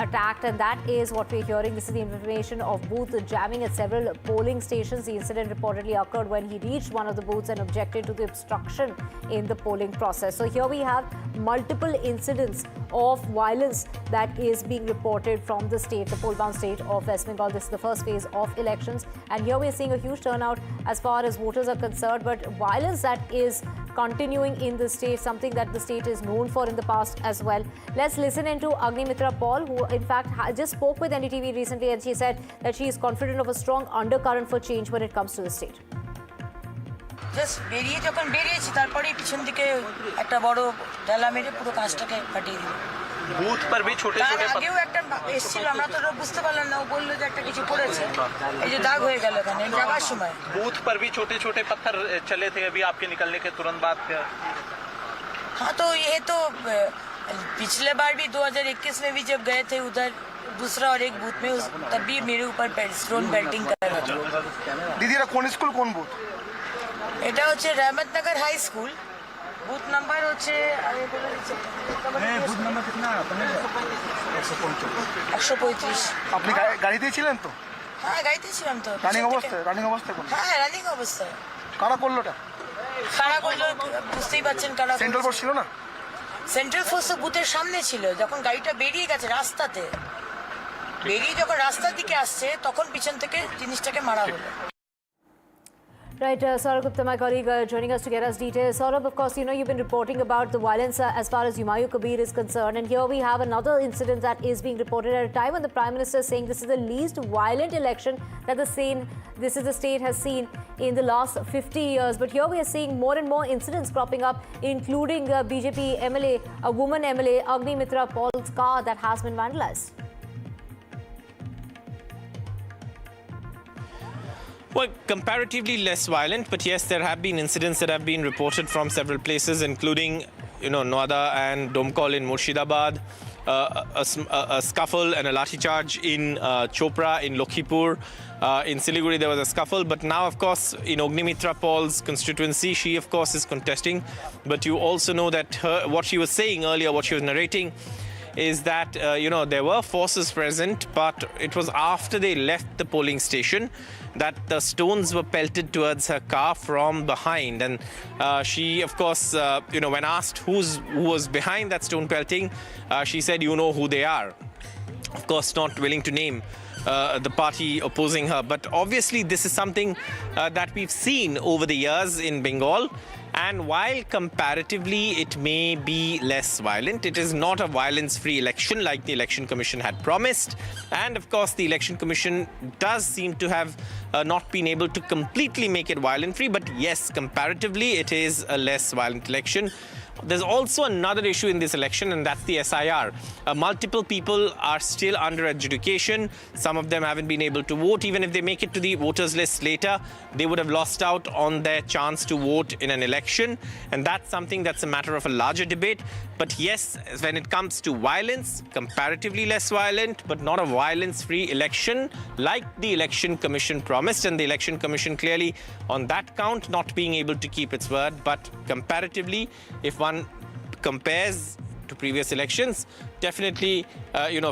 attacked, and that is what we're hearing. This is the information of booth jamming at several polling stations. The incident reportedly occurred when he reached one of the booths and objected to the obstruction in the polling process. So here we have multiple incidents of violence that is being reported from the state, the poll-bound state of West Bengal. This is the first phase of elections, and here we're seeing a huge turnout as far as voters are concerned, but violence that is continuing in the state, something that the state is known for in the past as well. Let's listen into Agni Mitra Paul, who in fact just spoke with NDTV recently, and she said that she is confident of a strong undercurrent for change when it comes to the state. Just বেরিয়ে যখন বেরিয়েছি তারপরেই পিছন দিকে একটা বড় ডালা মেরে পুরো কাঁচটাকে ফাটিয়ে দিল। बूथ पर भी छोटे छोटे আগেও একটা এসেছিল, আমরা তো বুঝতে পারলাম না, ও বললো যে একটা কিছু পড়েছে, এই যে দাগ হয়ে গেল এখানে যাবার সময়। बूथ पर भी छोटे छोटे पत्थर चले थे अभी आपके निकलने के तुरंत बाद। हाँ, तो ये तो पिछले बार भी 2021 में भी जब गए थे उधर दूसरा और एक बूथ में, तब भी मेरे ऊपर स्टोन बेल्टिंग कर रहा था। दीदीरा कौन स्कूल कौन बूथ? এটা হচ্ছে রহমতনগর হাই স্কুল, বুথ নাম্বার হচ্ছে বুথ নাম্বার कितना? 135। আপনি গাড়িতে ছিলেন তো? হ্যাঁ, গাড়িতে ছিলাম তো। রানিং অবস্থায় কোন? হ্যাঁ, রানিং অবস্থায়। কারা করলোটা? কারা করলো বুঝতেই পারছেন কারা। সেন্ট্রাল ফোর্স ছিল না? সেন্ট্রাল ফোর্স বুথের সামনে ছিল, যখন গাড়িটা বেরিয়ে গেছে রাস্তাতে, বেরিয়ে যখন রাস্তার দিকে আসছে তখন পিছন থেকে জিনিসটাকে মারা হলো। Right, Saurabh Gupta, my colleague, joining us to get us details. Saurabh, of course, you've been reporting about the violence as far as Humayun Kabir is concerned, and here we have another incident that is being reported at a time when the Prime Minister is saying this is the least violent election that the state has seen in the last 50 years. But here we are seeing more and more incidents cropping up, including BJP MLA, a woman MLA, Agni Mitra Paul's car that has been vandalized. Well, comparatively less violent, but yes, there have been incidents that have been reported from several places, including, Noida and Domkol in Murshidabad, a scuffle and a lathi charge in Chopra, in Lokhipur. In Siliguri, there was a scuffle, but now, of course, in Agnimitra Paul's constituency, she, of course, is contesting. But you also know that what she was saying earlier, what she was narrating, is that, there were forces present, but it was after they left the polling station that the stones were pelted towards her car from behind. And she, of course, when asked who was behind that stone pelting, she said, you know who they are. Of course, not willing to name the party opposing her. But obviously, this is something that we've seen over the years in Bengal. And while comparatively it may be less violent, it is not a violence-free election like the Election Commission had promised. And of course, the Election Commission does seem to have not been able to completely make it violent-free. But yes, comparatively, it is a less violent election. There's also another issue in this election, and that's the SIR. Multiple people are still under adjudication. Some of them haven't been able to vote. Even if they make it to the voters list later, they would have lost out on their chance to vote in an election. And that's something that's a matter of a larger debate. But yes, when it comes to violence, comparatively less violent, but not a violence-free election like the Election Commission promised. And the Election Commission clearly on that count not being able to keep its word. But comparatively, if one compares to previous elections, definitely,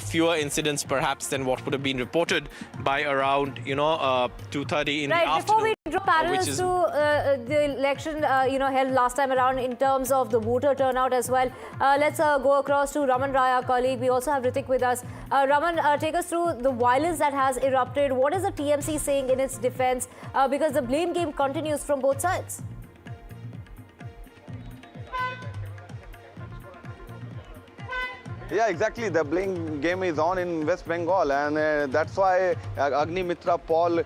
fewer incidents perhaps than what would have been reported by around, 2:30 in the afternoon. Before we draw parallels to the election, held last time around in terms of the voter turnout as well, let's go across to Raman Rai, our colleague. We also have Ritik with us. Raman, take us through the violence that has erupted. What is the TMC saying in its defense? Because the blame game continues from both sides. Yeah, exactly. The blame game is on in West Bengal, and that's why Agnimitra Paul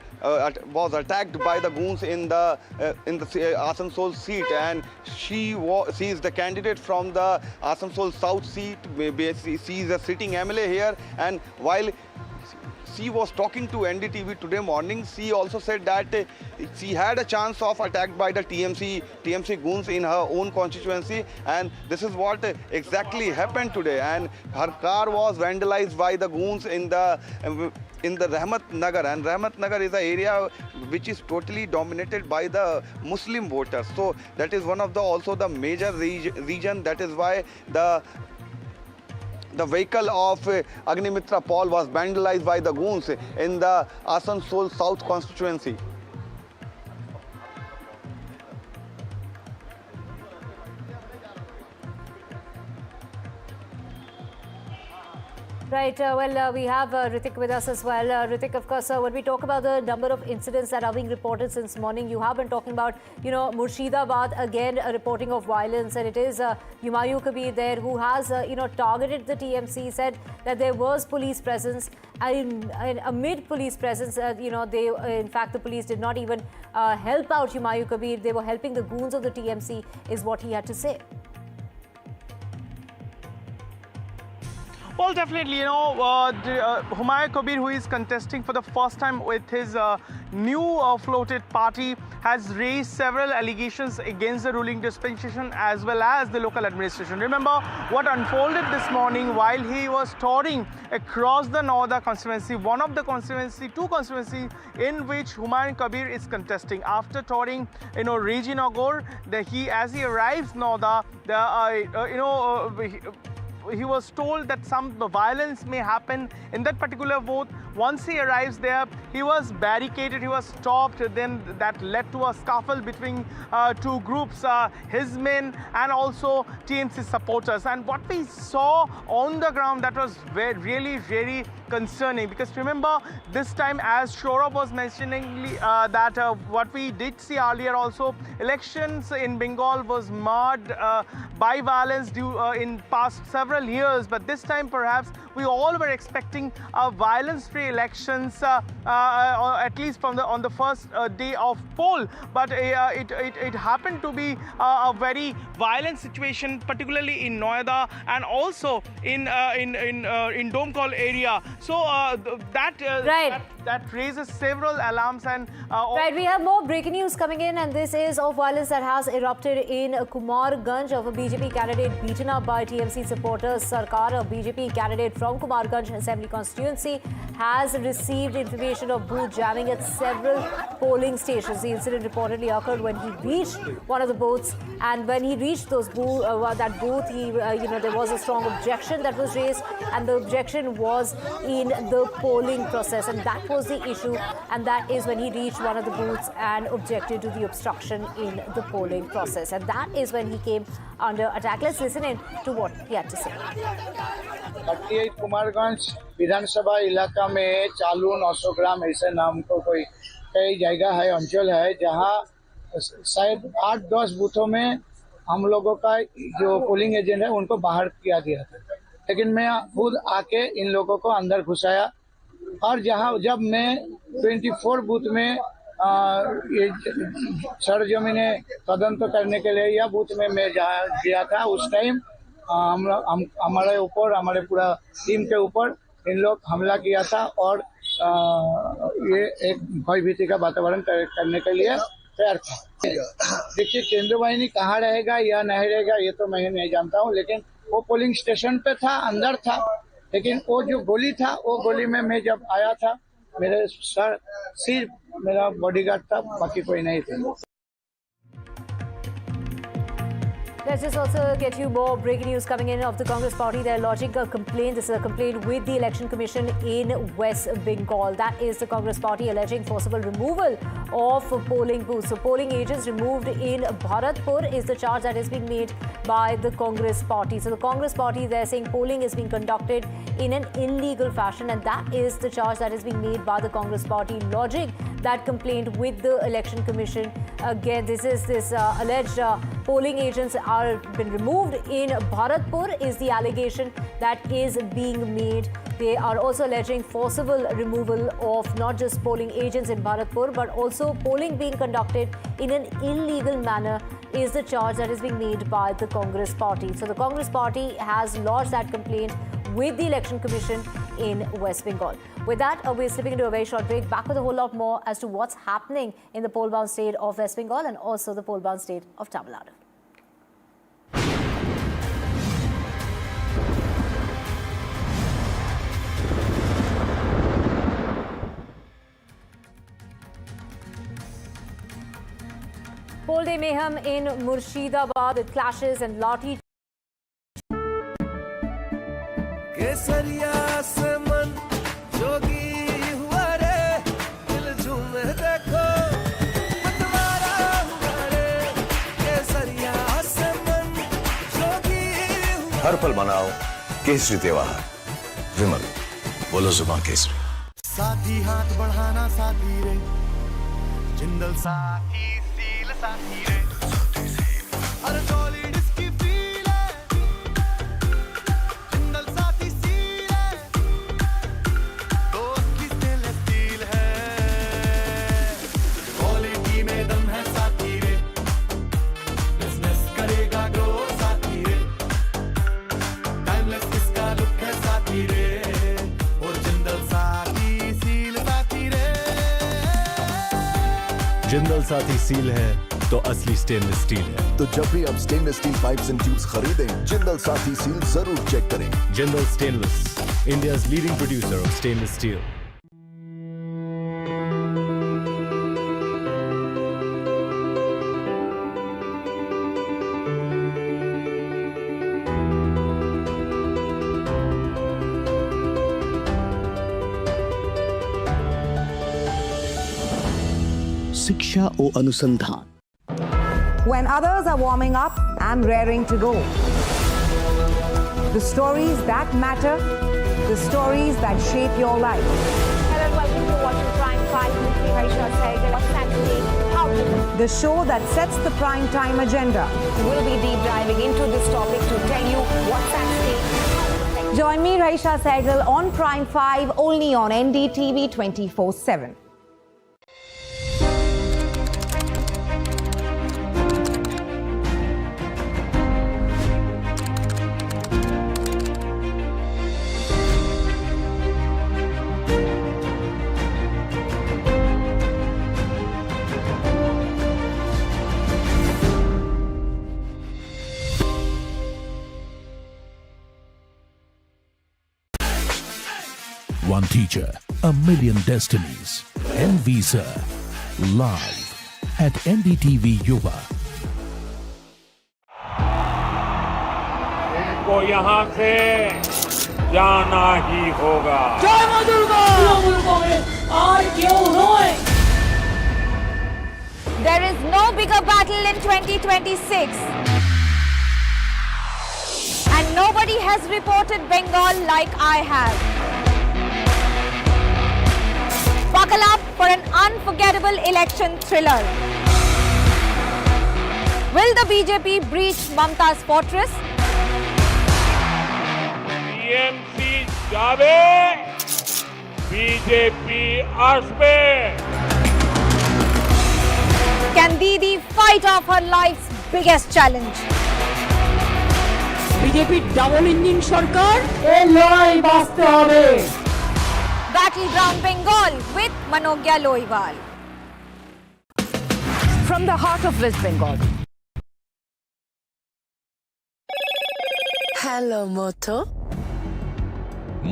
was attacked by the goons in the Asansol seat, and she is the candidate from the Asansol South seat. She is a sitting MLA here, and while she was talking to NDTV today morning, she also said that she had a chance of attack by the TMC goons in her own constituency, and this is what exactly happened today. And her car was vandalized by the goons in the Rahmat Nagar, and Rahmat Nagar is an area which is totally dominated by the Muslim voters. So that is one of the major region. That is why the vehicle of Agnimitra Paul was vandalized by the goons in the Asansol South constituency. Right. We have Ritik with us as well. Ritik, of course, when we talk about the number of incidents that are being reported since morning, you have been talking about, Murshidabad, again, a reporting of violence. And it is Humayun Kabir there who has, targeted the TMC, said that there was police presence. And amid police presence, in fact, the police did not even help out Humayun Kabir. They were helping the goons of the TMC, is what he had to say. Well, definitely, Humayun Kabir, who is contesting for the first time with his new floated party, has raised several allegations against the ruling dispensation as well as the local administration. Remember what unfolded this morning while he was touring across the Nawada constituency, one of the two constituencies in which Humayun Kabir is contesting. After touring, Rejinagar, as he arrives Nawada, he was told that some violence may happen in that particular vote. Once he arrives there, he was barricaded, he was stopped. Then that led to a scuffle between two groups, his men and also TMC supporters. And what we saw on the ground, that was really, really concerning. Because remember, this time, as Shorab was mentioning, that what we did see earlier also, elections in Bengal was marred by violence in past several years. But this time, perhaps, we all were expecting violence-free elections, at least on the first day of poll. But it happened to be a very violent situation, particularly in Noida and also in Domkol area. So that raises several alarms. And right, we have more breaking news coming in, and this is of violence that has erupted in Kumarganj of a BJP candidate beaten up by TMC supporters. Sarkar, a BJP candidate from Kumarganj Assembly constituency, has received information of booth jamming at several polling stations. The incident reportedly occurred when he reached one of the booths, and when he reached that booth, there was a strong objection that was raised, and the objection was in the polling process, and that was the issue. And that is when he reached one of the booths and objected to the obstruction in the polling process, and that is when he came under attack. Let's listen in to what he had to say. 38 Kumarganj विधानसभा इलाका में चालू 900 ग्राम ऐसे नाम को कई जगह है, अंचल है, जहां शायद 8-10 बूथों में हम लोगों का जो पोलिंग एजेंट है उनको बाहर किया गया था, लेकिन मैं खुद आके इन लोगों को अंदर घुसाया। और जब मैं 24 बूथ में ये सरजमीने तदंत करने के लिए या बूथ में मैं गया था। उस टाइम हमारे ऊपर, हमारे पूरा टीम के ऊपर इन लोग हमला किया था और ये एक भयभीति का वातावरण करने के लिए तैयार था। देखिए, केंद्र बाहिनी कहाँ रहेगा या नहीं रहेगा ये तो मैं नहीं जानता हूँ, लेकिन वो पोलिंग स्टेशन पे था, अंदर था। लेकिन वो जो गोली था, वो गोली में मैं जब आया था, मेरे सर सिर्फ मेरा बॉडीगार्ड था, बाकी कोई नहीं था। Let's just also get you more breaking news coming in of the Congress party. They're lodging a complaint. This is a complaint with the Election Commission in West Bengal. That is the Congress party alleging forcible removal of polling booths. So polling agents removed in Bharatpur is the charge that is being made by the Congress party. So the Congress party, they're saying polling is being conducted in an illegal fashion, and that is the charge that is being made by the Congress party, lodging that complaint with the Election Commission. Again, this alleged polling agents are been removed in Bharatpur is the allegation that is being made. They are also alleging forcible removal of not just polling agents in Bharatpur, but also polling being conducted in an illegal manner is the charge that is being made by the Congress party. So the Congress party has lodged that complaint with the Election Commission in West Bengal. With that, we're slipping into a very short break. Back with a whole lot more as to what's happening in the poll-bound state of West Bengal and also the poll-bound state of Tamil Nadu. Poll day mayhem in Murshidabad with clashes and lathi. केसरिया से मन जोगी हुआ रे, दिल झूमे देखो मतवारा हुआ रे। केसरिया से मन जोगी हुआ। हर पल मनाओ केसरी त्योहार। विमल, बोलो जुबान केसरी। साथी हाथ बढ़ाना साथी रे, जिंदल साथी सील साथी रे। हर टोली डिस्की फील है, जिंदल साथी सील है, दोस्त की स्टेनलेस स्टील है। क्वालिटी में दम है साथी रे, बिजनेस करेगा ग्रो साथी रे। टाइमलेस इसका लुक है साथी रे, और जिंदल साथी सील साथी रे। जिंदल साथी सील है तो असली स्टेनलेस स्टील है। तो जब भी आप stainless steel pipes and tubes खरीदें, जिंदल साथी सील जरूर चेक करें। Jindal stainless, India's leading producer of stainless steel. शिक्षा और अनुसंधान। When others are warming up, I'm raring to go. The stories that matter, the stories that shape your life. Hello and welcome to watching Prime 5 with me, Haisha Saigal. What's happening? How to do? The show that sets the prime time agenda. We'll be deep diving into this topic to tell you what's at stake. Join me, Haisha Saigal, on Prime 5 only on NDTV 24/7. One teacher, a million destinies. NVISA, live at NDTV Yuva. इनको यहाँ से जाना ही होगा। जय मां Durga! There is no bigger battle in 2026. And nobody has reported Bengal like I have. Buckle up for an unforgettable election thriller. Will the BJP breach Mamta's fortress? TMC जावे, BJP आसपे। Can Didi fight off her life's biggest challenge? BJP double engine সরকার এই লড়াই বাঁচতে হবে। Battleground Bengal with Manogya Loiwal. From the heart of West Bengal. Hello, Moto.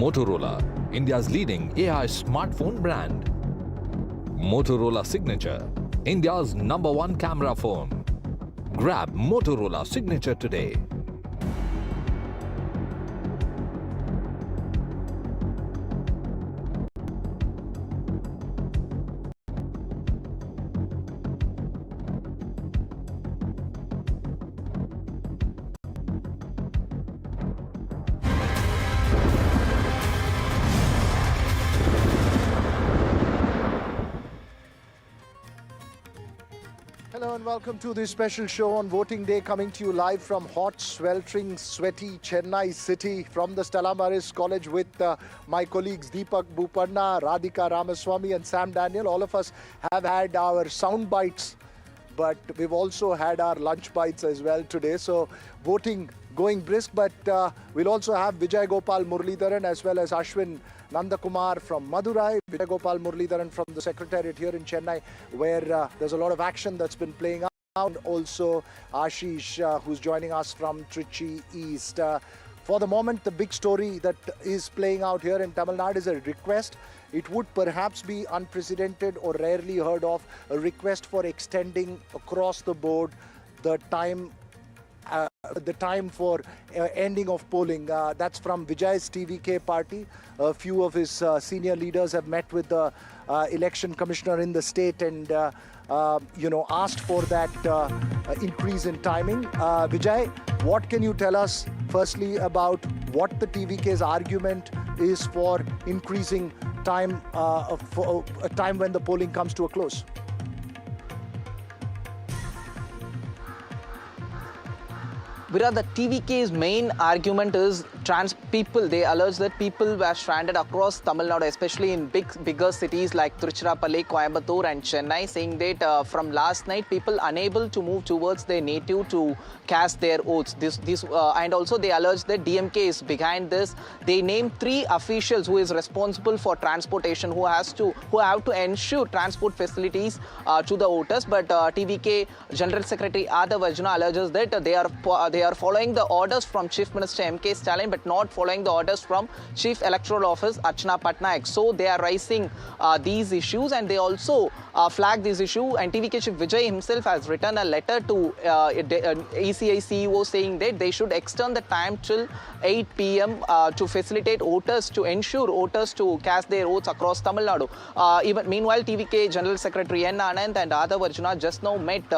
Motorola, India's leading AI smartphone brand. Motorola Signature, India's #1 camera phone. Grab Motorola Signature today. Hello and welcome to this special show on voting day, coming to you live from hot, sweltering, sweaty Chennai city from the Stella Maris College with my colleagues Deepak Bupanna, Radhika Ramaswamy and Sam Daniel. All of us have had our sound bites, but we've also had our lunch bites as well today. So voting going brisk, but we'll also have Vijay Gopal Muralidharan as well as Ashwin Nandakumar from Madurai, Vijay Gopal Muralidharan from the Secretariat here in Chennai, where there's a lot of action that's been playing out. Also Ashish, who's joining us from Trichy East. For the moment, the big story that is playing out here in Tamil Nadu is a request. It would perhaps be unprecedented or rarely heard of, a request for extending across the board the time for ending of polling. That's from Vijay's TVK party. A few of his senior leaders have met with the election commissioner in the state and asked for that increase in timing. Vijay, what can you tell us firstly about what the TVK's argument is for increasing time for a time when the polling comes to a close? Vira, the TVK's main argument is they allege that people were stranded across Tamil Nadu, especially in bigger cities like Tiruchirappalli, Coimbatore and Chennai, saying that from last night people unable to move towards their native to cast their votes. And also they allege that DMK is behind this. They name 3 officials who is responsible for transportation, who have to ensure transport facilities to the voters. But TVK General Secretary Adav Arjuna alleges that they are following the orders from Chief Minister M.K. Stalin, but not following the orders from Chief Electoral Office Archana Patnaik. So they are raising these issues, and they also flag this issue. And TVK Chief Vijay himself has written a letter to ECI CEO saying that they should extend the time till 8 p.m. To facilitate voters, to ensure voters to cast their votes across Tamil Nadu. Meanwhile, TVK General Secretary N. Anand and Adav Arjuna just now met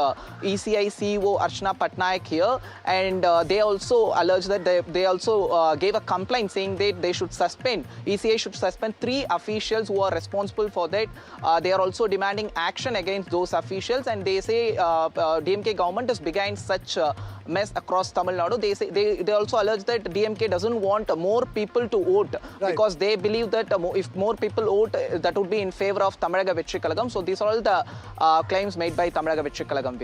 ECI CEO Archana Patnaik here, and they also allege that they also gave a complaint saying that they should suspend, ECI should suspend 3 officials who are responsible for that. They are also demanding action against those officials, and they say DMK government is behind such mess across Tamil Nadu. They also allege that DMK doesn't want more people to vote, right, because they believe that if more people vote, that would be in favor of Tamaraga Vetri Kalagam. So these are all the claims made by Tamaraga Vetri Kalagam.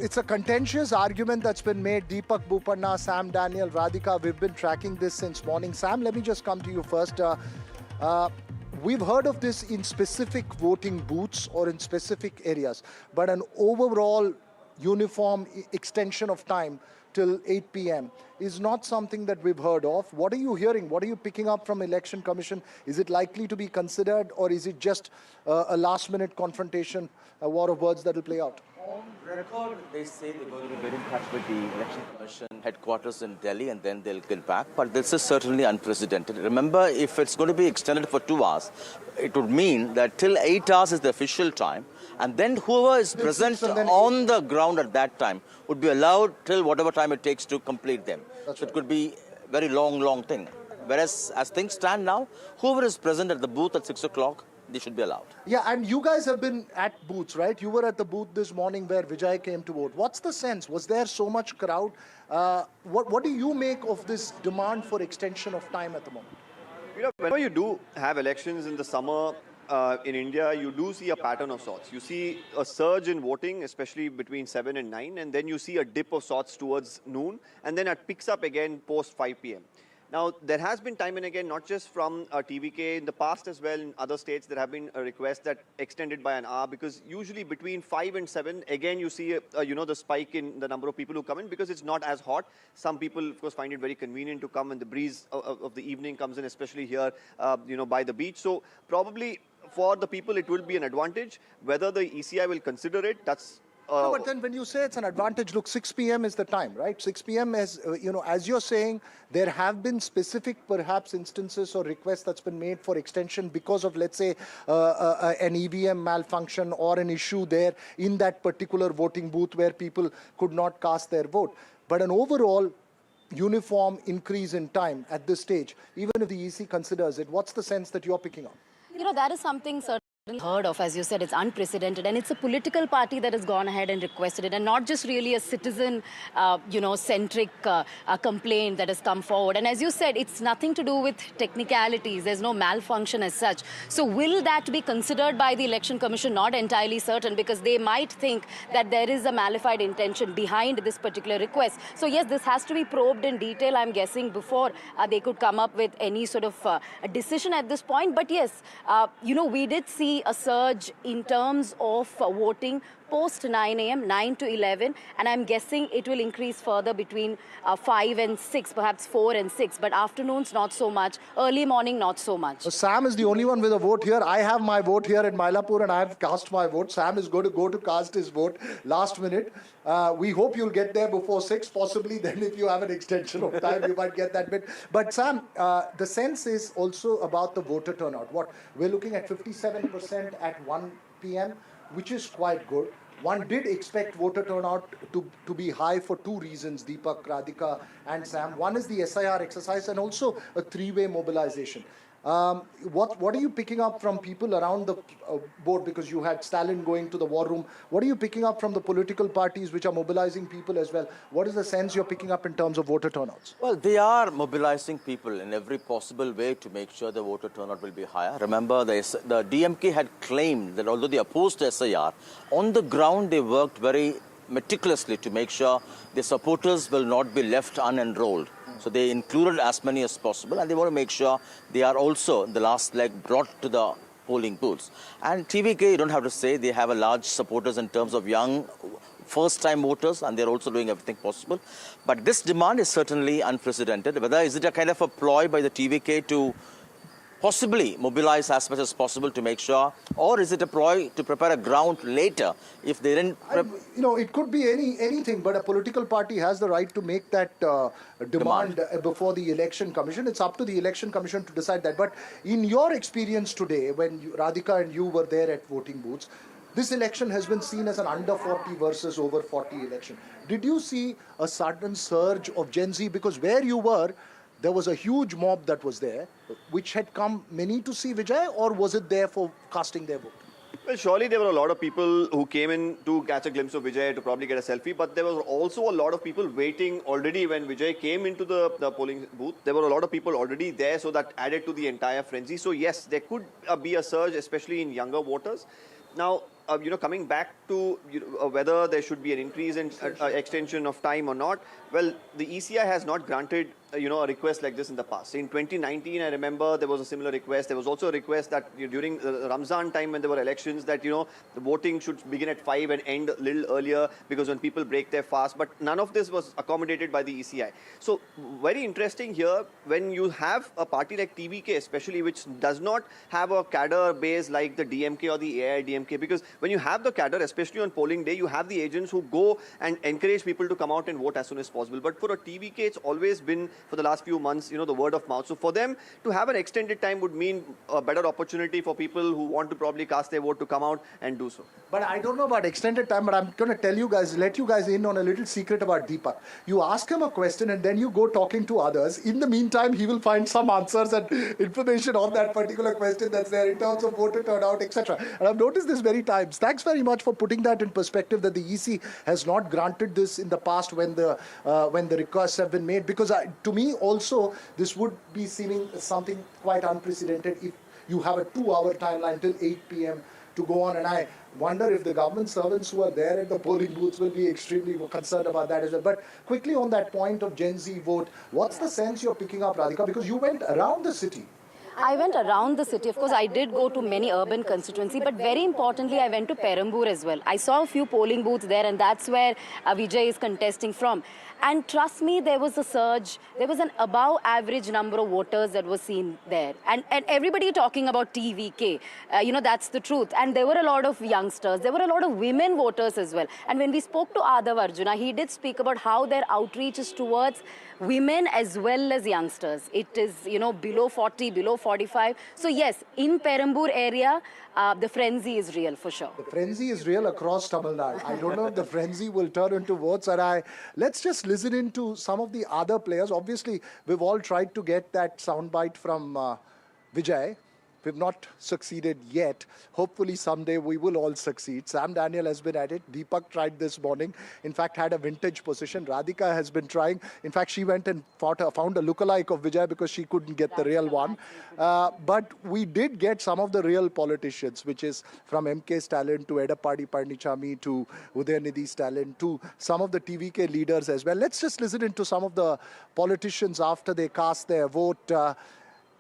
It's a contentious argument that's been made. Deepak Bupanna, Sam Daniel, Radhika, we've been tracking this since morning. Sam, let me just come to you first. We've heard of this in specific voting booths or in specific areas, but an overall uniform extension of time till 8 p.m. is not something that we've heard of. What are you hearing? What are you picking up from Election Commission? Is it likely to be considered, or is it just a last-minute confrontation, a war of words that will play out? On record, they say they're going to get in touch with the Election Commission headquarters in Delhi and then they'll get back. But this is certainly unprecedented. Remember, if it's going to be extended for 2 hours, it would mean that till 8 hours is the official time. And then whoever is present on the ground at that time would be allowed till whatever time it takes to complete them. So it could be a very long thing. Whereas as things stand now, whoever is present at the booth at 6 o'clock, they should be allowed. Yeah, and you guys have been at booths, right? You were at the booth this morning where Vijay came to vote. What's the sense? Was there so much crowd? What do you make of this demand for extension of time at the moment? Whenever you do have elections in the summer, in India, you do see a pattern of sorts. You see a surge in voting, especially between 7 and 9, and then you see a dip of sorts towards noon, and then it picks up again post 5 p.m. Now, there has been time and again, not just from TVK, in the past as well, in other states, there have been requests that extended by an hour, because usually between 5 and 7, again, you see, the spike in the number of people who come in, because it's not as hot. Some people, of course, find it very convenient to come when the breeze of the evening comes in, especially here, by the beach. So probably for the people, it will be an advantage. Whether the ECI will consider it, that's... No, but then when you say it's an advantage, look, 6 p.m. is the time, right? 6 p.m. is, as you're saying, there have been specific, perhaps, instances or requests that's been made for extension because of, let's say, an EVM malfunction or an issue there in that particular voting booth where people could not cast their vote. But an overall uniform increase in time at this stage, even if the EC considers it, what's the sense that you're picking up? That is something certainly heard of. As you said, it's unprecedented, and it's a political party that has gone ahead and requested it, and not just really a citizen centric complaint that has come forward. And as you said, it's nothing to do with technicalities. There's no malfunction as such. So will that be considered by the Election Commission? Not entirely certain, because they might think that there is a malified intention behind this particular request. So yes, this has to be probed in detail, I'm guessing, before they could come up with any sort of a decision at this point. But yes, we did see a surge in terms of voting post 9 a.m., 9 to 11, and I'm guessing it will increase further between 5 and 6, perhaps 4 and 6, but afternoons not so much, early morning not so much. So Sam is the only one with a vote here. I have my vote here in Mylapore and I've cast my vote. Sam is going to go to cast his vote last minute. We hope you'll get there before 6, possibly then if you have an extension of time, you might get that bit. But Sam, the sense is also about the voter turnout. We're looking at 57% at 1 p.m., which is quite good. One did expect voter turnout to be high for two reasons, Deepak, Radhika and Sam. One is the SIR exercise and also a three-way mobilization. What are you picking up from people around the board? Because you had Stalin going to the war room. What are you picking up from the political parties which are mobilizing people as well? What is the sense you're picking up in terms of voter turnouts? Well, they are mobilizing people in every possible way to make sure the voter turnout will be higher. Remember, the DMK had claimed that although they opposed SIR, on the ground they worked very meticulously to make sure the supporters will not be left unenrolled. So they included as many as possible, and they want to make sure they are also, the last leg, brought to the polling booths. And TVK, you don't have to say, they have a large supporters in terms of young, first-time voters, and they're also doing everything possible. But this demand is certainly unprecedented. Whether is it a kind of a ploy by the TVK to possibly mobilize as much as possible to make sure, or is it a ploy to prepare a ground later if they didn't... it could be anything, but a political party has the right to make that demand before the Election Commission. It's up to the Election Commission to decide that. But in your experience today, when Radhika and you were there at voting booths, this election has been seen as an under 40 versus over 40 election. Did you see a sudden surge of Gen Z? Because where you were, there was a huge mob that was there, which had come many to see Vijay, or was it there for casting their vote? Well, surely there were a lot of people who came in to catch a glimpse of Vijay, to probably get a selfie, but there was also a lot of people waiting already when Vijay came into the polling booth. There were a lot of people already there, so that added to the entire frenzy. So yes, there could be a surge, especially in younger voters. Now, coming back to whether there should be an increase in extension of time or not, well, the ECI has not granted a request like this in the past. In 2019, I remember there was a similar request. There was also a request that during the Ramzan time when there were elections that, the voting should begin at 5 and end a little earlier because when people break their fast. But none of this was accommodated by the ECI. So very interesting here when you have a party like TVK especially, which does not have a cadre base like the DMK or the AIDMK, because when you have the cadre, especially on polling day, you have the agents who go and encourage people to come out and vote as soon as possible. But for a TVK, it's always been, for the last few months, the word of mouth. So for them to have an extended time would mean a better opportunity for people who want to probably cast their vote to come out and do so. But I don't know about extended time, but I'm going to tell you guys, let you guys in on a little secret about Deepak. You ask him a question and then you go talking to others. In the meantime, he will find some answers and information on that particular question that's there in terms of voter turnout, etc. And I've noticed this many times. Thanks very much for putting that in perspective, that the EC has not granted this in the past when the requests have been made, because to me also this would be seeming something quite unprecedented you have a 2-hour timeline till 8 p.m. to go on, and I wonder if the government servants who are there at the polling booths will be extremely concerned about that as well. But quickly on that point of Gen Z vote, what's the sense you're picking up, Radhika? Because you went around the city. I went around the city. Of course, I did go to many urban constituencies, but very importantly, I went to Perambur as well. I saw a few polling booths there, and that's where Vijay is contesting from. And trust me, there was a surge. There was an above average number of voters that was seen there. And everybody talking about TVK, that's the truth. And there were a lot of youngsters. There were a lot of women voters as well. And when we spoke to Adav Arjuna, he did speak about how their outreach is towards women as well as youngsters. It is, below 40, below 45. So yes, in Perambur area, the frenzy is real for sure. The frenzy is real across Tamil Nadu. I don't know if the frenzy will turn into votes. And let's just listen into some of the other players. Obviously, we've all tried to get that soundbite from Vijay. We've not succeeded yet. Hopefully someday we will all succeed. Sam Daniel has been at it. Deepak tried this morning. In fact, had a vintage position. Radhika has been trying. In fact, she went and found a lookalike of Vijay because she couldn't get the real one. But we did get some of the real politicians, which is from MK Stalin to Edappadi Palanichami to Udayanidhi Stalin to some of the TVK leaders as well. Let's just listen into some of the politicians after they cast their vote,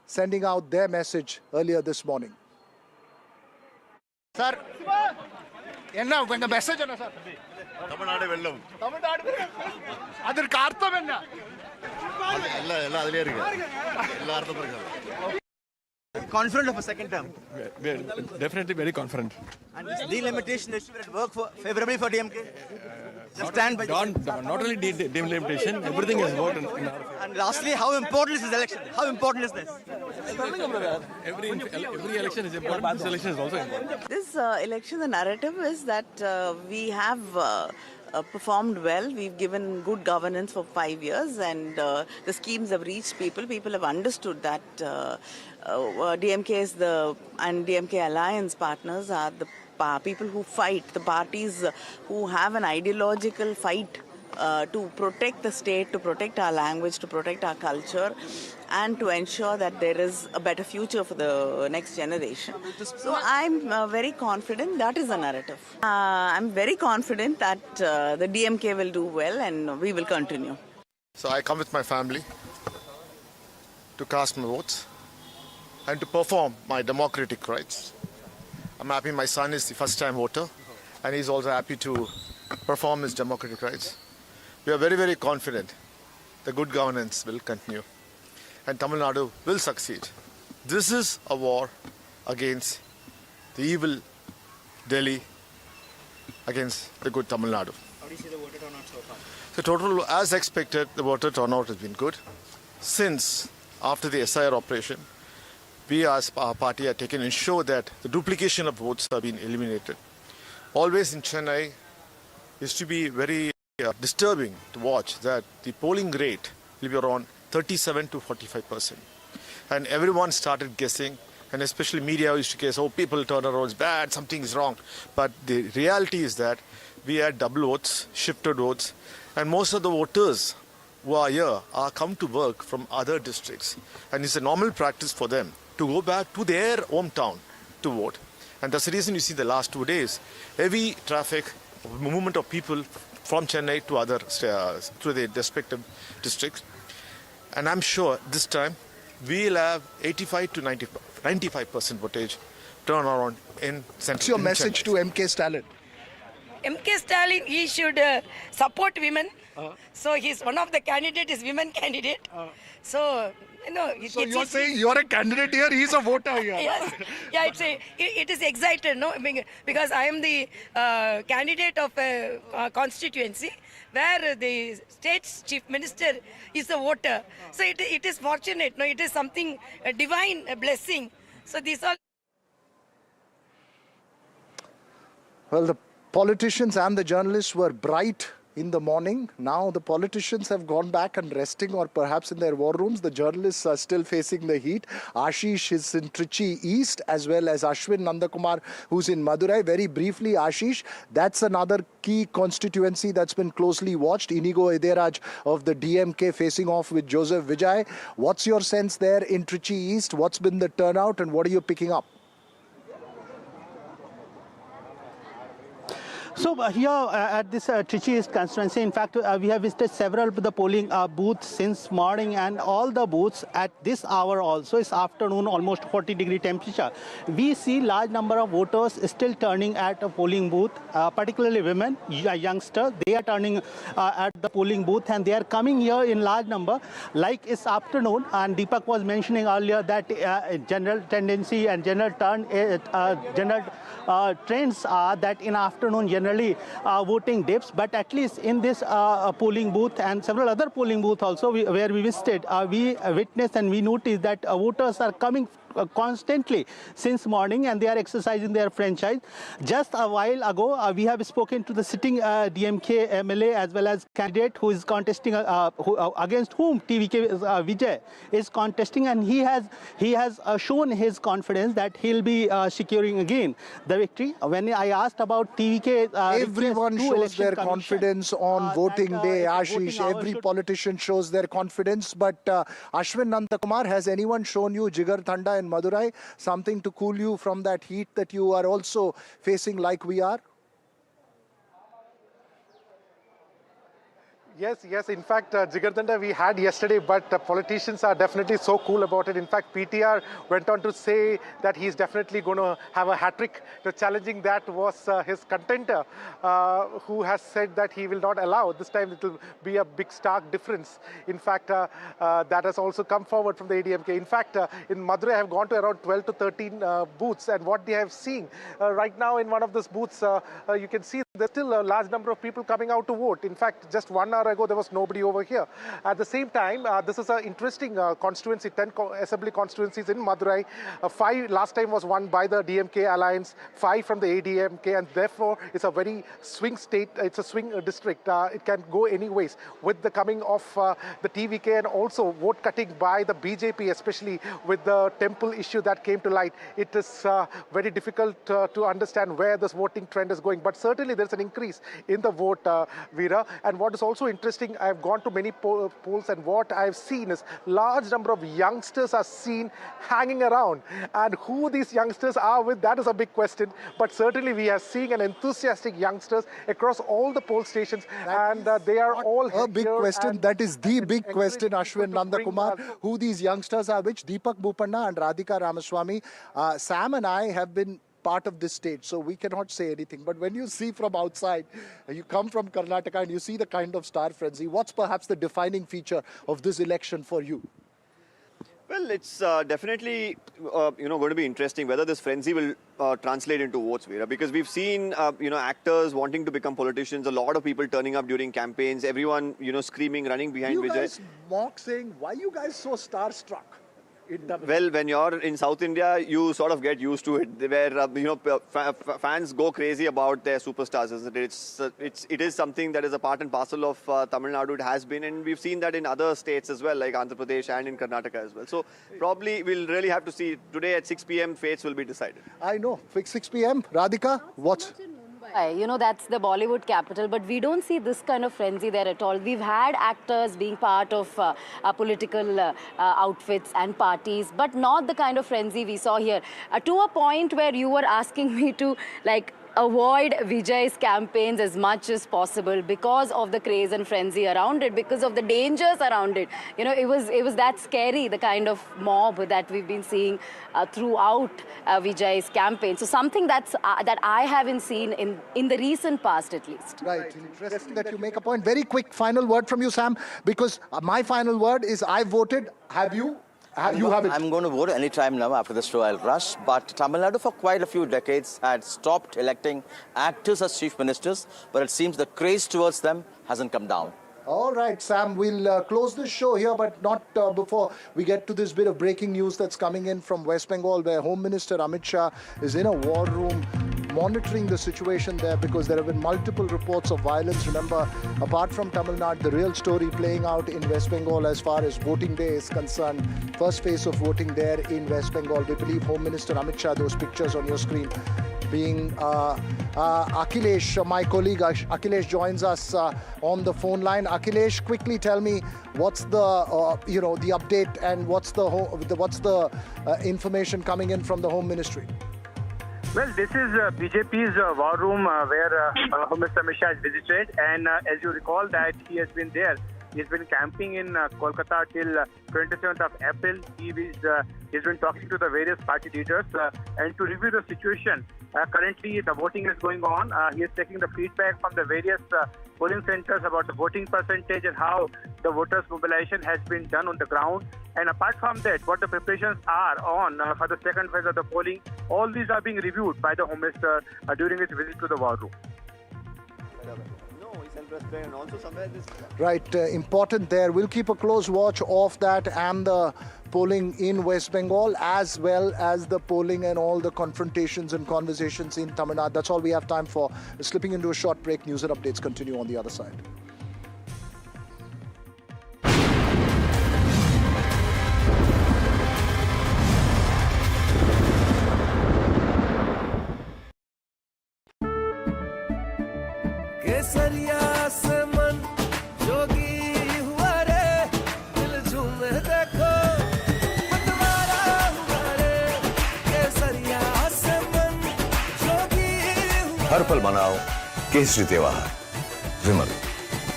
sending out their message earlier this morning. Sir, when the message is, sir? Tamil Nadu vellam. Tamil Nadu vellam. Adar kartham enna? Ella adile irukku. Ella artham irukku. Confident of a second term. We are definitely very confident. And this delimitation issue will work favorably for DMK? Stand by not only delimitation, everything has worked in our favor. And lastly, how important is this election? How important is this? Every election is important. This election is also important. This election, the narrative is that we have performed well. We've given good governance for 5 years, and the schemes have reached people. People have understood that DMK and DMK alliance partners are the people who fight, the parties who have an ideological fight to protect the state, to protect our language, to protect our culture, and to ensure that there is a better future for the next generation. So I'm very confident that is the narrative. I'm very confident that the DMK will do well and we will continue. So I come with my family to cast my votes and to perform my democratic rights. I'm happy my son is the first-time voter and he's also happy to perform his democratic rights. We are very, very confident the good governance will continue and Tamil Nadu will succeed. This is a war against the evil Delhi, against the good Tamil Nadu. How do you see the voter turnout so far? The total, as expected, the voter turnout has been good. Since after the SIR operation, we as our party are taken to ensure that the duplication of votes have been eliminated. Always in Chennai, used to be very disturbing to watch that the polling rate will be around 37 to 45%. And everyone started guessing, and especially media used to guess, oh, people turn around, it's bad, something is wrong. But the reality is that we had double votes, shifted votes, and most of the voters who are here are come to work from other districts. And it's a normal practice for them to go back to their hometown to vote. And that's the reason you see the last 2 days, heavy traffic, movement of people from Chennai to other to the respective districts. And I'm sure this time we'll have 85 to 95% votage turnaround in central. What's your message to MK Stalin? MK Stalin, he should support women. So he's one of the candidates is women candidate. So So you're saying you're a candidate here, he's a voter here. Yes. Yeah, it is excited, no? Because I am the candidate of a constituency where the state's chief minister is a voter. So it is fortunate, no? It is something, a divine blessing. So these all. Well, the politicians and the journalists were bright in the morning. Now the politicians have gone back and resting, or perhaps in their war rooms. The journalists are still facing the heat. Ashish is in Trichy East, as well as Ashwin Nandakumar, who's in Madurai. Very briefly, Ashish, that's another key constituency that's been closely watched. Inigo Ideraj of the DMK facing off with Joseph Vijay. What's your sense there in Trichy East? What's been the turnout and what are you picking up? So here at this Trichy East constituency, in fact, we have visited several of the polling booths since morning, and all the booths at this hour also is afternoon, almost 40-degree temperature. We see large number of voters still turning at a polling booth, particularly women, youngsters. They are turning at the polling booth and they are coming here in large number. Like it's afternoon, and Deepak was mentioning earlier that general tendency and general trends are that in afternoon generally voting dips, but at least in this polling booth and several other polling booths also where we visited, we witnessed and we noticed that voters are coming constantly since morning and they are exercising their franchise. Just a while ago, we have spoken to the sitting DMK MLA as well as candidate who is contesting, against whom TVK Vijay is contesting, and he has shown his confidence that he'll be securing again the victory. When I asked about TVK, everyone shows their confidence on voting day, Ashish. Every politician shows their confidence, but Ashwin Nandakumar, has anyone shown you Jigar Thanda in Madurai, something to cool you from that heat that you are also facing like we are? Yes. In fact, Jigardanda we had yesterday, but politicians are definitely so cool about it. In fact, PTR went on to say that he's definitely going to have a hat-trick. The challenging that was his contender, who has said that he will not allow. This time it will be a big, stark difference. In fact, that has also come forward from the ADMK. In fact, in Madurai, I have gone to around 12 to 13 booths, and what they have seen right now in one of those booths, you can see there's still a large number of people coming out to vote. In fact, just 1 hour ago, there was nobody over here. At the same time, this is an interesting constituency, 10 assembly constituencies in Madurai. 5 last time was won by the DMK alliance, 5 from the ADMK, and therefore it's a very swing state, it's a swing district. It can go any ways. With the coming of the TVK and also vote cutting by the BJP, especially with the temple issue that came to light, it is very difficult to understand where this voting trend is going. But certainly there's an increase in the vote, Veera. And what is also interesting, I've gone to many polls, and what I've seen is large number of youngsters are seen hanging around. And who these youngsters are with, that is a big question. But certainly we are seeing an enthusiastic youngsters across all the poll stations, and they are all a big question. That is the big question, Ashwin Nandakumar. Who these youngsters are, which Deepak Bopanna and Radhika Ramaswamy, Sam and I have been part of this stage, so we cannot say anything. But when you see from outside, you come from Karnataka and you see the kind of star frenzy, what's perhaps the defining feature of this election for you? Well, it's definitely going to be interesting whether this frenzy will translate into votes, Veera, because we've seen actors wanting to become politicians, a lot of people turning up during campaigns, everyone screaming, running behind Vijay. You guys mock saying, why are you guys so starstruck? Well, when you're in South India, you sort of get used to it, where fans go crazy about their superstars, isn't it? It is something that is a part and parcel of Tamil Nadu. It has been, and we've seen that in other states as well, like Andhra Pradesh and in Karnataka as well. So probably we'll really have to see. Today at 6 p.m, fates will be decided. I know. 6 p.m. Radhika, what's... You know, that's the Bollywood capital, but we don't see this kind of frenzy there at all. We've had actors being part of political outfits and parties, but not the kind of frenzy we saw here. To a point where you were asking me to, like, avoid Vijay's campaigns as much as possible because of the craze and frenzy around it, because of the dangers around it. You know, it was that scary, the kind of mob that we've been seeing throughout Vijay's campaign. So something that I haven't seen in the recent past, at least. Right. Interesting that you make a point. Very quick final word from you, Sam, because my final word is I voted. Have you? I'm going to vote any time now. After this show, I'll rush. But Tamil Nadu, for quite a few decades, had stopped electing actors as chief ministers. But it seems the craze towards them hasn't come down. All right, Sam, we'll close this show here, but not before we get to this bit of breaking news that's coming in from West Bengal, where Home Minister Amit Shah is in a war room. monitoring the situation there, because there have been multiple reports of violence. Remember, apart from Tamil Nadu, the real story playing out in West Bengal as far as voting day is concerned. First phase of voting there in West Bengal. We believe Home Minister Amit Shah, those pictures on your screen, being Akhilesh, my colleague Akhilesh joins us on the phone line. Akhilesh, quickly tell me what's the the update and what's the information coming in from the Home Ministry. Well, this is BJP's war room where Home Minister Amit Shah has visited, and as you recall that he has been there. He's been camping in Kolkata till 27th of April. He's been talking to the various party leaders and to review the situation. Currently, the voting is going on. He is taking the feedback from the various polling centers about the voting percentage and how the voters' mobilization has been done on the ground. And apart from that, what the preparations are on for the second phase of the polling, all these are being reviewed by the Home Minister during his visit to the war room. And also somewhere this... Right, important there. We'll keep a close watch of that and the polling in West Bengal, as well as the polling and all the confrontations and conversations in Tamil Nadu. That's all we have time for. We're slipping into a short break. News and updates continue on the other side. केसरिया से मन जोगी हुआ रे, दिल झूमे देखो पतवारा हुआ रे, केसरिया से मन जोगी हुआ। हर पल मनाओ केसरी त्योहार, विमल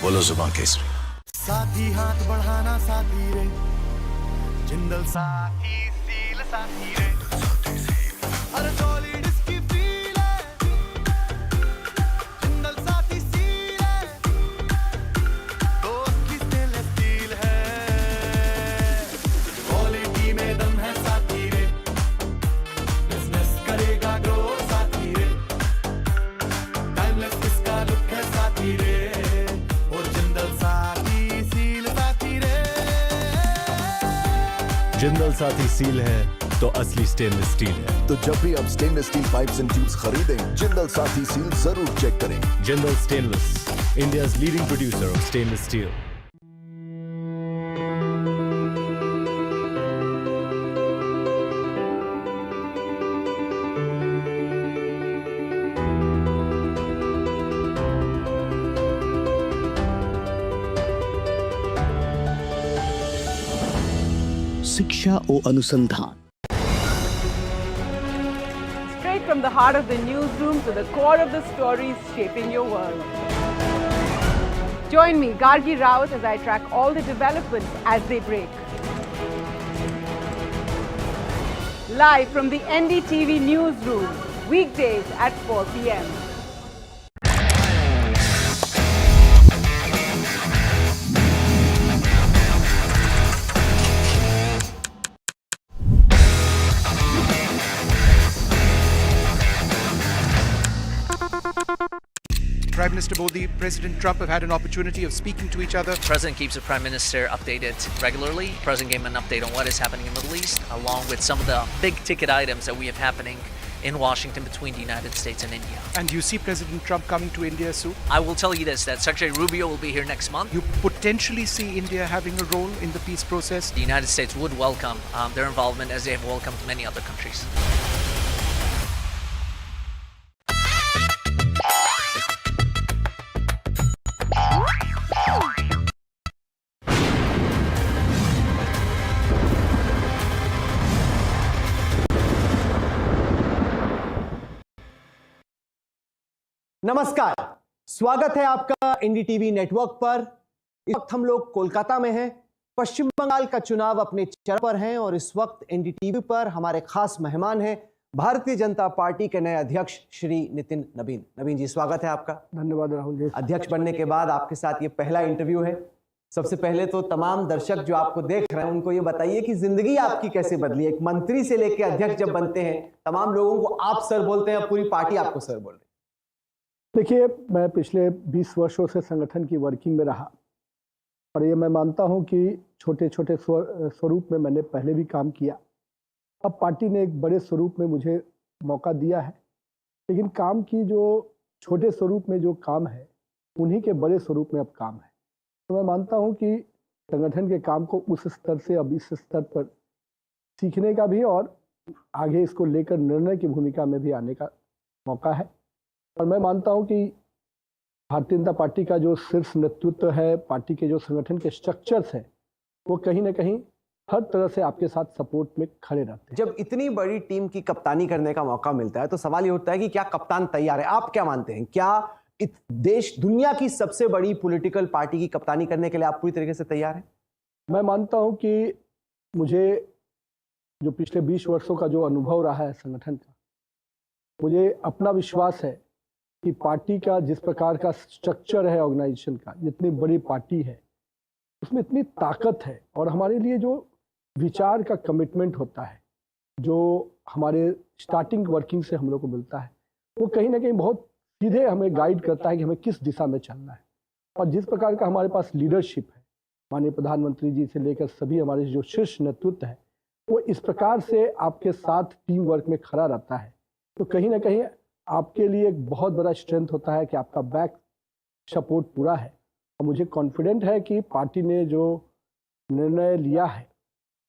बोलो जुबान केसरी। साथी हाथ बढ़ाना साथी रे, जिंदल साथी सील साथी रे, हर टोली डिस्की फील है, जिंदल साथी सील है, दोस्त की स्टेनलेस स्टील है, क्वालिटी में दम है साथी रे, बिजनेस करेगा ग्रो साथी रे, टाइमलेस इसका लुक है साथी रे, और जिंदल साथी सील साथी रे। जिंदल साथी सील है तो असली स्टेनलेस स्टील है। तो जब भी आप stainless steel pipes and tubes खरीदें, जिंदल साथी सील जरूर चेक करें। Jindal stainless, India's leading producer of stainless steel. शिक्षा और अनुसंधान। Straight from the heart of the newsroom to the core of the stories shaping your world. Join me, Gargi Rawat, as I track all the developments as they break. Live from the NDTV newsroom, weekdays at 4 p.m. Prime Minister Modi, President Trump have had an opportunity of speaking to each other. The President keeps the Prime Minister updated regularly. The President gave him an update on what is happening in the Middle East, along with some of the big ticket items that we have happening in Washington between the United States and India. And you see President Trump coming to India soon? I will tell you this, that Secretary Rubio will be here next month. You potentially see India having a role in the peace process? The United States would welcome their involvement as they have welcomed many other countries. नमस्कार, स्वागत है आपका NDTV network पर। इस वक्त हम लोग कोलकाता में हैं। पश्चिम बंगाल का चुनाव अपने चरम पर है और इस वक्त एनडीटीवी पर हमारे खास मेहमान हैं भारतीय जनता पार्टी के नए अध्यक्ष श्री नितिन नबीन। नबीन जी, स्वागत है आपका। धन्यवाद राहुल जी। अध्यक्ष बनने के बाद आपके साथ ये पहला इंटरव्यू है। सबसे पहले तो तमाम दर्शक जो आपको देख रहे हैं उनको ये बताइए कि जिंदगी आपकी कैसे बदली। एक मंत्री से लेकर अध्यक्ष जब बनते हैं, तमाम लोगों को आप सर बोलते हैं, पूरी पार्टी आपको सर बोल रही है। देखिए, मैं पिछले 20 वर्षों से संगठन की वर्किंग में रहा और ये मैं मानता हूं कि छोटे छोटे स्वरूप में मैंने पहले भी काम किया। अब पार्टी ने एक बड़े स्वरूप में मुझे मौका दिया है लेकिन काम की जो छोटे स्वरूप में जो काम है, उन्हीं के बड़े स्वरूप में अब काम है। तो मैं मानता हूँ कि संगठन के काम को उस स्तर से अब इस स्तर पर सीखने का भी और आगे इसको लेकर निर्णय की भूमिका में भी आने का मौका है। और मैं मानता हूँ कि भारतीय जनता पार्टी का जो शीर्ष नेतृत्व है, पार्टी के जो संगठन के स्ट्रक्चर्स हैं, वो कहीं ना कहीं हर तरह से आपके साथ सपोर्ट में खड़े रहते हैं। जब इतनी बड़ी टीम की कप्तानी करने का मौका मिलता है तो सवाल ये उठता है कि क्या कप्तान तैयार है? आप क्या मानते हैं, क्या देश दुनिया की सबसे बड़ी पॉलिटिकल पार्टी की कप्तानी करने के लिए आप पूरी तरीके से तैयार हैं? मैं मानता हूं कि मुझे जो पिछले 20 वर्षों का जो अनुभव रहा है संगठन का, मुझे अपना विश्वास है कि पार्टी का जिस प्रकार का स्ट्रक्चर है ऑर्गेनाइजेशन का, जितनी बड़ी पार्टी है उसमें इतनी ताकत है और हमारे लिए जो विचार का कमिटमेंट होता है, जो हमारे स्टार्टिंग वर्किंग से हम लोग को मिलता है, वो कहीं ना कहीं बहुत सीधे हमें गाइड करता है कि हमें किस दिशा में चलना है। और जिस प्रकार का हमारे पास लीडरशिप है, माननीय प्रधानमंत्री जी से लेकर सभी हमारे जो शीर्ष नेतृत्व है, वो इस प्रकार से आपके साथ टीम वर्क में खड़ा रहता है, तो कहीं ना कहीं आपके लिए एक बहुत बड़ा स्ट्रेंथ होता है कि आपका बैक सपोर्ट पूरा है। और मुझे कॉन्फिडेंट है कि पार्टी ने जो निर्णय लिया है,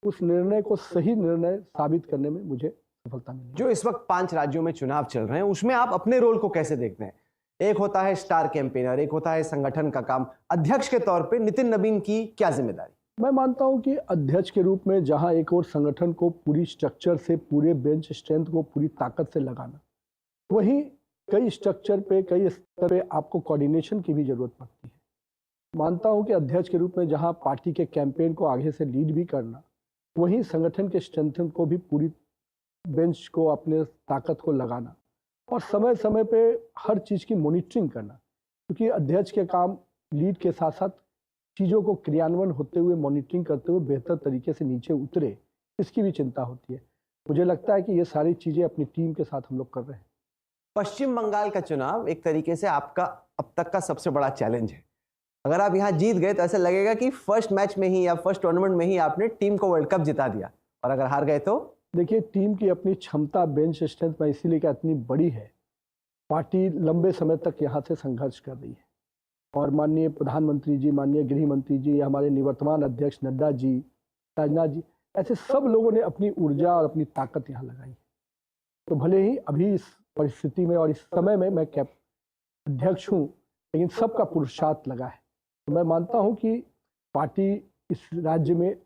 उस निर्णय को सही निर्णय साबित करने में मुझे सफलता मिली। जो इस वक्त 5 राज्यों में चुनाव चल रहे हैं, उसमें आप अपने रोल को कैसे देखते हैं? एक होता है स्टार कैंपेनर, एक होता है संगठन का काम। अध्यक्ष के तौर पे नितिन नवीन की क्या जिम्मेदारी? मैं मानता हूं कि अध्यक्ष के रूप में जहां एक और संगठन को पूरी स्ट्रक्चर से, पूरे बेंच स्ट्रेंथ को पूरी ताकत से लगाना, वहीं कई स्ट्रक्चर पे, कई स्तर पे आपको कोऑर्डिनेशन की भी जरूरत पड़ती है। मानता हूं कि अध्यक्ष के रूप में जहां पार्टी के कैंपेन को आगे से लीड भी करना, वहीं संगठन के स्ट्रेंथ को भी पूरी बेंच को, अपने ताकत को लगाना और समय समय पे हर चीज़ की मॉनिटरिंग करना, क्योंकि अध्यक्ष के काम लीड के साथ साथ चीज़ों को क्रियान्वयन होते हुए, मॉनिटरिंग करते हुए बेहतर तरीके से नीचे उतरे, इसकी भी चिंता होती है। मुझे लगता है कि ये सारी चीज़ें अपनी टीम के साथ हम लोग कर रहे हैं। पश्चिम बंगाल का चुनाव एक तरीके से आपका अब तक का सबसे बड़ा चैलेंज है। अगर आप यहाँ जीत गए तो ऐसा लगेगा कि फर्स्ट मैच में ही या फर्स्ट टूर्नामेंट में ही आपने टीम को वर्ल्ड कप जिता दिया, और अगर हार गए तो? देखिए, टीम की अपनी क्षमता, बेंच स्ट्रेंथ में इसीलिए क्या इतनी बड़ी है, पार्टी लंबे समय तक यहाँ से संघर्ष कर रही है और माननीय प्रधानमंत्री जी, माननीय गृह मंत्री जी, हमारे निवर्तमान अध्यक्ष नड्डा जी, राजनाथ जी, ऐसे सब लोगों ने अपनी ऊर्जा और अपनी ताकत यहाँ लगाई। तो भले ही अभी इस परिस्थिति में और इस समय में मैं अध्यक्ष हूँ, लेकिन सबका पुरुषार्थ लगा है। तो मैं मानता हूँ कि पार्टी इस राज्य में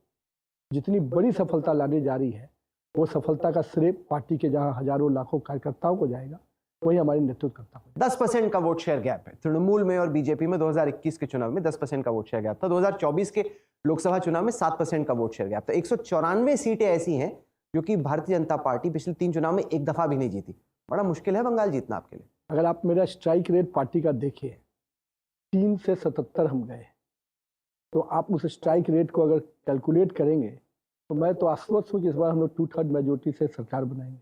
जितनी बड़ी सफलता लाने जा रही है, वो सफलता का श्रेय पार्टी के जहाँ हजारों लाखों कार्यकर्ताओं को जाएगा, वही हमारे नेतृत्वकर्ता को। 10% का वोट शेयर गैप है तृणमूल में और बीजेपी में। 2021 के चुनाव में 10% का वोट शेयर गैप था। 2024 के लोकसभा चुनाव में 7% का वोट शेयर गैप था। 194 सीटें ऐसी हैं जो कि भारतीय जनता पार्टी पिछले 3 चुनाव में एक दफा भी नहीं जीती। बड़ा मुश्किल है बंगाल जीतना आपके लिए। अगर आप मेरा स्ट्राइक रेट पार्टी का देखिए, 3 से 77 हम गए, तो आप उस स्ट्राइक रेट को अगर कैलकुलेट करेंगे तो मैं तो आश्वस्त हूँ कि इस बार हम लोग 2/3 मेजोरिटी से सरकार बनाएंगे।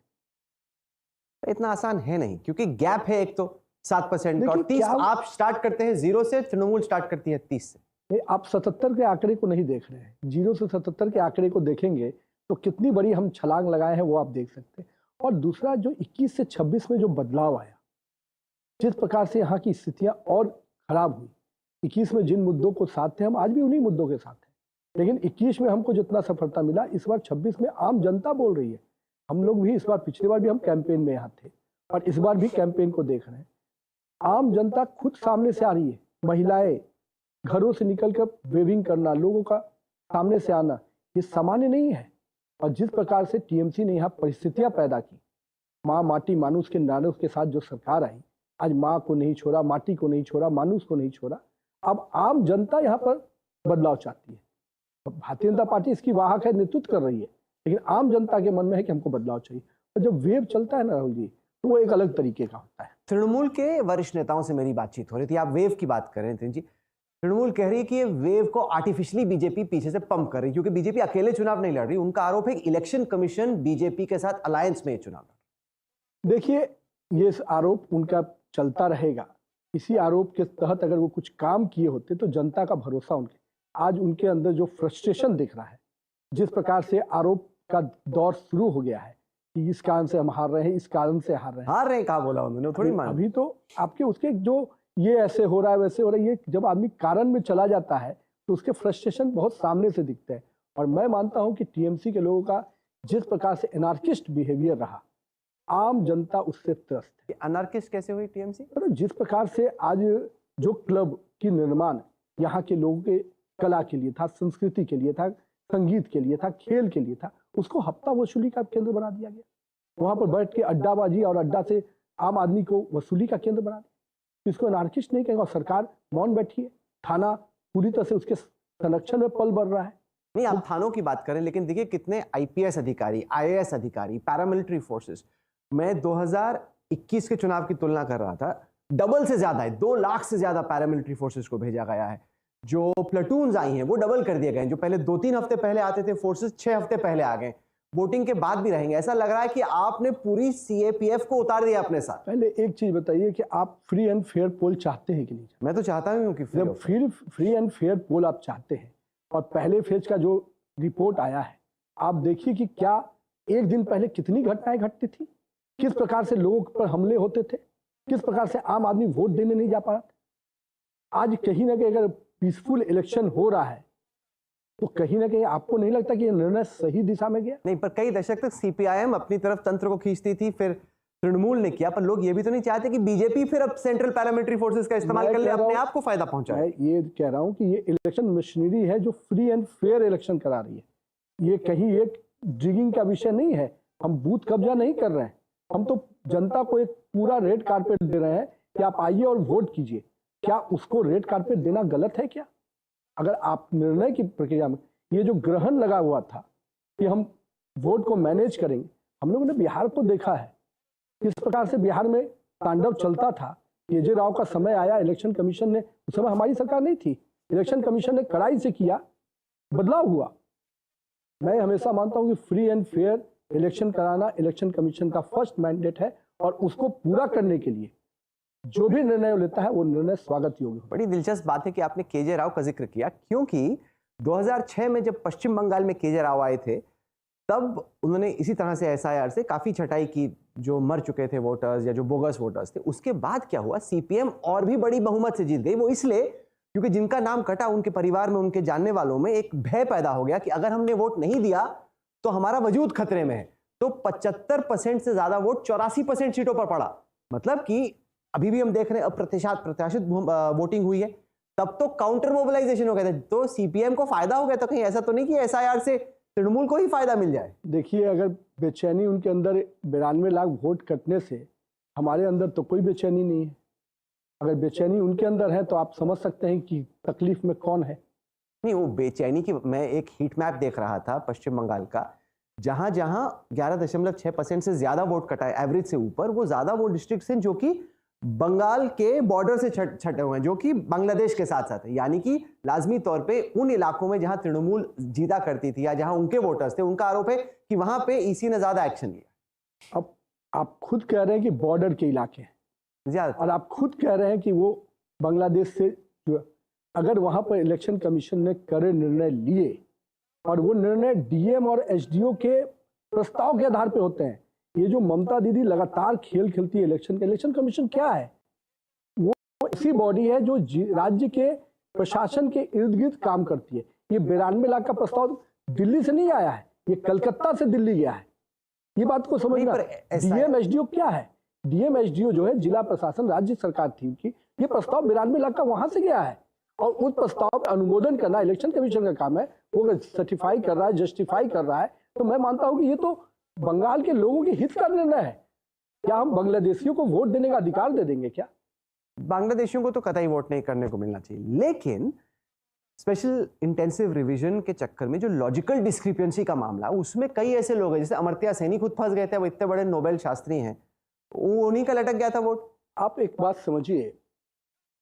इतना आसान है नहीं, क्योंकि गैप है एक तो 7% का, और 30 आप स्टार्ट करते हैं 0 से, तृणमूल स्टार्ट करती है 30 से। नहीं, आप 77 के आंकड़े को नहीं देख रहे हैं। 0 से 77 के आंकड़े को देखेंगे तो कितनी बड़ी हम छलांग लगाए हैं वो आप देख सकते हैं। और दूसरा, जो 21 से 26 में जो बदलाव आया, जिस प्रकार से यहाँ की स्थितियाँ और खराब हुई, 21 में जिन मुद्दों को साथ थे, हम आज भी उन्हीं मुद्दों के साथ हैं, लेकिन 21 में हमको जितना सफलता मिला, इस बार 26 में आम जनता बोल रही है। हम लोग भी इस बार, पिछली बार भी हम कैंपेन में यहाँ थे और इस बार भी कैंपेन को देख रहे हैं। आम जनता खुद सामने से आ रही है। महिलाएं घरों से निकलकर वेविंग करना, लोगों का सामने से आना, ये सामान्य नहीं है। और जिस प्रकार से टीएमसी ने यहाँ परिस्थितियां पैदा की, माँ माटी मानुष के नारों के साथ जो सरकार आई, आज माँ को नहीं छोड़ा, माटी को नहीं छोड़ा, मानुष को नहीं छोड़ा, अब आम जनता यहाँ पर बदलाव चाहती है। भारतीय जनता पार्टी इसकी वाहक है, नेतृत्व कर रही है, लेकिन आम जनता के मन में है कि हमको बदलाव चाहिए। और जब वेव चलता है ना राहुल जी, तो वो एक अलग तरीके का होता है। तृणमूल के वरिष्ठ नेताओं से मेरी बातचीत हो रही थी, आप वेव की बात कर रहे थे जी। तृणमूल कह रही है कि ये वेव को आर्टिफिशियली बीजेपी पीछे से पंप कर रही है, क्योंकि बीजेपी अकेले चुनाव नहीं लड़ रही। उनका आरोप है कि इलेक्शन कमीशन बीजेपी के साथ अलायंस में चुनाव लड़। देखिए, ये आरोप उनका चलता रहेगा। इसी आरोप के तहत अगर वो कुछ काम किए होते तो जनता का भरोसा उनके, आज उनके अंदर जो फ्रस्ट्रेशन दिख रहा है, जिस प्रकार से आरोप का दौर शुरू हो गया है, कि इस कारण से हम हार रहे हैं, इस कारण से हार रहे हैं। हार रहे हैं कहाँ बोला उन्होंने, थोड़ी मान। अभी तो आपके उसके जो ये ऐसे हो रहा है वैसे हो रहा है, ये जब आदमी कारण में चला जाता है तो उसके फ्रस्ट्रेशन बहुत सामने से दिखते हैं। और मैं मानता हूं कि टीएमसी के लोगों का जिस प्रकार से एनार्किस्ट बिहेवियर रहा, आम जनता उससे त्रस्त है। अनार्किस्ट कैसे हुई टीएमसी? जिस प्रकार से आज जो क्लब की निर्माण यहाँ के लोगों के कला के लिए था, संस्कृति के लिए था, संगीत के लिए था, खेल के लिए था, उसको हफ्ता वसूली का केंद्र बना दिया गया। वहां पर बैठ के अड्डाबाजी और अड्डा से आम आदमी को वसूली का केंद्र बना दिया। इसको अनार्किस्ट नहीं कहेंगे। और सरकार मौन बैठी है, थाना पूरी तरह से उसके संरक्षण में पल बढ़ रहा है। नहीं, आप थानों की बात करें, लेकिन देखिए कितने आईपीएस अधिकारी, आईएएस अधिकारी, पैरामिलिट्री फोर्सेस, मैं 2021 के चुनाव की तुलना कर रहा था, डबल से ज्यादा है, 2 लाख से ज्यादा पैरामिलिट्री फोर्सेस को भेजा गया है। जो प्लेटून्स आई हैं वो डबल कर दिए गए हैं। जो पहले 2-3 हफ्ते पहले आते थे फोर्सेस, 6 हफ्ते पहले आ गए, वोटिंग के बाद भी रहेंगे। ऐसा लग रहा है कि आपने पूरी सीएपीएफ को उतार दिया अपने साथ। पहले एक चीज बताइए कि आप फ्री एंड फेयर पोल चाहते हैं कि नहीं? मैं तो चाहता हूं कि जब फ्री एंड फेयर पोल आप चाहते हैं और पहले फेज का जो रिपोर्ट आया है, आप देखिए कि क्या एक दिन पहले कितनी घटनाएं घटती थी, किस प्रकार से लोगों पर हमले होते थे, किस प्रकार से आम आदमी वोट देने नहीं जा पा रहा था। आज कहीं ना कहीं अगर पीसफुल इलेक्शन हो रहा है तो कहीं ना कहीं आपको नहीं लगता कि यह निर्णय सही दिशा में गया? नहीं, पर कई दशक तक सीपीआईएम अपनी तरफ तंत्र को खींचती थी, फिर तृणमूल ने किया। पर लोग ये भी तो नहीं चाहते कि बीजेपी फिर अब सेंट्रल पैरामिलिट्री फोर्सेस का इस्तेमाल कर ले, अपने आप को फायदा पहुंचाए। मैं ये कह रहा हूं कि ये इलेक्शन मशीनरी है जो फ्री एंड फेयर इलेक्शन करा रही है। ये कहीं एक जिगिंग का विषय नहीं है। हम बूथ कब्जा नहीं कर रहे हैं, हम तो जनता को एक पूरा रेड कारपेट दे रहे हैं कि आप आइए और वोट कीजिए। क्या उसको रेड कारपेट देना गलत है क्या? अगर आप निर्णय की प्रक्रिया में ये जो ग्रहण लगा हुआ था कि हम वोट को मैनेज करेंगे, हम लोगों ने बिहार को देखा है किस प्रकार से बिहार में तांडव चलता था। केजे राव का समय आया, इलेक्शन कमीशन ने, उस समय हमारी सरकार नहीं थी, इलेक्शन कमीशन ने कड़ाई से किया, बदलाव हुआ। मैं हमेशा मानता हूं कि फ्री एंड फेयर इलेक्शन कराना इलेक्शन कमीशन का फर्स्ट मैंडेट है और उसको पूरा करने के लिए जो भी निर्णय लेता है वो निर्णय स्वागत योग्य। बड़ी दिलचस्प बात है कि आपने केजे राव का जिक्र किया, क्योंकि 2006 में जब पश्चिम बंगाल में केजे राव आए थे, तब उन्होंने इसी तरह से एसआईआर से काफी छटाई की, जो मर चुके थे वोटर्स या जो बोगस वोटर्स थे। उसके बाद क्या हुआ, सीपीएम और भी बड़ी बहुमत से जीत गई। वो इसलिए क्योंकि जिनका नाम कटा उनके परिवार में, उनके जानने वालों में एक भय पैदा हो गया कि अगर हमने वोट नहीं दिया तो हमारा वजूद खतरे में है। तो 75% से ज्यादा वोट 84% सीटों पर पड़ा। मतलब कि अभी भी हम देख रहे हैं अप्रत्याशित वोटिंग हुई है, तब तो काउंटर मोबिलाइजेशन हो गया था। तो सीपीएम को फायदा हो गया। तो कहीं ऐसा तो नहीं कि एसआईआर से तृणमूल को ही फायदा मिल जाए? देखिए, अगर बेचैनी उनके अंदर 92 लाख वोट कटने से, हमारे अंदर तो कोई बेचैनी नहीं है। अगर बेचैनी उनके अंदर है तो आप समझ सकते हैं कि तकलीफ में कौन है। नहीं, वो बेचैनी की मैं एक हीट मैप देख रहा था पश्चिम बंगाल का, जहां जहां 11.6% से ज्यादा वोट कटा है एवरेज से ऊपर, वो ज्यादा वो डिस्ट्रिक्ट हैं जो कि बंगाल के बॉर्डर से छटे हुए हैं, जो कि बांग्लादेश के साथ साथ है। यानी कि लाजमी तौर पे उन इलाकों में जहां तृणमूल जीता करती थी या जहां उनके वोटर्स थे, उनका आरोप है कि वहां पे ईसी ने ज्यादा एक्शन लिया। अब आप खुद कह रहे हैं कि बॉर्डर के इलाके हैं ज्यादा, और आप खुद कह रहे हैं कि वो बांग्लादेश से, अगर वहां पर इलेक्शन कमीशन ने कड़े निर्णय लिए और वो निर्णय डीएम और एसडीओ के प्रस्ताव के आधार पर होते हैं। ये जो ममता दीदी लगातार खेल खेलती है इलेक्शन कमीशन क्या है? वो ऐसी बॉडी है जो राज्य के प्रशासन के इर्द गिर्द काम करती है। ये 92 लाख का प्रस्ताव दिल्ली से नहीं आया है, ये कलकत्ता से दिल्ली गया है। ये बात को समझना। डीएम एसडीओ क्या है? डीएम एसडीओ जो है जिला प्रशासन, राज्य सरकार थी उनकी, ये प्रस्ताव 92 लाख का वहां से गया है और उस प्रस्ताव का अनुमोदन करना इलेक्शन कमीशन का काम है। वो सर्टिफाई कर रहा है, जस्टिफाई कर रहा है। तो मैं मानता हूं कि ये तो बंगाल के लोगों के हित का निर्णय है। क्या हम बांग्लादेशियों को वोट देने का अधिकार दे देंगे क्या? बांग्लादेशियों को तो कतई वोट नहीं करने को मिलना चाहिए। लेकिन स्पेशल इंटेंसिव रिवीजन के चक्कर में जो लॉजिकल डिस्क्रिपेंसी का मामला, उसमें कई ऐसे लोग हैं, जैसे अमर्त्य सेन खुद फंस गए थे, वो इतने बड़े नोबेल शास्त्री हैं, उन्हीं का लटक गया था वोट। आप एक बात समझिए,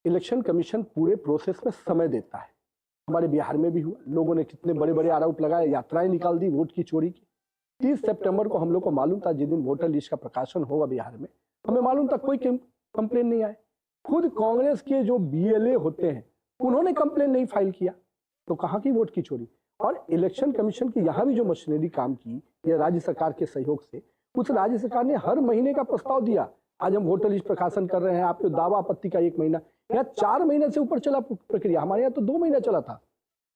इलेक्शन कमीशन पूरे प्रोसेस में समय देता है। हमारे बिहार में भी हुआ, लोगों ने कितने बड़े बड़े आरोप लगाए, यात्राएं निकाल दी वोट की चोरी की। 30 सितंबर को हम लोग को मालूम था जिस दिन वोटर लिस्ट का प्रकाशन होगा बिहार में, हमें मालूम था कोई कंप्लेन नहीं आए। खुद कांग्रेस के जो बीएलए होते हैं उन्होंने कंप्लेन नहीं फाइल किया, तो कहाँ की वोट की चोरी? और इलेक्शन कमीशन की यहाँ भी जो मशीनरी काम की, या राज्य सरकार के सहयोग से, उस राज्य सरकार ने हर महीने का प्रस्ताव दिया। आज हम वोटर लिस्ट प्रकाशन कर रहे हैं, आपके दावा आपत्ति का 1 महीना, यहाँ 4 महीने से ऊपर चला प्रक्रिया, हमारे यहाँ तो 2 महीना चला था।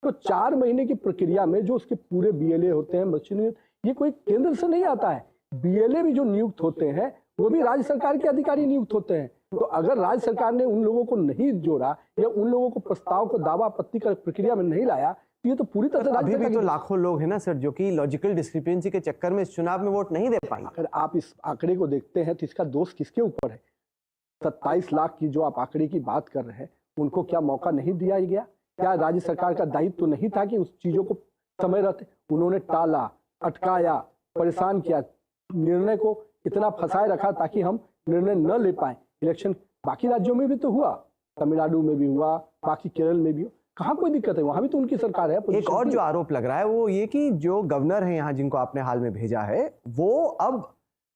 तो 4 महीने की प्रक्रिया में जो उसके पूरे BLA होते हैं, मशीन, ये कोई केंद्र से नहीं आता है। BLA भी जो नियुक्त होते हैं वो भी राज्य सरकार के अधिकारी नियुक्त होते हैं। तो अगर राज्य सरकार ने उन लोगों को नहीं जोड़ा या उन लोगों को प्रस्ताव को दावा आपत्ति का प्रक्रिया में नहीं लाया, तो ये तो पूरी तरह से अभी भी तो लाखों लोग हैं ना सर, जो कि लॉजिकल डिस्क्रिपेंसी के चक्कर में इस चुनाव में वोट नहीं दे पाएंगे। अगर आप इस आंकड़े को देखते हैं तो इसका दोष किसके ऊपर है? 27 लाख की जो आप आंकड़े की बात कर रहे हैं, उनको क्या मौका नहीं दिया गया? क्या राज्य सरकार का दायित्व तो नहीं था कि उस चीजों को समय रहते उन्होंने टाला, अटकाया, परेशान किया, निर्णय को इतना फंसाए रखा ताकि हम निर्णय न ले पाए। इलेक्शन बाकी राज्यों में भी तो हुआ, तमिलनाडु में भी हुआ, बाकी केरल में भी हुआ, कहाँ कोई दिक्कत है? वहां भी तो उनकी सरकार है। एक और जो आरोप लग रहा है वो ये कि जो गवर्नर है यहाँ, जिनको आपने हाल में भेजा है, वो अब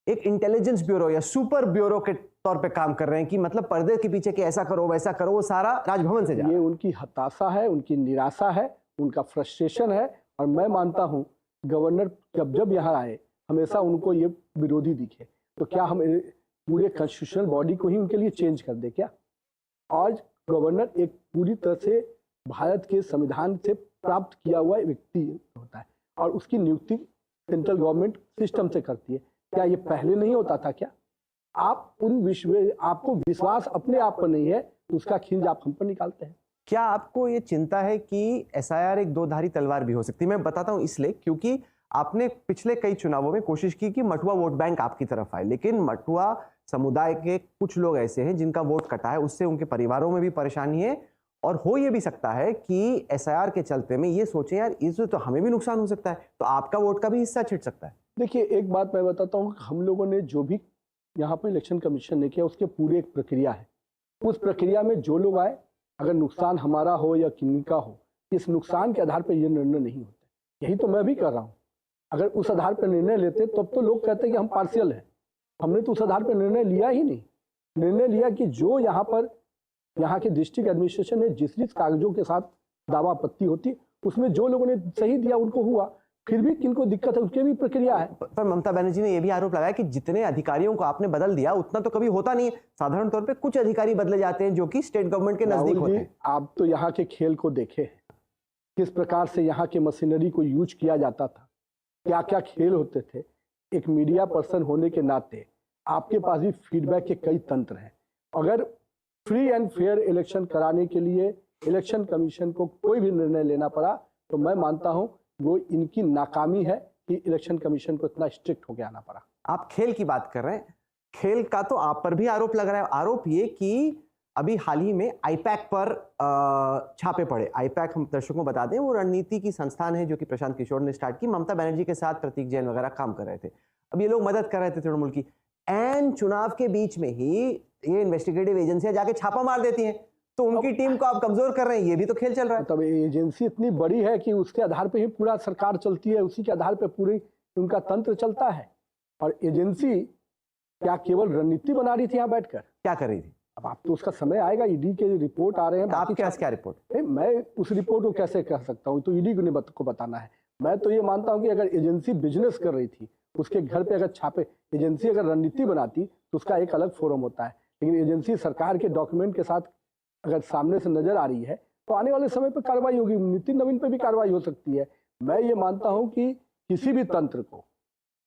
एक इंटेलिजेंस ब्यूरो या सुपर ब्यूरो के तौर पे काम कर रहे हैं कि मतलब पर्दे के पीछे कि ऐसा करो वैसा करो, वो सारा राजभवन से जा। ये उनकी हताशा है, उनकी निराशा है, उनका फ्रस्ट्रेशन है। और मैं मानता हूँ गवर्नर जब यहाँ आए हमेशा उनको ये विरोधी दिखे, तो क्या हम पूरे कॉन्स्टिट्यूशनल बॉडी को ही उनके लिए चेंज कर दे क्या? आज गवर्नर एक पूरी तरह से भारत के संविधान से प्राप्त किया हुआ व्यक्ति होता है और उसकी नियुक्ति सेंट्रल गवर्नमेंट सिस्टम से करती है। क्या ये पहले नहीं होता था क्या? आप आपको विश्वास अपने आप पर नहीं है तो उसका खिंज आप हम पर निकालते हैं। क्या आपको ये चिंता है कि SIR एक दो-धारी तलवार भी हो सकती है? मैं बताता हूं इसलिए क्योंकि आपने पिछले कई चुनावों में कोशिश की कि मठुआ वोट बैंक आपकी तरफ आए, लेकिन मठुआ समुदाय के कुछ लोग ऐसे हैं जिनका वोट कटा है, उससे उनके परिवारों में भी परेशानी है और हो ये भी सकता है कि SIR के चलते में ये सोचें यार इससे तो हमें भी नुकसान हो सकता है, तो आपका वोट का भी हिस्सा छिट सकता है। देखिए एक बात मैं बताता हूँ, हम लोगों ने जो भी यहाँ पर इलेक्शन कमीशन ने किया उसके पूरी एक प्रक्रिया है। उस प्रक्रिया में जो लोग आए, अगर नुकसान हमारा हो या किन्हीं का हो, इस नुकसान के आधार पर ये निर्णय नहीं होते। यही तो मैं भी कर रहा हूँ। अगर उस आधार पर निर्णय लेते तब तो लोग कहते कि हम पार्शियल हैं। हमने तो उस आधार पर निर्णय लिया ही नहीं। निर्णय लिया कि जो यहाँ पर यहाँ के डिस्ट्रिक्ट एडमिनिस्ट्रेशन ने जिस कागजों के साथ दावा आपत्ति होती उसमें जो लोगों ने सही दिया उनको हुआ, फिर भी किनको दिक्कत है उसकी भी प्रक्रिया है। पर ममता बनर्जी ने यह भी आरोप लगाया कि जितने अधिकारियों को आपने बदल दिया उतना तो कभी होता नहीं है। साधारण तौर पे कुछ अधिकारी बदले जाते हैं जो कि स्टेट गवर्नमेंट के नजदीक होते हैं। आप तो यहाँ के खेल को देखे हैं, किस प्रकार से यहाँ के मशीनरी को यूज किया जाता था, क्या क्या खेल होते थे। एक मीडिया पर्सन होने के नाते आपके पास भी फीडबैक के कई तंत्र हैं। अगर फ्री एंड फेयर इलेक्शन कराने के लिए इलेक्शन कमीशन को कोई भी निर्णय लेना पड़ा तो मैं मानता हूं वो इनकी नाकामी है कि इलेक्शन कमीशन को इतना स्ट्रिक्ट होकर आना पड़ा। आप खेल की बात कर रहे हैं, खेल का तो आप पर भी आरोप लग रहा है। आरोप ये कि अभी हाल ही में आईपैक पर छापे पड़े। आईपैक हम दर्शकों को बता दें वो रणनीति की संस्थान है जो कि प्रशांत किशोर ने स्टार्ट की। ममता बनर्जी के साथ प्रतीक जैन वगैरह काम कर रहे थे। अब ये लोग मदद कर रहे थे तृणमूल की। एन चुनाव के बीच में ही ये इन्वेस्टिगेटिव एजेंसियां जाके छापा मार देती हैं, तो उनकी टीम को आप कमजोर कर रहे हैं। ये भी तो खेल चल रहा है। तब एजेंसी इतनी बड़ी है कि उसके आधार पर ही पूरा सरकार चलती है, उसी के आधार पर पूरी उनका तंत्र चलता है। और एजेंसी क्या केवल रणनीति बना रही थी यहाँ बैठकर? क्या कर रही थी? अब आप तो उसका समय आएगा, ईडी के रिपोर्ट आ रहे हैं। आपके पास क्या रिपोर्ट? मैं उस रिपोर्ट को कैसे कह सकता हूँ, तो ईडी को बताना है। मैं तो ये मानता हूँ कि अगर एजेंसी बिजनेस कर रही थी, उसके घर पे अगर छापे, एजेंसी अगर रणनीति बनाती तो उसका एक अलग फोरम होता है। लेकिन एजेंसी सरकार के डॉक्यूमेंट के साथ अगर सामने से नजर आ रही है तो आने वाले समय पर कार्रवाई होगी। नितिन नवीन पर भी कार्रवाई हो सकती है। मैं ये मानता हूँ कि किसी भी तंत्र को,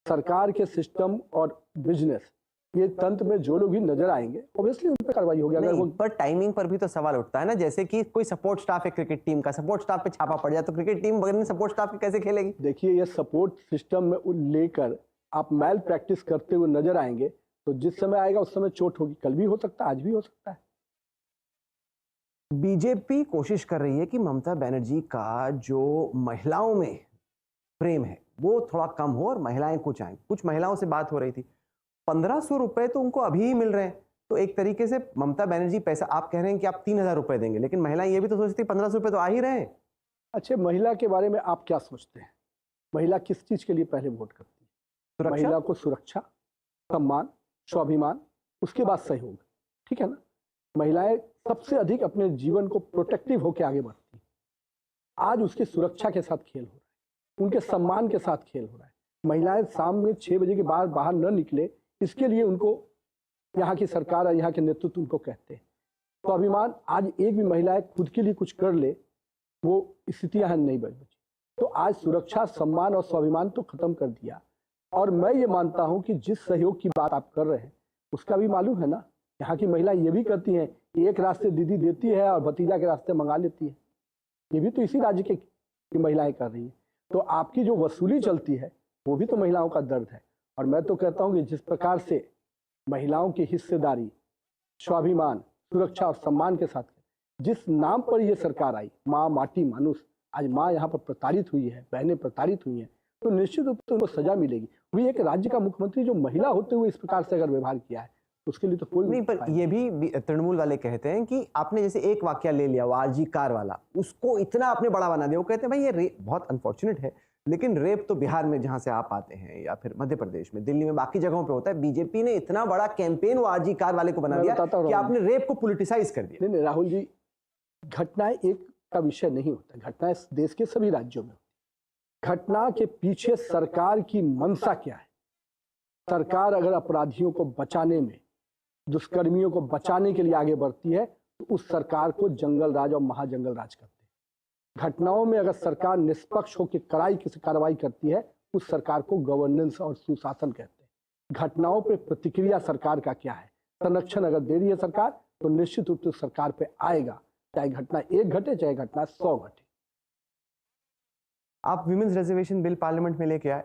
सरकार के सिस्टम और बिजनेस, ये तंत्र में जो लोग भी नजर आएंगे ऑब्वियसली उन पर कार्रवाई होगी। अगर वो पर टाइमिंग पर भी तो सवाल उठता है ना, जैसे कि कोई सपोर्ट स्टाफ है क्रिकेट टीम का, सपोर्ट स्टाफ पे छापा पड़ जाए तो क्रिकेट टीम बगैर सपोर्ट स्टाफ के कैसे खेलेगी? देखिए ये सपोर्ट सिस्टम में लेकर आप मैल प्रैक्टिस करते हुए नजर आएंगे तो जिस समय आएगा उस समय चोट होगी। कल भी हो सकता है, आज भी हो सकता है। बीजेपी कोशिश कर रही है कि ममता बनर्जी का जो महिलाओं में प्रेम है वो थोड़ा कम हो और महिलाएं कुछ आए। कुछ महिलाओं से बात हो रही थी, 1500 रुपए तो उनको अभी ही मिल रहे हैं। तो एक तरीके से ममता बनर्जी पैसा, आप कह रहे हैं कि आप 3000 रुपए देंगे, लेकिन महिलाएं ये भी तो सोचती 1500 रुपए तो आ ही रहे हैं। अच्छा, महिला के बारे में आप क्या सोचते हैं? महिला किस चीज के लिए पहले वोट करती है? महिला को सुरक्षा, सम्मान, स्वाभिमान, उसके बाद सहयोग, ठीक है ना। महिलाएं सबसे अधिक अपने जीवन को प्रोटेक्टिव होकर आगे बढ़ती है। आज उसकी सुरक्षा के साथ खेल हो रहा है, उनके सम्मान के साथ खेल हो रहा है। महिलाएं शाम में 6 बजे के बाद बाहर न निकले, इसके लिए उनको यहाँ की सरकार और यहाँ के नेतृत्व उनको कहते हैं। स्वाभिमान, आज एक भी महिलाएं खुद के लिए कुछ कर ले, वो स्थितियां नहीं बची। तो आज सुरक्षा, सम्मान और स्वाभिमान तो खत्म कर दिया। और मैं ये मानता हूं कि जिस सहयोग की बात आप कर रहे हैं उसका भी मालूम है ना, यहाँ की महिलाएं ये भी करती हैं कि एक रास्ते दीदी देती है और भतीजा के रास्ते मंगा लेती है। ये भी तो इसी राज्य की महिलाएं कर रही हैं। तो आपकी जो वसूली चलती है वो भी तो महिलाओं का दर्द है। और मैं तो कहता हूं कि जिस प्रकार से महिलाओं की हिस्सेदारी, स्वाभिमान, सुरक्षा और सम्मान के साथ जिस नाम पर ये सरकार आई, माँ माटी मानुष, आज माँ यहाँ पर प्रताड़ित हुई है, बहनें प्रताड़ित हुई हैं, तो निश्चित रूप से उनको सजा मिलेगी। वही एक राज्य का मुख्यमंत्री जो महिला होते हुए इस प्रकार से अगर व्यवहार किया है उसके लिए तो कोई नहीं। पर ये भी तृणमूल वाले कहते हैं कि आपने जैसे एक वाकया ले लिया, वो आरजी कार वाला, उसको इतना आपने बड़ा बना दिया। वो कहते हैं भाई ये रेप बहुत अनफॉर्चुनेट है, लेकिन रेप तो बिहार में जहां से आप आते हैं या फिर मध्य प्रदेश में, दिल्ली में, बाकी जगहों पे होता है। बीजेपी ने इतना बड़ा कैंपेन वो आरजी कार वाले को बना दिया कि आपने रेप को पॉलिटिसाइज कर दिया। नहीं राहुल जी, घटनाएं एक का विषय नहीं होता, घटनाएं देश के सभी राज्यों में होती। घटना के पीछे सरकार की मंशा क्या है? सरकार अगर अपराधियों को बचाने में, दुष्कर्मियों को बचाने के लिए आगे बढ़ती है तो उस सरकार को जंगल राज और महाजंगल राज कहते हैं। घटनाओं में अगर सरकार निष्पक्ष होकर कड़ाई से कार्रवाई करती है उस सरकार को गवर्नेंस और सुशासन कहते हैं। घटनाओं पर प्रतिक्रिया सरकार का क्या है? संरक्षण अगर दे रही है सरकार तो निश्चित रूप से सरकार पे आएगा, चाहे घटना एक घटे चाहे घटना 100 घटे। आप विमेंस रिजर्वेशन बिल पार्लियामेंट में लेके आए,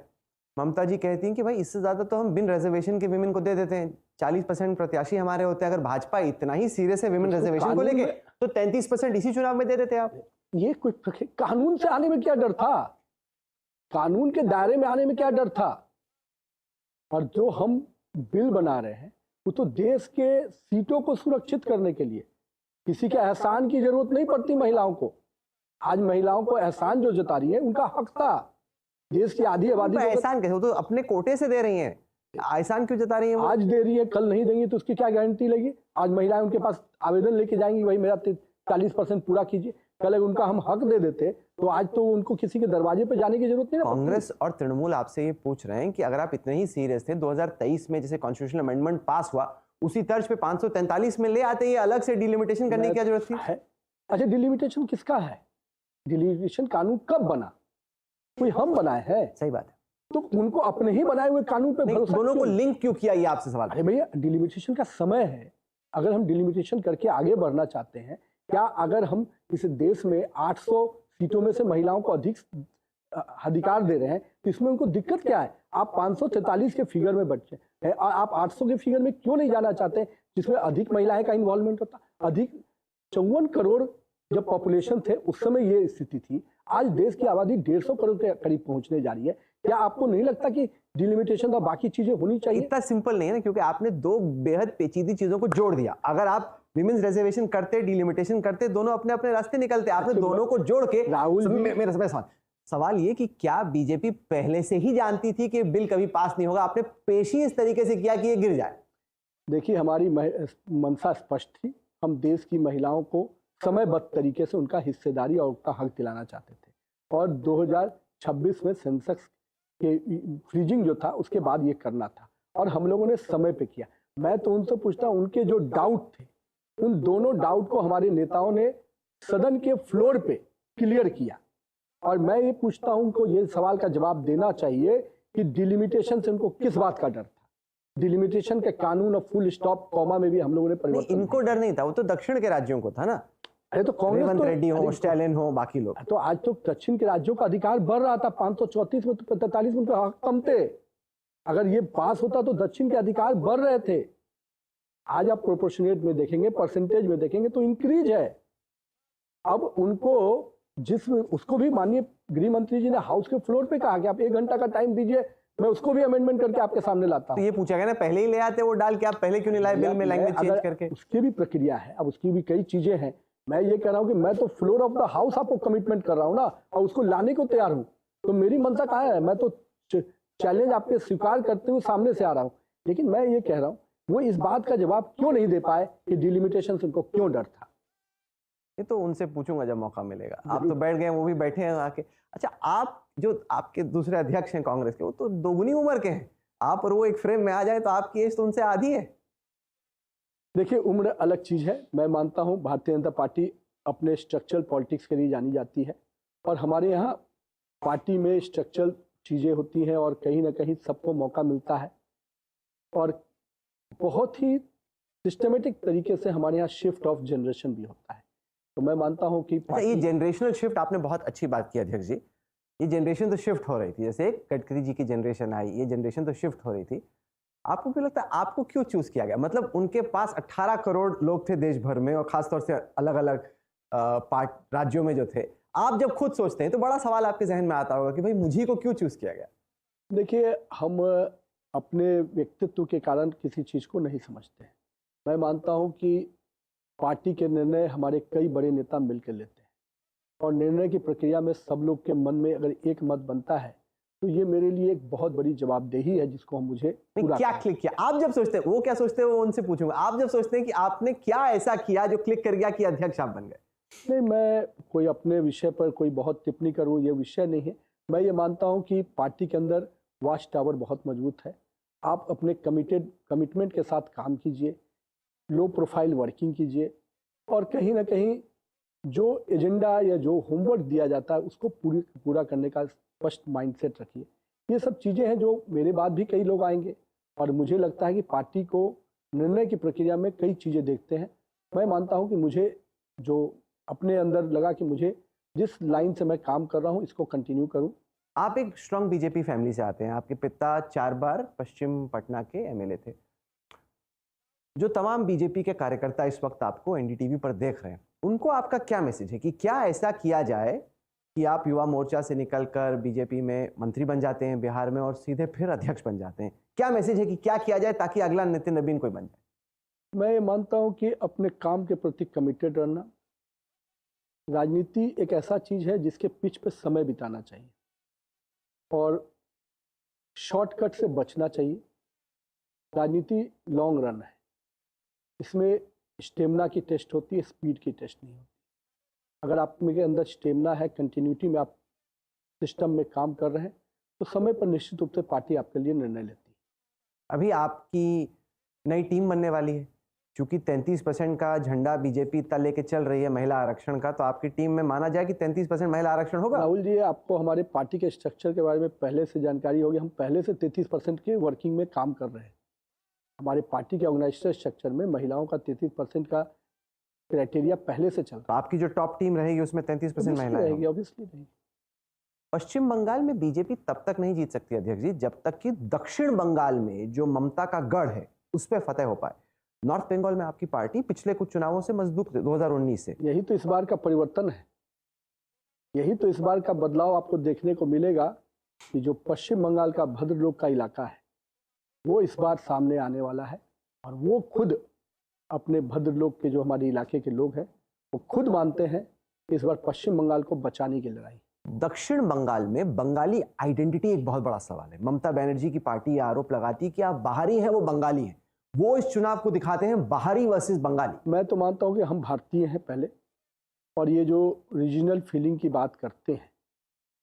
ममता जी कहती हैं कि भाई इससे ज्यादा तो हम बिन रिजर्वेशन के विमेन को दे देते हैं। 40% प्रत्याशी हमारे होते हैं, अगर भाजपा इतना ही सीरियस है विमेन रिजर्वेशन को लेके तो 33% इसी चुनाव में दे देते आप। ये कोई कानून से आने में क्या डर था? कानून के दायरे में आने में क्या डर था? और जो हम बिल बना रहे हैं वो तो देश के सीटों को सुरक्षित करने के लिए, किसी के एहसान की जरूरत नहीं पड़ती महिलाओं को। आज महिलाओं को एहसान जो जता रही है उनका हक था। देश की आधी आबादी को एहसान कैसे? वो तो अपने कोटे से दे रही हैं, एहसान क्यों जता रही हैं? आज दे रही है, कल नहीं देंगी तो उसकी क्या गारंटी लगी? आज महिलाएं उनके पास आवेदन लेके जाएंगी, भाई मेरा 40% पूरा कीजिए। कल अगर उनका हम हक दे देते तो आज तो उनको किसी के दरवाजे पे जाने की जरूरत नहीं। कांग्रेस और तृणमूल आपसे ये पूछ रहे हैं कि अगर आप इतने ही सीरियस थे, 2023 में जैसे कॉन्स्टिट्यूशनल अमेंडमेंट पास हुआ उसी तर्ज पे 543 में ले आते, ये अलग से डिलिमिटेशन करने की क्या जरूरत थी? अच्छा, डिलिमिटेशन किसका है? डिलिमिटेशन कानून कब बना? कोई हम बनाए हैं? सही बात है। तो उनको अपने ही बनाए हुए कानून पे भरोसा, दोनों को लिंक क्यों किया, ये आपसे सवाल। अरे भैया, डिलिमिटेशन का समय है। अगर हम डिलिमिटेशन करके आगे बढ़ना चाहते हैं, क्या अगर हम इस देश में 800 सीटों में से महिलाओं को अधिक अधिकार दे रहे हैं तो इसमें उनको दिक्कत क्या है? आप 543 के फिगर में बच्चे हैं, आप 800 के फिगर में क्यों नहीं जाना चाहते जिसमें अधिक महिलाएं का इन्वॉल्वमेंट होता? अधिक 54 करोड़ जब पॉपुलेशन थे उस समय ये स्थिति थी। आज देश की आबादी 150 करोड़ के करीब पहुंचने जा रही है। क्या आपको नहीं लगता कि डिलिमिटेशन और बाकी चीजें होनी चाहिए? इतना सिंपल नहीं है ना, क्योंकि आपने दो बेहद पेचीदी चीजों को जोड़ दिया। अगर आप विमेंस रिजर्वेशन करते, डिलिमिटेशन करते, दोनों अपने अपने रास्ते निकलते। आपने दोनों को जोड़ के, राहुल मेरा सवाल ये कि क्या बीजेपी पहले से ही जानती थी कि बिल कभी पास नहीं होगा? आपने पेश ही इस तरीके से किया कि ये गिर जाए। देखिए, हमारी मंशा स्पष्ट थी। हम देश की महिलाओं को समयबद्ध तरीके से उनका हिस्सेदारी और उनका हक दिलाना चाहते थे और 2026 में सेंसेक्स के फ्रीजिंग जो था उसके बाद ये करना था और हम लोगों ने समय पे किया। मैं तो उनसे पूछता हूँ, उनके जो डाउट थे उन दोनों डाउट को हमारे नेताओं ने सदन के फ्लोर पे क्लियर किया। और मैं ये पूछता हूं उनको ये सवाल का जवाब देना चाहिए कि डिलिमिटेशन से उनको किस बात का डर था? डिलिमिटेशन के कानून और फुल स्टॉप कॉमा में भी हम लोगों ने परिवर्तन। इनको डर नहीं था, वो तो दक्षिण के राज्यों को था ना। अरे तो कांग्रेस रेवंत रेड्डी हो, स्टालिन हो, बाकी लोग। तो आज तो दक्षिण के राज्यों का अधिकार बढ़ रहा था। 534 में तो 43 में तो हक कम थे। अगर ये पास होता तो दक्षिण के अधिकार बढ़ रहे थे। आज आप प्रोपोर्शनेट में देखेंगे, परसेंटेज में देखेंगे तो इंक्रीज है। अब उनको उसको भी माननीय गृह मंत्री जी ने हाउस के फ्लोर पे कहा कि आप 1 घंटा का टाइम दीजिए, मैं उसको भी अमेंडमेंट करके आपके सामने लाता हूं। तो ये पूछा गया ना, पहले ही ले आते वो डाल के, आप पहले क्यों नहीं लाए बिल में लैंग्वेज चेंज करके? उसकी भी प्रक्रिया है, अब उसकी भी कई चीजें हैं। मैं ये कह रहा हूं कि मैं तो फ्लोर ऑफ द हाउस आपको कमिटमेंट कर रहा हूं ना, और उसको लाने को तैयार हूं। तो मेरी मंशा कहाँ है? मैं तो चैलेंज आपके स्वीकार करते हुए सामने से आ रहा हूं। लेकिन मैं ये कह रहा हूं वो इस बात का जवाब क्यों नहीं दे पाए कि डिलिमिटेशन से उनको क्यों डर था। ये तो उनसे पूछूंगा जब मौका मिलेगा। आप तो बैठ गए, वो भी बैठे हैं आके। अच्छा, आप जो आपके दूसरे अध्यक्ष हैं कांग्रेस के, वो तो दोगुनी उम्र के हैं। आप और वो एक फ्रेम में आ जाए तो आपकी एज तो उनसे आधी है। देखिए, उम्र अलग चीज है। मैं मानता हूं भारतीय जनता पार्टी अपने स्ट्रक्चरल पॉलिटिक्स के लिए जानी जाती है, और हमारे यहाँ पार्टी में स्ट्रक्चरल चीजें होती हैं और कहीं ना कहीं सबको मौका मिलता है, और बहुत ही सिस्टमेटिक तरीके से हमारे यहाँ शिफ्ट ऑफ जनरेशन भी होता है। तो मैं मानता हूं कि ये जनरेशनल शिफ्ट, आपने बहुत अच्छी बात की अध्यक्ष जी। ये जनरेशन तो शिफ्ट हो रही थी, जैसे गडकरी जी की जनरेशन आई, ये जनरेशन तो शिफ्ट हो रही थी। आपको क्यों लगता है, आपको क्यों चूज किया गया? मतलब उनके पास 18 करोड़ लोग थे देश भर में, और खासतौर से अलग अलग राज्यों में जो थे। आप जब खुद सोचते हैं तो बड़ा सवाल आपके जहन में आता होगा कि भाई मुझे को क्यों चूज किया गया? देखिए, हम अपने व्यक्तित्व के कारण किसी चीज को नहीं समझते हैं। मैं मानता हूं कि पार्टी के निर्णय हमारे कई बड़े नेता मिलकर लेते हैं, और निर्णय की प्रक्रिया में सब लोग के मन में अगर एक मत बनता है तो ये मेरे लिए एक बहुत बड़ी जवाबदेही है, जिसको हम मुझे पूरा क्या क्लिक किया? आप जब सोचते हैं, वो क्या सोचते हैं वो उनसे पूछूंगा। आप जब सोचते हैं कि आपने क्या ऐसा किया जो क्लिक कर गया कि अध्यक्ष आप बन गए? नहीं, मैं कोई अपने विषय पर कोई बहुत टिप्पणी करूं, ये विषय नहीं है। मैं ये मानता हूं कि पार्टी के अंदर वॉच टावर बहुत मजबूत है। आप अपने कमिटमेंट के साथ काम कीजिए, लो प्रोफाइल वर्किंग कीजिए, और कहीं ना कहीं जो एजेंडा या जो होमवर्क दिया जाता है उसको पूरा करने का स्पष्ट माइंडसेट रखिए। ये सब चीज़ें हैं जो मेरे बाद भी कई लोग आएंगे, और मुझे लगता है कि पार्टी को निर्णय की प्रक्रिया में कई चीज़ें देखते हैं। मैं मानता हूं कि मुझे जो अपने अंदर लगा कि मुझे जिस लाइन से मैं काम कर रहा हूं इसको कंटिन्यू करूं। आप एक स्ट्रांग बीजेपी फैमिली से आते हैं। आपके पिता 4 बार पश्चिम पटना के एमएलए थे। जो तमाम बीजेपी के कार्यकर्ता इस वक्त आपको एनडीटीवी पर देख रहे हैं, उनको आपका क्या मैसेज है कि क्या ऐसा किया जाए कि आप युवा मोर्चा से निकलकर बीजेपी में मंत्री बन जाते हैं बिहार में, और सीधे फिर अध्यक्ष बन जाते हैं? क्या मैसेज है कि क्या किया जाए ताकि अगला नितिन नवीन कोई बन जाए? मैं ये मानता हूं कि अपने काम के प्रति कमिटेड रहना। राजनीति एक ऐसा चीज है जिसके पिच पे समय बिताना चाहिए, और शॉर्टकट से बचना चाहिए। राजनीति लॉन्ग रन है, इसमें स्टेमिना की टेस्ट होती है, स्पीड की टेस्ट नहीं होती। अगर आप के अंदर स्टेमिना है, कंटिन्यूटी में आप सिस्टम में काम कर रहे हैं, तो समय पर निश्चित रूप से पार्टी आपके लिए निर्णय लेती है। अभी आपकी नई टीम बनने वाली है, चूंकि 33% का झंडा बीजेपी इतना लेके चल रही है महिला आरक्षण का, तो आपकी टीम में माना जाए कि 33% महिला आरक्षण होगा? राहुल जी, आपको हमारे पार्टी के स्ट्रक्चर के बारे में पहले से जानकारी होगी। हम पहले से 33% के वर्किंग में काम कर रहे हैं। हमारे पार्टी के ऑर्गेनाइजेशन स्ट्रक्चर में महिलाओं का 33% का क्राइटेरिया पहले से चल रहा है। आपकी जो टॉप टीम रहेगी उसमें 33% महिलाएं रहेगी, ऑब्वियसली रहेगी। पश्चिम बंगाल में बीजेपी तब तक नहीं जीत सकती अध्यक्ष जी जब तक कि दक्षिण बंगाल में जो ममता का गढ़ है उस पर फतेह हो पाए। नॉर्थ बंगाल में आपकी पार्टी पिछले कुछ चुनावों से मजबूत 2019 से। यही तो इस बार का परिवर्तन है, यही तो इस बार का बदलाव आपको देखने को मिलेगा कि जो पश्चिम बंगाल का भद्रलोक का इलाका है वो इस बार सामने आने वाला है, और वो खुद अपने भद्रलोक के जो हमारे इलाके के लोग हैं वो खुद मानते हैं कि इस बार पश्चिम बंगाल को बचाने की लड़ाई। दक्षिण बंगाल में बंगाली आइडेंटिटी एक बहुत बड़ा सवाल है। ममता बनर्जी की पार्टी आरोप लगाती है कि आप बाहरी हैं, वो बंगाली हैं। वो इस चुनाव को दिखाते हैं बाहरी वर्सेस बंगाली। मैं तो मानता हूं कि हम भारतीय हैं पहले, और ये जो रीजनल फीलिंग की बात करते हैं,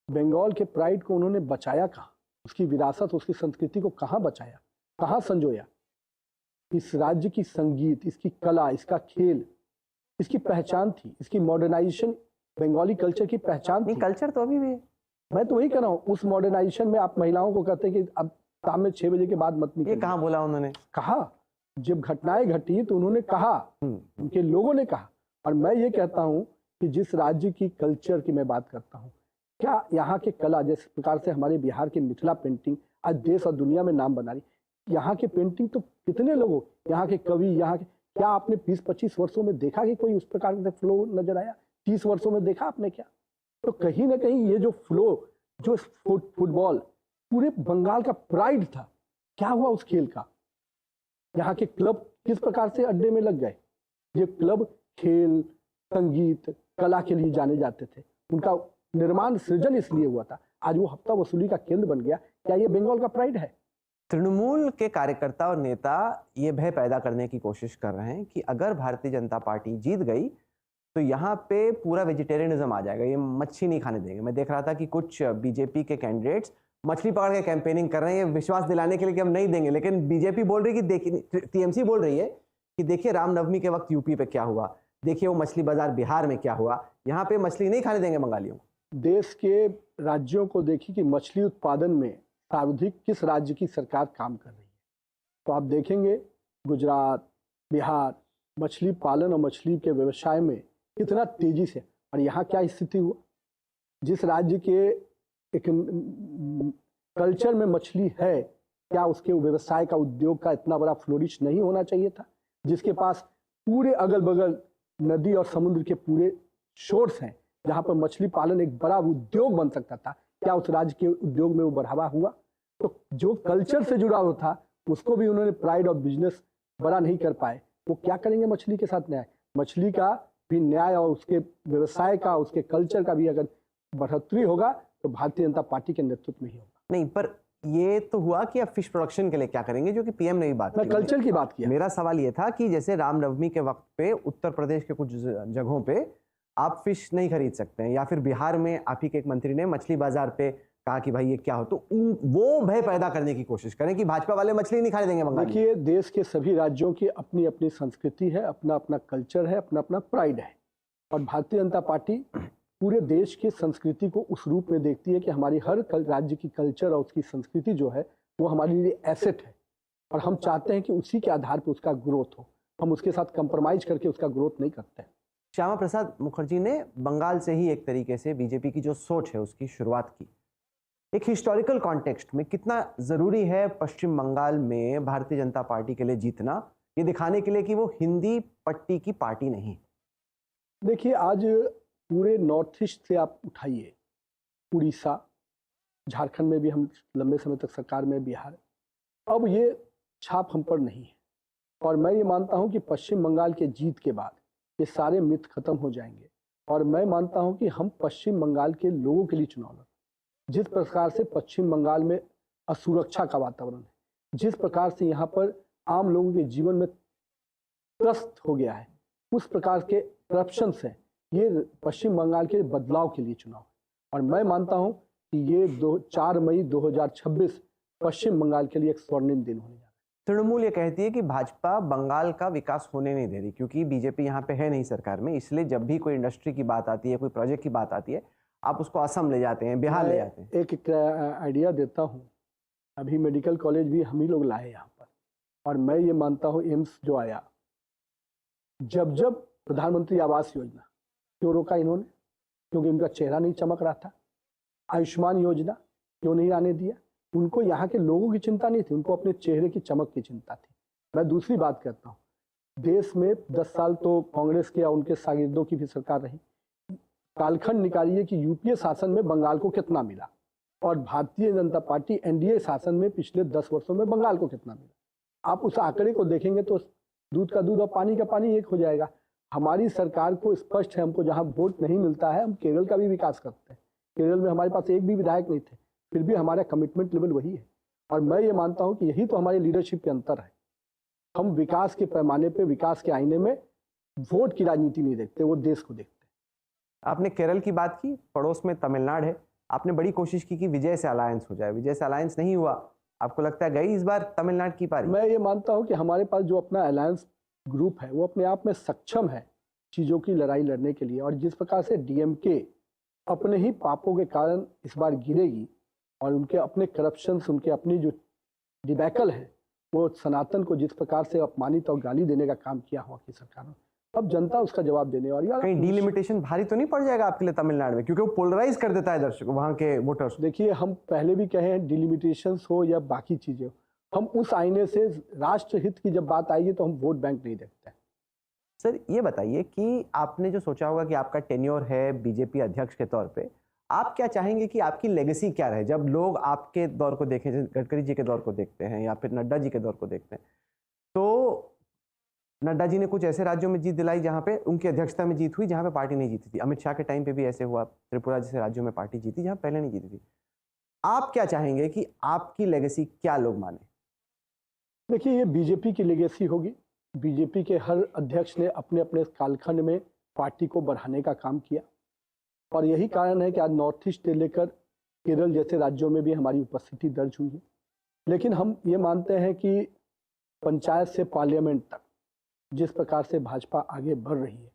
बंगाल के प्राइड को उन्होंने बचाया कहाँ? उसकी विरासत, उसकी संस्कृति को कहाँ बचाया, कहाँ संजोया? इस राज्य की संगीत, इसकी कला, इसका खेल, इसकी पहचान थी, इसकी मॉडर्नाइजेशन बंगाली कल्चर की पहचान थी। कल्चर तो अभी भी है। मैं तो वही कह रहा हूँ, उस मॉडर्नाइजेशन में आप महिलाओं को कहते हैं कि अब शाम में 6 बजे के बाद मत निकलिए। ये कहाँ बोला उन्होंने? कहा, जब घटनाएं घटी तो उन्होंने कहा, उनके लोगों ने कहा। और मैं ये कहता हूँ कि जिस राज्य की कल्चर की मैं बात करता हूँ, क्या यहाँ के कला, जिस प्रकार से हमारे बिहार की मिथिला पेंटिंग आज देश और दुनिया में नाम बना रही, यहाँ के पेंटिंग तो कितने लोगों, यहाँ के कवि, यहाँ के, क्या आपने 20-25 वर्षों में देखा कि कोई उस प्रकार से फ्लो नजर आया? 30 वर्षों में देखा आपने क्या? तो कहीं ना कहीं ये जो फ्लो, जो फुटबॉल पूरे बंगाल का प्राइड था, क्या हुआ उस खेल का? यहाँ के क्लब किस प्रकार से अड्डे में लग गए? ये क्लब खेल, संगीत, कला के लिए जाने जाते थे, उनका निर्माण सृजन इसलिए हुआ था। आज वो हफ्ता वसूली का केंद्र बन गया। क्या ये बंगाल का प्राइड है? तृणमूल के कार्यकर्ता और नेता ये भय पैदा करने की कोशिश कर रहे हैं कि अगर भारतीय जनता पार्टी जीत गई तो यहाँ पे पूरा वेजिटेरियनिज्म आ जाएगा, ये मच्छी नहीं खाने देंगे। मैं देख रहा था कि कुछ बीजेपी के कैंडिडेट्स मछली पकड़ के कैंपेनिंग कर रहे हैं विश्वास दिलाने के लिए कि हम नहीं देंगे, लेकिन बीजेपी बोल रही है कि देखिए, टीएमसी बोल रही है कि देखिए रामनवमी के वक्त यूपी पे क्या हुआ, देखिए वो मछली बाजार बिहार में क्या हुआ, यहाँ पे मछली नहीं खाने देंगे बंगालियों को। देश के राज्यों को देखिए कि मछली उत्पादन में सर्वाधिक किस राज्य की सरकार काम कर रही है, तो आप देखेंगे गुजरात, बिहार मछली पालन और मछली के व्यवसाय में कितना तेजी से। और यहाँ क्या स्थिति हुआ, जिस राज्य के एक कल्चर में मछली है, क्या उसके व्यवसाय का उद्योग का इतना बड़ा फ्लोरिश नहीं होना चाहिए था? जिसके पास पूरे अगल बगल नदी और समुद्र के पूरे शोर्स हैं, जहाँ पर मछली पालन एक बड़ा उद्योग बन सकता था, क्या उस राज्य के उद्योग में वो बढ़ावा हुआ? तो जो कल्चर से जुड़ा हुआ था उसको भी उन्होंने प्राइड ऑफ बिजनेस बड़ा नहीं कर पाए। वो क्या करेंगे मछली के साथ न्याय? मछली का भी न्याय और उसके व्यवसाय का, उसके कल्चर का भी अगर बढ़ोतरी होगा तो भारतीय जनता पार्टी के नेतृत्व में ही होगा। नहीं, पर ये तो हुआ कि अब फिश प्रोडक्शन के लिए क्या करेंगे, जो कि पीएम ने भी बात की। कल्चर की बात की। मेरा सवाल ये था कि जैसे रामनवमी के वक्त पे उत्तर प्रदेश के कुछ जगहों पे आप फिश नहीं खरीद सकते हैं, या फिर बिहार में आप ही के एक मंत्री ने मछली बाजार पे कहा कि भाई ये क्या हो, तो वो भय पैदा करने की कोशिश करें कि भाजपा वाले मछली नहीं खाने देंगे बंगाली। देखिए, देश के सभी राज्यों की अपनी अपनी संस्कृति है, अपना अपना कल्चर है, अपना अपना प्राइड है, और भारतीय जनता पार्टी पूरे देश की संस्कृति को उस रूप में देखती है कि हमारी हर राज्य की कल्चर और उसकी संस्कृति जो है वो हमारे लिए एसेट है, और हम चाहते हैं कि उसी के आधार पर उसका ग्रोथ हो। हम उसके साथ कंप्रोमाइज करके उसका ग्रोथ नहीं करते हैं। श्यामा प्रसाद मुखर्जी ने बंगाल से ही एक तरीके से बीजेपी की जो सोच है उसकी शुरुआत की। एक हिस्टोरिकल कॉन्टेक्स्ट में कितना जरूरी है पश्चिम बंगाल में भारतीय जनता पार्टी के लिए जीतना, ये दिखाने के लिए कि वो हिंदी पट्टी की पार्टी नहीं? देखिए, आज पूरे नॉर्थ ईस्ट से आप उठाइए, उड़ीसा, झारखंड में भी हम लंबे समय तक सरकार में, बिहार, अब ये छाप हम पर नहीं है। और मैं ये मानता हूँ कि पश्चिम बंगाल के जीत के बाद ये सारे मिथ खत्म हो जाएंगे, और मैं मानता हूँ कि हम पश्चिम बंगाल के लोगों के लिए चुनाव लड़ें। जिस प्रकार से पश्चिम बंगाल में असुरक्षा का वातावरण है, जिस प्रकार से यहाँ पर आम लोगों के जीवन में त्रस्त हो गया है, उस प्रकार के करप्शन से ये पश्चिम बंगाल के बदलाव के लिए चुनाव है। और मैं मानता हूँ कि ये 4 मई 2026 पश्चिम बंगाल के लिए एक स्वर्णिम दिन होने जा रहा है। तृणमूल ये कहती है कि भाजपा बंगाल का विकास होने नहीं दे रही, क्योंकि बीजेपी यहाँ पे है नहीं सरकार में, इसलिए जब भी कोई इंडस्ट्री की बात आती है, कोई प्रोजेक्ट की बात आती है, आप उसको असम ले जाते हैं, बिहार ले जाते हैं। एक आइडिया देता हूँ, अभी मेडिकल कॉलेज भी हम ही लोग लाए यहाँ पर, और मैं ये मानता हूँ एम्स जो आया, जब जब प्रधानमंत्री आवास योजना क्यों रोका इन्होंने? क्योंकि उनका चेहरा नहीं चमक रहा था। आयुष्मान योजना क्यों नहीं आने दिया? उनको यहाँ के लोगों की चिंता नहीं थी, उनको अपने चेहरे की चमक की चिंता थी। मैं दूसरी बात कहता हूँ, देश में 10 साल तो कांग्रेस के या उनके शागिर्दों की भी सरकार रही। कालखंड निकालिए कि यूपीए शासन में बंगाल को कितना मिला, और भारतीय जनता पार्टी एनडीए शासन में पिछले 10 वर्षों में बंगाल को कितना मिला। आप उस आंकड़े को देखेंगे तो दूध का दूध और पानी का पानी एक हो जाएगा। हमारी सरकार को स्पष्ट है, हमको जहां वोट नहीं मिलता है, हम केरल का भी विकास करते हैं। केरल में हमारे पास एक भी विधायक नहीं थे, फिर भी हमारा कमिटमेंट लेवल वही है। और मैं ये मानता हूँ कि यही तो हमारी लीडरशिप के अंतर है। हम विकास के पैमाने पे, विकास के आईने में वोट की राजनीति नहीं देखते, वो देश को देखते। आपने केरल की बात की, पड़ोस में तमिलनाडु है, आपने बड़ी कोशिश की कि विजय से अलायंस हो जाए, विजय से अलायंस नहीं हुआ, आपको लगता है गई इस बार तमिलनाडु की पारी? मैं ये मानता हूँ कि हमारे पास जो अपना अलायंस ग्रुप है वो अपने आप में सक्षम है चीज़ों की लड़ाई लड़ने के लिए। और जिस प्रकार से डीएमके अपने ही पापों के कारण इस बार गिरेगी, और उनके अपने करप्शन, उनके अपनी जो डिबैकल है, वो सनातन को जिस प्रकार से अपमानित और गाली देने का काम किया हुआ की सरकार ने, अब जनता उसका जवाब देने वाली है। कहीं डिलिमिटेशन भारी तो नहीं पड़ जाएगा आपके लिए तमिलनाडु में, क्योंकि वो पोलराइज कर देता है दर्शकों, वहाँ के वोटर्स। देखिए, हम पहले भी कहे हैं, डिलिमिटेशन हो या बाकी चीजें हो, हम उस आईने से राष्ट्र हित की जब बात आएगी तो हम वोट बैंक नहीं देखते। सर ये बताइए कि आपने जो सोचा होगा कि आपका टेन्योर है बीजेपी अध्यक्ष के तौर पे, आप क्या चाहेंगे कि आपकी लेगेसी क्या रहे? जब लोग आपके दौर को देखें, गडकरी जी के दौर को देखते हैं या फिर नड्डा जी के दौर को देखते हैं, तो नड्डा जी ने कुछ ऐसे राज्यों में जीत दिलाई जहां पे उनकी अध्यक्षता में जीत हुई, जहां पे पार्टी नहीं जीती थी। अमित शाह के टाइम पे भी ऐसे हुआ, त्रिपुरा जैसे राज्यों में पार्टी जीती जहां पहले नहीं जीती थी। आप क्या चाहेंगे कि आपकी लेगेसी क्या लोग माने? देखिए, ये बीजेपी की लेगेसी होगी। बीजेपी के हर अध्यक्ष ने अपने अपने कालखंड में पार्टी को बढ़ाने का काम किया और यही कारण है कि आज नॉर्थ ईस्ट से लेकर केरल जैसे राज्यों में भी हमारी उपस्थिति दर्ज हुई है। लेकिन हम ये मानते हैं कि पंचायत से पार्लियामेंट तक जिस प्रकार से भाजपा आगे बढ़ रही है,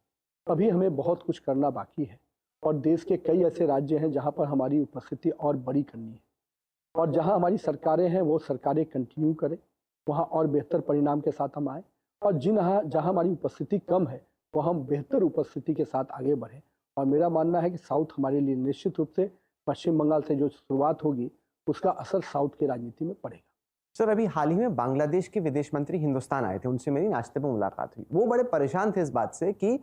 अभी हमें बहुत कुछ करना बाकी है और देश के कई ऐसे राज्य हैं जहां पर हमारी उपस्थिति और बड़ी करनी है और जहां हमारी सरकारें हैं वो सरकारें कंटिन्यू करें, वहां और बेहतर परिणाम के साथ हम आए और जहां हमारी उपस्थिति कम है वह हम बेहतर उपस्थिति के साथ आगे बढ़ें। और मेरा मानना है कि साउथ हमारे लिए निश्चित रूप से पश्चिम बंगाल से जो शुरुआत होगी उसका असर साउथ की राजनीति में पड़ेगा। सर, अभी हाल ही में बांग्लादेश के विदेश मंत्री हिंदुस्तान आए थे, उनसे मेरी नाश्ते पर मुलाकात हुई। वो बड़े परेशान थे इस बात से कि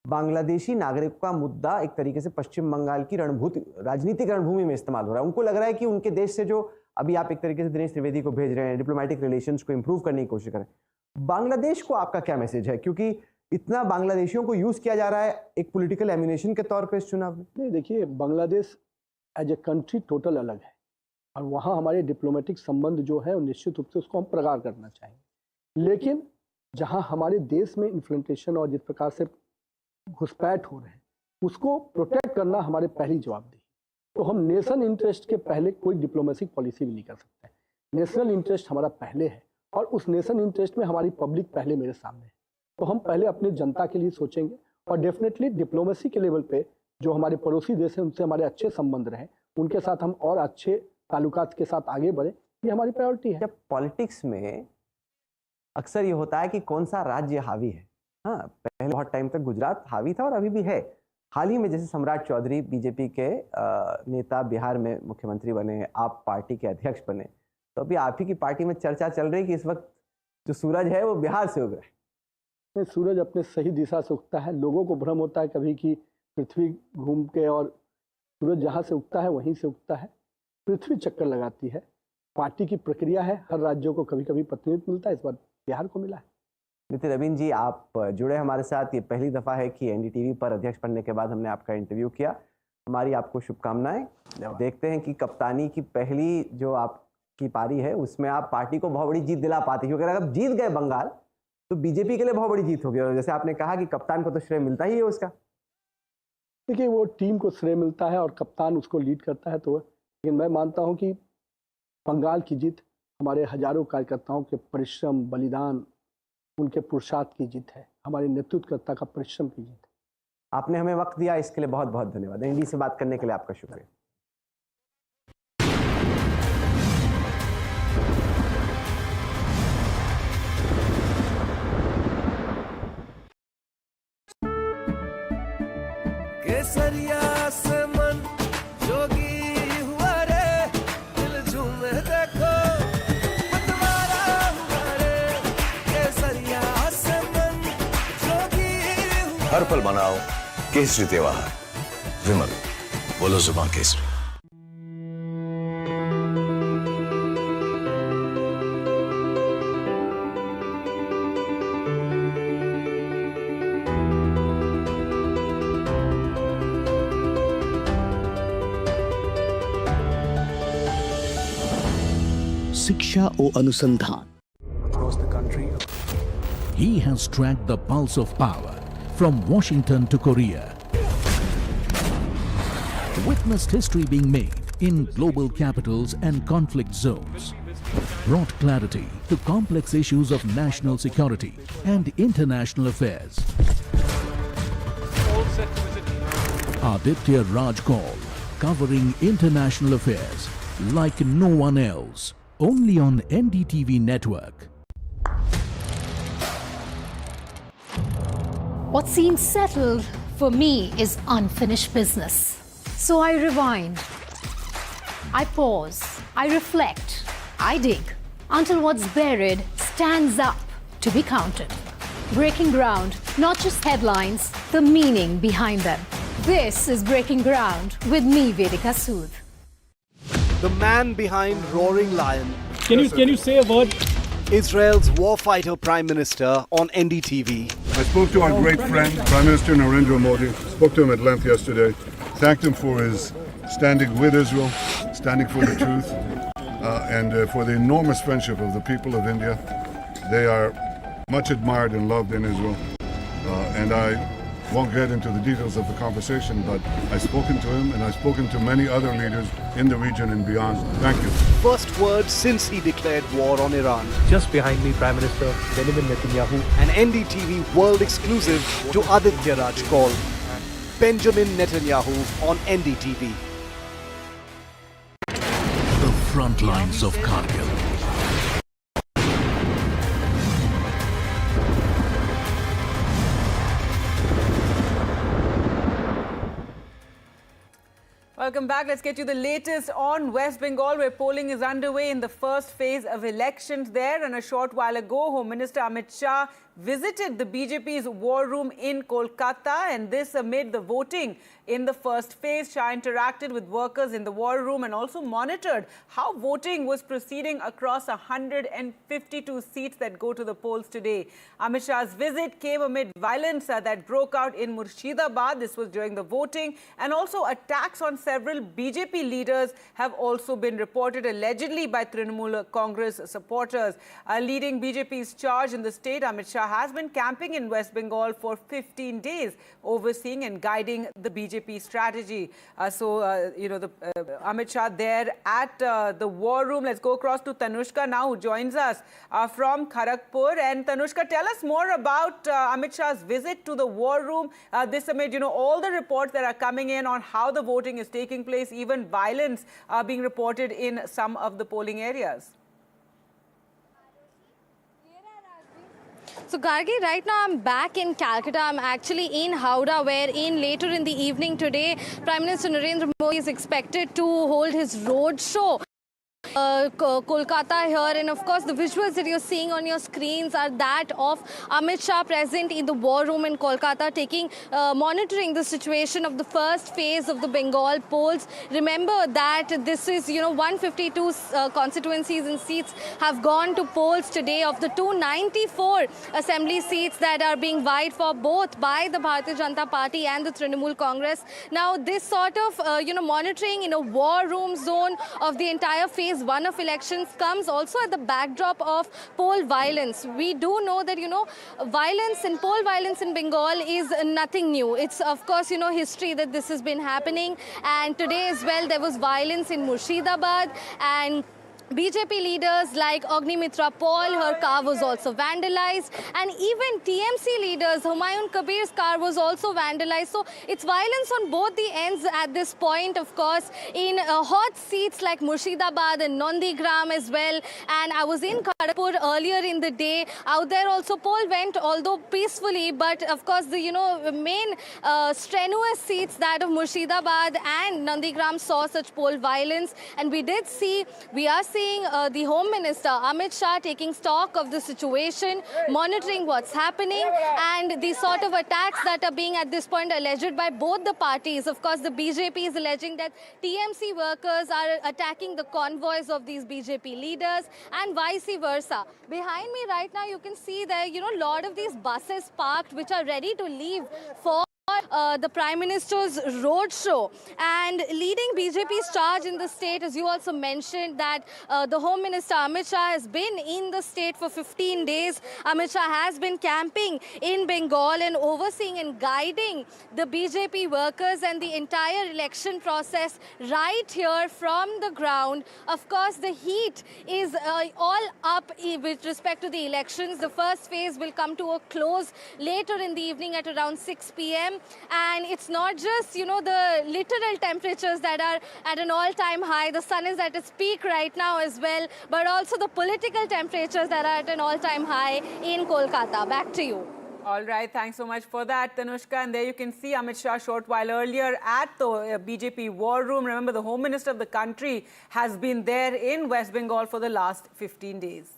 बांग्लादेशी नागरिकों का मुद्दा एक तरीके से पश्चिम बंगाल की राजनीतिक रणभूमि में इस्तेमाल हो रहा है। उनको लग रहा है कि उनके देश से जो अभी आप एक तरीके से दिनेश त्रिवेदी को भेज रहे हैं, डिप्लोमेटिक रिलेशंस को इंप्रूव करने की कोशिश करें, बांग्लादेश को आपका क्या मैसेज है? क्योंकि इतना बांग्लादेशियों को यूज किया जा रहा है एक पॉलिटिकल एम्यूनेशन के तौर पे इस चुनाव में। नहीं, देखिए, Bangladesh as a country total अलग है और वहाँ हमारे डिप्लोमेटिक संबंध जो है निश्चित रूप से उसको हम प्रगाढ़ करना चाहेंगे। लेकिन जहाँ हमारे देश में इन्फ्लेंटेशन और जिस प्रकार से घुसपैठ हो रहे हैं उसको प्रोटेक्ट करना हमारे पहली जवाबदेही। तो हम नेशन इंटरेस्ट के पहले कोई डिप्लोमेटिक पॉलिसी भी नहीं कर सकते। नेशनल इंटरेस्ट हमारा पहले है और उस नेशनल इंटरेस्ट में हमारी पब्लिक पहले मेरे सामने है। तो हम पहले अपने जनता के लिए सोचेंगे और डेफिनेटली डिप्लोमेसी के लेवल पे जो हमारे पड़ोसी देश हैं उनसे हमारे अच्छे संबंध रहे, उनके साथ हम और अच्छे ताल्लुकात के साथ आगे बढ़े, ये हमारी प्रायोरिटी है। जब पॉलिटिक्स में अक्सर ये होता है कि कौन सा राज्य हावी है। हाँ, पहले बहुत टाइम तक गुजरात हावी था और अभी भी है। हाल ही में जैसे सम्राट चौधरी बीजेपी के नेता बिहार में मुख्यमंत्री बने, आप पार्टी के अध्यक्ष बने, तो अभी आप ही की पार्टी में चर्चा चल रही है कि इस वक्त जो सूरज है वो बिहार से उग रहा है। सूरज अपने सही दिशा से उगता है। लोगों को भ्रम होता है कभी कि पृथ्वी घूम के और सूरज जहाँ से उगता है वहीं से उगता है। पृथ्वी चक्कर लगाती है, पार्टी की प्रक्रिया है। हर राज्यों को कभी कभी प्रतिनिधित्व मिलता है, इस बार बिहार को मिला है। नितिन रवीन जी, आप जुड़े हमारे साथ। ये पहली दफ़ा है कि एनडीटीवी पर अध्यक्ष बनने के बाद हमने आपका इंटरव्यू किया। हमारी आपको शुभकामनाएं। देखते हैं कि कप्तानी की पहली जो आपकी पारी है उसमें आप पार्टी को बहुत बड़ी जीत दिला पाते, क्योंकि अगर आप जीत गए बंगाल तो बीजेपी के लिए बहुत बड़ी जीत होगी। और जैसे आपने कहा कि कप्तान को तो श्रेय मिलता ही है उसका। देखिए, वो टीम को श्रेय मिलता है और कप्तान उसको लीड करता है, तो लेकिन मैं मानता हूं कि बंगाल की जीत हमारे हजारों कार्यकर्ताओं के परिश्रम, बलिदान, उनके पुरुषार्थ की जीत है, हमारे नेतृत्वकर्ता का परिश्रम की जीत है। आपने हमें वक्त दिया, इसके लिए बहुत बहुत धन्यवाद। एनडी से बात करने के लिए आपका शुक्रिया। केसरिया से मन जोगी हुआ रे, दिल झूमे देखो मतवारा हुआ रे। केसरिया से मन जोगी हुआ। हर पल मनाओ केसरी त्योहार। विमल, बोलो जुबान केसरी। शिक्षा और अनुसंधान। Across the country, He has tracked the pulse of power from Washington to Korea. Witnessed history being made in global capitals and conflict zones. Brought clarity to complex issues of national security and international affairs. Aditya Raj Kaul, covering international affairs like no one else. Only on NDTV network. What seems settled for me is unfinished business. So I rewind, I pause, I reflect, I dig until what's buried stands up to be counted. Breaking ground, not just headlines, the meaning behind them. This is Breaking Ground with me, Vedika Sood. The man behind Roaring Lion. Can you say a word? Israel's warfighter Prime Minister on NDTV. I spoke to our great friend, Prime Minister Narendra Modi. Spoke to him at length yesterday. Thanked him for his standing with Israel, standing for the truth, and for the enormous friendship of the people of India. They are much admired and loved in Israel. And I won't get into the details of the conversation, but I've spoken to him and I've spoken to many other leaders in the region and beyond. Thank you. First word since he declared war on Iran. Just behind me, Prime Minister Benjamin Netanyahu. An NDTV world exclusive to Aditya Raj call. Benjamin Netanyahu on NDTV. The front lines of Kargil. Welcome back. Let's get you the latest on West Bengal, where polling is underway in the first phase of elections there. And a short while ago, Home Minister Amit Shah visited the BJP's war room in Kolkata, and this amid the voting in the first phase. Shah interacted with workers in the war room and also monitored how voting was proceeding across 152 seats that go to the polls today. Amit Shah's visit came amid violence that broke out in Murshidabad. This was during the voting, and also attacks on several BJP leaders have also been reported, allegedly by Trinamool Congress supporters. Leading BJP's charge in the state, Amit Shah has been camping in West Bengal for 15 days, overseeing and guiding the BJP strategy. Amit Shah there at the war room. Let's go across to Tanushka now, who joins us from Kharagpur. And Tanushka, tell us more about Amit Shah's visit to the war room. This amid, all the reports that are coming in on how the voting is taking place, even violence being reported in some of the polling areas. So Gargi, right now I'm back in Calcutta. I'm actually in Howrah, where later in the evening today, Prime Minister Narendra Modi is expected to hold his road show. Kolkata here, and of course the visuals that you're seeing on your screens are that of Amit Shah present in the war room in Kolkata, monitoring the situation of the first phase of the Bengal polls. Remember that this is 152 constituencies and seats have gone to polls today of the 294 assembly seats that are being vied for both by the Bharatiya Janata Party and the Trinamool Congress. Now this sort of monitoring in a war room zone of the entire phase one of elections comes also at the backdrop of poll violence. We do know that, poll violence in Bengal is nothing new. It's, of course, history that this has been happening. And today as well, there was violence in Murshidabad, and BJP leaders like Agnimitra Paul, her car was also vandalized, and even TMC leaders, Humayun Kabir's car was also vandalized. So it's violence on both the ends at this point, of course, in hot seats like Murshidabad and Nandigram as well. And I was in Kharagpur earlier in the day. Out there also poll went, although peacefully, but of course the main strenuous seats, that of Murshidabad and Nandigram, saw such poll violence. And we are seeing the Home Minister Amit Shah taking stock of the situation, monitoring what's happening, and the sort of attacks that are being at this point alleged by both the parties. Of course, the BJP is alleging that TMC workers are attacking the convoys of these BJP leaders, and vice versa. Behind me right now, you can see there, a lot of these buses parked which are ready to leave for the Prime Minister's road show. And leading BJP's charge in the state, as you also mentioned, that the Home Minister Amit Shah has been in the state for 15 days. Amit Shah has been camping in Bengal and overseeing and guiding the BJP workers and the entire election process right here from the ground. Of course, the heat is all up with respect to the elections. The first phase will come to a close later in the evening at around 6 p.m. And it's not just, the literal temperatures that are at an all-time high. The sun is at its peak right now as well, but also the political temperatures that are at an all-time high in Kolkata. Back to you. All right, thanks so much for that, Tanushka. And there you can see Amit Shah short while earlier at the BJP war room. Remember, the Home Minister of the country has been there in West Bengal for the last 15 days.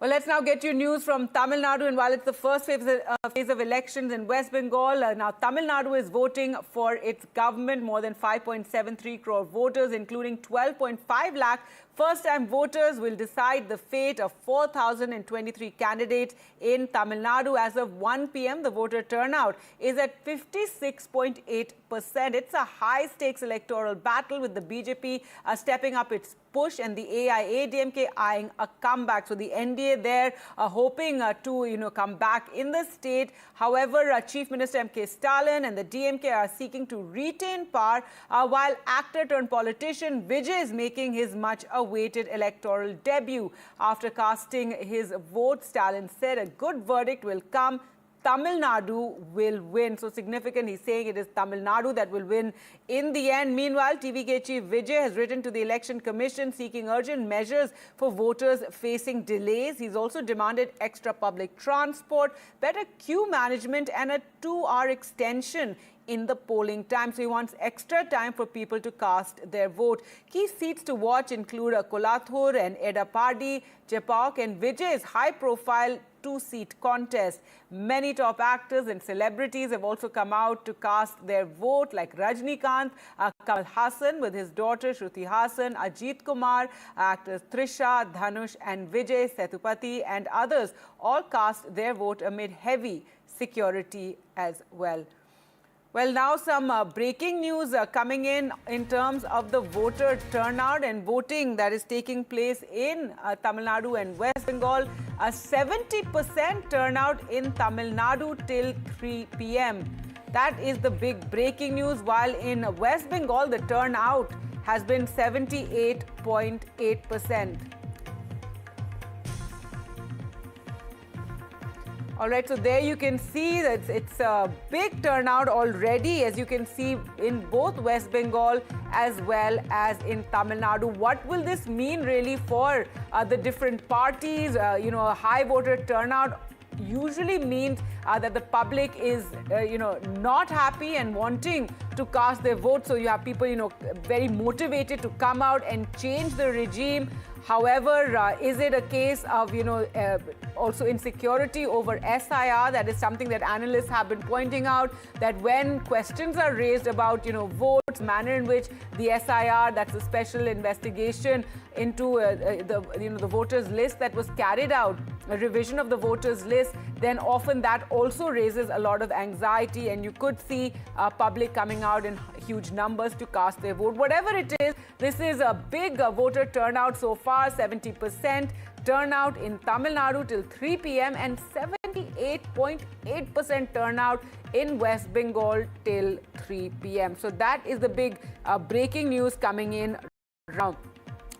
Well, let's now get you news from Tamil Nadu. And while it's the first phase of elections in West Bengal, now Tamil Nadu is voting for its government. More than 5.73 crore voters, including 12.5 lakh first-time voters, will decide the fate of 4,023 candidates in Tamil Nadu. As of 1 p.m., the voter turnout is at 56.8%. It's a high-stakes electoral battle, with the BJP stepping up its push, and the AIADMK eyeing a comeback. So the NDA there hoping to come back in the state. However, Chief Minister M.K. Stalin and the DMK are seeking to retain power, while actor turned politician Vijay is making his much-awaited electoral debut. After casting his vote, Stalin said a good verdict will come. Tamil Nadu will win. So significant, he's saying it is Tamil Nadu that will win in the end. Meanwhile, TVK Chief Vijay has written to the Election Commission seeking urgent measures for voters facing delays. He's also demanded extra public transport, better queue management and a 2-hour extension in the polling time. So he wants extra time for people to cast their vote. Key seats to watch include Kolathur and Edapadi, Chepauk and Vijay's high-profile 2-seat contest. Many top actors and celebrities have also come out to cast their vote, like Rajnikant, Kamal Hassan with his daughter Shruti Hassan, Ajit Kumar, actors Trisha, Dhanush and Vijay Sethupathi and others all cast their vote amid heavy security as well. Well, now some breaking news coming in terms of the voter turnout and voting that is taking place in Tamil Nadu and West Bengal. A 70% turnout in Tamil Nadu till 3 p.m. That is the big breaking news, while in West Bengal the turnout has been 78.8%. All right, so there you can see that it's a big turnout already, as you can see in both West Bengal as well as in Tamil Nadu. What will this mean really for the different parties? A high voter turnout usually means that the public is, not happy and wanting to cast their vote. So you have people, very motivated to come out and change the regime. However, is it a case of, also insecurity over SIR? That is something that analysts have been pointing out, that when questions are raised about, votes, manner in which the SIR, that's a special investigation into the voters list that was carried out, a revision of the voters list, then often that also raises a lot of anxiety, and you could see public coming out in huge numbers to cast their vote. Whatever it is, this is a big voter turnout so far. 70% turnout in Tamil Nadu till 3 p.m. and 78.8% turnout in West Bengal till 3 p.m. So that is the big breaking news coming in round.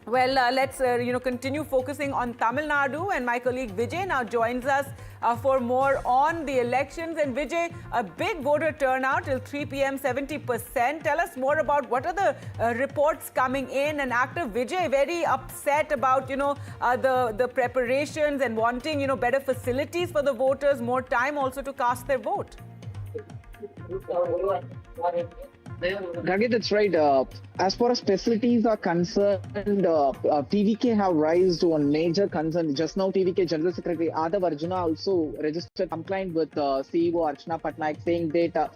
Well, let's continue focusing on Tamil Nadu, and my colleague Vijay now joins us for more on the elections. And Vijay, a big voter turnout till 3 p.m., 70%. Tell us more about what are the reports coming in, and actor Vijay very upset about the preparations and wanting better facilities for the voters, more time also to cast their vote. Ragit, that's right. As far as facilities are concerned, TVK have raised one major concern. Just now, TVK General Secretary Adav Arjuna also registered complaint with CEO Archana Patnaik, saying that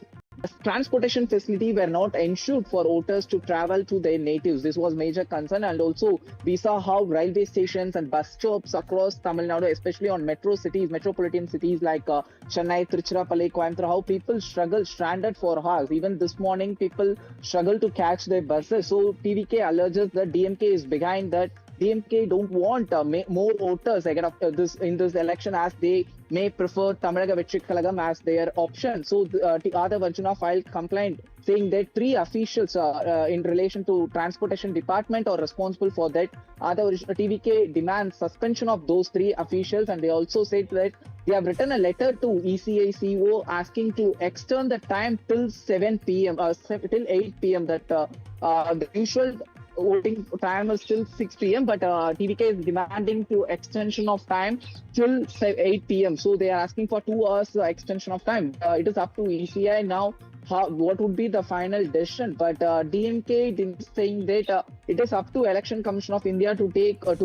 transportation facility were not ensured for voters to travel to their natives. This was major concern, and also we saw how railway stations and bus stops across Tamil Nadu, especially on metropolitan cities like Chennai, Tiruchirappalli, Coimbatore, how people stranded for hours. Even this morning, people struggle to catch their buses. So TVK alleges that DMK is behind that. DMK don't want more voters in this election, as they may prefer Tamilnaga Vetri Kalagam as their option. So Adav Arjuna filed complaint saying that 3 officials in relation to transportation department are responsible for that. TVK demands suspension of those 3 officials, and they also said that they have written a letter to ECI CEO asking to extend the time till 7 p.m. Till 8 p.m. That the usual voting time is till 6 p.m. but TVK is demanding to extension of time till 8 p.m. So they are asking for 2 hours extension of time. It is up to ECI now what would be the final decision. But DMK is saying that it is up to Election Commission of India to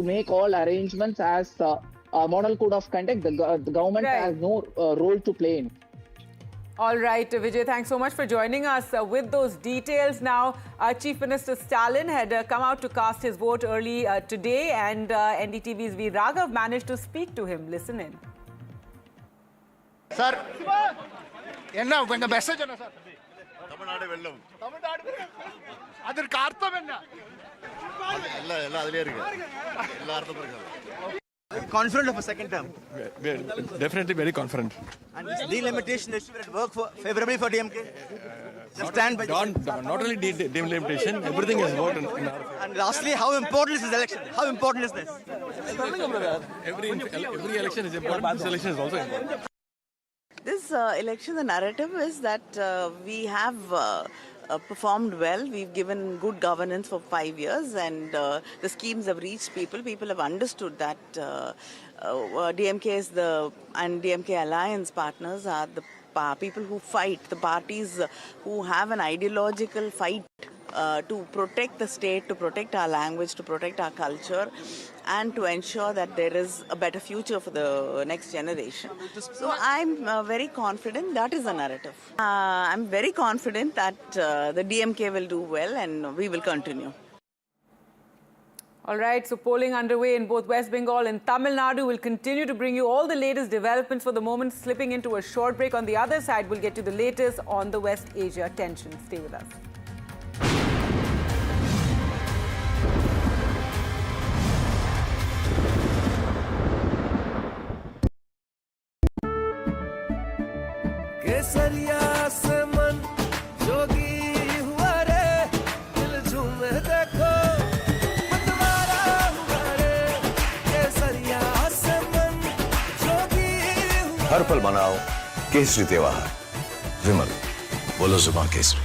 make all arrangements as model code of conduct. The government has no role to play in. All right, Vijay, thanks so much for joining us with those details. Now, Chief Minister Stalin had come out to cast his vote early today, and NDTV's V. Raghav managed to speak to him. Listen in. Sir, enna message enna sir? Tamil Nadu vellam. Tamil Nadu. Adir kartham enna? Confident of a second term? Definitely very confident. And this delimitation issue will work favorably for DMK? Just stand by Not only delimitation, everything has worked in our favor. And lastly, how important is this election? How important is this? Every election is important. This election is also important. This election, the narrative is that we have performed well. We've given good governance for 5 years, and the schemes have reached people. People have understood that DMK is and DMK alliance partners are the people who fight, the parties who have an ideological fight to protect the state, to protect our language, to protect our culture, and to ensure that there is a better future for the next generation. So I'm very confident that is the narrative. I'm very confident that the DMK will do well and we will continue. All right, so polling underway in both West Bengal and Tamil Nadu. Will continue to bring you all the latest developments. For the moment, slipping into a short break. On the other side, we'll get to the latest on the West Asia tension. Stay with us. केसरिया से मन जोगी हुआ रे दिल झूमे देखो मतवारा हुआ रे केसरिया से मन जोगी हुआ हर पल मनाओ केसरी त्योहार विमल बोलो जुबान Kesari.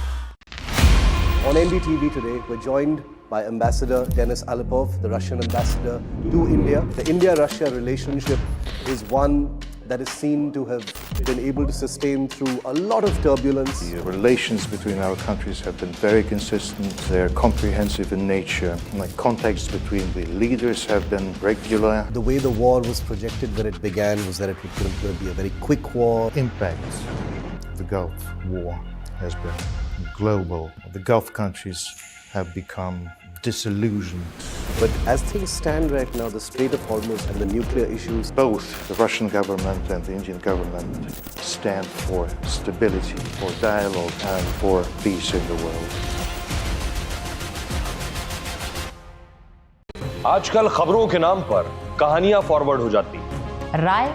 On NDTV today, we're joined by Ambassador Denis Alipov, the Russian ambassador to India. The India-Russia relationship is one that is seen to have been able to sustain through a lot of turbulence. The relations between our countries have been very consistent. They're comprehensive in nature. The contacts between the leaders have been regular. The way the war was projected when it began was that it was going to be a very quick war. Impact of the Gulf War has been global. The Gulf countries have become disillusioned. But as things stand right now, the Strait of Hormuz and the nuclear issues... Both the Russian government and the Indian government stand for stability, for dialogue and for peace in the world. आजकल खबरों के नाम पर कहानियां forward हो जाती, राय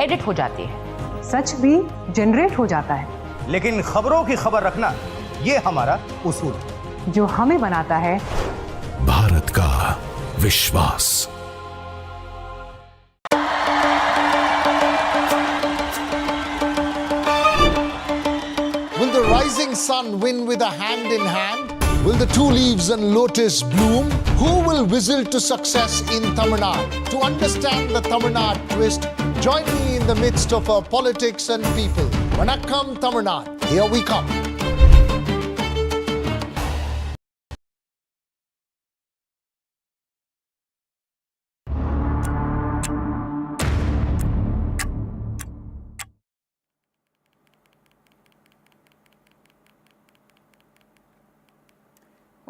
edit हो जाती है, सच भी जनरेट हो जाता है, लेकिन खबरों की खबर रखना ये हमारा उसूल है, जो हमें बनाता है भारत का विश्वास. Will the rising sun win with a hand in hand? Will the two leaves and lotus bloom? Who will whistle to success in Tamil Nadu? To understand the Tamil Nadu twist, join me in the midst of our politics and people. Vanakkam Tamil Nadu. Here we come.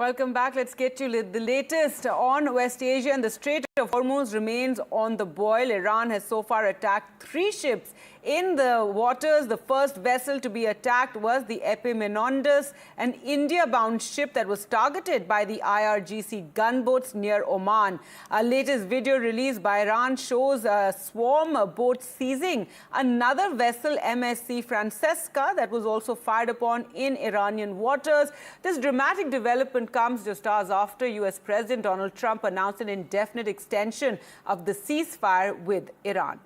Welcome back. Let's get you the latest on West Asia. And the Strait of Hormuz remains on the boil. Iran has so far attacked 3 ships in the waters. The first vessel to be attacked was the Epaminondas, an India-bound ship that was targeted by the IRGC gunboats near Oman. A latest video released by Iran shows a swarm of boats seizing another vessel, MSC Francesca, that was also fired upon in Iranian waters. This dramatic development comes just hours after US President Donald Trump announced an indefinite extension of the ceasefire with Iran.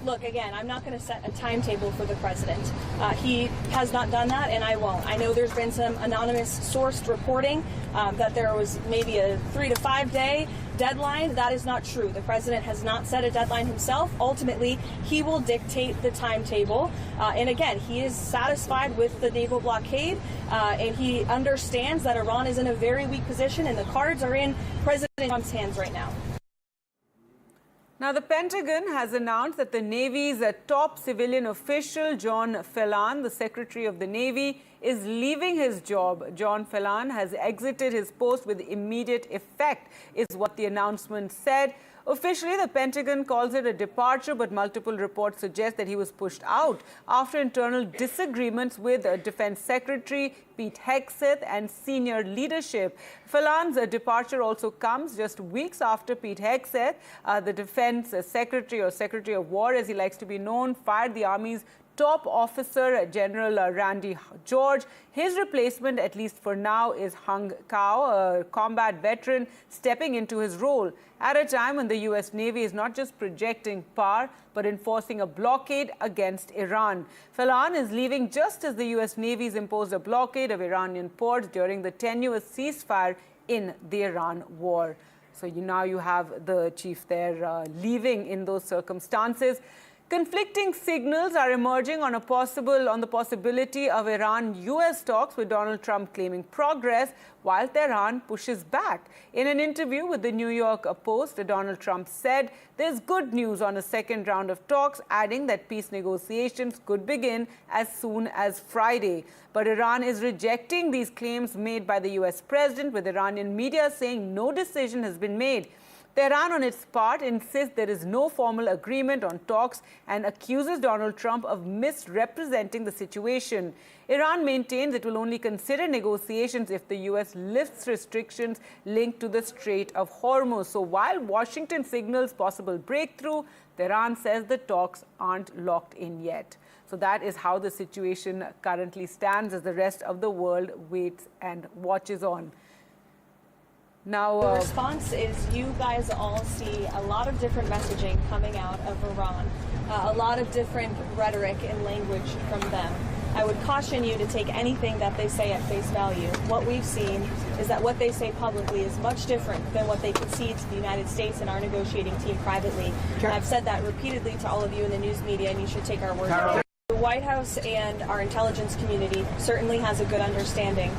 Look, again, I'm not going to set a timetable for the president. He has not done that, and I won't. I know there's been some anonymous sourced reporting that there was maybe a 3 to 5 day deadline. That is not true. The president has not set a deadline himself. Ultimately, he will dictate the timetable. And again, he is satisfied with the naval blockade, and he understands that Iran is in a very weak position, and the cards are in President Trump's hands right now. Now, the Pentagon has announced that the Navy's top civilian official, John Phelan, the Secretary of the Navy, is leaving his job. John Phelan has exited his post with immediate effect, is what the announcement said. Officially, the Pentagon calls it a departure, but multiple reports suggest that he was pushed out after internal disagreements with Defense Secretary Pete Hegseth and senior leadership. Fallon's departure also comes just weeks after Pete Hegseth, the Defense Secretary or Secretary of War, as he likes to be known, fired the Army's top officer, General Randy George. His replacement, at least for now, is Hung Kao, a combat veteran, stepping into his role at a time when the U.S. Navy is not just projecting power, but enforcing a blockade against Iran. Fallon is leaving just as the U.S. Navy's imposed a blockade of Iranian ports during the tenuous ceasefire in the Iran war. So now you have the chief there leaving in those circumstances. Conflicting signals are emerging on the possibility of Iran-US talks, with Donald Trump claiming progress while Tehran pushes back. In an interview with the New York Post, Donald Trump said there's good news on a second round of talks, adding that peace negotiations could begin as soon as Friday. But Iran is rejecting these claims made by the US president, with Iranian media saying no decision has been made. Tehran, on its part, insists there is no formal agreement on talks and accuses Donald Trump of misrepresenting the situation. Iran maintains it will only consider negotiations if the U.S. lifts restrictions linked to the Strait of Hormuz. So while Washington signals possible breakthrough, Tehran says the talks aren't locked in yet. So that is how the situation currently stands as the rest of the world waits and watches on. Now, the response is you guys all see a lot of different messaging coming out of Iran, a lot of different rhetoric and language from them. I would caution you to take anything that they say at face value. What we've seen is that what they say publicly is much different than what they concede to the United States and our negotiating team privately. And I've said that repeatedly to all of you in the news media, and you should take our word for it. The White House and our intelligence community certainly has a good understanding.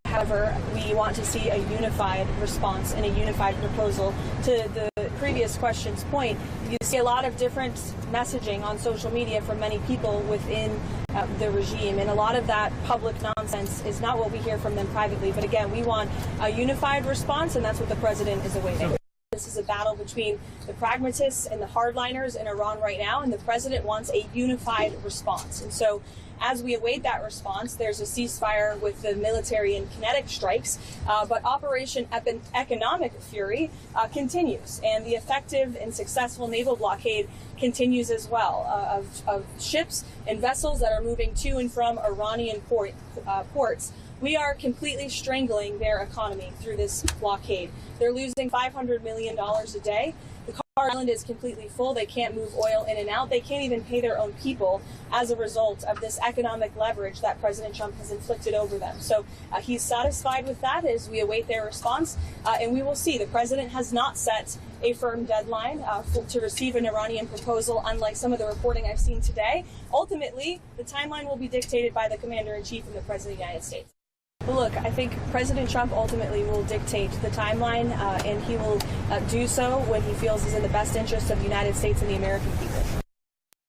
However, we want to see a unified response and a unified proposal. To the previous question's point, you see a lot of different messaging on social media from many people within the regime, and a lot of that public nonsense is not what we hear from them privately. But again, we want a unified response, and that's what the president is awaiting. This is a battle between the pragmatists and the hardliners in Iran right now, and the president wants a unified response. And so as we await that response, there's a ceasefire with the military and kinetic strikes, but Operation Economic Fury continues, and the effective and successful naval blockade continues as well of ships and vessels that are moving to and from Iranian ports. We are completely strangling their economy through this blockade. They're losing $500 million a day. The island is completely full. They can't move oil in and out. They can't even pay their own people as a result of this economic leverage that President Trump has inflicted over them. So he's satisfied with that as we await their response. And we will see. The president has not set a firm deadline to receive an Iranian proposal, unlike some of the reporting I've seen today. Ultimately, the timeline will be dictated by the commander-in-chief and the president of the United States. Look, I think President Trump ultimately will dictate the timeline, and he will do so when he feels is in the best interest of the United States and the American people.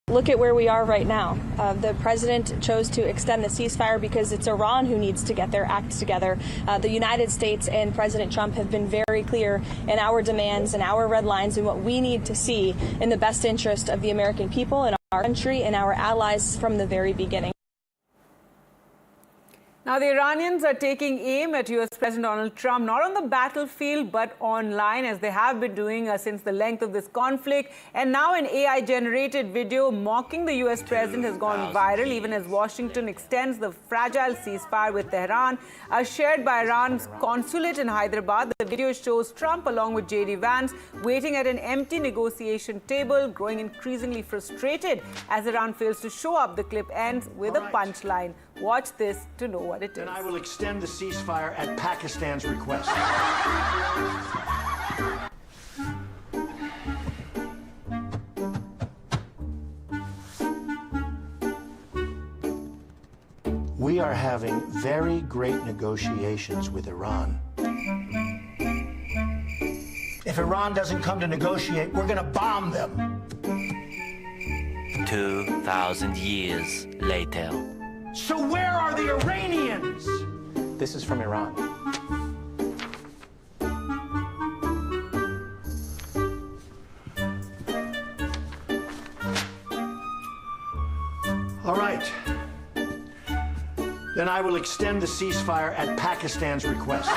Look at where we are right now. The president chose to extend the ceasefire because it's Iran who needs to get their act together. The United States and President Trump have been very clear in our demands and our red lines and what we need to see in the best interest of the American people and our country and our allies from the very beginning. Now, the Iranians are taking aim at U.S. President Donald Trump, not on the battlefield, but online, as they have been doing since the length of this conflict. And now an AI-generated video mocking the U.S. president has gone viral, even as Washington extends the fragile ceasefire with Tehran. Shared by Iran's consulate in Hyderabad, the video shows Trump, along with J.D. Vance, waiting at an empty negotiation table, growing increasingly frustrated as Iran fails to show up. The clip ends with a punchline. Watch this to know what it is. And I will extend the ceasefire at Pakistan's request. We are having very great negotiations with Iran. If Iran doesn't come to negotiate, we're going to bomb them. 2,000 years later. So where are the Iranians? This is from Iran. right. Then I will extend the ceasefire at Pakistan's request.